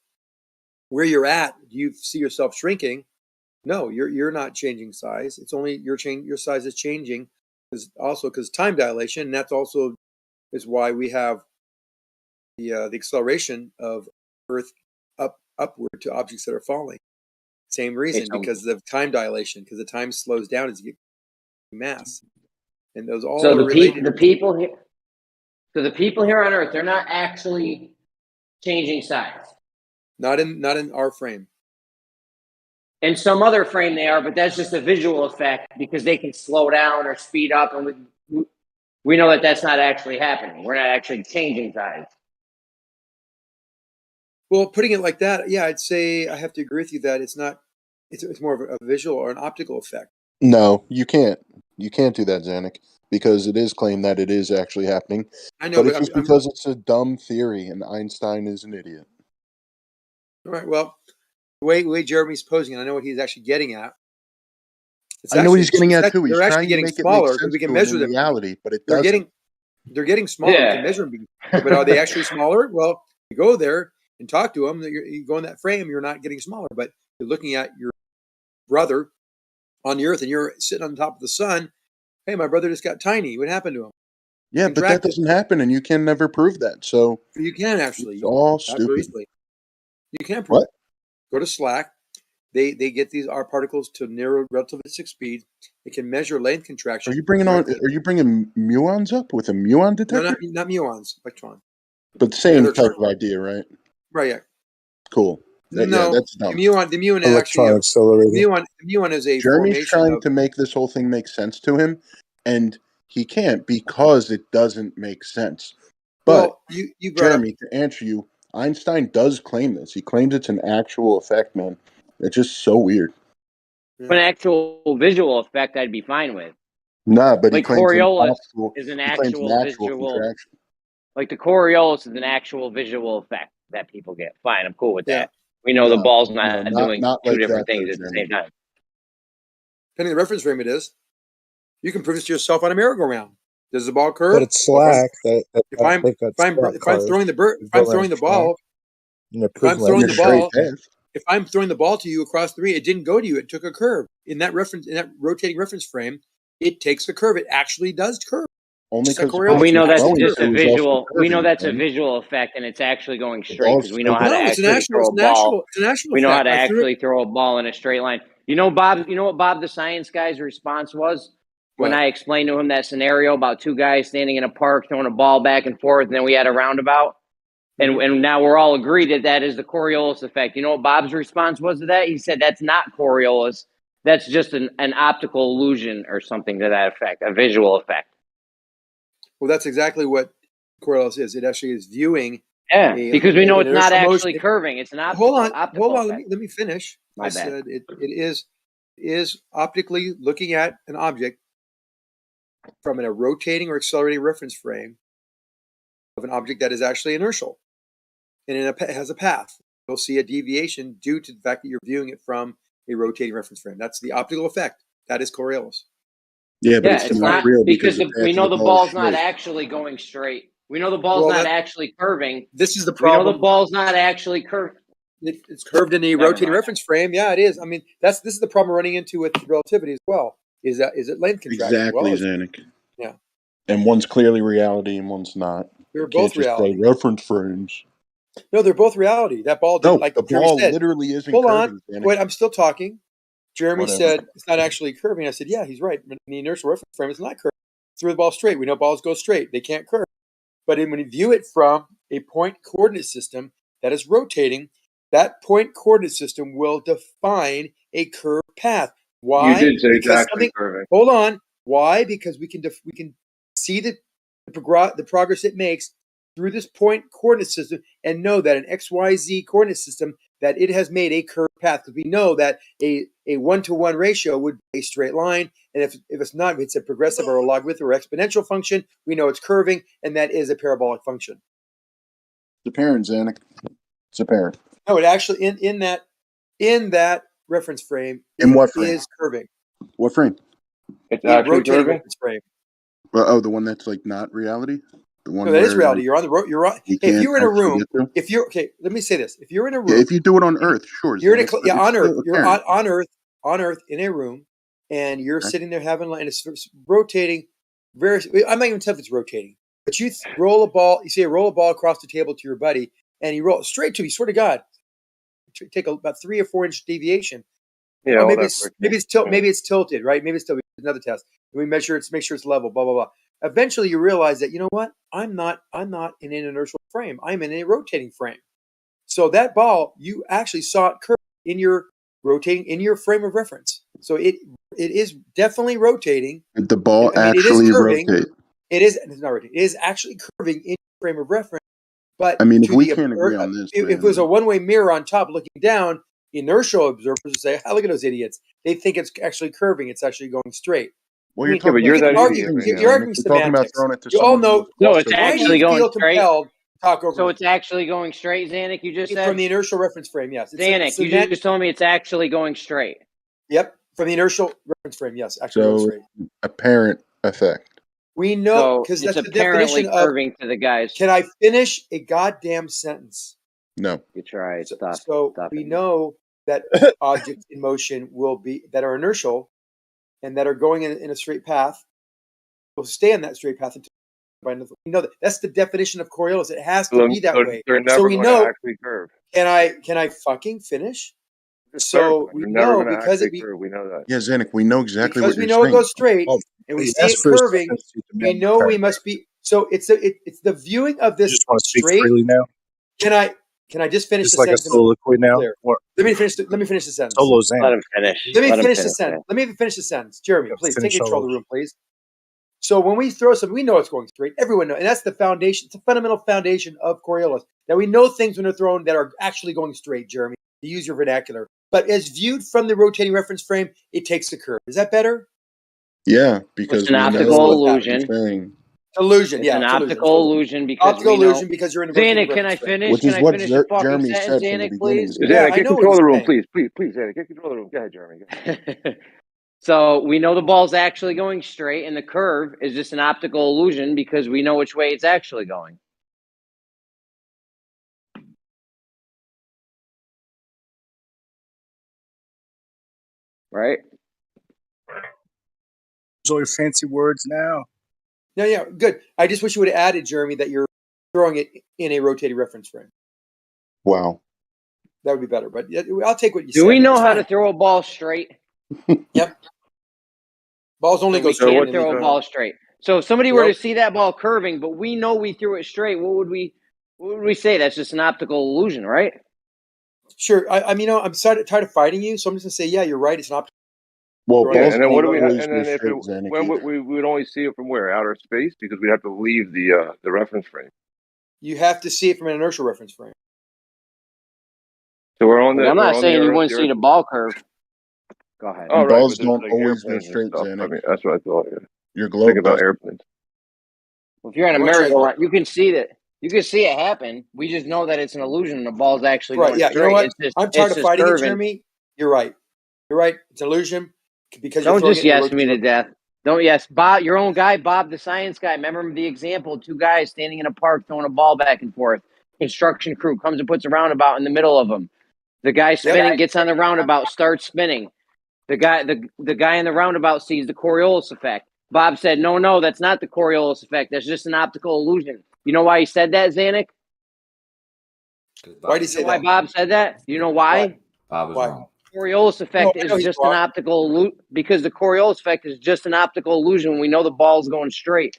where you're at, do you see yourself shrinking? No, you're not changing size. It's only your size is changing because time dilation, and that's also is why we have the acceleration of Earth upward to objects that are falling. Same reason, because of time dilation, because the time slows down as you get mass, and those all so are related. The people here on Earth, they're not actually changing size. Not in our frame. In some other frame they are, but that's just a visual effect because they can slow down or speed up, and we know that that's not actually happening. We're not actually changing size. Well, putting it like that, yeah, I'd say I have to agree with you that it's not. It's more of a visual or an optical effect. No, you can't. You can't do that, Zanuck, because it is claimed that it is actually happening. I know, but it's just because it's a dumb theory, and Einstein is an idiot. All right. Well, the way Jeremy's posing it, I know what he's actually getting at. I know what he's getting at too. He's they're trying actually getting to make smaller it make sense we can to measure him in them. reality, but it They're doesn't. getting smaller. We can measure them, but are they actually smaller? Well, you go there and talk to them. You go in that frame, you're not getting smaller, but you're looking at your brother on the Earth, and you're sitting on top of the sun. Hey, my brother just got tiny. What happened to him? Yeah, but that doesn't happen, and you can never prove that. So you can actually. It's all Not stupid. very easily. You can prove What? it. Go to Slack. They get these R particles to near relativistic speed. They can measure length contraction. Are you bringing muons up with a muon detector? No, not muons, electron. But same type of idea, right? Right. Yeah. Cool. No, yeah, that's dumb. the muon is actually the muon is a Jeremy's formation trying to make this whole thing make sense to him, and he can't because it doesn't make sense. But well, you brought Jeremy, to answer you, Einstein does claim this. He claims it's an actual effect, man. It's just so weird. An actual visual effect, I'd be fine with. Nah, but like he claims Coriolis he claims an actual contraction. Like the Coriolis is an actual visual effect that people get. Fine, I'm cool with that. We know No, the ball's not no, doing not two like different that, things though, at the Jenny. same time. Depending on the reference frame it is, you can prove this to yourself on a merry-go-round. Does the ball curve? But it's slack. If I'm throwing the ball, if I'm throwing the ball to you across the ring, it didn't go to you. It took a curve. In that rotating reference frame, it takes the curve. It actually does curve. Only because we know that's just a visual. We know that's a visual effect, and it's actually going straight because we know how to actually throw a ball. We know how to actually throw a ball in a straight line. You know, Bob. You know what Bob, the science guy's response was when I explained to him that scenario about two guys standing in a park throwing a ball back and forth, and then we had a roundabout. And now we're all agreed that that is the Coriolis effect. You know what Bob's response was to that? He said that's not Coriolis. That's just an optical illusion or something to that effect, a visual effect. Well, that's exactly what Coriolis is. It actually is viewing. Yeah, because we know it's not actually curving. It's an optical. Hold on. Effect. Let me finish. My bad. Said it is optically looking at an object from a rotating or accelerating reference frame of an object that is actually inertial. And it has a path. You'll see a deviation due to the fact that you're viewing it from a rotating reference frame. That's the optical effect. That is Coriolis. Yeah, but it's not real because we know the ball's not actually going straight. We know the ball's not actually curving. This is the problem. We know the ball's not actually curved. It's curved in the rotating reference frame. Yeah, it is. I mean, this is the problem we're running into with relativity as well. Is it length contraction? Exactly, Zanuck. Yeah. And one's clearly reality and one's not. They're both reality. Reference frames. No, they're both reality. That ball didn't, like the ball literally isn't Hold curving. on. Wait, I'm still talking. Jeremy said it's not actually curving. I said, yeah, he's right. In the inertial reference frame, it's not curving. Through the ball straight. We know balls go straight. They can't curve. But when you view it from a point coordinate system that is rotating, that point coordinate system will define a curved path. Why? You did say it's actually curving. Hold on. Why? Because we can see the progress it makes through this point coordinate system and know that an XYZ coordinate system that it has made a curved path, because we know that a 1-to-1 ratio would be a straight line, and if it's not, if it's a progressive or a logarithmic or exponential function, we know it's curving, and that is a parabolic function. It's apparent, Zanuck. It's apparent. No, it actually in that reference frame. In what frame? Is curving. What frame? It's actually curving. Reference frame. Oh, the one that's like not reality. The one that is reality. You're on the road. You're on. If you're in a room, if you're okay, let me say this: if you're in a room, if you do it on Earth, sure. You're in on Earth. You're on Earth in a room, and you're sitting there having lunch, and it's rotating. I'm not even tell if it's rotating, but you roll a ball. You say roll a ball across the table to your buddy, and you roll it straight to you. Swear to God, take about 3 or 4 inch deviation. Yeah, maybe it's tilted, right? Maybe it's tilted. Another test. We measure it, make sure it's level. Blah blah blah. Eventually, you realize that, you know what? I'm not in an inertial frame. I'm in a rotating frame. So that ball, you actually saw it curve in your frame of reference. So it is definitely rotating. The ball actually rotates. It's not rotating. It is actually curving in your frame of reference. But I mean, if we can't agree on this, if it was a one-way mirror on top looking down, inertial observers would say, "Oh, look at those idiots. They think it's actually curving. It's actually going straight." Well, you're talking about you're arguing semantics. You all know. No, it's actually going straight. Talk over. So it's actually going straight, Zanuck. You just said from the inertial reference frame. Yes, Zanuck. You just told me it's actually going straight. Yep, from the inertial reference frame. Yes, actually going straight. Apparent effect. We know because that's the definition of curving to the guys. Can I finish a goddamn sentence? No. You try. So we know that objects in motion that are inertial and that are going in a straight path will stay on that straight path until we know that's the definition of Coriolis. It has to be that way. So we know actually curve. Can I fucking finish? So we know because we know that. Yeah, Zanuck, we know exactly what you're saying. Because we know it goes straight and we see it curving. We know we must be. So it's the viewing of this. You just want to speak straight. freely now. Can I just finish just the like sentence? A soliloquy now. Let me finish the sentence. Solo Zan. Let him finish. Let me finish the sentence. Let me finish the sentence. Jeremy, please take control of the room, please. So when we throw something, we know it's going straight. Everyone knows, and that's the foundation. It's the fundamental foundation of Coriolis that we know things when they're thrown that are actually going straight. Jeremy, to use your vernacular, but as viewed from the rotating reference frame, it takes the curve. Is that better? Yeah, because It's an we know optical what illusion. you're saying. Illusion, It's yeah, an it's optical illusion because optical we know. illusion because you're in a rotating Zanuck, can I reference frame. finish? Which Can is I what finish a fucking Jeremy sentence, said from the Zanuck, beginning. please? Yeah, Zanuck, I get know what control of he's the room, saying. please, Zanuck, get control of the room. Go ahead, Jeremy. Go ahead. So we know the ball's actually going straight, and the curve is just an optical illusion because we know which way it's actually going. Right? Those are fancy words now. No, yeah, good. I just wish you would have added, Jeremy, that you're throwing it in a rotating reference frame. Wow. That would be better. But I'll take what you Do said. we know It's how fine. to throw a ball straight? Yep. Balls only So go we straight. can't throw a ball straight. So if somebody were to see that ball curving, but we know we threw it straight, what would we say? That's just an optical illusion, right? Sure. I mean, I'm tired of fighting you, so I'm just gonna say, yeah, you're right. It's an optical. Well, Yeah, balls and then don't what do we? always And go then if straight, it, Zanuck, when either. we would only see it from where? Outer space, because we'd have to leave the reference frame. You have to see it from an inertial reference frame. So we're on the. I'm not we're on saying the you Earth. wouldn't The see Earth. the ball curve. Go ahead. Oh, right, Balls but there's don't like always go airplanes and straight, stuff. I Zanuck. mean, that's what I thought. Yeah. Your Think globe about does. airplanes. Well, if you're on a I want you- merry-go-round, you can see that. You can see it happen. We just know that it's an illusion and the ball's actually Right. going Yeah. straight. You know what? It's just, I'm tired of just fighting it, curving. Jeremy. You're right. You're right. It's an illusion because you're Don't throwing just it in a yes me rotating to death. Don't yes. Bob, your own guy, Bob the science guy. Remember the example, two guys standing in a park throwing a ball back and forth. Construction crew comes and puts a roundabout in the middle of them. The guy spinning gets on the roundabout, starts spinning. The guy in the roundabout sees the Coriolis effect. Bob said, no, that's not the Coriolis effect. That's just an optical illusion. You know why he said that, Zanuck? Why did he say Why that? Bob said that? You know why? Bob was Why? wrong. Coriolis effect I know is he's just an wrong. optical illusion because the Coriolis effect is just an optical illusion. We know the ball's going straight.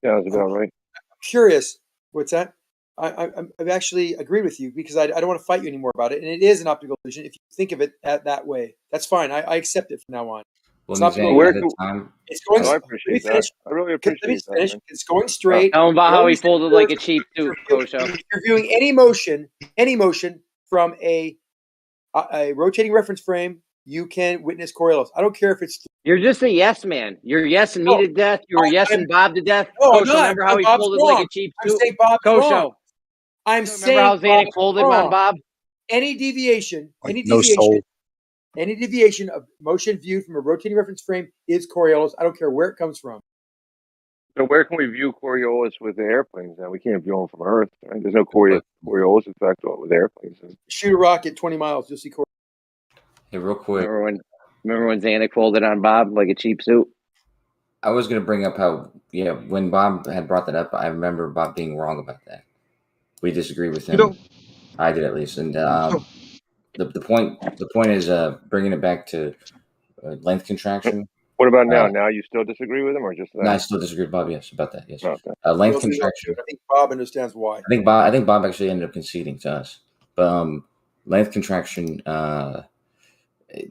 Yeah, that's about right. I'm curious. What's that? I've actually agreed with you because I don't want to fight you anymore about it. And it is an optical illusion if you think of it that way. That's fine. I accept it from now on. Well, It's not Zanuck, Where at the could, time, It's going. no, I Let me appreciate that. finish. I really Let me appreciate that, finish. man. It's going straight. Tell him about It how he always folded like a curves. cheap suit, Kosho. If you're viewing any motion from a rotating reference frame, you can witness Coriolis. I don't care if it's. You're just a yes man. You're yesing me to death. You were yesing Bob to death. No, I'm Kosho, not. remember how he Bob's folded wrong. like a cheap I'm suit? saying Bob's Kosho, wrong. I'm remember saying how Zanuck Bob's folded wrong. on Bob? Any deviation, No soul. any deviation of motion viewed from a rotating reference frame is Coriolis. I don't care where it comes from. So where can we view Coriolis with the airplanes now? We can't view them from Earth, right? There's no Coriolis effect with airplanes. Shoot a rocket 20 miles, you'll see Coriolis. hey, real quick, Remember when Zanuck folded on Bob like a cheap suit? I was going to bring up how, when Bob had brought that up, I remember Bob being wrong about that. We disagree with him. I did at least. And the point is bringing it back to length contraction. What about now? Now you still disagree with him, or just that? No, I still disagree with Bob. Yes, about that. Yes, Okay. length contraction. I think Bob understands why. I think Bob actually ended up conceding to us. But length contraction.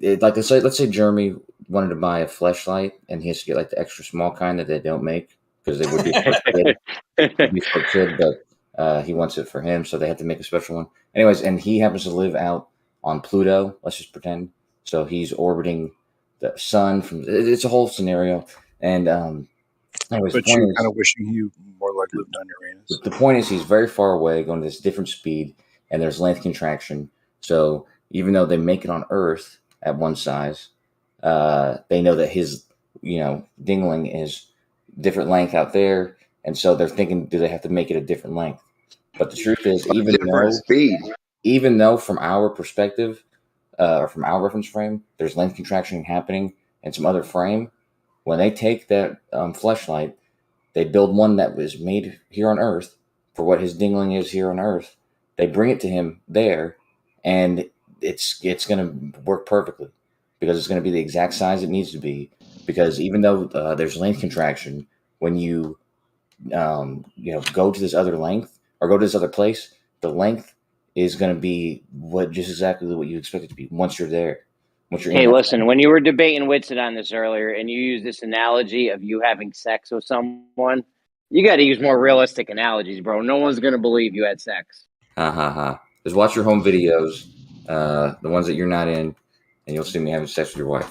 Like let's say Jeremy wanted to buy a fleshlight, and he has to get like the extra small kind that they don't make because they would be for a kid, but he wants it for him, so they have to make a special one. Anyways, and he happens to live out on Pluto. Let's just pretend. So he's orbiting the sun from. It's a whole scenario, and anyways, But you're kind of wishing you more like lived on Uranus. the point is he's very far away, going to this different speed, and there's length contraction. So even though they make it on Earth at one size, they know that his, dingling is different length out there, and so they're thinking, do they have to make it a different length? But the truth is, even though from our perspective, or from our reference frame, there's length contraction happening in some other frame, when they take that fleshlight, they build one that was made here on Earth for what his dingling is here on Earth. They bring it to him there, and it's going to work perfectly because it's going to be the exact size it needs to be. Because even though there's length contraction, when you go to this other length or go to this other place, the length is going to be just exactly what you expect it to be once you're there. Hey, listen, when you were debating Whitson on this earlier and you used this analogy of you having sex with someone, you got to use more realistic analogies, bro. No one's going to believe you had sex. Just watch your home videos The ones that you're not in, and you'll see me having sex with your wife.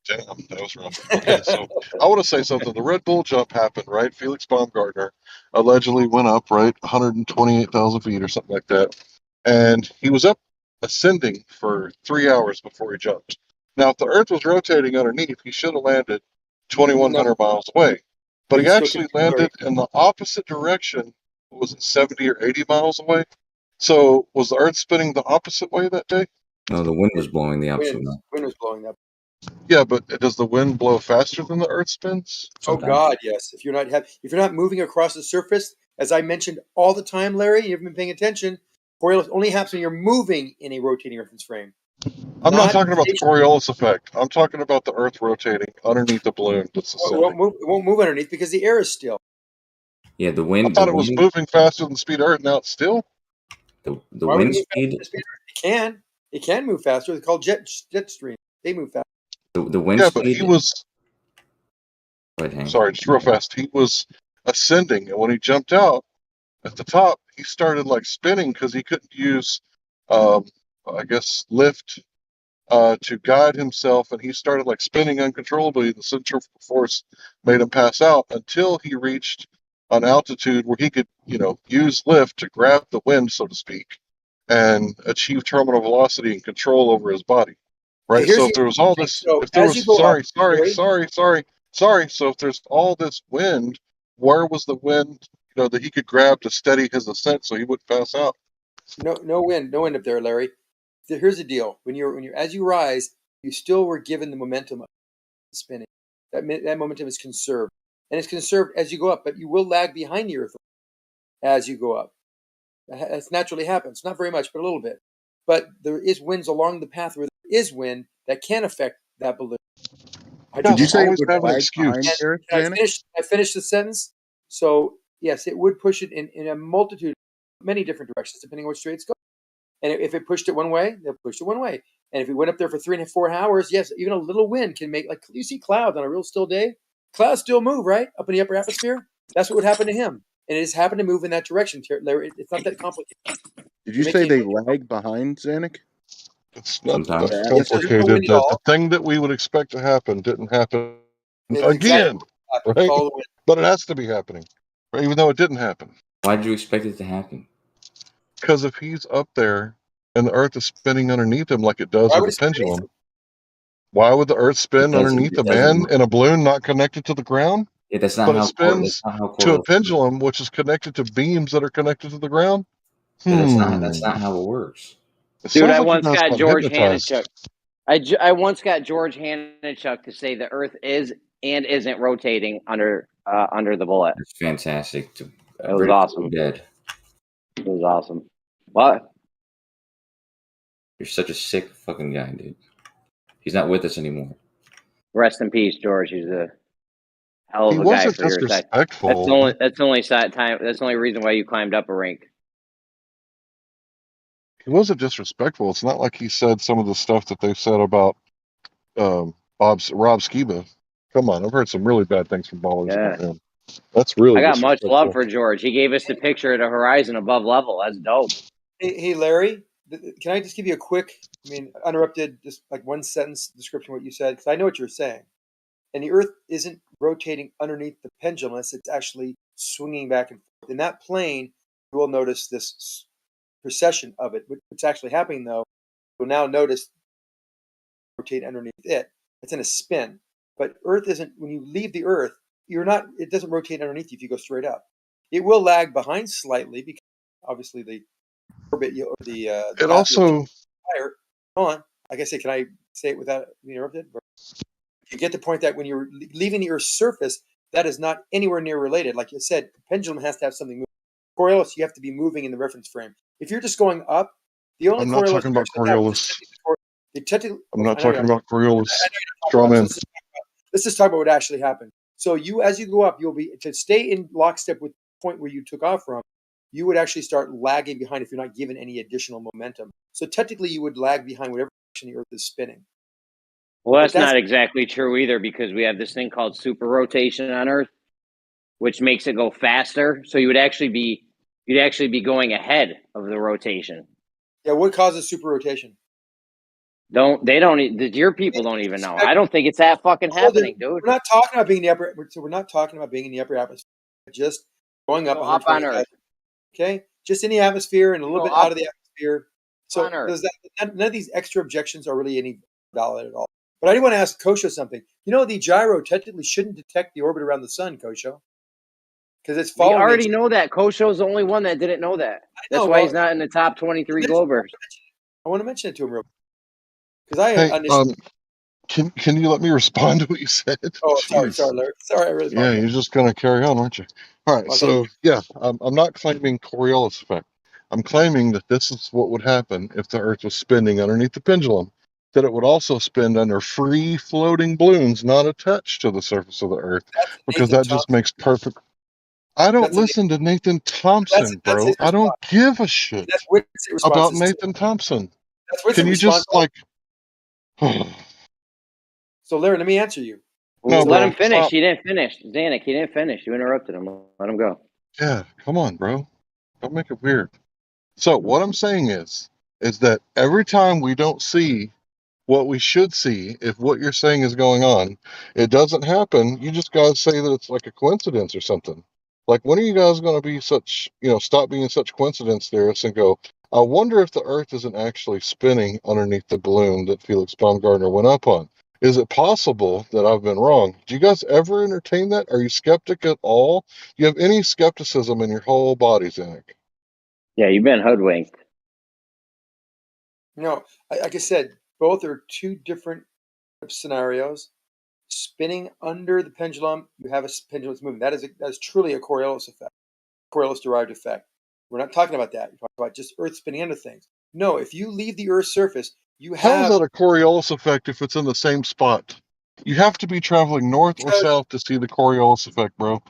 Damn, that was rough. Okay, so I want to say something. The Red Bull jump happened, right? Felix Baumgartner allegedly went up, right, 128,000 feet or something like that. And he was up ascending for 3 hours before he jumped. Now, if the Earth was rotating underneath, he should have landed 2,100 miles away. But he actually landed in the opposite direction. Was it 70 or 80 miles away? So was the Earth spinning the opposite way that day? No, the wind was blowing the opposite way. Wind was blowing up. Yeah, but does the wind blow faster than the Earth spins? Oh God, yes. If you're not moving across the surface, as I mentioned all the time, Larry, you've been paying attention. Coriolis only happens when you're moving in a rotating reference frame. I'm not talking about the Coriolis effect. I'm talking about the Earth rotating underneath the balloon that's ascending. It won't move underneath because the air is still. Yeah, the wind. I thought it was moving faster than the speed of Earth. Now it's still. The wind speed. It can move faster. They're called jet stream. They move fast. The wind yeah, speed. But he was. Sorry, just real fast. He was ascending, and when he jumped out at the top, he started like spinning because he couldn't use, I guess, lift to guide himself, and he started like spinning uncontrollably. The centrifugal force made him pass out until he reached an altitude where he could, use lift to grab the wind, so to speak, and achieve terminal velocity and control over his body. Right. So if there was all this, So if there's all this wind, where was the wind, that he could grab to steady his ascent so he wouldn't pass out? No wind up there, Larry. Here's the deal: when you're as you rise, you still were given the momentum of spinning. That momentum is conserved, and it's conserved as you go up. But you will lag behind the Earth as you go up. That naturally happens. Not very much, but a little bit. But there is winds along the path where there is wind that can affect that balloon. Did you say it would lag behind Earth? Can I finish the sentence? So yes, it would push it in a multitude, many different directions, depending on which way it's going. And if it pushed it one way, they'll push it one way. And if it went up there for 3 and 4 hours, yes, even a little wind can make, like you see clouds on a real still day. Clouds still move, right? Up in the upper atmosphere. That's what would happen to him. And it has happened to move in that direction. Larry, it's not that complicated. Did you say they lag behind, Zanuck? It's not that complicated. The thing that we would expect to happen didn't happen again, right? But it has to be happening, right? Even though it didn't happen. Why did you expect it to happen? Because if he's up there and the Earth is spinning underneath him like it does with a pendulum, why would the Earth spin underneath a man in a balloon not connected to the ground? Yeah, that's not but how it spins to a pendulum, which is connected to beams that are connected to the ground. That's not how it works. Dude, I once got George Hanichuk. I once got George Hanichuk to say the Earth is and isn't rotating under the bullet. It's fantastic. It was awesome. Dead. It was awesome. What? You're such a sick fucking guy, dude. He's not with us anymore. Rest in peace, George. He's a hell of a guy for your side. That's the only time. That's the only reason why you climbed up a rank. He wasn't disrespectful. It's not like he said some of the stuff that they've said about Rob Skiba. Come on, I've heard some really bad things from ballers about him. That's really. I got much love for George. He gave us the picture of the horizon above level. That's dope. Hey, Larry, can I just give you a quick, uninterrupted, just like one sentence description of what you said? Because I know what you're saying. And the Earth isn't rotating underneath the pendulum unless it's actually swinging back and forth. In that plane, you will notice this precession of it. What's actually happening, though, you'll now notice rotate underneath it. It's in a spin. But Earth isn't, when you leave the Earth, it doesn't rotate underneath you if you go straight up. It will lag behind slightly because obviously the orbit or the it also higher. Hold on. Like I say, can I say it without being interrupted? You get the point that when you're leaving the Earth's surface, that is not anywhere near related. Like you said, the pendulum has to have something moving. Coriolis, you have to be moving in the reference frame. If you're just going up, the only I'm not talking about Coriolis. I'm not talking about Coriolis. Strawman. Let's just talk about what actually happened. So as you go up, you'll be to stay in lockstep with the point where you took off from. You would actually start lagging behind if you're not given any additional momentum. So technically, you would lag behind whatever direction the Earth is spinning. Well, that's not exactly true either, because we have this thing called super rotation on Earth, which makes it go faster. So you'd actually be going ahead of the rotation. Yeah, what causes super rotation? Your people don't even know. I don't think it's that fucking happening, dude. We're not talking about being in the upper. So we're not talking about being in the upper atmosphere. Just going up Go up on Earth. Okay, just in the atmosphere and a little Go bit up out of the atmosphere. So on Earth. none of these extra objections are really any valid at all. But I do want to ask Kosho something. You know, the gyro technically shouldn't detect the orbit around the sun, Kosho, because it's We following. already know that. Kosho's the only one that didn't know that. That's why he's not in the top 23 Globers. I want to mention it to him real quick because I Hey, initially. can you let me respond to what you said? Oh, sorry, Jeez. Larry. Sorry, I really. Yeah, you're just gonna carry on, aren't you? All right. Okay. So yeah, I'm not claiming Coriolis effect. I'm claiming that this is what would happen if the Earth was spinning underneath the pendulum. That it would also spin under free floating balloons not attached to the surface of the Earth, because that just makes perfect. I don't listen to Nathan Thompson, that's bro. his I don't give a shit about responses. Nathan Thompson. That's what's Can you just like? So, Larry, let me answer you. Well, No, let bro, him finish. stop. He didn't finish. Zanuck, he didn't finish. You interrupted him. Let him go. Yeah, come on, bro. Don't make it weird. So what I'm saying is that every time we don't see what we should see, if what you're saying is going on, it doesn't happen, you just gotta say that it's like a coincidence or something. Like, when are you guys gonna be such, stop being such coincidence theorists and go, I wonder if the Earth isn't actually spinning underneath the balloon that Felix Baumgartner went up on. Is it possible that I've been wrong? Do you guys ever entertain that? Are you skeptic at all? Do you have any skepticism in your whole body, Zanuck? Yeah, you've been hoodwinked. No, like I said, both are two different scenarios. Spinning under the pendulum, you have a pendulum that's moving. That is truly a Coriolis effect, Coriolis derived effect. We're not talking about that. We're talking about just Earth spinning under things. No, if you leave the Earth's surface, you How is have. that a Coriolis effect if it's in the same spot? You have to be traveling north or south to see the Coriolis effect, bro.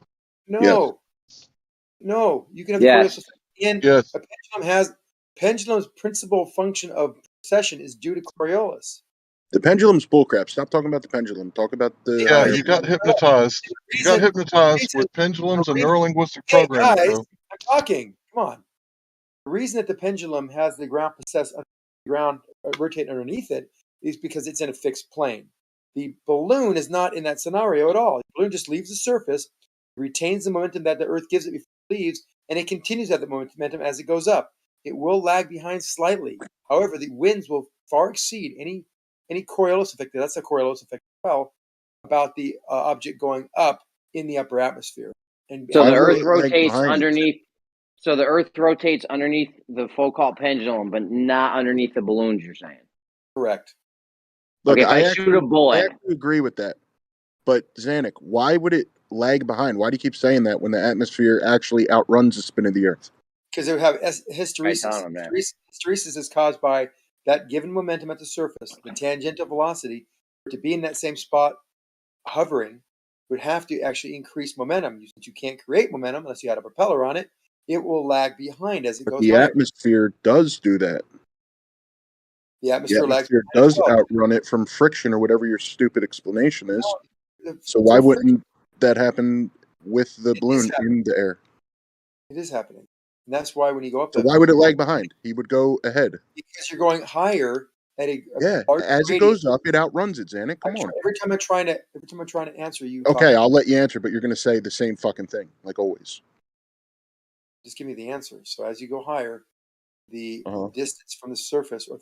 No, no, you can have the Yes. Coriolis effect. And Yes. a pendulum's principal function of precession is due to Coriolis. The pendulum's bullcrap. Stop talking about the pendulum. Talk about the. Yeah, you got hypnotized. You got hypnotized with pendulums and neurolinguistic programming, Guys, bro. I'm talking. Come on. The reason that the pendulum has the ground rotating underneath it is because it's in a fixed plane. The balloon is not in that scenario at all. The balloon just leaves the surface, retains the momentum that the Earth gives it before it leaves, and it continues at the momentum as it goes up. It will lag behind slightly. However, the winds will far exceed any Coriolis effect. That's a Coriolis effect as well about the object going up in the upper atmosphere. And So the Earth rotates underneath. So the Earth rotates underneath the Foucault pendulum, but not underneath the balloons. You're saying correct? Look, okay, if I shoot a bullet, I actually agree with that. But Zanuck, why would it lag behind? Why do you keep saying that when the atmosphere actually outruns the spin of the Earth? Because it would have hysteresis. Hysteresis is caused by that given momentum at the surface, the tangential velocity. To be in that same spot, hovering, would have to actually increase momentum. Since you can't create momentum unless you had a propeller on it, it will lag behind as it goes The higher. atmosphere does do that. The atmosphere lags does outrun it from friction or whatever your stupid explanation is. So why wouldn't that happen with the balloon in the air? It is happening. And that's why when you go up So why would it lag behind? He would go ahead. Because you're going higher at a large as it goes up, it outruns it, Zanuck. Come on. Every time I'm trying to answer you. Okay, I'll let you answer, but you're going to say the same fucking thing, like always. Just give me the answer. So as you go higher, the distance from the surface or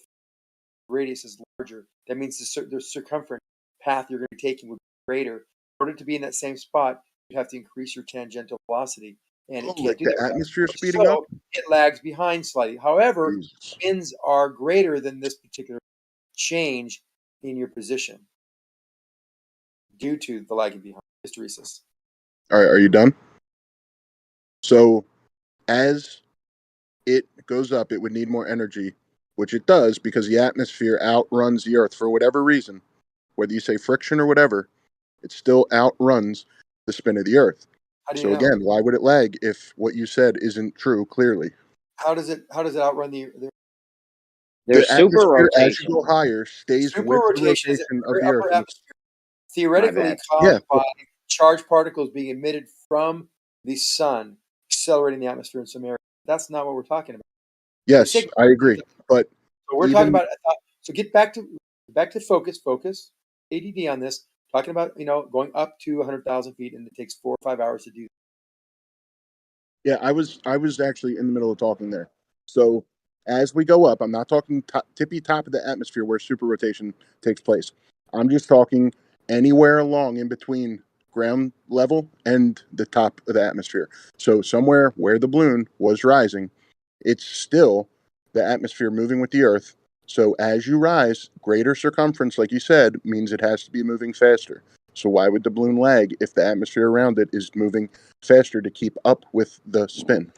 radius is larger. That means the circumference path you're going to be taking would be greater. In order to be in that same spot, you have to increase your tangential velocity, and it can't do that. The atmosphere speeding up. It lags behind slightly. However, winds are greater than this particular change in your position due to the lagging behind hysteresis. All right, are you done? So, as it goes up, it would need more energy, which it does because the atmosphere outruns the Earth for whatever reason. Whether you say friction or whatever, it still outruns the spin of the Earth. So again, why would it lag if what you said isn't true? Clearly, how does it outrun the super rotation as you go higher stays with the rotation of the Earth. Atmosphere, theoretically caused by charged particles being emitted from the sun, accelerating the atmosphere in some areas. That's not what we're talking about. Yes, I agree. But so we're talking about. So get back to focus. ADD on this. Talking about going up to 100,000 feet, and it takes 4 or 5 hours to do. Yeah, I was actually in the middle of talking there. So as we go up, I'm not talking tippy top of the atmosphere where super rotation takes place. I'm just talking anywhere along in between ground level and the top of the atmosphere. So somewhere where the balloon was rising, it's still the atmosphere moving with the Earth. So as you rise, greater circumference, like you said, means it has to be moving faster. So why would the balloon lag if the atmosphere around it is moving faster to keep up with the spin?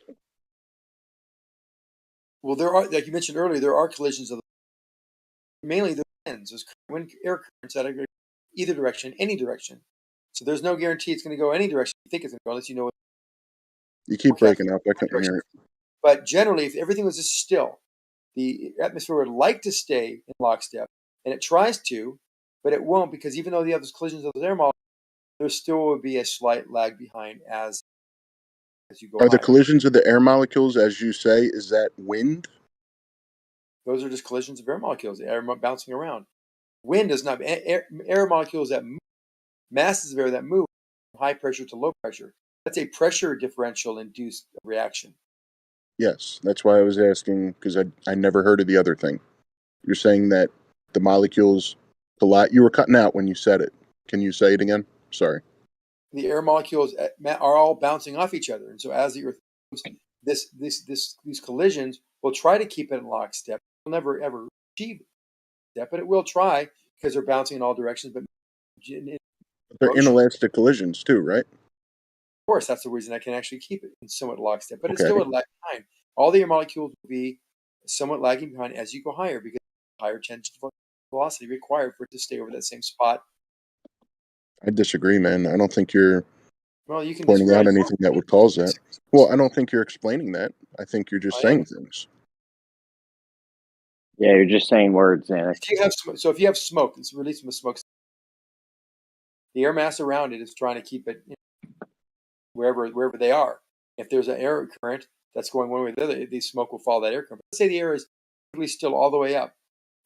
Well, there are, like you mentioned earlier, there are collisions of mainly the winds. There's wind air currents that are either direction, any direction. So there's no guarantee it's going to go any direction you think it's going to go, unless you know. You keep breaking up. I couldn't hear it. But generally, if everything was just still, the atmosphere would like to stay in lockstep, and it tries to, but it won't, because even though you have those collisions of those air molecules, there still would be a slight lag behind as you go Are the higher. collisions of the air molecules, as you say, is that wind? Those are just collisions of air molecules, the air bouncing around. Wind does not, air molecules that move, masses of air that move from high pressure to low pressure. That's a pressure differential induced reaction. Yes, that's why I was asking, because I never heard of the other thing. You're saying that the molecules collide. You were cutting out when you said it. Can you say it again? Sorry. The air molecules are all bouncing off each other, and so as the Earth moves, these collisions will try to keep it in lockstep. It will never ever achieve that, but it will try because they're bouncing in all directions. But They're inelastic collisions too, right? Of course, that's the reason I can actually keep it in somewhat lockstep, but it's still a lag behind. All the air molecules will be somewhat lagging behind as you go higher, because higher tangential velocity required for it to stay over that same spot. I disagree, man. I don't think you're you can pointing out anything that would cause that. Well, I don't think you're explaining that. I think you're just saying things. Yeah, you're just saying words, Xanax. If you have smoke, it's released from a smoke. The air mass around it is trying to keep it wherever they are. If there's an air current that's going one way or the other, the smoke will follow that air current. Let's say the air is perfectly still all the way up.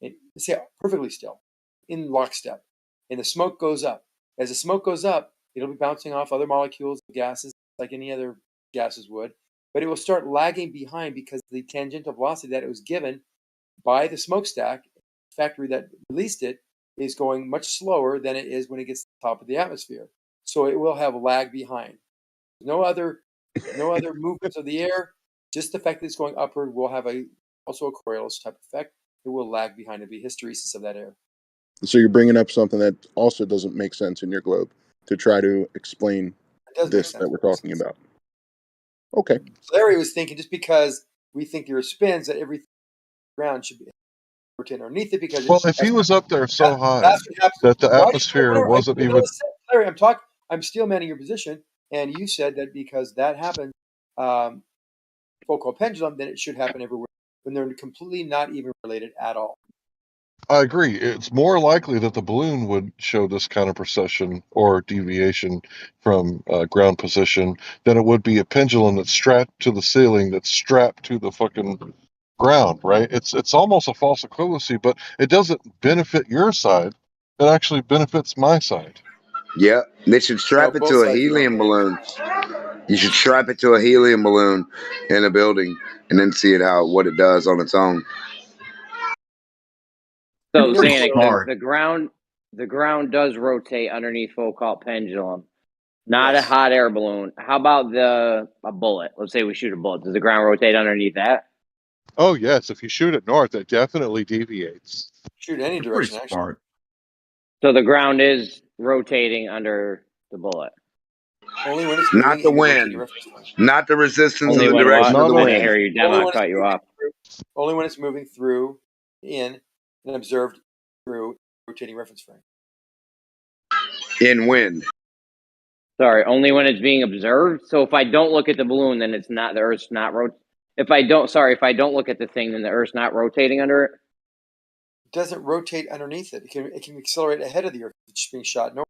Let's say perfectly still, in lockstep, and the smoke goes up. As the smoke goes up, it'll be bouncing off other molecules, gases, like any other gases would, but it will start lagging behind because the tangential velocity that it was given by the smokestack factory that released it is going much slower than it is when it gets to the top of the atmosphere. So it will have lag behind. No other movements of the air. Just the fact that it's going upward will have also a Coriolis type effect. It will lag behind. It'll be hysteresis of that air. So you're bringing up something that also doesn't make sense in your globe to try to explain this that we're talking about. Okay. Larry was thinking just because we think there are spins that everything ground should be rotating underneath it, because Well, if he was up there so high that the atmosphere wasn't even. Larry, I'm steel manning your position, and you said that because that happened, Foucault pendulum, then it should happen everywhere when they're completely not even related at all. I agree. It's more likely that the balloon would show this kind of precession or deviation from ground position than it would be a pendulum that's strapped to the ceiling, that's strapped to the fucking ground, right? It's almost a false equivalency, but it doesn't benefit your side. It actually benefits my side. Yeah, they should strap it to a helium balloon. You should strap it to a helium balloon in a building and then see what it does on its own. So Xanax, the ground does rotate underneath Foucault pendulum, not a hot air balloon. How about a bullet? Let's say we shoot a bullet. Does the ground rotate underneath that? Oh yes, if you shoot it north, it definitely deviates. Shoot any direction, actually. So the ground is rotating under the bullet. Only when it's not the wind, not the resistance Only of the direction of the wind. I hear you, Dan. I'll cut you off. Only when it's moving through, in, and observed through rotating reference frame. In wind. Sorry, only when it's being observed. So if I don't look at the balloon, then it's not, the Earth's not rotating. If I don't look at the thing, then the Earth's not rotating under it. It doesn't rotate underneath it. It can accelerate ahead of the Earth. It's being shot north.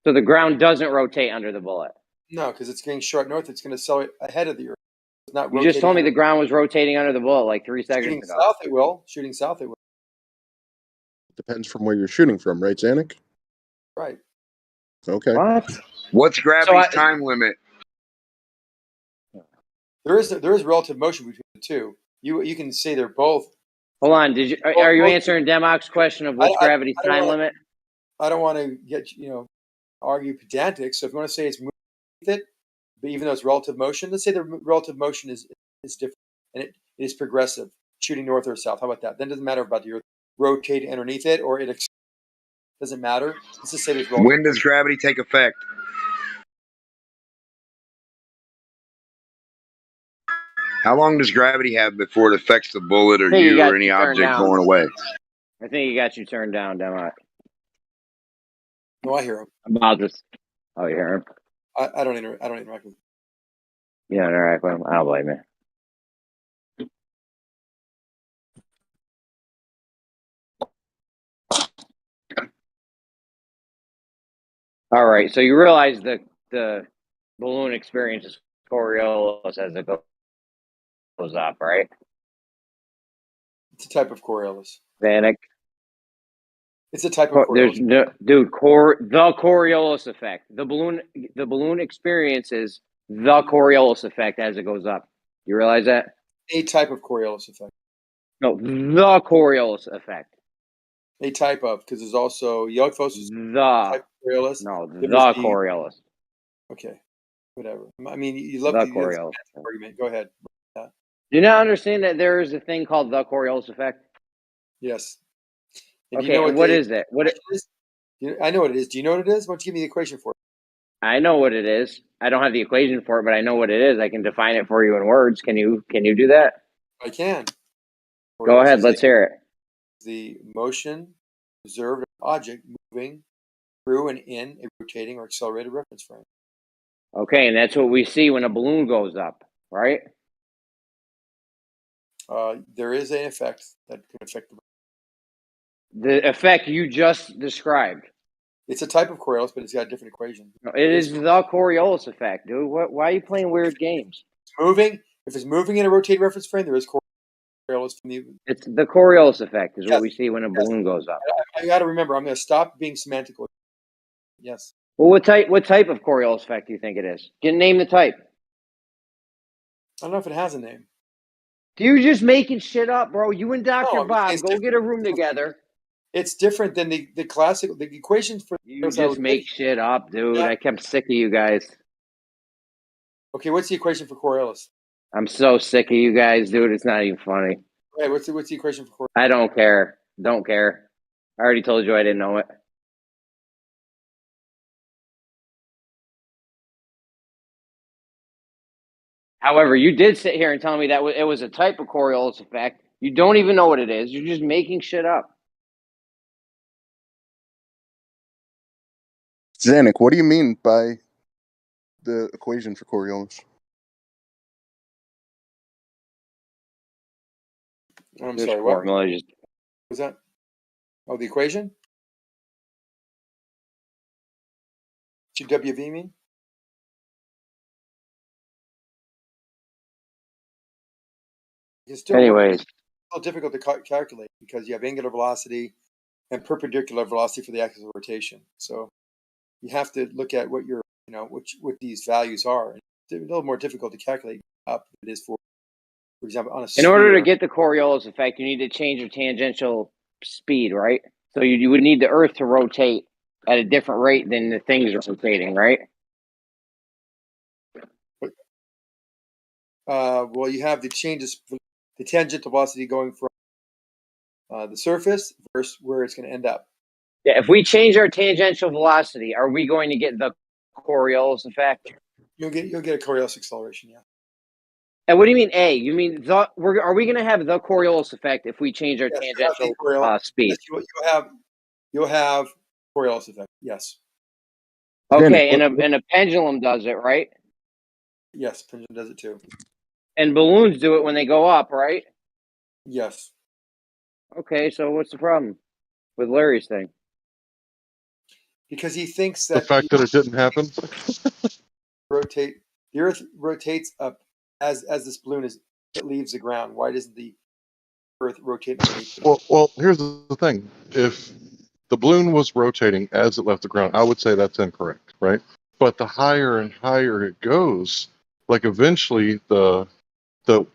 So the ground doesn't rotate under the bullet. No, because it's getting shot north. It's going to accelerate ahead of the Earth. It's not You just told me rotating. the ground was rotating under the bullet like 3 seconds Shooting ago. south, it will. Shooting south, it will. Depends from where you're shooting from, right, Zanuck? Right. Okay. What? What's gravity's time limit? There is relative motion between the two. You can say they're both. Hold on. Are you answering Democ's question of what's gravity's time limit? I don't want to get argue pedantic. So if you want to say it's moving with it, but even though it's relative motion, let's say the relative motion is different and it is progressive, shooting north or south. How about that? Then it doesn't matter about the Earth rotating underneath it or it doesn't matter. Let's just say there's relative. When does gravity take effect? How long does gravity have before it affects the bullet or you or any object going away? I think he got you turned down, Democ. No, I hear him. About this. Oh, you hear him? I don't interact with him. You don't interact with him? I don't blame you. All right, so you realize the balloon experiences Coriolis as it goes up, right? It's a type of Coriolis. Vanek. It's a type of Coriolis. There's no, dude, the Coriolis effect. The balloon experiences the Coriolis effect as it goes up. You realize that? A type of Coriolis effect. No, the Coriolis effect. A type of, because there's also Yelkfos type of Coriolis. No, the Coriolis. Okay, whatever. I mean, you love the the Coriolis argument. Go ahead. Do you not understand that there is a thing called the Coriolis effect? Yes. And okay, what is it? What it is? I know what it is. Do you know what it is? Why don't you give me the equation for it? I know what it is. I don't have the equation for it, but I know what it is. I can define it for you in words. Can you do that? I can. Go ahead. Let's hear it. The motion observed object moving through and in a rotating or accelerated reference frame. Okay, and that's what we see when a balloon goes up, right? There is an effect that can affect the effect you just described. It's a type of Coriolis, but it's got a different equation. No, it is the Coriolis effect, dude. Why are you playing weird games? If it's moving in a rotated reference frame, there is Coriolis from the. It's the Coriolis effect is what we see when a balloon goes up. I got to remember. I'm going to stop being semantical. Yes. Well, what type of Coriolis effect do you think it is? Name the type. I don't know if it has a name. You're just making shit up, bro. You and Dr. Bob go get a room together. It's different than the classical. The equations for you just make shit up, dude. I kept sick of you guys. Okay, what's the equation for Coriolis? I'm so sick of you guys, dude. It's not even funny. Hey, what's the equation for Coriolis? I don't care. Don't care. I already told you I didn't know it. However, you did sit here and tell me that it was a type of Coriolis effect. You don't even know what it is. You're just making shit up. Zanuck, what do you mean by the equation for Coriolis? I'm sorry, what? Was that? Oh, the equation? GWV mean? Anyways. It's still difficult to calculate because you have angular velocity and perpendicular velocity for the axis of rotation. So you have to look at what your, what these values are. It's a little more difficult to calculate up than it is for example, on a sphere. In order to get the Coriolis effect, you need to change your tangential speed, right? So you would need the Earth to rotate at a different rate than the things are rotating, right? Well, you have the changes, the tangential velocity going from the surface versus where it's going to end up. Yeah, if we change our tangential velocity, are we going to get the Coriolis effect? You'll get a Coriolis acceleration, yeah. And what do you mean A? You mean are we going to have the Coriolis effect if we change our tangential speed? Yes, you'll have Coriolis effect. Yes. Okay, and a pendulum does it, right? Yes, pendulum does it too. And balloons do it when they go up, right? Yes. Okay, so what's the problem with Larry's thing? Because he thinks that the fact that it didn't happen. The Earth rotates up as this balloon that leaves the ground? Why doesn't the Earth rotate underneath? Well, here's the thing. If the balloon was rotating as it left the ground, I would say that's incorrect, right? But the higher and higher it goes, like eventually the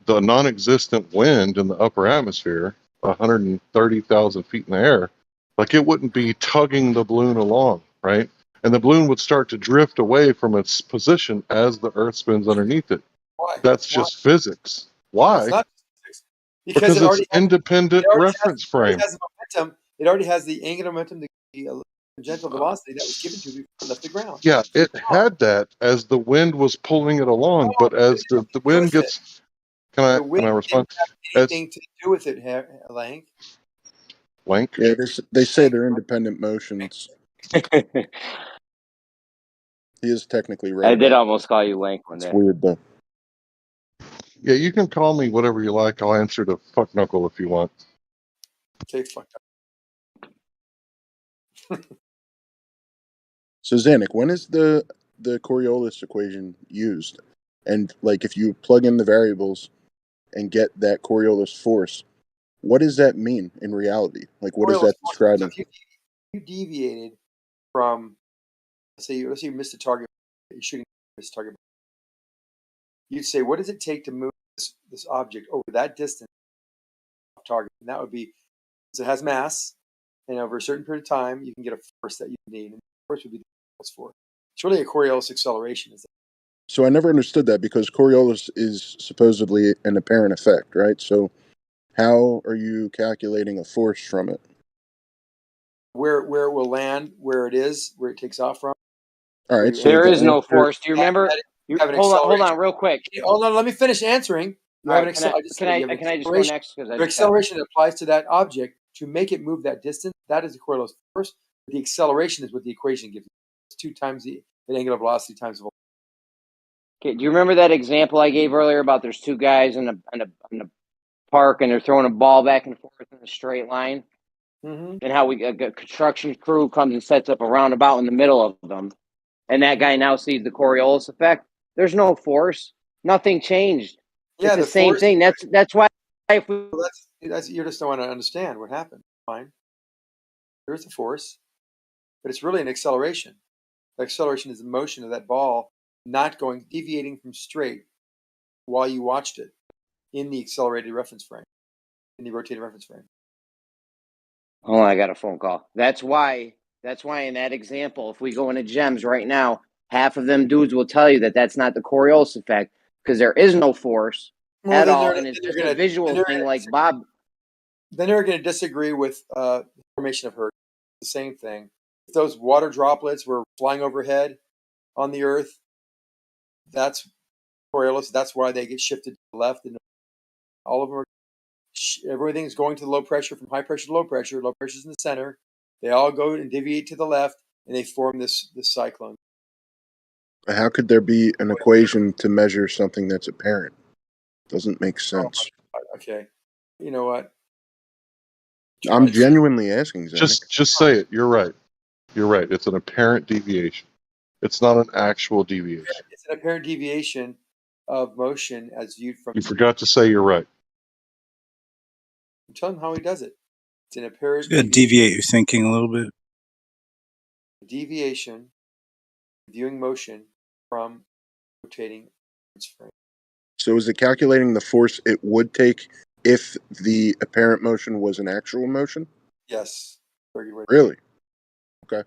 non-existent wind in the upper atmosphere, 130,000 feet in the air, like it wouldn't be tugging the balloon along, right? And the balloon would start to drift away from its position as the Earth spins underneath it. Why? That's just physics. Why? No, it's not physics. Because it's independent reference frame. It has momentum. It already has the angular momentum, the tangential velocity that was given to it before it left the ground. Yeah, it had that as the wind was pulling it along, but as the wind gets, can I respond? Didn't have anything to do with it, Lang. Blank. Yeah, they say they're independent motions. He is technically right. I did almost call you Lank one day. It's weird though. Yeah, you can call me whatever you like. I'll answer to fuck knuckle if you want. Okay, fuck up. So Zanuck, when is the Coriolis equation used? And like, if you plug in the variables and get that Coriolis force, what does that mean in reality? Like, what is that describing? So if you deviated from, let's say you missed a target, you're shooting this target. You'd say, what does it take to move this object over that distance off target? And that would be, so it has mass, and over a certain period of time, you can get a force that you need. And the force would be the Coriolis force. It's really a Coriolis acceleration. So I never understood that, because Coriolis is supposedly an apparent effect, right? So how are you calculating a force from it? Where it will land, where it is, where it takes off from. All right. So there is no force. Do you remember? Hold on, real quick. Hold on, let me finish answering. You have an acceleration. Can I just go next? Because the acceleration that applies to that object to make it move that distance, that is the Coriolis force. The acceleration is what the equation gives you. It's 2 times the angular velocity times the velocity. Okay, do you remember that example I gave earlier about there's 2 guys in a park and they're throwing a ball back and forth in a straight line? Mm-hmm. And how a construction crew comes and sets up a roundabout in the middle of them. And that guy now sees the Coriolis effect. There's no force. Nothing changed. Yeah, it's the same thing. That's why if we that's you just don't want to understand what happened. Fine. There's a force, but it's really an acceleration. The acceleration is the motion of that ball not deviating from straight while you watched it in the accelerated reference frame, in the rotated reference frame. Oh, I got a phone call. That's why in that example, if we go into GEMS right now, half of them dudes will tell you that that's not the Coriolis effect because there is no force at all, and it's just a visual thing like Bob. Then they're going to disagree with the formation of Hertz. The same thing. If those water droplets were flying overhead on the Earth, that's Coriolis. That's why they get shifted to the left, and all of them are. Everything's going to the low pressure from high pressure to low pressure. Low pressure is in the center. They all go and deviate to the left, and they form this cyclone. How could there be an equation to measure something that's apparent? Doesn't make sense. Okay, you know what? I'm genuinely asking. Just say it. You're right. You're right. It's an apparent deviation. It's not an actual deviation. It's an apparent deviation of motion as viewed from. You forgot to say you're right. Tell him how he does it. It's an apparent deviate your thinking a little bit. Deviation, viewing motion from rotating frame. So is it calculating the force it would take if the apparent motion was an actual motion? Yes. Very good way. Really? Okay.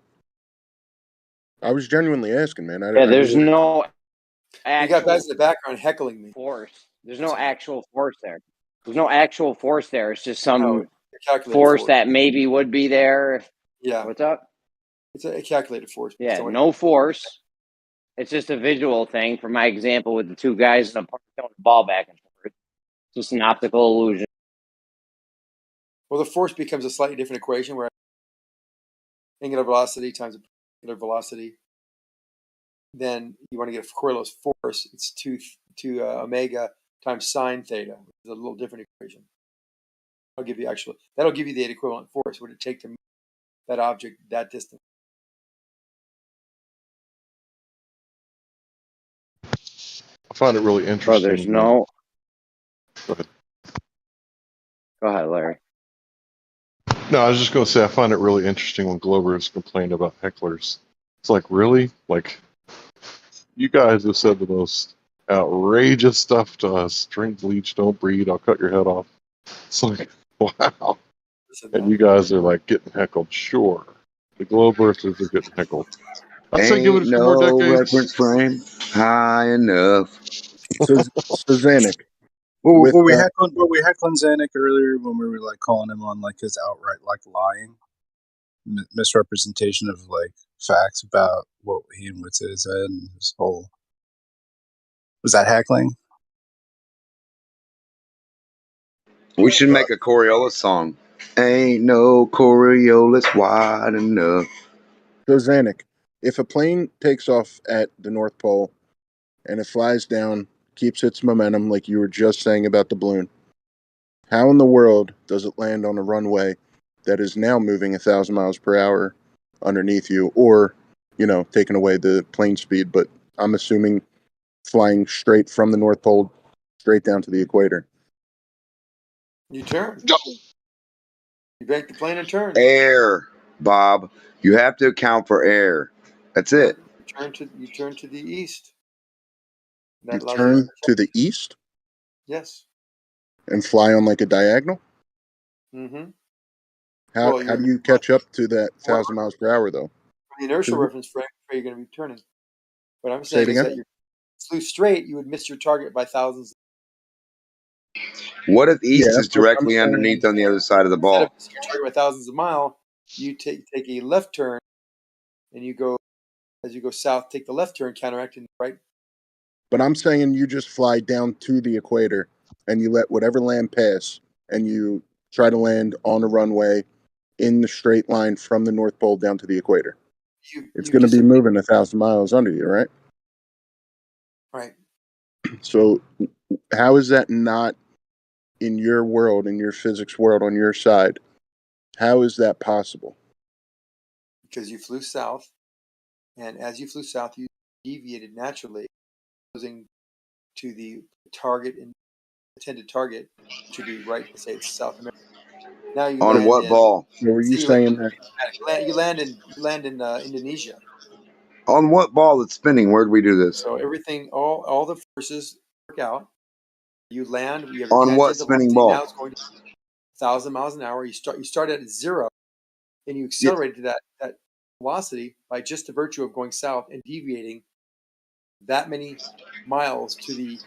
I was genuinely asking, man. There's no actual. You got guys in the background heckling me. Force. There's no actual force there. There's no actual force there. It's just some force that maybe would be there. Yeah. What's up? It's a calculated force. Yeah, no force. It's just a visual thing. For my example, with the 2 guys in a park throwing the ball back and forth, just an optical illusion. Well, the force becomes a slightly different equation where angular velocity times angular velocity. Then you want to get a Coriolis force. It's 2 omega times sine theta, which is a little different equation. That'll give you the equivalent force. What it take to move that object that distance? find it really interesting. there's no. Go ahead. Go ahead, Larry. No, I was just going to say I find it really interesting when Globers complain about hecklers. It's like, really? Like, you guys have said the most outrageous stuff to us. Drink bleach, don't breed, I'll cut your head off. It's like, wow. And you guys are like getting heckled. Sure, the globe earthers are getting heckled. I'd say give it Ain't a few more no decades. reference frame high enough. So Zanuck, Well, with were we heckling Zanuck earlier when we were like calling him on like his outright like lying, misrepresentation of like facts about what he and Witz said and his whole, was that heckling? We should make a Coriolis song. Ain't no Coriolis wide enough. So Zanuck, if a plane takes off at the North Pole and it flies down, keeps its momentum like you were just saying about the balloon, how in the world does it land on a runway that is now moving 1,000 miles per hour underneath you, or, taking away the plane speed, but I'm assuming flying straight from the North Pole straight down to the equator? You turn. You bank the plane and turn. Air, Bob. You have to account for air. That's it. You turn to the east. You turn to the east Yes. and fly on like a diagonal? Mm-hmm. How do you catch up to that 1,000 miles per hour, though? From the inertial reference frame, you're going to be turning. What I'm Say it saying is again? that you flew straight, you would miss your target by thousands. What if east Yeah, is but I'm directly saying- underneath on the other side of the Instead ball? of missing your target by thousands of miles, you take a left turn, and you go, as you go south, take the left turn, counteracting right. But I'm saying you just fly down to the equator and you let whatever land pass and you try to land on a runway in the straight line from the North Pole down to the equator. It's going to be moving 1,000 miles under you, right? Right. So how is that not in your world, in your physics world, on your side? How is that possible? Because you flew south, and as you flew south, you deviated naturally, closing to the target and intended target, which would be right. Say it's South America. Now you On land what in. ball? So were you saying that? You land in Indonesia. On what ball that's spinning? Where'd we do this? So everything, all the forces work out. You land. You have a On what tangent spinning velocity. ball? Now it's going to 1,000 miles an hour. You start at 0, and you accelerate to that velocity by just the virtue of going south and deviating that many miles to the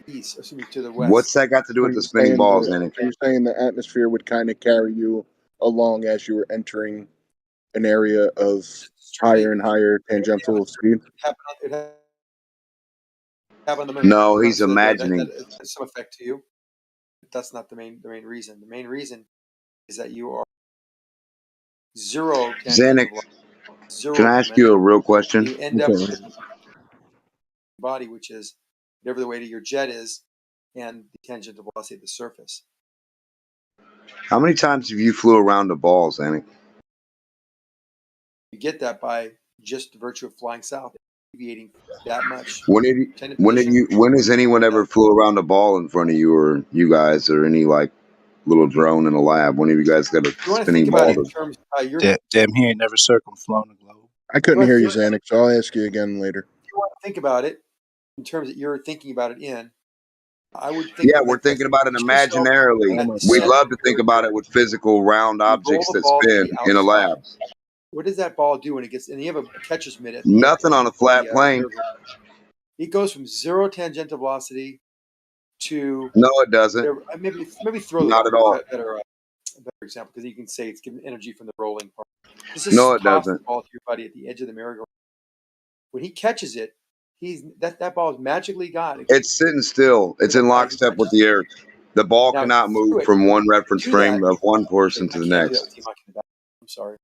east, excuse me, to the west. What's that got to do with the spinning balls, Annie? So you're saying the atmosphere would kind of carry you along as you were entering an area of higher and higher tangential speed? It happened on the moon. No, Notice he's that imagining. that has some effect to you. But that's not the main reason. The main reason is that you are 0 tangential Zanuck, velocity, 0 can I ask you a momentum. real question? You end up with a body, which is whatever the weight of your jet is, and the tangential velocity of the surface. How many times have you flew around the balls, Zanuck? You get that by just the virtue of flying south, deviating that much. When has anyone ever flew around a ball in front of you, or you guys, or any like little drone in a lab? When have you guys got a You want to spinning think about ball? it in terms of how you're. Damn, he ain't never circumflown a globe. I couldn't hear you, Zanuck, so I'll ask you again later. If you want to think about it in terms that you're thinking about it in, I would think. Yeah, we're thinking about it imaginarily. We'd love to think about it with physical round objects that spin in a lab. What does that ball do when it gets? And you have a catcher's mitt at Nothing on a flat plane. It goes from 0 tangential velocity to. No, it doesn't. Maybe throw the Not at all. a better example, because you can say it's given energy from the rolling part. This No, it toss doesn't. the ball to your buddy at the edge of the merry-go-round. When he catches it, that ball is magically got. It's sitting still. It's in lockstep with the earth. The ball Now, cannot if you move from one reference do frame that, of one person to the I can't do that next. with T-Mock in the back. I'm sorry.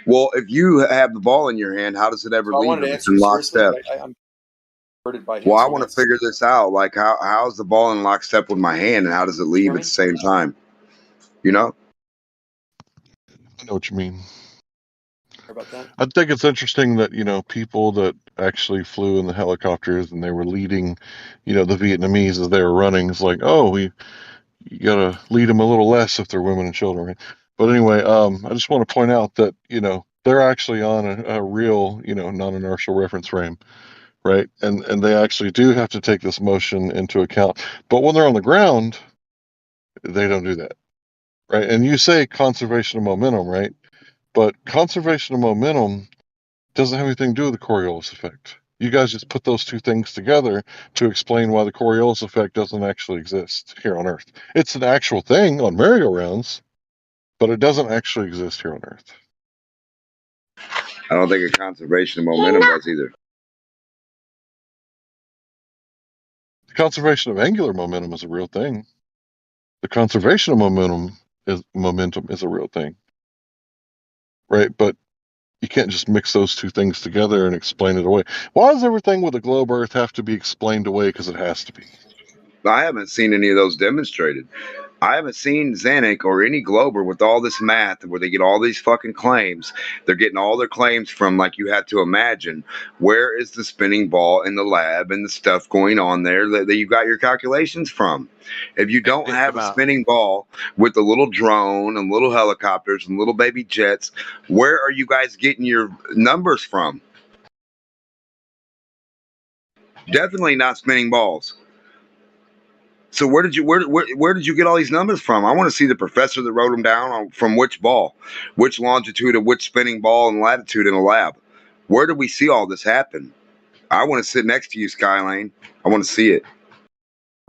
Well, if you have the ball in your hand, how does it ever So I leave wanted to if it's answer in you seriously, lockstep? but I'm hurted by him. Well, I so want to answer. figure this out. Like, how's the ball in lockstep with my hand, and how does it leave hear at me? the same time? You know? I know what you mean. I think it's interesting that, people that actually flew in the helicopters and they were leading, the Vietnamese as they were running. It's like, oh, you gotta lead them a little less if they're women and children, right? But anyway, I just want to point out that, they're actually on a real, non-inertial reference frame, right? And they actually do have to take this motion into account. But when they're on the ground, they don't do that, right? And you say conservation of momentum, right? But conservation of momentum doesn't have anything to do with the Coriolis effect. You guys just put those two things together to explain why the Coriolis effect doesn't actually exist here on Earth. It's an actual thing on merry-go-rounds, but it doesn't actually exist here on Earth. I don't think a conservation of momentum does either. The conservation of angular momentum is a real thing. The conservation of momentum is a real thing, right? But you can't just mix those two things together and explain it away. Why does everything with the globe Earth have to be explained away? Because it has to be. I haven't seen any of those demonstrated. I haven't seen Zanuck or any Glober with all this math where they get all these fucking claims. They're getting all their claims from, like, you have to imagine, where is the spinning ball in the lab and the stuff going on there that you got your calculations from? If you don't have a spinning ball with a little drone and little helicopters and little baby jets, where are you guys getting your numbers from? Definitely not spinning balls. So where did you get all these numbers from? I want to see the professor that wrote them down from which ball, which longitude of which spinning ball and latitude in a lab. Where did we see all this happen? I want to sit next to you, Skylane. I want to see it.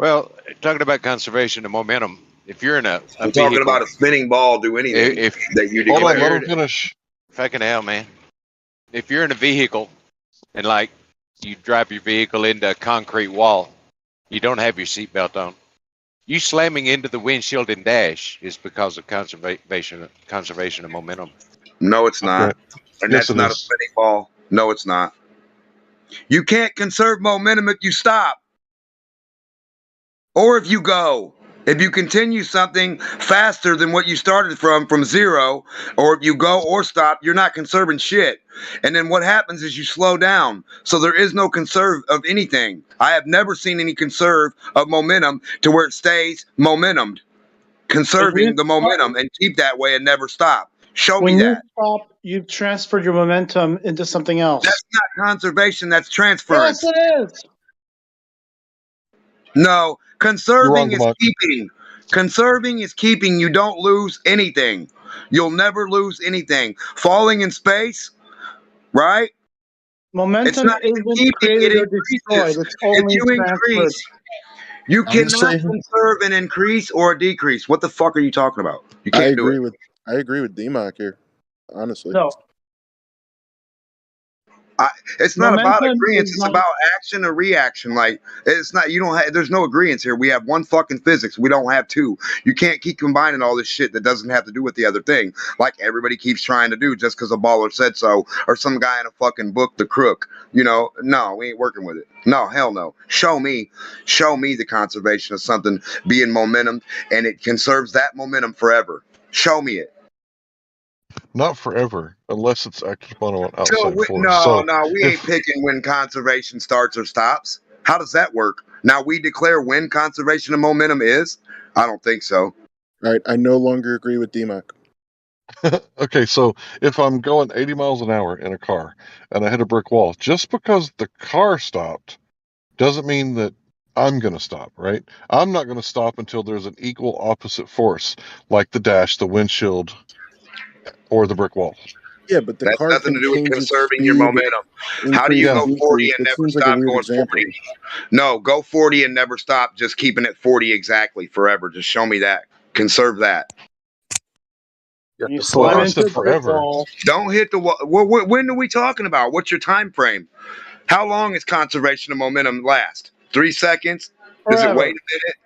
Well, talking about conservation of momentum, if you're in a I'm vehicle, talking about a spinning ball do anything that you Hold on, let declared. him finish. Fucking hell, man. If you're in a vehicle and like you drive your vehicle into a concrete wall, you don't have your seatbelt on. You slamming into the windshield and dash is because of conservation of momentum. No, it's not. Right. And Yes, that's it not is. a spinning ball. No, it's not. You can't conserve momentum if you stop. Or if you go. If you continue something faster than what you started from zero, or if you go or stop, you're not conserving shit. And then what happens is you slow down. So there is no conserve of anything. I have never seen any conserve of momentum to where it stays momentumed. Conserving the momentum and keep that way and never stop. Show me When you that. stop, you've transferred your momentum into something else. That's not conservation, that's transference. Yes, it is. No, conserving You're is wrong, keeping. Conserving is keeping. You don't lose anything. You'll never lose anything. Falling in space, right? It's Momentum not even isn't keeping, created it or destroyed. increases. It's If only you transferred. increase, you cannot Honestly, conserve an increase or a decrease. What the fuck are you talking about? You I can't do agree it. with DMOC here, honestly. No. It's not about Momentum agreement. is It's not. about action or reaction. Like, it's not. You don't have. There's no agreements here. We have one fucking physics. We don't have two. You can't keep combining all this shit that doesn't have to do with the other thing. Like everybody keeps trying to do just because a baller said so, or some guy in a fucking book, the crook. No, we ain't working with it. No, hell no. Show me the conservation of something being momentum, and it conserves that momentum forever. Show me it. not forever, unless it's acted upon an So outside force. no, So we ain't picking when conservation starts or stops. How does that work? Now we declare when conservation of momentum is? I don't think so. All right, I no longer agree with DMOC. okay, so if I'm going 80 miles an hour in a car and I hit a brick wall, just because the car stopped doesn't mean that I'm going to stop, right? I'm not going to stop until there's an equal opposite force, like the dash, the windshield, or the brick wall. Yeah, but the That's car nothing can to do with change its conserving your speed, momentum. How do you increase, go 40 decrease. and That never seems like a stop weird going example. 40? No, go 40 and never stop, just keeping it 40 exactly forever. Just show me that. Conserve that. You Well, slam I into said a brick forever. wall. Don't hit the wall. When are we talking about? What's your time frame? How long is conservation of momentum last? 3 seconds? Does it wait Forever. a minute?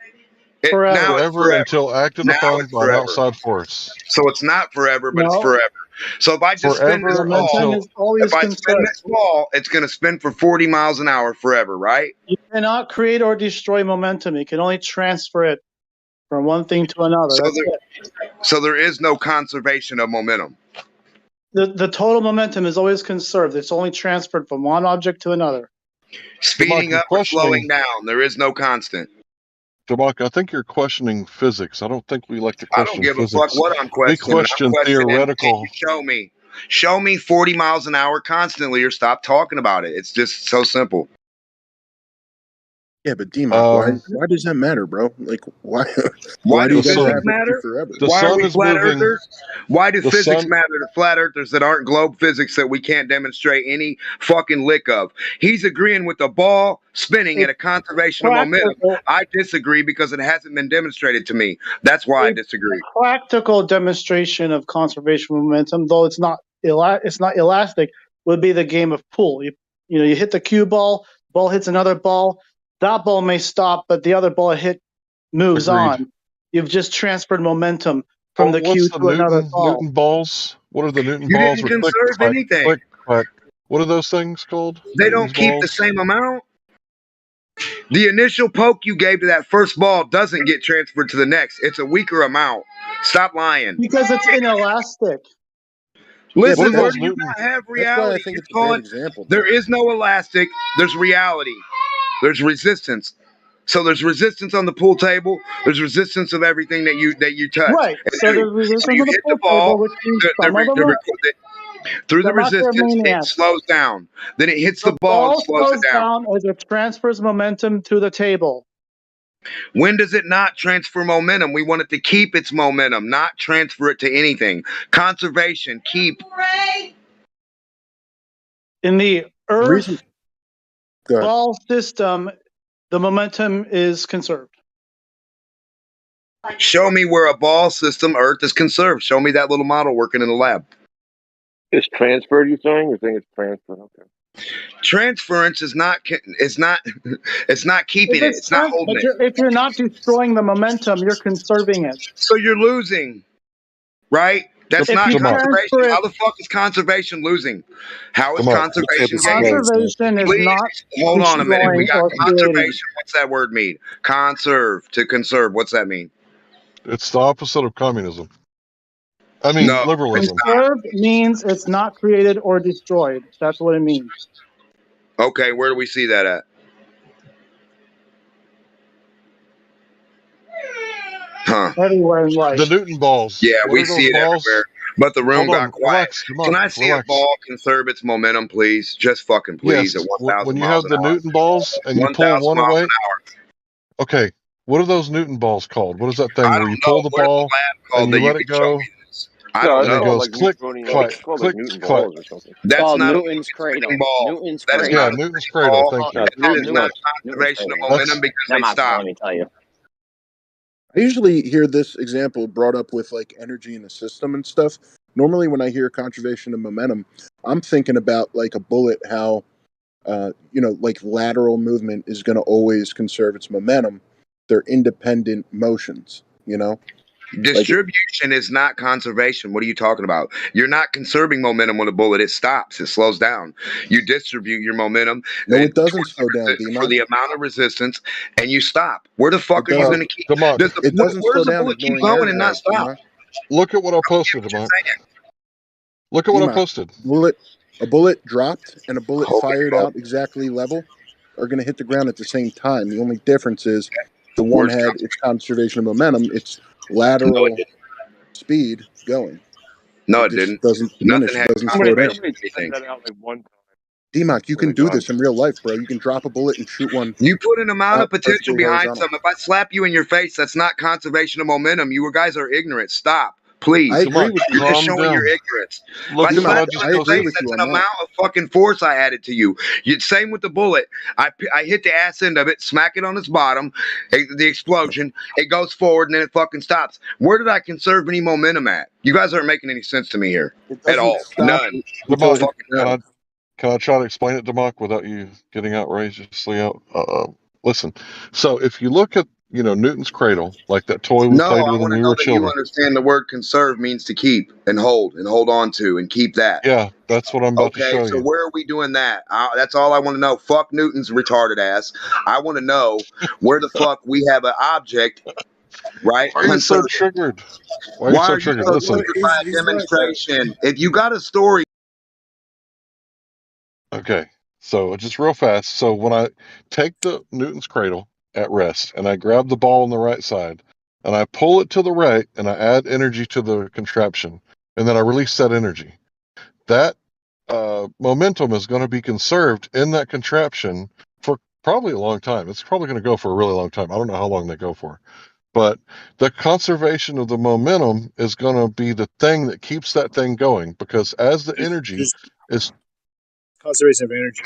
Forever. Now it's Forever forever. until acted Now upon it's by an forever. outside force. So it's not forever, but it's No. forever. So if I just spin this Forever ball, Momentum until is always if I spin conserved. this ball, it's going to spin for 40 miles an hour forever, right? You cannot create or destroy momentum. You can only transfer it from one thing to another. That's it. So there is no conservation of momentum. The total momentum is always conserved. It's only transferred from one object to another. Speeding up or slowing down. There is no constant. Demok, I think you're questioning physics. I don't think we like to I question don't give physics. a fuck what I'm questioning. We question I'm questioning, theoretical. can you show me? Show me 40 miles an hour constantly or stop talking about it. It's just so simple. Yeah, but D-Mock, why does that matter, bro? Like, why Why do do you guys have physics to matter? forever? Why are we flat earthers? Why do The physics sun- matter to flat earthers that aren't globe physics that we can't demonstrate any fucking lick of? He's agreeing with the ball spinning at a conservation of momentum. I disagree because it hasn't been demonstrated to me. That's why I disagree. Practical demonstration of conservation momentum, though it's not elastic, would be the game of pool. You hit the cue ball hits another ball. That ball may stop, but the other ball hit moves on. You've just transferred momentum from the cue to another ball. Newton balls? What are the Newton You balls? didn't with conserve anything. Click, clack. What are those things called? They don't keep the same amount. The initial poke you gave to that first ball doesn't get transferred to the next. It's a weaker amount. Stop lying. Because it's inelastic. Listen, Yeah, where do you not have That's why I reality? think You it's a call bad it, example. there is no elastic. There's reality. There's resistance. So there's resistance on the pool table. There's resistance of everything that you touch. Right. And So there's resistance you on the hit pool the ball. table, which means some of them Through the they're not their resistance, it maniacs. slows down. Then it hits the The ball and ball slows it slows down as it transfers momentum to the table. When does it not transfer momentum? We want it to keep its momentum, not transfer it to anything. Conservation, keep. In the Earth Go ahead. ball system, the momentum is conserved. Show me where a ball system, Earth, is conserved. Show me that little model working in the lab. It's transferred, you're saying? You're saying it's transferred, okay. Transference is not, it's not keeping it. It's not holding it. If you're not destroying the momentum, you're conserving it. So you're losing, right? That's not conservation. How the fuck is conservation losing? How is conservation gaining? Conservation is not Hold on a minute. We got destroying or conservation. creating. What's that word mean? Conserve, to conserve. What's that mean? It's the opposite of communism. I mean, No, liberalism. Conserved means it's not created or destroyed. That's what it means. Okay, where do we see that at? Huh. Everywhere in life. The Newton balls. Yeah, What we are those see it balls? everywhere. But the room Hold on, got quiet. relax, come on, Can I see relax. a ball conserve its momentum, please? Just fucking please Yes, at 1,000 when you miles have an the hour. Newton balls and you pull 1,000 one miles away. an hour. Okay, what are those Newton balls called? What is that thing I where don't you know. pull the What is the ball lab called and that you you let it can show go? me this? I don't And it know. goes like click, Newtonian, clack, it's called like click, Newton clack. balls or something. That's called not Newton's a cradle. spinning ball. Newton's That is cradle. not Yeah, a Newton's spinning cradle. ball. Thank you. No, it's called That is not Newton's conservation of cradle. momentum because they Let stop. me tell you. I usually hear this example brought up with like energy in the system and stuff. Normally, when I hear conservation of momentum, I'm thinking about like a bullet, how, like lateral movement is going to always conserve its momentum. They're independent motions, Distribution is not conservation. What are you talking about? You're not conserving momentum with a bullet. It stops. It slows down. You distribute your momentum. No, it doesn't slow down, D-Mock. For the amount of resistance, and you stop. Where the fuck are you going to keep? Demok, It doesn't Where slow does the down bullet keep ignoring air going and not drive, stop? D-Mock. look at what I posted, Demok. Look at what I D-Mock, posted. a bullet dropped and a bullet fired out exactly level are going to hit the ground at the same time. The only difference is the one had its conservation of momentum, its lateral speed going. No, it just didn't. doesn't diminish. Nothing It had doesn't slow down. conservation of anything. that out like one time. D-Mock, you Oh can my do God. this in real life, bro. You can drop a bullet and shoot one. You put an amount of potential perfectly behind horizontal. something. If I slap you in your face, that's not conservation of momentum. You guys are ignorant. Stop. Please. I agree with you. You're just Calm showing your down. ignorance. Look If I at what I slap just you in the agree face, with that's you an on that. amount of fucking force I added to you. Same with the bullet. I hit the ass end of it, smack it on its bottom, the explosion, it goes forward, and then it fucking stops. Where did I conserve any momentum at? You guys aren't making any sense to me here. It At doesn't all. stop None. until it Demok, hits the ground. can I try to explain it, Demok, without you getting outrageously out? Listen. So if you look at Newton's cradle, like that toy we No, played I with when want to we know were that you children. understand the word conserve means to keep and hold on to and keep that. Yeah, that's what I'm about to Okay, show so you. where are we doing that? That's all I want to know. Fuck Newton's retarded ass. I want to know where the fuck we have an object right? Why are you so triggered? Why are you so triggered? Listen. Triggered by a demonstration? If you got a story. Okay, so just real fast. So when I take the Newton's cradle at rest and I grab the ball on the right side and I pull it to the right and I add energy to the contraption and then I release that energy, that momentum is going to be conserved in that contraption for probably a long time. It's probably going to go for a really long time. I don't know how long they go for. But the conservation of the momentum is going to be the thing that keeps that thing going, because as the energy is conservation of energy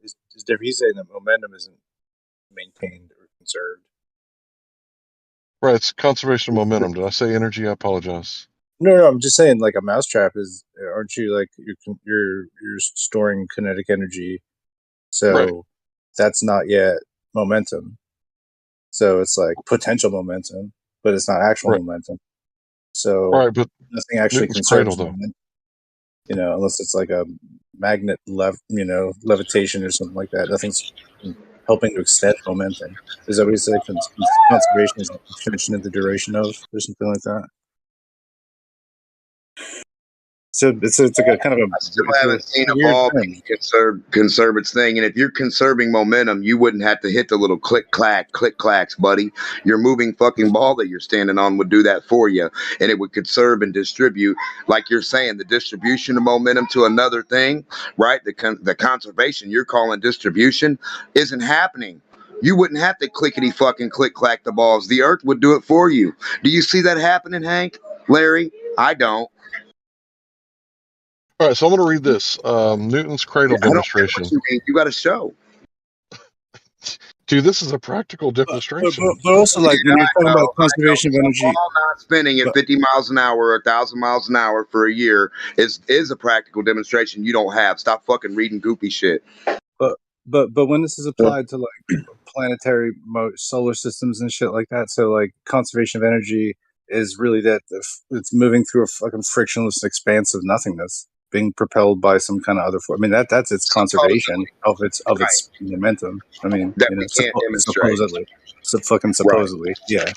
is different. He's saying that momentum isn't maintained or conserved. right, it's conservation of momentum. Did I say energy? I apologize. No, I'm just saying, like a mousetrap is, aren't you like you're storing kinetic energy, so that's not yet momentum. So it's like potential momentum, but it's not actual momentum. So but nothing actually Newton's conserves cradle, though. momentum, unless it's like a magnet levitation or something like that. Nothing's helping to extend momentum. Is that what you say? Conservation is an extension of the duration of, or something like that. So it's like a kind of a. I still haven't seen a ball conserve its thing. And if you're conserving momentum, you wouldn't have to hit the little click clacks, buddy. Your moving fucking ball that you're standing on would do that for you, and it would conserve and distribute, like you're saying, the distribution of momentum to another thing, right? The conservation you're calling distribution isn't happening. You wouldn't have to clickety fucking click clack the balls. The earth would do it for you. Do you see that happening, Hank? Larry? I don't. All right, so I'm going to read this Newton's cradle demonstration. You got to show. Dude, this is a practical demonstration. But also, like when you're talking about conservation of energy, ball not spinning at 50 miles an hour or 1,000 miles an hour for a year is a practical demonstration you don't have. Stop fucking reading goofy shit. But when this is applied to like planetary solar systems and shit like that, so like conservation of energy is really that it's moving through a fucking frictionless expanse of nothingness, being propelled by some kind of other force. I mean, that's its conservation of its momentum. I mean, that we can't demonstrate. Supposedly, yeah.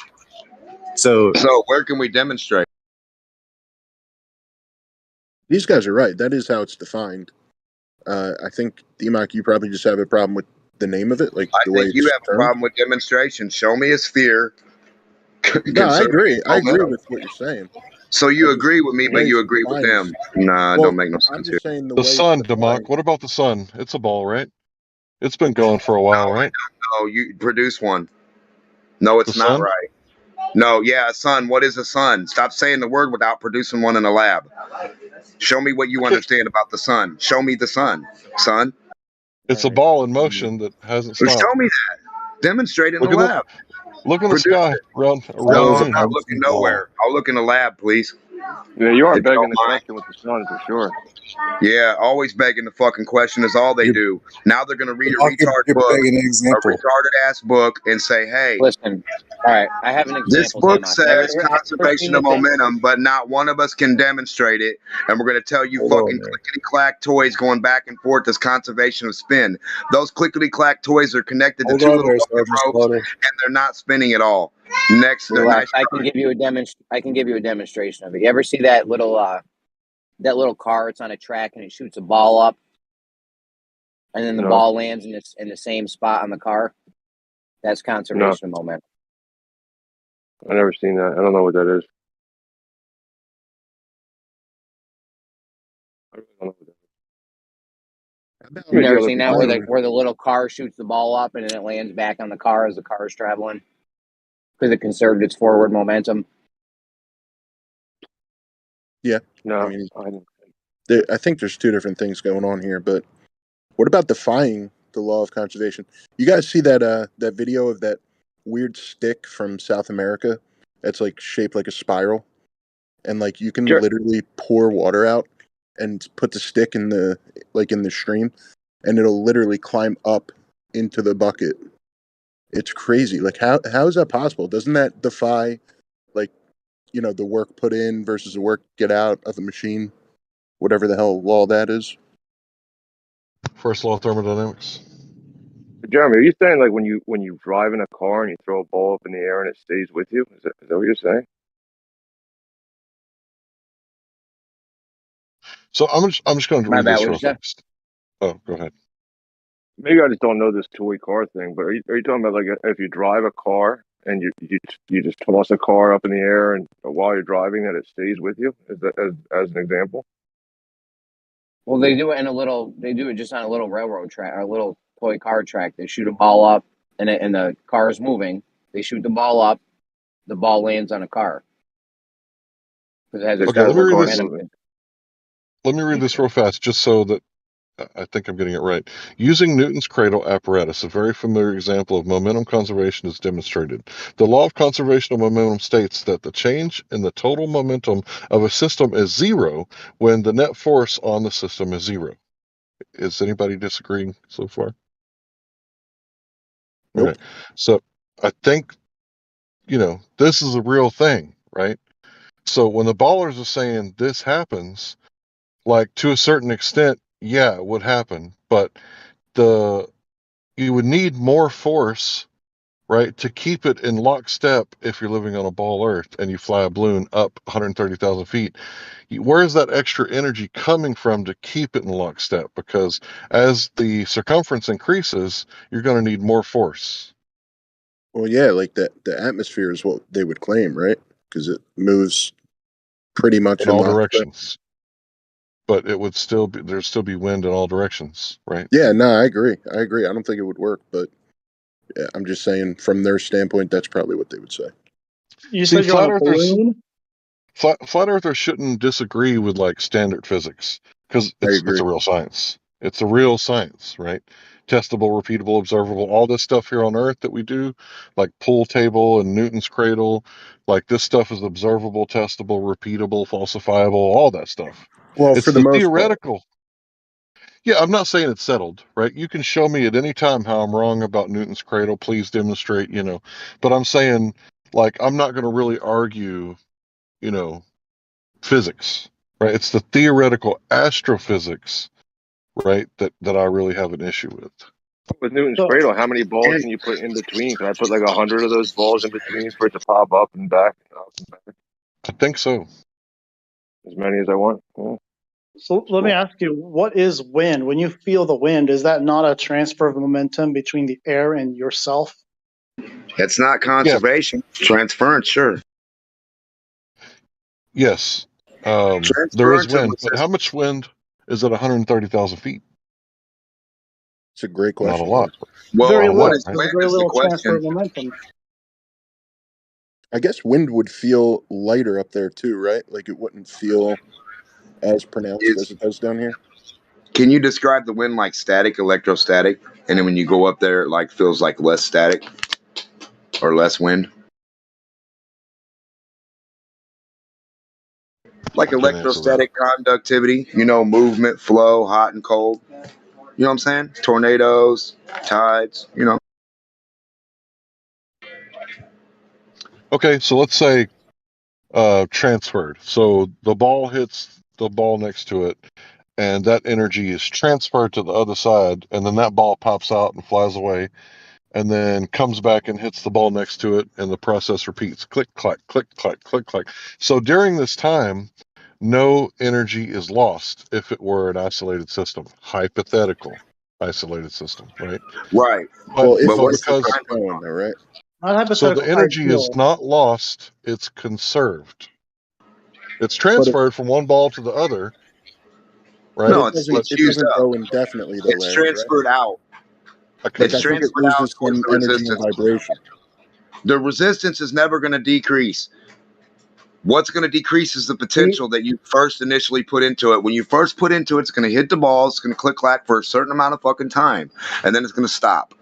So where can we demonstrate? These guys are right. That is how it's defined. I think, D-Mac, you probably just have a problem with the name of it. Like I think you have a problem with demonstration. Show me a sphere. No, I agree. I agree with what you're saying. So you agree with me, but you agree with them. Nah, it don't make no sense. I'm just saying the sun, Demonk. What about the sun? It's a ball, right? It's been going for a while, right? No, you produce one. No, it's not right. No, yeah, a sun. What is a sun? Stop saying the word without producing one in a lab. Show me what you understand about the sun. Show me the sun, son. It's a ball in motion that hasn't stopped. Show me that. Demonstrate it in the lab. Look in the sky. No, I'm not looking nowhere. I'll look in the lab, please. Yeah, you are begging the question with the sun for sure. Yeah, always begging the fucking question is all they do. Now they're going to read a retard book, a retarded ass book, and say, hey, listen, all right, I have an example. This book Demo. says conservation of momentum, but not one of us can demonstrate it. And we're going to tell you fucking clickety-clack toys going back and forth as conservation of spin. Those clickety-clack toys are connected to two little ropes, and they're not spinning at all. Next, I can give you a demonstration of it. You ever see that little car? It's on a track and it shoots a ball up, and then the ball lands in the same spot on the car. That's conservation of momentum. I've never seen that. I don't know what that is. You've never seen that where the little car shoots the ball up and then it lands back on the car as the car is traveling because it conserved its forward momentum. Yeah. No, I think there's two different things going on here, but what about defying the law of conservation? You guys see that that video of that weird stick from South America that's like shaped like a spiral, and like you can literally pour water out and put the stick in the stream, and it'll literally climb up into the bucket. It's crazy. Like how is that possible? Doesn't that defy the work put in versus the work get out of the machine, whatever the hell law that is? First law of thermodynamics. Jeremy, are you saying like when you drive in a car and you throw a ball up in the air and it stays with you? Is that what you're saying? So I'm just going to My read bad. this What'd real you say? fast. Oh, go ahead. Maybe I just don't know this toy car thing, but are you talking about like if you drive a car and you just toss a car up in the air and while you're driving that it stays with you? Is that as an example? Well, they do it in a little. They do it just on a little railroad track or a little toy car track. They shoot a ball up, and the car is moving. They shoot the ball up. The ball lands on a car because it has a Okay, let me read this. momentum. Let me read this real fast, just so that I think I'm getting it right. Using Newton's cradle apparatus, a very familiar example of momentum conservation is demonstrated. The law of conservation of momentum states that the change in the total momentum of a system is zero when the net force on the system is zero. Is anybody disagreeing so far? Nope. Okay, so I think, this is a real thing, right? So when the ballers are saying this happens, like to a certain extent, yeah, it would happen, but you would need more force, right, to keep it in lockstep if you're living on a ball Earth and you fly a balloon up 130,000 feet. Where's that extra energy coming from to keep it in lockstep? Because as the circumference increases, you're going to need more force. Well, yeah, like the atmosphere is what they would claim, right? Because it moves pretty much In in all lockstep. directions. But there'd still be wind in all directions, right? Yeah, no, I agree. I don't think it would work, but yeah, I'm just saying from their standpoint, that's probably what they would say. You See, said you're on flat a earthers balloon? flat earthers shouldn't disagree with like standard physics because it's a real science. It's a real science, right? Testable, repeatable, observable, all this stuff here on Earth that we do, like pool table and Newton's cradle, like this stuff is observable, testable, repeatable, falsifiable, all that stuff. Well, It's for the the most part. theoretical. Yeah, I'm not saying it's settled, right? You can show me at any time how I'm wrong about Newton's cradle. Please demonstrate, But I'm saying, like, I'm not going to really argue, physics, right? It's the theoretical astrophysics, right, that I really have an issue with. With Newton's So, cradle, how many balls can you put in between? Can I put like 100 of those balls in between for it to pop up and back? Up and back? I think so. As many as I want. Yeah. so let me ask you, what is wind? When you feel the wind, is that not a transfer of momentum between the air and yourself? It's not Yeah. conservation. Transference, sure. Yes. There is Transference of wind, but how much wind is at 130,000 feet? It's a great Not a question. lot. Well, Very Not a what lot, little. is right? There's wind very is the little transfer of question. momentum. I guess wind would feel lighter up there too, right? Like it wouldn't feel as pronounced as it does down here. Can you describe the wind like static, electrostatic? And then when you go up there, it like feels like less static or less wind? Like I can't answer that. electrostatic conductivity, movement, flow, hot and cold. You know what I'm saying? Tornadoes, tides, Okay, so let's say transferred. So the ball hits the ball next to it, and that energy is transferred to the other side, and then that ball pops out and flies away, and then comes back and hits the ball next to it, and the process repeats. Click, clack, click, clack, click, clack. So during this time, no energy is lost if it were an isolated system. Hypothetical isolated system, right? Right. Well, if But what's it's the going though, right? Not So the hypothetical, energy is ideal. not lost, it's conserved. It's But transferred from one ball to the other, right? No, it it's used doesn't up. go indefinitely though, It's Larry, right? transferred out. Like It's I think it transferred out loses towards some the energy and resistance. vibration. The resistance is never going to decrease. What's going to decrease is the potential that you first initially put into it. When you first put into it, it's going to hit the ball, it's going to click clack for a certain amount of fucking time, and then it's going to stop.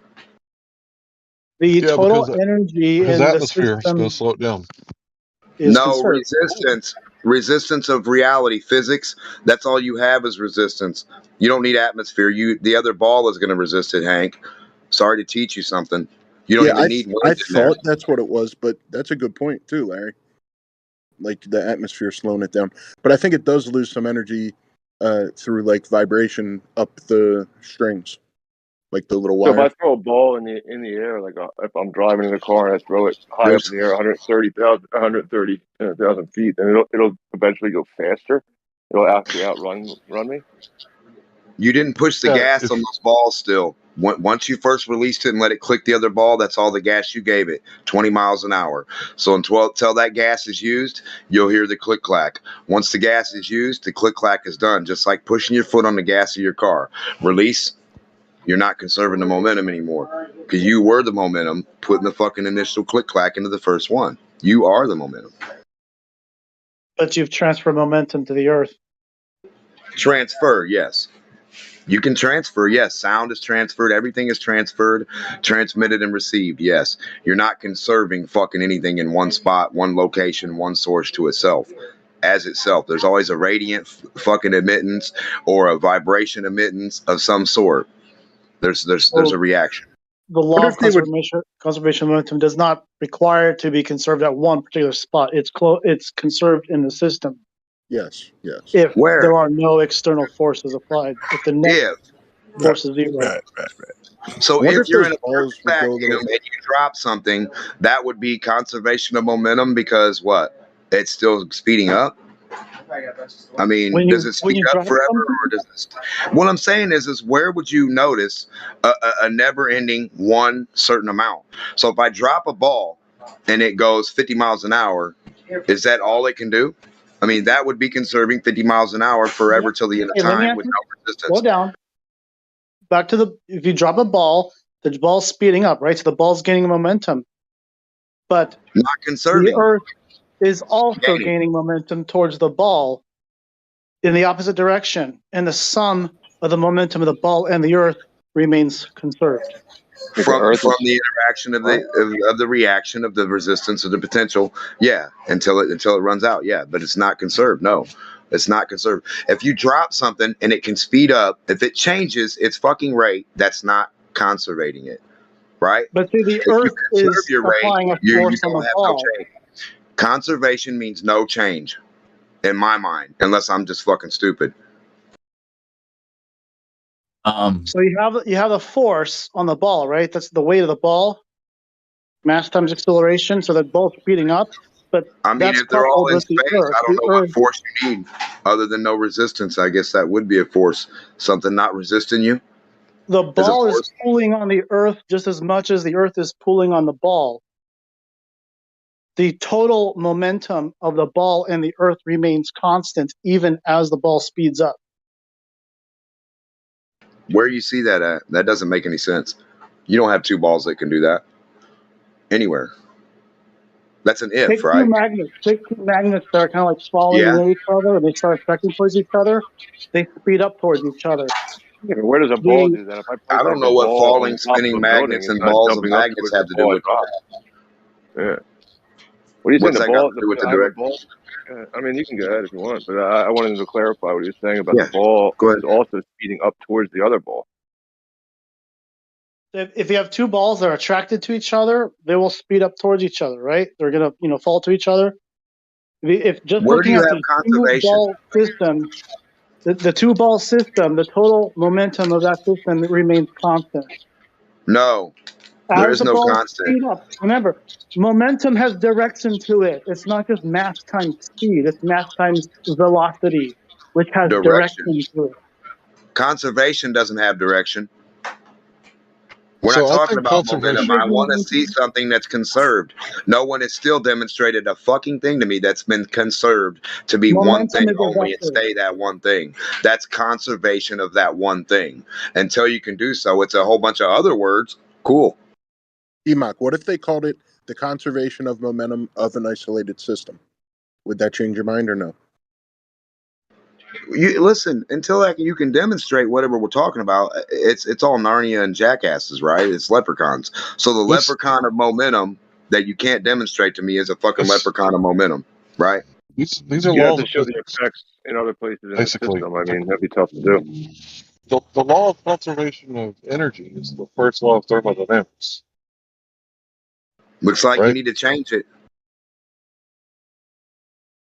The total because energy his in the atmosphere is going system to slow it down. is No conserved. resistance of reality, physics. That's all you have is resistance. You don't need atmosphere. The other ball is going to resist it, Hank. Sorry to teach you something. You don't Yeah, even need I wind in there. thought that's what it was, but that's a good point too, Larry. Like the atmosphere slowing it down, but I think it does lose some energy through like vibration up the strings. like the little So if wire. I throw a ball in the air, like if I'm driving in a car and I throw it high up in the air, 130,000 feet, then it'll eventually go faster. It'll actually run me. You didn't push the gas on those balls still. Once you first released it and let it click the other ball, that's all the gas you gave it, 20 miles an hour. So until that gas is used, you'll hear the click clack. Once the gas is used, the click clack is done, just like pushing your foot on the gas of your car. Release, you're not conserving the momentum anymore because you were the momentum putting the fucking initial click clack into the first one. You are the momentum. But you've transferred momentum to the earth. Transfer, yes. You can transfer, yes. Sound is transferred. Everything is transferred, transmitted, and received, yes. You're not conserving fucking anything in one spot, one location, one source to itself. As itself. There's always a radiant fucking emittance or a vibration emittance of some sort. There's a reaction. The law of conservation of momentum does not require it to be conserved at one particular spot. It's conserved in the system. Yes, yes. If there are no external forces applied, if the net force is zero. Right. So Wonder if you're those in a balls perfect would go a vacuum little- and you drop something, that would be conservation of momentum because what? It's still speeding up. I mean, does it speed up forever, or does it? What I'm saying is where would you notice a never-ending one certain amount? So if I drop a ball and it goes 50 miles an hour, is that all it can do? I mean, that would be conserving 50 miles an hour forever till the end of time with no resistance. Slow down. Back to if you drop a ball, the ball's speeding up, right? So the ball's gaining momentum. But not conserving. The earth is also gaining momentum towards the ball in the opposite direction. And the sum of the momentum of the ball and the earth remains conserved. From the interaction of the reaction of the resistance of the potential, yeah, until it runs out, yeah, but it's not conserved. No, it's not conserved. If you drop something and it can speed up, if it changes its fucking rate, that's not conservating it, right? But see, the if earth you conserve is your rate, applying a you force on don't the have ball. no change. Conservation means no change, in my mind, unless I'm just fucking stupid. So you have a force on the ball, right? That's the weight of the ball, mass times acceleration. So that ball's speeding up. But I mean, that's if they're all coupled in with the space, earth. I don't The know earth, what force you need other than no resistance. I guess that would be a force. Something not resisting you. the ball is pulling on the earth just as much as the earth is pulling on the ball. The total momentum of the ball and the earth remains constant even as the ball speeds up. Where you see that at? That doesn't make any sense. You don't have two balls that can do that anywhere. That's an if, Take right? two magnets that are kind of like falling near each other and they start attracting towards each other. They speed up towards each other. Yeah, but where does a ball do that? If I place I don't like know a what ball falling, on top spinning of a building, magnets it's and not balls of jumping up magnets towards have the to do ball with I dropped. Yeah. What are you saying? What's The that got ball? to do with the I have a direct? ball. I mean, you can go ahead if you want, but I wanted to clarify what he was saying about Yeah, the ball go ahead. is also speeding up towards the other ball. If you have two balls that are attracted to each other, they will speed up towards each other, right? They're gonna, fall to each other. If just Where do looking you at have the conservation? two-ball system, the two-ball system, the total momentum of that system remains constant. No, there As is the no balls constant speed up, remember, momentum has direction to it. It's not just mass times speed. It's mass times velocity, which has direction. direction to it. Conservation doesn't have direction. We're not So I talking think about momentum. I want to see something that's conserved. No one has still demonstrated a fucking thing to me that's been conserved to be one Momentum thing is a only and vector. stay that one thing. That's conservation of that one thing. Until you can do so, it's a whole bunch of other words. Cool. Enoch, what if they called it the conservation of momentum of an isolated system? Would that change your mind or no? You listen until you can demonstrate whatever we're talking about. It's all Narnia and jackasses, right? It's leprechauns. So the leprechaun of momentum that you can't demonstrate to me is a fucking leprechaun of momentum, right? These are You have laws to of show the physics, effects in other places in basically. the system. I mean, that'd be tough to do. The law of conservation of energy is the first law of thermodynamics. Looks like you Right? need to change it.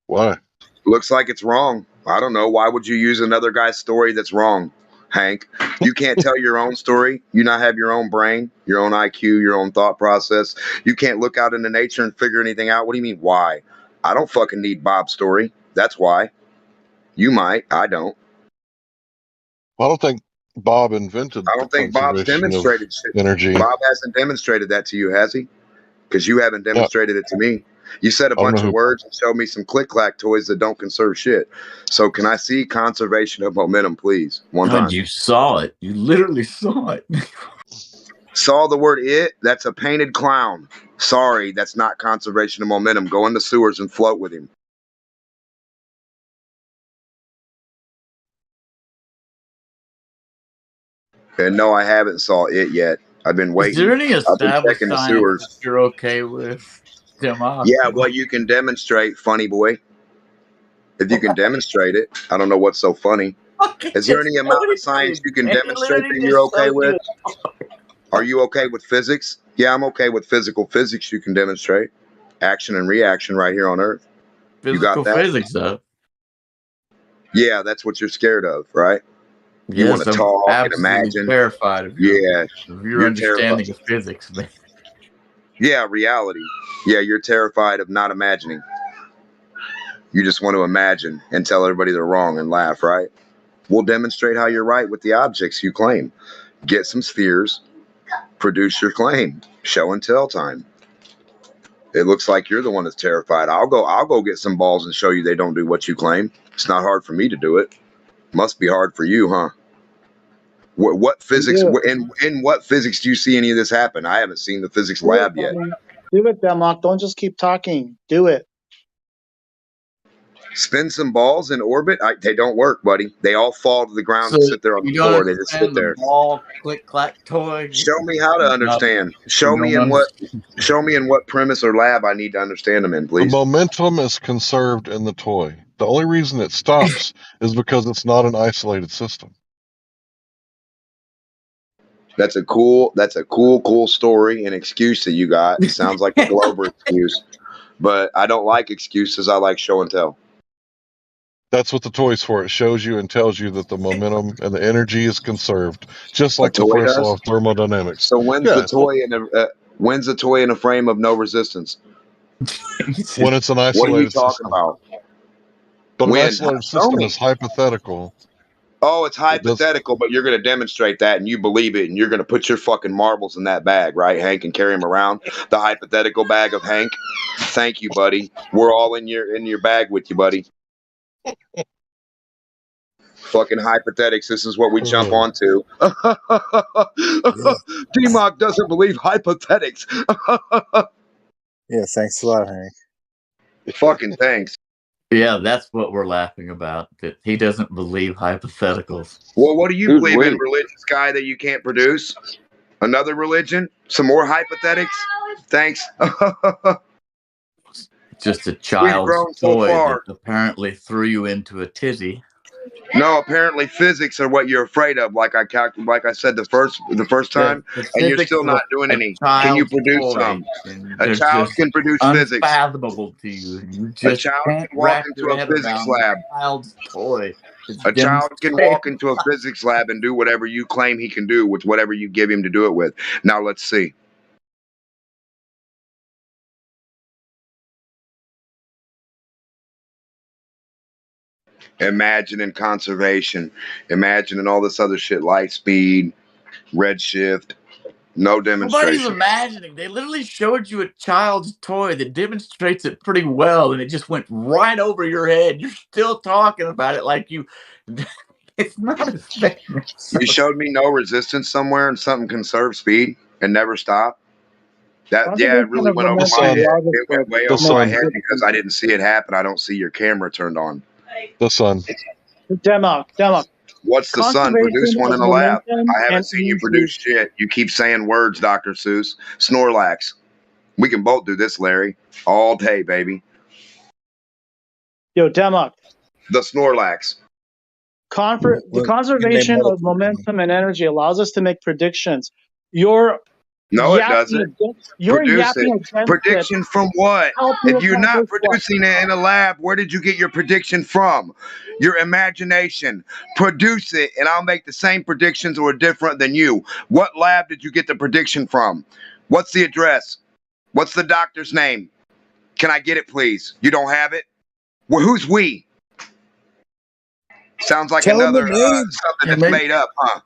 Why? Looks like it's wrong. I don't know. Why would you use another guy's story that's wrong? Hank. You can't tell your own story. You not have your own brain, your own IQ, your own thought process. You can't look out into nature and figure anything out. What do you mean, why? I don't fucking need Bob's story. That's why. You might. I don't. I don't think Bob invented I the don't think Bob's conservation of demonstrated shit. energy. Bob hasn't demonstrated that to you, has he? Because you haven't demonstrated it to me. You said a I don't bunch know of who. words and showed me some click-clack toys that don't conserve shit. So can I see conservation of momentum, please? One God, time. you saw it. You literally saw it. Saw the word it? That's a painted clown. Sorry, that's not conservation of momentum. Go in the sewers and float with him. And no, I haven't saw it yet. I've been Is waiting. there any I've been established checking the science that sewers. you're okay with, Demok? Yeah, what you can demonstrate, funny boy. If you can demonstrate it, I don't know what's so funny. Is there any amount of science you can demonstrate that you're okay with? Are you okay with physics? Yeah, I'm okay with physical physics you can demonstrate. Action and reaction right here on Earth. You got Physical that? physics, though. Yeah, that's what you're scared of, right? You want Yes, to I'm talk and absolutely imagine. terrified of Yeah, your you're terrified. understanding of physics, man. Yeah, reality. Yeah, you're terrified of not imagining. You just want to imagine and tell everybody they're wrong and laugh, right? We'll demonstrate how you're right with the objects you claim. Get some spheres, produce your claim. Show and tell time. It looks like you're the one that's terrified. I'll go get some balls and show you they don't do what you claim. It's not hard for me to do it. Must be hard for you, huh? What physics? In what physics do you see any of this happen? I haven't seen the physics lab yet. Do it, Demok. Don't just keep talking. Do it. Spin some balls in orbit. They don't work, buddy. They all fall to the ground So and sit there on you the don't floor. They just sit understand the there. ball click clack toy? Show me how to understand. Show me in what premise or lab I need to understand them in, The please. momentum is conserved in the toy. The only reason it stops is because it's not an isolated system. That's a cool story and excuse that you got. It sounds like a Glover excuse, but I don't like excuses. I like show and tell. That's what the toy's for. It shows you and tells you that the momentum and the energy is conserved, just like the toy first does? law of thermodynamics. So when's Yeah, the toy in a frame of no resistance? when it's an isolated What are you talking system. about? But When? an isolated Show system me. is hypothetical. Oh, it's hypothetical, but you're going to demonstrate that and you believe it, and you're going to put your fucking marbles in that bag, right, Hank, and carry them around? The hypothetical bag of Hank? Thank you, buddy. We're all in your bag with you, buddy. Fucking hypothetics. This is what we jump onto. DMOC doesn't believe hypothetics. Yeah, thanks a lot, Hank. Fucking thanks. Yeah, that's what we're laughing about. That he doesn't believe hypotheticals. Well, what do you believe in, religious guy, that you can't produce? Another religion? Some more hypothetics? Thanks. Just a We've child's grown so toy far. that apparently threw you into a tizzy. No, apparently physics are what you're afraid of. Like I said the first time, The and you're physics still of not doing a any. Can you child's produce toy, some? and A they're child just can produce physics. unfathomable to you. You A just child can't can walk wrap into your a head physics around lab. a child's toy. It's A child can walk demonstrated. into a physics lab and do whatever you claim he can do with whatever you give him to do it with. Now let's see. Imagining conservation, imagining all this other shit, light speed, redshift, no Nobody's demonstration. imagining. They literally showed you a child's toy that demonstrates it pretty well, and it just went right over your head. You're still talking about it like you. It's not a thing. You showed me no resistance somewhere and something conserved speed and never stop. That it really went over my head. It went way over my head because I didn't see it happen. I don't see your camera turned on. The sun. Demok. What's the sun? Produce one in the lab. I haven't seen you produce energy. shit. You keep saying words, Dr. Seuss. Snorlax. We can both do this, Larry. All day, baby. Yo, Demok. The Snorlax. The conservation of momentum and energy allows us to make predictions. Your No, it doesn't. You're Produce it. yapping against it. Prediction from what? Help me If you're not accomplish what? producing it in a lab, where did you get your prediction from? Your imagination. Produce it, and I'll make the same predictions or different than you. What lab did you get the prediction from? What's the address? What's the doctor's name? Can I get it, please? You don't have it? Well, who's we? Sounds like Tell him the another name. something Yeah, that's made up, huh?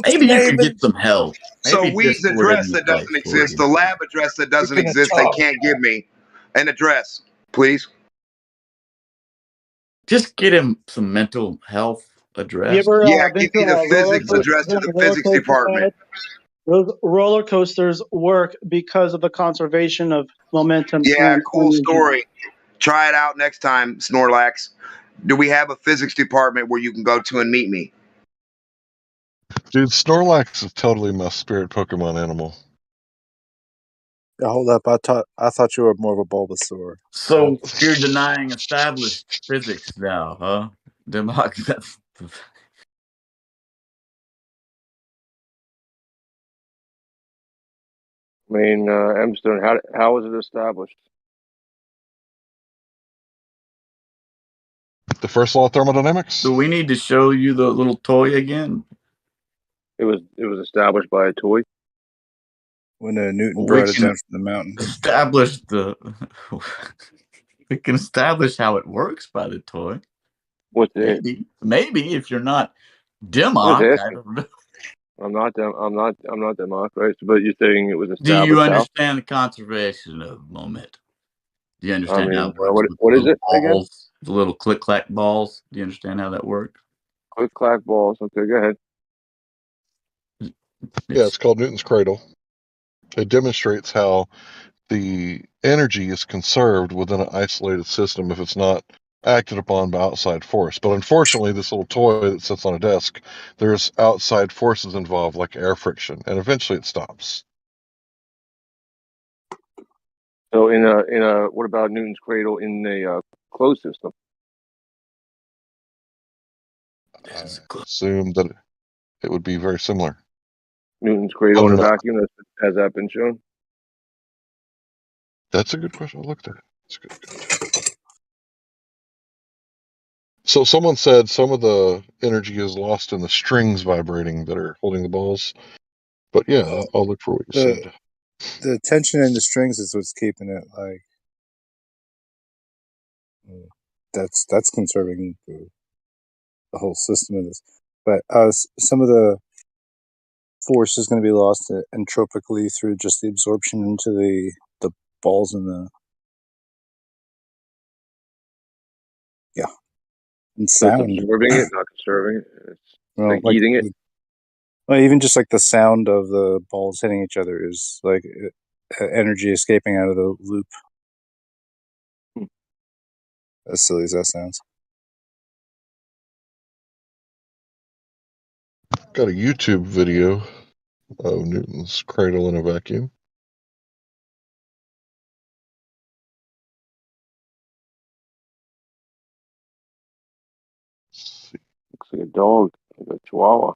Maybe you can get some help. So Maybe we's Discord address isn't that the right doesn't for exist, you. the lab address that doesn't You're gonna exist, they talk. can't give me an address, please. Just get him some mental health You address. ever Yeah, been give to me the a roller physics coaster? address to Been on the a roller physics coaster department. ride? Those roller coasters work because of the conservation of momentum Yeah, and cool energy. story. Try it out next time, Snorlax. Do we have a physics department where you can go to and meet me? Dude, Snorlax is totally my spirit Pokemon animal. Yeah, hold up. I thought you were more of a Bulbasaur. So you're denying established physics now, huh? That's I mean, Emstone, how was it established? The first law of thermodynamics? Do we need to show you the little toy again? It was established by a toy. When Newton We brought it can down from the mountain. establish the. We can establish how it works by the toy. What's it? Maybe if you're not I'm Dimmock, just I asking. don't know. I'm not Democ, right? But you're saying it was Do you established how? understand the conservation of moment? Do you I understand how mean, it works with what the is little it again? balls, the little click clack balls? Do you understand how that works? Click clack balls. Okay, go ahead. Yeah, it's called Newton's cradle. It demonstrates how the energy is conserved within an isolated system if it's not acted upon by outside force. But unfortunately, this little toy that sits on a desk, there's outside forces involved, like air friction, and eventually it stops. So what about Newton's cradle in a closed system? I assume that it would be very similar. Newton's cradle in a vacuum, has that been shown? That's a good question. I looked at it. That's good. So someone said some of the energy is lost in the strings vibrating that are holding the balls. But yeah, I'll look for what you said. The tension in the strings is what's keeping it like. That's conserving the whole system of this. But some of the force is going to be lost entropically through just the absorption into the balls and the and So it's sound. absorbing it, not conserving it. It's like Like eating it. well, even just like the sound of the balls hitting each other is like energy escaping out of the loop. As silly as that sounds. Got a YouTube video of Newton's cradle in a vacuum. Looks like a dog, like a chihuahua.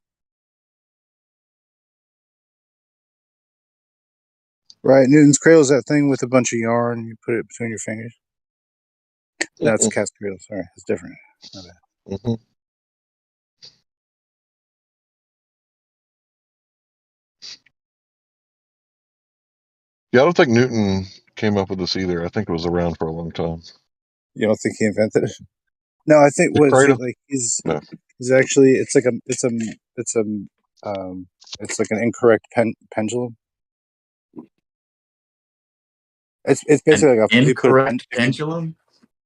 Right, Newton's cradle is that thing with a bunch of yarn. You put it between your fingers. No, it's a cat's cradle. Sorry, it's different. My bad. Mm-hmm. Yeah, I don't think Newton came up with this either. I think it was around for a long time. You don't think he invented it? No, I think The what is cradle? it like? He's No. actually it's like an incorrect pendulum. It's basically like An you put a incorrect pendulum.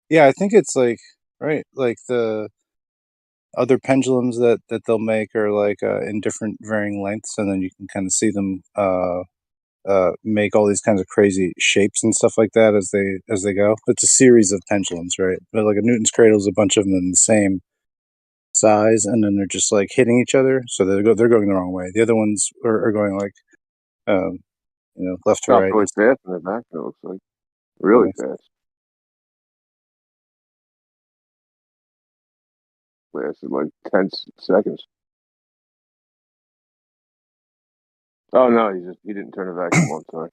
Yeah, I think it's like right, like the other pendulums that they'll make are like in different varying lengths, and then you can kind of see them make all these kinds of crazy shapes and stuff like that as they go. It's a series of pendulums, right? But like a Newton's cradle is a bunch of them in the same size, and then they're just like hitting each other, so they're going the wrong way. The other ones are going like left to Dropped right. really fast in the back. It looks like really fast. Lasted like 10 seconds. Oh no, he didn't turn the vacuum on. Sorry.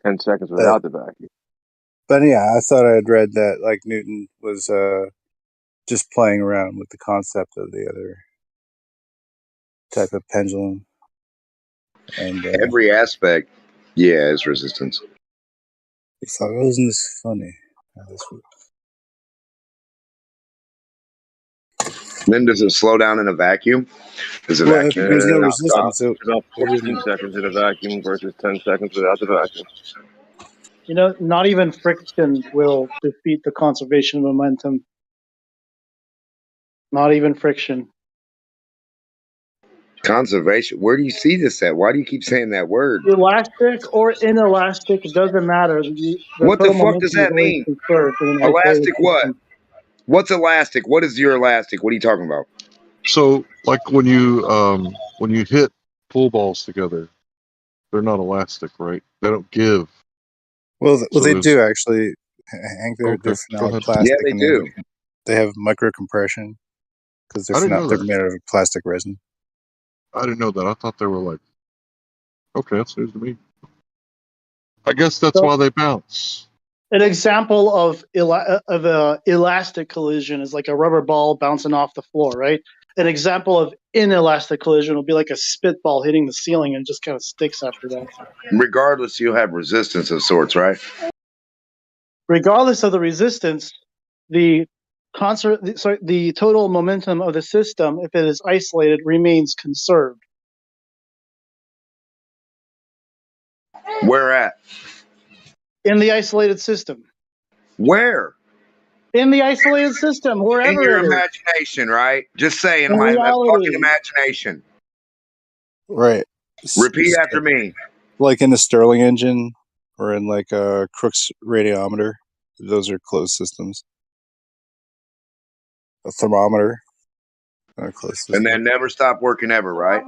$10 without the vacuum. But yeah, I thought I had read that like Newton was just playing around with the concept of the other type of pendulum. And every aspect, yeah, is resistance. I thought, wasn't this funny? Then does it slow down in a vacuum? Does a Well, if vacuum there's no not stop? resistance, it About 14 wouldn't. seconds in a vacuum versus 10 seconds without the vacuum. You know, not even friction will defeat the conservation of momentum. Not even friction. Conservation. Where do you see this at? Why do you keep saying that word? Elastic or inelastic, it doesn't matter. The What the total fuck does momentum is that always mean? conserved in an isolated Elastic what? system. What's elastic? What is your elastic? What are you talking about? So, like when you hit pool balls together, they're not elastic, right? They don't give. Well, So they there's do actually, Hank. They're okay. Go phenolic ahead. plastic, Yeah, they and do. they have microcompression because I didn't know they're that. made out of plastic resin. I didn't know that. I thought they were like, okay, that's news to me. I guess that's So why they bounce. an example of a elastic collision is like a rubber ball bouncing off the floor, right? An example of inelastic collision will be like a spitball hitting the ceiling and just kind of sticks after that. Regardless, you'll have resistance of sorts, right? Regardless of the resistance, the the total momentum of the system, if it is isolated, remains conserved. Where at? In the isolated system. Where? In the isolated system, In wherever your it is. imagination, right? Just say in In my fucking reality. imagination. Right. Repeat after me. Like in a Stirling engine or in like a Crookes radiometer, those are closed systems. A thermometer, a closed system. And then never stop working ever, right?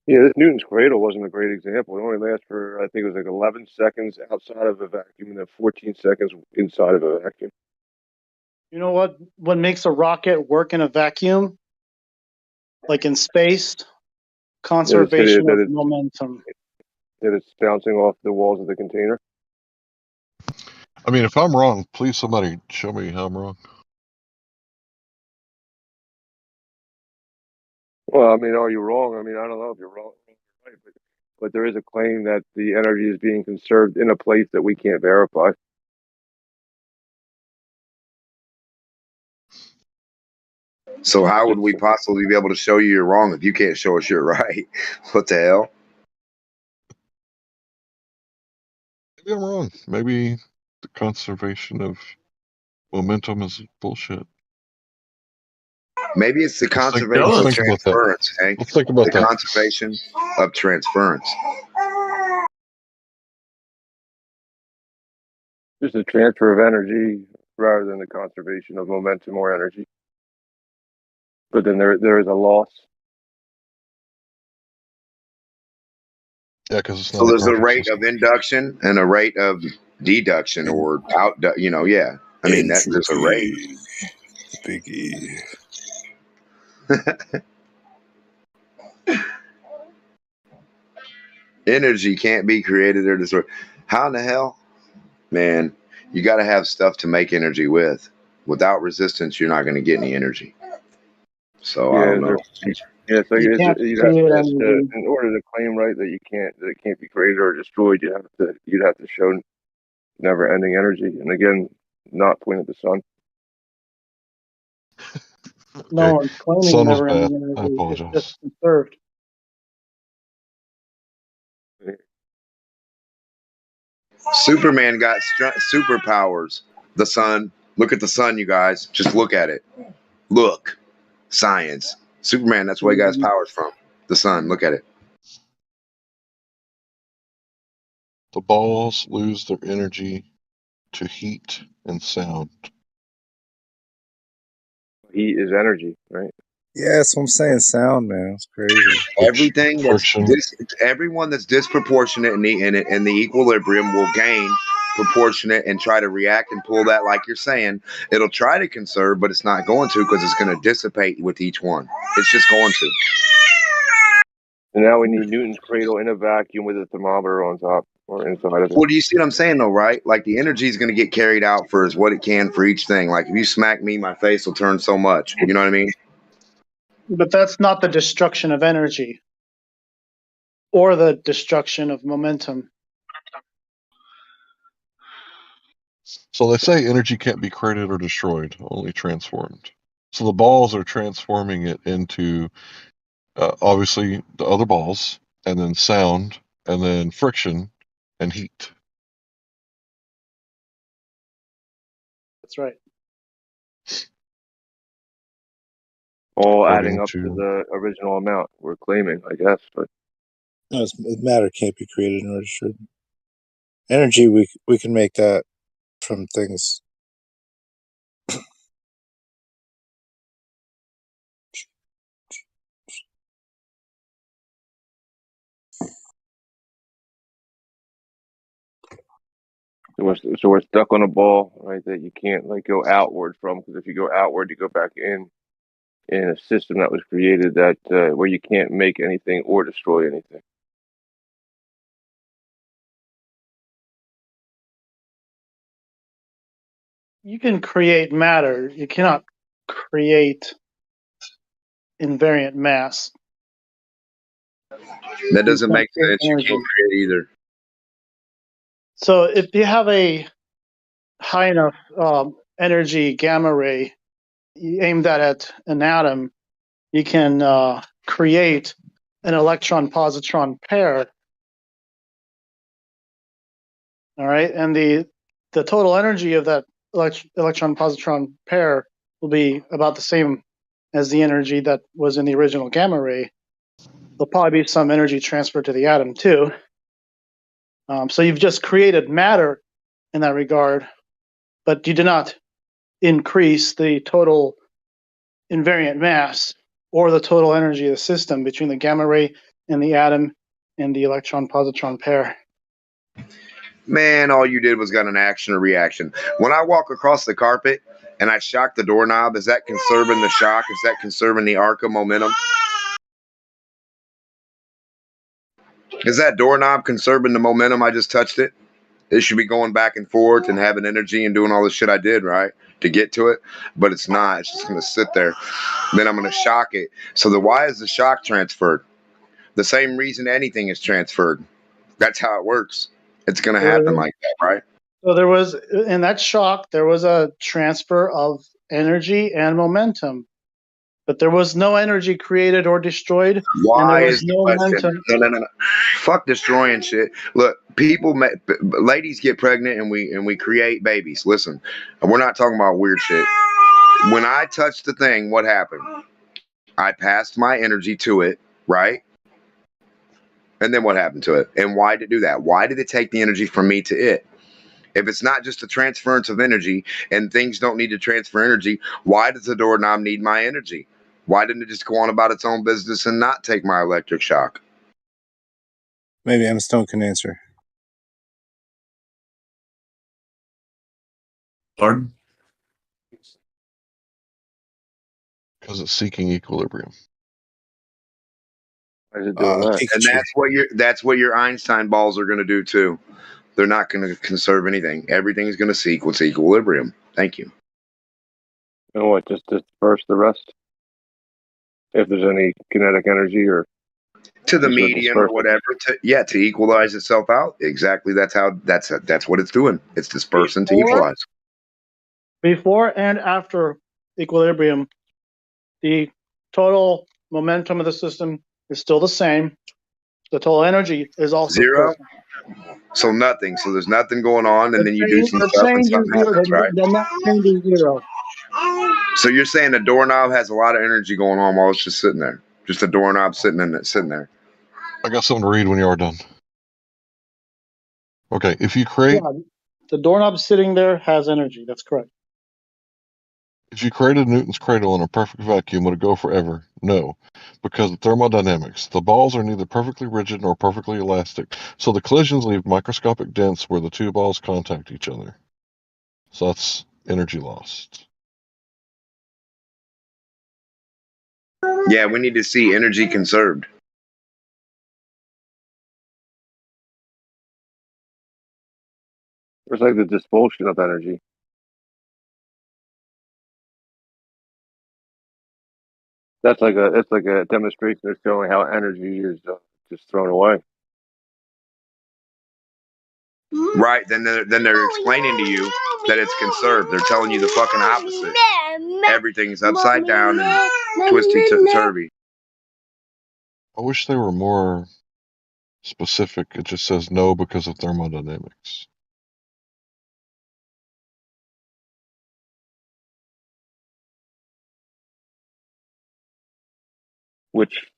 Yeah, this Newton's cradle wasn't a great example. It only lasts for, I think it was like 11 seconds outside of a vacuum and then 14 seconds inside of a vacuum. You know what makes a rocket work in a vacuum? Like in space? Conservation of momentum. That it's bouncing off the walls of the container. I mean, if I'm wrong, please somebody show me how I'm wrong. Well, I mean, are you wrong? I mean, I don't know if you're wrong, right? But there is a claim that the energy is being conserved in a place that we can't verify. So how would we possibly be able to show you you're wrong if you can't show us you're right? What the hell? Maybe I'm wrong. Maybe the conservation of momentum is bullshit. Maybe it's the conservation let's of think about that. transference, Hank. Let's think about the that. conservation of transference. Just a transfer of energy rather than the conservation of momentum or energy. But then there is a loss. Yeah, because it's not. So there's a rate of induction and a rate of deduction or out. Yeah. I mean that's just a rate. Big E. Energy can't be created or destroyed. How in the hell, man? You got to have stuff to make energy with. Without resistance, you're not going to get any energy. So I don't know. Yeah, so You can't create energy. in order to claim right that it can't be created or destroyed, you'd have to show never-ending energy, and again, not point at the sun. No one's claiming Sun was never-ending bad. energy. I apologize. It's just conserved. Superman got superpowers. The sun. Look at the sun, you guys. Just look at it. Look. Science. Superman, that's where he got his powers from. The sun. Look at it. The balls lose their energy to heat and sound. Heat is energy, right? Yeah, that's what I'm saying. Sound, man. It's crazy. Everything everyone that's disproportionate in the equilibrium will gain proportionate and try to react and pull that, like you're saying. It'll try to conserve, but it's not going to, because it's going to dissipate with each one. It's just going to. And now we need Newton's cradle in a vacuum with a thermometer on top or inside of it. Well, do you see what I'm saying, though, right? Like, the energy is going to get carried out for as what it can for each thing. Like, if you smack me, my face will turn so much. You know what I mean? But that's not the destruction of energy or the destruction of momentum. So they say energy can't be created or destroyed, only transformed. So the balls are transforming it into obviously the other balls, and then sound, and then friction, and heat. That's right. All According adding up to the original amount we're claiming, I guess. But No, matter can't be created nor destroyed. Energy, we can make that from things. So we're stuck on a ball, right? That you can't like go outward from, because if you go outward, you go back in a system that was created that where you can't make anything or destroy anything. You can create matter. You cannot create invariant mass. That doesn't make sense. You can't create either. So if you have a high enough energy gamma ray aimed at an atom, you can create an electron-positron pair. All right, and the total energy of that electron-positron pair will be about the same as the energy that was in the original gamma ray. There'll probably be some energy transferred to the atom too. So you've just created matter in that regard, but you did not increase the total invariant mass or the total energy of the system between the gamma ray and the atom and the electron-positron pair. Man, all you did was got an action or reaction. When I walk across the carpet and I shock the doorknob, is that conserving the shock? Is that conserving the arc of momentum? Is that doorknob conserving the momentum? I just touched it. It should be going back and forth and having energy and doing all the shit I did, right, to get to it. But it's not. It's just going to sit there. Then I'm going to shock it. So why is the shock transferred? The same reason anything is transferred. That's how it works. It's going to happen like that, right? So there was, in that shock, there was a transfer of energy and momentum, but there was no energy created or destroyed. Why and there was is the no question? momentum. No. Fuck destroying shit. Look, ladies get pregnant and we create babies. Listen, we're not talking about weird shit. When I touched the thing, what happened? I passed my energy to it, right? And then what happened to it? And why did it do that? Why did it take the energy from me to it? If it's not just a transference of energy and things don't need to transfer energy, why does the doorknob need my energy? Why didn't it just go on about its own business and not take my electric shock? Maybe M Stone can answer. Pardon? Because it's seeking equilibrium. Why is it doing that? And that's what your Einstein balls are going to do too. They're not going to conserve anything. Everything is going to seek what's equilibrium. Thank you. And what? Just disperse the rest. If there's any kinetic energy or to the median or whatever, to equalize itself out. Exactly. That's what it's doing. It's dispersing to equalize. Before and after equilibrium, the total momentum of the system is still the same. The total energy is also zero. So nothing. So there's nothing going on, and then you do some stuff and something happens, right? The net change is zero. So you're saying the doorknob has a lot of energy going on while it's just sitting there, just a doorknob sitting there. I got something to read when you are done. Okay, if you create the doorknob sitting there has energy. That's correct. If you created Newton's cradle in a perfect vacuum, would it go forever? No, because of thermodynamics. The balls are neither perfectly rigid nor perfectly elastic, so the collisions leave microscopic dents where the two balls contact each other. So that's energy lost. Yeah, we need to see energy conserved. It's like the dispersion of energy. It's like a demonstration of showing how energy is just thrown away. Right, then they're explaining to you that it's conserved. They're telling you the fucking opposite. Everything's upside down and twisty-turvy. I wish they were more specific. It just says no because of thermodynamics. Which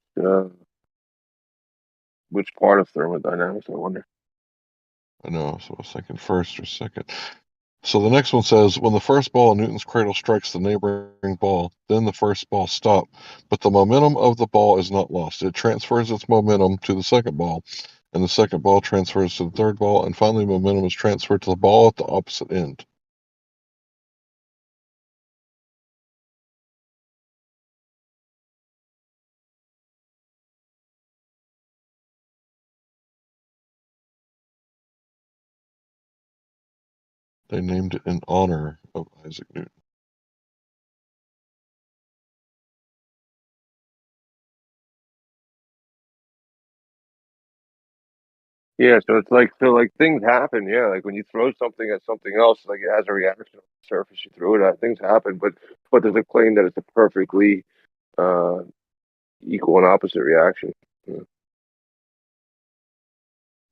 part of thermodynamics, I wonder? I know, so I was thinking first or second. So the next one says, when the first ball in Newton's cradle strikes the neighboring ball, then the first ball stops, but the momentum of the ball is not lost. It transfers its momentum to the second ball, and the second ball transfers to the third ball, and finally momentum is transferred to the ball at the opposite end. They named it in honor of Isaac Newton. Yeah, so it's like things happen. Yeah, like when you throw something at something else, like it has a reaction on the surface you throw it at. Things happen, but there's a claim that it's a perfectly equal and opposite reaction. Yeah.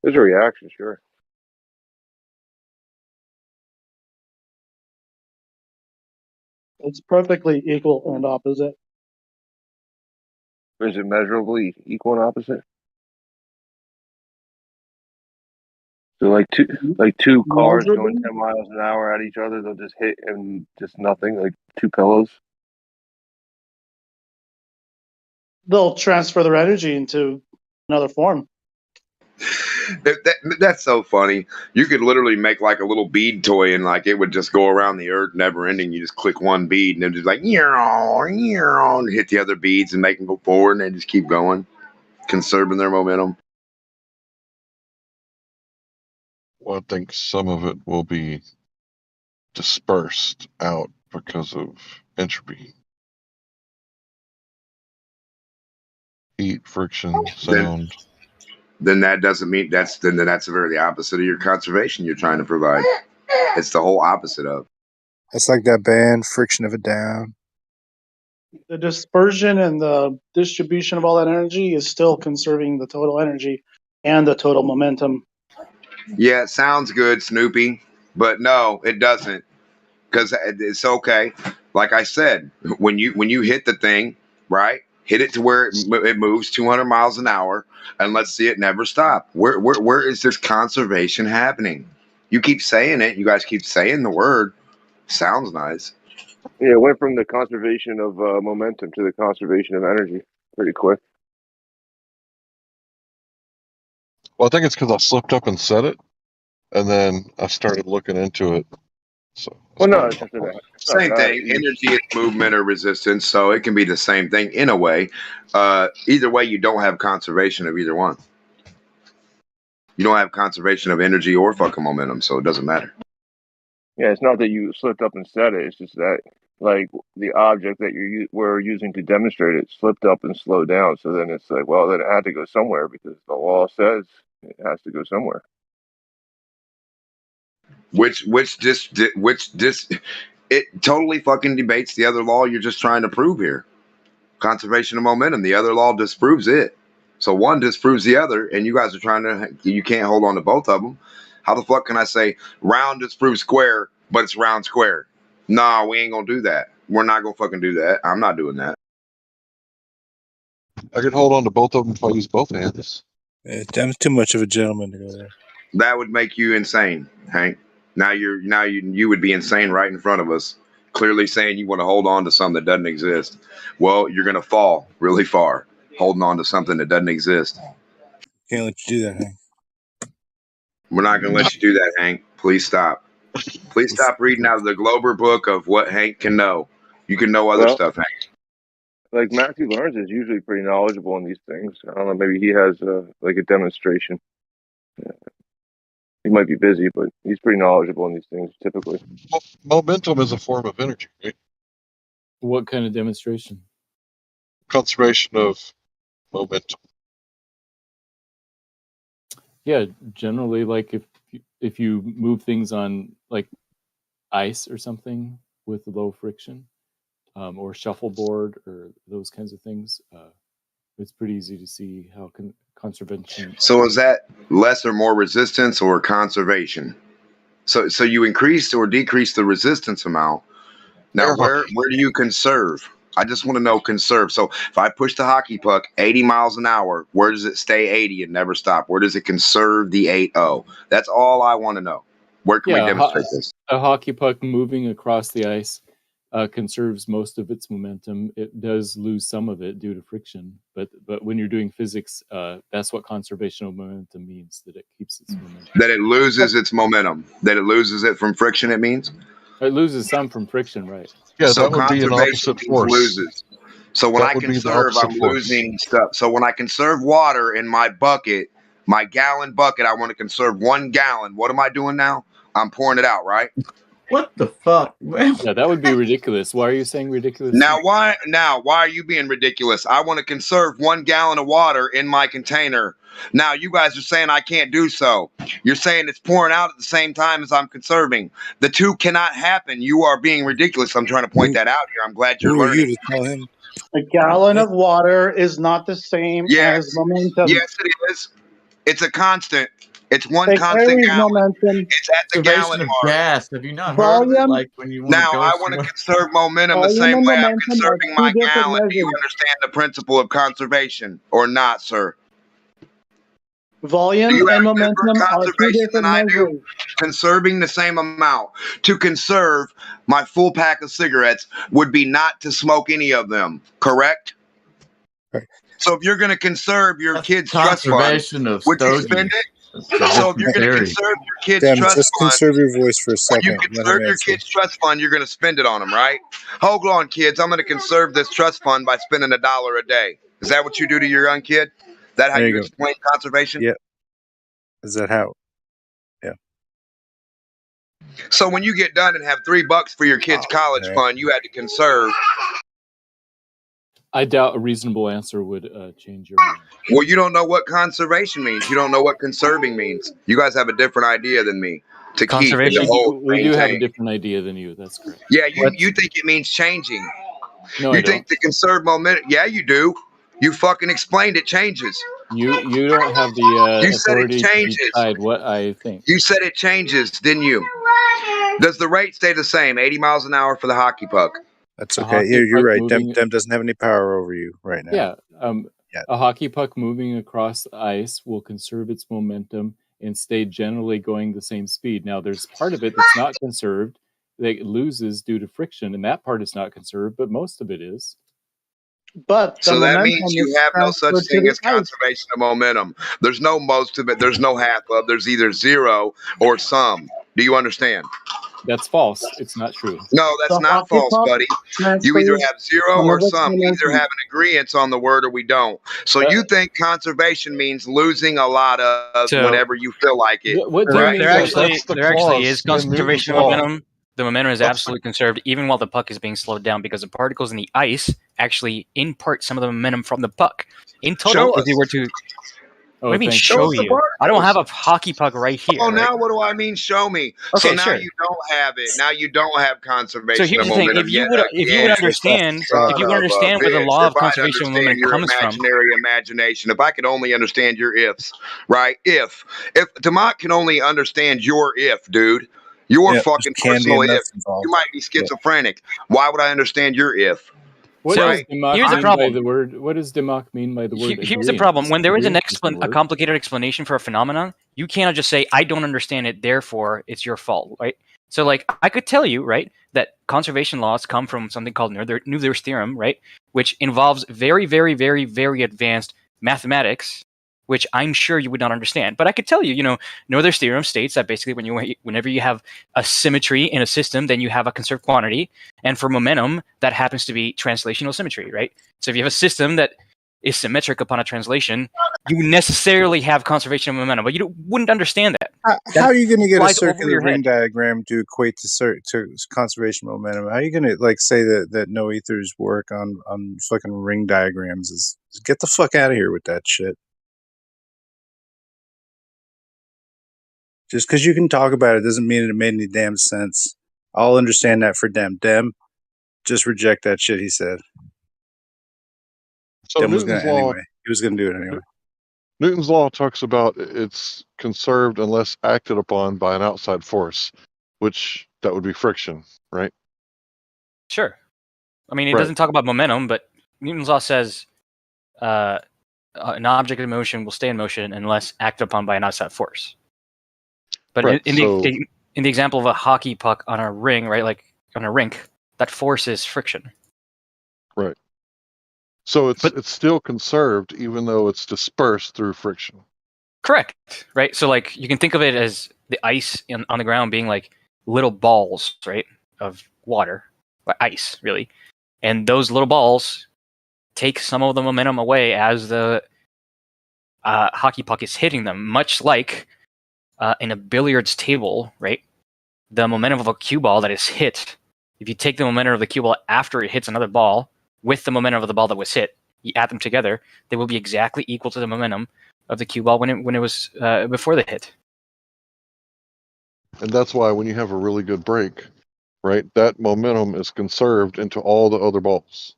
There's a reaction, sure. It's perfectly equal and opposite. Is it measurably equal and opposite? So like two cars going 10 miles an hour at each other, they'll just hit and just nothing, like two pillows. They'll transfer their energy into another form. That's so funny. You could literally make like a little bead toy and like it would just go around the earth never ending. You just click one bead and it just like hit the other beads and make them go forward and they just keep going, conserving their momentum. Well, I think some of it will be dispersed out because of entropy. Heat, friction, sound. Then that doesn't mean that's that's very opposite of your conservation you're trying to provide. It's the whole opposite of. It's like that band, Friction of a Down. The dispersion and the distribution of all that energy is still conserving the total energy and the total momentum. Yeah, it sounds good, Snoopy, but no, it doesn't. Because it's okay. Like I said, when you hit the thing, right? Hit it to where it moves 200 miles an hour, and let's see it never stop. Where is this conservation happening? You keep saying it. You guys keep saying the word. Sounds nice. Yeah, it went from the conservation of momentum to the conservation of energy pretty quick. Well, I think it's because I slipped up and said it, and then I started looking into it. So, well, no, it's just same thing. Energy is movement or resistance, so it can be the same thing in a way. Either way, you don't have conservation of either one. You don't have conservation of energy or fucking momentum, so it doesn't matter. Yeah, it's not that you slipped up and said it. It's just that, like, the object that we're using to demonstrate it slipped up and slowed down. So then it's like, well, then it had to go somewhere because the law says it has to go somewhere. Which it totally fucking debates the other law you're just trying to prove here. Conservation of momentum. The other law disproves it. So one disproves the other, and you guys are trying to, you can't hold on to both of them. How the fuck can I say round disproves square, but it's round square? Nah, we ain't gonna do that. We're not gonna fucking do that. I'm not doing that. I could hold on to both of them if I use both hands. I'm too much of a gentleman to go there. That would make you insane, Hank. Now you would be insane right in front of us clearly saying you want to hold on to something that doesn't exist. Well, you're going to fall really far holding on to something that doesn't exist. Can't let you do that, Hank. We're not going to let you do that, Hank. Please stop. Please stop reading out of the Glober book of what Hank can know. You can know other stuff, Hank. Like Matthew Lawrence is usually pretty knowledgeable in these things. I don't know, maybe he has like a demonstration. He might be busy, but he's pretty knowledgeable in these things typically. Well, momentum is a form of energy, right? What kind of demonstration? Conservation of momentum. Yeah, generally, like if you move things on like ice or something with low friction, or shuffleboard or those kinds of things, it's pretty easy to see how conservation. So is that less or more resistance or conservation? So you increase or decrease the resistance amount. Now, where do you conserve? I just want to know conserve. So if I push the hockey puck 80 miles an hour, where does it stay 80 and never stop? Where does it conserve the 8-0? That's all I want to know. Where can we demonstrate this? A hockey puck moving across the ice conserves most of its momentum. It does lose some of it due to friction, but when you're doing physics, that's what conservation of momentum means, that it keeps its momentum. That it loses its momentum. That it loses it from friction, it means? It loses some from friction, right? Yeah, so that would be an opposite force. Loses. So when That I would be the conserve, I'm opposite force. losing stuff. So when I conserve water in my bucket, my gallon bucket, I want to conserve 1 gallon. What am I doing now? I'm pouring it out, right? What the fuck? Yeah, that would be ridiculous. Why are you saying ridiculous? Now why are you being ridiculous? I want to conserve 1 gallon of water in my container. Now you guys are saying I can't do so. You're saying it's pouring out at the same time as I'm conserving. The two cannot happen. You are being ridiculous. I'm trying to point that out here. I'm glad you're Who are learning. you to tell him? A gallon of water is not the same as momentum. Yes, it is. It's a constant. It's one It constant carries gallon. momentum. It's at the gallon mark. gas. Have you not heard of it? Volume. Like when you want Now to go I want to conserve momentum the Volume same and way I'm momentum are conserving two my different gallon. Do you measures. understand the principle of conservation or not, sir? Volume and momentum are two different measures. Conserving the same amount. To conserve my full pack of cigarettes would be not to smoke any of them, correct? Right. So if you're going to conserve your kids' trust fund, conservation of would you stogie. spend it? That's So if you're going to very- conserve your kids' Dem, trust just fund, conserve your voice for a when you second. Let him conserve your answer. kids' trust fund, you're going to spend it on them, right? Hold on, kids. I'm going to conserve this trust fund by spending $1 a day. Is that what you do to your young kid? That how There you you go. explain conservation? Yep. Is that how? Yeah. So when you get done and have $3 for your kids' college fund, you had to conserve. I doubt a reasonable answer would change your mind. Well, you don't know what conservation means. You don't know what conserving means. You guys have a different idea than me. To keep and to hold, We do have a maintain. different idea than you. That's correct. Yeah, you think it means changing. No, You I don't. think to conserve momentum. Yeah, you do. You fucking explained it changes. You don't have the You said it authority to changes. decide what I think. You said it changes, didn't you? Does the rate stay the same? 80 miles an hour for the hockey puck. That's A okay. hockey You're puck right. moving- Dem doesn't have any power over you right now. Yeah. Yeah. A hockey puck moving across the ice will conserve its momentum and stay generally going the same speed. Now, there's part of it that's not conserved that it loses due to friction, and that part is not conserved, but most of it is. But the So that momentum means you is have no such transferred to thing the as ice. conservation of momentum. There's no most of it. There's no half of. There's either zero or some. Do you understand? That's false. It's not true. No, that's The not hockey false, puck buddy. You either transfers have zero some or of its some. We either momentum. have an agreement on the word or we don't. So you think conservation means losing a lot of So- whenever you feel like it. What do you right? mean There by actually, That's the there actually clause is in Newton's conservation of law. momentum. The momentum is That's absolutely conserved even while the puck is being slowed down because the particles in the ice actually impart some of the momentum from the puck. In total, Show if you us. were to, Oh, what do you mean thank show Show us the you? I don't particles. have a hockey puck right here. Oh, right? now what do I mean? Show me. So Okay, now sure. you don't have it. Now you don't have conservation So here's of the thing: momentum if you yet would, if you would again. understand, Son if you of would a understand where the bitch. law of If I'd conservation of understand momentum your comes from, imaginary imagination, if I could only understand your ifs, right? If Demont can only understand your if, dude, your Yeah, fucking there's candy personal and if, nuts involved. you might be schizophrenic. Why would I understand your if? What So, does Democ here's the mean problem. by the word? What does Democ mean by the word? Here's the agreeance? problem: when there is Agreeance the a word. complicated explanation for a phenomenon, you cannot just say, "I don't understand it, therefore it's your fault." Right? So, like, I could tell you, right, that conservation laws come from something called Noether's theorem, right? Which involves very, very, very, very advanced mathematics, which I'm sure you would not understand. But I could tell you, Noether's theorem states that basically whenever you have a symmetry in a system, then you have a conserved quantity. And for momentum, that happens to be translational symmetry, right? So if you have a system that is symmetric upon a translation, you necessarily have conservation of momentum, but you wouldn't understand that. How are you going to get a flies over circular your ring head. diagram to equate to conservation momentum? How are you going to say that Noether's work on fucking ring diagrams is get the fuck out of here with that shit? Just because you can talk about it doesn't mean it made any damn sense. I'll understand that for Dem. Dem, just reject that shit he said. So Dem was Newton's gonna law. anyway. He was gonna do it anyway. Newton's law talks about it's conserved unless acted upon by an outside force, which that would be friction, right? Sure. I mean, it Right. doesn't talk about momentum, but Newton's law says an object in motion will stay in motion unless acted upon by an outside force. But Right, in the example of a hockey puck on a ring, right, like on a rink, that force is friction. Right. So it's still conserved even though it's dispersed through friction. Correct, right? So like you can think of it as the ice on the ground being like little balls, right, of water, or ice, really. And those little balls take some of the momentum away as the hockey puck is hitting them, much like in a billiards table, right? The momentum of a cue ball that is hit, if you take the momentum of the cue ball after it hits another ball with the momentum of the ball that was hit, you add them together, they will be exactly equal to the momentum of the cue ball when it was before the hit. And that's why when you have a really good break, right, that momentum is conserved into all the other balls.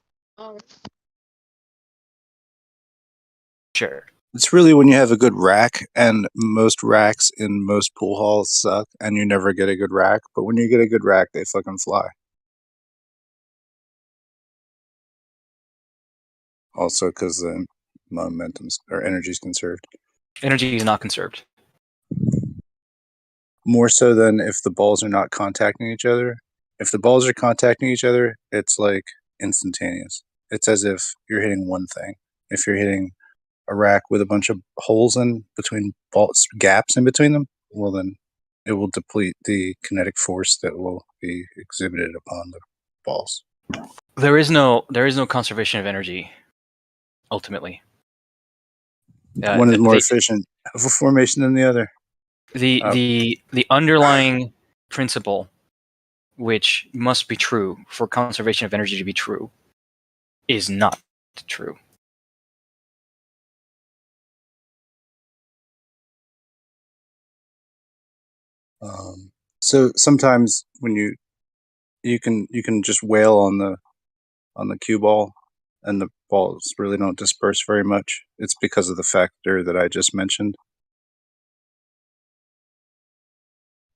Sure. It's really when you have a good rack, and most racks in most pool halls suck, and you never get a good rack. But when you get a good rack, they fucking fly. Also, because the momentum's or energy's conserved. Energy is not conserved. More so than if the balls are not contacting each other. If the balls are contacting each other, it's like instantaneous. It's as if you're hitting one thing. If you're hitting a rack with a bunch of holes in between balls, gaps in between them, well then it will deplete the kinetic force that will be exhibited upon the balls. There is no conservation of energy. Ultimately, one is more efficient of a formation than the other. The underlying principle, which must be true for conservation of energy to be true, is not true. So sometimes when you can just wail on the cue ball, and the balls really don't disperse very much. It's because of the factor that I just mentioned.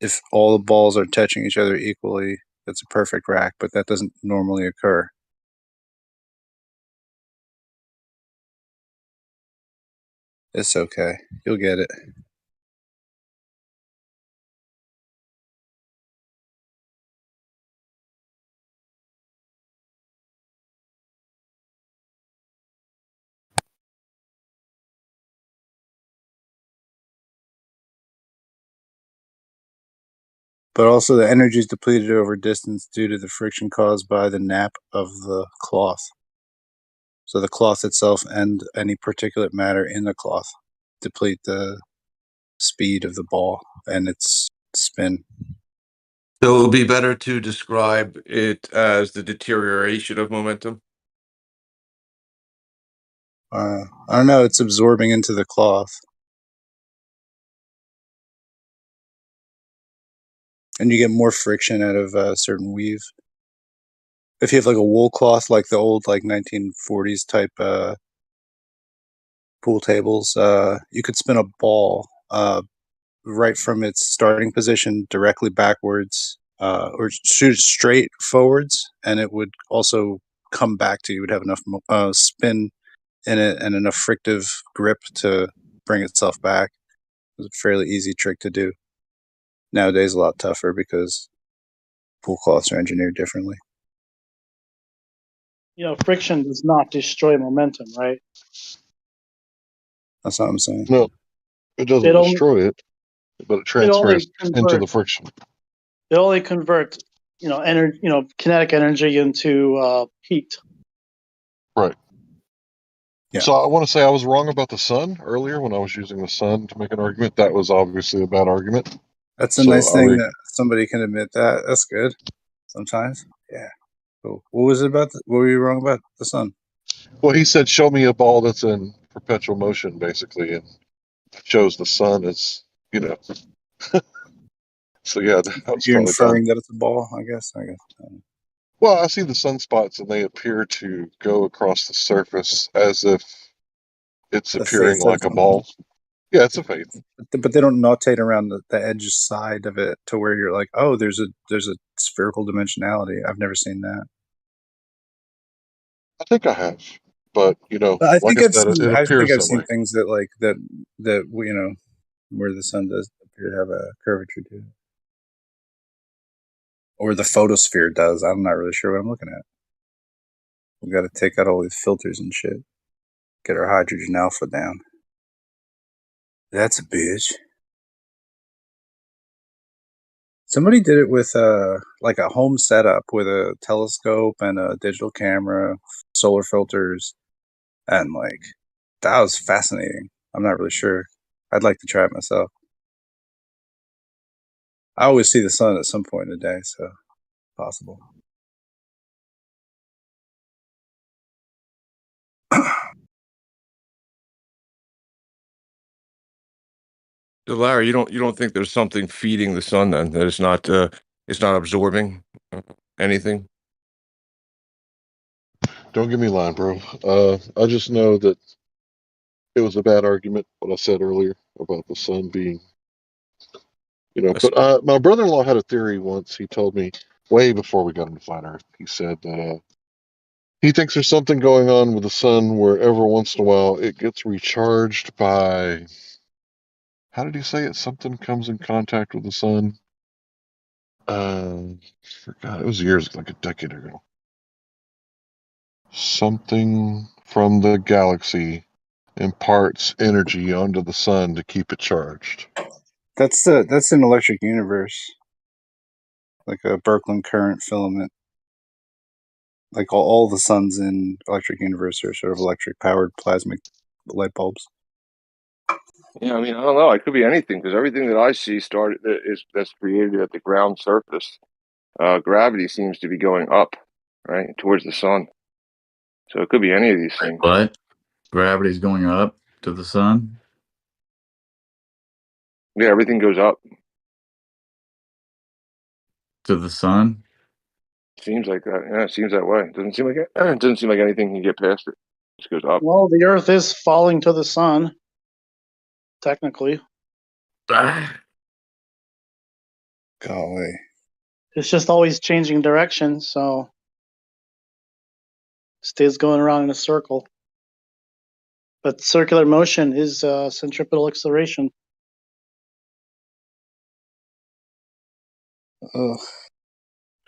If all the balls are touching each other equally, it's a perfect rack, but that doesn't normally occur. It's okay. You'll get it. But also the energy is depleted over distance due to the friction caused by the nap of the cloth. So the cloth itself and any particulate matter in the cloth deplete the speed of the ball and its spin. So it would be better to describe it as the deterioration of momentum. I don't know. It's absorbing into the cloth. And you get more friction out of certain weave. If you have like a wool cloth, like the old like 1940s type pool tables, you could spin a ball right from its starting position directly backwards, or shoot it straight forwards, and it would also come back to you. It would have enough spin in it and enough frictive grip to bring itself back. It was a fairly easy trick to do. Nowadays, a lot tougher because pool cloths are engineered differently. Friction does not destroy momentum, right? That's what I'm saying. No, it doesn't It only destroy it, but it transfers into the friction. It only converts, energy, kinetic energy into heat. Right. Yeah. So I want to say I was wrong about the sun earlier when I was using the sun to make an argument. That was obviously a bad argument. That's a nice thing that somebody can admit that. That's good. Sometimes. Yeah. Cool. What was it about? What were you wrong about the sun? Well, he said, show me a ball that's in perpetual motion, basically, and shows the sun as, so yeah, that was You're totally inferring dumb. that it's a ball, I guess. Well, I see the sunspots and they appear to go across the surface as if it's The appearing face of like a something. ball. Yeah, it's a faith. But they don't notate around the edge side of it to where you're like, oh, there's a spherical dimensionality. I've never seen that. I think I have, but I like think I I've said, seen. it I think appears I've that seen way. things that where the sun does appear to have a curvature to it, or the photosphere does. I'm not really sure what I'm looking at. We got to take out all these filters and shit. Get our hydrogen alpha down. That's a bitch. Somebody did it with like a home setup with a telescope and a digital camera, solar filters, and that was fascinating. I'm not really sure. I'd like to try it myself. I always see the sun at some point in the day, so possible. So Larry, you don't think there's something feeding the sun then, that it's not absorbing anything? Don't get me lying, bro. I just know that it was a bad argument, what I said earlier about the sun being, But my brother-in-law had a theory once. He told me way before we got into flat Earth. He said that he thinks there's something going on with the sun where every once in a while it gets recharged by, how did he say it? Something comes in contact with the sun. Forgot. It was years, like a decade ago. Something from the galaxy imparts energy onto the sun to keep it charged. That's an electric universe, like a Birkeland current filament. Like all the suns in electric universe are sort of electric powered plasmic light bulbs. Yeah, I don't know. It could be anything because everything that I see that's created at the ground surface. Gravity seems to be going up, right, towards the sun. So it could be any of these things. What? Gravity's going up to the sun? Yeah, everything goes up. To the sun? Seems like that. Yeah, it seems that way. Doesn't seem like it. It doesn't seem like anything can get past it. It just goes up. Well, the Earth is falling to the sun, technically. Golly. It's just always changing direction, so stays going around in a circle. But circular motion is centripetal acceleration. Ugh.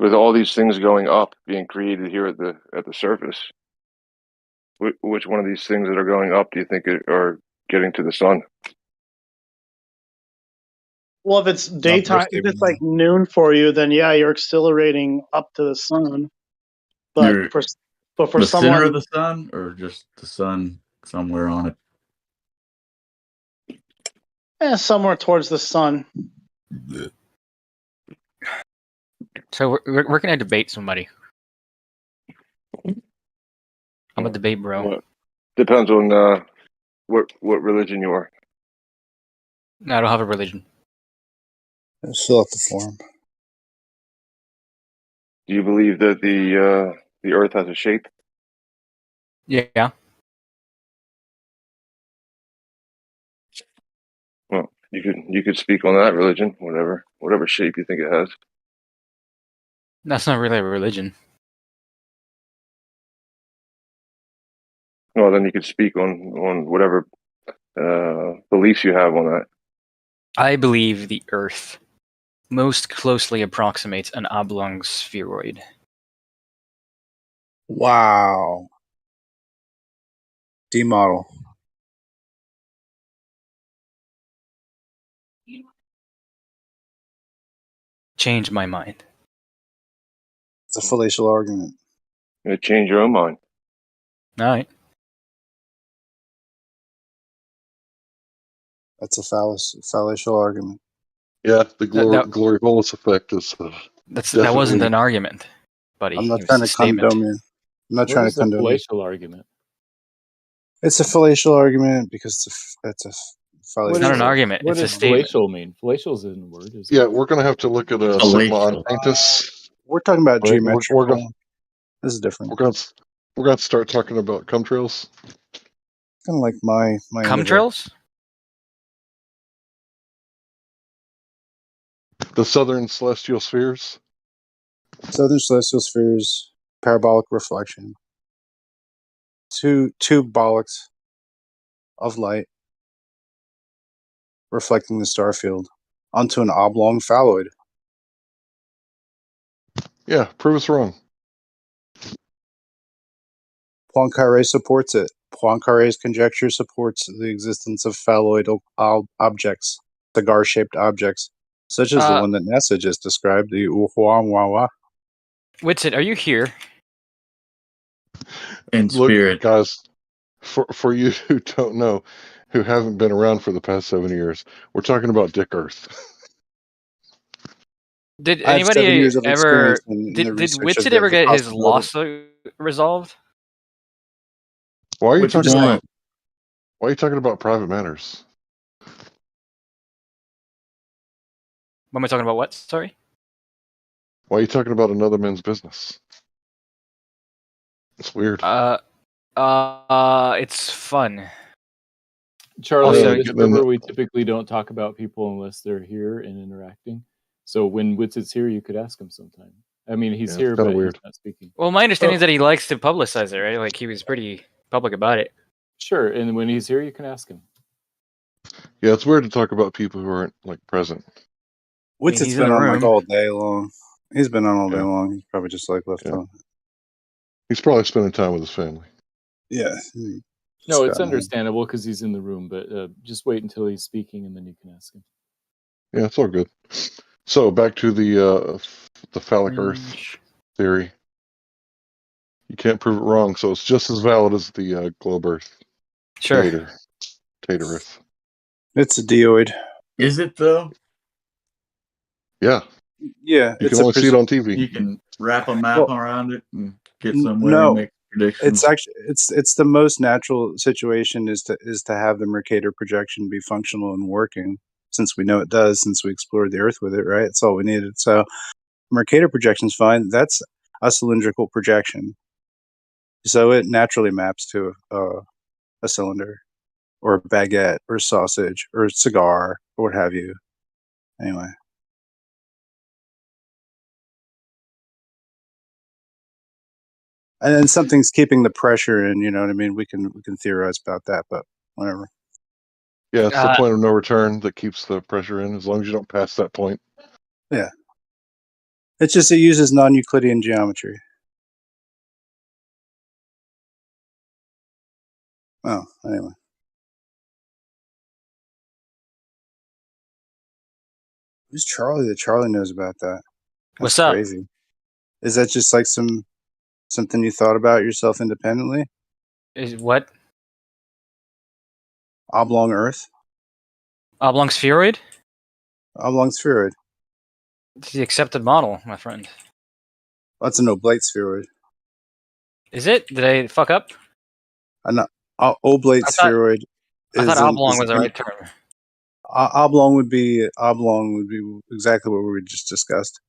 With all these things going up, being created here at the surface, which one of these things that are going up do you think are getting to the sun? Well, if it's daytime, if it's like noon for you, then yeah, you're accelerating up to the sun. But for the someone, center of the sun, or just the sun somewhere on it? Somewhere towards the sun. So we're gonna debate somebody. I'm a debate bro. Well, depends on what religion you are. No, I don't have a religion. Fill out the form. Do you believe that the Earth has a shape? Yeah. Well, you could speak on that religion, whatever shape you think it has. That's not really a religion. Well, then you could speak on whatever beliefs you have on that. I believe the Earth most closely approximates an oblong spheroid? Wow. D model. Change my mind. It's a fallacial argument. You change your own mind. All right. That's a fallacial argument. Yeah, the That- glory bolus effect is that wasn't an argument, buddy. I'm not It was trying a to statement. condone you. I'm not What trying is to a condone you. fallacial argument? It's a fallacial argument because it's a fallacial. It's not an argument. What It's a does statement. fallacial mean? Fallacial isn't a word, is it? Yeah, we're going to have to look at a sigma on Paintus. We're talking about Right, geometrical. we're going This is different. we're going to start talking about chemtrails. Kind of like my end of it. Chemtrails? The southern celestial spheres. Southern celestial spheres, parabolic reflection. Two bollocs of light reflecting the star field onto an oblong phalloid. Yeah, prove us wrong. Poincaré supports it. Poincaré's conjecture supports the existence of phalloidal objects, cigar-shaped objects, such as the one that NASA just described, the Oumuamua. Whitsit, are you here? In Look, spirit. guys, for you who don't know, who haven't been around for the past 7 years, we're talking about Dick Earth. Did I have 7 anybody years of ever experience in did the did research of Whitsit the ever get his possibility. lawsuit resolved? Why are you What you talking doing? about? Why are you talking about private matters? What am I talking about? What? Sorry. Why are you talking about another man's business? It's weird. It's fun. Charlie, Also, in this server, we typically don't talk about people unless they're here and interacting. So when Witsit's here, you could ask him sometime. I mean, he's here, but he's not speaking. well, my understanding is that he likes to publicize it, right? Like he was pretty public about it. Sure, and when he's here, you can ask him. Yeah, it's weird to talk about people who aren't like present. Witsit's been on like all day long. He's been on all day long. He's probably just like left on. He's probably spending time with his family. Yeah. No, it's understandable because he's in the room, but just wait until he's speaking and then you can ask him. Yeah, it's all good. So back to the phallic Earth theory. You can't prove it wrong, so it's just as valid as the globe Earth. Sure. Tater Earth. It's a dioid. Is it though? Yeah. Yeah. You can only see it on TV. You can wrap a map around it and get somewhere No, and make predictions. it's actually it's the most natural situation is to have the Mercator projection be functional and working, since we know it does, since we explored the Earth with it, right? It's all we needed. So Mercator projection's fine. That's a cylindrical projection, so it naturally maps to a cylinder, or a baguette, or a sausage, or a cigar, or what have you. Anyway. And then something's keeping the pressure in, you know what I mean? We can theorize about that, but whatever. Yeah, it's the point of no return that keeps the pressure in, as long as you don't pass that point. Yeah. It's just it uses non-Euclidean geometry. Oh, anyway. Who's Charlie that Charlie knows about that? That's What's up? crazy. Is that just like something you thought about yourself independently? Is what? Oblong Earth? Oblong spheroid? Oblong spheroid. It's the accepted model, my friend. That's an oblate spheroid. Is it? Did I fuck up? Oblate spheroid. I thought oblong was the right term. Oblong would be exactly what we just discussed.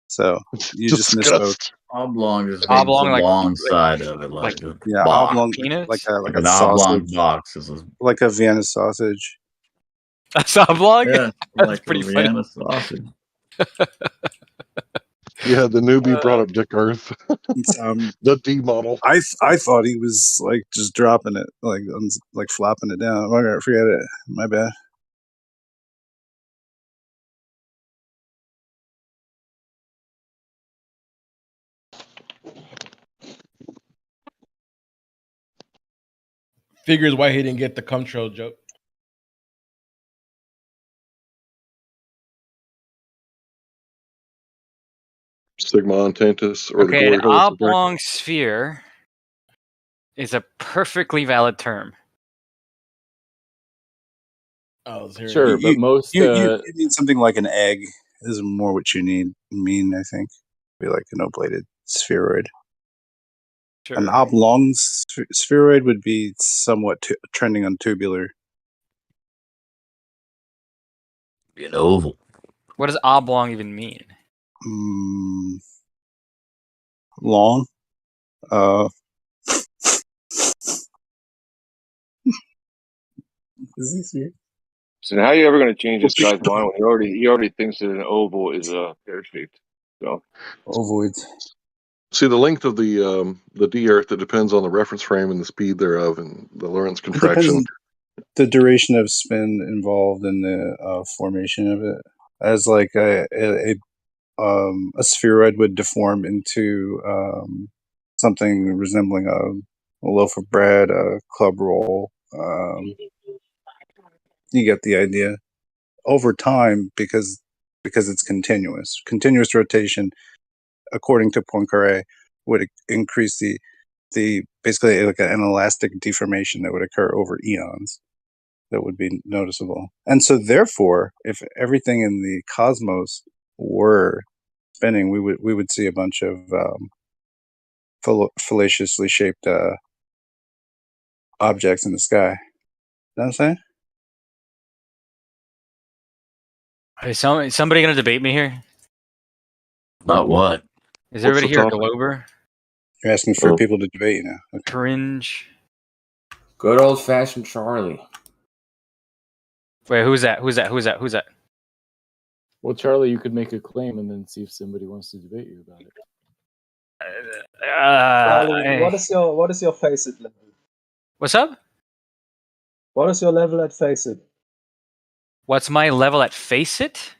So you just misspoke. Oblong is Oblong, the like- long like- side of it, like a Yeah, box. oblong, Penis? like an a oblong sausage, box is a, like a Vienna sausage. That's oblong? yeah, That's like pretty a funny. Vienna sausage. Yeah, the newbie brought up Dick Earth. It's, the D model. I thought he was like just dropping it, like flopping it down. Okay, forget it. My bad. figures why he didn't get the Cumtrail joke. Sigma Ontantis or the Okay, an glory hole. oblong sphere is a perfectly valid term. Oh, Sure, but most you need something like an egg. This is more what you mean, I think. Be like an oblated spheroid. Sure. An oblong spheroid would be somewhat trending on tubular. Be an oval. What does oblong even mean? Long. Is this here? So how are you ever going to change this guy's mind when he already thinks that an oval is pear shaped? So ovoid. See, the length of the D Earth, it depends on the reference frame and the speed thereof, and the Lorentz It depends contraction. on the duration of spin involved in the formation of it. As like a spheroid would deform into something resembling a loaf of bread, a club roll. You get the idea. Over time, because it's continuous rotation, according to Poincaré, would increase the basically like an elastic deformation that would occur over eons. That would be noticeable. And so therefore, if everything in the cosmos were spinning, we would see a bunch of fallaciously shaped objects in the sky. You know what I'm saying? Is somebody going to debate me here? About what? Is everybody here a Glober? You're asking for people to debate you now. Okay. Cringe. Good old fashioned Charlie. Wait, who's that? Who's that? Well, Charlie, you could make a claim and then see if somebody wants to debate you about it. Charlie, what is your facet level? What's up? What is your level at facet? What's my level at Faceit?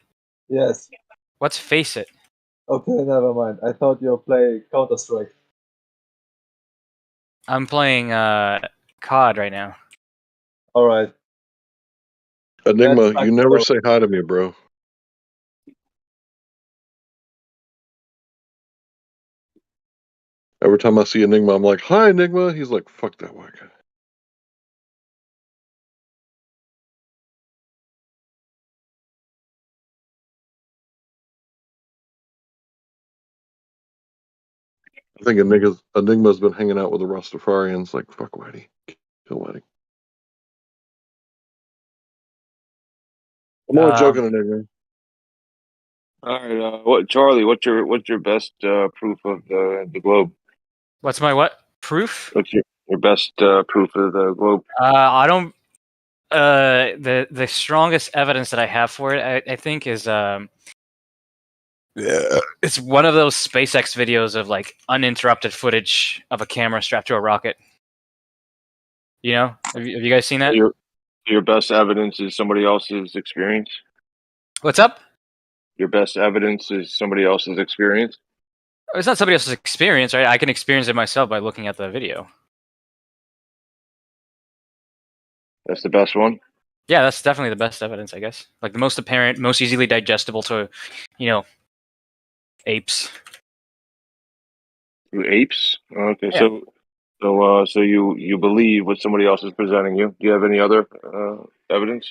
Yes. What's Faceit? Okay, never mind. I thought you were playing Counter-Strike. I'm playing COD right now. All right. Enigma, you never say hi to me, bro. Every time I see Enigma, I'm like, "Hi, Enigma." He's like, "Fuck that white guy." I think Enigma's been hanging out with the Rastafarians. Like, fuck Whitey, kill Whitey. I'm only joking, Enigma. all right, what Charlie? What's your best proof of the globe? What's my what? Proof? What's your best proof of the globe? I don't. The strongest evidence that I have for it, I think, is it's one of those SpaceX videos of like uninterrupted footage of a camera strapped to a rocket. You know, have you guys seen that? Your best evidence is somebody else's experience. What's up? Your best evidence is somebody else's experience. It's not somebody else's experience, right? I can experience it myself by looking at the video. That's the best one. Yeah, that's definitely the best evidence, I guess. Like the most apparent, most easily digestible to, apes. To apes? Okay, Yeah. so you believe what somebody else is presenting you. Do you have any other evidence?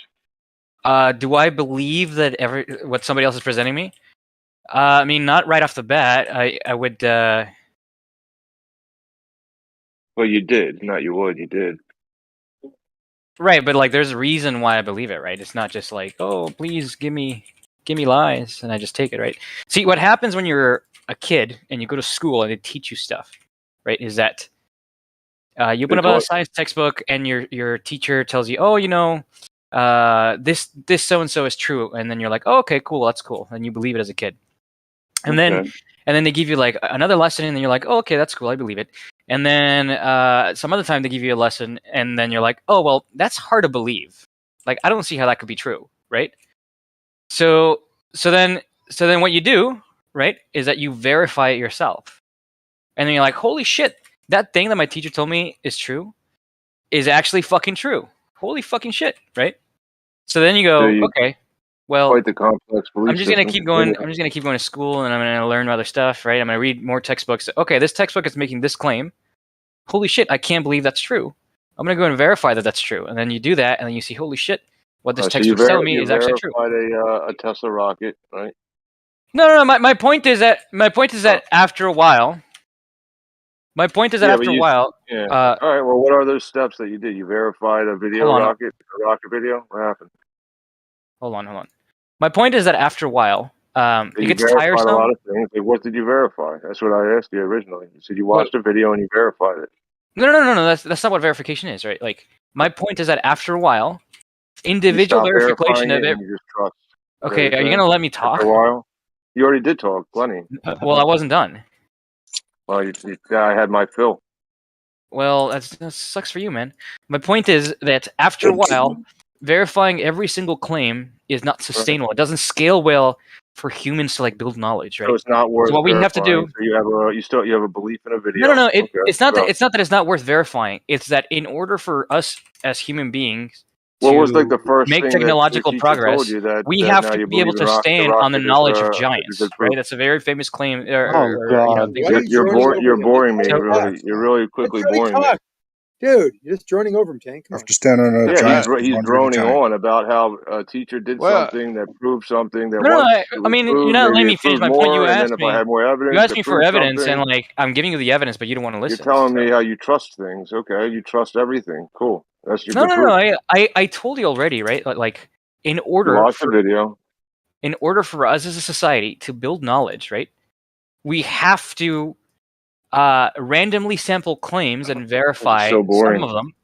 Do I believe that what somebody else is presenting me? I mean, not right off the bat. I would. Well, you did, not you would. You did. Right, but like, there's a reason why I believe it, right? It's not just like, oh, please give me lies, and I just take it, right? See, what happens when you're a kid and you go to school and they teach you stuff, right? Is that you open up a science textbook and your teacher tells you, oh, this so and so is true, and then you're like, oh, okay, cool, that's cool, and you believe it as a kid, and then they give you like another lesson, and then you're like, oh, okay, that's cool, I believe it. And then some other time they give you a lesson, and then you're like, oh, well, that's hard to believe. Like, I don't see how that could be true, right? So then what you do, right, is that you verify it yourself. And then you're like, holy shit, that thing that my teacher told me is true. is actually fucking true. Holy fucking shit, right? So then you go, okay, well, quite the complex belief I'm just gonna system. keep going. I'm just gonna keep going to school, and I'm gonna learn other stuff, right? I'm gonna read more textbooks. Okay, this textbook is making this claim. Holy shit, I can't believe that's true. I'm gonna go and verify that that's true, and then you do that, and then you see, holy shit, what this textbook's telling me is actually true. You verified a Tesla rocket, right? No. My point is that after a while. My point is that after a while. Yeah. All right. Well, what are those steps that you did? You verified a video rocket video. What happened? Hold on. My point is that after a while, it You gets verified tiresome. a lot of things. Like, what did you verify? That's what I asked you originally. You said you watched a video and you verified it. No. That's not what verification is, right? Like, my point is that after a while, individual verification of it. You just trust. Okay, are you gonna let me talk? After a while, you already did talk plenty. Well, I wasn't done. Well, I had my fill. Well, that sucks for you, man. My point is that after a while, verifying every single claim is not sustainable. It doesn't scale well for humans to like build knowledge, right? So it's not worth. So what we have to do. So you have a belief in a video. No. It's not that it's not worth verifying. It's that in order for us as human beings what was like the first make thing technological that progress, told you we have to be able to stand on the knowledge of giants, right? That's a very famous claim. God, you're boring me. Really, you're really quickly boring me. Dude, you're just droning over him, Tank. Have to stand on a giant. He's droning on about how a teacher did something that proved something that I mean, you're not letting me finish my point. You asked me. If I had more evidence, you asked me for evidence, something, and like I'm giving you the evidence, but you don't want to listen. You're telling me how you trust things. Okay, you trust everything. Cool. That's your no. I told you already, right? Like in order watch the video. In order for us as a society to build knowledge, right? We have to randomly sample claims and verify some of them,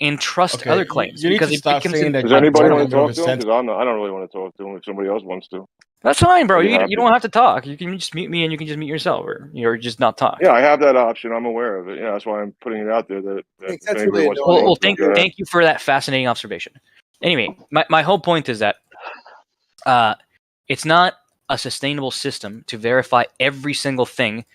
and trust other claims. You need to stop saying that. Does anybody want to talk to him? Because I don't really want to talk to him. If somebody else wants to, that's fine, bro. You don't have to talk. You can just mute me, and you can just mute yourself, or just not talk. Yeah, I have that option. I'm aware of it. Yeah, that's why I'm putting it out there. That's really well, thank you for that fascinating observation. Anyway, my whole point is that it's not a sustainable system to verify every single thing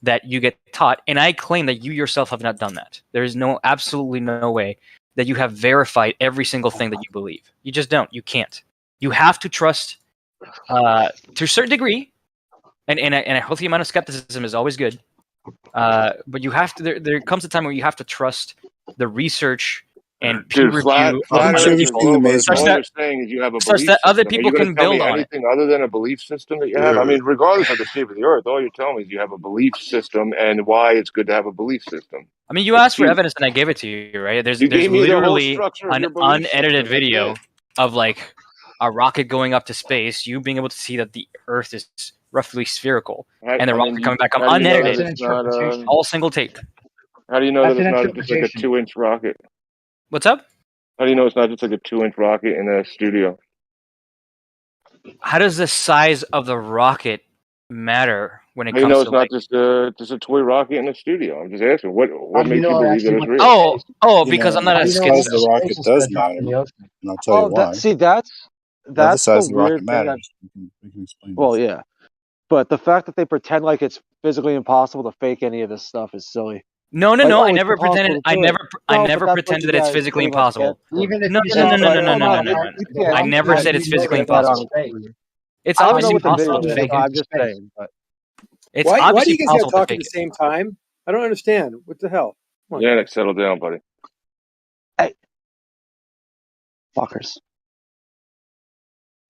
that you get taught, and I claim that you yourself have not done that. There is absolutely no way that you have verified every single thing that you believe. You just don't. You can't. You have to trust to a certain degree, and a healthy amount of skepticism is always good. But you have to. There comes a time where you have to trust the research and peer review. All you're saying is you have a belief system. That other people can build on anything other than a belief system that you have. I mean, regardless of the shape of the earth, all you're telling me is you have a belief system and why it's good to have a belief system. I mean, you asked for evidence and I gave it to you, right? There's literally an unedited video of like a rocket going up to space, you being able to see that the Earth is roughly spherical, and the rocket coming back up unedited, all single tape. How do you know that it's not just like a 2-inch rocket? What's up? How do you know it's not just like a 2-inch rocket in a studio? How does the size of the rocket matter when it comes to? You know, it's not just a toy rocket in a studio. I'm just asking, what makes you believe that it's real? Oh, because I'm not a size of the rocket does matter, and I'll tell you why. That's the size of the rocket weird matters. We can explain. Well, yeah, but the fact that they pretend like it's physically impossible to fake any of this stuff is silly. No. I never pretended. I never pretended that it's physically impossible. Even if no. I never said it's physically impossible. It's obviously possible to fake it. I'm just saying. But why do you guys gotta talk at the same time? I don't understand. What the hell? Yeah, settle down, buddy. Hey, fuckers.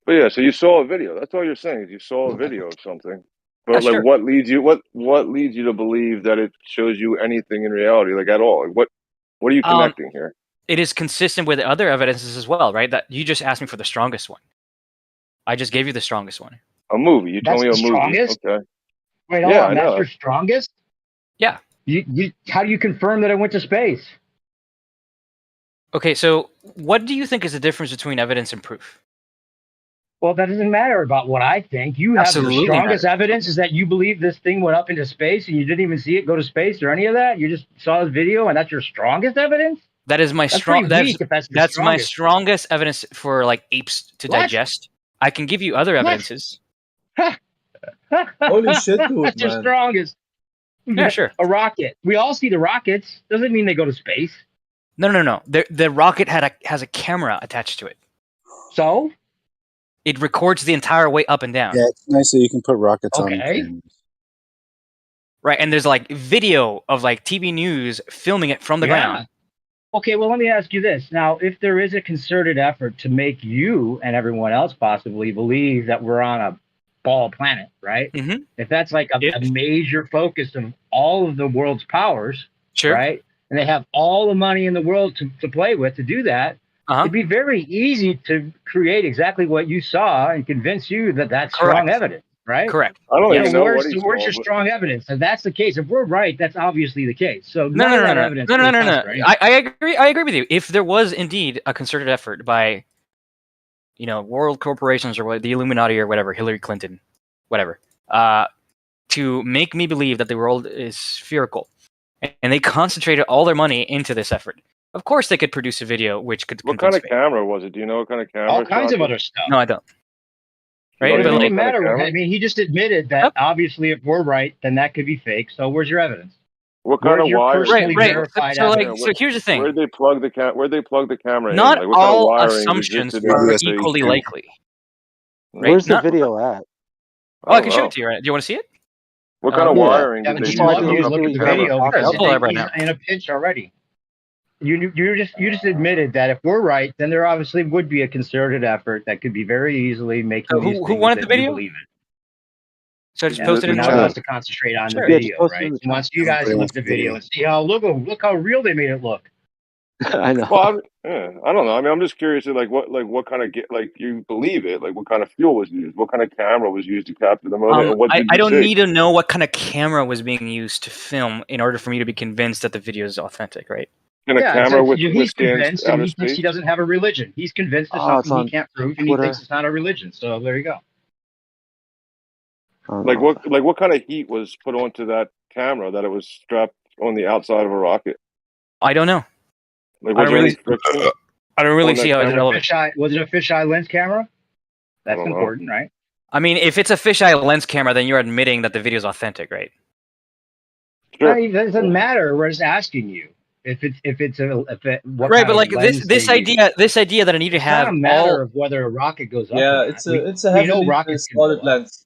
But yeah, so you saw a video. That's all you're saying. Is you saw a video of something. But like, what leads you? What leads you to believe that it shows you anything in reality, like at all? Like, what are you connecting here? It is consistent with other evidences as well, right? That you just asked me for the strongest one. I just gave you the strongest one. A movie. You told me a movie. Strongest? Okay. Wait, hold on. That's your strongest? Yeah. You how do you confirm that I went to space? Okay, so what do you think is the difference between evidence and proof? Well, that doesn't matter about what I think. You have the strongest evidence is that you believe this thing went up into space and you didn't even see it go to space or any of that. You just saw this video and that's your strongest evidence? That is my that's my strongest evidence for like apes to digest. I can give you other evidences. Holy shit, dude, that's your strongest. Yeah, sure. A rocket. We all see the rockets. Doesn't mean they go to space. No. The rocket has a camera attached to it. So it records the entire way up and down. Yeah, it's nice that you can put rockets on Okay. cameras. Right, and there's like video of like TV news filming it from the ground. Okay, well, let me ask you this. Now, if there is a concerted effort to make you and everyone else possibly believe that we're on a ball planet, right? Mm-hmm. If that's like a major focus of all of the world's powers, sure, right? And they have all the money in the world to play with to do that, it'd be very easy to create exactly what you saw and convince you that that's strong evidence, right? Correct. I don't even know where's what he where's saw, your but- strong evidence? If that's the case, if we're right, that's obviously the case. So No. evidence. No. really counts for anything. I agree. I agree with you. If there was indeed a concerted effort by, world corporations or the Illuminati or whatever, Hillary Clinton, whatever, to make me believe that the world is spherical, and they concentrated all their money into this effort, of course they could produce a video which could. What kind convince of me. camera was it? Do you know what kind of camera? All kinds shot of it? other stuff. No, I don't. Right, It but doesn't like, matter. camera? I mean, he just admitted that obviously, if we're right, then that could be fake. So where's your evidence? What kind Where's of your wire? personally verified evidence? So here's the thing. Where'd they plug the camera Not in? Like, what kind of all wiring assumptions existed in are the equally USB? likely. Right? Where's the Not- video at? Oh, I can show it to you. Right? Do you want to see it? What kind of wiring Yeah, did but they he'd use love to you hook to up look the at the camera? video Sure, because I'll pull it up right he's now. in a pinch already. You just admitted that if we're right, then there obviously would be a concerted effort that could be very easily making these Who things wanted the that you video? believe it. So I just Yeah, posted it in the now he chat. wants to concentrate on the Sure. video, right? He wants you guys to Everybody look wants at the the video video. and see how look how real they made it look. I know. Well, I don't know. I mean, I'm just curious. What kind of you believe it? Like, what kind of fuel was used? What kind of camera was used to capture the moment? And what did I you don't see? need to know what kind of camera was being used to film in order for me to be convinced that the video is authentic, right? Can a Yeah, camera he's withstand convinced, and outer he thinks space? he doesn't have a religion. He's convinced of Oh, it's something he on can't prove, and he Twitter. thinks it's not a religion. So there you go. Like what kind of heat was put onto that camera that it was strapped on the outside of a rocket? I don't know. Like, I was don't there any really, friction? I don't really on that see how it's camera? relevant. Was it a fisheye lens camera? That's don't know. important, right? I mean, if it's a fisheye lens camera, then you're admitting that the video is authentic, right? Sure. No, it doesn't matter. We're just asking you if what Right, kind but of like lens this they use. idea that I need to It's have not a matter all. of whether a rocket goes up. Yeah, or it's not. a We know heavily rockets can go distorted up. lens.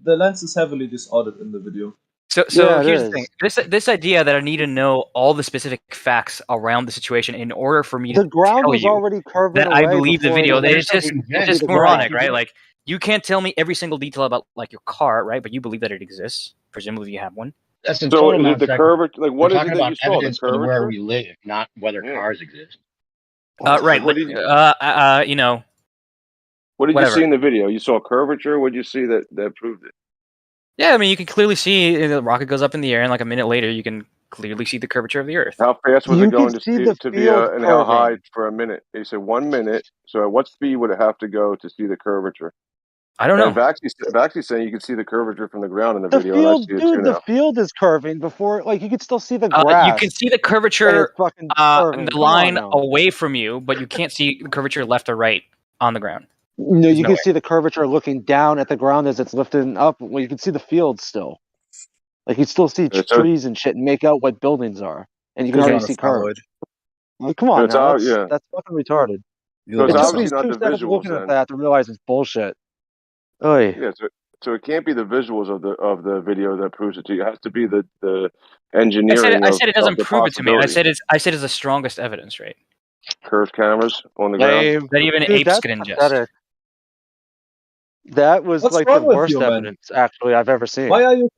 The lens is heavily distorted in the video. So Yeah, it here's the thing. is. This idea that I need to know all the specific facts around the situation in order for me The to ground tell was you already curving that I away believe the before video. anyone It's could just even see it's the moronic, ground. right? Like you can't tell me every single detail about like your car, right? But you believe that it exists. Presumably you have one. That's a So total is it non the sequitur. curvature? Like, We're what is talking it that about you saw? The evidence for where curvature? we live, not whether cars exist. Right. What did you What did whatever. you see in the video? You saw curvature. What did you see that proved it? Yeah, I mean, you can clearly see the rocket goes up in the air, and like a minute later, you can clearly see the curvature of the Earth. How fast was You it going can to see the be field and how high curving. for a minute? They said 1 minute. So at what speed would it have to go to see the curvature? I don't know. And Vaxy's saying you can see the curvature from the ground in the The video, and I field, see it too dude, the now. field is curving before, like, you can still see the grass. You can see the and curvature it's fucking in curving. the Come on line now. away from you, but you can't see the curvature left or right on the ground. No, There's you no can way. see the curvature looking down at the ground as it's lifting up. Well, you can see the field still. Like, you still see So, trees and shit and make out what buildings are. And you can Okay. already see curves. Like, come on it's now. out, yeah. That's fucking retarded. So It it's took me obviously not 2 the seconds visuals looking at then. that to realize it's bullshit. Oy. Yeah, so it can't be the visuals of the video that proves it to you. It has to be the engineering I said it of doesn't the prove it to me. I possibility. said it's the strongest evidence, right? Curved cameras on the ground. Lame. That even Dude, apes that's could ingest. pathetic. That was What's like wrong the with worst you, man? evidence, actually, I've ever seen. Why are you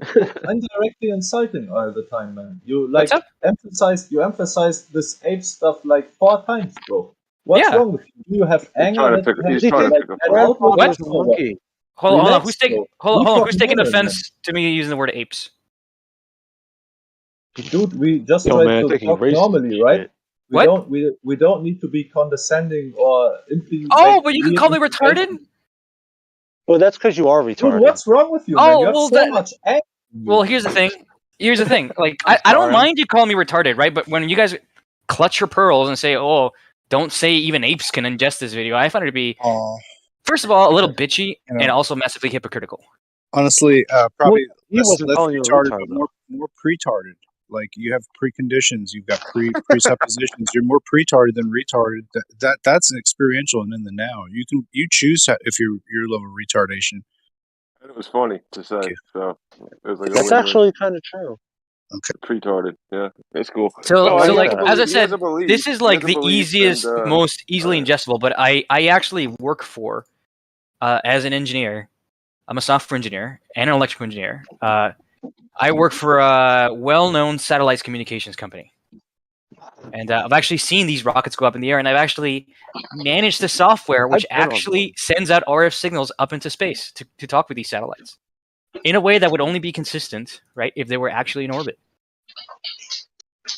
indirectly insulting all the time, man? You What's up? emphasized this ape stuff like 4 times, bro. What's Yeah. wrong with you? Do you have anger trying to that pick- you have he's to trying to like pick a let fight. out with What? us or what? Hold on. Relax, Who's taking? bro. Hold We on. talk Who's taking normal, man. offense to me using the word apes? Dude, we just Yo, try man, to thinking talk racist normally, right? shit. What? We don't need to be condescending or Oh, but you can call me retarded? Well, that's because you are Dude, retarded. what's wrong with you, man? Oh, You have well, so much anger. Well, here's the thing. Like, I don't mind you calling me retarded, right? But when you guys clutch your pearls and say, "Oh, don't say even apes can ingest this video," I find it to be, first of all, a little bitchy and also massively hypocritical. Honestly, probably He less wasn't calling you a retarded, retard, but though. more pretarded. Like you have preconditions, you've got presuppositions. You're more pretarded than retarded. That's an experiential and in the now. You choose if your level of retardation. And it was funny to say, so it was like a That's win-win. actually kind of true. Okay. Retarded, yeah, it's cool. So, No, so he like has a as I belief. He has said, a belief. this is He like has a the belief, easiest, and, most easily ingestible. But I actually work for, as an engineer, I'm a software engineer and an electrical engineer. I work for a well-known satellites communications company, and I've actually seen these rockets go up in the air, and I've actually managed the software which actually sends out RF signals up into space to talk with these satellites in a way that would only be consistent, right, if they were actually in orbit.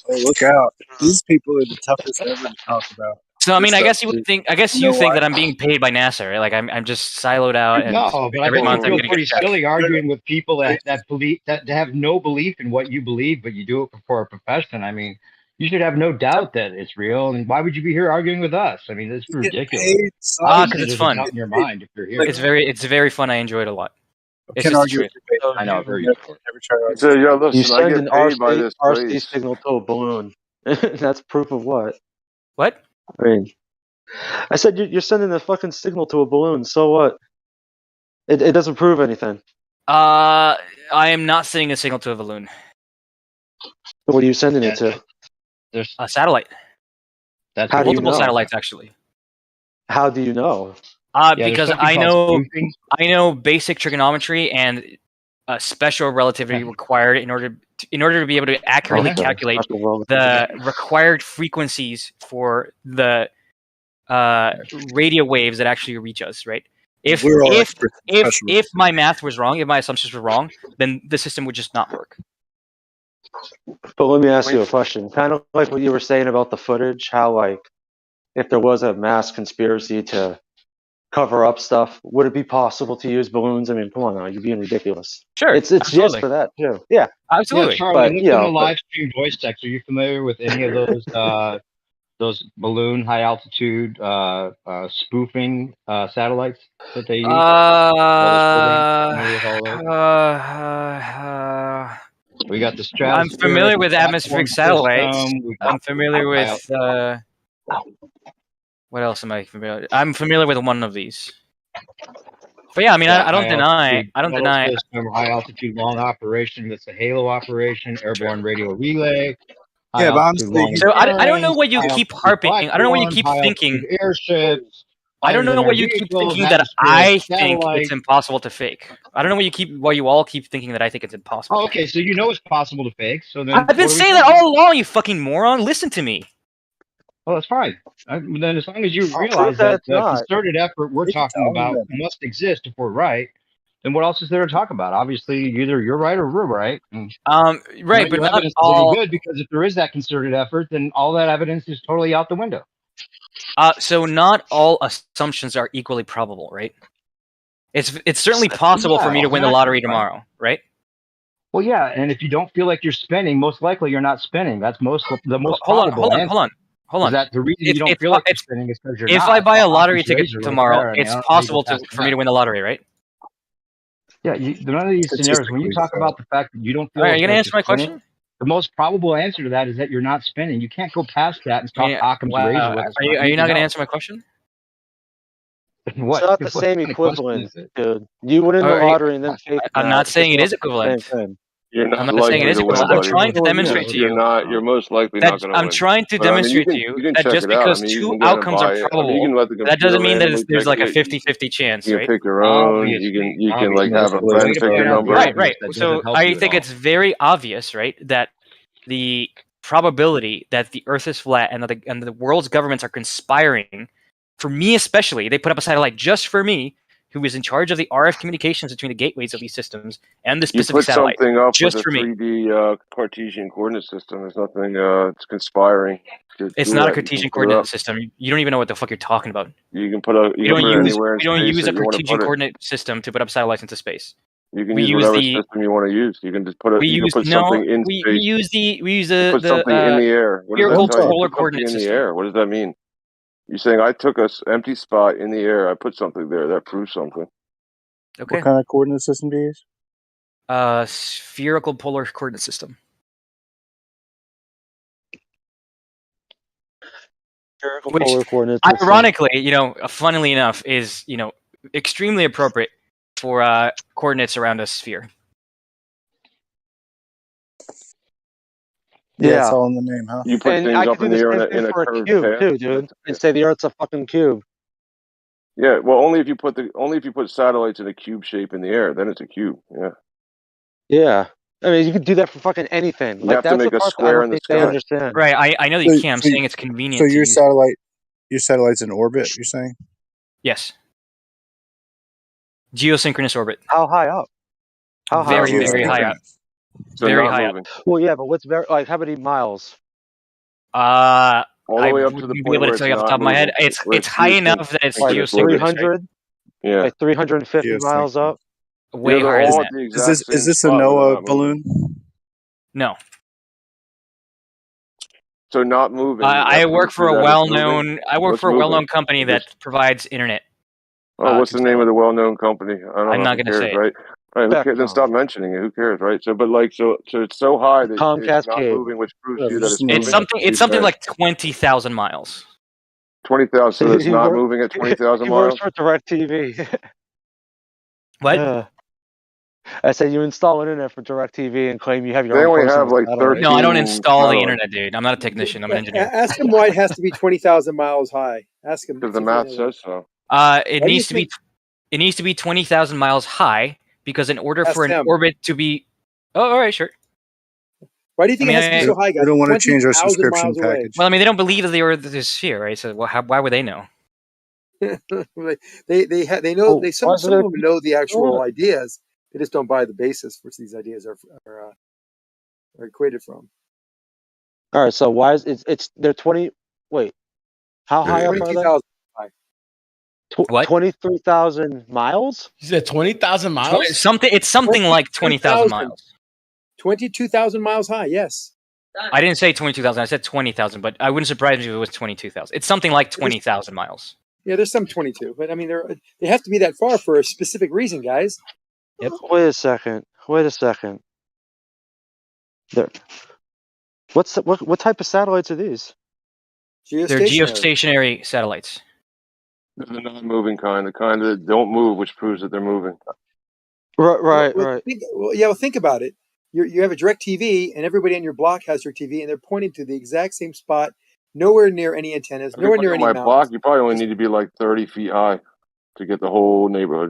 Oh, look out! These people are the toughest ever to talk about. So I mean, This I guess stuff. you would think. I guess You you know think why? that I'm being paid by NASA, right? Like I'm just siloed out, and No, but I every think month you I'm feel getting pretty a check. silly arguing with people that believe that have no belief in what you believe, but you do it for a profession. I mean, you should have no doubt that it's real. And why would you be here arguing with us? I mean, it's ridiculous. Because Obviously, it's there's a fun. doubt in your mind if you're here. It's very fun. I enjoy it a lot. It's Can't just the argue truth. with your I know, very never try to he argue. said, "Yo, You listen, I send get an paid by this RC place." signal to a balloon. That's proof of what? What? I mean, I said you're sending a fucking signal to a balloon. So what? It doesn't prove anything. I am not sending a signal to a balloon. What are you sending it to? There's a satellite. That's How do you multiple know? satellites actually. How do you know? Because I know basic trigonometry and special relativity required in order to be able to accurately Okay. calculate Special the required frequencies for the radio waves that actually reach us. Right. If We're all experts in special if my math was wrong, if my assumptions were wrong, then the system would just not work. But let me ask you a question. Kind of like what you were saying about the footage, how like if there was a mass conspiracy to cover up stuff, would it be possible to use balloons? I mean, come on now, you're being ridiculous. Sure, it's just absolutely. for that too. Yeah, absolutely. Yeah, Charlie, But, look you in know, the but- live stream voice text. Are you familiar with any of those balloon high altitude spoofing satellites that they use? We got the stratospheric. I'm familiar with atmospheric satellites. I'm familiar with what else am I familiar? I'm familiar with one of these. But yeah, I mean, I don't deny. System, high altitude long operation. That's a Halo operation, airborne radio relay. Yeah, but honestly, so I don't know what you keep harping. I don't know what you keep thinking. Airships. I don't know what you keep thinking that I think it's impossible to fake. I don't know why you all keep thinking that I think it's impossible. Oh, okay, so you know it's possible to fake. So then I've been saying that all along, you fucking moron. Listen to me. Well, that's fine. Then as long as you realize that the concerted effort we're talking about must exist if we're right, then what else is there to talk about? Obviously, either you're right or we're right. Right, but not all. Good, because if there is that concerted effort, then all that evidence is totally out the window. So not all assumptions are equally probable, right? It's certainly possible for me to win the lottery tomorrow, right? Well, yeah, and if you don't feel like you're spinning, most likely you're not spinning. That's the most probable answer. Hold on. Is that the reason you don't feel like you're spinning is because you're if not. I buy a lottery ticket tomorrow, it's possible for me to win the lottery, right? Yeah, none of these scenarios. When you talk about the fact that you don't feel, are you gonna answer my question? The most probable answer to that is that you're not spinning. You can't go past that and stop Occam's razor. Are you not gonna answer my question? What? It's not the same equivalent, dude. You win in the lottery and then fake. I'm not saying it is equivalent. You're not I'm not saying it is equivalent. I'm trying to demonstrate to you. You're most likely not going to win. I'm trying to demonstrate to you that just because two outcomes are probable, that doesn't mean that there's like a 50-50 chance, you right? can pick your own. You can like have a friend pick your number. Right. So I think it's very obvious, right, that the probability that the Earth is flat and the world's governments are conspiring, for me especially, they put up a satellite just for me, who is in charge of the RF communications between the gateways of these systems and the specific satellite. You put something up just with for a 3D Cartesian coordinate system. There's nothing. It's conspiring. It's not a Cartesian coordinate system. You don't even know what the fuck you're talking about. You can put a. We don't use a Cartesian coordinate system to put up satellites into space. You can use whatever system you want to use. You can just put something in space. We use the something in the air. Spherical polar coordinate system. In the air. What does that mean? You're saying I took an empty spot in the air. I put something there. That proves something. Okay. What kind of coordinate system do you use? Spherical polar coordinate system. Which, polar coordinates. ironically, funnily enough, is extremely appropriate for coordinates around a sphere. Yeah, it's all in the name, huh? You put And things I up could in do the the air same thing in a for a curved cube path. too, dude, and say the Earth's a fucking cube. Yeah, well, only if you put satellites in a cube shape in the air, then it's a cube. Yeah. Yeah, I mean, you could do that for fucking anything. You Like have to that's the make a part that I square don't in the think they sky. understand. Right, I know that you can. I'm saying it's So convenient to your use. satellite's in orbit, you're saying? Yes. Geosynchronous orbit. How high up? How high? Very, very high up. So Very not high moving. Well, yeah, but what's how many miles? up. All the I way up to wouldn't the be point able where to it's tell you off the not top of my head. moving, where It's high enough that it's Like geosynchronous. Right? 300? Yeah. Like 350 miles up? Way they're higher all than at that. the exact same Is this a spot when they're NOAA not moving. balloon? No. So not moving. I work for a well-known. I work What's for a moving? well-known company that provides internet. Oh, what's the name of the well-known company? I don't I'm know. not Who gonna cares, say it. right? All right, who cares? Then stop mentioning it. Who cares, right? So, but like, so it's so high that Comcast it's not cable. moving, which proves Yeah, to you that just it's moving. It's something. It's something like 20,000 miles. 20,000. So it's He not work- moving at 20,000 He miles. works for DirecTV. What? I said you install internet for DirecTV and claim you have your They own only personal have like satellite. No, I don't 13 install the satellites. internet, dude. I'm not a technician. I'm an engineer. Ask him why it has to be 20,000 miles high. Ask him. Because the see if he math knows. says so. It Why do you needs to be. think- It needs to be 20,000 miles high because in order Ask for an him. orbit to be. Oh, all right, sure. Why do you think I mean, it has to be so high, guys? We don't want to change our 20,000 subscription miles away. package. Well, I mean, they don't believe that the Earth is a sphere, right? So, why would they know? They know Oh, some why of do they- them know the actual ideas. They just don't buy the basis which these ideas are equated from. All right, so why is it's they're 20? Wait, how high up are they? 22,000 high. What? 23,000 miles? You said 20,000 miles? It's something like 20,000 miles. 22,000 miles high. Yes. I didn't say 22,000. I said 20,000, but I wouldn't surprise me if it was 22,000. It's something like 20,000 miles. Yeah, there's some 22, but I mean, they have to be that far for a specific reason, guys. Yep. Wait a second. There. What type of satellites are these? They're geostationary satellites. The non-moving kind, the kind that don't move, which proves that they're moving. Right. Think about it. You have a DirecTV, and everybody on your block has DirecTV, and they're pointing to the exact same spot, nowhere near any antennas, nowhere near Everybody any on my mountains. block, you probably only need to be like 30 feet high to get the whole neighborhood.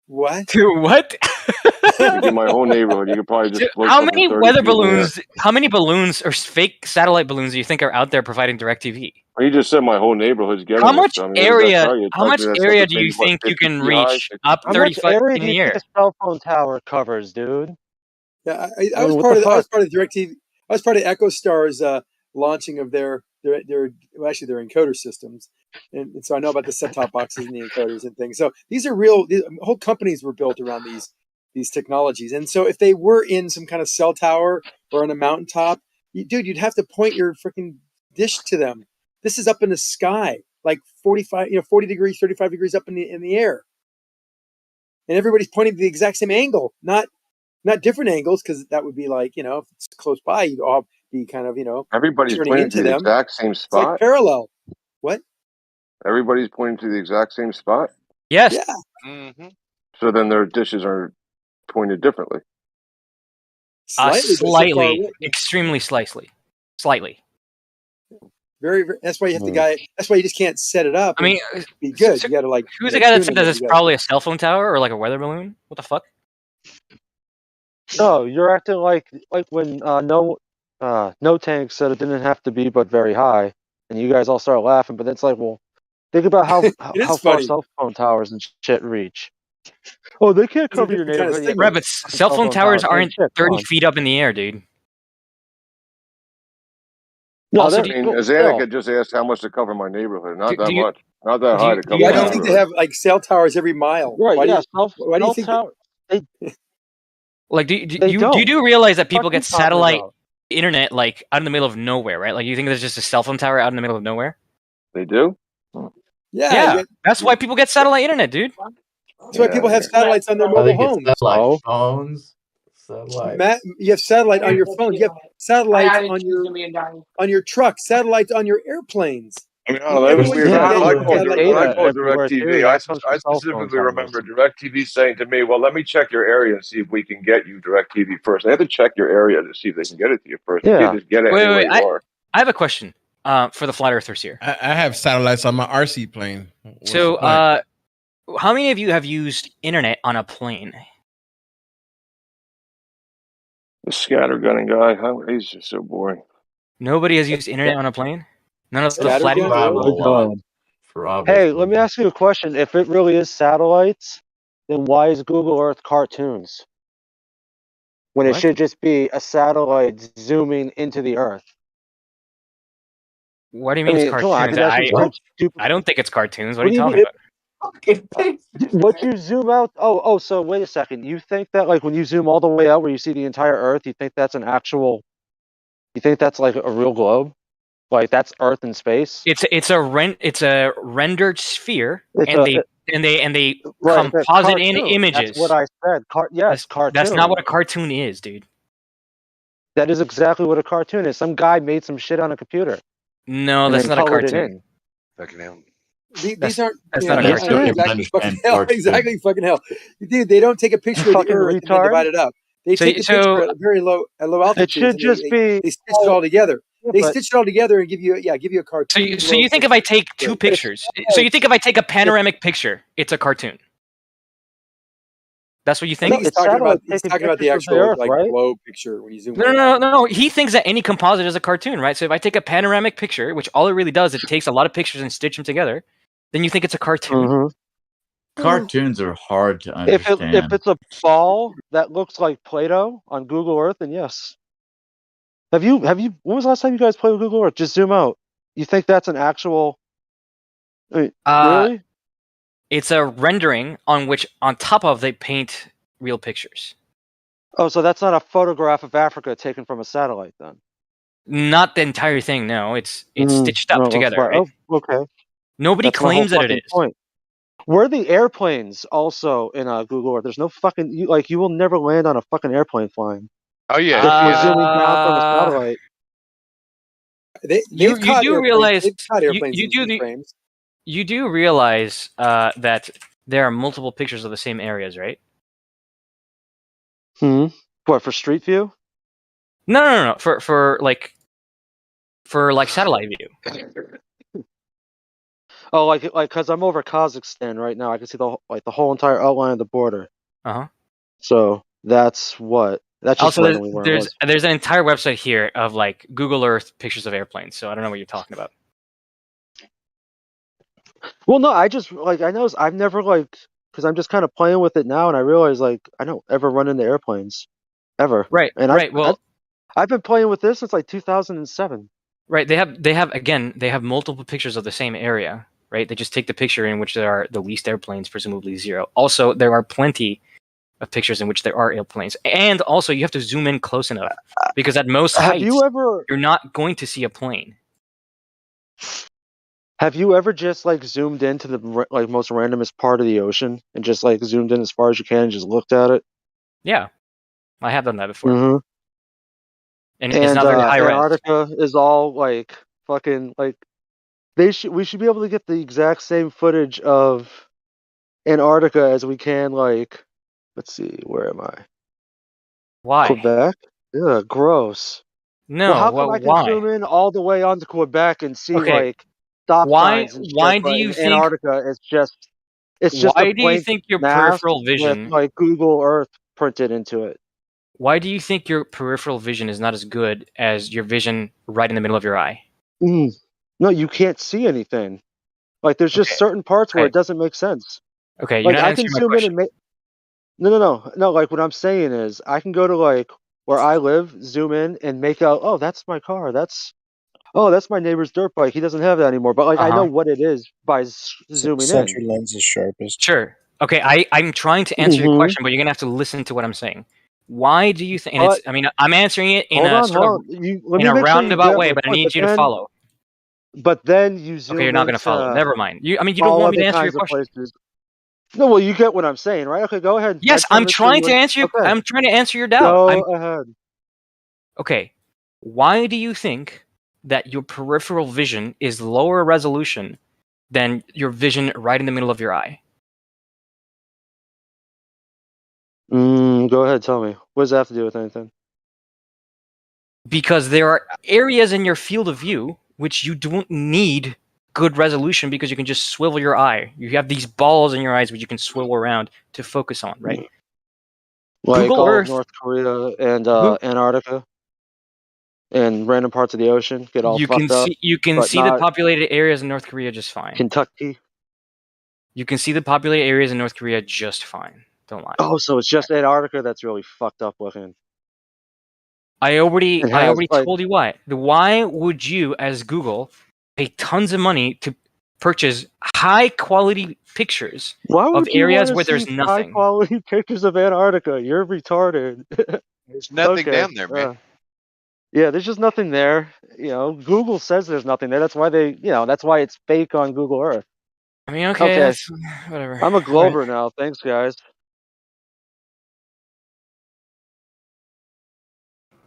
What? To what? To get my whole neighborhood, you could probably just float How something many 30 weather feet in the air. balloons? How many balloons or fake satellite balloons do you think are out there providing DirecTV? Well, you just said my whole neighborhood's getting How it, much so, I mean, what does that area? tell you? It How tells much me that area stuff do is you maybe, what, think you 50 can feet high, reach 60 up How 30 much foot area in do you the think air? a cell phone tower covers, dude? Yeah, I I was mean, part of. what the I was fuck? part of DirecTV. I was part of EchoStar's launching of their encoder systems, and so I know about the set-top boxes and the encoders and things. So these are real. Whole companies were built around these technologies. And so if they were in some kind of cell tower or on a mountaintop, you'd have to point your freaking dish to them. This is up in the sky, like 40 degrees, 35 degrees up in the air, and everybody's pointing to the exact same angle, not different angles, because that would be like, if it's close by, you'd all be kind of, Everybody's turning pointing into to the them. exact same It's like spot. parallel. What? Everybody's pointing to the exact same spot. Yes. Yeah. Mm-hmm. So then their dishes are pointed differently. Slightly, but so far Slightly, away. extremely slightly. Very, very. That's why you have that's why you just can't set it up. I mean, and be good. You got to like. Who's the guy that tune said it that as it's you go. probably a cell phone tower or like a weather balloon? What the fuck? No, you're acting like when no tank said it didn't have to be but very high, and you guys all started laughing. But it's like, well, think about how is far funny. cell phone towers and shit reach. Oh, they can't These are cover your different kind of neighborhood. Right, but cell phone towers aren't 30 feet up in the air, dude. No, Also, I mean, Zanuck had just asked how much to cover my neighborhood. Not that much. Not that high to cover Why my do you think they neighborhood. have like cell towers every mile? Right? Why do Yeah, why do you think? Like, do you realize that people What are get you talking satellite about? internet like out in the middle of nowhere, right? Like, you think there's just a cell phone tower out in the middle of nowhere? They do. Yeah, that's why people get satellite internet, dude. That's why people have satellites on their I mobile think it's homes. satellite phones. Matt, you have satellite on your phone. You have satellites on your truck. Satellites on your airplanes. I mean, I don't know. It was weird. Yeah, When I called, there's when I data called everywhere too. DirecTV, That comes I from cell phone specifically towers. remember DirecTV saying to me, "Well, let me check your area and see if we can get you DirecTV first." They have to check your area to see if they can get it to you first. You can't just get it anywhere you are. I have a question for the flat earthers here. I have satellites on my RC plane. What's So, the point? how many of you have used internet on a plane? The scattergunning guy, he's just so boring. Nobody has used internet on a plane? None of the flat Oh earthers? my God. Hey, let me ask you a question. If it really is satellites, then why is Google Earth cartoons? When it What? should just be a satellite zooming into the Earth. What do you mean it's come on, I cartoons? think that's just stupid. I don't think it's cartoons. What are What you do you talking mean? about? What you zoom out? Oh, so wait a second. You think that like when you zoom all the way out where you see the entire Earth, you think that's an actual? You think that's like a real globe? Like that's Earth in space? It's a rendered sphere, It's and a they right. That's composite in cartoon. images. That's what I said. Yes, cartoon. That's not what a cartoon is, dude. That is exactly what a cartoon is. Some guy made some shit on a computer. No, and that's then not a colored cartoon. It in. Fucking hell. These aren't. That's yeah, not a I cartoon. know exactly fucking hell. Exactly fucking hell. Dude, they don't take a picture of the Fucking Earth and then retard. divide it up. They take a picture at low altitudes. should and just be. They stitch it all together. Yeah, They but- stitch it all together and give you a cartoon. So you think if I take two pictures, so you think if I take a panoramic picture, it's a cartoon? That's what you I think? think he's talking about the actual Earth, like right? globe picture when you zoom. No. He thinks that any composite is a cartoon, right? So if I take a panoramic picture, which all it really does, it takes a lot of pictures and stitch them together, then you think it's a cartoon. Mm-hmm. Cartoons are hard to If understand. it's a ball that looks like Play-Doh on Google Earth, then yes. Have you? When was the last time you guys played with Google Earth? Just zoom out. You think that's an actual? I mean, really? It's a rendering on which, on top of, they paint real pictures. Oh, so that's not a photograph of Africa taken from a satellite, then? Not the entire thing. No, it's stitched up together. Right? Oh, okay. Nobody That's my whole claims that it fucking is. point. Where are the airplanes also in Google Earth? There's no fucking you will never land on a fucking airplane flying. Oh yeah, If you're zooming down from a satellite. You do realize frames. You do realize that there are multiple pictures of the same areas, right? What, for Street View? No. For satellite view. Oh, like because I'm over Kazakhstan right now, I can see the whole entire outline of the border. So that's what. That's just Also, randomly where it was. there's an entire website here of like Google Earth pictures of airplanes. So I don't know what you're talking about. Well, no, I just I know I've never because I'm just kind of playing with it now, and I realize I don't ever run into airplanes, ever. Right. And right. Well, I've been playing with this since 2007. Right. They have multiple pictures of the same area. Right. They just take the picture in which there are the least airplanes, presumably zero. Also, there are plenty of pictures in which there are airplanes, and also you have to zoom in close enough because at most heights, you're not going to see a plane. Have you ever just zoomed into the most randomest part of the ocean and just zoomed in as far as you can and just looked at it? Yeah, I have done that before. Mm-hmm. And it's not very high res. Antarctica is all fucking we should be able to get the exact same footage of Antarctica as we can let's see, where am I? Why? Quebec? Yeah, gross. No, well, how come I can zoom in all the way onto Quebec and see stop signs and shit, why do you think Antarctica is just why do you think your peripheral vision with Google Earth printed into it? Why do you think your peripheral vision is not as good as your vision right in the middle of your eye? No, you can't see anything. There's just certain parts where it doesn't make sense. Okay, you're not answering my question. No. What I'm saying is, I can go to where I live, zoom in, and make out. Oh, that's my car. That's my neighbor's dirt bike. He doesn't have that anymore. But I know what it is by zooming in. Central lens is sharpest. Sure. Okay, I'm trying to answer your question, but you're gonna have to listen to what I'm saying. Why do you think? I'm answering it in a roundabout way, but I need you to follow. But then you zoom. Okay, you're not going to follow. Never mind. You don't want me to answer your question. No, well, you get what I'm saying, right? Okay, go ahead. Yes, I'm trying to answer. Okay. I'm trying to answer your doubt. Go ahead. Okay, why do you think that your peripheral vision is lower resolution than your vision right in the middle of your eye? Go ahead, tell me. What does that have to do with anything? Because there are areas in your field of view which you don't need good resolution because you can just swivel your eye. You have these balls in your eyes which you can swivel around to focus on, right? Like Google all Earth, of North Korea and Antarctica and random parts of the ocean get all fucked up. you can but see the not populated areas in North Korea just fine. Kentucky. You can see the populated areas in North Korea just fine. Don't lie. Oh, so it's just Antarctica that's really fucked up looking. I already like, told you why. Why would you, as Google, pay tons of money to purchase high quality pictures of areas where there's high nothing? quality pictures of Antarctica? You're retarded. There's nothing down there, man. Yeah, there's just nothing there. You know, Google says there's nothing there. That's why that's why it's fake on Google Earth. I mean, okay. That's, whatever. I'm a Glober now. Thanks, guys.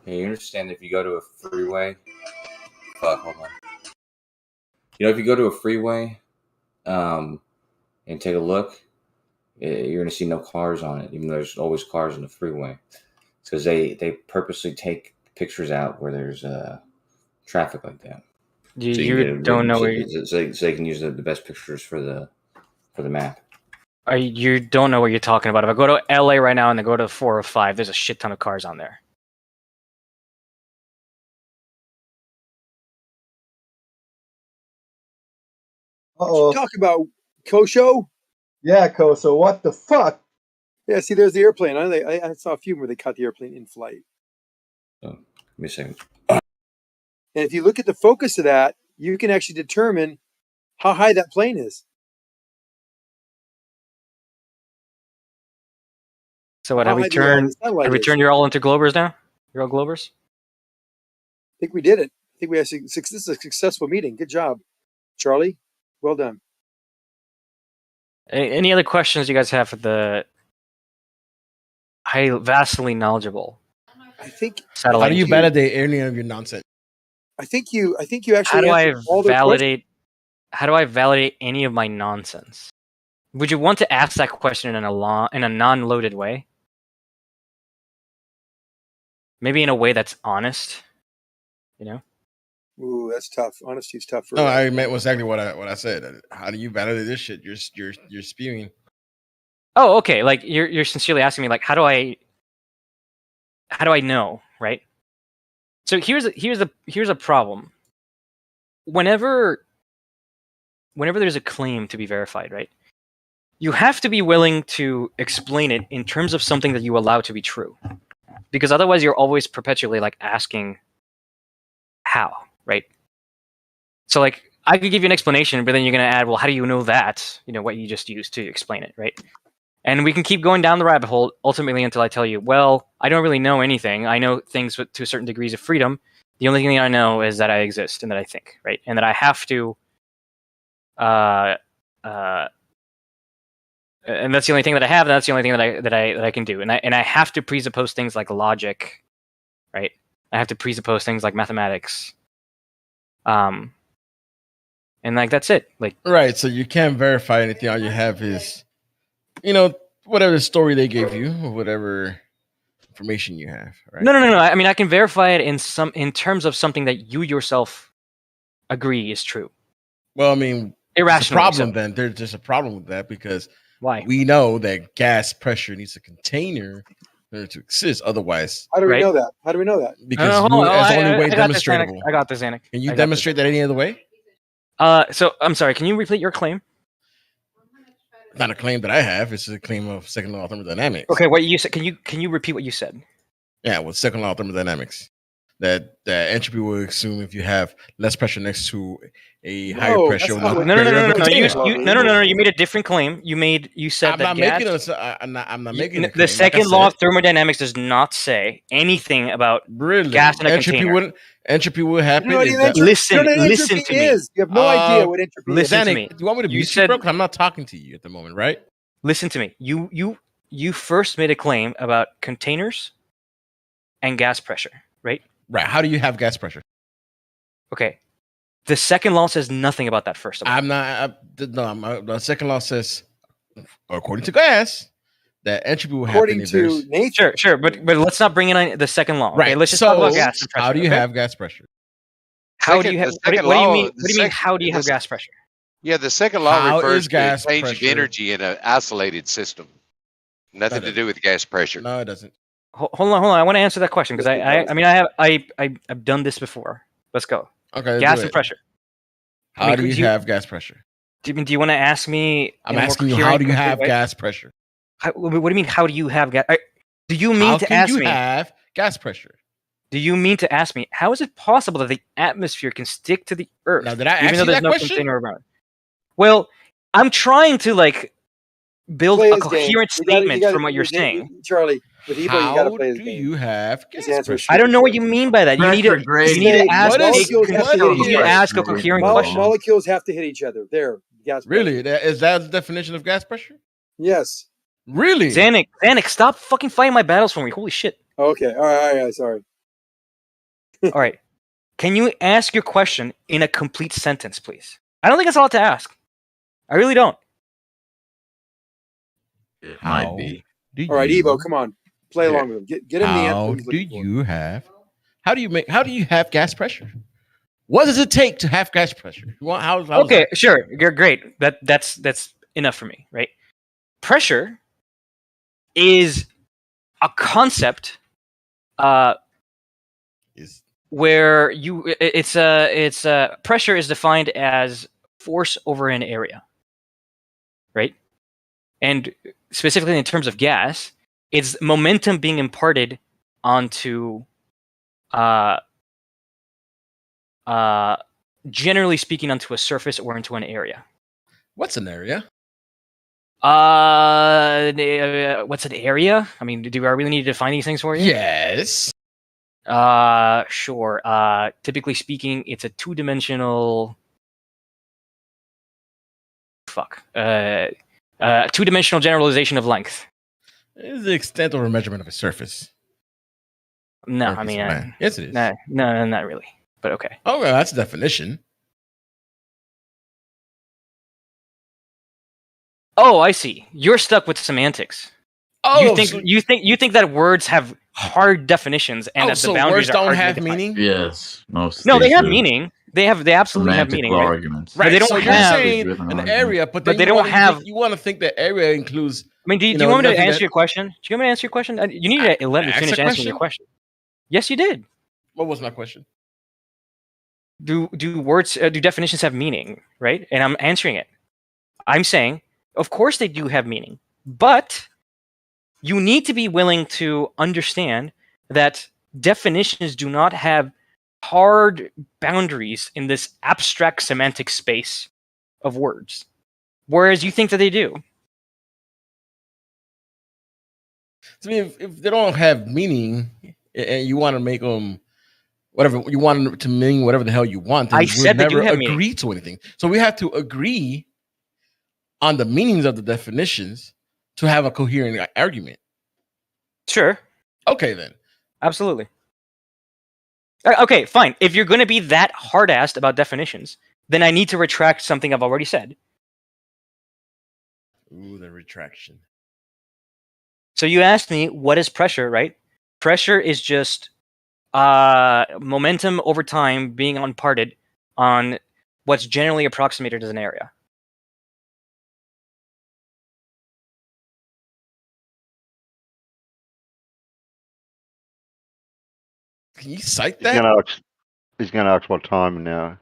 Hey, you understand if you go to a freeway, hold on. You know, if you go to a freeway, and take a look, you're gonna see no cars on it, even though there's always cars on the freeway. It's because they purposely take pictures out where there's traffic like that. You don't know where so they can use the best pictures for the map. You don't know what you're talking about. If I go to LA right now and I go to 405, there's a shit ton of cars on there. Uh-oh. Talk about Kosho? Yeah, Koso. What the fuck? Yeah, see, there's the airplane. I saw a few where they caught the airplane in flight. Oh, give me a second. And if you look at the focus of that, you can actually determine how high that plane is. So what? Have we turned you all into Globers now? You're all Globers? I think we did it. I think this is a successful meeting. Good job, Charlie. Well done. Any other questions you guys have for the vastly knowledgeable? I think. How do you validate any of your nonsense? I think you actually. How do I validate? How do I validate any of my nonsense? Would you want to ask that question in a non-loaded way? Maybe in a way that's honest. You know. Ooh, that's tough. Honesty is tough. No, I meant exactly what I said. How do you validate this shit? You're spewing. Oh, okay. Like you're sincerely asking me, like, how do I know, right? So here's a problem. Whenever there's a claim to be verified, right? You have to be willing to explain it in terms of something that you allow to be true, because otherwise you're always perpetually like asking how, right? So like I could give you an explanation, but then you're gonna add, well, how do you know that? You know what you just used to explain it, right? And we can keep going down the rabbit hole ultimately until I tell you, well, I don't really know anything. I know things to certain degrees of freedom. The only thing I know is that I exist and that I think, right? And that I have to, and that's the only thing that I have. And that's the only thing that I can do. And I have to presuppose things like logic, right? I have to presuppose things like mathematics. And like that's it. Like right. So you can't verify anything. All you have is, whatever story they gave you, or whatever information you have. Right? No. I mean, I can verify it in terms of something that you yourself agree is true. Well, I mean, irrational problem. Then there's just a problem with that because why? We know that gas pressure needs a container in order to exist. Otherwise, how do we know that? How do we know that? Because it's the only way demonstrable. I got this, Anik. Can you demonstrate that any other way? So I'm sorry. Can you repeat your claim? Not a claim that I have. It's a claim of second law of thermodynamics. Okay, what you said? Can you repeat what you said? Yeah, with second law of thermodynamics, that entropy will assume if you have less pressure next to a higher pressure. No. You made a different claim. You said I'm not making a claim. The second law of thermodynamics does not say anything about gas in a container. Entropy will happen. Listen to me. You have no idea what entropy is. Do you want me to mute you, bro? I'm not talking to you at the moment, right? Listen to me. You first made a claim about containers and gas pressure, right? Right. How do you have gas pressure? Okay. The second law says nothing about that first of all. I'm not. The second law says, according to gas, that entropy will happen if there's nature. Sure, but let's not bring in the second law. Okay, right. let's just talk about gas and pressure. How do you okay? have gas pressure? How do you have? What do you mean? What do you mean? How do you have gas pressure? Yeah, the second law How refers is to gas change of pressure- energy in an isolated system. Nothing to do with gas pressure. No, it doesn't. Hold on. I want to answer that question because I've done this before. Let's go. Okay. Gas and pressure. How do you have gas pressure? Do you want to ask me? I'm asking you, how do you have gas pressure? What do you mean? How do you have gas? Do you mean How to can ask you me? have gas pressure? Do you mean to ask me how is it possible that the atmosphere can stick to the Earth Now, did I even ask though you there's that no question? container around? Well, I'm trying to build Play a his game. coherent You gotta- statement from what you're saying. Charlie, with Evo, you gotta How play his do game. you have His gas answer is pressure? I don't know what you mean by that. You need to ask molecules have to hit each other. ask a coherent question. Molecules have to hit each other. There, gas. Really? Is that the definition of gas pressure? Yes. Really? Xanic, stop fucking fighting my battles for me. Holy shit. Okay. All right. Sorry. All right. Can you ask your question in a complete sentence, please? I don't think it's a lot to ask. I really don't. It might be. All right, Evo, come on, play along with him. Get him the How answer. do you have? How do you have gas pressure? What does it take to have gas pressure? How's Okay, that? sure. You're great. That's enough for me, right? Pressure is a concept where pressure is defined as force over an area, right? And specifically in terms of gas, it's momentum being imparted onto generally speaking onto a surface or into an area. What's an area? What's an area? I mean, do I really need to define these things for you? Yes. Sure. Typically speaking, it's a two-dimensional. Two-dimensional generalization of length. It's the extent or measurement of a surface. No, Surface I mean, of land. Yes, it is. No, not really. But okay. Oh, well, that's a definition. Oh, I see. You're stuck with semantics. Oh, you think that words have hard definitions and that the boundaries words don't are hard have to define? meaning? Yes, most. No, they have do. mean. They absolutely have Semantic meaning. Right? arguments. But they don't so have. you're saying an area, but they you don't wanna have. You want to think that area includes. I mean, do you want me to answer your question? Do you want me to answer your question? You need to let me ask finish a answering your question. Yes, you did. What was my question? Do definitions have meaning, right? And I'm answering it. I'm saying, of course they do have meaning, but you need to be willing to understand that definitions do not have hard boundaries in this abstract semantic space of words, whereas you think that they do. I mean, if they don't have meaning, and you want to make them whatever you want them to mean, whatever the hell you want, then I we'll said they do never have agree meaning. to anything. So we have to agree on the meanings of the definitions to have a coherent argument. Sure. Okay, then. Absolutely. Okay, fine. If you're going to be that hard-assed about definitions, then I need to retract something I've already said. Ooh, the retraction. So you asked me, what is pressure, right? Pressure is just momentum over time being imparted on what's generally approximated as an area. Can you cite that? He's gonna ask what time now.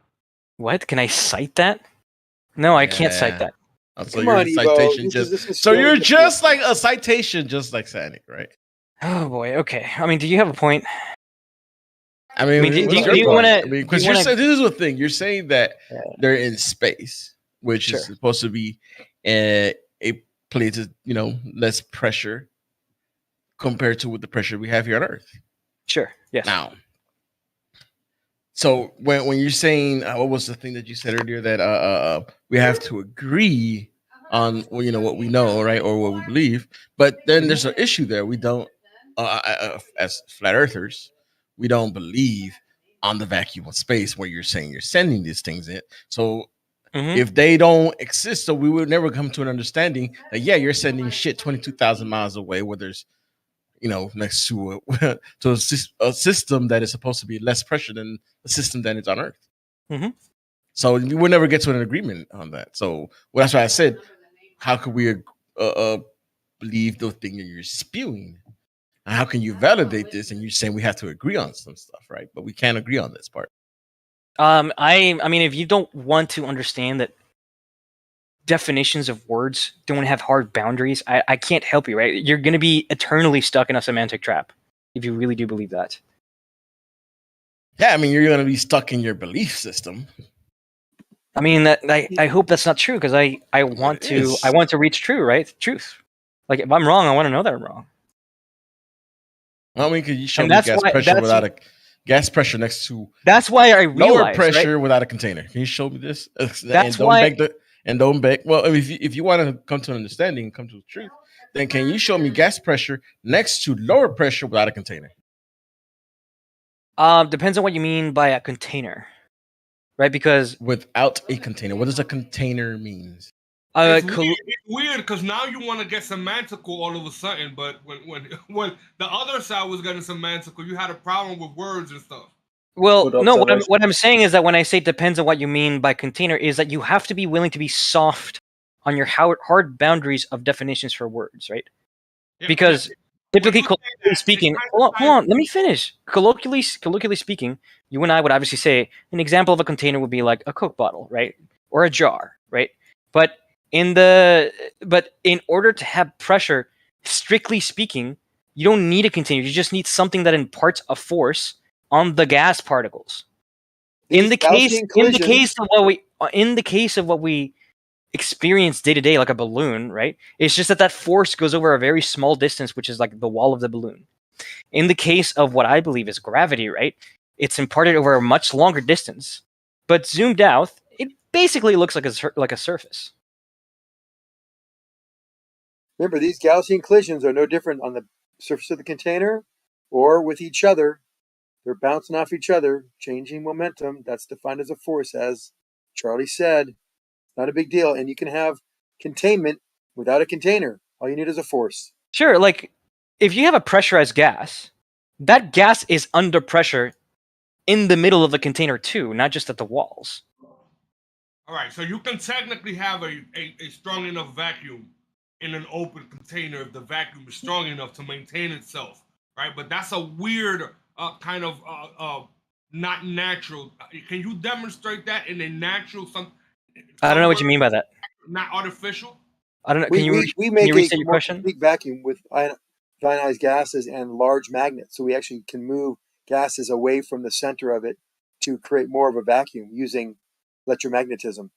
What? Can I cite that? No, I can't cite that. So you're a citation so you're just like a citation, just like Sanic, right? Oh boy. Okay. I mean, do you have a point? I mean, do you want to? Because you're saying, this is the thing. You're saying that they're in space, which is supposed to be a place of, less pressure compared to with the pressure we have here on Earth. Sure. Yes. Now, so when you're saying what was the thing that you said earlier that we have to agree on what we know, right, or what we believe. But then there's an issue there. We don't, as flat earthers, we don't believe on the vacuum of space where you're saying you're sending these things in. So if they don't exist, so we would never come to an understanding that you're sending shit 22,000 miles away, where there's next to a system that is supposed to be less pressure than the system that is on Earth. So we will never get to an agreement on that. So that's why I said, how could we believe the thing that you're spewing? And how can you validate this? And you're saying we have to agree on some stuff, right? But we can't agree on this part. I mean, if you don't want to understand that definitions of words don't have hard boundaries, I can't help you, right? You're going to be eternally stuck in a semantic trap if you really do believe that. Yeah, I mean, you're going to be stuck in your belief system. I mean, I hope that's not true, because I want to reach truth. Like, if I'm wrong, I want to know that I'm wrong. I mean, could you show me gas pressure without a gas pressure next to? That's why I realized, lower pressure right? without a container. Can you show me this? That's why. Don't beg. Well, if you want to come to an understanding, come to the truth, then can you show me gas pressure next to lower pressure without a container? Depends on what you mean by a container, right? Because without a container, what does a container mean? It's weird because now you want to get semantical all of a sudden, but when the other side was getting semantical, you had a problem with words and stuff. Well, no, what I'm saying is that when I say depends on what you mean by container, is that you have to be willing to be soft on your hard boundaries of definitions for words, right? Because typically, colloquially speaking, hold on, let me finish. Colloquially speaking, you and I would obviously say an example of a container would be like a Coke bottle, right, or a jar, right? But in order to have pressure, strictly speaking, you don't need a container. You just need something that imparts a force on the gas particles. In the case of what we experience day to day, like a balloon, right? It's just that force goes over a very small distance, which is like the wall of the balloon. In the case of what I believe is gravity, right? It's imparted over a much longer distance, but zoomed out, it basically looks like a surface. Remember, these Gaussian collisions are no different on the surface of the container or with each other. They're bouncing off each other, changing momentum. That's defined as a force, as Charlie said. Not a big deal. And you can have containment without a container. All you need is a force. Sure, like if you have a pressurized gas, that gas is under pressure in the middle of the container too, not just at the walls. All right, so you can technically have a strong enough vacuum in an open container if the vacuum is strong enough to maintain itself, right? But that's a weird kind of not natural. Can you demonstrate that in a natural I don't know what you mean by that. Not artificial? I don't know. We make a more complete vacuum with ionized gases and large magnets. So we actually can move gases away from the center of it to create more of a vacuum using electromagnetism.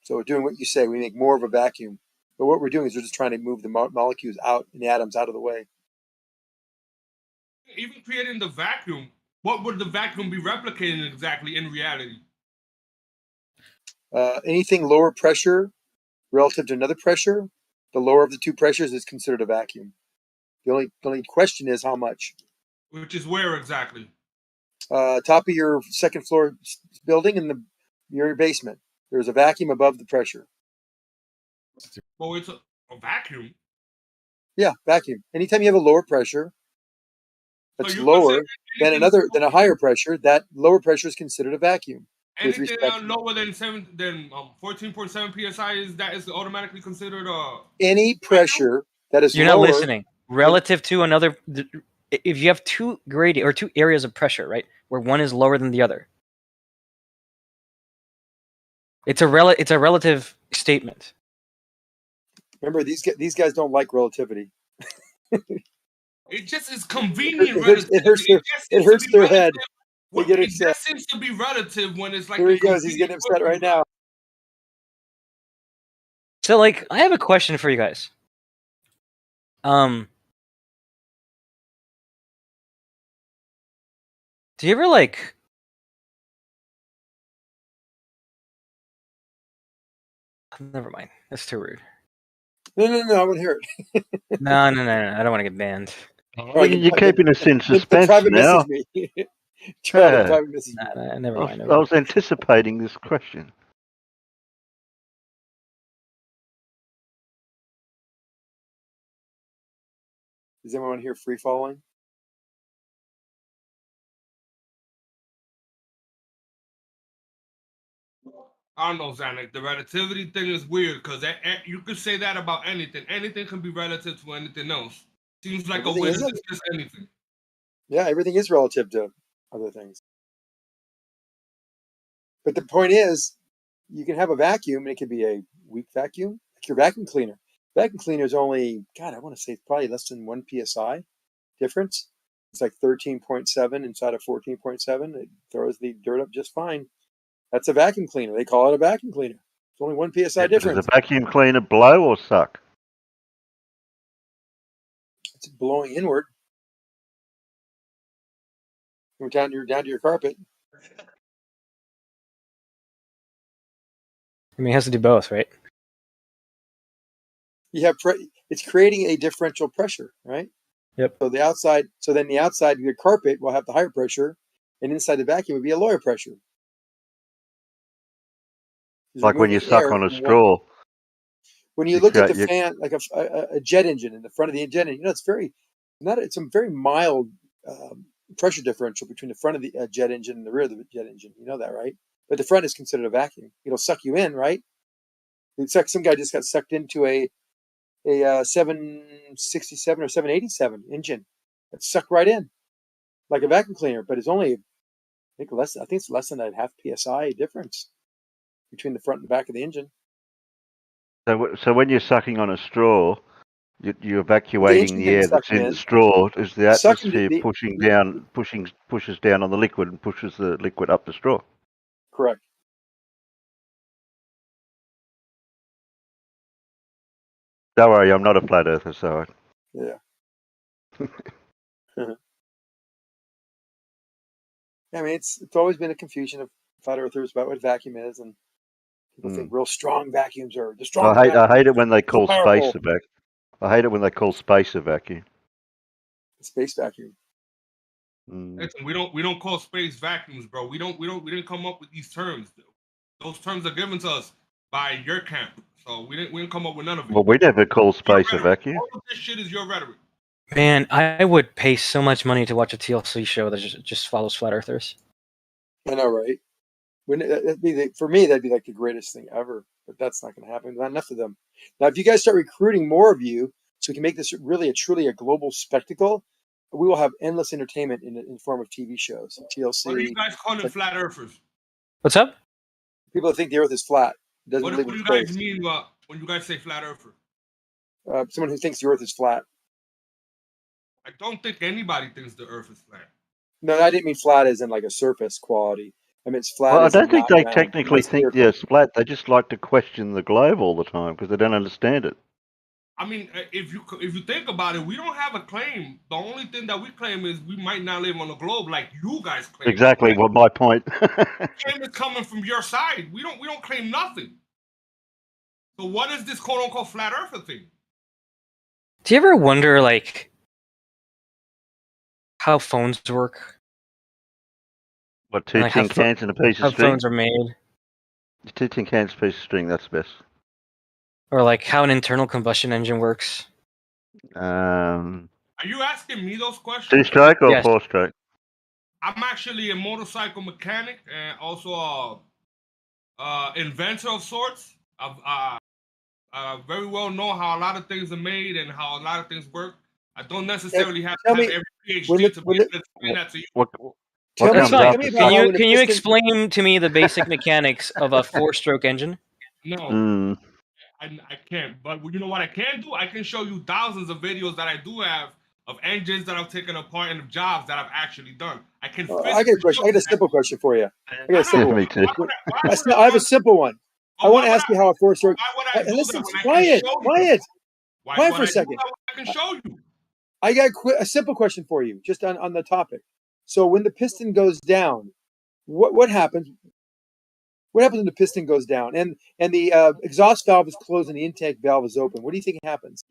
So we're doing what you say. We make more of a vacuum. But what we're doing is we're just trying to move the molecules out and the atoms out of the way. Even creating the vacuum, what would the vacuum be replicating exactly in reality? Anything lower pressure relative to another pressure, the lower of the two pressures is considered a vacuum. The only question is how much. Which is where exactly? Top of your second floor building in your basement. There's a vacuum above the pressure. Well, it's a vacuum. Yeah, vacuum. Anytime you have a lower pressure that's lower than a higher pressure, that lower pressure is considered a vacuum. Anything lower than 14.7 psi is automatically considered any pressure that is You're lower. Not listening. Relative to another, if you have two areas of pressure, right, where one is lower than the other, it's a relative statement. Remember, these guys don't like relativity. It just is convenient. It hurts their head. They get upset. It just seems to be relative when it's like. Here he goes. He's getting upset right now. So, like, I have a question for you guys. Do you ever never mind. That's too rude. No, I want to hear it. No. I don't want to get banned. Well, you're keeping us in suspense private now. message me. Charlie, Yeah. private message me. Never I mind. was anticipating this question. Does anyone want to hear free falling? I don't know, Zanuck. The relativity thing is weird because you could say that about anything. Anything can be relative to anything else. Seems like Everything a way to isn't. dismiss anything. Yeah, everything is relative to other things. But the point is, you can have a vacuum, and it could be a weak vacuum, like your vacuum cleaner. Vacuum cleaner is only, God, I want to say it's probably less than 1 psi difference. It's like 13.7 inside of 14.7. It throws the dirt up just fine. That's a vacuum cleaner. They call it a vacuum cleaner. It's only 1 psi Does difference. a vacuum cleaner blow or suck? It's blowing inward. You're down to your carpet. I mean, it has to do both, right? You have it's creating a differential pressure, right? Yep. So the outside, then the outside of your carpet will have the higher pressure, and inside the vacuum would be a lower pressure. Like when you suck on a straw. When you look at the fan, like a jet engine in the front of the jet engine, it's a very mild pressure differential between the front of the jet engine and the rear of the jet engine. You know that, right? But the front is considered a vacuum. It'll suck you in, right? Some guy just got sucked into a 767 or 787 engine. It sucked right in, like a vacuum cleaner. But it's only, I think it's less than a half psi difference between the front and back of the engine. So when you're sucking on a straw, you're evacuating the air that's in the straw. Is the atmosphere pushes down on the liquid and pushes the liquid up the straw? Correct. Don't worry, I'm not a flat earther, so. Yeah. I mean, it's always been a confusion of flat earthers about what vacuum is, and people think real strong vacuums are the strongest. I hate it when they call powerful. space a vacuum. I hate it when they call space a vacuum. Space vacuum. Listen, we don't call space vacuums, bro. We didn't come up with these terms. Those terms are given to us by your camp, so we didn't come up with none of it. Well, we never call space a vacuum. All of this shit is your rhetoric. Man, I would pay so much money to watch a TLC show that just follows flat earthers. I know, right? For me, that'd be like the greatest thing ever. But that's not going to happen. Not enough of them. Now, if you guys start recruiting more of you, so we can make this really truly a global spectacle, we will have endless entertainment in the form of TV shows, TLC. What are you guys calling flat earthers? What's up? People that think the Earth is flat. What do you guys mean when you guys say flat earther? Someone who thinks the Earth is flat. I don't think anybody thinks the Earth is flat. No, I didn't mean flat as in like a surface quality. I mean it's flat. Well, I as in don't think not they round. technically think the Earth's flat. They just like to question the globe all the time because they don't understand it. I mean, if you think about it, we don't have a claim. The only thing that we claim is we might not live on the globe like you guys claim. Exactly. Well, my point. The claim is coming from your side. We don't claim nothing. So what is this quote unquote flat earther thing? Do you ever wonder like how phones work? What, two tin cans and a piece of string? How phones are made. Two tin cans, piece of string. That's best. Or like how an internal combustion engine works. Are you asking me those questions? 2-stroke or 4-stroke? I'm actually a motorcycle mechanic and also a inventor of sorts. I very well know how a lot of things are made and how a lot of things work. I don't necessarily have to have every PhD to be able to explain that to you. That's fine. Can you explain to me the basic mechanics of a 4-stroke engine? No, I can't. But you know what I can do? I can show you thousands of videos that I do have of engines that I've taken apart and of jobs that I've actually done. I can. I got a question. I got a simple question for you. I got a simple Me too. I have a simple one. I want to ask you how a 4-stroke. Listen, quiet for a second. I can show you. I got a simple question for you, just on the topic. So when the piston goes down, what happens? What happens when the piston goes down and the exhaust valve is closed and the intake valve is open? What do you think happens?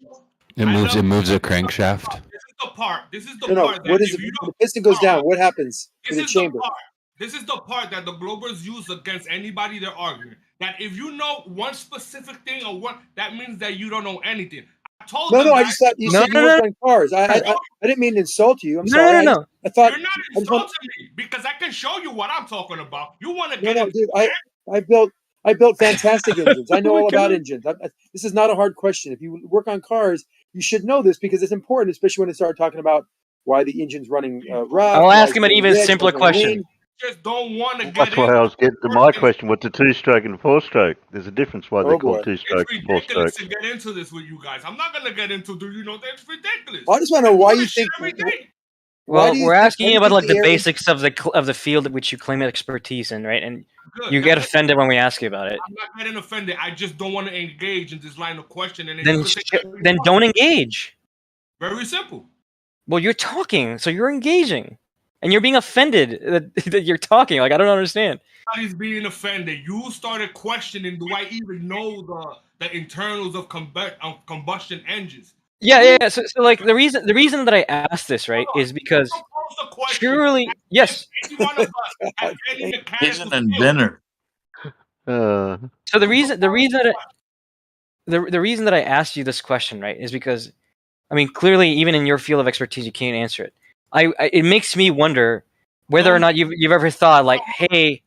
It moves the crankshaft. This is the part. This is the No, part that what is if it you when don't, the piston goes down? What happens to this the is the chamber? part. This is the part that the Globers use against anybody they're arguing. That if you know one specific thing or one, that means that you don't know anything. I told them No, I that. just thought you said you worked on cars. I didn't mean to insult you. I'm sorry. I thought You're not insulting me because I can show you what I'm talking about. You want to get into dude. I built fantastic engines. I know all about engines. This is not a hard question. If you work on cars, you should know this because it's important, especially when they start talking about why the engine's running rough. I'll ask him an even simpler question. Just don't want to get That's why I was getting to my question. What's a two-stroke and a four-stroke? There's a difference why they're called two-stroke It's and ridiculous four-stroke. to get into this with you guys. I'm not gonna get into. Do you know that's ridiculous? I just want to know why you think. Well, we're asking you about like the basics of the field which you claim expertise in, right? And you get offended when we ask you about it. I'm not getting offended. I just don't want to engage in this line of question. And Then don't engage. Very simple. Well, you're talking, so you're engaging, and you're being offended that you're talking. Like I don't understand. Nobody's being offended. You started questioning, do I even know the internals of combustion engines? Yeah. So like the reason that I asked this, right, is because surely, yes. He's an inventor. So the reason that I asked you this question, right, is because, I mean, clearly, even in your field of expertise, you can't answer it. It makes me wonder whether or not you've ever thought like, hey,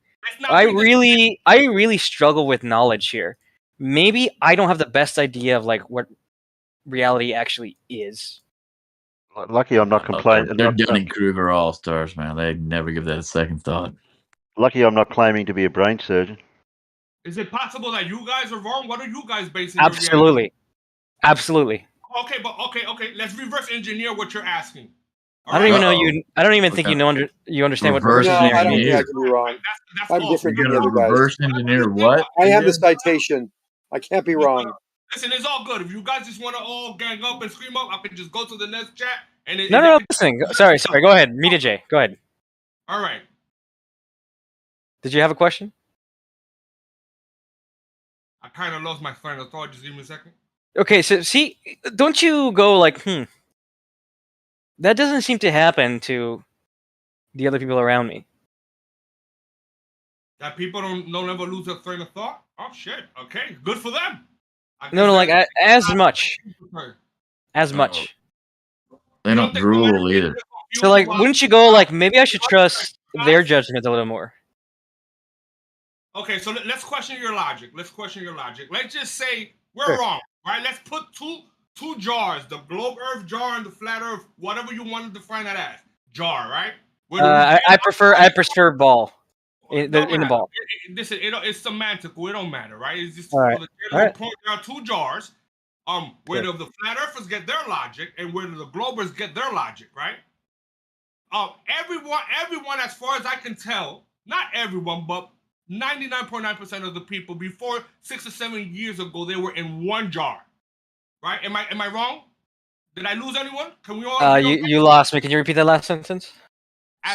I really struggle with knowledge here. Maybe I don't have the best idea of like what reality actually is. Lucky I'm not complaining. They're Dunning-Kruger all-stars, man. They never give that a second thought. Lucky I'm not claiming to be a brain surgeon. Is it possible that you guys are wrong? What are you guys basing Absolutely. Absolutely. Okay, but okay. Let's reverse engineer what you're asking. I don't even know you. I don't even think you understand what reverse engineering I don't think I can be wrong. I'm different than the other guys. Reverse engineer what? I have the citation. I can't be wrong. Listen, it's all good. If you guys just want to all gang up and scream up, I can just go to the next chat. And no. Listen. Sorry. Go ahead. Media J. Go ahead. All right. Did you have a question? I kind of lost my train of thought. Just give me a second. Okay. So see, don't you go like, that doesn't seem to happen to the other people around me. That people don't ever lose their train of thought? Oh, shit. Okay. Good for them. No, like as much. As much. They don't drool either. So, like, wouldn't you go like, maybe I should trust their judgment a little more? Okay, so let's question your logic. Let's just say we're wrong, right? Let's put two jars, the globe Earth jar and the flat Earth, whatever you want to define that as, jar, right? I prefer ball in the ball. It's semantical. It don't matter, right? It's just for the general point. There are two jars. Where the flat earthers get their logic and where the globers get their logic, right? Everyone, as far as I can tell, not everyone, but 99.9% of the people before 6 or 7 years ago, they were in one jar, right? Am I wrong? Did I lose anyone? Can we all? You lost me. Can you repeat that last sentence?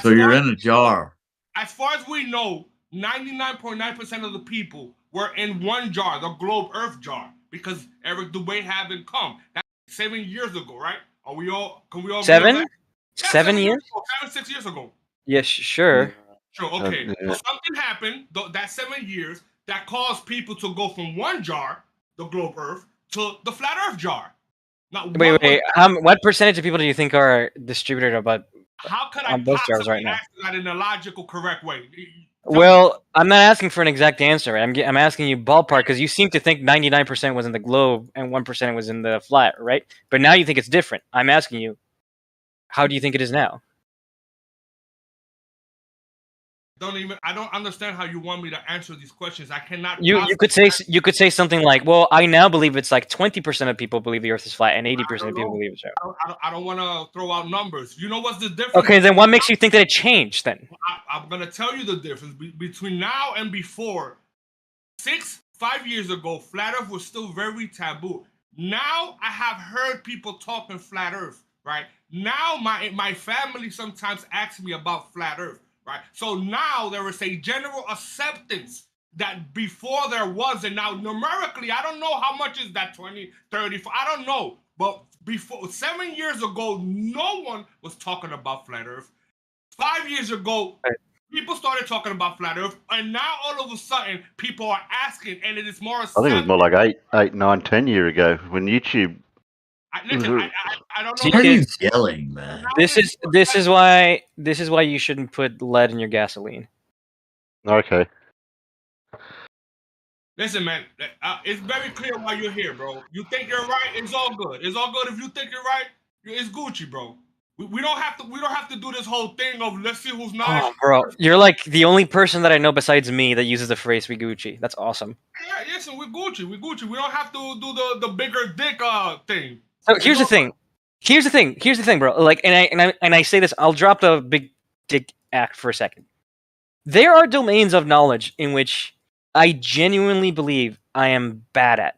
So you're in a jar. As far as we know, 99.9% of the people were in one jar, the globe Earth jar, because Eric Dubé haven't come. That's 7 years ago, right? Can we all 7? Yeah, 7 years? 6 years ago. Yes, sure. Sure, okay. So something happened that 7 years that caused people to go from one jar, the globe Earth, to the flat Earth jar. Now, wait. What percentage of people do you think are distributed about how could I on those jars right now? answer that in a logical, correct way? Well, I'm not asking for an exact answer. Right? I'm asking you ballpark because you seem to think 99% was in the globe and 1% was in the flat, right? But now you think it's different. I'm asking you, how do you think it is now? I don't understand how you want me to answer these questions. I cannot. You could say something like, well, I now believe it's like 20% of people believe the Earth is flat and 80% of people believe it's round. I don't want to throw out numbers. You know what's the difference? Okay, then what makes you think that it changed then? I'm gonna tell you the difference between now and before. 5 years ago, flat Earth was still very taboo. Now I have heard people talking flat Earth. Right now, my family sometimes asks me about flat Earth. Right. So now there is a general acceptance that before there was, and now numerically, I don't know how much is that 20, 30, I don't know. But before 7 years ago, no one was talking about flat Earth. 5 years ago, people started talking about flat Earth, and now all of a sudden, people are asking, and it is more I think it was more like 8, 9, 10 years ago when YouTube. I don't know. See, Why are you kids, yelling, man? This is why you shouldn't put lead in your gasoline. Okay. Listen, man, it's very clear why you're here, bro. You think you're right, it's all good. It's all good if you think you're right. It's Gucci, bro. We don't have to do this whole thing of let's see who's nice. Oh, bro, you're like the only person that I know besides me that uses the phrase "we Gucci." That's awesome. Yeah, listen, we're Gucci. We don't have to do the bigger dick thing. So here's the thing. Here's the thing, bro. Like, and I say this. I'll drop the big dick act for a second. There are domains of knowledge in which I genuinely believe I am bad at.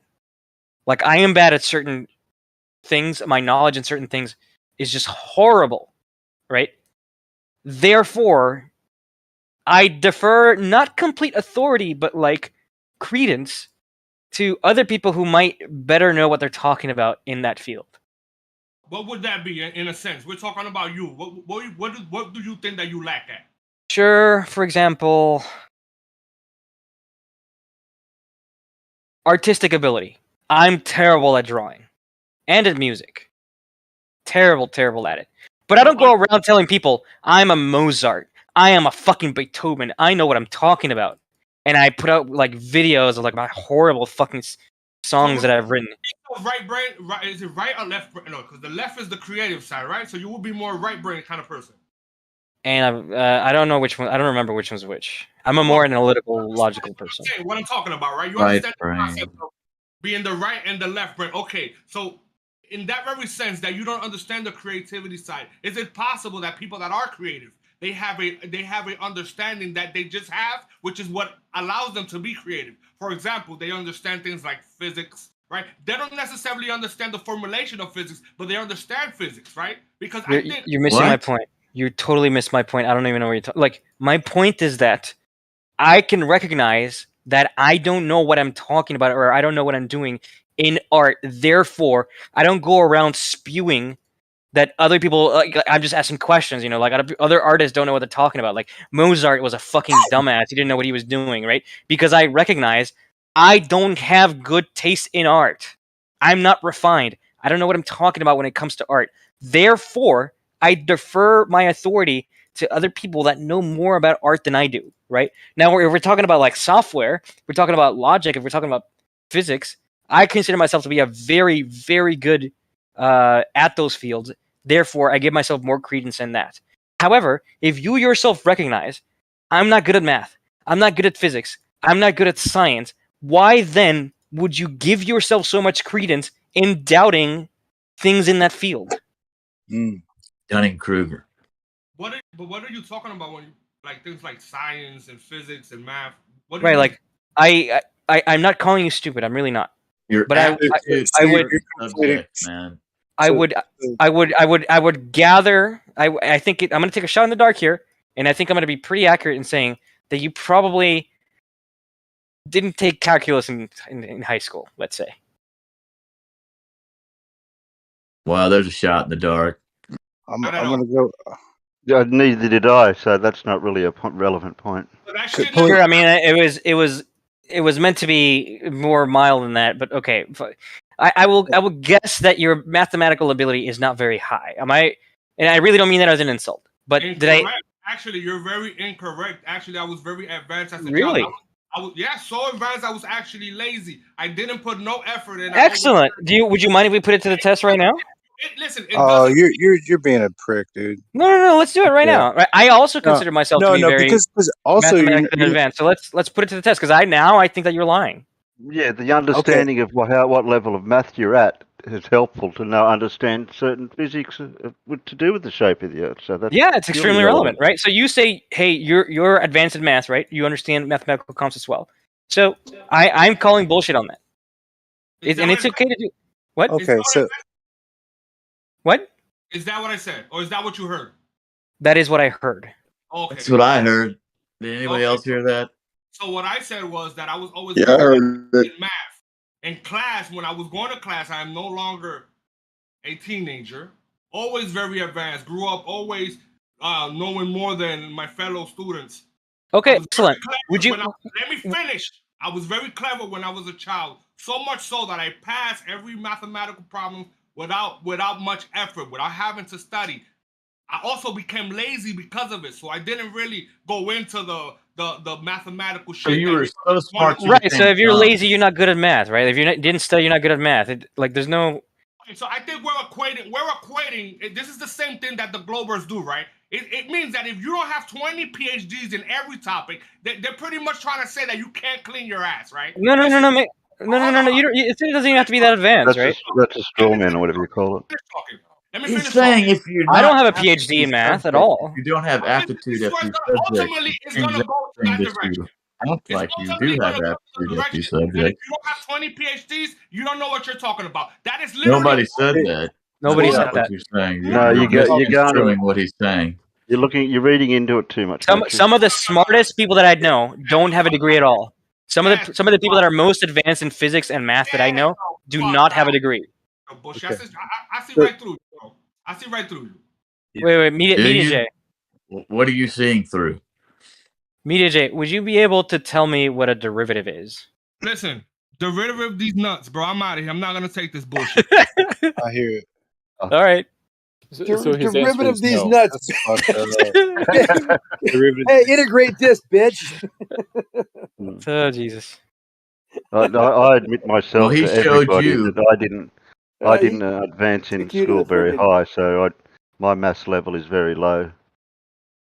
Like, I am bad at certain things. My knowledge in certain things is just horrible, right? Therefore, I defer not complete authority, but like credence to other people who might better know what they're talking about in that field. What would that be in a sense? We're talking about you. What do you think that you lack at? Sure, for example, artistic ability. I'm terrible at drawing and at music. Terrible at it. But I don't go around telling people I'm a Mozart. I am a fucking Beethoven. I know what I'm talking about. And I put out like videos of like my horrible fucking songs that I've written. Right brain, right? Is it right or left brain? No, because the left is the creative side, right? So you will be more right brain kind of person. And I don't know which one. I don't remember which one's which. I'm a more analytical, logical person. Okay, what I'm talking about, right? You Right understand the concept of being the right and the left brain. Okay, so in that very sense that you don't understand the creativity side, is it possible that people that are creative, they have a understanding that they just have, which is what allows them to be creative? For example, they understand things like physics, right? They don't necessarily understand the formulation of physics, but they understand physics, right? Because You're missing my point. You totally missed my point. I don't even know what you're talking. Like, my point is that I can recognize that I don't know what I'm talking about, or I don't know what I'm doing in art. Therefore, I don't go around spewing that other people. Like, I'm just asking questions. You know, like other artists don't know what they're talking about. Like Mozart was a fucking dumbass. He didn't know what he was doing, right? Because I recognize I don't have good taste in art. I'm not refined. I don't know what I'm talking about when it comes to art. Therefore, I defer my authority to other people that know more about art than I do, right? Now, if we're talking about like software, we're talking about logic, if we're talking about physics, I consider myself to be a very, very good at those fields. Therefore, I give myself more credence in that. However, if you yourself recognize, I'm not good at math, I'm not good at physics, I'm not good at science, why then would you give yourself so much credence in doubting things in that field? Dunning-Kruger. What are you talking about when you, like things like science and physics and math? What do Right, you like I'm not calling you stupid. I'm really not. You're But I would, subject, man. I would gather. I think I'm going to take a shot in the dark here, and I think I'm going to be pretty accurate in saying that you probably didn't take calculus in high school. Let's say. Wow, there's a shot in the dark. I'm gonna go. Neither did I, so that's not really a relevant point. Sure, I mean, it was meant to be more mild than that, but okay. I will guess that your mathematical ability is not very high. Am I? And I really don't mean that as an insult. But did I? Actually, you're very incorrect. Actually, I was very advanced as a Really? child. I was so advanced. I was actually lazy. I didn't put no effort in. Excellent. Would you mind if we put it to the test right now? Oh, you're being a prick, dude. No. Let's do it right now. Right? I also consider myself to be very because also mathematically advanced. So let's put it to the test because I think that you're lying. Yeah, the understanding of what level of math you're at is helpful to understand certain physics to do with the shape of the Earth. So that's it's extremely relevant, right? So you say, hey, you're advanced in math, right? You understand mathematical concepts well. So I'm calling bullshit on that. And it's okay to do. What? Okay, so. What? Is that what I said, or is that what you heard? That is what I heard. Okay. That's what I heard. Did anybody else hear that? So what I said was that I was always Yeah, I very heard good it. in math. In class, when I was going to class, I am no longer a teenager. Always very advanced. Grew up always knowing more than my fellow students. Okay, excellent. Would you? Let me finish. I was very clever when I was a child. So much so that I passed every mathematical problem without much effort, without having to study. I also became lazy because of it, so I didn't really go into the mathematical shit. So you were so smart, you Right. became So if you're dumb. lazy, you're not good at math, right? If you didn't study, you're not good at math. Like there's no. Okay, so I think we're equating. This is the same thing that the Globers do, right? It means that if you don't have 20 PhDs in every topic, they're pretty much trying to say that you can't clean your ass, right? No. You don't. It doesn't even have to be that advanced, right? That's a straw man or whatever you call it. Let me He's finish saying talking. if you're I don't not have a PhD in math at all. if you don't have aptitude at these subjects, Ultimately, it it's seems gonna go to everything that that you direction. act like you do have aptitude at these And if subjects. you don't have 20 PhDs, you don't know what you're talking about. That is literally Nobody said that. Nobody That's said not that. what you're saying. No, You're you're going misconstruing what he's saying. You're reading into it too much. Some of the smartest people that I know don't have a degree at all. Some of the people that are most advanced in physics and math that I know do not have a degree. bullshit. I see right through you, bro. I see right through you. Wait, Do Media you? J. What are you seeing through? Media J, would you be able to tell me what a derivative is? Listen, derivative of these nuts, bro. I'm out of here. I'm not gonna take this bullshit. I hear it. All right. So his answer Derivative is these no. nuts. Hey, integrate this, bitch. Oh Jesus. I admit myself he to showed everybody you. that I didn't advance in cue to school the very friggin- high, so my maths level is very low.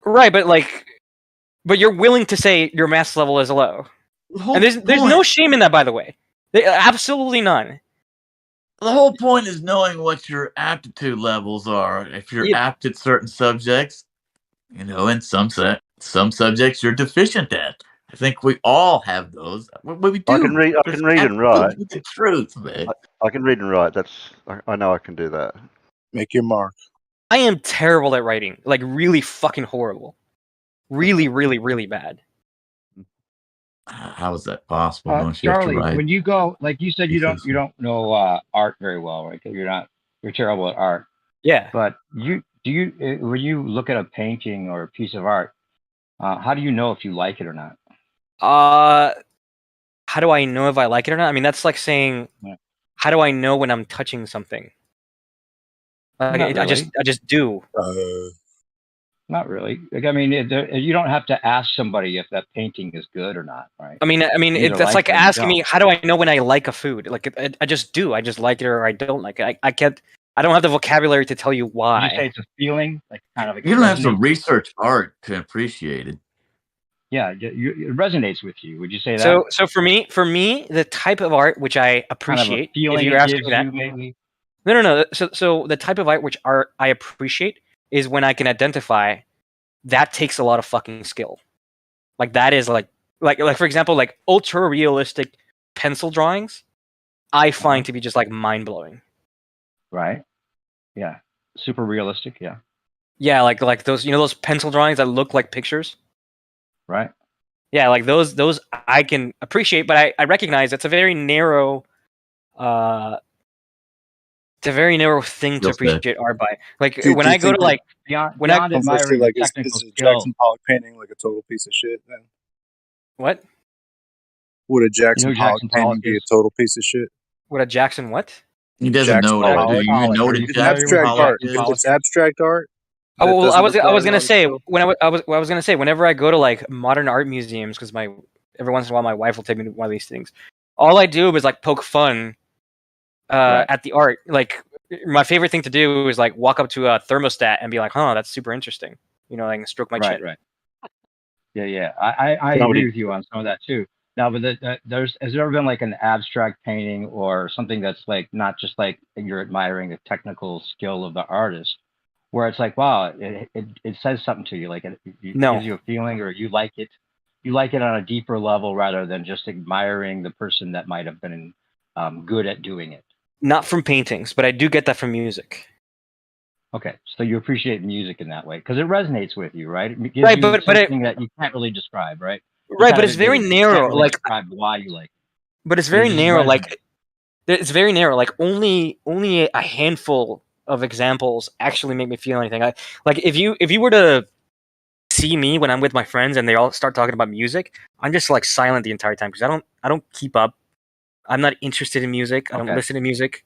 Right, but you're willing to say your math level is low, and there's no shame in that, by the way. Absolutely none. The whole point is knowing what your aptitude levels are. If you're apt at certain subjects, and some subjects you're deficient at. I think we all have those. We do. I can read and write. It's the truth, man. I can read and write. I know I can do that. Make your mark. I am terrible at writing, like really fucking horrible, really, really, really bad. How is that possible? Don't you have to Charlie, write? when you go, like you said, you Because- don't know art very well, right? 'Cause you're terrible at art. Yeah. But when you look at a painting or a piece of art, how do you know if you like it or not? How do I know if I like it or not? I mean, that's like saying, how do I know when I'm touching something? Like, Not I just do. Not really. Like, I mean, you don't have to ask somebody if that painting is good or not, right? I mean, You either that's like it or you asking me, don't. how do I know when I like a food? Like, I just do. I just like it or I don't like it. I don't have the vocabulary to tell you why. Would you say it's a feeling, like kind of. Like You don't have to resonates? research art to appreciate it. Yeah, it resonates with you. Would you say that? So for me, the type of art which I appreciate, feeling if you're it asking gives me that, you maybe? no. So the type of art which I appreciate is when I can identify that takes a lot of fucking skill. Like that is like for example, like ultra realistic pencil drawings, I find to be just like mind blowing. Right. Yeah. Super realistic. Yeah. Yeah, like those those pencil drawings that look like pictures. Right. Yeah, like those I can appreciate, but I recognize it's a very narrow thing to appreciate art by. Like Do when you I go think to like beyond admiring the is technical a skill. Jackson Pollock painting like a total piece of shit then? What? Would a Jackson who Pollock Jackson painting Pollock be a is? total piece of shit? What a Jackson what? He doesn't know what do you even know what a It's Jackson abstract Pollock art. is? It's abstract art. Oh, that well, doesn't I was require a gonna lot of say skill. I was gonna say whenever I go to like modern art museums, because every once in a while my wife will take me to one of these things. All I do is like poke fun at the art. Like my favorite thing to do is like walk up to a thermostat and be like, "Huh, that's super interesting." Like stroke my chin. Right. Yeah. I agree with you on some of that too. Now, but has there ever been like an abstract painting or something that's like not just like you're admiring the technical skill of the artist, where it's like, wow, it says something to you, like it No. gives you a feeling, or you like it on a deeper level rather than just admiring the person that might have been good at doing it. Not from paintings, but I do get that from music. Okay, so you appreciate music in that way because it resonates with you, right? It gives Right, you but something that you can't really describe, right? Right, but it's very narrow. Really Like, describe why you like it. but it's It very just narrow. resonates. Like, it's very narrow. Like, only a handful of examples actually make me feel anything. Like if you were to see me when I'm with my friends and they all start talking about music, I'm just like silent the entire time because I don't keep up. I'm not interested in music. I don't Okay. listen to music.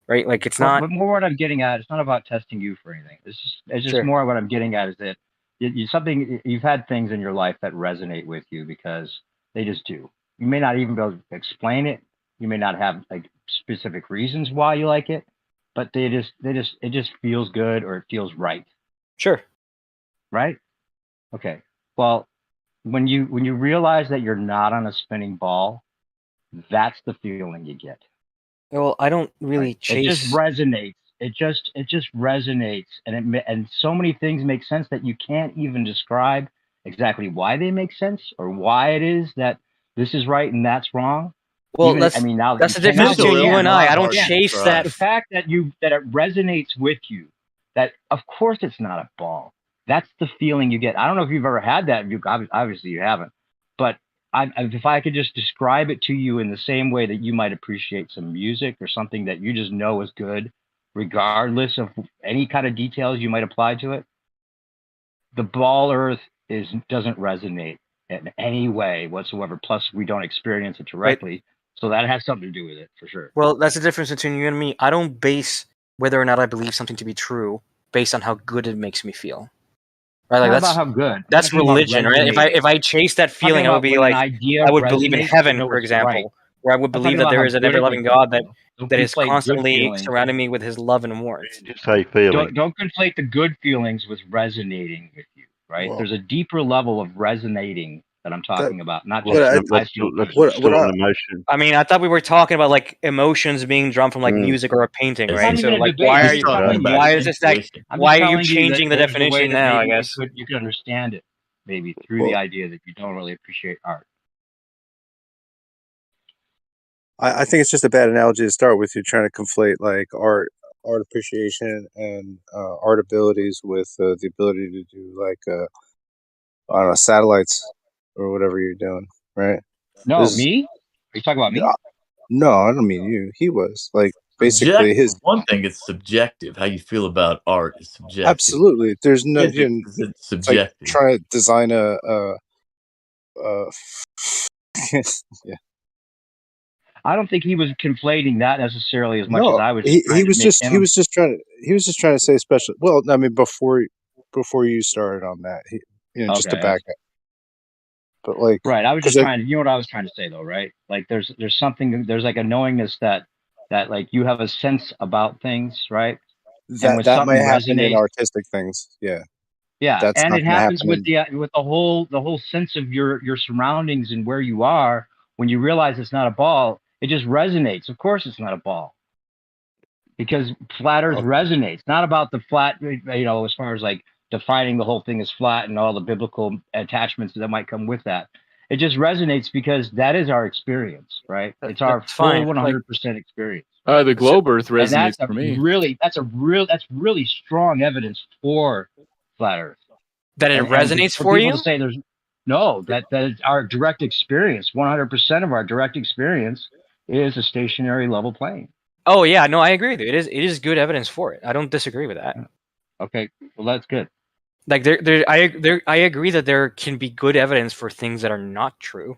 Right? Like, it's But not. more what I'm getting at, it's not about testing you for anything. It's just Sure. more what I'm getting at is that you've had things in your life that resonate with you because they just do. You may not even be able to explain it. You may not have like specific reasons why you like it, but it just feels good or it feels right. Sure. Right? Okay. Well, when you realize that you're not on a spinning ball, that's the feeling you get. Well, I don't really chase. It just resonates. It just resonates, and so many things make sense that you can't even describe exactly why they make sense or why it is that this is right and that's wrong. Well, Even, that's I mean, now that's the you can- difference now between you and I. I don't again, chase that. The fact that it resonates with you, that of course it's not a ball. That's the feeling you get. I don't know if you've ever had that. Obviously you haven't, but if I could just describe it to you in the same way that you might appreciate some music or something that you just know is good, regardless of any kind of details you might apply to it, the ball earth doesn't resonate in any way whatsoever. Plus, we don't experience it directly, so that has something to do with it for sure. Well, that's the difference between you and me. I don't base whether or not I believe something to be true based on how good it makes me feel. Right? Like, Not that's about how good. That's religion, right? If I chase that feeling, I would be like, I would believe in heaven, for example, where I would believe that there is an ever-loving God that is constantly surrounding me with His love and warmth. Just how you feeling. Don't conflate the good feelings with resonating with you, right? Well, There's a deeper level of resonating that I'm talking about, not Well, just that's still an emotion. I mean, I thought we were talking about like emotions being drawn from like music or a painting, It's right? not So even a like, debate. why I'm are just you? telling you Why is this like? I'm Why just are you telling you that changing the there's a way definition that now? I maybe guess. you could understand it, maybe through the idea that you don't really appreciate art. I think it's just a bad analogy to start with. You're trying to conflate like art appreciation and art abilities with the ability to do like I don't know, satellites or whatever you're doing, right? No, me? Are you talking about me? No, I don't mean you. He was like basically Subjective. his. One thing, it's subjective. How you feel about art is subjective. Absolutely, there's no. It's It's like subjective. trying to design a yeah. I don't think he was conflating that necessarily as much as No, I was he trying to was make just him. he was just trying to say special. Well, I mean before you started on that, just to Okay, back up. But like, right, I was just 'cause trying to, you know what I was trying to say though, right? Like there's something, there's like a knowingness that like you have a sense about things, right? And when that might something happen in resonates, artistic things. Yeah, yeah, that's and not it going to happens happen with in. the whole sense of your surroundings and where you are. When you realize it's not a ball, it just resonates. Of course, it's not a ball because flat Earth resonates. Not about the flat, as far as like defining the whole thing as flat and all the biblical attachments that might come with that. It just resonates because that is our experience, right? It's our That's full fine. 100% experience. The globe Earth And resonates for me. that's really strong evidence for flat Earth. That it And resonates for for people you? to say that is our direct experience. 100% of our direct experience is a stationary level plane. Oh yeah, no, I agree with you. It is good evidence for it. I don't disagree with that. Okay, well that's good. Like I agree that there can be good evidence for things that are not true.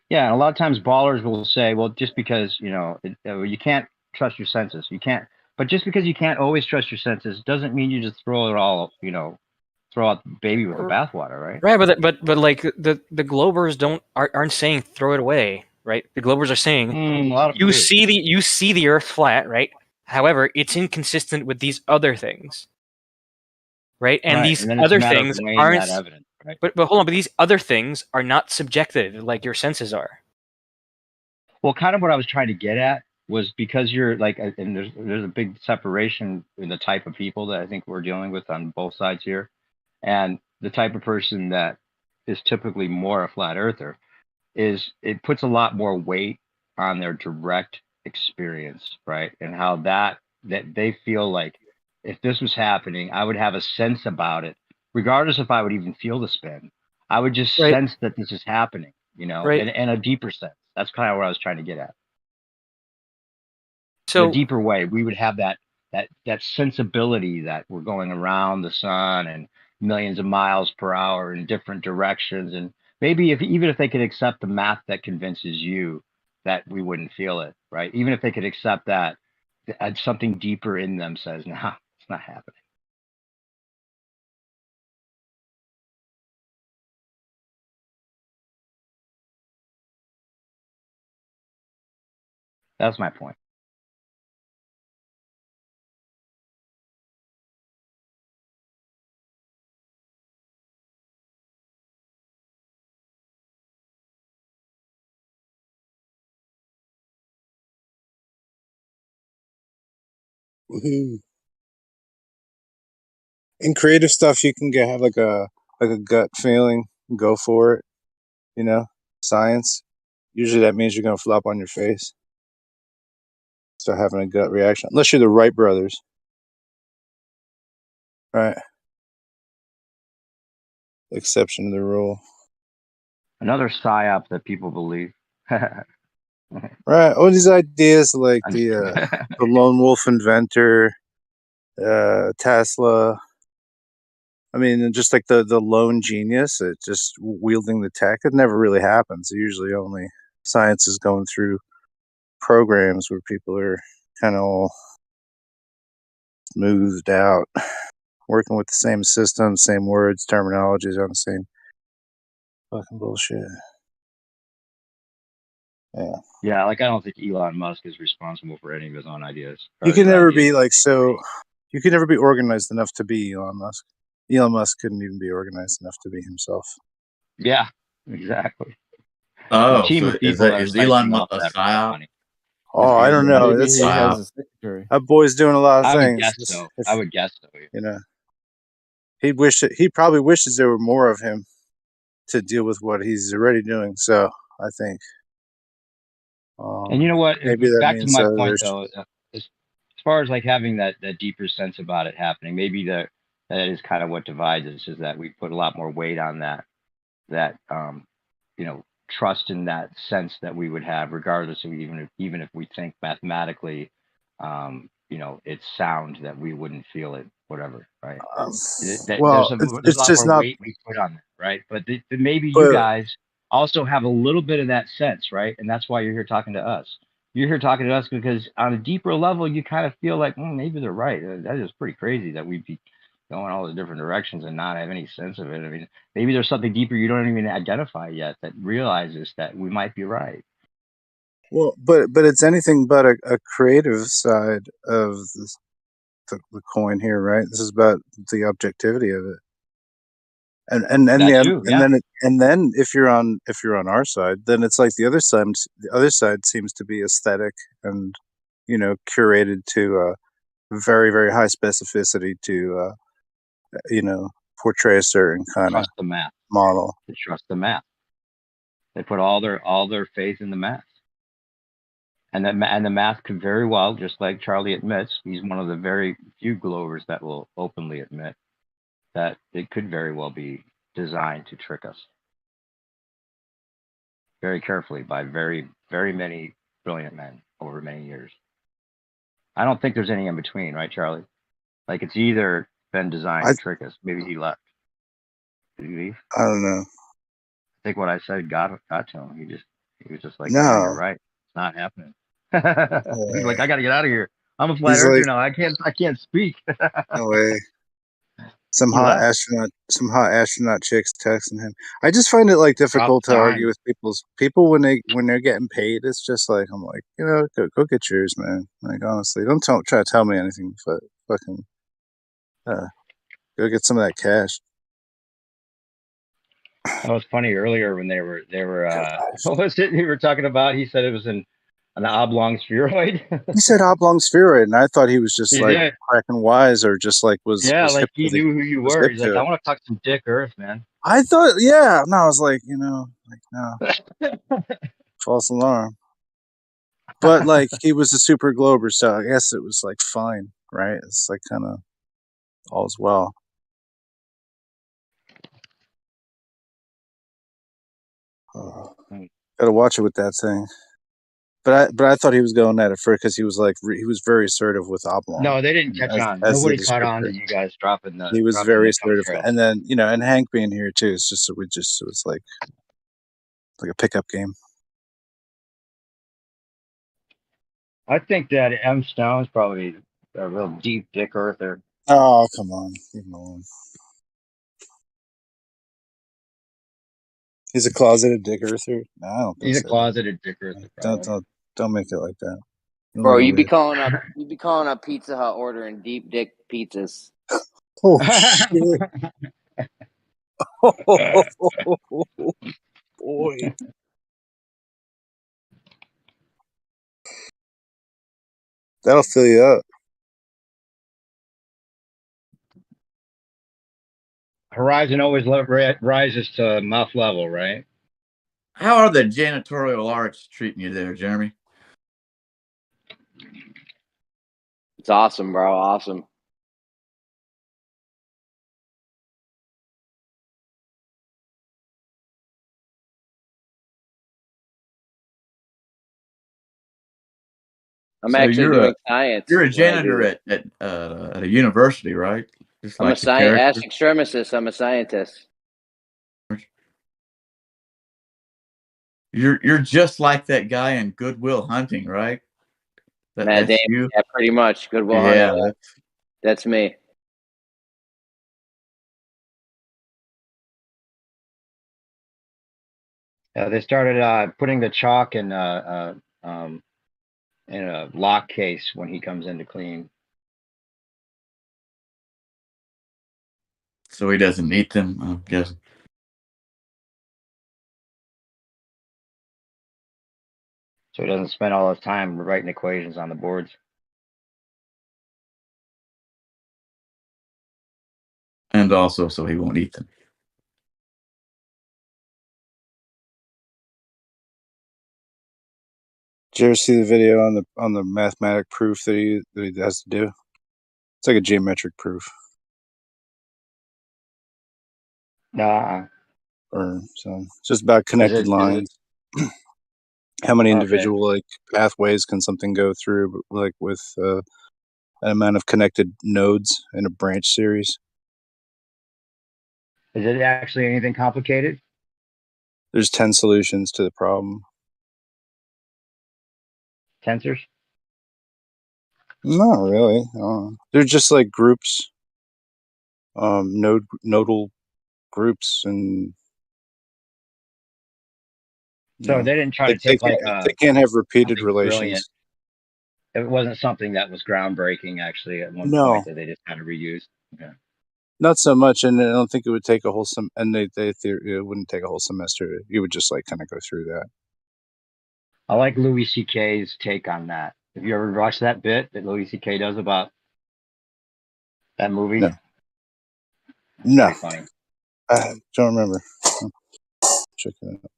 Yeah, and a lot of times ballers will say, well, just because you can't trust your senses, but just because you can't always trust your senses doesn't mean you just throw it all, throw out the baby with the bathwater, right? Right, but like the Globers aren't saying throw it away, right? The Globers are saying a lot of you them do. you see the Earth flat, right? However, it's inconsistent with these other things, right? And Right, these and then it's a other matter of things weighing aren't. that evidence, right? But hold on, but these other things are not subjective like your senses are. Well, kind of what I was trying to get at was because you're like, and there's a big separation in the type of people that I think we're dealing with on both sides here, and the type of person that is typically more a flat earther is it puts a lot more weight on their direct experience, right? And how that they feel like if this was happening, I would have a sense about it, regardless if I would even feel the spin. I would just Right. sense that this is happening, you know, Right. in a deeper sense. That's kind of what I was trying to get at. So In a deeper way, we would have that sensibility that we're going around the sun and millions of miles per hour in different directions, and maybe even if they could accept the math that convinces you that we wouldn't feel it, right? Even if they could accept that, something deeper in them says, "Nah, it's not happening." That's my point. Woohoo. In creative stuff, you can have like a gut feeling, go for it. You know, science. Usually that means you're gonna flop on your face. Start having a gut reaction, unless you're the Wright brothers, right? Exception to the rule. Another psyop that people believe. Right. All these ideas like the lone wolf inventor, Tesla. I mean, just like the lone genius, it just wielding the tech. It never really happens. Usually, only science is going through programs where people are kind of all smoothed out, working with the same system, same words, terminologies on the same fucking bullshit. Yeah. Yeah, like I don't think Elon Musk is responsible for any of his own ideas. You can never be like so. You can never be organized enough to be Elon Musk. Elon Musk couldn't even be organized enough to be himself. Yeah, exactly. Oh, A team so of people that are is Elon siphoning Musk off a that psyop? money. Oh, I don't know. Maybe That's he has a secretary. that boy's doing a lot of I would things. guess so. I would guess so. You know, he probably wishes there were more of him to deal with what he's already doing. So I think, And you know what? maybe that Back to means my point there's. though, as far as like having that deeper sense about it happening, maybe that is kind of what divides us, is that we put a lot more weight on that you know, trust in that sense that we would have, regardless of even if we think mathematically, you know, it's sound, that we wouldn't feel it, whatever, right? Well, There's a it's lot just more not. weight we put on that, right? But maybe you But guys also have a little bit of that sense, right? And that's why you're here talking to us. You're here talking to us because on a deeper level, you kind of feel like, maybe they're right. That is pretty crazy that we'd be going all the different directions and not have any sense of it. I mean, maybe there's something deeper you don't even identify yet that realizes that we might be right. well, but it's anything but a creative side of the coin here, right? This is about the objectivity of it. And That too, yeah. then if you're on our side, then it's like the other side seems to be aesthetic and, you know, curated to very, very high specificity to you know, portray a certain kind of Trust the math. model. They trust the math. They put all their faith in the math. And the math could very well, just like Charlie admits, he's one of the very few Glovers that will openly admit that it could very well be designed to trick us very carefully by very, very many brilliant men over many years. I don't think there's any in between, right, Charlie? Like, it's either been designed to trick us. Maybe he left. Did he leave? I don't know. I think what I said got to him. He was just like, No. "Yeah, you're right. It's not happening." He's like, "I got to get out of here. I'm a flat He's earther like, now. I can't speak." no way. Some He hot left. astronaut chicks texting him. I just find it like difficult to argue with people when they're getting paid. It's just like, I'm like, you know, go get yours, man. Like, honestly, don't try to tell me anything, but fucking go get some of that cash. That was funny earlier when they were what was it you were talking about? He said it was an oblong spheroid. He said oblong spheroid, and I thought he was just He like did. cracking wise, or just like was Like hip he to the, knew who you was were. hip He's like, to "I it. want to talk some dick Earth, man." I thought, yeah. No, I was like, you know, like, no, false alarm. But like, he was a super glober, so I guess it was like fine, right? It's like kind of all's well. Gotta watch it with that thing. But I thought he was going at it first because he was like he was very assertive with Oblong. No, they didn't catch on. As the Nobody caught on to descriptor. you guys dropping He was the very assertive, chemtrails. and then and Hank being here too. It's just it was like a pickup game. I think that M. Stone's probably a real deep dick earther. Oh, come on, leave him alone. He's a closeted dick earther. No, I don't think He's a so. closeted dick earther. Probably. Don't make it like that. You'll Bro, never you be win. calling up Pizza Hut ordering deep dick pizzas. Oh shit! Oh boy. That'll fill you up. Horizon always rises to mouth level, right? How are the janitorial arts treating you there, Jeremy? It's awesome, bro. Awesome. I'm actually doing science. You're a when I do janitor it. at a university, right? Just I'm like a the character. ask extremistus. I'm a scientist. You're just like that guy in Goodwill Hunting, right? Matt That's Damon, you. yeah, pretty much. Good Will Yeah, Hunting. That's me. They started putting the chalk in a lock case when he comes in to clean. so he doesn't eat them. I'm guessing. So he doesn't spend all his time writing equations on the boards. And also, so he won't eat them. Did you ever see the video on the mathematic proof that he has to do? It's like a geometric proof. Nah. Or so it's just about connected lines. How many individual like pathways can something go through, like with an amount of connected nodes in a branch series? Is it actually anything complicated? There's 10 solutions to the problem. Tensors? Not really. They're just like groups, nodal groups, and So they didn't try to take they can't have repeated relations. Brilliant. It wasn't something that was groundbreaking actually at one No. point that they just kind of reused. Yeah. Not so much, and I don't think it would take a whole it wouldn't take a whole semester. You would just like kind of go through that. I like Louis C.K.'s take on that. Have you ever watched that bit that Louis C.K. does about that movie? No. Pretty funny. I don't remember. Check it out.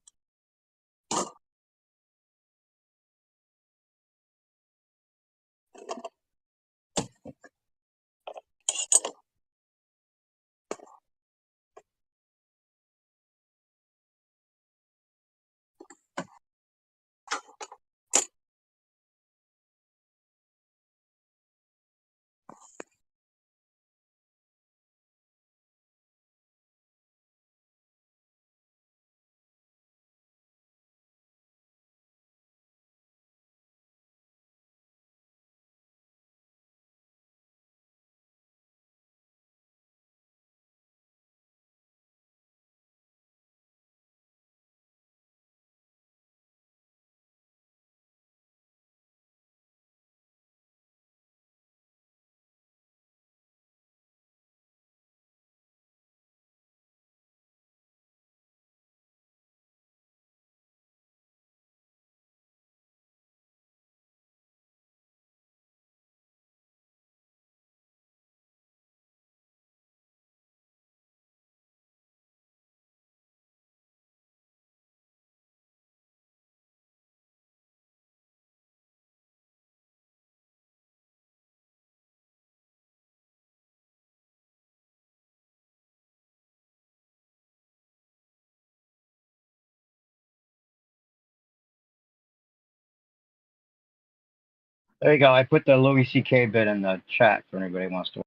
There you go. I put the Louis C.K. bit in the chat for anybody who wants to.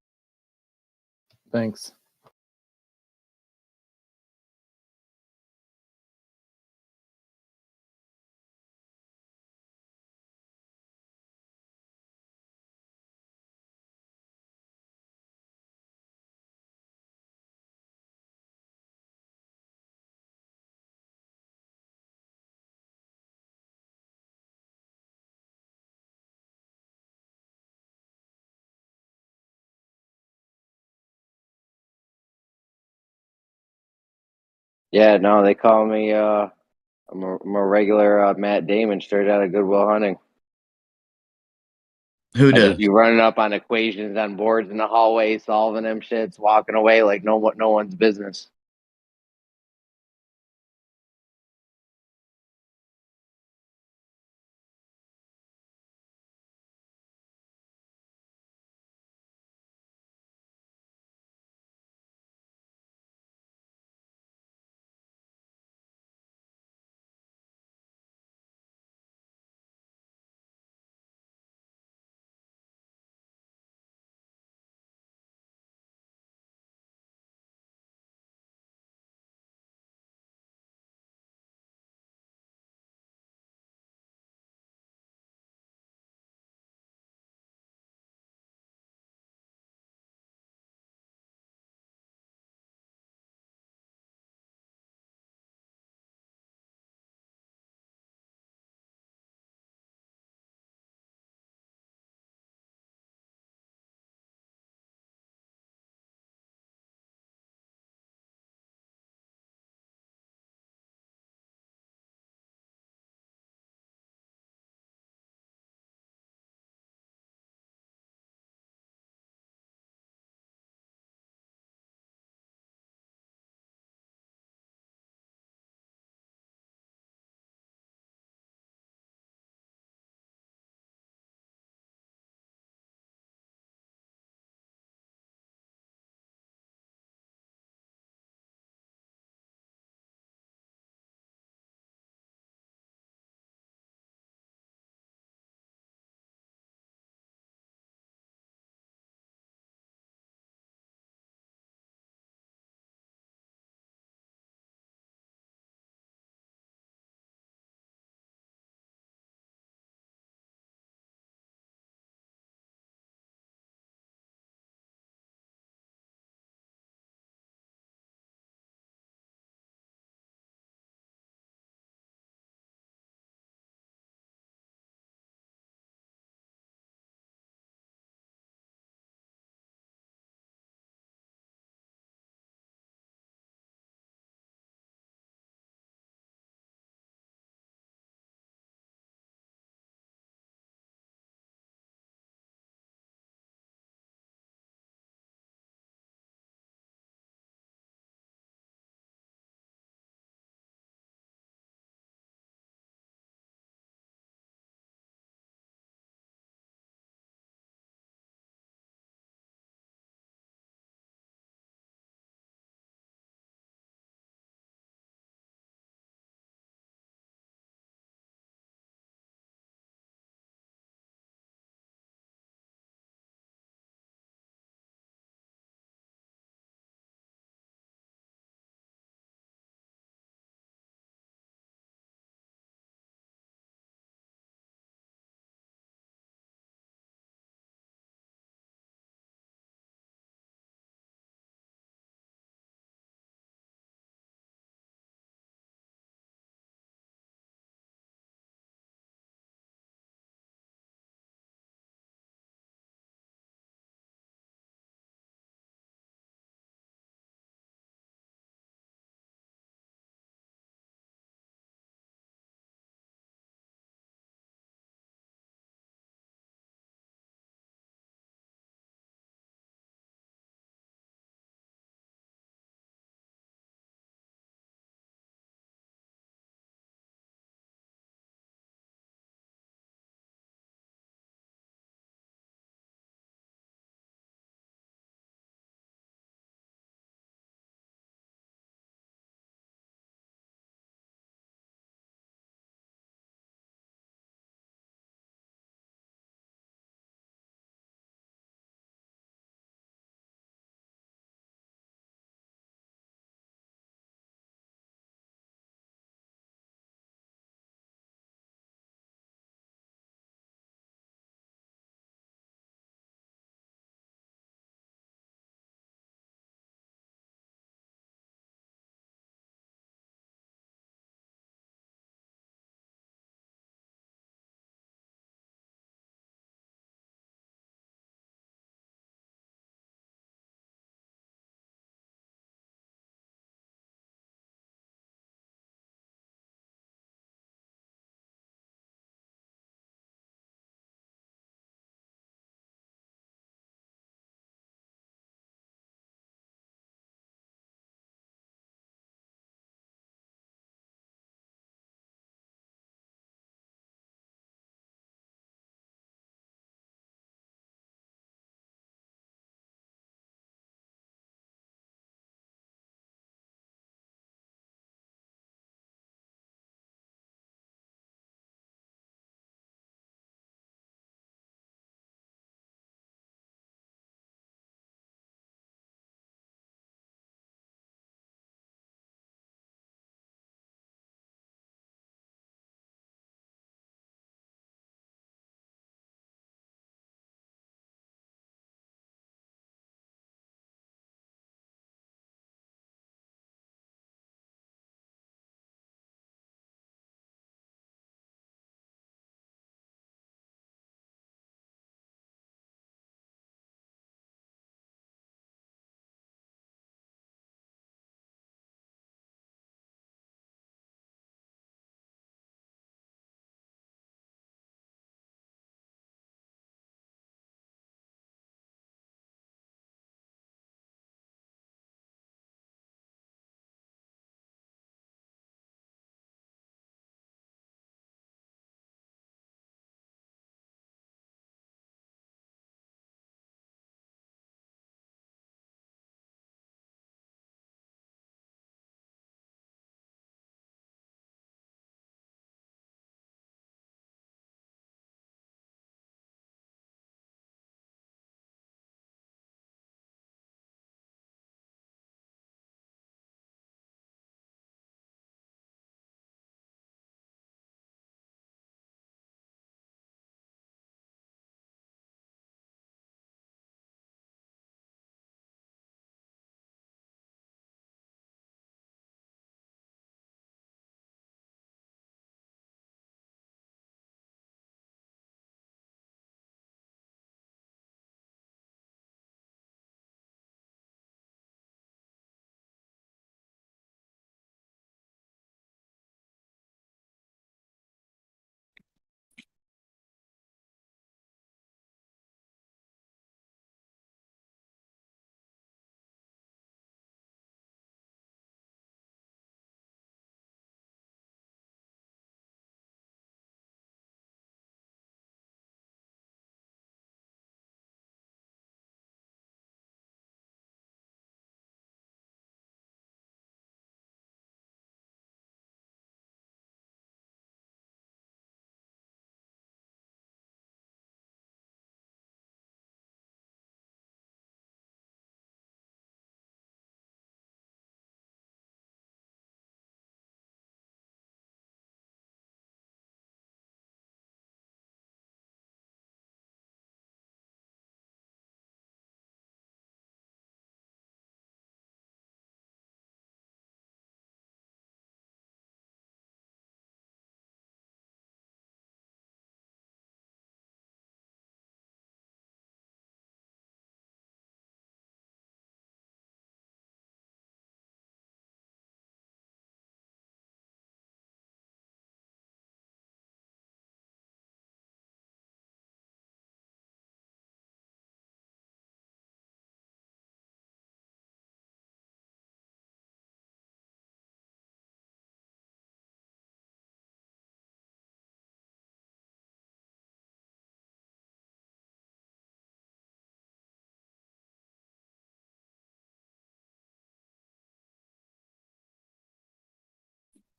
Thanks. Yeah, no, they call me. I'm a regular Matt Damon, straight out of Good Will Hunting. Who I just does? be running up on equations on boards in the hallway, solving them shits, walking away like no one's business.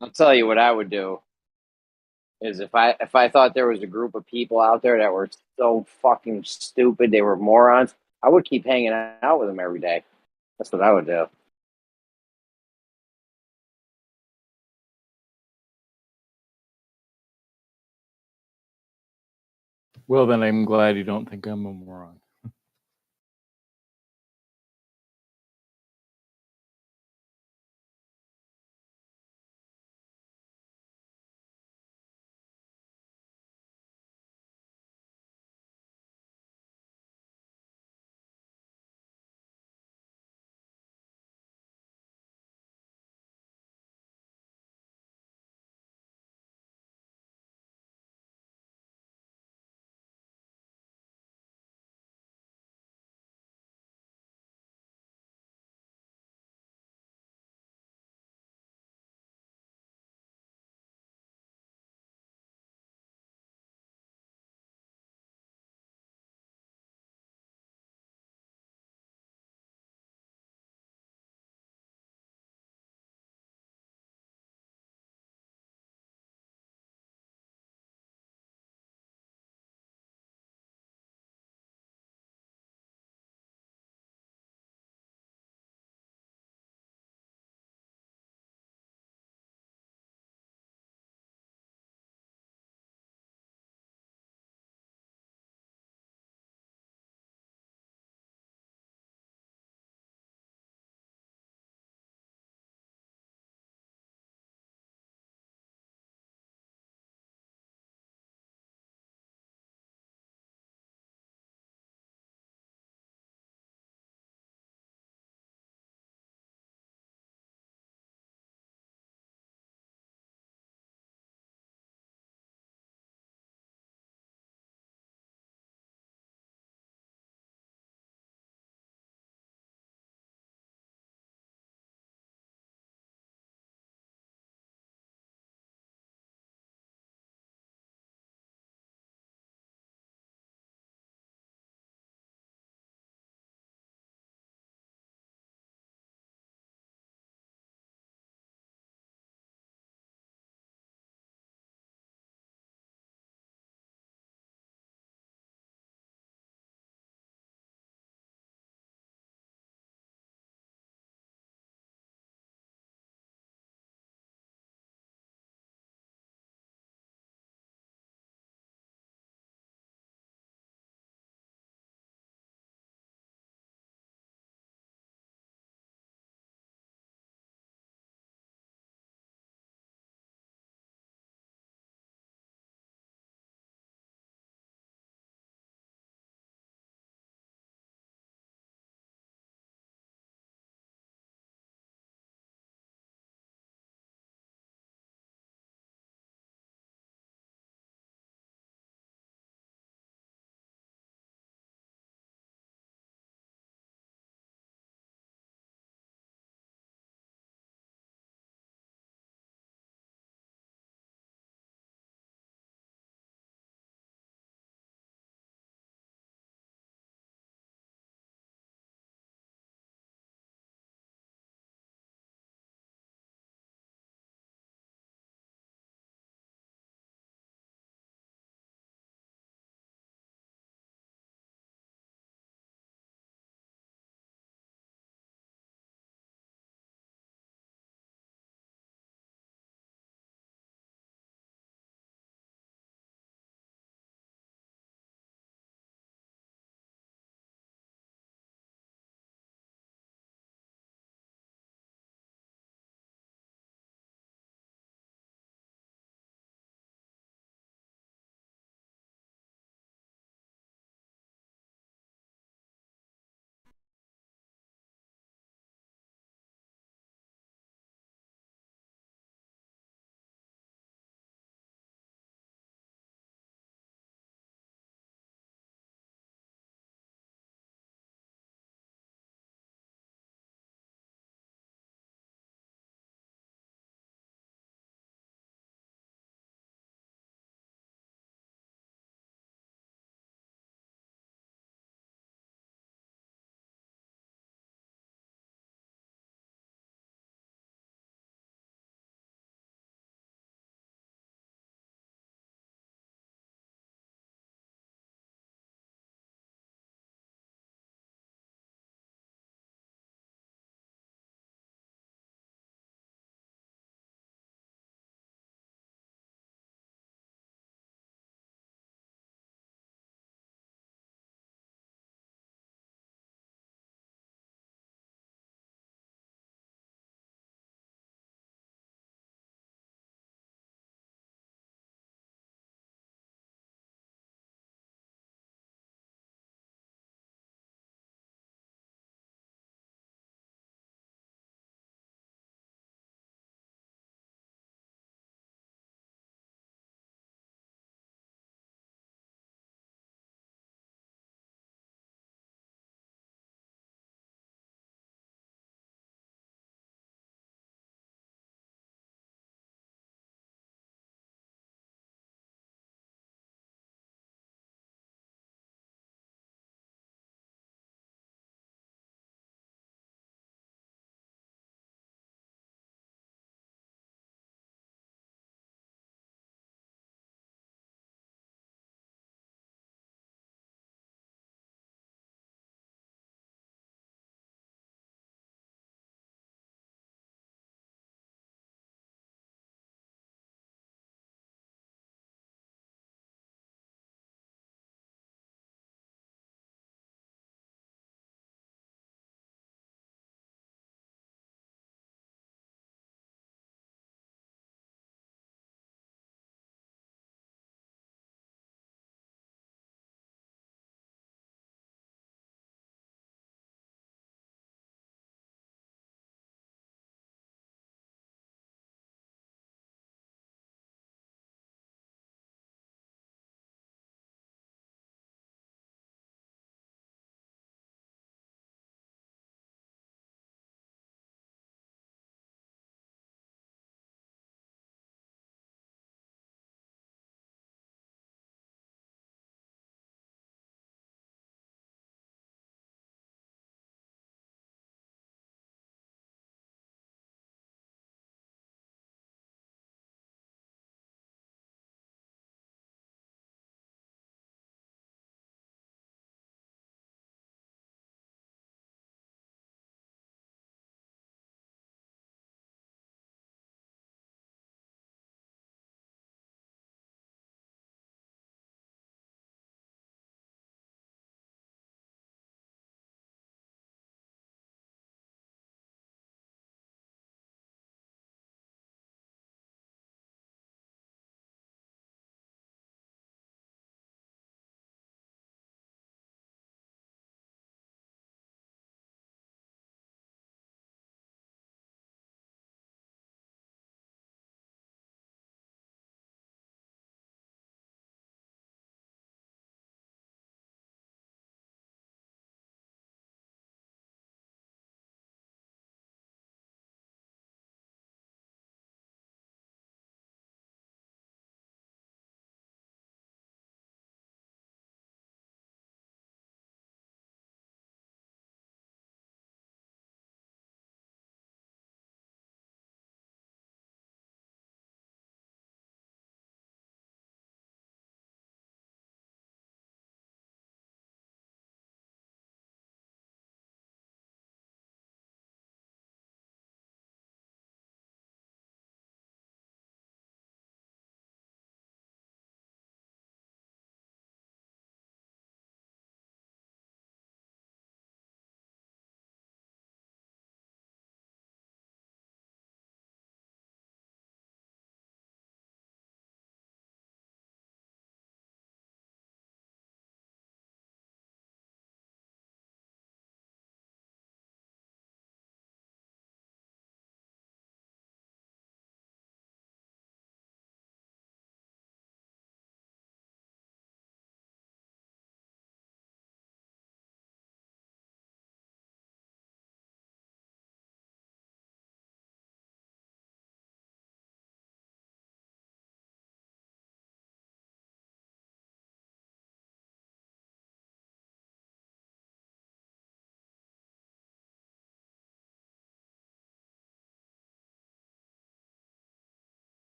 I'll tell you what I would do is if I thought there was a group of people out there that were so fucking stupid, they were morons, I would keep hanging out with them every day. That's what I would do. Well, then I'm glad you don't think I'm a moron.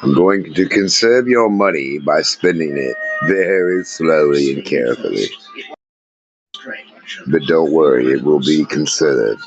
I'm going to conserve your money by spending it very slowly and carefully. But don't worry, it will be conserved.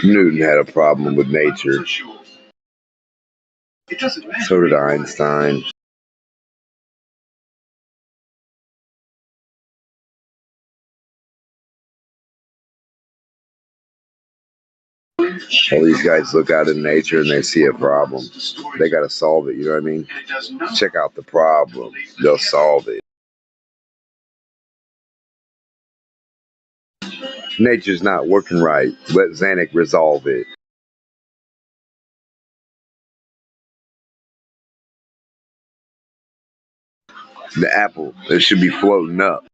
Newton had a problem with nature. So did Einstein. All these guys look out in nature and they see a problem. They got to solve it, you know what I mean? Check out the problem. They'll solve it. Nature's not working right. Let Zanuck resolve it. The apple, it should be floating up.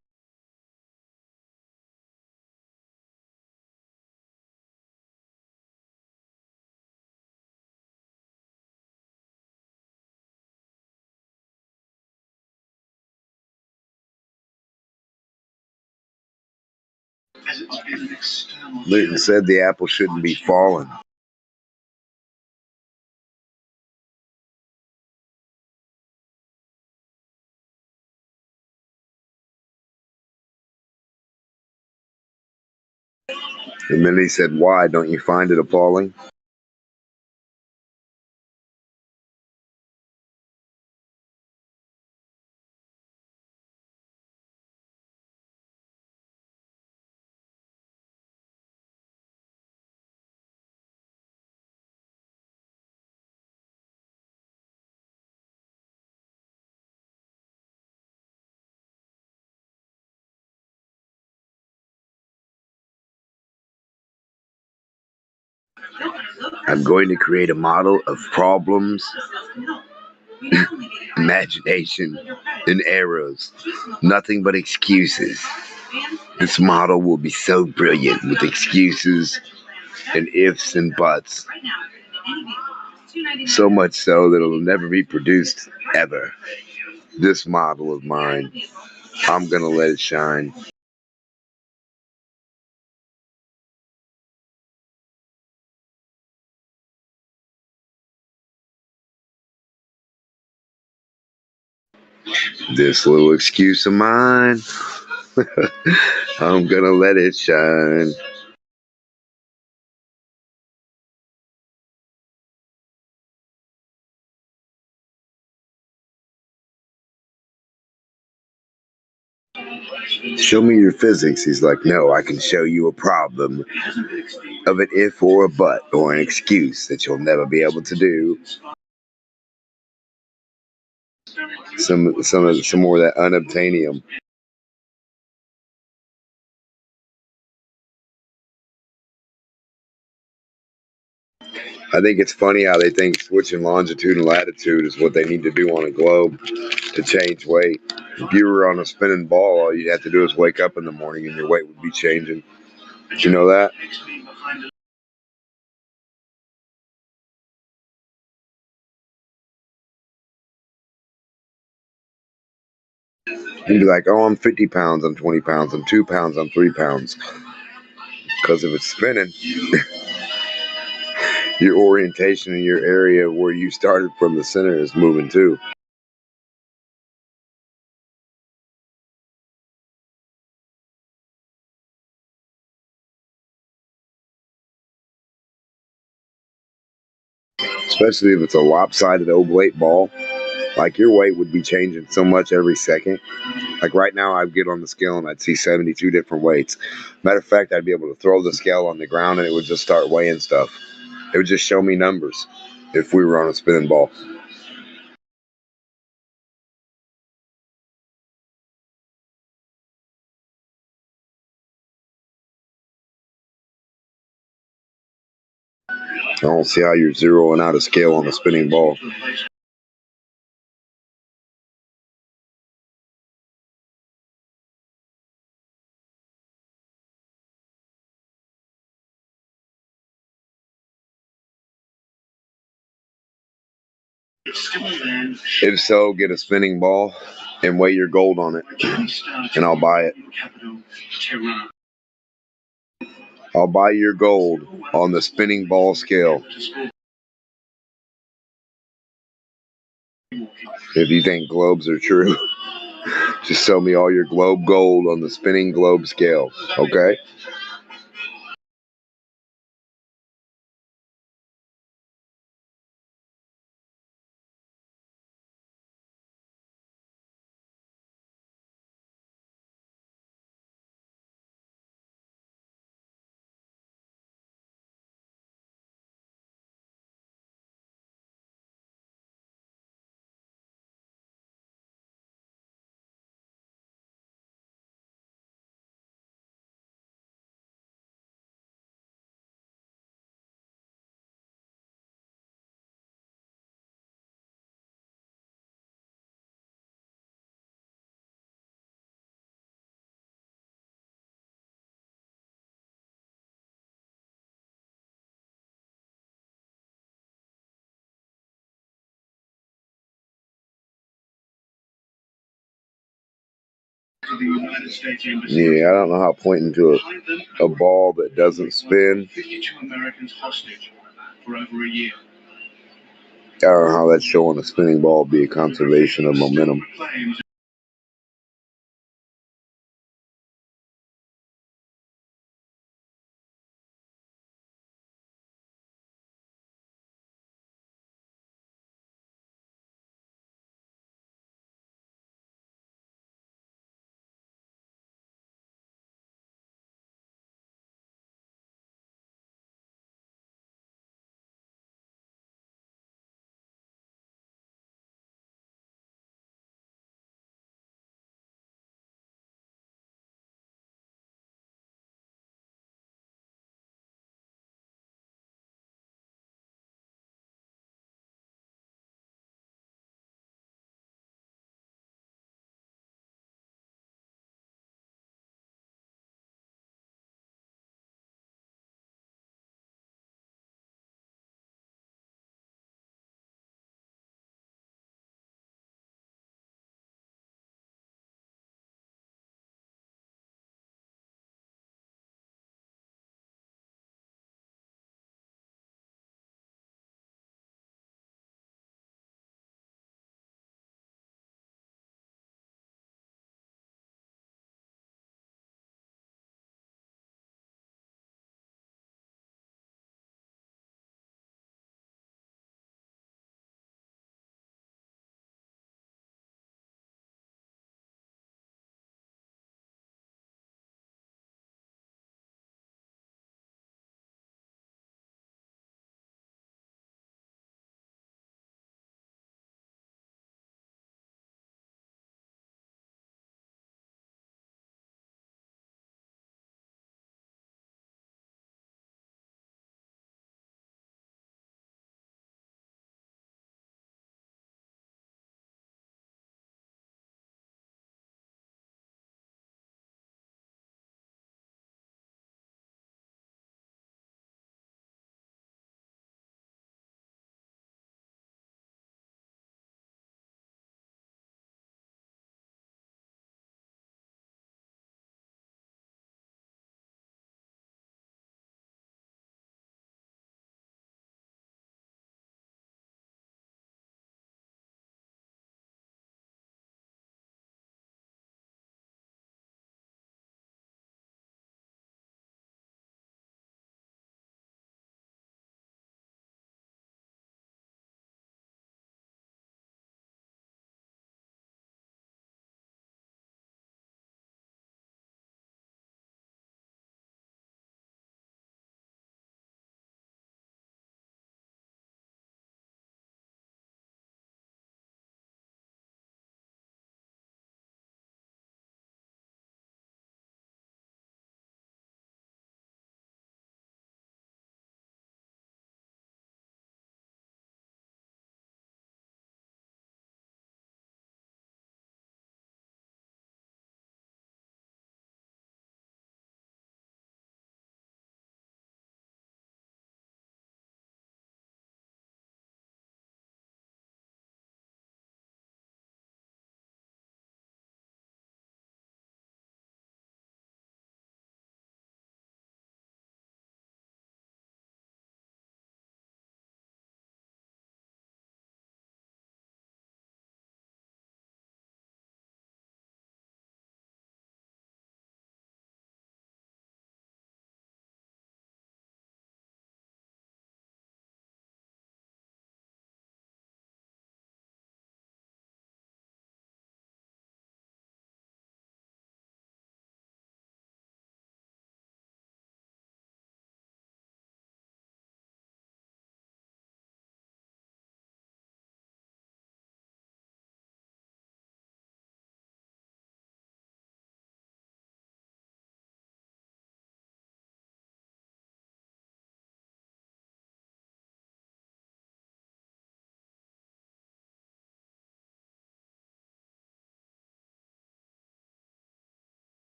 Newton said the apple shouldn't be falling. And then he said, why? Don't you find it appalling? I'm going to create a model of problems, imagination, and errors. Nothing but excuses. This model will be so brilliant with excuses and ifs and buts. So much so that it'll never be produced, ever. This model of mine, I'm gonna let it shine. This little excuse of mine, I'm gonna let it shine. Show me your physics. He's like, no, I can show you a problem of an if or a but or an excuse that you'll never be able to do. Some more of that unobtainium. I think it's funny how they think switching longitude and latitude is what they need to do on a globe to change weight. If you were on a spinning ball, all you'd have to do is wake up in the morning and your weight would be changing. Did you know that? You'd be like, oh, I'm 50 pounds, I'm 20 pounds, I'm 2 pounds, I'm 3 pounds. Because if it's spinning, your orientation in your area where you started from the center is moving too. Especially if it's a lopsided oblate ball. Like your weight would be changing so much every second. Like right now, I'd get on the scale and I'd see 72 different weights. Matter of fact, I'd be able to throw the scale on the ground and it would just start weighing stuff. It would just show me numbers if we were on a spinning ball. I don't see how you're zeroing out a scale on a spinning ball. If so, get a spinning ball and weigh your gold on it, and I'll buy it. I'll buy your gold on the spinning ball scale. If you think globes are true, just sell me all your globe gold on the spinning globe scale, okay? Yeah, I don't know how pointing to a ball that doesn't spin. I don't know how that's showing a spinning ball be a conservation of momentum.